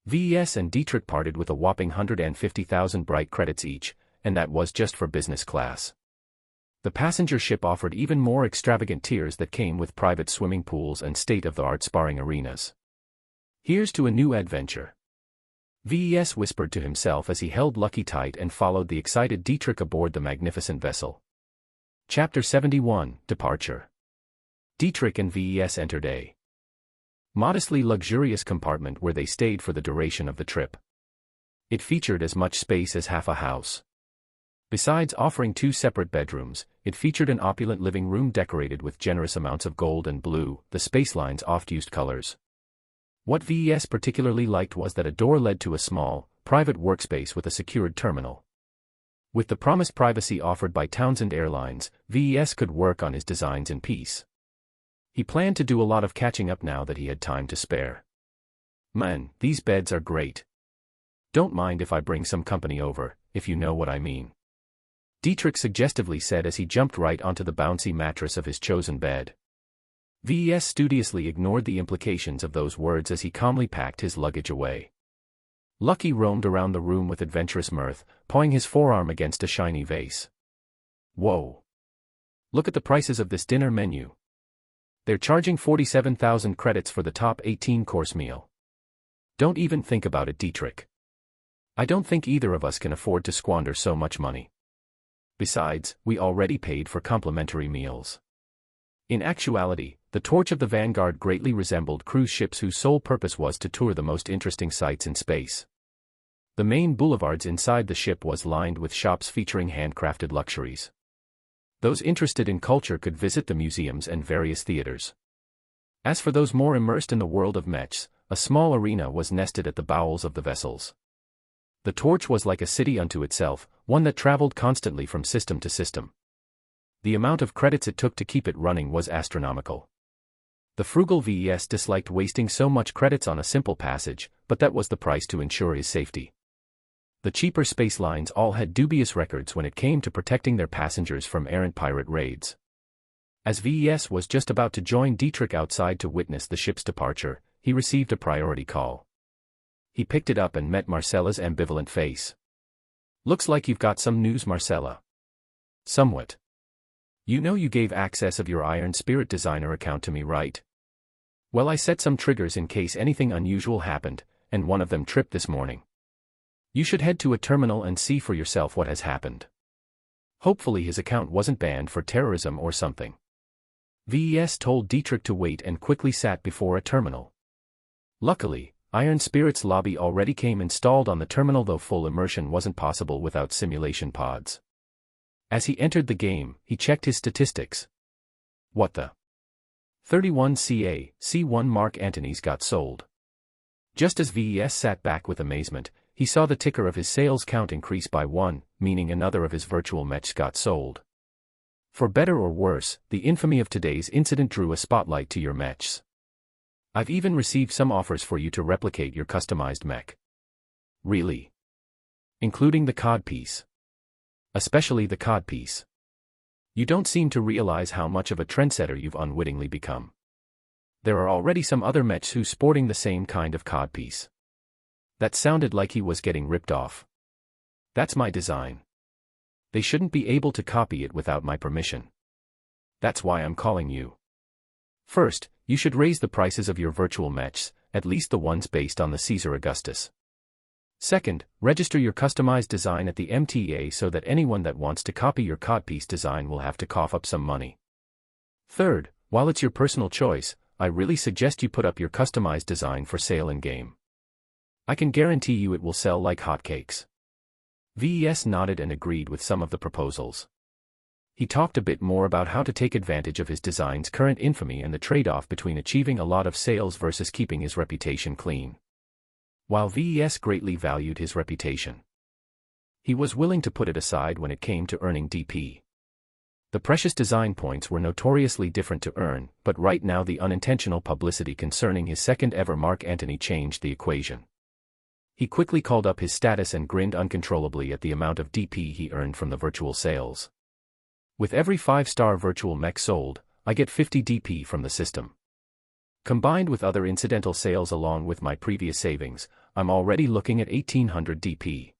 VES and Dietrich parted with a whopping 150,000 bright credits each, and that was just for business class. The passenger ship offered even more extravagant tiers that came with private swimming pools and state-of-the-art sparring arenas. Here's to a new adventure. VES whispered to himself as he held Lucky tight and followed the excited Dietrich aboard the magnificent vessel. Chapter 71, Departure. Dietrich and VES entered a modestly luxurious compartment where they stayed for the duration of the trip. It featured as much space as half a house. Besides offering 2 separate bedrooms, it featured an opulent living room decorated with generous amounts of gold and blue, the spaceline's oft-used colors. What VES particularly liked was that a door led to a small, private workspace with a secured terminal. With the promised privacy offered by Townsend Airlines, VES could work on his designs in peace. He planned to do a lot of catching up now that he had time to spare. Man, these beds are great. Don't mind if I bring some company over, if you know what I mean. Dietrich suggestively said as he jumped right onto the bouncy mattress of his chosen bed. VES studiously ignored the implications of those words as he calmly packed his luggage away. Lucky roamed around the room with adventurous mirth, pawing his forearm against a shiny vase. Whoa! Look at the prices of this dinner menu. They're charging 47,000 credits for the top 18-course meal. Don't even think about it, Dietrich. I don't think either of us can afford to squander so much money. Besides, we already paid for complimentary meals. In actuality, the Torch of the Vanguard greatly resembled cruise ships whose sole purpose was to tour the most interesting sights in space. The main boulevards inside the ship was lined with shops featuring handcrafted luxuries. Those interested in culture could visit the museums and various theaters. As for those more immersed in the world of mechs, a small arena was nested at the bowels of the vessels. The Torch was like a city unto itself, one that traveled constantly from system to system. The amount of credits it took to keep it running was astronomical. The frugal VES disliked wasting so much credits on a simple passage, but that was the price to ensure his safety. The cheaper space lines all had dubious records when it came to protecting their passengers from errant pirate raids. As VES was just about to join Dietrich outside to witness the ship's departure, he received a priority call. He picked it up and met Marcella's ambivalent face. Looks like you've got some news, Marcella. Somewhat. You know you gave access of your Iron Spirit Designer account to me, right? Well, I set some triggers in case anything unusual happened, and one of them tripped this morning. You should head to a terminal and see for yourself what has happened. Hopefully his account wasn't banned for terrorism or something. VES told Dietrich to wait and quickly sat before a terminal. Luckily, Iron Spirit's lobby already came installed on the terminal, though full immersion wasn't possible without simulation pods. As he entered the game, he checked his statistics. What the? 31 C1 Mark Antonies got sold. Just as VES sat back with amazement, he saw the ticker of his sales count increase by 1, meaning another of his virtual mechs got sold. For better or worse, the infamy of today's incident drew a spotlight to your mechs. I've even received some offers for you to replicate your customized mech. Really? Including the codpiece. Especially the codpiece. You don't seem to realize how much of a trendsetter you've unwittingly become. There are already some other mechs who's sporting the same kind of codpiece. That sounded like he was getting ripped off. That's my design. They shouldn't be able to copy it without my permission. That's why I'm calling you. First, you should raise the prices of your virtual mechs, at least the ones based on the Caesar Augustus. Second, register your customized design at the MTA so that anyone that wants to copy your codpiece design will have to cough up some money. Third, While it's your personal choice, I really suggest you put up your customized design for sale in-game. I can guarantee you it will sell like hotcakes. VES nodded and agreed with some of the proposals. He talked a bit more about how to take advantage of his design's current infamy and the trade-off between achieving a lot of sales versus keeping his reputation clean. While VES greatly valued his reputation, he was willing to put it aside when it came to earning DP. The precious design points were notoriously different to earn, but right now the unintentional publicity concerning his second-ever Mark Antony changed the equation. He quickly called up his status and grinned uncontrollably at the amount of DP he earned from the virtual sales. With every 5-star virtual mech sold, I get 50 DP from the system. Combined with other incidental sales along with my previous savings, I'm already looking at 1800 DP.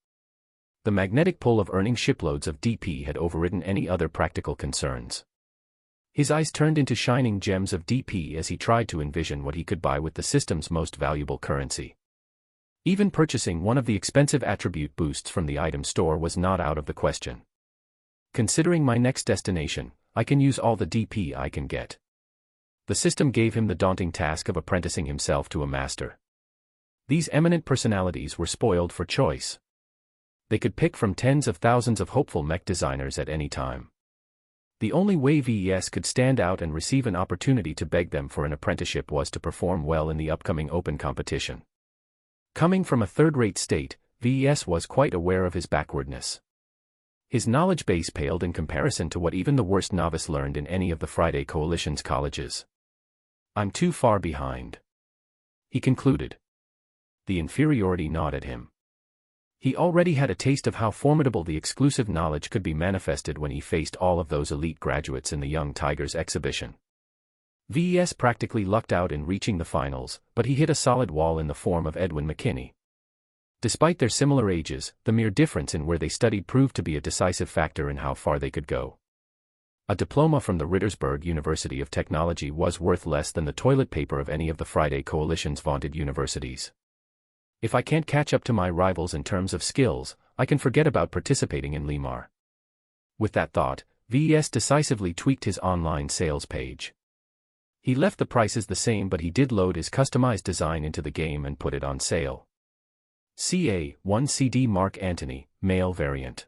The magnetic pull of earning shiploads of DP had overridden any other practical concerns. His eyes turned into shining gems of DP as he tried to envision what he could buy with the system's most valuable currency. Even purchasing one of the expensive attribute boosts from the item store was not out of the question. Considering my next destination, I can use all the DP I can get. The system gave him the daunting task of apprenticing himself to a master. These eminent personalities were spoiled for choice. They could pick from tens of thousands of hopeful mech designers at any time. The only way VES could stand out and receive an opportunity to beg them for an apprenticeship was to perform well in the upcoming open competition. Coming from a third-rate state, VES was quite aware of his backwardness. His knowledge base paled in comparison to what even the worst novice learned in any of the Friday Coalition's colleges. I'm too far behind, he concluded. The inferiority gnawed at him. He already had a taste of how formidable the exclusive knowledge could be manifested when he faced all of those elite graduates in the Young Tigers exhibition. VES practically lucked out in reaching the finals, but he hit a solid wall in the form of Edwin McKinney. Despite their similar ages, the mere difference in where they studied proved to be a decisive factor in how far they could go. A diploma from the Rittersberg University of Technology was worth less than the toilet paper of any of the Friday Coalition's vaunted universities. If I can't catch up to my rivals in terms of skills, I can forget about participating in Limar. With that thought, VES decisively tweaked his online sales page. He left the prices the same, but he did load his customized design into the game and put it on sale. CA 1 CD Mark Antony, male variant.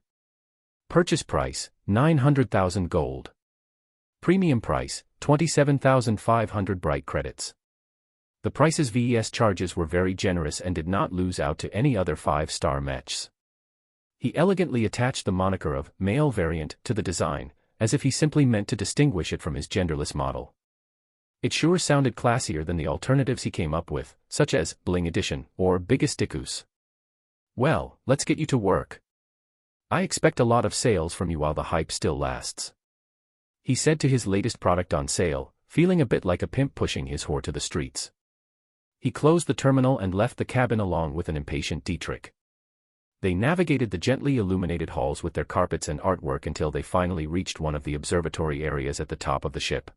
Purchase price, 900,000 gold. Premium price, 27,500 bright credits. The prices VES charges were very generous and did not lose out to any other 5-star mechs. He elegantly attached the moniker of male variant to the design, as if he simply meant to distinguish it from his genderless model. It sure sounded classier than the alternatives he came up with, such as Bling Edition or Bigasticus. Well, let's get you to work. I expect a lot of sales from you while the hype still lasts, he said to his latest product on sale, feeling a bit like a pimp pushing his whore to the streets. He closed the terminal and left the cabin along with an impatient Dietrich. They navigated the gently illuminated halls with their carpets and artwork until they finally reached one of the observatory areas at the top of the ship.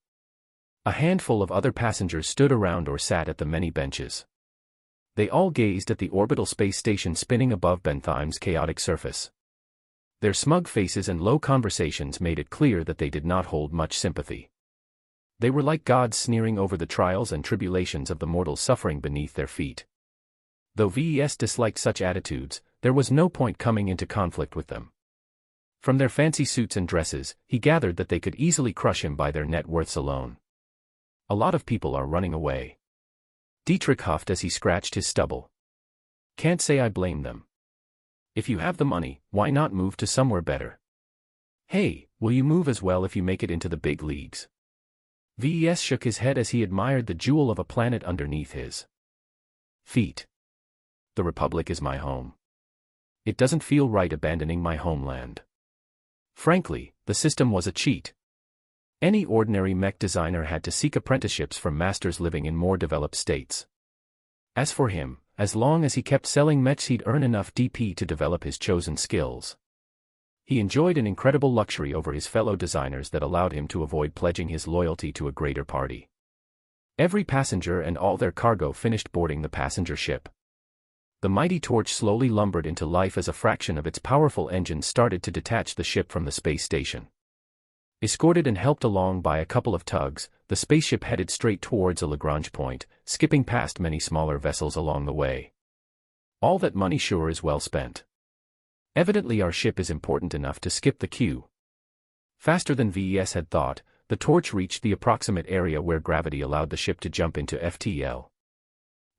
A handful of other passengers stood around or sat at the many benches. They all gazed at the orbital space station spinning above Benthime's chaotic surface. Their smug faces and low conversations made it clear that they did not hold much sympathy. They were like gods sneering over the trials and tribulations of the mortals suffering beneath their feet. Though VES disliked such attitudes, there was no point coming into conflict with them. From their fancy suits and dresses, he gathered that they could easily crush him by their net worths alone. A lot of people are running away. Dietrich huffed as he scratched his stubble. Can't say I blame them. If you have the money, why not move to somewhere better? Hey, will you move as well if you make it into the big leagues? VES shook his head as he admired the jewel of a planet underneath his feet. The Republic is my home. It doesn't feel right abandoning my homeland. Frankly, the system was a cheat. Any ordinary mech designer had to seek apprenticeships from masters living in more developed states. As for him, as long as he kept selling mechs he'd earn enough DP to develop his chosen skills. He enjoyed an incredible luxury over his fellow designers that allowed him to avoid pledging his loyalty to a greater party. Every passenger and all their cargo finished boarding the passenger ship. The mighty torch slowly lumbered into life as a fraction of its powerful engines started to detach the ship from the space station. Escorted and helped along by a couple of tugs, the spaceship headed straight towards a Lagrange point, skipping past many smaller vessels along the way. All that money sure is well spent. Evidently our ship is important enough to skip the queue. Faster than VES had thought, the torch reached the approximate area where gravity allowed the ship to jump into FTL.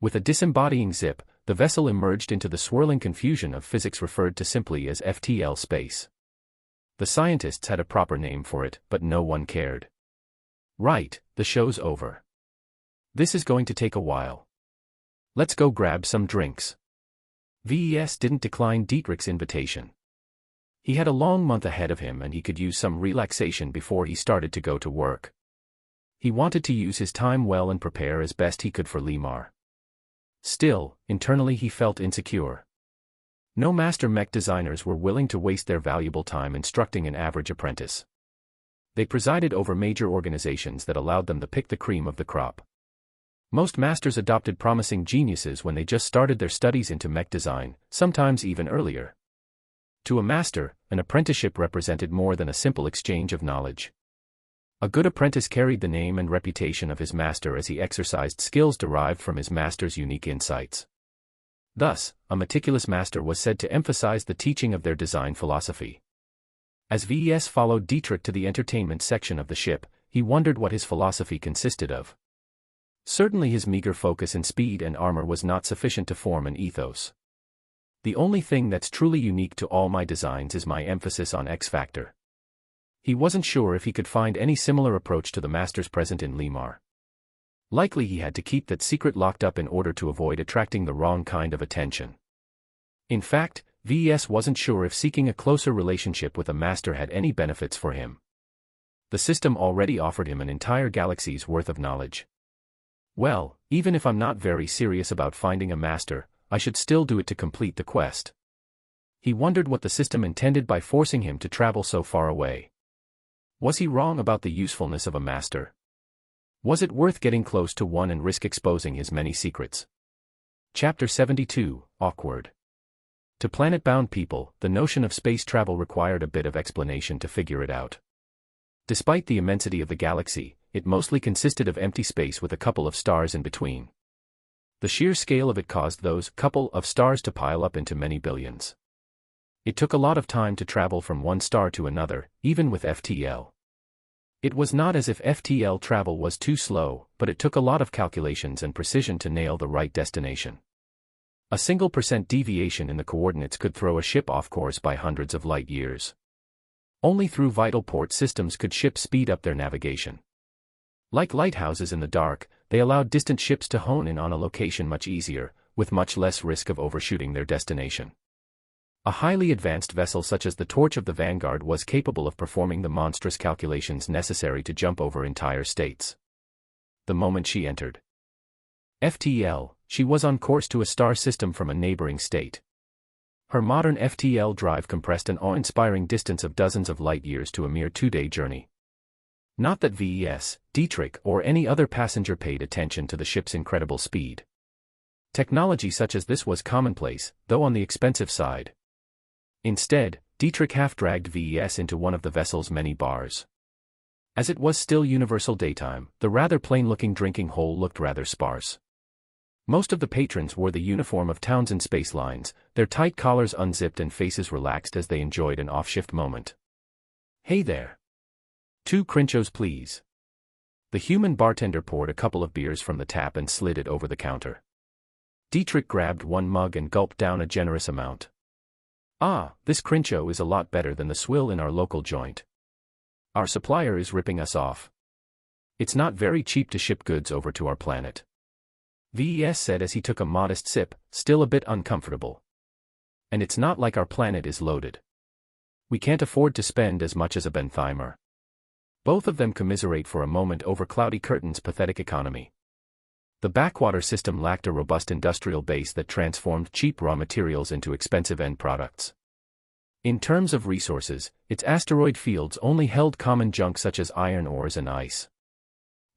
With a disembodying zip, the vessel emerged into the swirling confusion of physics referred to simply as FTL space. The scientists had a proper name for it, but no one cared. Right, the show's over. This is going to take a while. Let's go grab some drinks. VES didn't decline Dietrich's invitation. He had a long month ahead of him and he could use some relaxation before he started to go to work. He wanted to use his time well and prepare as best he could for Limar. Still, internally he felt insecure. No master mech designers were willing to waste their valuable time instructing an average apprentice. They presided over major organizations that allowed them to pick the cream of the crop. Most masters adopted promising geniuses when they just started their studies into mech design, sometimes even earlier. To a master, an apprenticeship represented more than a simple exchange of knowledge. A good apprentice carried the name and reputation of his master as he exercised skills derived from his master's unique insights. Thus, a meticulous master was said to emphasize the teaching of their design philosophy. As VES followed Dietrich to the entertainment section of the ship, he wondered what his philosophy consisted of. Certainly his meager focus in speed and armor was not sufficient to form an ethos. The only thing that's truly unique to all my designs is my emphasis on X factor. He wasn't sure if he could find any similar approach to the masters present in Limar. Likely he had to keep that secret locked up in order to avoid attracting the wrong kind of attention. In fact, VES wasn't sure if seeking a closer relationship with a master had any benefits for him. The system already offered him an entire galaxy's worth of knowledge. Well, even if I'm not very serious about finding a master, I should still do it to complete the quest. He wondered what the system intended by forcing him to travel so far away. Was he wrong about the usefulness of a master? Was it worth getting close to one and risk exposing his many secrets? Chapter 72, Awkward. To planet-bound people, the notion of space travel required a bit of explanation to figure it out. Despite the immensity of the galaxy, it mostly consisted of empty space with a couple of stars in between. The sheer scale of it caused those couple of stars to pile up into many billions. It took a lot of time to travel from one star to another, even with FTL. It was not as if FTL travel was too slow, but it took a lot of calculations and precision to nail the right destination. A single % deviation in the coordinates could throw a ship off course by hundreds of light years. Only through vital port systems could ships speed up their navigation. Like lighthouses in the dark, they allowed distant ships to hone in on a location much easier, with much less risk of overshooting their destination. A highly advanced vessel such as the Torch of the Vanguard was capable of performing the monstrous calculations necessary to jump over entire states. The moment she entered FTL, she was on course to a star system from a neighboring state. Her modern FTL drive compressed an awe-inspiring distance of dozens of light-years to a mere 2-day journey. Not that VES, Dietrich, or any other passenger paid attention to the ship's incredible speed. Technology such as this was commonplace, though on the expensive side. Instead, Dietrich half-dragged VES into one of the vessel's many bars. As it was still universal daytime, the rather plain-looking drinking hole looked rather sparse. Most of the patrons wore the uniform of Townsend Space Lines, their tight collars unzipped and faces relaxed as they enjoyed an off-shift moment. "Hey there. 2 Crinchos please." The human bartender poured a couple of beers from the tap and slid it over the counter. Dietrich grabbed one mug and gulped down a generous amount. "Ah, this Crincho is a lot better than the swill in our local joint. Our supplier is ripping us off. It's not very cheap to ship goods over to our planet," VES said as he took a modest sip, still a bit uncomfortable. "And it's not like our planet is loaded. We can't afford to spend as much as a Bentheimer." Both of them commiserate for a moment over Cloudy Curtain's pathetic economy. The backwater system lacked a robust industrial base that transformed cheap raw materials into expensive end products. In terms of resources, its asteroid fields only held common junk such as iron ores and ice.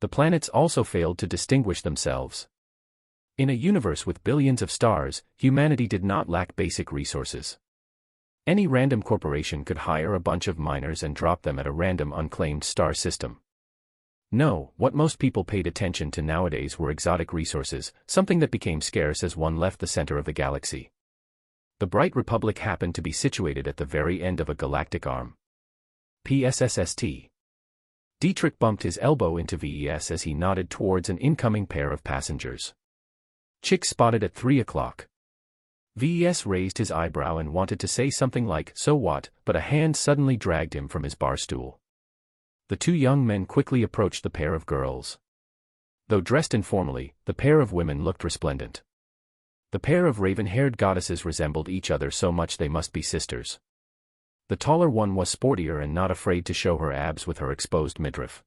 The planets also failed to distinguish themselves. In a universe with billions of stars, humanity did not lack basic resources. Any random corporation could hire a bunch of miners and drop them at a random unclaimed star system. No, what most people paid attention to nowadays were exotic resources, something that became scarce as one left the center of the galaxy. The Bright Republic happened to be situated at the very end of a galactic arm. PSSST. Dietrich bumped his elbow into VES as he nodded towards an incoming pair of passengers. Chick spotted at 3 o'clock. VES raised his eyebrow and wanted to say something like, "So what?" but a hand suddenly dragged him from his bar stool. The two young men quickly approached the pair of girls. Though dressed informally, the pair of women looked resplendent. The pair of raven-haired goddesses resembled each other so much they must be sisters. The taller one was sportier and not afraid to show her abs with her exposed midriff.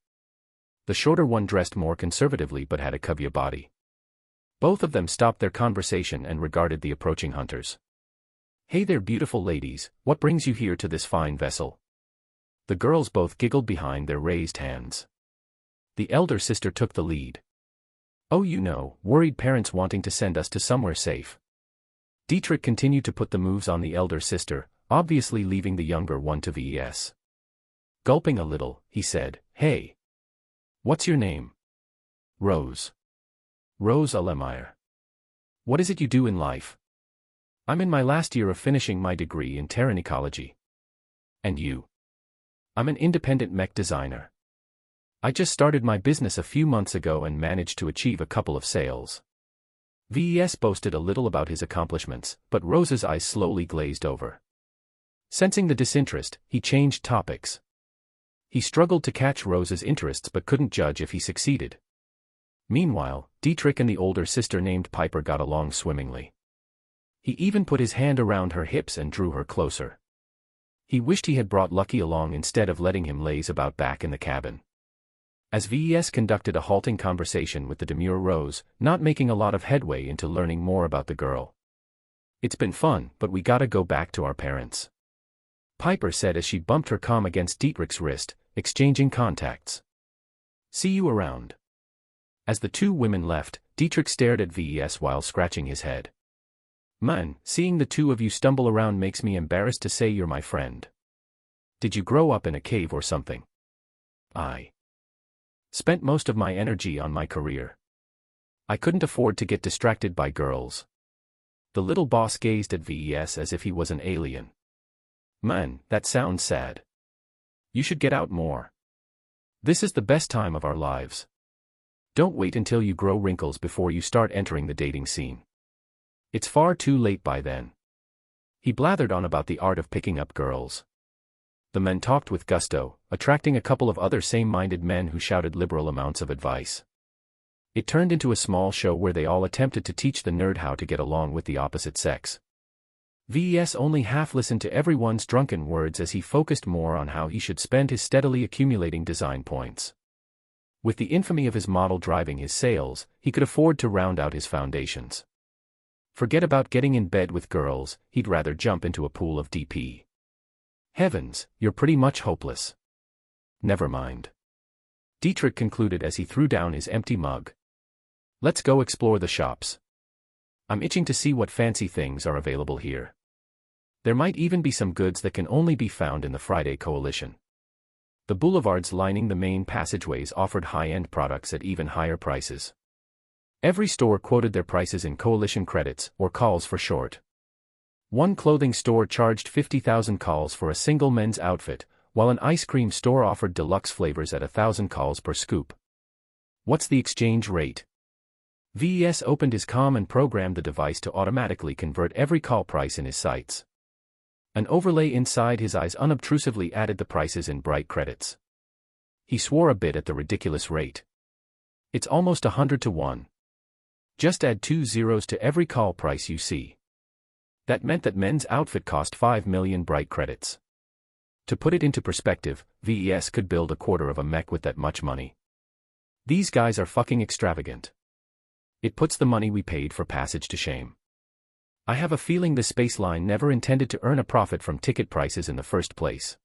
The shorter one dressed more conservatively but had a cuvia body. Both of them stopped their conversation and regarded the approaching hunters. "Hey there, beautiful ladies, what brings you here to this fine vessel?" The girls both giggled behind their raised hands. The elder sister took the lead. "Oh, you know, worried parents wanting to send us to somewhere safe." Dietrich continued to put the moves on the elder sister, obviously leaving the younger one to VES. Gulping a little, he said, "Hey. What's your name?" "Rose." "Rose Allemeyer. What is it you do in life?" "I'm in my last year of finishing my degree in Terran ecology." "And you?" "I'm an independent mech designer. I just started my business a few months ago and managed to achieve a couple of sales." VES boasted a little about his accomplishments, but Rose's eyes slowly glazed over. Sensing the disinterest, he changed topics. He struggled to catch Rose's interests but couldn't judge if he succeeded. Meanwhile, Dietrich and the older sister named Piper got along swimmingly. He even put his hand around her hips and drew her closer. He wished he had brought Lucky along instead of letting him laze about back in the cabin. As VES conducted a halting conversation with the demure Rose, not making a lot of headway into learning more about the girl. "It's been fun, but we gotta go back to our parents," Piper said as she bumped her comm against Dietrich's wrist, exchanging contacts. "See you around." As the two women left, Dietrich stared at VES while scratching his head. "Man, seeing the two of you stumble around makes me embarrassed to say you're my friend. Did you grow up in a cave or something?" "I spent most of my energy on my career. I couldn't afford to get distracted by girls." The little boss gazed at VES as if he was an alien. "Man, that sounds sad. You should get out more. This is the best time of our lives. Don't wait until you grow wrinkles before you start entering the dating scene. It's far too late by then." He blathered on about the art of picking up girls. The men talked with gusto, attracting a couple of other same-minded men who shouted liberal amounts of advice. It turned into a small show where they all attempted to teach the nerd how to get along with the opposite sex. VES only half listened to everyone's drunken words as he focused more on how he should spend his steadily accumulating design points. With the infamy of his model driving his sales, he could afford to round out his foundations. Forget about getting in bed with girls, he'd rather jump into a pool of DP. "Heavens, you're pretty much hopeless." "Never mind," Dietrich concluded as he threw down his empty mug. "Let's go explore the shops. I'm itching to see what fancy things are available here. There might even be some goods that can only be found in the Friday Coalition." The boulevards lining the main passageways offered high-end products at even higher prices. Every store quoted their prices in Coalition credits, or calls for short. One clothing store charged 50,000 calls for a single men's outfit, while an ice cream store offered deluxe flavors at 1,000 calls per scoop. "What's the exchange rate?" VES opened his comm and programmed the device to automatically convert every call price in his sites. An overlay inside his eyes unobtrusively added the prices in bright credits. He swore a bit at the ridiculous rate. "It's almost 100 to 1. Just add 2 zeros to every call price you see." That meant that men's outfit cost 5 million bright credits. To put it into perspective, VES could build a quarter of a mech with that much money. These guys are fucking extravagant. It puts the money we paid for passage to shame. I have a feeling the space line never intended to earn a profit from ticket prices in the first place.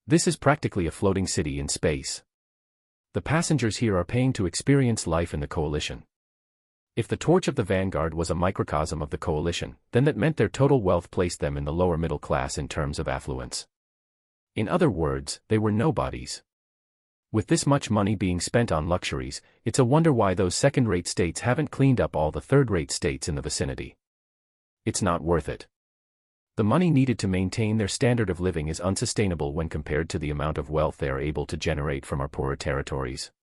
This is practically a floating city in space. The passengers here are paying to experience life in the Coalition. If the torch of the Vanguard was a microcosm of the Coalition, then that meant their total wealth placed them in the lower middle class in terms of affluence. In other words, they were nobodies. With this much money being spent on luxuries, it's a wonder why those second-rate states haven't cleaned up all the third-rate states in the vicinity. It's not worth it. The money needed to maintain their standard of living is unsustainable when compared to the amount of wealth they are able to generate from our poorer territories.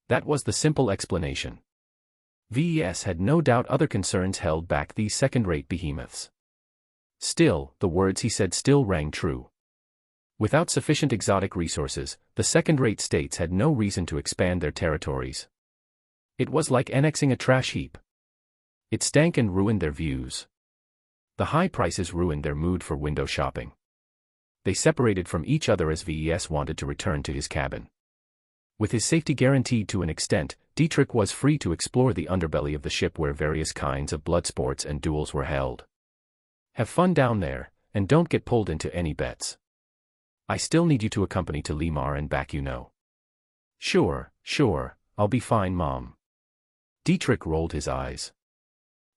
That was the simple explanation. VES had no doubt other concerns held back these second-rate behemoths. Still, the words he said still rang true. Without sufficient exotic resources, the second-rate states had no reason to expand their territories. It was like annexing a trash heap. It stank and ruined their views. The high prices ruined their mood for window shopping. They separated from each other as VES wanted to return to his cabin. With his safety guaranteed to an extent, Dietrich was free to explore the underbelly of the ship where various kinds of blood sports and duels were held. Have fun down there, and don't get pulled into any bets. I still need you to accompany to Limar and back, you know. Sure, I'll be fine, Mom. Dietrich rolled his eyes.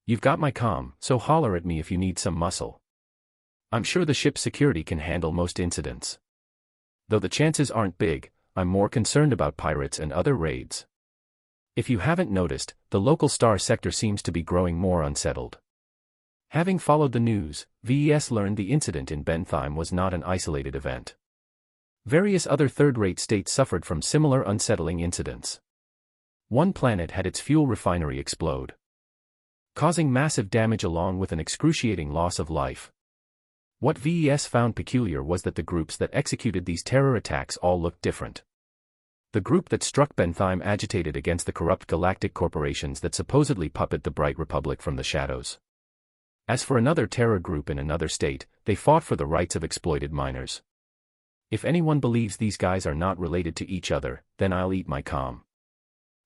You've got my comm, so holler at me if you need some muscle. I'm sure the ship's security can handle most incidents. Though the chances aren't big, I'm more concerned about pirates and other raids. If you haven't noticed, the local star sector seems to be growing more unsettled. Having followed the news, VES learned the incident in Bentheim was not an isolated event. Various other third-rate states suffered from similar unsettling incidents. One planet had its fuel refinery explode, causing massive damage along with an excruciating loss of life. What VES found peculiar was that the groups that executed these terror attacks all looked different. The group that struck Bentheim agitated against the corrupt galactic corporations that supposedly puppet the Bright Republic from the shadows. As for another terror group in another state, they fought for the rights of exploited miners. If anyone believes these guys are not related to each other, then I'll eat my comm.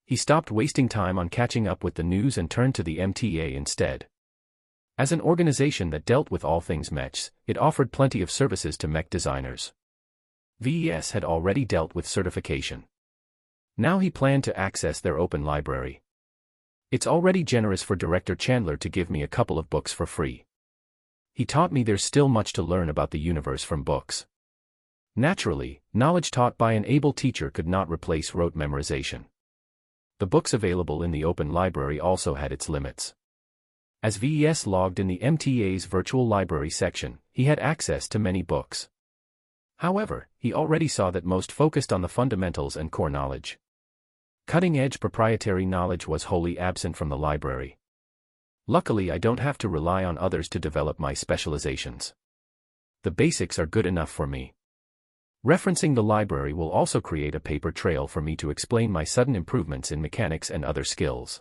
He stopped wasting time on catching up with the news and turned to the MTA instead. As an organization that dealt with all things mechs, it offered plenty of services to mech designers. VES had already dealt with certification. Now he planned to access their open library. It's already generous for Director Chandler to give me a couple of books for free. He taught me there's still much to learn about the universe from books. Naturally, knowledge taught by an able teacher could not replace rote memorization. The books available in the open library also had its limits. As VES logged in the MTA's virtual library section, he had access to many books. However, he already saw that most focused on the fundamentals and core knowledge. Cutting-edge proprietary knowledge was wholly absent from the library. Luckily, I don't have to rely on others to develop my specializations. The basics are good enough for me. Referencing the library will also create a paper trail for me to explain my sudden improvements in mechanics and other skills.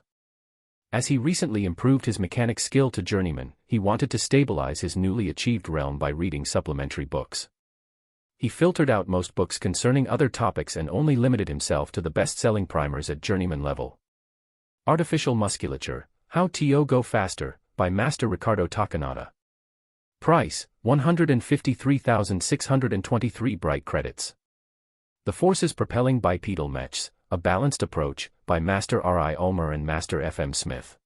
As he recently improved his mechanics skill to journeyman, he wanted to stabilize his newly achieved realm by reading supplementary books. He filtered out most books concerning other topics and only limited himself to the best-selling primers at journeyman level. Artificial Musculature, How to Go Faster, by Master Ricardo Takanada. Price, 153,623 bright credits. The Forces Propelling Bipedal Mechs, A Balanced Approach, by Master R.I. Ulmer and Master F.M. Smith.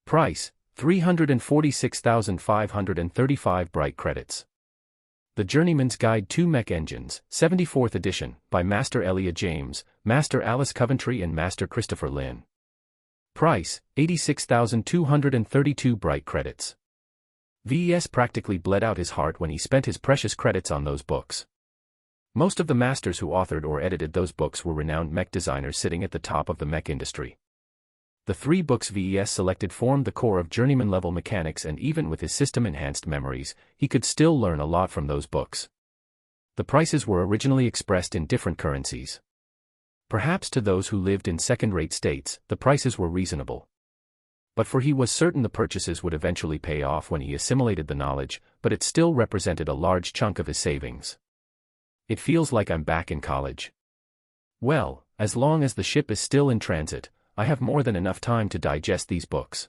Price, 346,535 bright credits. The Journeyman's Guide to Mech Engines, 74th edition, by Master Elia James, Master Alice Coventry and Master Christopher Lynn. Price, 86,232 bright credits. VES practically bled out his heart when he spent his precious credits on those books. Most of the masters who authored or edited those books were renowned mech designers sitting at the top of the mech industry. The 3 books VES selected formed the core of journeyman-level mechanics, and even with his system-enhanced memories, he could still learn a lot from those books. The prices were originally expressed in different currencies. Perhaps to those who lived in second-rate states, the prices were reasonable. But he was certain the purchases would eventually pay off when he assimilated the knowledge, but it still represented a large chunk of his savings. It feels like I'm back in college. Well, as long as the ship is still in transit, I have more than enough time to digest these books.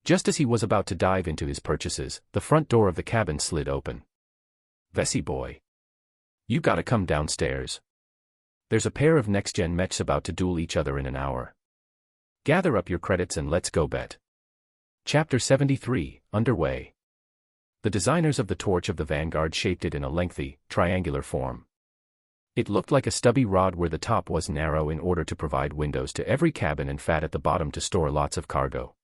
Just as he was about to dive into his purchases, the front door of the cabin slid open. Vesey boy. You gotta come downstairs. There's a pair of next-gen mechs about to duel each other in an hour. Gather up your credits and let's go bet. Chapter 73, Underway. The designers of the Torch of the Vanguard shaped it in a lengthy, triangular form. It looked like a stubby rod where the top was narrow in order to provide windows to every cabin and fat at the bottom to store lots of cargo.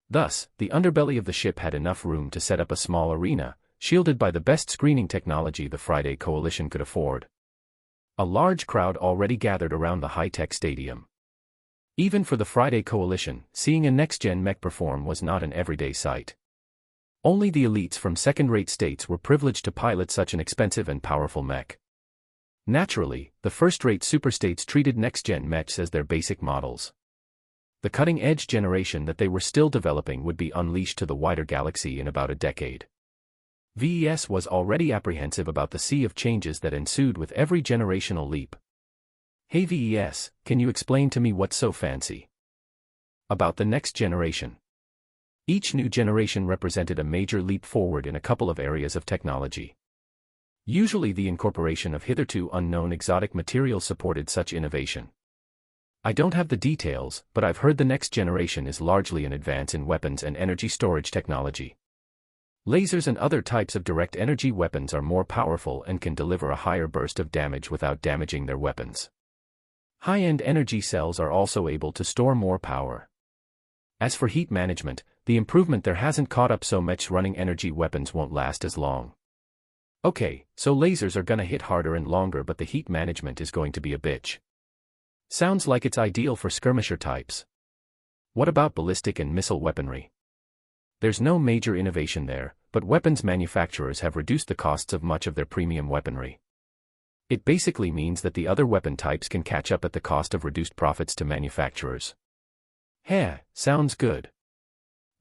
Thus, the underbelly of the ship had enough room to set up a small arena, shielded by the best screening technology the Friday Coalition could afford. A large crowd already gathered around the high-tech stadium. Even for the Friday Coalition, seeing a next-gen mech perform was not an everyday sight. Only the elites from second-rate states were privileged to pilot such an expensive and powerful mech. Naturally, the first-rate superstates treated next-gen mechs as their basic models. The cutting-edge generation that they were still developing would be unleashed to the wider galaxy in about a decade. VES was already apprehensive about the sea of changes that ensued with every generational leap. Hey VES, can you explain to me what's so fancy about the next generation? Each new generation represented a major leap forward in a couple of areas of technology. Usually the incorporation of hitherto unknown exotic materials supported such innovation. I don't have the details, but I've heard the next generation is largely an advance in weapons and energy storage technology. Lasers and other types of direct energy weapons are more powerful and can deliver a higher burst of damage without damaging their weapons. High-end energy cells are also able to store more power. As for heat management, the improvement there hasn't caught up, so much running energy weapons won't last as long. Okay, so lasers are gonna hit harder and longer, but the heat management is going to be a bitch. Sounds like it's ideal for skirmisher types. What about ballistic and missile weaponry? There's no major innovation there, but weapons manufacturers have reduced the costs of much of their premium weaponry. It basically means that the other weapon types can catch up at the cost of reduced profits to manufacturers. Heh, sounds good.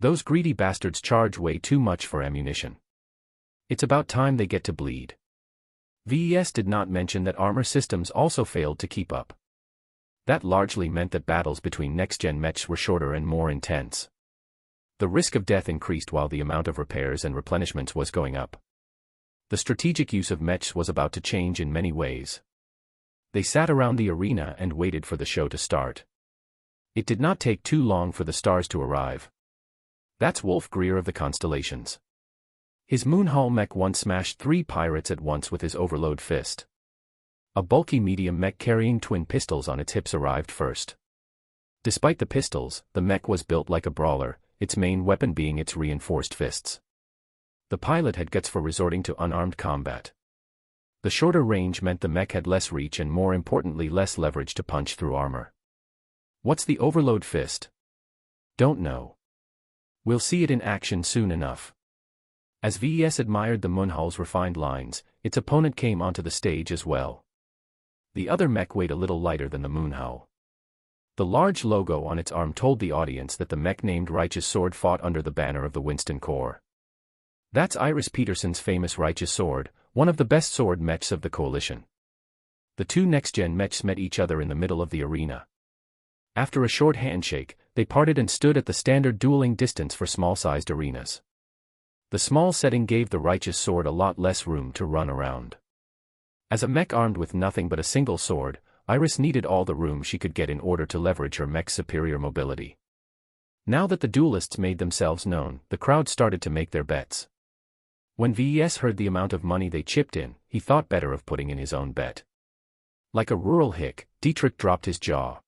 Those greedy bastards charge way too much for ammunition. It's about time they get to bleed. VES did not mention that armor systems also failed to keep up. That largely meant that battles between next-gen mechs were shorter and more intense. The risk of death increased while the amount of repairs and replenishments was going up. The strategic use of mechs was about to change in many ways. They sat around the arena and waited for the show to start. It did not take too long for the stars to arrive. That's Wolf Greer of the Constellations. His Moonhull mech once smashed 3 pirates at once with his overload fist. A bulky medium mech carrying twin pistols on its hips arrived first. Despite the pistols, the mech was built like a brawler, its main weapon being its reinforced fists. The pilot had guts for resorting to unarmed combat. The shorter range meant the mech had less reach and, more importantly, less leverage to punch through armor. What's the overload fist? Don't know. We'll see it in action soon enough. As VES admired the Moonhull's refined lines, its opponent came onto the stage as well. The other mech weighed a little lighter than the Moonhull. The large logo on its arm told the audience that the mech named Righteous Sword fought under the banner of the Winston Corps. That's Iris Peterson's famous Righteous Sword, one of the best sword mechs of the Coalition. The two next-gen mechs met each other in the middle of the arena. After a short handshake, they parted and stood at the standard dueling distance for small-sized arenas. The small setting gave the Righteous Sword a lot less room to run around. As a mech armed with nothing but a single sword, Iris needed all the room she could get in order to leverage her mech's superior mobility. Now that the duelists made themselves known, the crowd started to make their bets. When VES heard the amount of money they chipped in, he thought better of putting in his own bet. Like a rural hick, Dietrich dropped his jaw.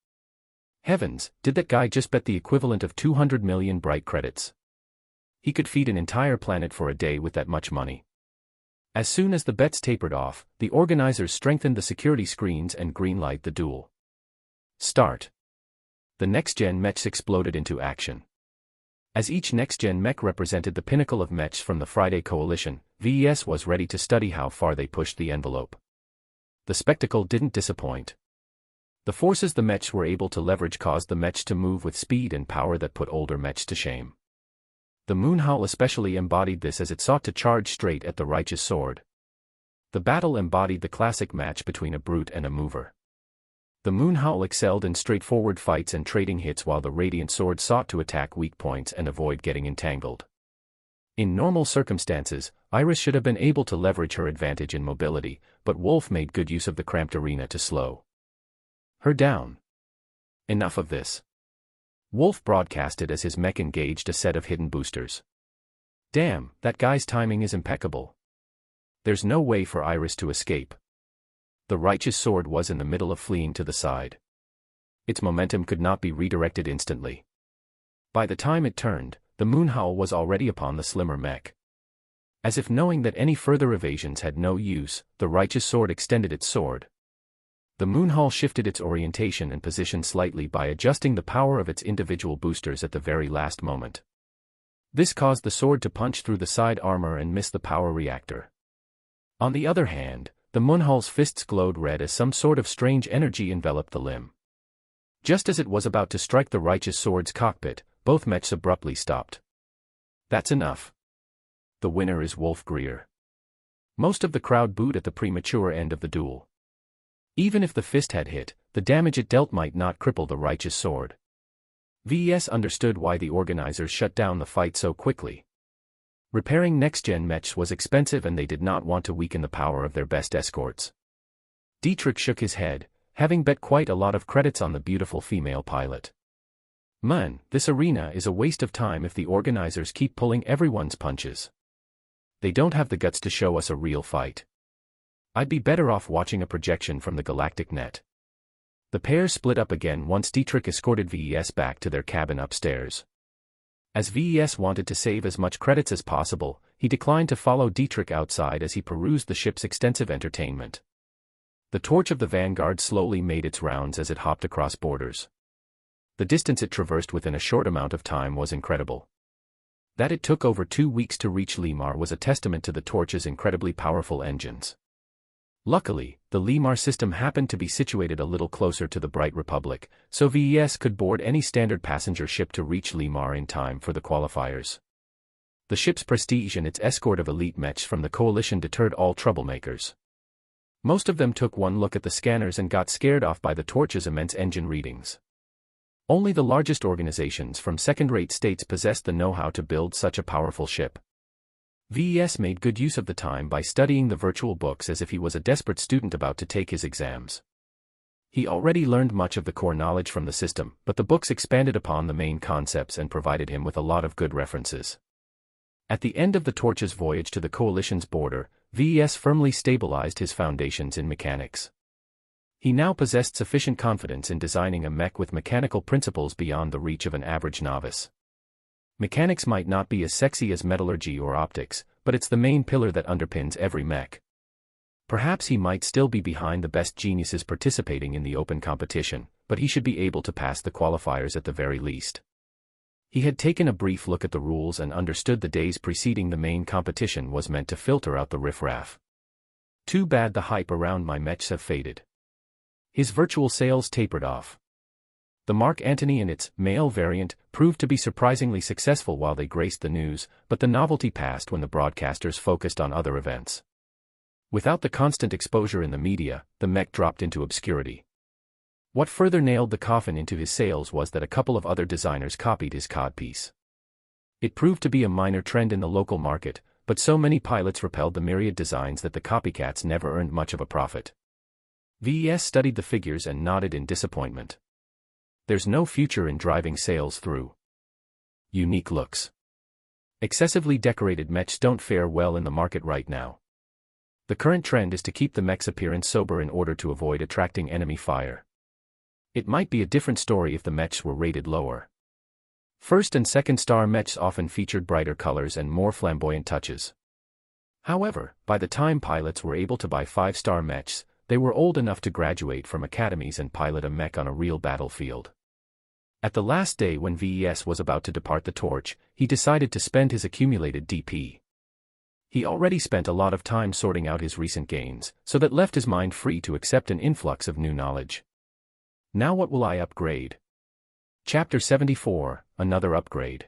Heavens, did that guy just bet the equivalent of 200 million bright credits? He could feed an entire planet for a day with that much money. As soon as the bets tapered off, the organizers strengthened the security screens and greenlight the duel. Start. The next-gen mechs exploded into action. As each next-gen mech represented the pinnacle of mechs from the Friday Coalition, VES was ready to study how far they pushed the envelope. The spectacle didn't disappoint. The forces the mechs were able to leverage caused the mechs to move with speed and power that put older mechs to shame. The Moonhull especially embodied this as it sought to charge straight at the Righteous Sword. The battle embodied the classic match between a brute and a mover. The Moonhull excelled in straightforward fights and trading hits, while the Radiant Sword sought to attack weak points and avoid getting entangled. In normal circumstances, Iris should have been able to leverage her advantage in mobility, but Wolf made good use of the cramped arena to slow her down. Enough of this. Wolf broadcasted as his mech engaged a set of hidden boosters. Damn, that guy's timing is impeccable. There's no way for Iris to escape. The righteous sword was in the middle of fleeing to the side. Its momentum could not be redirected instantly. By the time it turned, the moonhowl was already upon the slimmer mech. As if knowing that any further evasions had no use, the righteous sword extended its sword. The moonhowl shifted its orientation and position slightly by adjusting the power of its individual boosters at the very last moment. This caused the sword to punch through the side armor and miss the power reactor. On the other hand, the moonhawl's fists glowed red as some sort of strange energy enveloped the limb. Just as it was about to strike the righteous sword's cockpit, both mechs abruptly stopped. That's enough. The winner is Wolf Greer. Most of the crowd booed at the premature end of the duel. Even if the fist had hit, the damage it dealt might not cripple the righteous sword. VES understood why the organizers shut down the fight so quickly. Repairing next-gen mechs was expensive and they did not want to weaken the power of their best escorts. Dietrich shook his head, having bet quite a lot of credits on the beautiful female pilot. Man, this arena is a waste of time if the organizers keep pulling everyone's punches. They don't have the guts to show us a real fight. I'd be better off watching a projection from the galactic net. The pair split up again once Dietrich escorted VES back to their cabin upstairs. As VES wanted to save as much credits as possible, he declined to follow Dietrich outside as he perused the ship's extensive entertainment. The torch of the Vanguard slowly made its rounds as it hopped across borders. The distance it traversed within a short amount of time was incredible. That it took over 2 weeks to reach Limar was a testament to the torch's incredibly powerful engines. Luckily, the Limar system happened to be situated a little closer to the Bright Republic, so VES could board any standard passenger ship to reach Limar in time for the qualifiers. The ship's prestige and its escort of elite mechs from the Coalition deterred all troublemakers. Most of them took one look at the scanners and got scared off by the torch's immense engine readings. Only the largest organizations from second-rate states possessed the know-how to build such a powerful ship. VES made good use of the time by studying the virtual books as if he was a desperate student about to take his exams. He already learned much of the core knowledge from the system, but the books expanded upon the main concepts and provided him with a lot of good references. At the end of the Torch's voyage to the Coalition's border, VES firmly stabilized his foundations in mechanics. He now possessed sufficient confidence in designing a mech with mechanical principles beyond the reach of an average novice. Mechanics might not be as sexy as metallurgy or optics, but it's the main pillar that underpins every mech. Perhaps he might still be behind the best geniuses participating in the open competition, but he should be able to pass the qualifiers at the very least. He had taken a brief look at the rules and understood the days preceding the main competition was meant to filter out the riffraff. Too bad the hype around my mechs have faded. His virtual sales tapered off. The Mark Antony and its male variant proved to be surprisingly successful while they graced the news, but the novelty passed when the broadcasters focused on other events. Without the constant exposure in the media, the mech dropped into obscurity. What further nailed the coffin into his sales was that a couple of other designers copied his codpiece. It proved to be a minor trend in the local market, but so many pilots repelled the myriad designs that the copycats never earned much of a profit. VES studied the figures and nodded in disappointment. There's no future in driving sales through unique looks. Excessively decorated mechs don't fare well in the market right now. The current trend is to keep the mech's appearance sober in order to avoid attracting enemy fire. It might be a different story if the mechs were rated lower. First and second star mechs often featured brighter colors and more flamboyant touches. However, by the time pilots were able to buy 5-star mechs, they were old enough to graduate from academies and pilot a mech on a real battlefield. At the last day when VES was about to depart the Torch, he decided to spend his accumulated DP. He already spent a lot of time sorting out his recent gains, so that left his mind free to accept an influx of new knowledge. Now what will I upgrade? Chapter 74, Another Upgrade.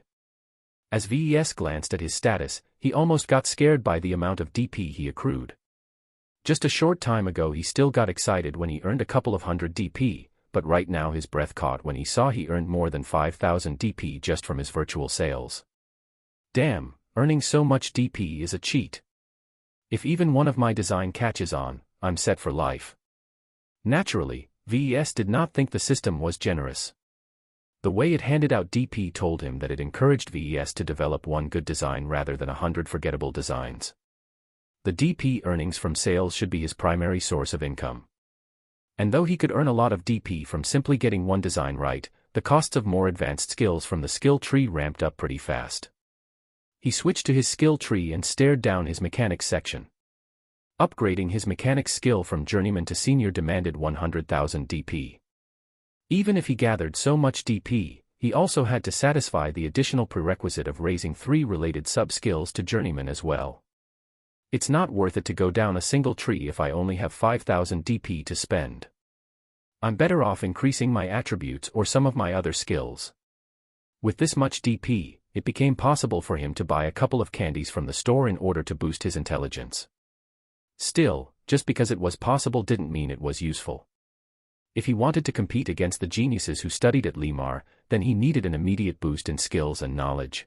As VES glanced at his status, he almost got scared by the amount of DP he accrued. Just a short time ago he still got excited when he earned a couple of hundred DP, but right now his breath caught when he saw he earned more than 5,000 DP just from his virtual sales. Damn, earning so much DP is a cheat. If even one of my design catches on, I'm set for life. Naturally, VES did not think the system was generous. The way it handed out DP told him that it encouraged VES to develop one good design rather than 100 forgettable designs. the DP earnings from sales should be his primary source of income. And though he could earn a lot of DP from simply getting one design right, the costs of more advanced skills from the skill tree ramped up pretty fast. He switched to his skill tree and stared down his mechanics section. Upgrading his mechanics skill from journeyman to senior demanded 100,000 DP. Even if he gathered so much DP, he also had to satisfy the additional prerequisite of raising 3 related sub-skills to journeyman as well. It's not worth it to go down a single tree if I only have 5,000 DP to spend. I'm better off increasing my attributes or some of my other skills. With this much DP, it became possible for him to buy a couple of candies from the store in order to boost his intelligence. Still, just because it was possible didn't mean it was useful. If he wanted to compete against the geniuses who studied at Limar, then he needed an immediate boost in skills and knowledge.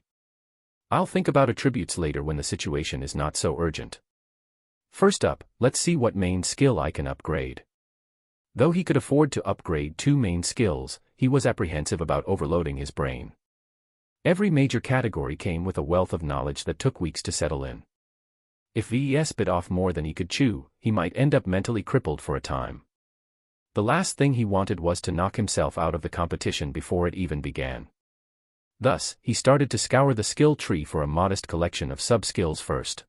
I'll think about attributes later when the situation is not so urgent. First up, let's see what main skill I can upgrade. Though he could afford to upgrade 2 main skills, he was apprehensive about overloading his brain. Every major category came with a wealth of knowledge that took weeks to settle in. If VES bit off more than he could chew, he might end up mentally crippled for a time. The last thing he wanted was to knock himself out of the competition before it even began. Thus, he started to scour the skill tree for a modest collection of sub-skills first.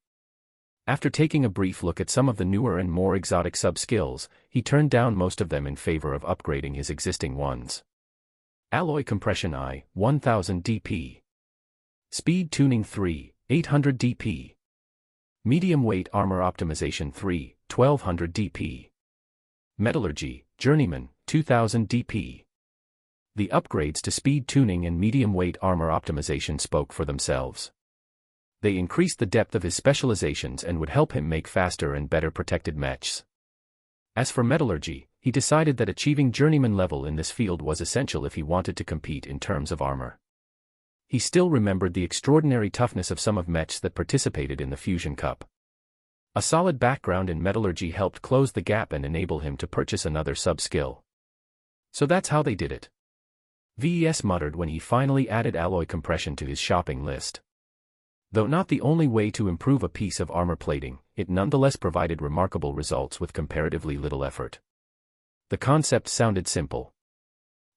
After taking a brief look at some of the newer and more exotic sub-skills, he turned down most of them in favor of upgrading his existing ones. Alloy Compression I, 1000 DP. Speed Tuning 3, 800 DP. Medium Weight Armor Optimization 3, 1200 DP. Metallurgy, Journeyman, 2000 DP. The upgrades to speed tuning and medium weight armor optimization spoke for themselves. They increased the depth of his specializations and would help him make faster and better protected mechs. As for metallurgy, he decided that achieving journeyman level in this field was essential if he wanted to compete in terms of armor. He still remembered the extraordinary toughness of some of mechs that participated in the Fusion Cup. A solid background in metallurgy helped close the gap and enable him to purchase another sub-skill. So that's how they did it. VES muttered when he finally added alloy compression to his shopping list. Though not the only way to improve a piece of armor plating, it nonetheless provided remarkable results with comparatively little effort. The concept sounded simple.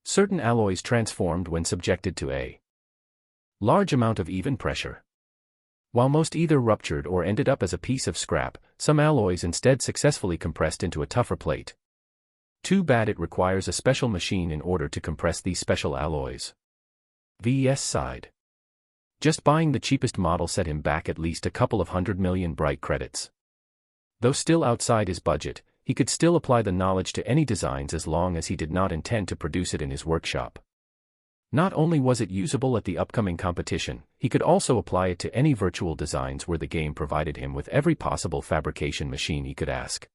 Certain alloys transformed when subjected to a large amount of even pressure. While most either ruptured or ended up as a piece of scrap, some alloys instead successfully compressed into a tougher plate. Too bad it requires a special machine in order to compress these special alloys. VES sighed. Just buying the cheapest model set him back at least a couple of 100 million bright credits. Though still outside his budget, he could still apply the knowledge to any designs as long as he did not intend to produce it in his workshop. Not only was it usable at the upcoming competition, he could also apply it to any virtual designs where the game provided him with every possible fabrication machine he could ask.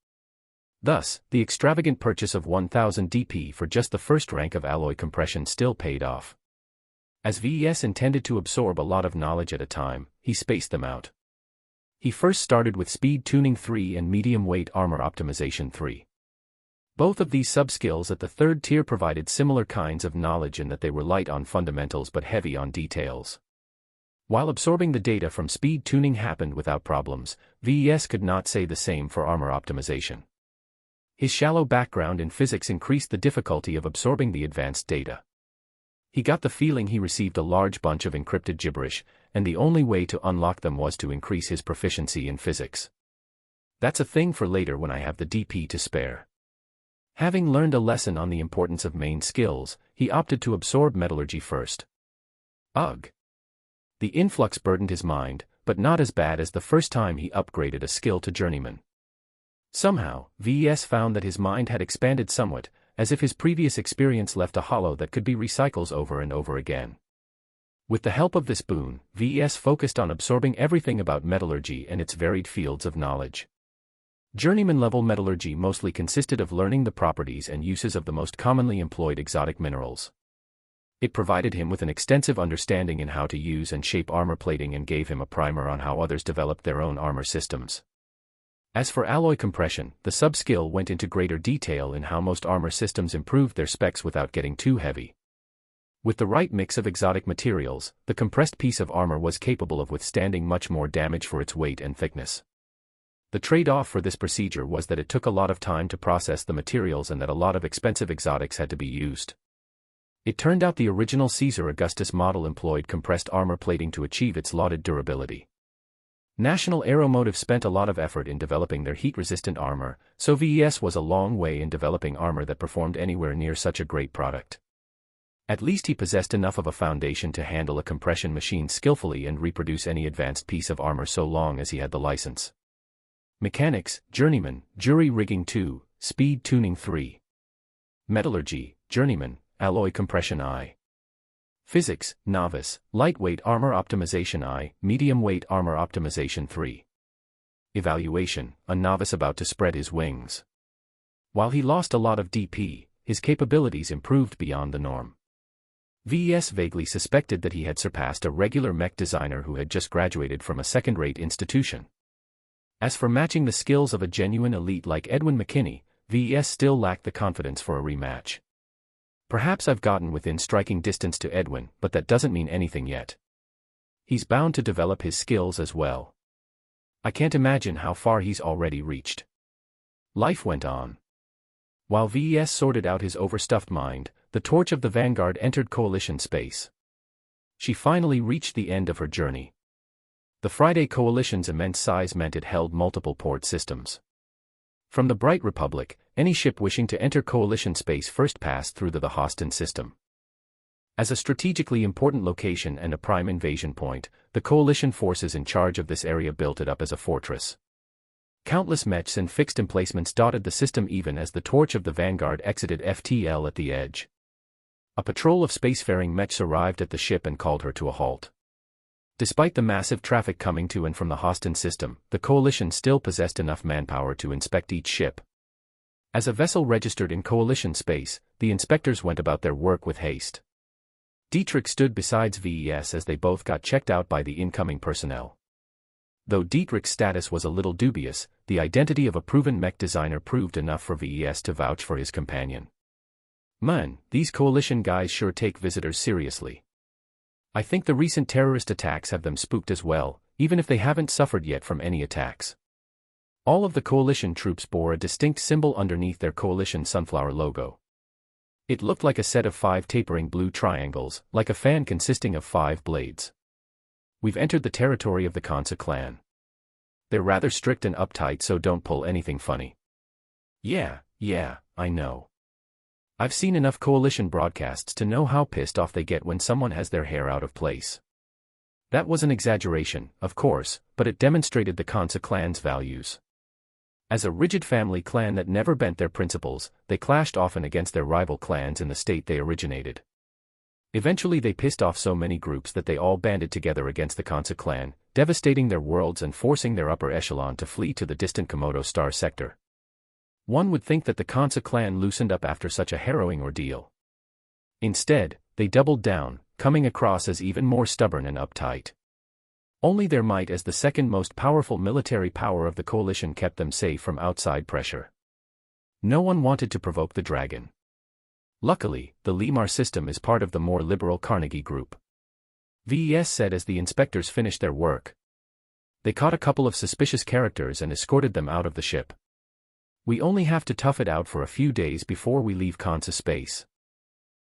Thus, the extravagant purchase of 1000 DP for just the first rank of alloy compression still paid off. As VES intended to absorb a lot of knowledge at a time, he spaced them out. He first started with Speed Tuning 3 and Medium Weight Armor Optimization 3. Both of these sub-skills at the third tier provided similar kinds of knowledge in that they were light on fundamentals but heavy on details. While absorbing the data from speed tuning happened without problems, VES could not say the same for armor optimization. His shallow background in physics increased the difficulty of absorbing the advanced data. He got the feeling he received a large bunch of encrypted gibberish, and the only way to unlock them was to increase his proficiency in physics. That's a thing for later when I have the DP to spare. Having learned a lesson on the importance of main skills, he opted to absorb metallurgy first. Ugh. The influx burdened his mind, but not as bad as the first time he upgraded a skill to journeyman. Somehow, VES found that his mind had expanded somewhat, as if his previous experience left a hollow that could be recycled over and over again. With the help of this boon, VES focused on absorbing everything about metallurgy and its varied fields of knowledge. Journeyman-level metallurgy mostly consisted of learning the properties and uses of the most commonly employed exotic minerals. It provided him with an extensive understanding in how to use and shape armor plating and gave him a primer on how others developed their own armor systems. As for alloy compression, the sub-skill went into greater detail in how most armor systems improved their specs without getting too heavy. With the right mix of exotic materials, the compressed piece of armor was capable of withstanding much more damage for its weight and thickness. The trade-off for this procedure was that it took a lot of time to process the materials and that a lot of expensive exotics had to be used. It turned out the original Caesar Augustus model employed compressed armor plating to achieve its lauded durability. National Aeromotive spent a lot of effort in developing their heat-resistant armor, so VES was a long way in developing armor that performed anywhere near such a great product. At least he possessed enough of a foundation to handle a compression machine skillfully and reproduce any advanced piece of armor so long as he had the license. Mechanics, Journeyman, Jury Rigging 2, Speed Tuning 3. Metallurgy, Journeyman, Alloy Compression I. Physics, Novice, Lightweight Armor Optimization I, Medium Weight Armor Optimization 3. Evaluation, a novice about to spread his wings. While he lost a lot of DP, his capabilities improved beyond the norm. VES vaguely suspected that he had surpassed a regular mech designer who had just graduated from a second-rate institution. As for matching the skills of a genuine elite like Edwin McKinney, VES still lacked the confidence for a rematch. Perhaps I've gotten within striking distance to Edwin, but that doesn't mean anything yet. He's bound to develop his skills as well. I can't imagine how far he's already reached. Life went on. While VES sorted out his overstuffed mind, the torch of the Vanguard entered Coalition space. She finally reached the end of her journey. The Friday Coalition's immense size meant it held multiple port systems. From the Bright Republic, any ship wishing to enter Coalition space first passed through the Hostin system. As a strategically important location and a prime invasion point, the Coalition forces in charge of this area built it up as a fortress. Countless mechs and fixed emplacements dotted the system even as the torch of the Vanguard exited FTL at the edge. A patrol of spacefaring mechs arrived at the ship and called her to a halt. Despite the massive traffic coming to and from the Hostin system, the Coalition still possessed enough manpower to inspect each ship. As a vessel registered in Coalition space, the inspectors went about their work with haste. Dietrich stood beside VES as they both got checked out by the incoming personnel. Though Dietrich's status was a little dubious, the identity of a proven mech designer proved enough for VES to vouch for his companion. Man, these Coalition guys sure take visitors seriously. I think the recent terrorist attacks have them spooked as well, even if they haven't suffered yet from any attacks. All of the Coalition troops bore a distinct symbol underneath their Coalition sunflower logo. It looked like a set of 5 tapering blue triangles, like a fan consisting of 5 blades. We've entered the territory of the Kansa clan. They're rather strict and uptight, so don't pull anything funny. Yeah, I know. I've seen enough Coalition broadcasts to know how pissed off they get when someone has their hair out of place. That was an exaggeration, of course, but it demonstrated the Kansa clan's values. As a rigid family clan that never bent their principles, they clashed often against their rival clans in the state they originated. Eventually they pissed off so many groups that they all banded together against the Kansa clan, devastating their worlds and forcing their upper echelon to flee to the distant Komodo Star sector. One would think that the Kansa clan loosened up after such a harrowing ordeal. Instead, they doubled down, coming across as even more stubborn and uptight. Only their might as the second most powerful military power of the Coalition kept them safe from outside pressure. No one wanted to provoke the dragon. Luckily, the Lemar system is part of the more liberal Carnegie Group. VES said as the inspectors finished their work. They caught a couple of suspicious characters and escorted them out of the ship. We only have to tough it out for a few days before we leave Kansa space.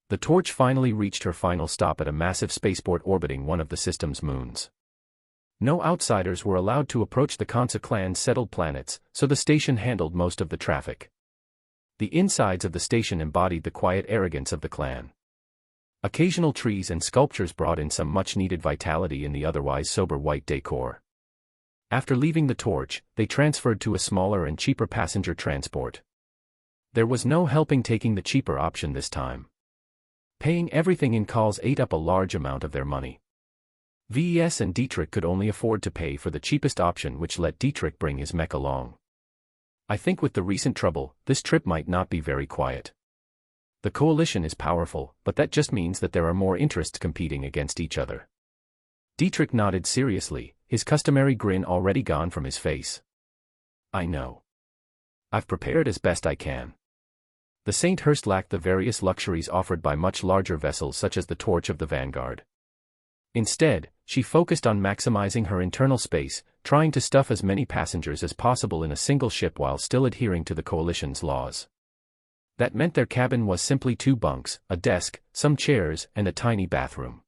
The torch finally reached her final stop at a massive spaceport orbiting one of the system's moons. No outsiders were allowed to approach the Kansa clan's settled planets, so the station handled most of the traffic. The insides of the station embodied the quiet arrogance of the clan. Occasional trees and sculptures brought in some much-needed vitality in the otherwise sober white decor. After leaving the torch, they transferred to a smaller and cheaper passenger transport. There was no helping taking the cheaper option this time. Paying everything in calls ate up a large amount of their money. VES and Dietrich could only afford to pay for the cheapest option, which let Dietrich bring his mech along. I think with the recent trouble, this trip might not be very quiet. The Coalition is powerful, but that just means that there are more interests competing against each other. Dietrich nodded seriously, his customary grin already gone from his face. I know. I've prepared as best I can. The St. Hurst lacked the various luxuries offered by much larger vessels such as the torch of the Vanguard. Instead, she focused on maximizing her internal space, trying to stuff as many passengers as possible in a single ship while still adhering to the Coalition's laws. That meant their cabin was simply 2 bunks, a desk, some chairs, and a tiny bathroom.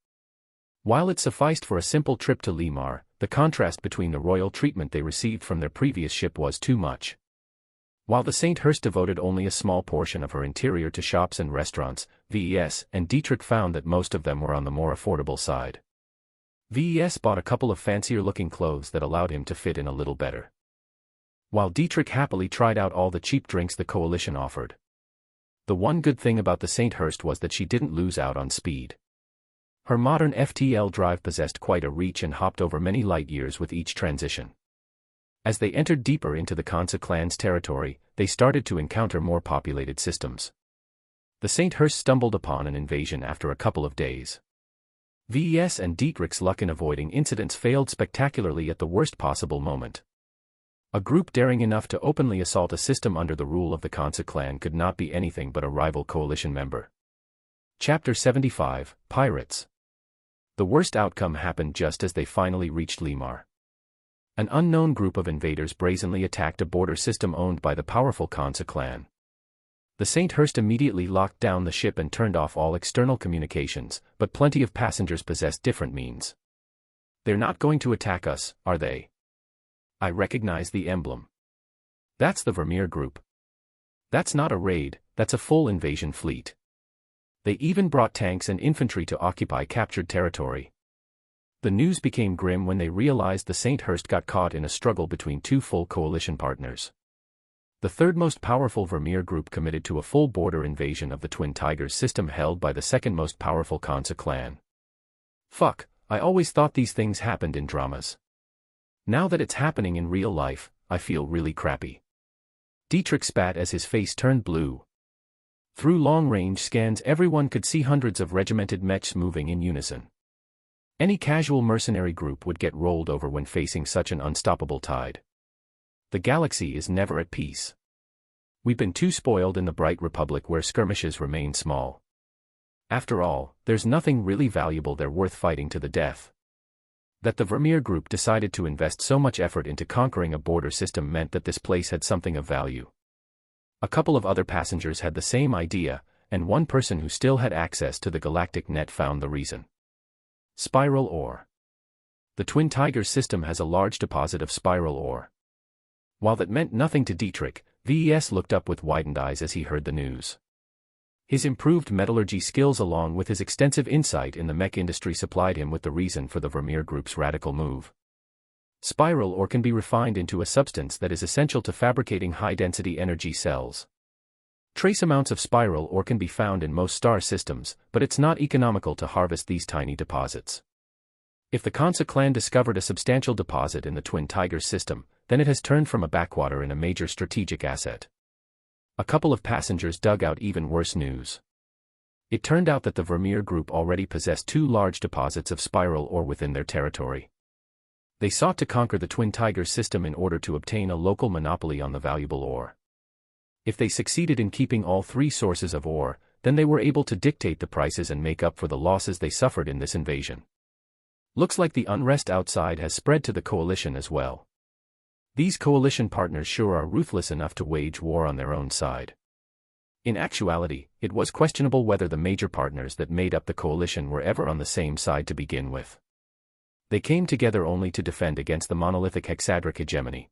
While it sufficed for a simple trip to Limar, the contrast between the royal treatment they received from their previous ship was too much. While the St. Hurst devoted only a small portion of her interior to shops and restaurants, VES and Dietrich found that most of them were on the more affordable side. VES bought a couple of fancier-looking clothes that allowed him to fit in a little better, while Dietrich happily tried out all the cheap drinks the Coalition offered. The one good thing about the St. Hurst was that she didn't lose out on speed. Her modern FTL drive possessed quite a reach and hopped over many light years with each transition. As they entered deeper into the Kansa clan's territory, they started to encounter more populated systems. The St. Hurst stumbled upon an invasion after a couple of days. VES and Dietrich's luck in avoiding incidents failed spectacularly at the worst possible moment. A group daring enough to openly assault a system under the rule of the Kansa clan could not be anything but a rival Coalition member. Chapter 75, Pirates. The worst outcome happened just as they finally reached Limar. An unknown group of invaders brazenly attacked a border system owned by the powerful Kansa clan. The St. Hurst immediately locked down the ship and turned off all external communications, but plenty of passengers possessed different means. "They're not going to attack us, are they?" I recognize the emblem. That's the Vermeer group. That's not a raid, that's a full invasion fleet. They even brought tanks and infantry to occupy captured territory. The news became grim when they realized the St. Hurst got caught in a struggle between 2 full Coalition partners. The third most powerful Vermeer group committed to a full border invasion of the Twin Tigers system held by the second most powerful Kansa clan. Fuck, I always thought these things happened in dramas. Now that it's happening in real life, I feel really crappy. Dietrich spat as his face turned blue. Through long-range scans everyone could see hundreds of regimented mechs moving in unison. Any casual mercenary group would get rolled over when facing such an unstoppable tide. The galaxy is never at peace. We've been too spoiled in the Bright Republic where skirmishes remain small. After all, there's nothing really valuable there worth fighting to the death. That the Vermeer group decided to invest so much effort into conquering a border system meant that this place had something of value. A couple of other passengers had the same idea, and one person who still had access to the galactic net found the reason. Spiral ore. The Twin Tigers system has a large deposit of spiral ore. While that meant nothing to Dietrich, VES looked up with widened eyes as he heard the news. His improved metallurgy skills along with his extensive insight in the mech industry supplied him with the reason for the Vermeer group's radical move. Spiral ore can be refined into a substance that is essential to fabricating high-density energy cells. Trace amounts of spiral ore can be found in most star systems, but it's not economical to harvest these tiny deposits. If the Kansa clan discovered a substantial deposit in the Twin Tigers system, then it has turned from a backwater in a major strategic asset. A couple of passengers dug out even worse news. It turned out that the Vermeer group already possessed 2 large deposits of spiral ore within their territory. They sought to conquer the Twin Tigers system in order to obtain a local monopoly on the valuable ore. If they succeeded in keeping all 3 sources of ore, then they were able to dictate the prices and make up for the losses they suffered in this invasion. Looks like the unrest outside has spread to the Coalition as well. These Coalition partners sure are ruthless enough to wage war on their own side. In actuality, it was questionable whether the major partners that made up the Coalition were ever on the same side to begin with. They came together only to defend against the monolithic hexadric hegemony.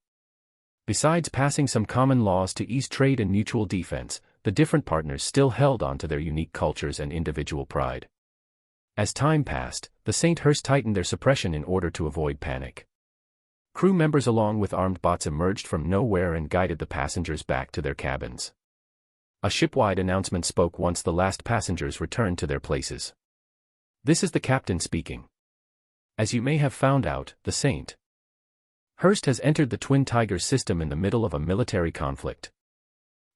Besides passing some common laws to ease trade and mutual defense, the different partners still held on to their unique cultures and individual pride. As time passed, the St. Hurst tightened their suppression in order to avoid panic. Crew members along with armed bots emerged from nowhere and guided the passengers back to their cabins. A shipwide announcement spoke once the last passengers returned to their places. "This is the captain speaking. As you may have found out, the St. Hurst has entered the Twin Tigers system in the middle of a military conflict.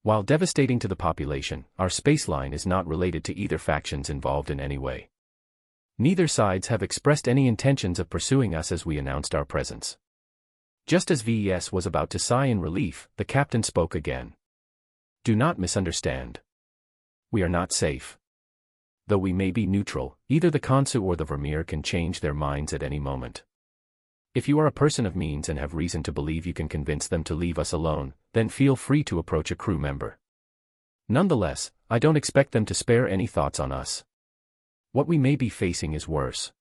While devastating to the population, our spaceline is not related to either factions involved in any way. Neither sides have expressed any intentions of pursuing us as we announced our presence." Just as VES was about to sigh in relief, the captain spoke again. "Do not misunderstand. We are not safe. Though we may be neutral, either the Kansu or the Vermeer can change their minds at any moment. If you are a person of means and have reason to believe you can convince them to leave us alone, then feel free to approach a crew member. Nonetheless, I don't expect them to spare any thoughts on us. What we may be facing is worse.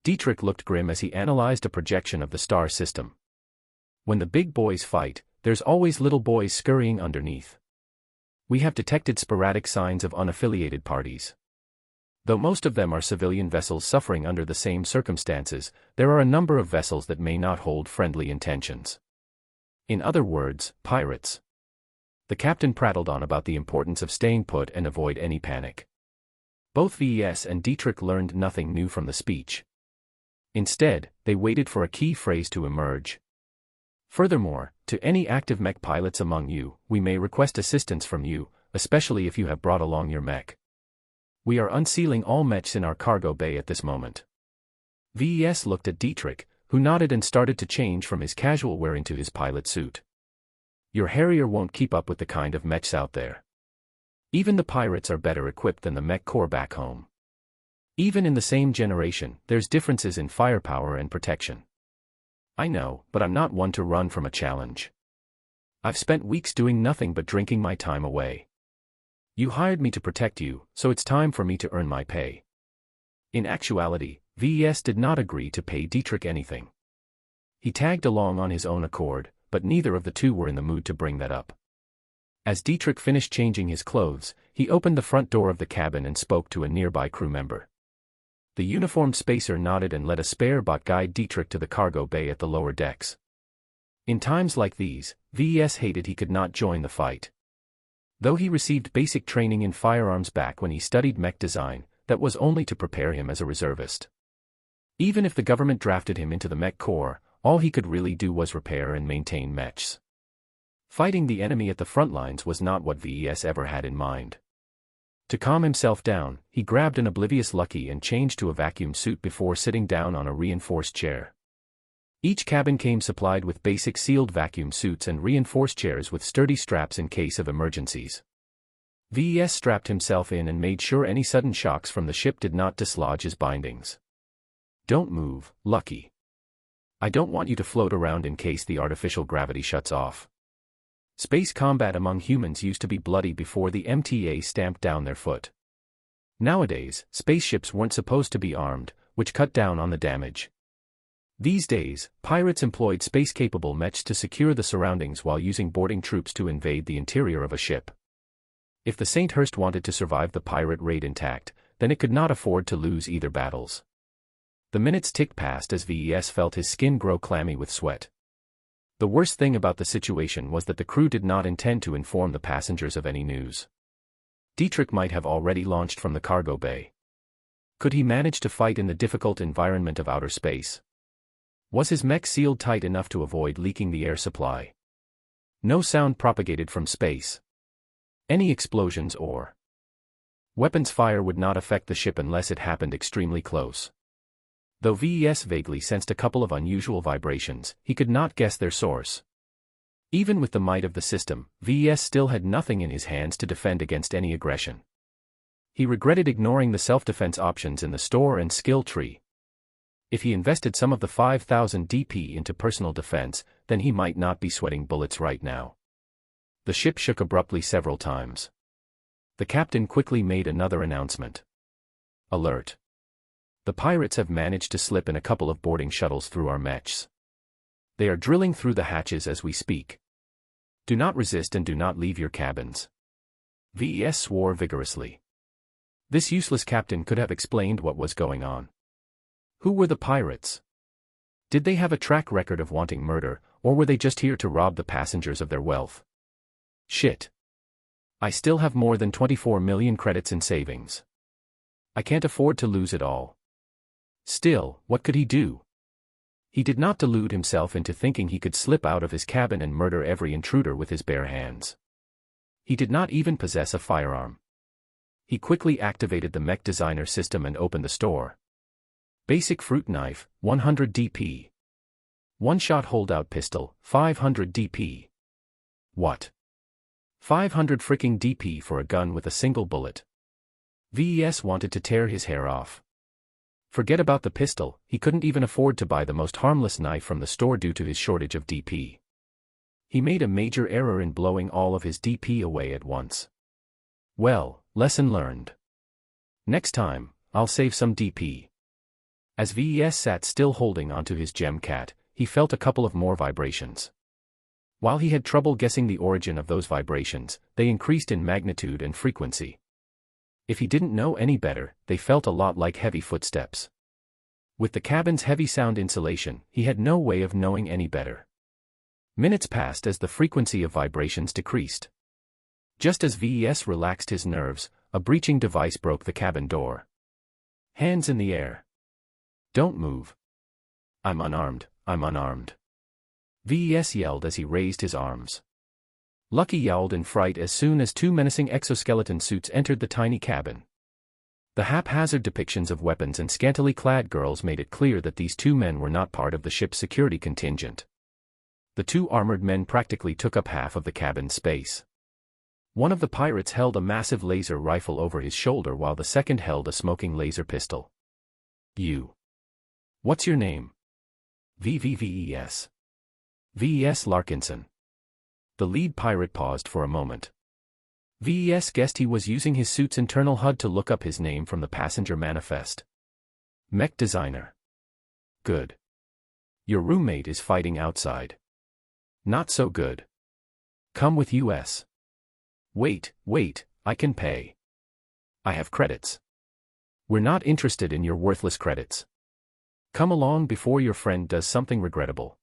Dietrich looked grim as he analyzed a projection of the star system. When the big boys fight, there's always little boys scurrying underneath. We have detected sporadic signs of unaffiliated parties. Though most of them are civilian vessels suffering under the same circumstances, there are a number of vessels that may not hold friendly intentions. In other words, pirates. The captain prattled on about the importance of staying put and avoid any panic. Both VES and Dietrich learned nothing new from the speech. Instead, they waited for a key phrase to emerge. Furthermore, to any active mech pilots among you, we may request assistance from you, especially if you have brought along your mech. We are unsealing all mechs in our cargo bay at this moment. VES looked at Dietrich, who nodded and started to change from his casual wear into his pilot suit. Your Harrier won't keep up with the kind of mechs out there. Even the pirates are better equipped than the mech corps back home. Even in the same generation, there's differences in firepower and protection. I know, but I'm not one to run from a challenge. I've spent weeks doing nothing but drinking my time away. You hired me to protect you, so it's time for me to earn my pay. In actuality, VES did not agree to pay Dietrich anything. He tagged along on his own accord, but neither of the two were in the mood to bring that up. As Dietrich finished changing his clothes, he opened the front door of the cabin and spoke to a nearby crew member. The uniformed spacer nodded and let a spare bot guide Dietrich to the cargo bay at the lower decks. In times like these, VES hated he could not join the fight. Though he received basic training in firearms back when he studied mech design, that was only to prepare him as a reservist. Even if the government drafted him into the mech corps, all he could really do was repair and maintain mechs. Fighting the enemy at the front lines was not what VES ever had in mind. To calm himself down, he grabbed an oblivious Lucky and changed to a vacuum suit before sitting down on a reinforced chair. Each cabin came supplied with basic sealed vacuum suits and reinforced chairs with sturdy straps in case of emergencies. VES strapped himself in and made sure any sudden shocks from the ship did not dislodge his bindings. Don't move, Lucky. I don't want you to float around in case the artificial gravity shuts off. Space combat among humans used to be bloody before the MTA stamped down their foot. Nowadays, spaceships weren't supposed to be armed, which cut down on the damage. These days, pirates employed space-capable mechs to secure the surroundings while using boarding troops to invade the interior of a ship. If the St. Hurst wanted to survive the pirate raid intact, then it could not afford to lose either battles. The minutes ticked past as VES felt his skin grow clammy with sweat. The worst thing about the situation was that the crew did not intend to inform the passengers of any news. Dietrich might have already launched from the cargo bay. Could he manage to fight in the difficult environment of outer space? Was his mech sealed tight enough to avoid leaking the air supply? No sound propagated from space. Any explosions or weapons fire would not affect the ship unless it happened extremely close. Though VES vaguely sensed a couple of unusual vibrations, he could not guess their source. Even with the might of the system, VES still had nothing in his hands to defend against any aggression. He regretted ignoring the self-defense options in the store and skill tree. If he invested some of the 5,000 DP into personal defense, then he might not be sweating bullets right now. The ship shook abruptly several times. The captain quickly made another announcement. Alert. The pirates have managed to slip in a couple of boarding shuttles through our mechs. They are drilling through the hatches as we speak. Do not resist and do not leave your cabins. VES swore vigorously. This useless captain could have explained what was going on. Who were the pirates? Did they have a track record of wanting murder, or were they just here to rob the passengers of their wealth? Shit. I still have more than 24 million credits in savings. I can't afford to lose it all. Still, what could he do? He did not delude himself into thinking he could slip out of his cabin and murder every intruder with his bare hands. He did not even possess a firearm. He quickly activated the mech designer system and opened the store. Basic fruit knife, 100 DP. One-shot holdout pistol, 500 DP. What? 500 fricking DP for a gun with a single bullet. VES wanted to tear his hair off. Forget about the pistol, he couldn't even afford to buy the most harmless knife from the store due to his shortage of DP. He made a major error in blowing all of his DP away at once. Well, lesson learned. Next time, I'll save some DP. As VES sat still holding onto his gem cat, he felt a couple of more vibrations. While he had trouble guessing the origin of those vibrations, they increased in magnitude and frequency. If he didn't know any better, they felt a lot like heavy footsteps. With the cabin's heavy sound insulation, he had no way of knowing any better. Minutes passed as the frequency of vibrations decreased. Just as VES relaxed his nerves, a breaching device broke the cabin door. Hands in the air. Don't move. I'm unarmed, I'm unarmed. VES yelled as he raised his arms. Lucky yowled in fright as soon as two menacing exoskeleton suits entered the tiny cabin. The haphazard depictions of weapons and scantily clad girls made it clear that these two men were not part of the ship's security contingent. The two armored men practically took up half of the cabin's space. One of the pirates held a massive laser rifle over his shoulder while the second held a smoking laser pistol. You. What's your name? VES. VES Larkinson. The lead pirate paused for a moment. VES guessed he was using his suit's internal HUD to look up his name from the passenger manifest. Mech designer. Good. Your roommate is fighting outside. Not so good. Come with us. Wait, I can pay. I have credits. We're not interested in your worthless credits. Come along before your friend does something regrettable.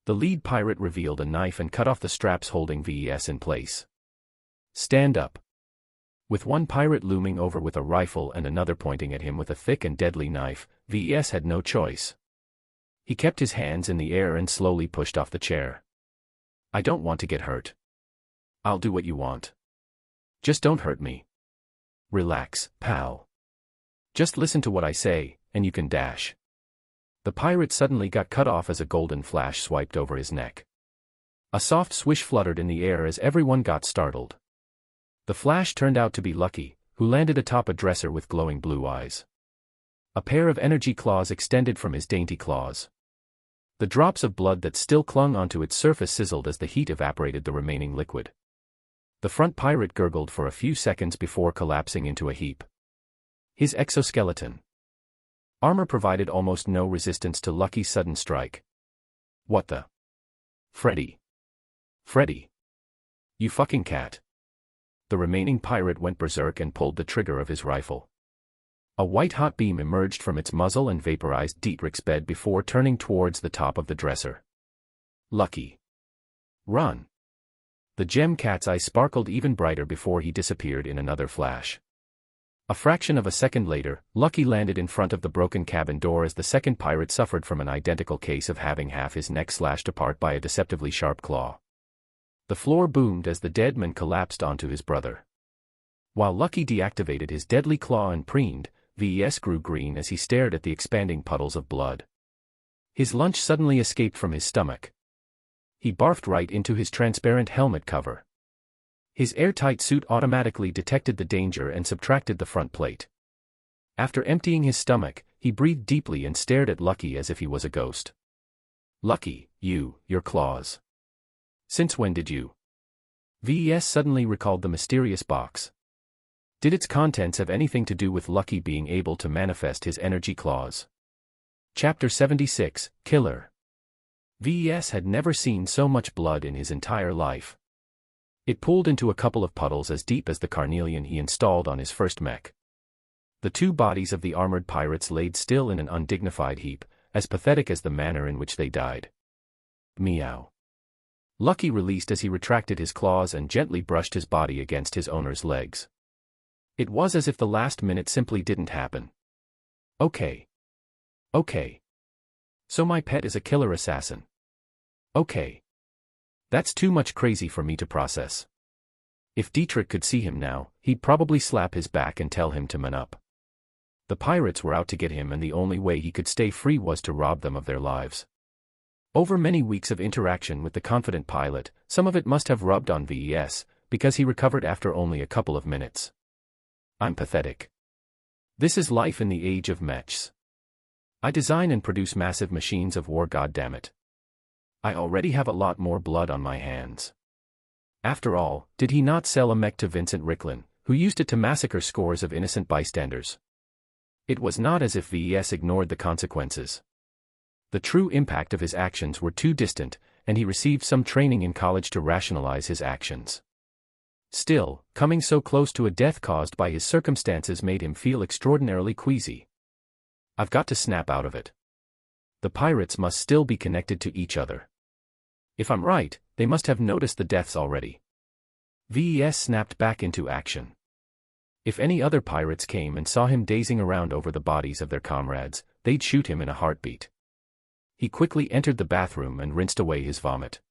The lead pirate revealed a knife and cut off the straps holding VES in place. Stand up. With one pirate looming over with a rifle and another pointing at him with a thick and deadly knife, VES had no choice. He kept his hands in the air and slowly pushed off the chair. I don't want to get hurt. I'll do what you want. Just don't hurt me. Relax, pal. Just listen to what I say, and you can dash. The pirate suddenly got cut off as a golden flash swiped over his neck. A soft swish fluttered in the air as everyone got startled. The flash turned out to be Lucky, who landed atop a dresser with glowing blue eyes. A pair of energy claws extended from his dainty claws. The drops of blood that still clung onto its surface sizzled as the heat evaporated the remaining liquid. The front pirate gurgled for a few seconds before collapsing into a heap. His exoskeleton armor provided almost no resistance to Lucky's sudden strike. What the? Freddy. You fucking cat. The remaining pirate went berserk and pulled the trigger of his rifle. A white-hot beam emerged from its muzzle and vaporized Dietrich's bed before turning towards the top of the dresser. Lucky. Run. The gem cat's eye sparkled even brighter before he disappeared in another flash. A fraction of a second later, Lucky landed in front of the broken cabin door as the second pirate suffered from an identical case of having half his neck slashed apart by a deceptively sharp claw. The floor boomed as the dead man collapsed onto his brother. While Lucky deactivated his deadly claw and preened, VES grew green as he stared at the expanding puddles of blood. His lunch suddenly escaped from his stomach. He barfed right into his transparent helmet cover. His airtight suit automatically detected the danger and subtracted the front plate. After emptying his stomach, he breathed deeply and stared at Lucky as if he was a ghost. Lucky, your claws. Since when did you? VES suddenly recalled the mysterious box. Did its contents have anything to do with Lucky being able to manifest his energy claws? Chapter 76, Killer. VES had never seen so much blood in his entire life. It pooled into a couple of puddles as deep as the carnelian he installed on his first mech. The two bodies of the armored pirates laid still in an undignified heap, as pathetic as the manner in which they died. Meow. Lucky released as he retracted his claws and gently brushed his body against his owner's legs. It was as if the last minute simply didn't happen. Okay. So my pet is a killer assassin. Okay. That's too much crazy for me to process. If Dietrich could see him now, he'd probably slap his back and tell him to man up. The pirates were out to get him and the only way he could stay free was to rob them of their lives. Over many weeks of interaction with the confident pilot, some of it must have rubbed on VES, because he recovered after only a couple of minutes. I'm pathetic. This is life in the age of mechs. I design and produce massive machines of war, goddammit. I already have a lot more blood on my hands. After all, did he not sell a mech to Vincent Ricklin, who used it to massacre scores of innocent bystanders? It was not as if VES ignored the consequences. The true impact of his actions were too distant, and he received some training in college to rationalize his actions. Still, coming so close to a death caused by his circumstances made him feel extraordinarily queasy. I've got to snap out of it. The pirates must still be connected to each other. If I'm right, they must have noticed the deaths already. VES snapped back into action. If any other pirates came and saw him dazing around over the bodies of their comrades, they'd shoot him in a heartbeat. He quickly entered the bathroom and rinsed away his vomit.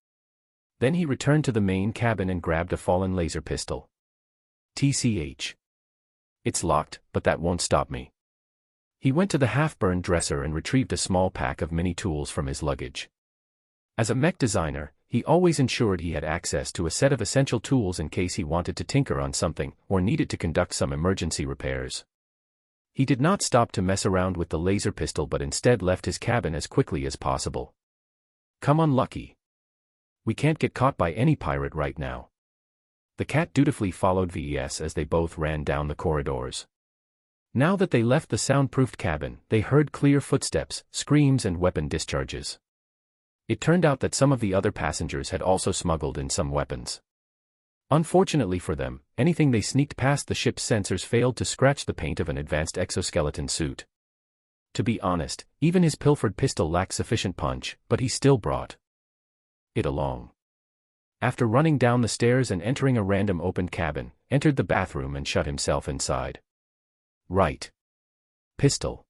Then he returned to the main cabin and grabbed a fallen laser pistol. TCH. It's locked, but that won't stop me. He went to the half-burned dresser and retrieved a small pack of mini tools from his luggage. As a mech designer, he always ensured he had access to a set of essential tools in case he wanted to tinker on something or needed to conduct some emergency repairs. He did not stop to mess around with the laser pistol but instead left his cabin as quickly as possible. Come on, Lucky. We can't get caught by any pirate right now. The cat dutifully followed VES as they both ran down the corridors. Now that they left the soundproofed cabin, they heard clear footsteps, screams and weapon discharges. It turned out that some of the other passengers had also smuggled in some weapons. Unfortunately for them, anything they sneaked past the ship's sensors failed to scratch the paint of an advanced exoskeleton suit. To be honest, even his pilfered pistol lacked sufficient punch, but he still brought it along. After running down the stairs and entering a random opened cabin, entered the bathroom and shut himself inside. Right. Pistol.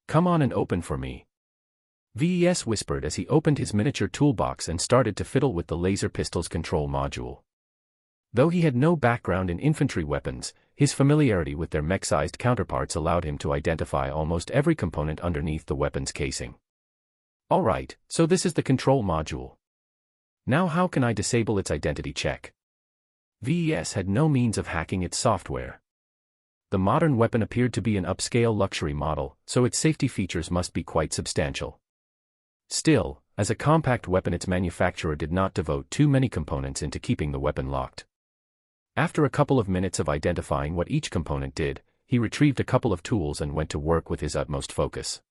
Come on and open for me. VES whispered as he opened his miniature toolbox and started to fiddle with the laser pistol's control module. Though he had no background in infantry weapons, his familiarity with their mech-sized counterparts allowed him to identify almost every component underneath the weapon's casing. Alright, so this is the control module. Now how can I disable its identity check? VES had no means of hacking its software. The modern weapon appeared to be an upscale luxury model, so its safety features must be quite substantial. Still, as a compact weapon, its manufacturer did not devote too many components into keeping the weapon locked. After a couple of minutes of identifying what each component did, he retrieved a couple of tools and went to work with his utmost focus.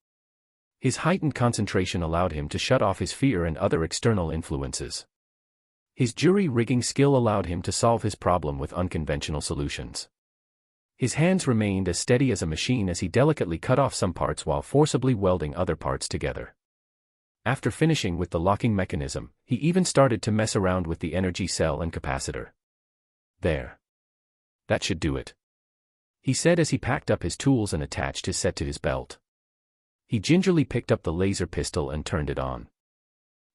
His heightened concentration allowed him to shut off his fear and other external influences. His jury rigging skill allowed him to solve his problem with unconventional solutions. His hands remained as steady as a machine as he delicately cut off some parts while forcibly welding other parts together. After finishing with the locking mechanism, he even started to mess around with the energy cell and capacitor. There. That should do it, he said as he packed up his tools and attached his set to his belt. He gingerly picked up the laser pistol and turned it on.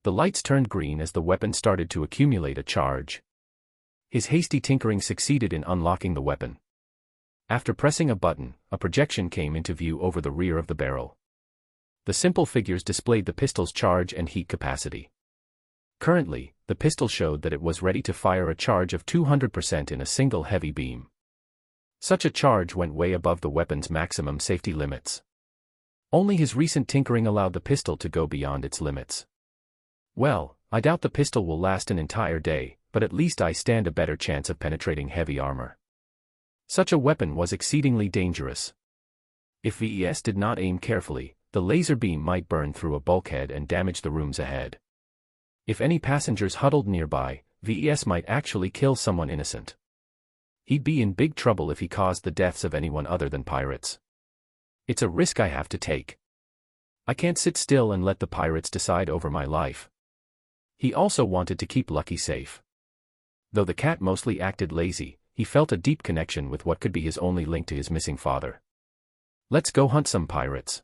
The lights turned green as the weapon started to accumulate a charge. His hasty tinkering succeeded in unlocking the weapon. After pressing a button, a projection came into view over the rear of the barrel. The simple figures displayed the pistol's charge and heat capacity. Currently, the pistol showed that it was ready to fire a charge of 200% in a single heavy beam. Such a charge went way above the weapon's maximum safety limits. Only his recent tinkering allowed the pistol to go beyond its limits. Well, I doubt the pistol will last an entire day, but at least I stand a better chance of penetrating heavy armor. Such a weapon was exceedingly dangerous. If VES did not aim carefully, the laser beam might burn through a bulkhead and damage the rooms ahead. If any passengers huddled nearby, VES might actually kill someone innocent. He'd be in big trouble if he caused the deaths of anyone other than pirates. It's a risk I have to take. I can't sit still and let the pirates decide over my life. He also wanted to keep Lucky safe. Though the cat mostly acted lazy, he felt a deep connection with what could be his only link to his missing father. Let's go hunt some pirates,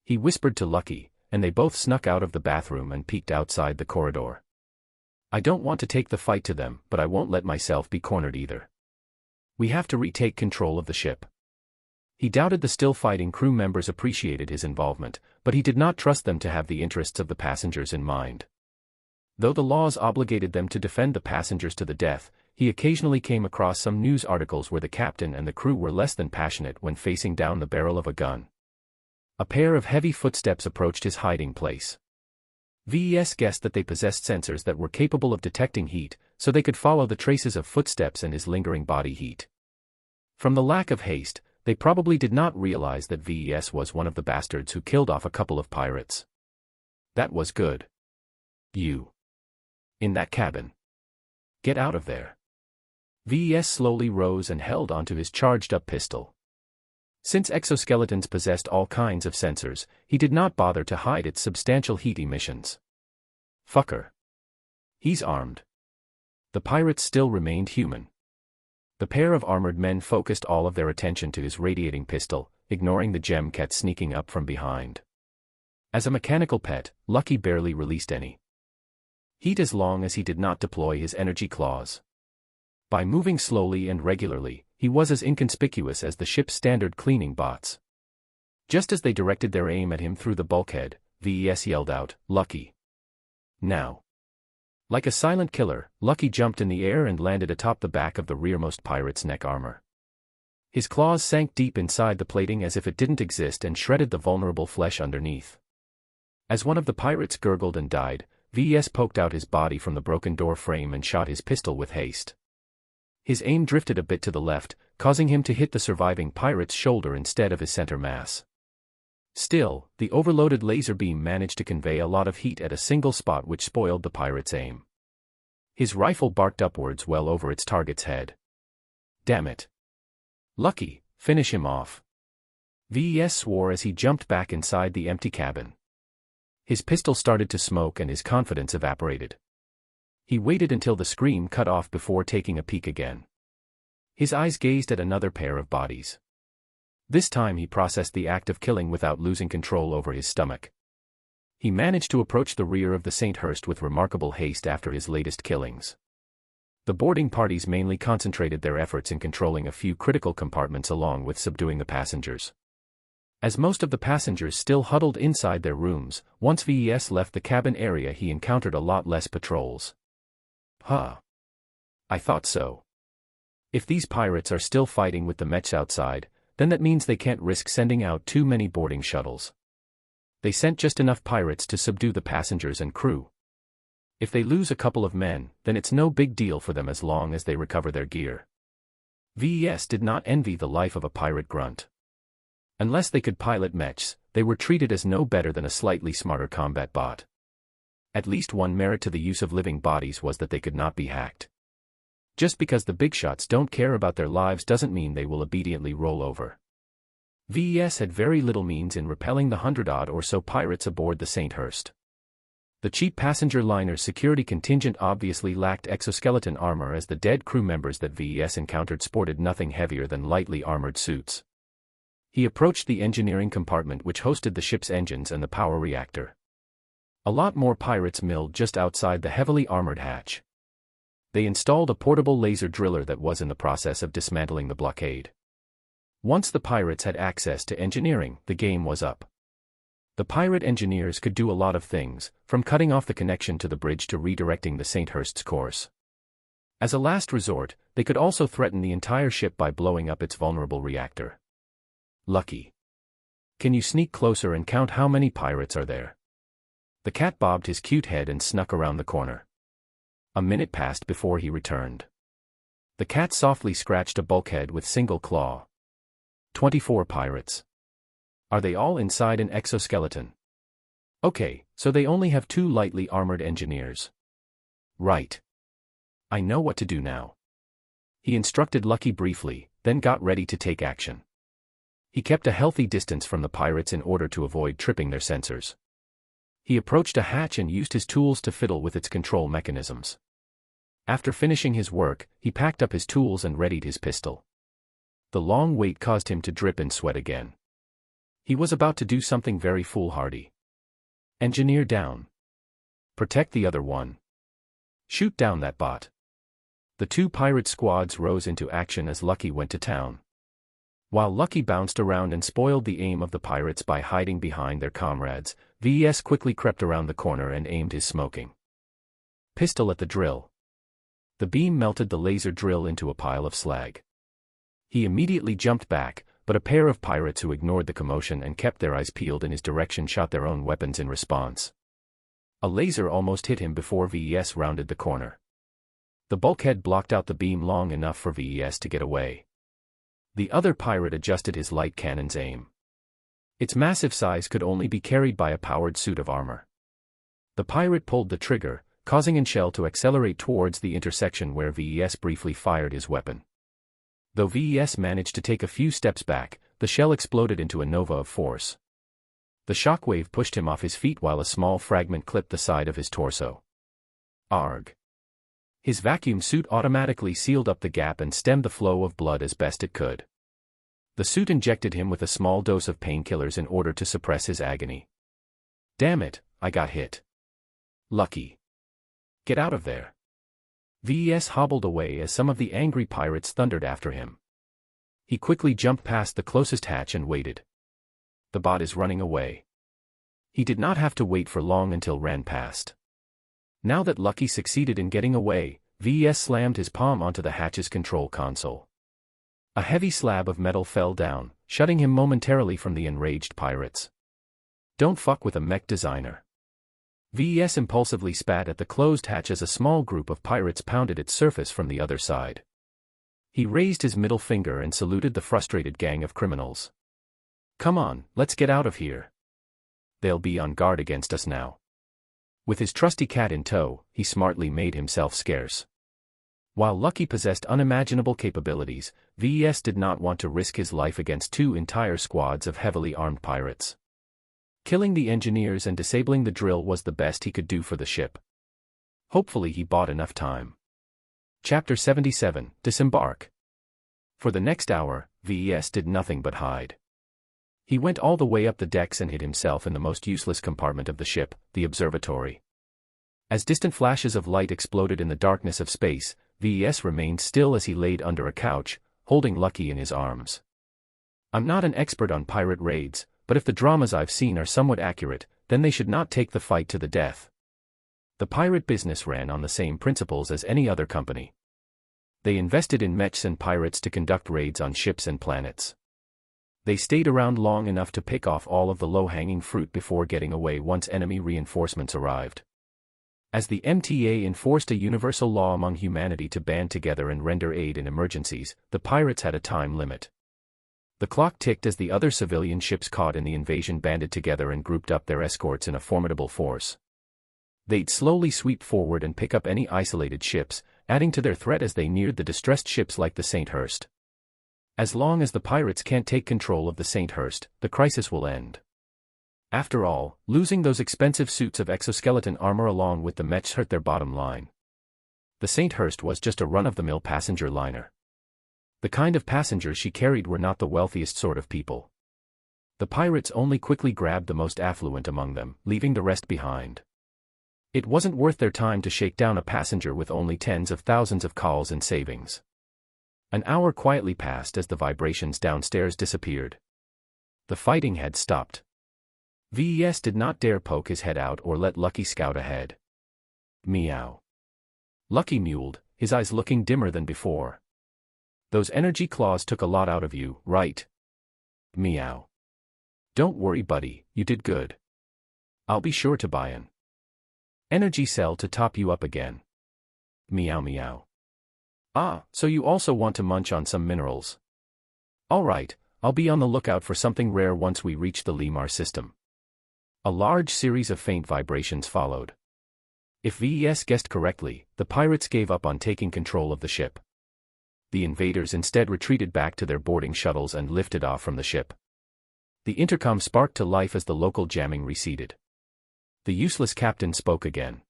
he whispered to Lucky, and they both snuck out of the bathroom and peeked outside the corridor. I don't want to take the fight to them, but I won't let myself be cornered either. We have to retake control of the ship. He doubted the still-fighting crew members appreciated his involvement, but he did not trust them to have the interests of the passengers in mind. Though the laws obligated them to defend the passengers to the death, he occasionally came across some news articles where the captain and the crew were less than passionate when facing down the barrel of a gun. A pair of heavy footsteps approached his hiding place. VES guessed that they possessed sensors that were capable of detecting heat, so they could follow the traces of footsteps and his lingering body heat. From the lack of haste, they probably did not realize that VES was one of the bastards who killed off a couple of pirates. That was good. You. In that cabin. Get out of there. VES slowly rose and held onto his charged-up pistol. Since exoskeletons possessed all kinds of sensors, he did not bother to hide its substantial heat emissions. Fucker. He's armed. The pirates still remained human. The pair of armored men focused all of their attention to his radiating pistol, ignoring the gem cat sneaking up from behind. As a mechanical pet, Lucky barely released any heat as long as he did not deploy his energy claws. By moving slowly and regularly, he was as inconspicuous as the ship's standard cleaning bots. Just as they directed their aim at him through the bulkhead, VES yelled out, "Lucky. Now." Like a silent killer, Lucky jumped in the air and landed atop the back of the rearmost pirate's neck armor. His claws sank deep inside the plating as if it didn't exist and shredded the vulnerable flesh underneath. As one of the pirates gurgled and died, VES poked out his body from the broken door frame and shot his pistol with haste. His aim drifted a bit to the left, causing him to hit the surviving pirate's shoulder instead of his center mass. Still, the overloaded laser beam managed to convey a lot of heat at a single spot which spoiled the pirate's aim. His rifle barked upwards well over its target's head. Damn it. Lucky, finish him off. VES swore as he jumped back inside the empty cabin. His pistol started to smoke and his confidence evaporated. He waited until the scream cut off before taking a peek again. His eyes gazed at another pair of bodies. This time he processed the act of killing without losing control over his stomach. He managed to approach the rear of the St. Hurst with remarkable haste after his latest killings. The boarding parties mainly concentrated their efforts in controlling a few critical compartments along with subduing the passengers. As most of the passengers still huddled inside their rooms, once VES left the cabin area he encountered a lot less patrols. Huh. I thought so. If these pirates are still fighting with the mechs outside, then that means they can't risk sending out too many boarding shuttles. They sent just enough pirates to subdue the passengers and crew. If they lose a couple of men, then it's no big deal for them as long as they recover their gear. VES did not envy the life of a pirate grunt. Unless they could pilot mechs, they were treated as no better than a slightly smarter combat bot. At least one merit to the use of living bodies was that they could not be hacked. Just because the big shots don't care about their lives doesn't mean they will obediently roll over. VES had very little means in repelling the 100-odd or so pirates aboard the St. Hurst. The cheap passenger liner's security contingent obviously lacked exoskeleton armor as the dead crew members that VES encountered sported nothing heavier than lightly armored suits. He approached the engineering compartment which hosted the ship's engines and the power reactor. A lot more pirates milled just outside the heavily armored hatch. They installed a portable laser driller that was in the process of dismantling the blockade. Once the pirates had access to engineering, the game was up. The pirate engineers could do a lot of things, from cutting off the connection to the bridge to redirecting the St. Hurst's course. As a last resort, they could also threaten the entire ship by blowing up its vulnerable reactor. Lucky. Can you sneak closer and count how many pirates are there? The cat bobbed his cute head and snuck around the corner. A minute passed before he returned. The cat softly scratched a bulkhead with single claw. 24 pirates. Are they all inside an exoskeleton? Okay, so they only have 2 lightly armored engineers. Right. I know what to do now. He instructed Lucky briefly, then got ready to take action. He kept a healthy distance from the pirates in order to avoid tripping their sensors. He approached a hatch and used his tools to fiddle with its control mechanisms. After finishing his work, he packed up his tools and readied his pistol. The long wait caused him to drip and sweat again. He was about to do something very foolhardy. Engineer down. Protect the other one. Shoot down that bot. The 2 pirate squads rose into action as Lucky went to town. While Lucky bounced around and spoiled the aim of the pirates by hiding behind their comrades, VES quickly crept around the corner and aimed his smoking pistol at the drill. The beam melted the laser drill into a pile of slag. He immediately jumped back, but a pair of pirates who ignored the commotion and kept their eyes peeled in his direction shot their own weapons in response. A laser almost hit him before VES rounded the corner. The bulkhead blocked out the beam long enough for VES to get away. The other pirate adjusted his light cannon's aim. Its massive size could only be carried by a powered suit of armor. The pirate pulled the trigger, causing Inshell to accelerate towards the intersection where VES briefly fired his weapon. Though VES managed to take a few steps back, the shell exploded into a nova of force. The shockwave pushed him off his feet while a small fragment clipped the side of his torso. Arg! His vacuum suit automatically sealed up the gap and stemmed the flow of blood as best it could. The suit injected him with a small dose of painkillers in order to suppress his agony. Damn it, I got hit. Lucky. Get out of there. VES hobbled away as some of the angry pirates thundered after him. He quickly jumped past the closest hatch and waited. The bot is running away. He did not have to wait for long until ran past. Now that Lucky succeeded in getting away, VES slammed his palm onto the hatch's control console. A heavy slab of metal fell down, shutting him momentarily from the enraged pirates. Don't fuck with a mech designer. VES impulsively spat at the closed hatch as a small group of pirates pounded its surface from the other side. He raised his middle finger and saluted the frustrated gang of criminals. Come on, let's get out of here. They'll be on guard against us now. With his trusty cat in tow, he smartly made himself scarce. While Lucky possessed unimaginable capabilities, VES did not want to risk his life against two entire squads of heavily armed pirates. Killing the engineers and disabling the drill was the best he could do for the ship. Hopefully he bought enough time. Chapter 77, Disembark. For the next hour, VES did nothing but hide. He went all the way up the decks and hid himself in the most useless compartment of the ship, the observatory. As distant flashes of light exploded in the darkness of space, VES remained still as he laid under a couch, holding Lucky in his arms. I'm not an expert on pirate raids, but if the dramas I've seen are somewhat accurate, then they should not take the fight to the death. The pirate business ran on the same principles as any other company. They invested in mechs and pirates to conduct raids on ships and planets. They stayed around long enough to pick off all of the low-hanging fruit before getting away once enemy reinforcements arrived. As the MTA enforced a universal law among humanity to band together and render aid in emergencies, the pirates had a time limit. The clock ticked as the other civilian ships caught in the invasion banded together and grouped up their escorts in a formidable force. They'd slowly sweep forward and pick up any isolated ships, adding to their threat as they neared the distressed ships like the St. Hurst. As long as the pirates can't take control of the St. Hurst, the crisis will end. After all, losing those expensive suits of exoskeleton armor along with the mechs hurt their bottom line. The St. Hurst was just a run-of-the-mill passenger liner. The kind of passengers she carried were not the wealthiest sort of people. The pirates only quickly grabbed the most affluent among them, leaving the rest behind. It wasn't worth their time to shake down a passenger with only tens of thousands of calls in savings. An hour quietly passed as the vibrations downstairs disappeared. The fighting had stopped. VES did not dare poke his head out or let Lucky scout ahead. Meow. Lucky mewled, his eyes looking dimmer than before. Those energy claws took a lot out of you, right? Meow. Don't worry, buddy, you did good. I'll be sure to buy an energy cell to top you up again. Meow meow. Ah, so you also want to munch on some minerals. All right, I'll be on the lookout for something rare once we reach the Lemar system. A large series of faint vibrations followed. If VES guessed correctly, the pirates gave up on taking control of the ship. The invaders instead retreated back to their boarding shuttles and lifted off from the ship. The intercom sparked to life as the local jamming receded. The useless captain spoke again.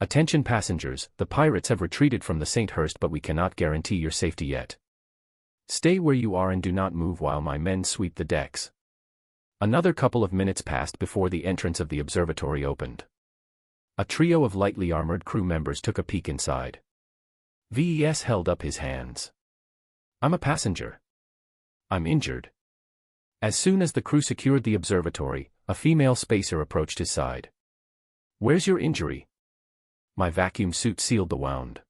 Attention passengers, the pirates have retreated from the St. Hurst, but we cannot guarantee your safety yet. Stay where you are and do not move while my men sweep the decks. Another couple of minutes passed before the entrance of the observatory opened. A trio of lightly armored crew members took a peek inside. VES held up his hands. I'm a passenger. I'm injured. As soon as the crew secured the observatory, a female spacer approached his side. Where's your injury? My vacuum suit sealed the wound.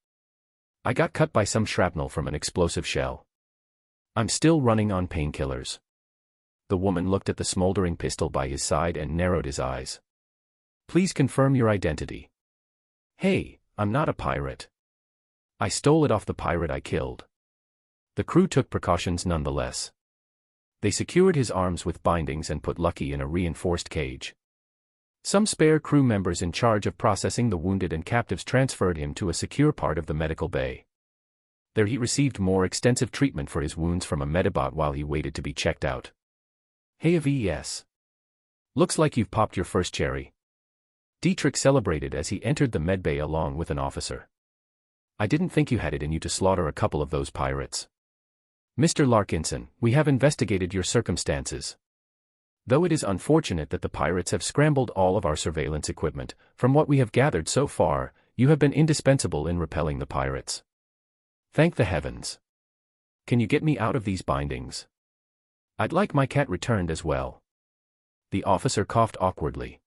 I got cut by some shrapnel from an explosive shell. I'm still running on painkillers. The woman looked at the smoldering pistol by his side and narrowed his eyes. Please confirm your identity. Hey, I'm not a pirate. I stole it off the pirate I killed. The crew took precautions nonetheless. They secured his arms with bindings and put Lucky in a reinforced cage. Some spare crew members in charge of processing the wounded and captives transferred him to a secure part of the medical bay. There he received more extensive treatment for his wounds from a medibot while he waited to be checked out. Hey VES. Looks like you've popped your first cherry. Dietrich celebrated as he entered the medbay along with an officer. I didn't think you had it in you to slaughter a couple of those pirates. Mr. Larkinson, we have investigated your circumstances. Though it is unfortunate that the pirates have scrambled all of our surveillance equipment, from what we have gathered so far, you have been indispensable in repelling the pirates. Thank the heavens. Can you get me out of these bindings? I'd like my cat returned as well. The officer coughed awkwardly.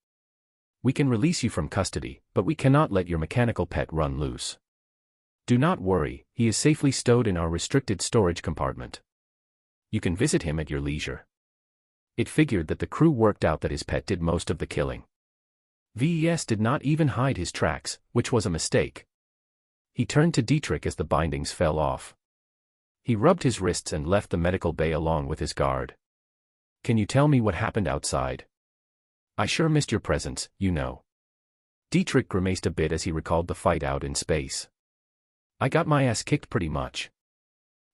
We can release you from custody, but we cannot let your mechanical pet run loose. Do not worry, he is safely stowed in our restricted storage compartment. You can visit him at your leisure. It figured that the crew worked out that his pet did most of the killing. VES did not even hide his tracks, which was a mistake. He turned to Dietrich as the bindings fell off. He rubbed his wrists and left the medical bay along with his guard. Can you tell me what happened outside? I sure missed your presence, you know. Dietrich grimaced a bit as he recalled the fight out in space. I got my ass kicked pretty much.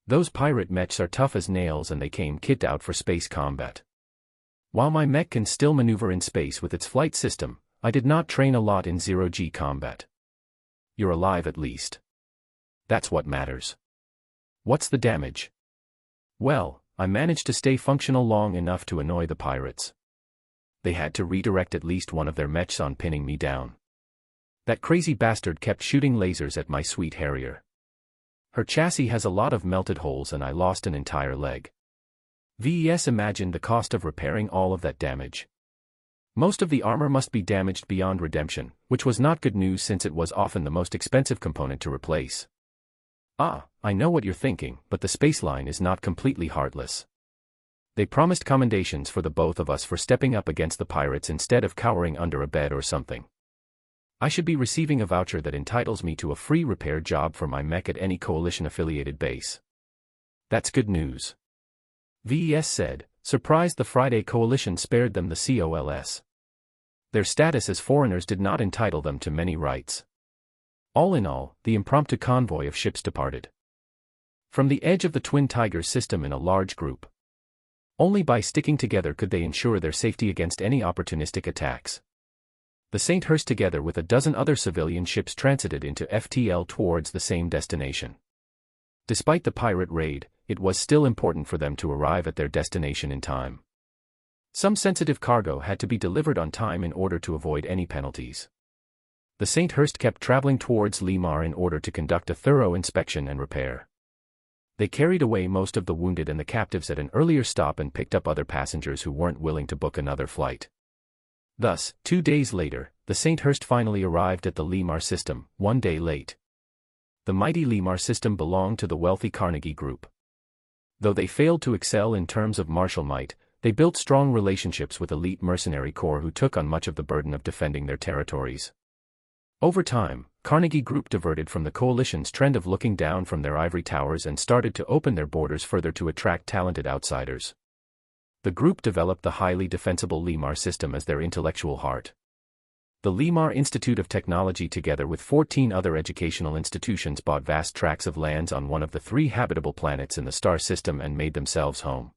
Those pirate mechs are tough as nails and they came kitted out for space combat. While my mech can still maneuver in space with its flight system, I did not train a lot in zero-G combat. You're alive at least. That's what matters. What's the damage? Well, I managed to stay functional long enough to annoy the pirates. They had to redirect at least one of their mechs on pinning me down. That crazy bastard kept shooting lasers at my sweet Harrier. Her chassis has a lot of melted holes and I lost an entire leg. VES imagined the cost of repairing all of that damage. Most of the armor must be damaged beyond redemption, which was not good news since it was often the most expensive component to replace. Ah, I know what you're thinking, but the spaceline is not completely heartless. They promised commendations for the both of us for stepping up against the pirates instead of cowering under a bed or something. I should be receiving a voucher that entitles me to a free repair job for my mech at any coalition-affiliated base. That's good news. VES said, surprised the Friday Coalition spared them the COLS. Their status as foreigners did not entitle them to many rights. All in all, the impromptu convoy of ships departed from the edge of the Twin Tigers system in a large group. Only by sticking together could they ensure their safety against any opportunistic attacks. The St. Hurst together with a dozen other civilian ships transited into FTL towards the same destination. Despite the pirate raid, it was still important for them to arrive at their destination in time. Some sensitive cargo had to be delivered on time in order to avoid any penalties. The St. Hurst kept traveling towards Limar in order to conduct a thorough inspection and repair. They carried away most of the wounded and the captives at an earlier stop and picked up other passengers who weren't willing to book another flight. Thus, 2 days later, the St. Hurst finally arrived at the Limar system, 1 day late. The mighty Limar system belonged to the wealthy Carnegie Group. Though they failed to excel in terms of martial might, they built strong relationships with elite mercenary corps who took on much of the burden of defending their territories. Over time, Carnegie Group diverted from the coalition's trend of looking down from their ivory towers and started to open their borders further to attract talented outsiders. The group developed the highly defensible Limar system as their intellectual heart. The Limar Institute of Technology together with 14 other educational institutions bought vast tracts of lands on one of the 3 habitable planets in the star system and made themselves home.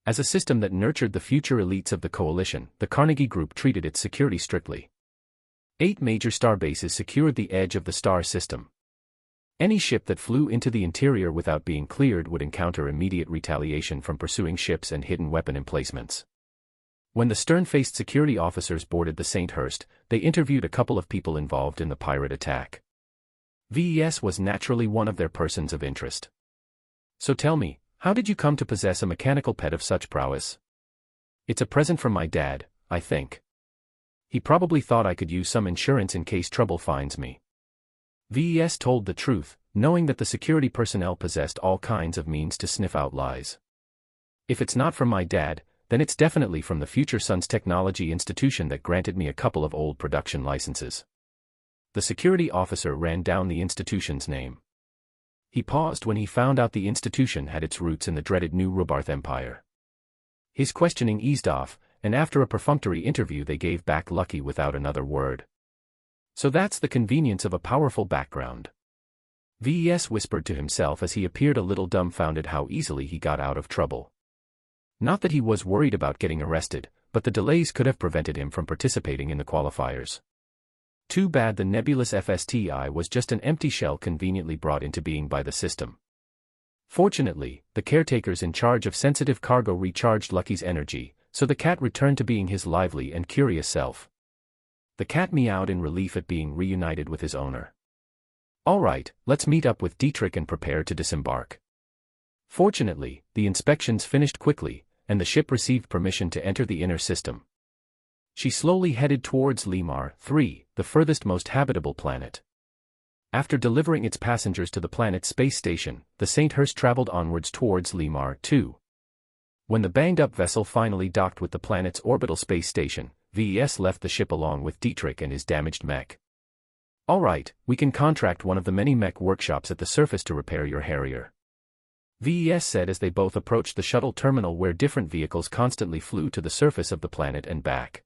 As a system that nurtured the future elites of the coalition, the Carnegie Group treated its security strictly. 8 major star bases secured the edge of the star system. Any ship that flew into the interior without being cleared would encounter immediate retaliation from pursuing ships and hidden weapon emplacements. When the stern-faced security officers boarded the St. Hurst, they interviewed a couple of people involved in the pirate attack. VES was naturally one of their persons of interest. So tell me, how did you come to possess a mechanical pet of such prowess? It's a present from my dad, I think. He probably thought I could use some insurance in case trouble finds me. VES told the truth, knowing that the security personnel possessed all kinds of means to sniff out lies. If it's not from my dad, then it's definitely from the Future Sons Technology Institution that granted me a couple of old production licenses. The security officer ran down the institution's name. He paused when he found out the institution had its roots in the dreaded New Robarth Empire. His questioning eased off, and after a perfunctory interview they gave back Lucky without another word. So that's the convenience of a powerful background. VES whispered to himself as he appeared a little dumbfounded how easily he got out of trouble. Not that he was worried about getting arrested, but the delays could have prevented him from participating in the qualifiers. Too bad the nebulous FSTI was just an empty shell conveniently brought into being by the system. Fortunately, the caretakers in charge of sensitive cargo recharged Lucky's energy, so the cat returned to being his lively and curious self. The cat meowed in relief at being reunited with his owner. All right, let's meet up with Dietrich and prepare to disembark. Fortunately, the inspections finished quickly, and the ship received permission to enter the inner system. She slowly headed towards Lemar 3, the furthest most habitable planet. After delivering its passengers to the planet's space station, the Sainthurst traveled onwards towards Lemar 2. When the banged-up vessel finally docked with the planet's orbital space station, VES left the ship along with Dietrich and his damaged mech. All right, we can contract one of the many mech workshops at the surface to repair your Harrier. VES said as they both approached the shuttle terminal where different vehicles constantly flew to the surface of the planet and back.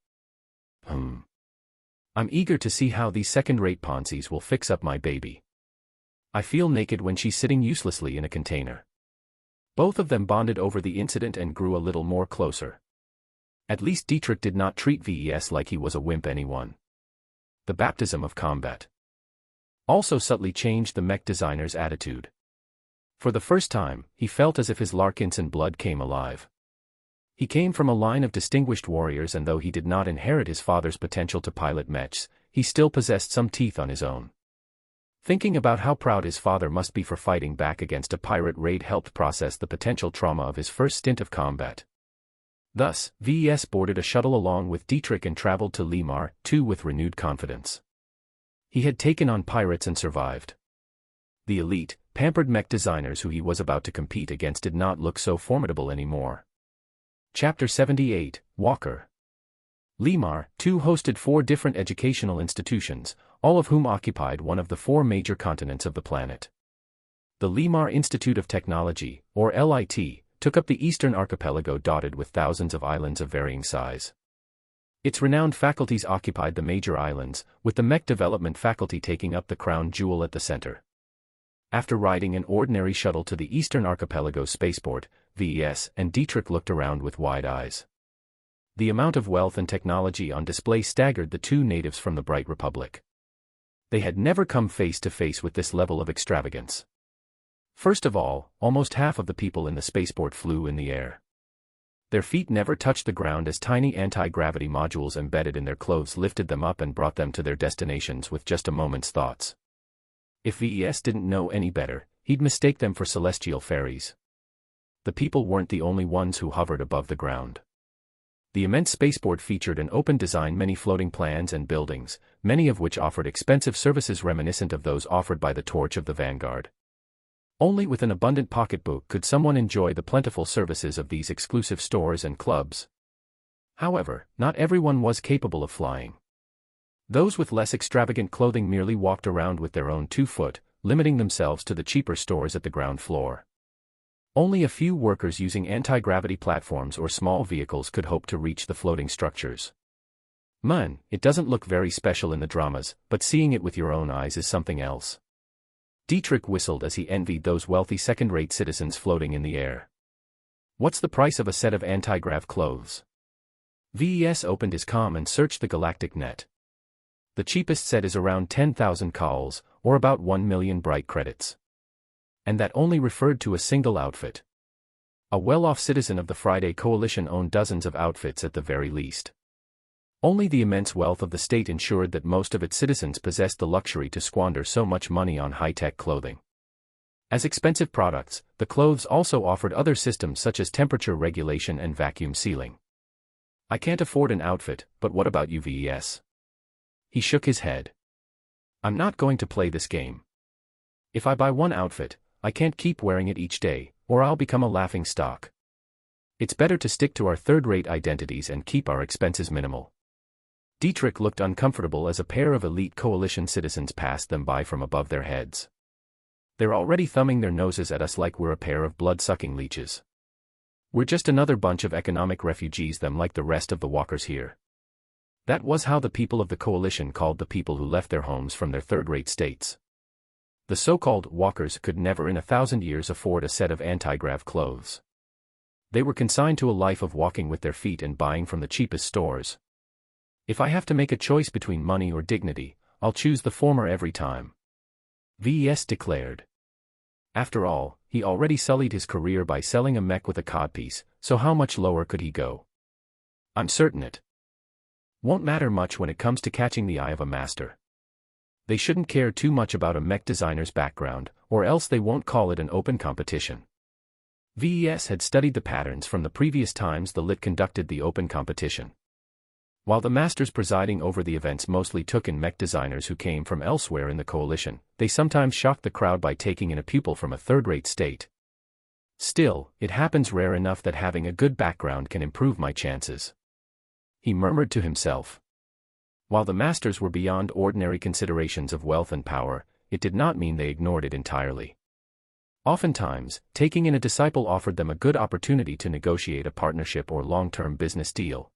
I'm eager to see how these second-rate Ponzies will fix up my baby. I feel naked when she's sitting uselessly in a container. Both of them bonded over the incident and grew a little more closer. At least Dietrich did not treat VES like he was a wimp anyone. The baptism of combat also subtly changed the mech designer's attitude. For the first time, he felt as if his Larkinson blood came alive. He came from a line of distinguished warriors, and though he did not inherit his father's potential to pilot mechs, he still possessed some teeth on his own. Thinking about how proud his father must be for fighting back against a pirate raid helped process the potential trauma of his first stint of combat. Thus, VES boarded a shuttle along with Dietrich and traveled to Lemar 2 with renewed confidence. He had taken on pirates and survived. The elite, pampered mech designers who he was about to compete against did not look so formidable anymore. Chapter 78, Walker. Lemar 2 hosted 4 different educational institutions, all of whom occupied one of the 4 major continents of the planet. The Lemar Institute of Technology, or LIT, took up the eastern archipelago dotted with thousands of islands of varying size. Its renowned faculties occupied the major islands, with the mech development faculty taking up the crown jewel at the center. After riding an ordinary shuttle to the eastern archipelago spaceport, VES and Dietrich looked around with wide eyes. The amount of wealth and technology on display staggered the 2 natives from the Bright Republic. They had never come face to face with this level of extravagance. First of all, almost half of the people in the spaceport flew in the air. Their feet never touched the ground as tiny anti-gravity modules embedded in their clothes lifted them up and brought them to their destinations with just a moment's thoughts. If VES didn't know any better, he'd mistake them for celestial fairies. The people weren't the only ones who hovered above the ground. The immense spaceport featured an open design, many floating plans and buildings, many of which offered expensive services reminiscent of those offered by the Torch of the Vanguard. Only with an abundant pocketbook could someone enjoy the plentiful services of these exclusive stores and clubs. However, not everyone was capable of flying. Those with less extravagant clothing merely walked around with their own 2-foot, limiting themselves to the cheaper stores at the ground floor. Only a few workers using anti-gravity platforms or small vehicles could hope to reach the floating structures. It doesn't look very special in the dramas, but seeing it with your own eyes is something else. Dietrich whistled as he envied those wealthy second-rate citizens floating in the air. What's the price of a set of anti-grav clothes? VES opened his comm and searched the galactic net. The cheapest set is around 10,000 cals, or about 1 million bright credits. And that only referred to a single outfit. A well-off citizen of the Friday Coalition owned dozens of outfits at the very least. Only the immense wealth of the state ensured that most of its citizens possessed the luxury to squander so much money on high-tech clothing. As expensive products, the clothes also offered other systems such as temperature regulation and vacuum sealing. I can't afford an outfit, but what about you, VES? He shook his head. I'm not going to play this game. If I buy one outfit, I can't keep wearing it each day, or I'll become a laughing stock. It's better to stick to our third-rate identities and keep our expenses minimal. Dietrich looked uncomfortable as a pair of elite coalition citizens passed them by from above their heads. They're already thumbing their noses at us like we're a pair of blood-sucking leeches. We're just another bunch of economic refugees them like the rest of the walkers here. That was how the people of the coalition called the people who left their homes from their third-rate states. The so-called walkers could never in 1,000 years afford a set of anti-grav clothes. They were consigned to a life of walking with their feet and buying from the cheapest stores. If I have to make a choice between money or dignity, I'll choose the former every time. VES declared. After all, he already sullied his career by selling a mech with a codpiece, so how much lower could he go? I'm certain it won't matter much when it comes to catching the eye of a master. They shouldn't care too much about a mech designer's background, or else they won't call it an open competition. VES had studied the patterns from the previous times the LIT conducted the open competition. While the masters presiding over the events mostly took in mech designers who came from elsewhere in the coalition, they sometimes shocked the crowd by taking in a pupil from a third-rate state. Still, it happens rare enough that having a good background can improve my chances. He murmured to himself. While the masters were beyond ordinary considerations of wealth and power, it did not mean they ignored it entirely. Oftentimes, taking in a disciple offered them a good opportunity to negotiate a partnership or long-term business deal.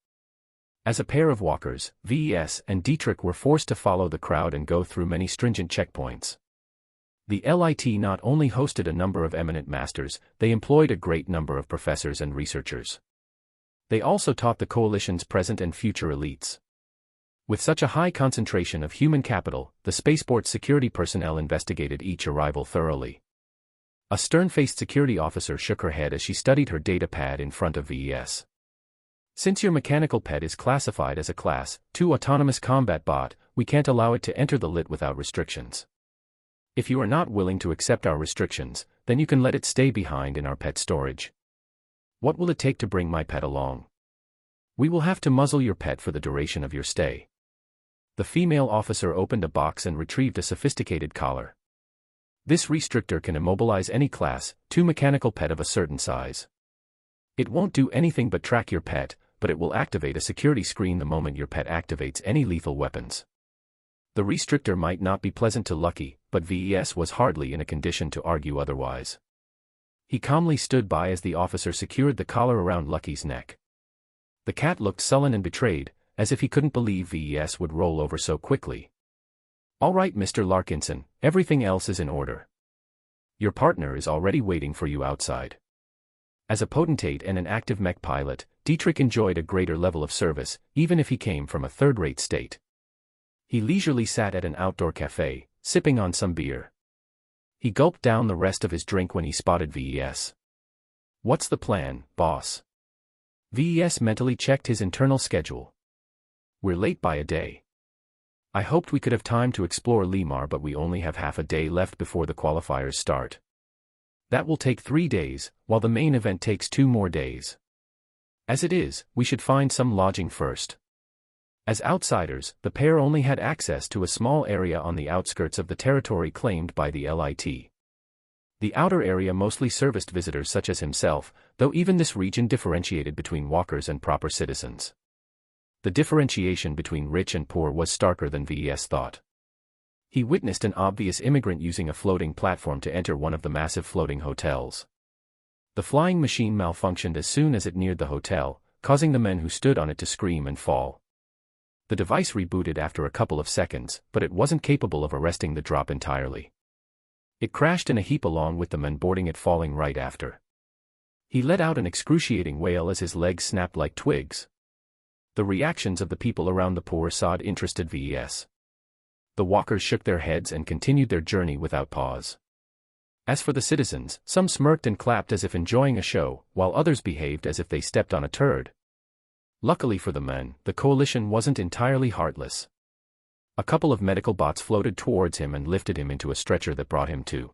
As a pair of walkers, VES and Dietrich were forced to follow the crowd and go through many stringent checkpoints. The LIT not only hosted a number of eminent masters, they employed a great number of professors and researchers. They also taught the coalition's present and future elites. With such a high concentration of human capital, the spaceport security personnel investigated each arrival thoroughly. A stern-faced security officer shook her head as she studied her data pad in front of VES. Since your mechanical pet is classified as a Class 2 autonomous combat bot, we can't allow it to enter the LIT without restrictions. If you are not willing to accept our restrictions, then you can let it stay behind in our pet storage. What will it take to bring my pet along? We will have to muzzle your pet for the duration of your stay. The female officer opened a box and retrieved a sophisticated collar. This restrictor can immobilize any Class 2 mechanical pet of a certain size. It won't do anything but track your pet, but it will activate a security screen the moment your pet activates any lethal weapons. The restrictor might not be pleasant to Lucky, but VES was hardly in a condition to argue otherwise. He calmly stood by as the officer secured the collar around Lucky's neck. The cat looked sullen and betrayed, as if he couldn't believe VES would roll over so quickly. All right, Mr. Larkinson, everything else is in order. Your partner is already waiting for you outside. As a potentate and an active mech pilot, Dietrich enjoyed a greater level of service, even if he came from a third-rate state. He leisurely sat at an outdoor cafe, sipping on some beer. He gulped down the rest of his drink when he spotted VES. What's the plan, boss? VES mentally checked his internal schedule. We're late by a day. I hoped we could have time to explore Limar, but we only have half a day left before the qualifiers start. That will take 3 days, while the main event takes 2 more days. As it is, we should find some lodging first. As outsiders, the pair only had access to a small area on the outskirts of the territory claimed by the LIT. The outer area mostly serviced visitors such as himself, though even this region differentiated between walkers and proper citizens. The differentiation between rich and poor was starker than VES thought. He witnessed an obvious immigrant using a floating platform to enter one of the massive floating hotels. The flying machine malfunctioned as soon as it neared the hotel, causing the men who stood on it to scream and fall. The device rebooted after a couple of seconds, but it wasn't capable of arresting the drop entirely. It crashed in a heap along with the men boarding it falling right after. He let out an excruciating wail as his legs snapped like twigs. The reactions of the people around the poor sod interested VES. The walkers shook their heads and continued their journey without pause. As for the citizens, some smirked and clapped as if enjoying a show, while others behaved as if they stepped on a turd. Luckily for the men, the coalition wasn't entirely heartless. A couple of medical bots floated towards him and lifted him into a stretcher that brought him to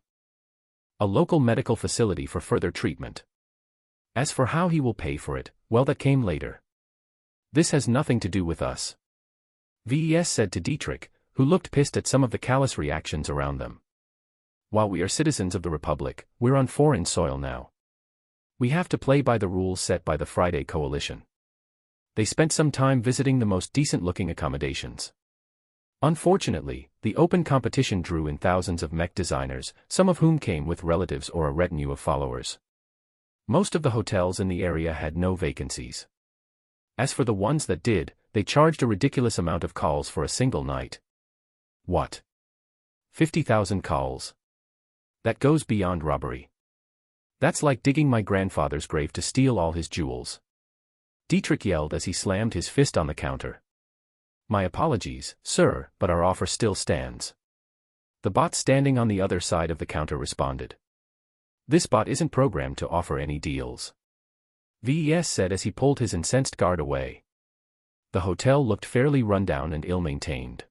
a local medical facility for further treatment. As for how he will pay for it, well, that came later. This has nothing to do with us, VES said to Dietrich, who looked pissed at some of the callous reactions around them. While we are citizens of the Republic, we're on foreign soil now. We have to play by the rules set by the Friday Coalition. They spent some time visiting the most decent-looking accommodations. Unfortunately, the open competition drew in thousands of mech designers, some of whom came with relatives or a retinue of followers. Most of the hotels in the area had no vacancies. As for the ones that did, they charged a ridiculous amount of calls for a single night. What? 50,000 calls? That goes beyond robbery. That's like digging my grandfather's grave to steal all his jewels. Dietrich yelled as he slammed his fist on the counter. My apologies, sir, but our offer still stands. The bot standing on the other side of the counter responded. This bot isn't programmed to offer any deals. VES said as he pulled his incensed guard away. The hotel looked fairly rundown and ill-maintained.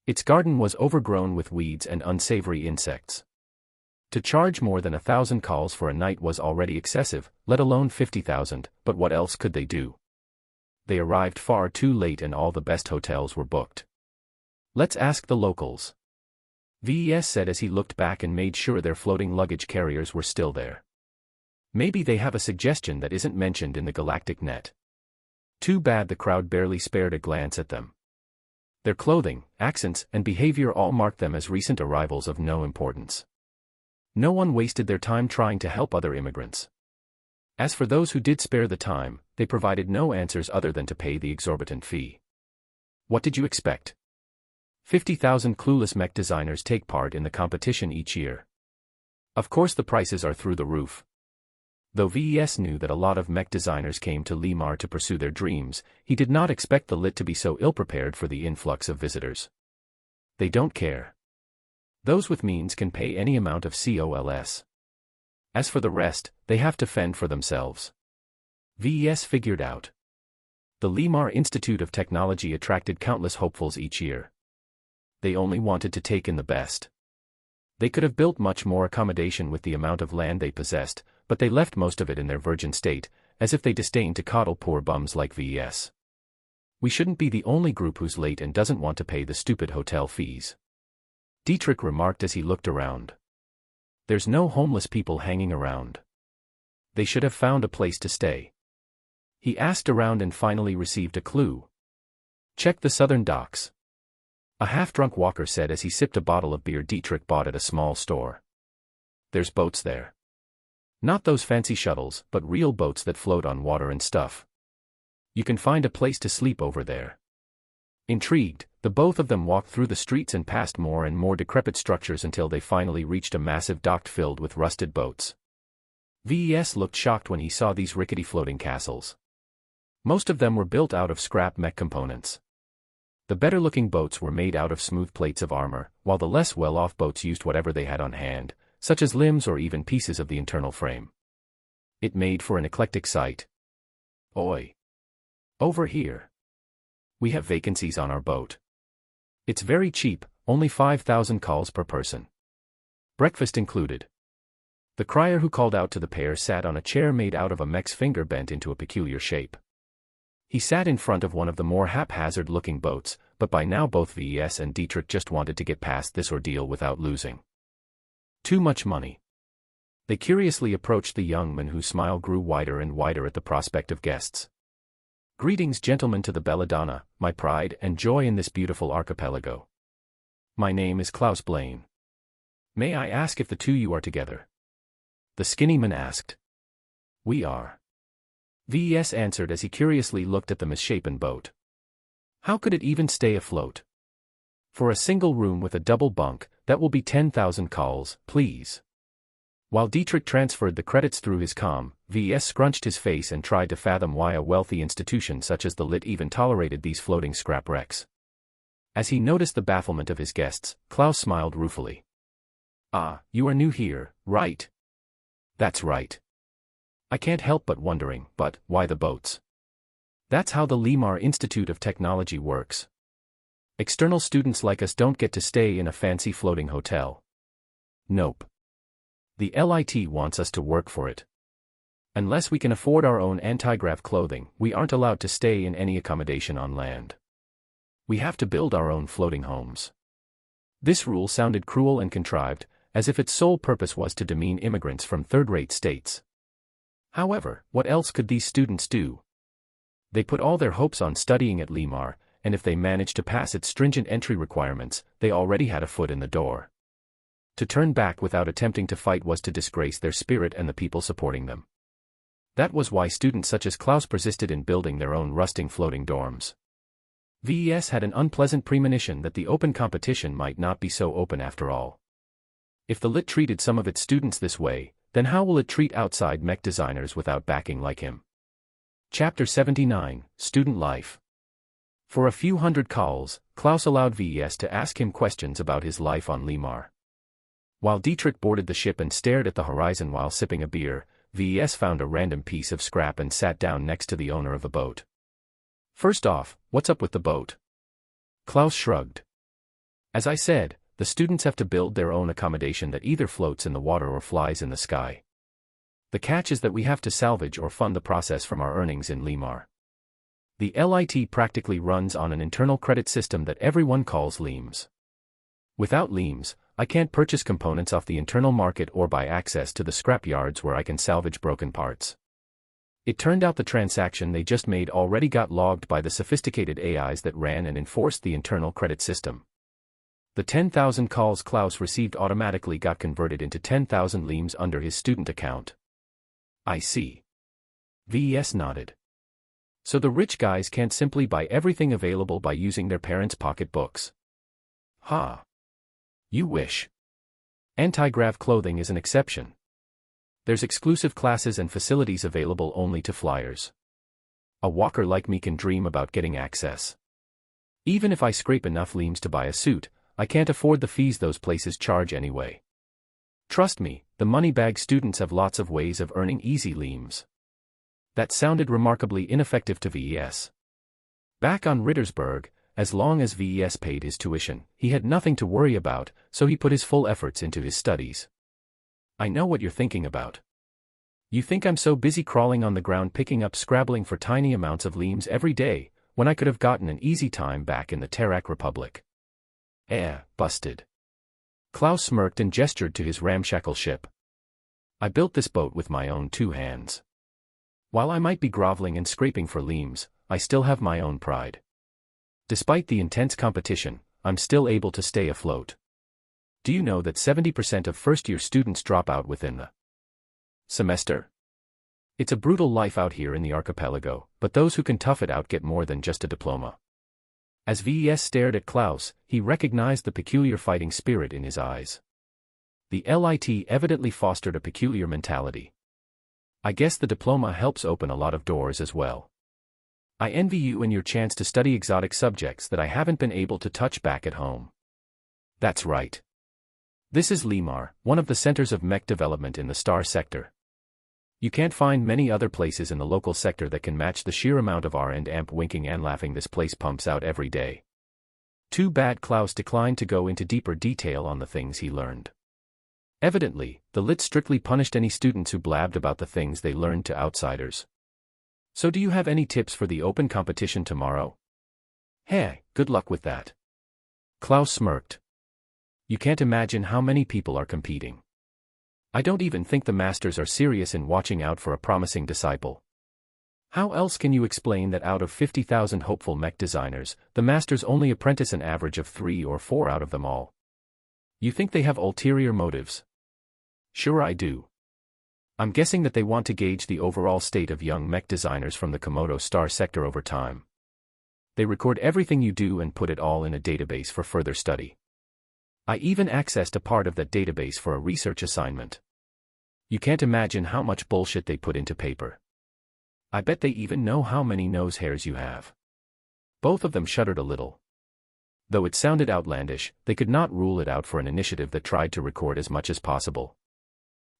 Its garden was overgrown with weeds and unsavory insects. To charge more than 1,000 calls for a night was already excessive, let alone 50,000, but what else could they do? They arrived far too late and all the best hotels were booked. Let's ask the locals. VES said as he looked back and made sure their floating luggage carriers were still there. Maybe they have a suggestion that isn't mentioned in the galactic net. Too bad the crowd barely spared a glance at them. Their clothing, accents, and behavior all marked them as recent arrivals of no importance. No one wasted their time trying to help other immigrants. As for those who did spare the time, they provided no answers other than to pay the exorbitant fee. What did you expect? 50,000 clueless mech designers take part in the competition each year. Of course the prices are through the roof. Though VES knew that a lot of mech designers came to Limar to pursue their dreams, he did not expect the lit to be so ill-prepared for the influx of visitors. They don't care. Those with means can pay any amount of COLS. As for the rest, they have to fend for themselves. VES figured out. The Limar Institute of Technology attracted countless hopefuls each year. They only wanted to take in the best. They could have built much more accommodation with the amount of land they possessed, but they left most of it in their virgin state, as if they disdained to coddle poor bums like VES. We shouldn't be the only group who's late and doesn't want to pay the stupid hotel fees. Dietrich remarked as he looked around. There's no homeless people hanging around. They should have found a place to stay. He asked around and finally received a clue. Check the southern docks. A half-drunk walker said as he sipped a bottle of beer Dietrich bought at a small store. There's boats there. Not those fancy shuttles, but real boats that float on water and stuff. You can find a place to sleep over there. Intrigued, the both of them walked through the streets and past more and more decrepit structures until they finally reached a massive dock filled with rusted boats. VES looked shocked when he saw these rickety floating castles. Most of them were built out of scrap mech components. The better-looking boats were made out of smooth plates of armor, while the less well-off boats used whatever they had on hand, such as limbs or even pieces of the internal frame. It made for an eclectic sight. Oi! Over here. We have vacancies on our boat. It's very cheap, only 5,000 calls per person. Breakfast included. The crier who called out to the pair sat on a chair made out of a mech's finger bent into a peculiar shape. He sat in front of one of the more haphazard-looking boats, but by now both VES and Dietrich just wanted to get past this ordeal without losing. Too much money. They curiously approached the young man whose smile grew wider and wider at the prospect of guests. Greetings, gentlemen, to the Belladonna, my pride and joy in this beautiful archipelago. My name is Klaus Blaine. May I ask if the two you are together? The skinny man asked. We are. VES answered as he curiously looked at the misshapen boat. How could it even stay afloat? For a single room with a double bunk, that will be 10,000 calls, please. While Dietrich transferred the credits through his comm, VES scrunched his face and tried to fathom why a wealthy institution such as the Lit even tolerated these floating scrap wrecks. As he noticed the bafflement of his guests, Klaus smiled ruefully. Ah, you are new here, right? That's right. I can't help but wondering, but why the boats? That's how the Limar Institute of Technology works. External students like us don't get to stay in a fancy floating hotel. Nope. The LIT wants us to work for it. Unless we can afford our own anti-grav clothing, we aren't allowed to stay in any accommodation on land. We have to build our own floating homes. This rule sounded cruel and contrived, as if its sole purpose was to demean immigrants from third-rate states. However, what else could these students do? They put all their hopes on studying at Limar, and if they managed to pass its stringent entry requirements, they already had a foot in the door. To turn back without attempting to fight was to disgrace their spirit and the people supporting them. That was why students such as Klaus persisted in building their own rusting floating dorms. VES had an unpleasant premonition that the open competition might not be so open after all. If the Lit treated some of its students this way, then how will it treat outside mech designers without backing like him? Chapter 79, Student Life. For a few hundred calls, Klaus allowed VES to ask him questions about his life on Limar. While Dietrich boarded the ship and stared at the horizon while sipping a beer, VES found a random piece of scrap and sat down next to the owner of the boat. First off, what's up with the boat? Klaus shrugged. As I said, the students have to build their own accommodation that either floats in the water or flies in the sky. The catch is that we have to salvage or fund the process from our earnings in Limar. The LIT practically runs on an internal credit system that everyone calls looms. Without looms, I can't purchase components off the internal market or buy access to the scrap yards where I can salvage broken parts. It turned out the transaction they just made already got logged by the sophisticated AIs that ran and enforced the internal credit system. The 10,000 calls Klaus received automatically got converted into 10,000 looms under his student account. I see. VES nodded. So the rich guys can't simply buy everything available by using their parents' pocketbooks. Ha! You wish. Anti-grav clothing is an exception. There's exclusive classes and facilities available only to flyers. A walker like me can dream about getting access. Even if I scrape enough looms to buy a suit, I can't afford the fees those places charge anyway. Trust me, the moneybag students have lots of ways of earning easy looms. That sounded remarkably ineffective to VES. Back on Rittersberg, as long as VES paid his tuition, he had nothing to worry about, so he put his full efforts into his studies. I know what you're thinking about. You think I'm so busy crawling on the ground picking up scrabbling for tiny amounts of looms every day, when I could have gotten an easy time back in the Terrak Republic. Busted. Klaus smirked and gestured to his ramshackle ship. I built this boat with my own 2 hands. While I might be groveling and scraping for looms, I still have my own pride. Despite the intense competition, I'm still able to stay afloat. Do you know that 70% of first-year students drop out within the semester? It's a brutal life out here in the archipelago, but those who can tough it out get more than just a diploma. As VES stared at Klaus, he recognized the peculiar fighting spirit in his eyes. The LIT evidently fostered a peculiar mentality. I guess the diploma helps open a lot of doors as well. I envy you and your chance to study exotic subjects that I haven't been able to touch back at home. That's right. This is Limar, one of the centers of mech development in the star sector. You can't find many other places in the local sector that can match the sheer amount of R and amp winking and laughing this place pumps out every day. Too bad Klaus declined to go into deeper detail on the things he learned. Evidently, the Lit strictly punished any students who blabbed about the things they learned to outsiders. So do you have any tips for the open competition tomorrow? Hey, good luck with that. Klaus smirked. You can't imagine how many people are competing. I don't even think the masters are serious in watching out for a promising disciple. How else can you explain that out of 50,000 hopeful mech designers, the masters only apprentice an average of 3 or 4 out of them all? You think they have ulterior motives? Sure I do. I'm guessing that they want to gauge the overall state of young mech designers from the Komodo star sector over time. They record everything you do and put it all in a database for further study. I even accessed a part of that database for a research assignment. You can't imagine how much bullshit they put into paper. I bet they even know how many nose hairs you have. Both of them shuddered a little. Though it sounded outlandish, they could not rule it out for an initiative that tried to record as much as possible.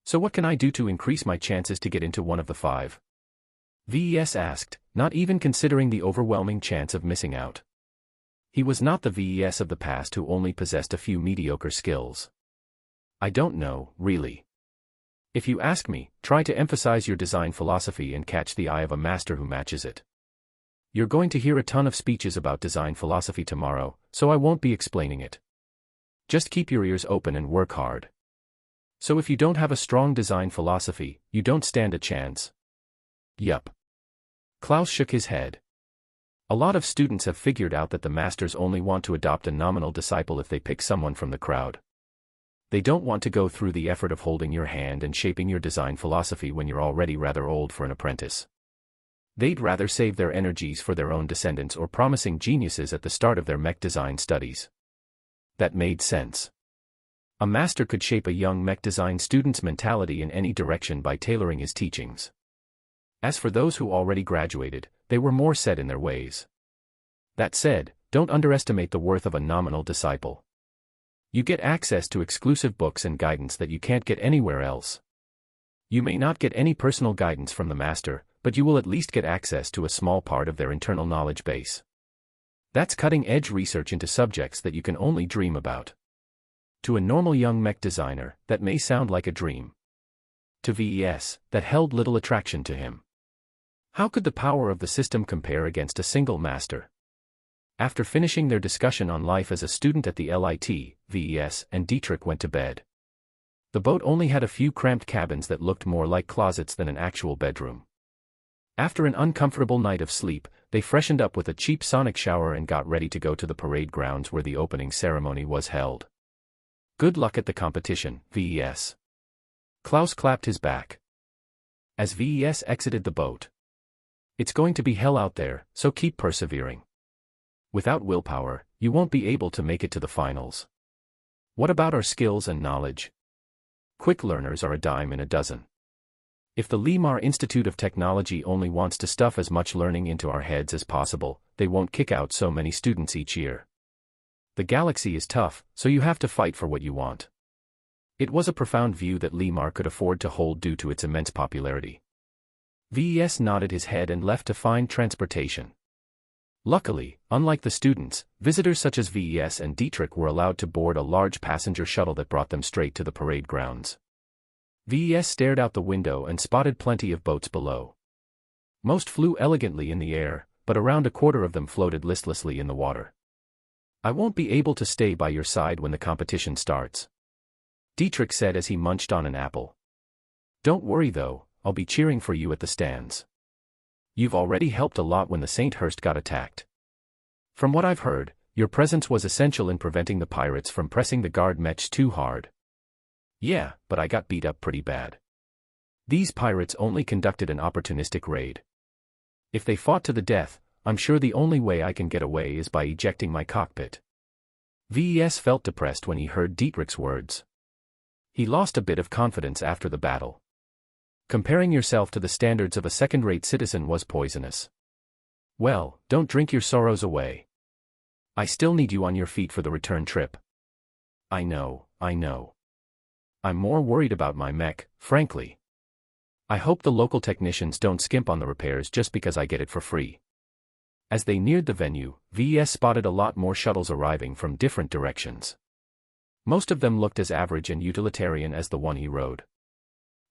So what can I do to increase my chances to get into one of the 5? VES asked, not even considering the overwhelming chance of missing out. He was not the VES of the past who only possessed a few mediocre skills. I don't know, really. If you ask me, try to emphasize your design philosophy and catch the eye of a master who matches it. You're going to hear a ton of speeches about design philosophy tomorrow, so I won't be explaining it. Just keep your ears open and work hard. So if you don't have a strong design philosophy, you don't stand a chance. Yup. Klaus shook his head. A lot of students have figured out that the masters only want to adopt a nominal disciple if they pick someone from the crowd. They don't want to go through the effort of holding your hand and shaping your design philosophy when you're already rather old for an apprentice. They'd rather save their energies for their own descendants or promising geniuses at the start of their mech design studies. That made sense. A master could shape a young mech design student's mentality in any direction by tailoring his teachings. As for those who already graduated, they were more set in their ways. That said, don't underestimate the worth of a nominal disciple. You get access to exclusive books and guidance that you can't get anywhere else. You may not get any personal guidance from the master, but you will at least get access to a small part of their internal knowledge base. That's cutting-edge research into subjects that you can only dream about. To a normal young mech designer, that may sound like a dream. To VES, that held little attraction to him. How could the power of the system compare against a single master? After finishing their discussion on life as a student at the LIT, VES and Dietrich went to bed. The boat only had a few cramped cabins that looked more like closets than an actual bedroom. After an uncomfortable night of sleep, they freshened up with a cheap sonic shower and got ready to go to the parade grounds where the opening ceremony was held. Good luck at the competition, VES. Klaus clapped his back. As VES exited the boat. It's going to be hell out there, so keep persevering. Without willpower, you won't be able to make it to the finals. What about our skills and knowledge? Quick learners are a dime in a dozen. If the Limar Institute of Technology only wants to stuff as much learning into our heads as possible, they won't kick out so many students each year. The galaxy is tough, so you have to fight for what you want. It was a profound view that Limar could afford to hold due to its immense popularity. VES nodded his head and left to find transportation. Luckily, unlike the students, visitors such as VES and Dietrich were allowed to board a large passenger shuttle that brought them straight to the parade grounds. VES stared out the window and spotted plenty of boats below. Most flew elegantly in the air, but around a quarter of them floated listlessly in the water. I won't be able to stay by your side when the competition starts, Dietrich said as he munched on an apple. Don't worry though, I'll be cheering for you at the stands. You've already helped a lot when the St. Hurst got attacked. From what I've heard, your presence was essential in preventing the pirates from pressing the guard mechs too hard. Yeah, but I got beat up pretty bad. These pirates only conducted an opportunistic raid. If they fought to the death, I'm sure the only way I can get away is by ejecting my cockpit. VES felt depressed when he heard Dietrich's words. He lost a bit of confidence after the battle. Comparing yourself to the standards of a second-rate citizen was poisonous. Well, don't drink your sorrows away. I still need you on your feet for the return trip. I know. I'm more worried about my mech, frankly. I hope the local technicians don't skimp on the repairs just because I get it for free. As they neared the venue, VES spotted a lot more shuttles arriving from different directions. Most of them looked as average and utilitarian as the one he rode.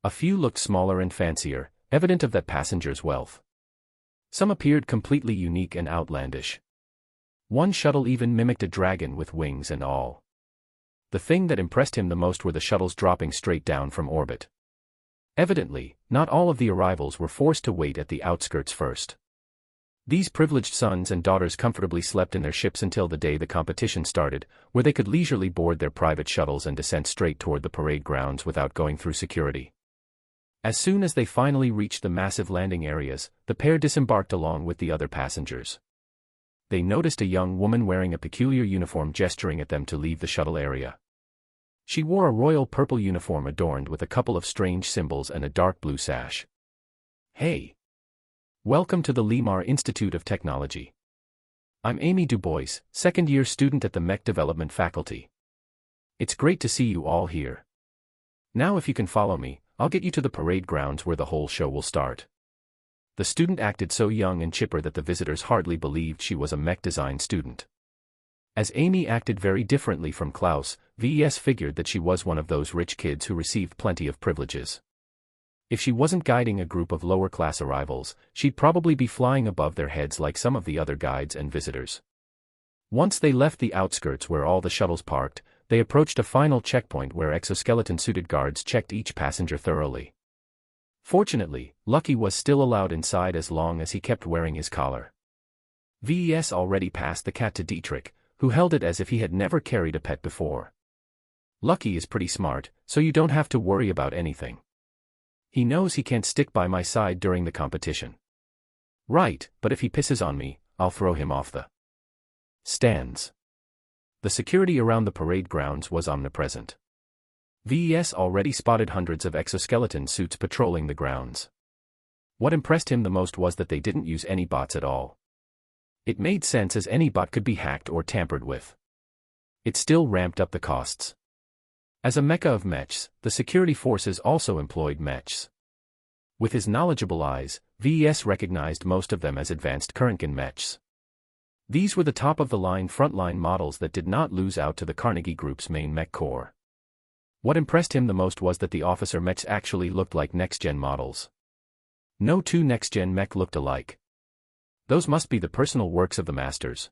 A few looked smaller and fancier, evident of that passenger's wealth. Some appeared completely unique and outlandish. One shuttle even mimicked a dragon with wings and all. The thing that impressed him the most were the shuttles dropping straight down from orbit. Evidently, not all of the arrivals were forced to wait at the outskirts first. These privileged sons and daughters comfortably slept in their ships until the day the competition started, where they could leisurely board their private shuttles and descend straight toward the parade grounds without going through security. As soon as they finally reached the massive landing areas, the pair disembarked along with the other passengers. They noticed a young woman wearing a peculiar uniform gesturing at them to leave the shuttle area. She wore a royal purple uniform adorned with a couple of strange symbols and a dark blue sash. Hey! Welcome to the Limar Institute of Technology. I'm Amy Dubois, second-year student at the Mech Development faculty. It's great to see you all here. Now if you can follow me, I'll get you to the parade grounds where the whole show will start. The student acted so young and chipper that the visitors hardly believed she was a mech design student. As Amy acted very differently from Klaus, VES figured that she was one of those rich kids who received plenty of privileges. If she wasn't guiding a group of lower-class arrivals, she'd probably be flying above their heads like some of the other guides and visitors. Once they left the outskirts where all the shuttles parked, they approached a final checkpoint where exoskeleton-suited guards checked each passenger thoroughly. Fortunately, Lucky was still allowed inside as long as he kept wearing his collar. VES already passed the cat to Dietrich, who held it as if he had never carried a pet before. Lucky is pretty smart, so you don't have to worry about anything. He knows he can't stick by my side during the competition. Right, but if he pisses on me, I'll throw him off the stands. The security around the parade grounds was omnipresent. VES already spotted hundreds of exoskeleton suits patrolling the grounds. What impressed him the most was that they didn't use any bots at all. It made sense, as any bot could be hacked or tampered with. It still ramped up the costs. As a mecca of mechs, the security forces also employed mechs. With his knowledgeable eyes, VES recognized most of them as advanced Kernken mechs. These were the top-of-the-line frontline models that did not lose out to the Carnegie Group's main mech core. What impressed him the most was that the officer mechs actually looked like next-gen models. No two next-gen mech looked alike. Those must be the personal works of the masters.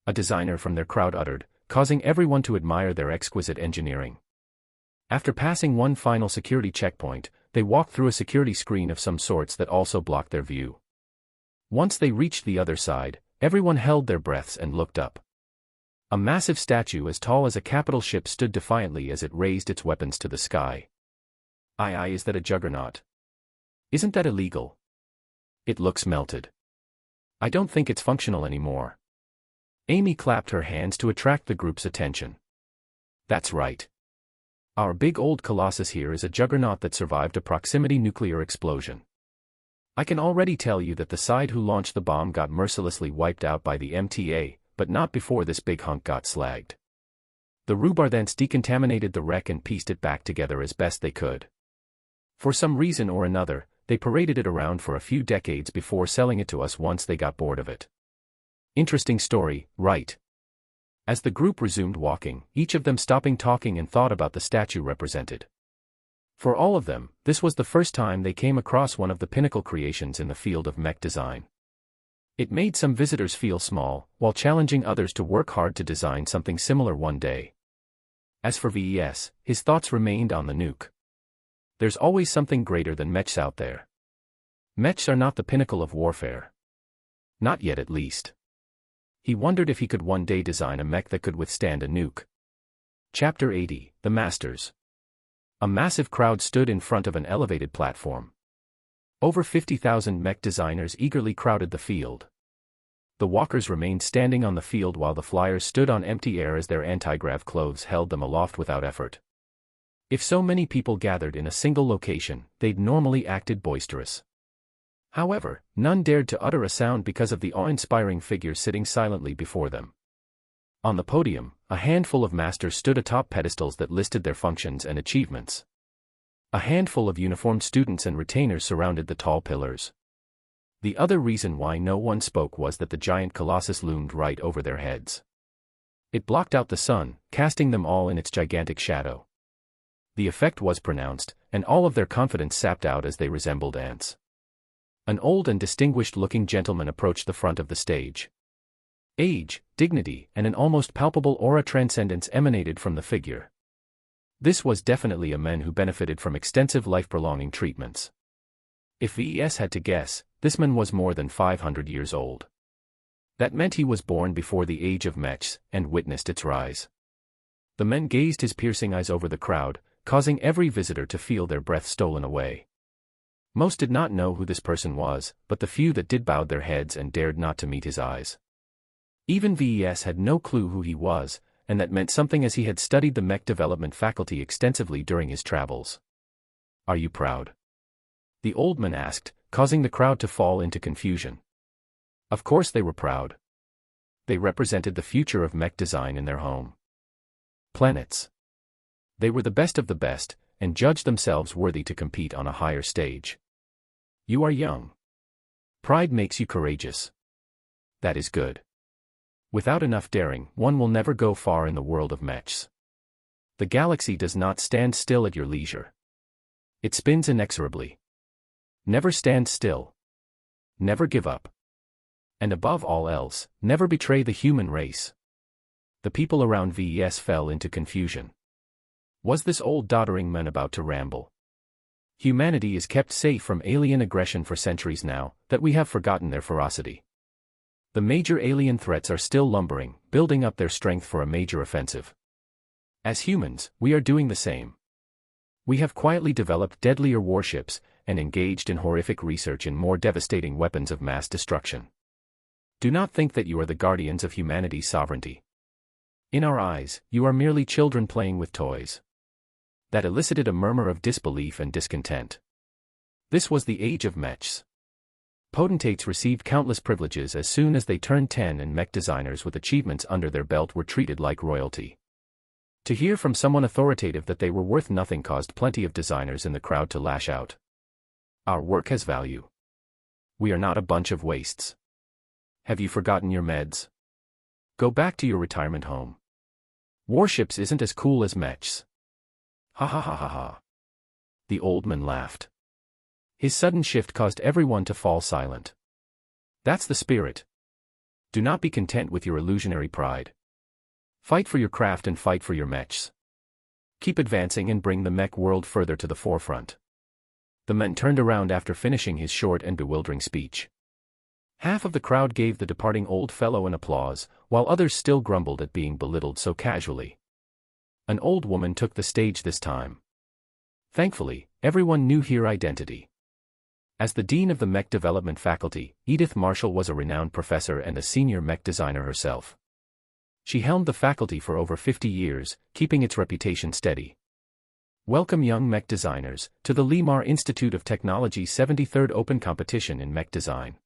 A designer from their crowd uttered, causing everyone to admire their exquisite engineering. After passing one final security checkpoint, they walked through a security screen of some sorts that also blocked their view. Once they reached the other side, everyone held their breaths and looked up. A massive statue as tall as a capital ship stood defiantly as it raised its weapons to the sky. Is that a juggernaut? Isn't that illegal? It looks melted. I don't think it's functional anymore. Amy clapped her hands to attract the group's attention. That's right. Our big old colossus here is a juggernaut that survived a proximity nuclear explosion. I can already tell you that the side who launched the bomb got mercilessly wiped out by the MTA, but not before this big hunk got slagged. The Rhubarb thence decontaminated the wreck and pieced it back together as best they could. For some reason or another, they paraded it around for a few decades before selling it to us once they got bored of it. Interesting story, right? As the group resumed walking, each of them stopping talking and thought about the statue represented. For all of them, this was the first time they came across one of the pinnacle creations in the field of mech design. It made some visitors feel small, while challenging others to work hard to design something similar one day. As for VES, his thoughts remained on the nuke. There's always something greater than mechs out there. Mechs are not the pinnacle of warfare. Not yet, at least. He wondered if he could one day design a mech that could withstand a nuke. Chapter 80, The Masters. A massive crowd stood in front of an elevated platform. Over 50,000 mech designers eagerly crowded the field. The walkers remained standing on the field while the flyers stood on empty air as their anti-grav clothes held them aloft without effort. If so many people gathered in a single location, they'd normally acted boisterous. However, none dared to utter a sound because of the awe-inspiring figure sitting silently before them. On the podium, a handful of masters stood atop pedestals that listed their functions and achievements. A handful of uniformed students and retainers surrounded the tall pillars. The other reason why no one spoke was that the giant colossus loomed right over their heads. It blocked out the sun, casting them all in its gigantic shadow. The effect was pronounced, and all of their confidence sapped out as they resembled ants. An old and distinguished-looking gentleman approached the front of the stage. Age, dignity, and an almost palpable aura transcendence emanated from the figure. This was definitely a man who benefited from extensive life-prolonging treatments. If VES had to guess, this man was more than 500 years old. That meant he was born before the age of mechs, and witnessed its rise. The man gazed his piercing eyes over the crowd, causing every visitor to feel their breath stolen away. Most did not know who this person was, but the few that did bowed their heads and dared not to meet his eyes. Even VES had no clue who he was, and that meant something as he had studied the mech development faculty extensively during his travels. Are you proud? The old man asked, causing the crowd to fall into confusion. Of course they were proud. They represented the future of mech design in their home planets. They were the best of the best, and judged themselves worthy to compete on a higher stage. You are young. Pride makes you courageous. That is good. Without enough daring, one will never go far in the world of mechs. The galaxy does not stand still at your leisure. It spins inexorably. Never stand still. Never give up. And above all else, never betray the human race. The people around VES fell into confusion. Was this old doddering man about to ramble? Humanity is kept safe from alien aggression for centuries now, that we have forgotten their ferocity. The major alien threats are still lumbering, building up their strength for a major offensive. As humans, we are doing the same. We have quietly developed deadlier warships, and engaged in horrific research in more devastating weapons of mass destruction. Do not think that you are the guardians of humanity's sovereignty. In our eyes, you are merely children playing with toys. That elicited a murmur of disbelief and discontent. This was the age of mechs. Potentates received countless privileges as soon as they turned 10, and mech designers with achievements under their belt were treated like royalty. To hear from someone authoritative that they were worth nothing caused plenty of designers in the crowd to lash out. Our work has value. We are not a bunch of wastes. Have you forgotten your meds? Go back to your retirement home. Warships isn't as cool as mechs. Ha ha ha ha ha. The old man laughed. His sudden shift caused everyone to fall silent. That's the spirit. Do not be content with your illusionary pride. Fight for your craft and fight for your mechs. Keep advancing and bring the mech world further to the forefront. The man turned around after finishing his short and bewildering speech. Half of the crowd gave the departing old fellow an applause, while others still grumbled at being belittled so casually. An old woman took the stage this time. Thankfully, everyone knew her identity. As the dean of the mech development faculty, Edith Marshall was a renowned professor and a senior mech designer herself. She helmed the faculty for over 50 years, keeping its reputation steady. Welcome young mech designers, to the Limar Institute of Technology's 73rd Open Competition in Mech Design.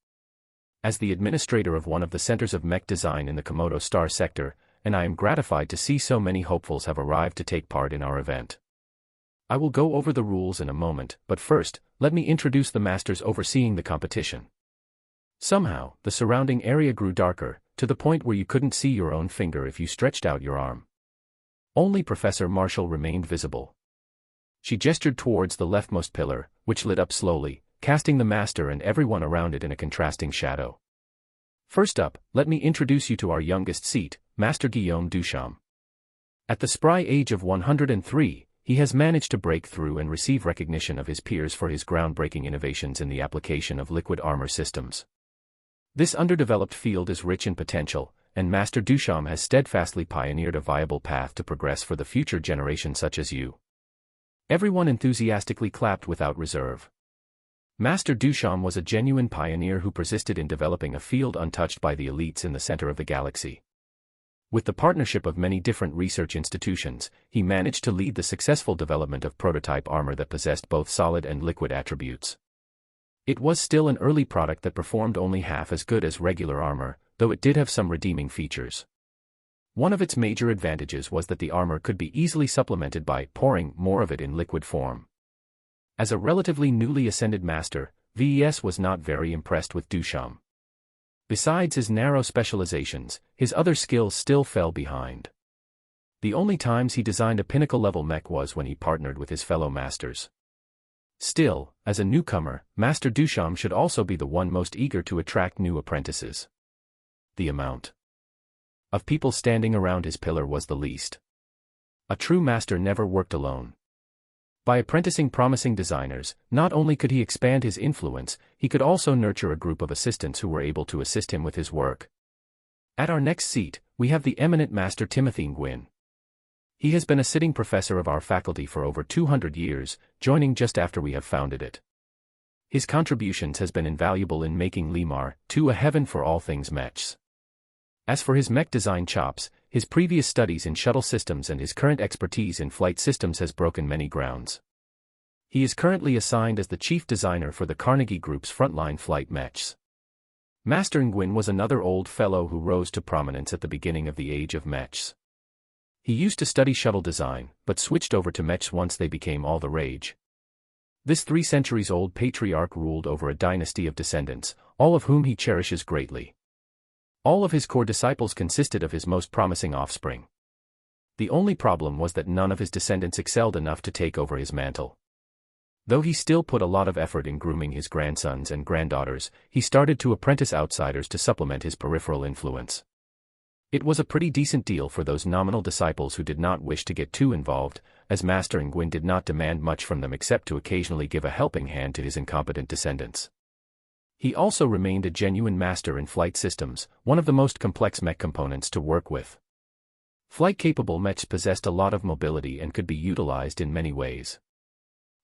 As the administrator of one of the centers of mech design in the Komodo Star sector, and I am gratified to see so many hopefuls have arrived to take part in our event. I will go over the rules in a moment, but first, let me introduce the masters overseeing the competition. Somehow, the surrounding area grew darker, to the point where you couldn't see your own finger if you stretched out your arm. Only Professor Marshall remained visible. She gestured towards the leftmost pillar, which lit up slowly, casting the master and everyone around it in a contrasting shadow. First up, let me introduce you to our youngest seat, Master Guillaume Duchamp. At the spry age of 103, he has managed to break through and receive recognition of his peers for his groundbreaking innovations in the application of liquid armor systems. This underdeveloped field is rich in potential, and Master Duchamp has steadfastly pioneered a viable path to progress for the future generation such as you. Everyone enthusiastically clapped without reserve. Master Duchamp was a genuine pioneer who persisted in developing a field untouched by the elites in the center of the galaxy. With the partnership of many different research institutions, he managed to lead the successful development of prototype armor that possessed both solid and liquid attributes. It was still an early product that performed only half as good as regular armor, though it did have some redeeming features. One of its major advantages was that the armor could be easily supplemented by pouring more of it in liquid form. As a relatively newly ascended master, VES was not very impressed with Duchamp. Besides his narrow specializations, his other skills still fell behind. The only times he designed a pinnacle-level mech was when he partnered with his fellow masters. Still, as a newcomer, Master Duchamp should also be the one most eager to attract new apprentices. The amount of people standing around his pillar was the least. A true master never worked alone. By apprenticing promising designers, not only could he expand his influence, he could also nurture a group of assistants who were able to assist him with his work. At our next seat, we have the eminent Master Timothy Nguyen. He has been a sitting professor of our faculty for over 200 years, joining just after we have founded it. His contributions has been invaluable in making Limar a heaven for all things mechs. As for his mech design chops, his previous studies in shuttle systems and his current expertise in flight systems has broken many grounds. He is currently assigned as the chief designer for the Carnegie Group's frontline flight mechs. Master Nguyen was another old fellow who rose to prominence at the beginning of the age of mechs. He used to study shuttle design, but switched over to mechs once they became all the rage. This 3 centuries-old patriarch ruled over a dynasty of descendants, all of whom he cherishes greatly. All of his core disciples consisted of his most promising offspring. The only problem was that none of his descendants excelled enough to take over his mantle. Though he still put a lot of effort in grooming his grandsons and granddaughters, he started to apprentice outsiders to supplement his peripheral influence. It was a pretty decent deal for those nominal disciples who did not wish to get too involved, as Master Nguyen did not demand much from them except to occasionally give a helping hand to his incompetent descendants. He also remained a genuine master in flight systems, one of the most complex mech components to work with. Flight-capable mechs possessed a lot of mobility and could be utilized in many ways.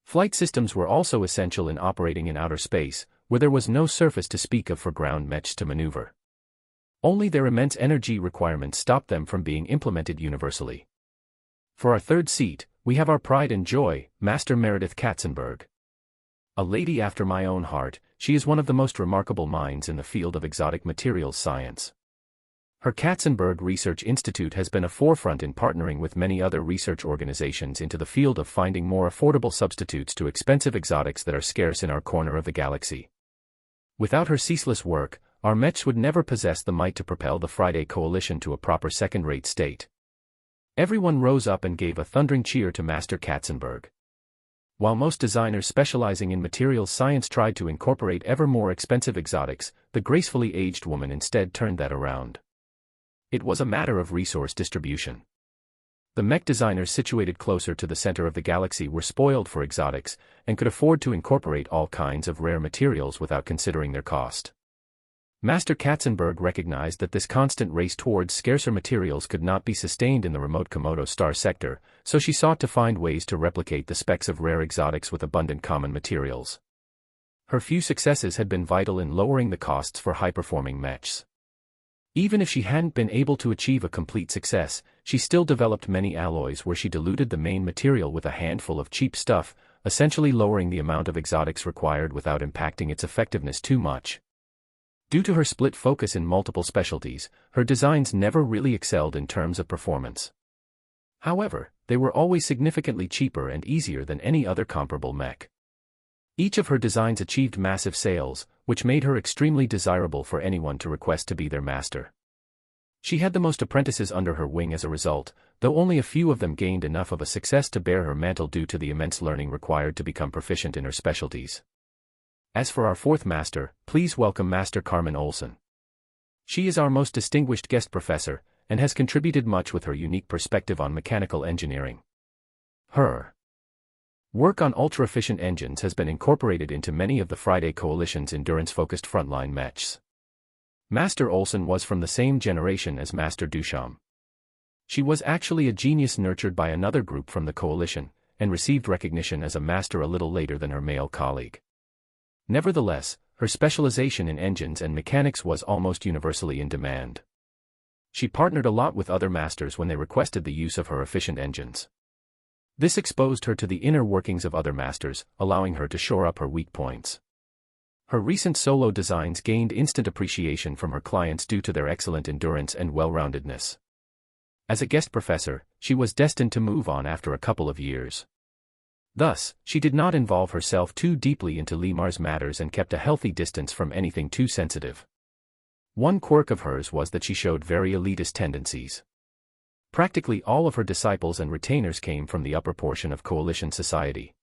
Flight systems were also essential in operating in outer space, where there was no surface to speak of for ground mechs to maneuver. Only their immense energy requirements stopped them from being implemented universally. For our third seat, we have our pride and joy, Master Meredith Katzenberg. A lady after my own heart, she is one of the most remarkable minds in the field of exotic materials science. Her Katzenberg Research Institute has been a forefront in partnering with many other research organizations into the field of finding more affordable substitutes to expensive exotics that are scarce in our corner of the galaxy. Without her ceaseless work, our mechs would never possess the might to propel the Friday Coalition to a proper second-rate state. Everyone rose up and gave a thundering cheer to Master Katzenberg. While most designers specializing in materials science tried to incorporate ever more expensive exotics, the gracefully aged woman instead turned that around. It was a matter of resource distribution. The mech designers situated closer to the center of the galaxy were spoiled for exotics, and could afford to incorporate all kinds of rare materials without considering their cost. Master Katzenberg recognized that this constant race towards scarcer materials could not be sustained in the remote Komodo star sector, so she sought to find ways to replicate the specs of rare exotics with abundant common materials. Her few successes had been vital in lowering the costs for high-performing mechs. Even if she hadn't been able to achieve a complete success, she still developed many alloys where she diluted the main material with a handful of cheap stuff, essentially lowering the amount of exotics required without impacting its effectiveness too much. Due to her split focus in multiple specialties, her designs never really excelled in terms of performance. However, they were always significantly cheaper and easier than any other comparable mech. Each of her designs achieved massive sales, which made her extremely desirable for anyone to request to be their master. She had the most apprentices under her wing as a result, though only a few of them gained enough of a success to bear her mantle due to the immense learning required to become proficient in her specialties. As for our fourth master, please welcome Master Carmen Olsen. She is our most distinguished guest professor, and has contributed much with her unique perspective on mechanical engineering. Her work on ultra-efficient engines has been incorporated into many of the Friday Coalition's endurance-focused frontline mechs. Master Olsen was from the same generation as Master Duchamp. She was actually a genius nurtured by another group from the Coalition, and received recognition as a master a little later than her male colleague. Nevertheless, her specialization in engines and mechanics was almost universally in demand. She partnered a lot with other masters when they requested the use of her efficient engines. This exposed her to the inner workings of other masters, allowing her to shore up her weak points. Her recent solo designs gained instant appreciation from her clients due to their excellent endurance and well-roundedness. As a guest professor, she was destined to move on after a couple of years. Thus, she did not involve herself too deeply into Limar's matters and kept a healthy distance from anything too sensitive. One quirk of hers was that she showed very elitist tendencies. Practically all of her disciples and retainers came from the upper portion of Coalition society.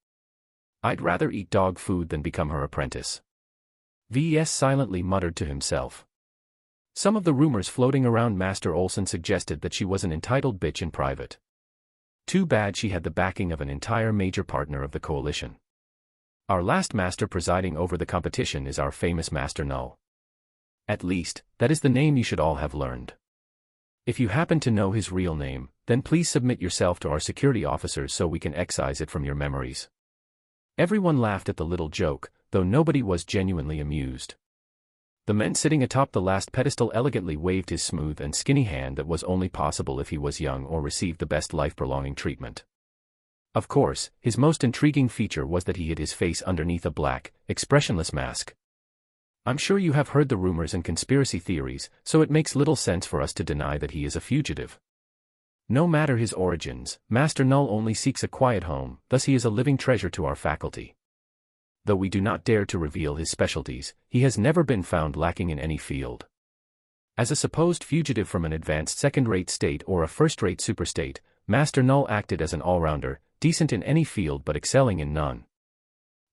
"I'd rather eat dog food than become her apprentice," V.S. silently muttered to himself. Some of the rumors floating around Master Olsen suggested that she was an entitled bitch in private. Too bad she had the backing of an entire major partner of the Coalition. Our last master presiding over the competition is our famous Master Null. At least, that is the name you should all have learned. If you happen to know his real name, then please submit yourself to our security officers so we can excise it from your memories. Everyone laughed at the little joke, though nobody was genuinely amused. The man sitting atop the last pedestal elegantly waved his smooth and skinny hand that was only possible if he was young or received the best life-prolonging treatment. Of course, his most intriguing feature was that he hid his face underneath a black, expressionless mask. I'm sure you have heard the rumors and conspiracy theories, so it makes little sense for us to deny that he is a fugitive. No matter his origins, Master Null only seeks a quiet home, thus he is a living treasure to our faculty. Though we do not dare to reveal his specialties, he has never been found lacking in any field. As a supposed fugitive from an advanced second-rate state or a first-rate superstate, Master Null acted as an all-rounder, decent in any field but excelling in none.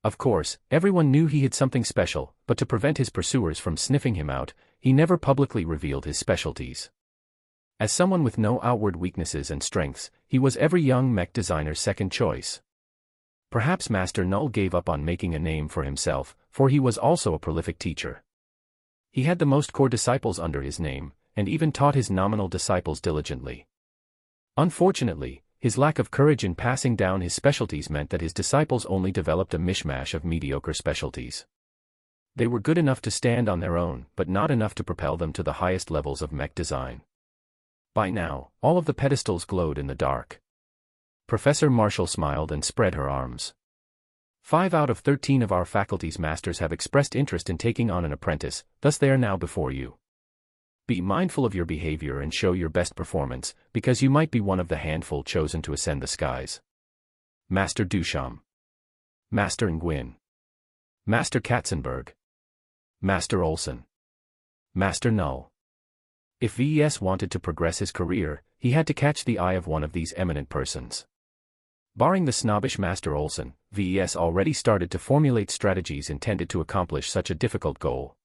Of course, everyone knew he had something special, but to prevent his pursuers from sniffing him out, he never publicly revealed his specialties. As someone with no outward weaknesses and strengths, he was every young mech designer's second choice. Perhaps Master Null gave up on making a name for himself, for he was also a prolific teacher. He had the most core disciples under his name, and even taught his nominal disciples diligently. Unfortunately, his lack of courage in passing down his specialties meant that his disciples only developed a mishmash of mediocre specialties. They were good enough to stand on their own, but not enough to propel them to the highest levels of mech design. By now, all of the pedestals glowed in the dark. Professor Marshall smiled and spread her arms. 5 out of 13 of our faculty's masters have expressed interest in taking on an apprentice, thus they are now before you. Be mindful of your behavior and show your best performance, because you might be one of the handful chosen to ascend the skies. Master Duchamp. Master Nguyen. Master Katzenberg. Master Olson. Master Null. If VES wanted to progress his career, he had to catch the eye of one of these eminent persons. Barring the snobbish Master Olson, VES already started to formulate strategies intended to accomplish such a difficult goal.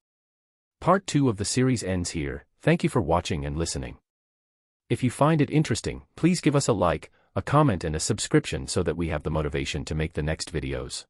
Part 2 of the series ends here. Thank you for watching and listening. If you find it interesting, please give us a like, a comment and a subscription so that we have the motivation to make the next videos.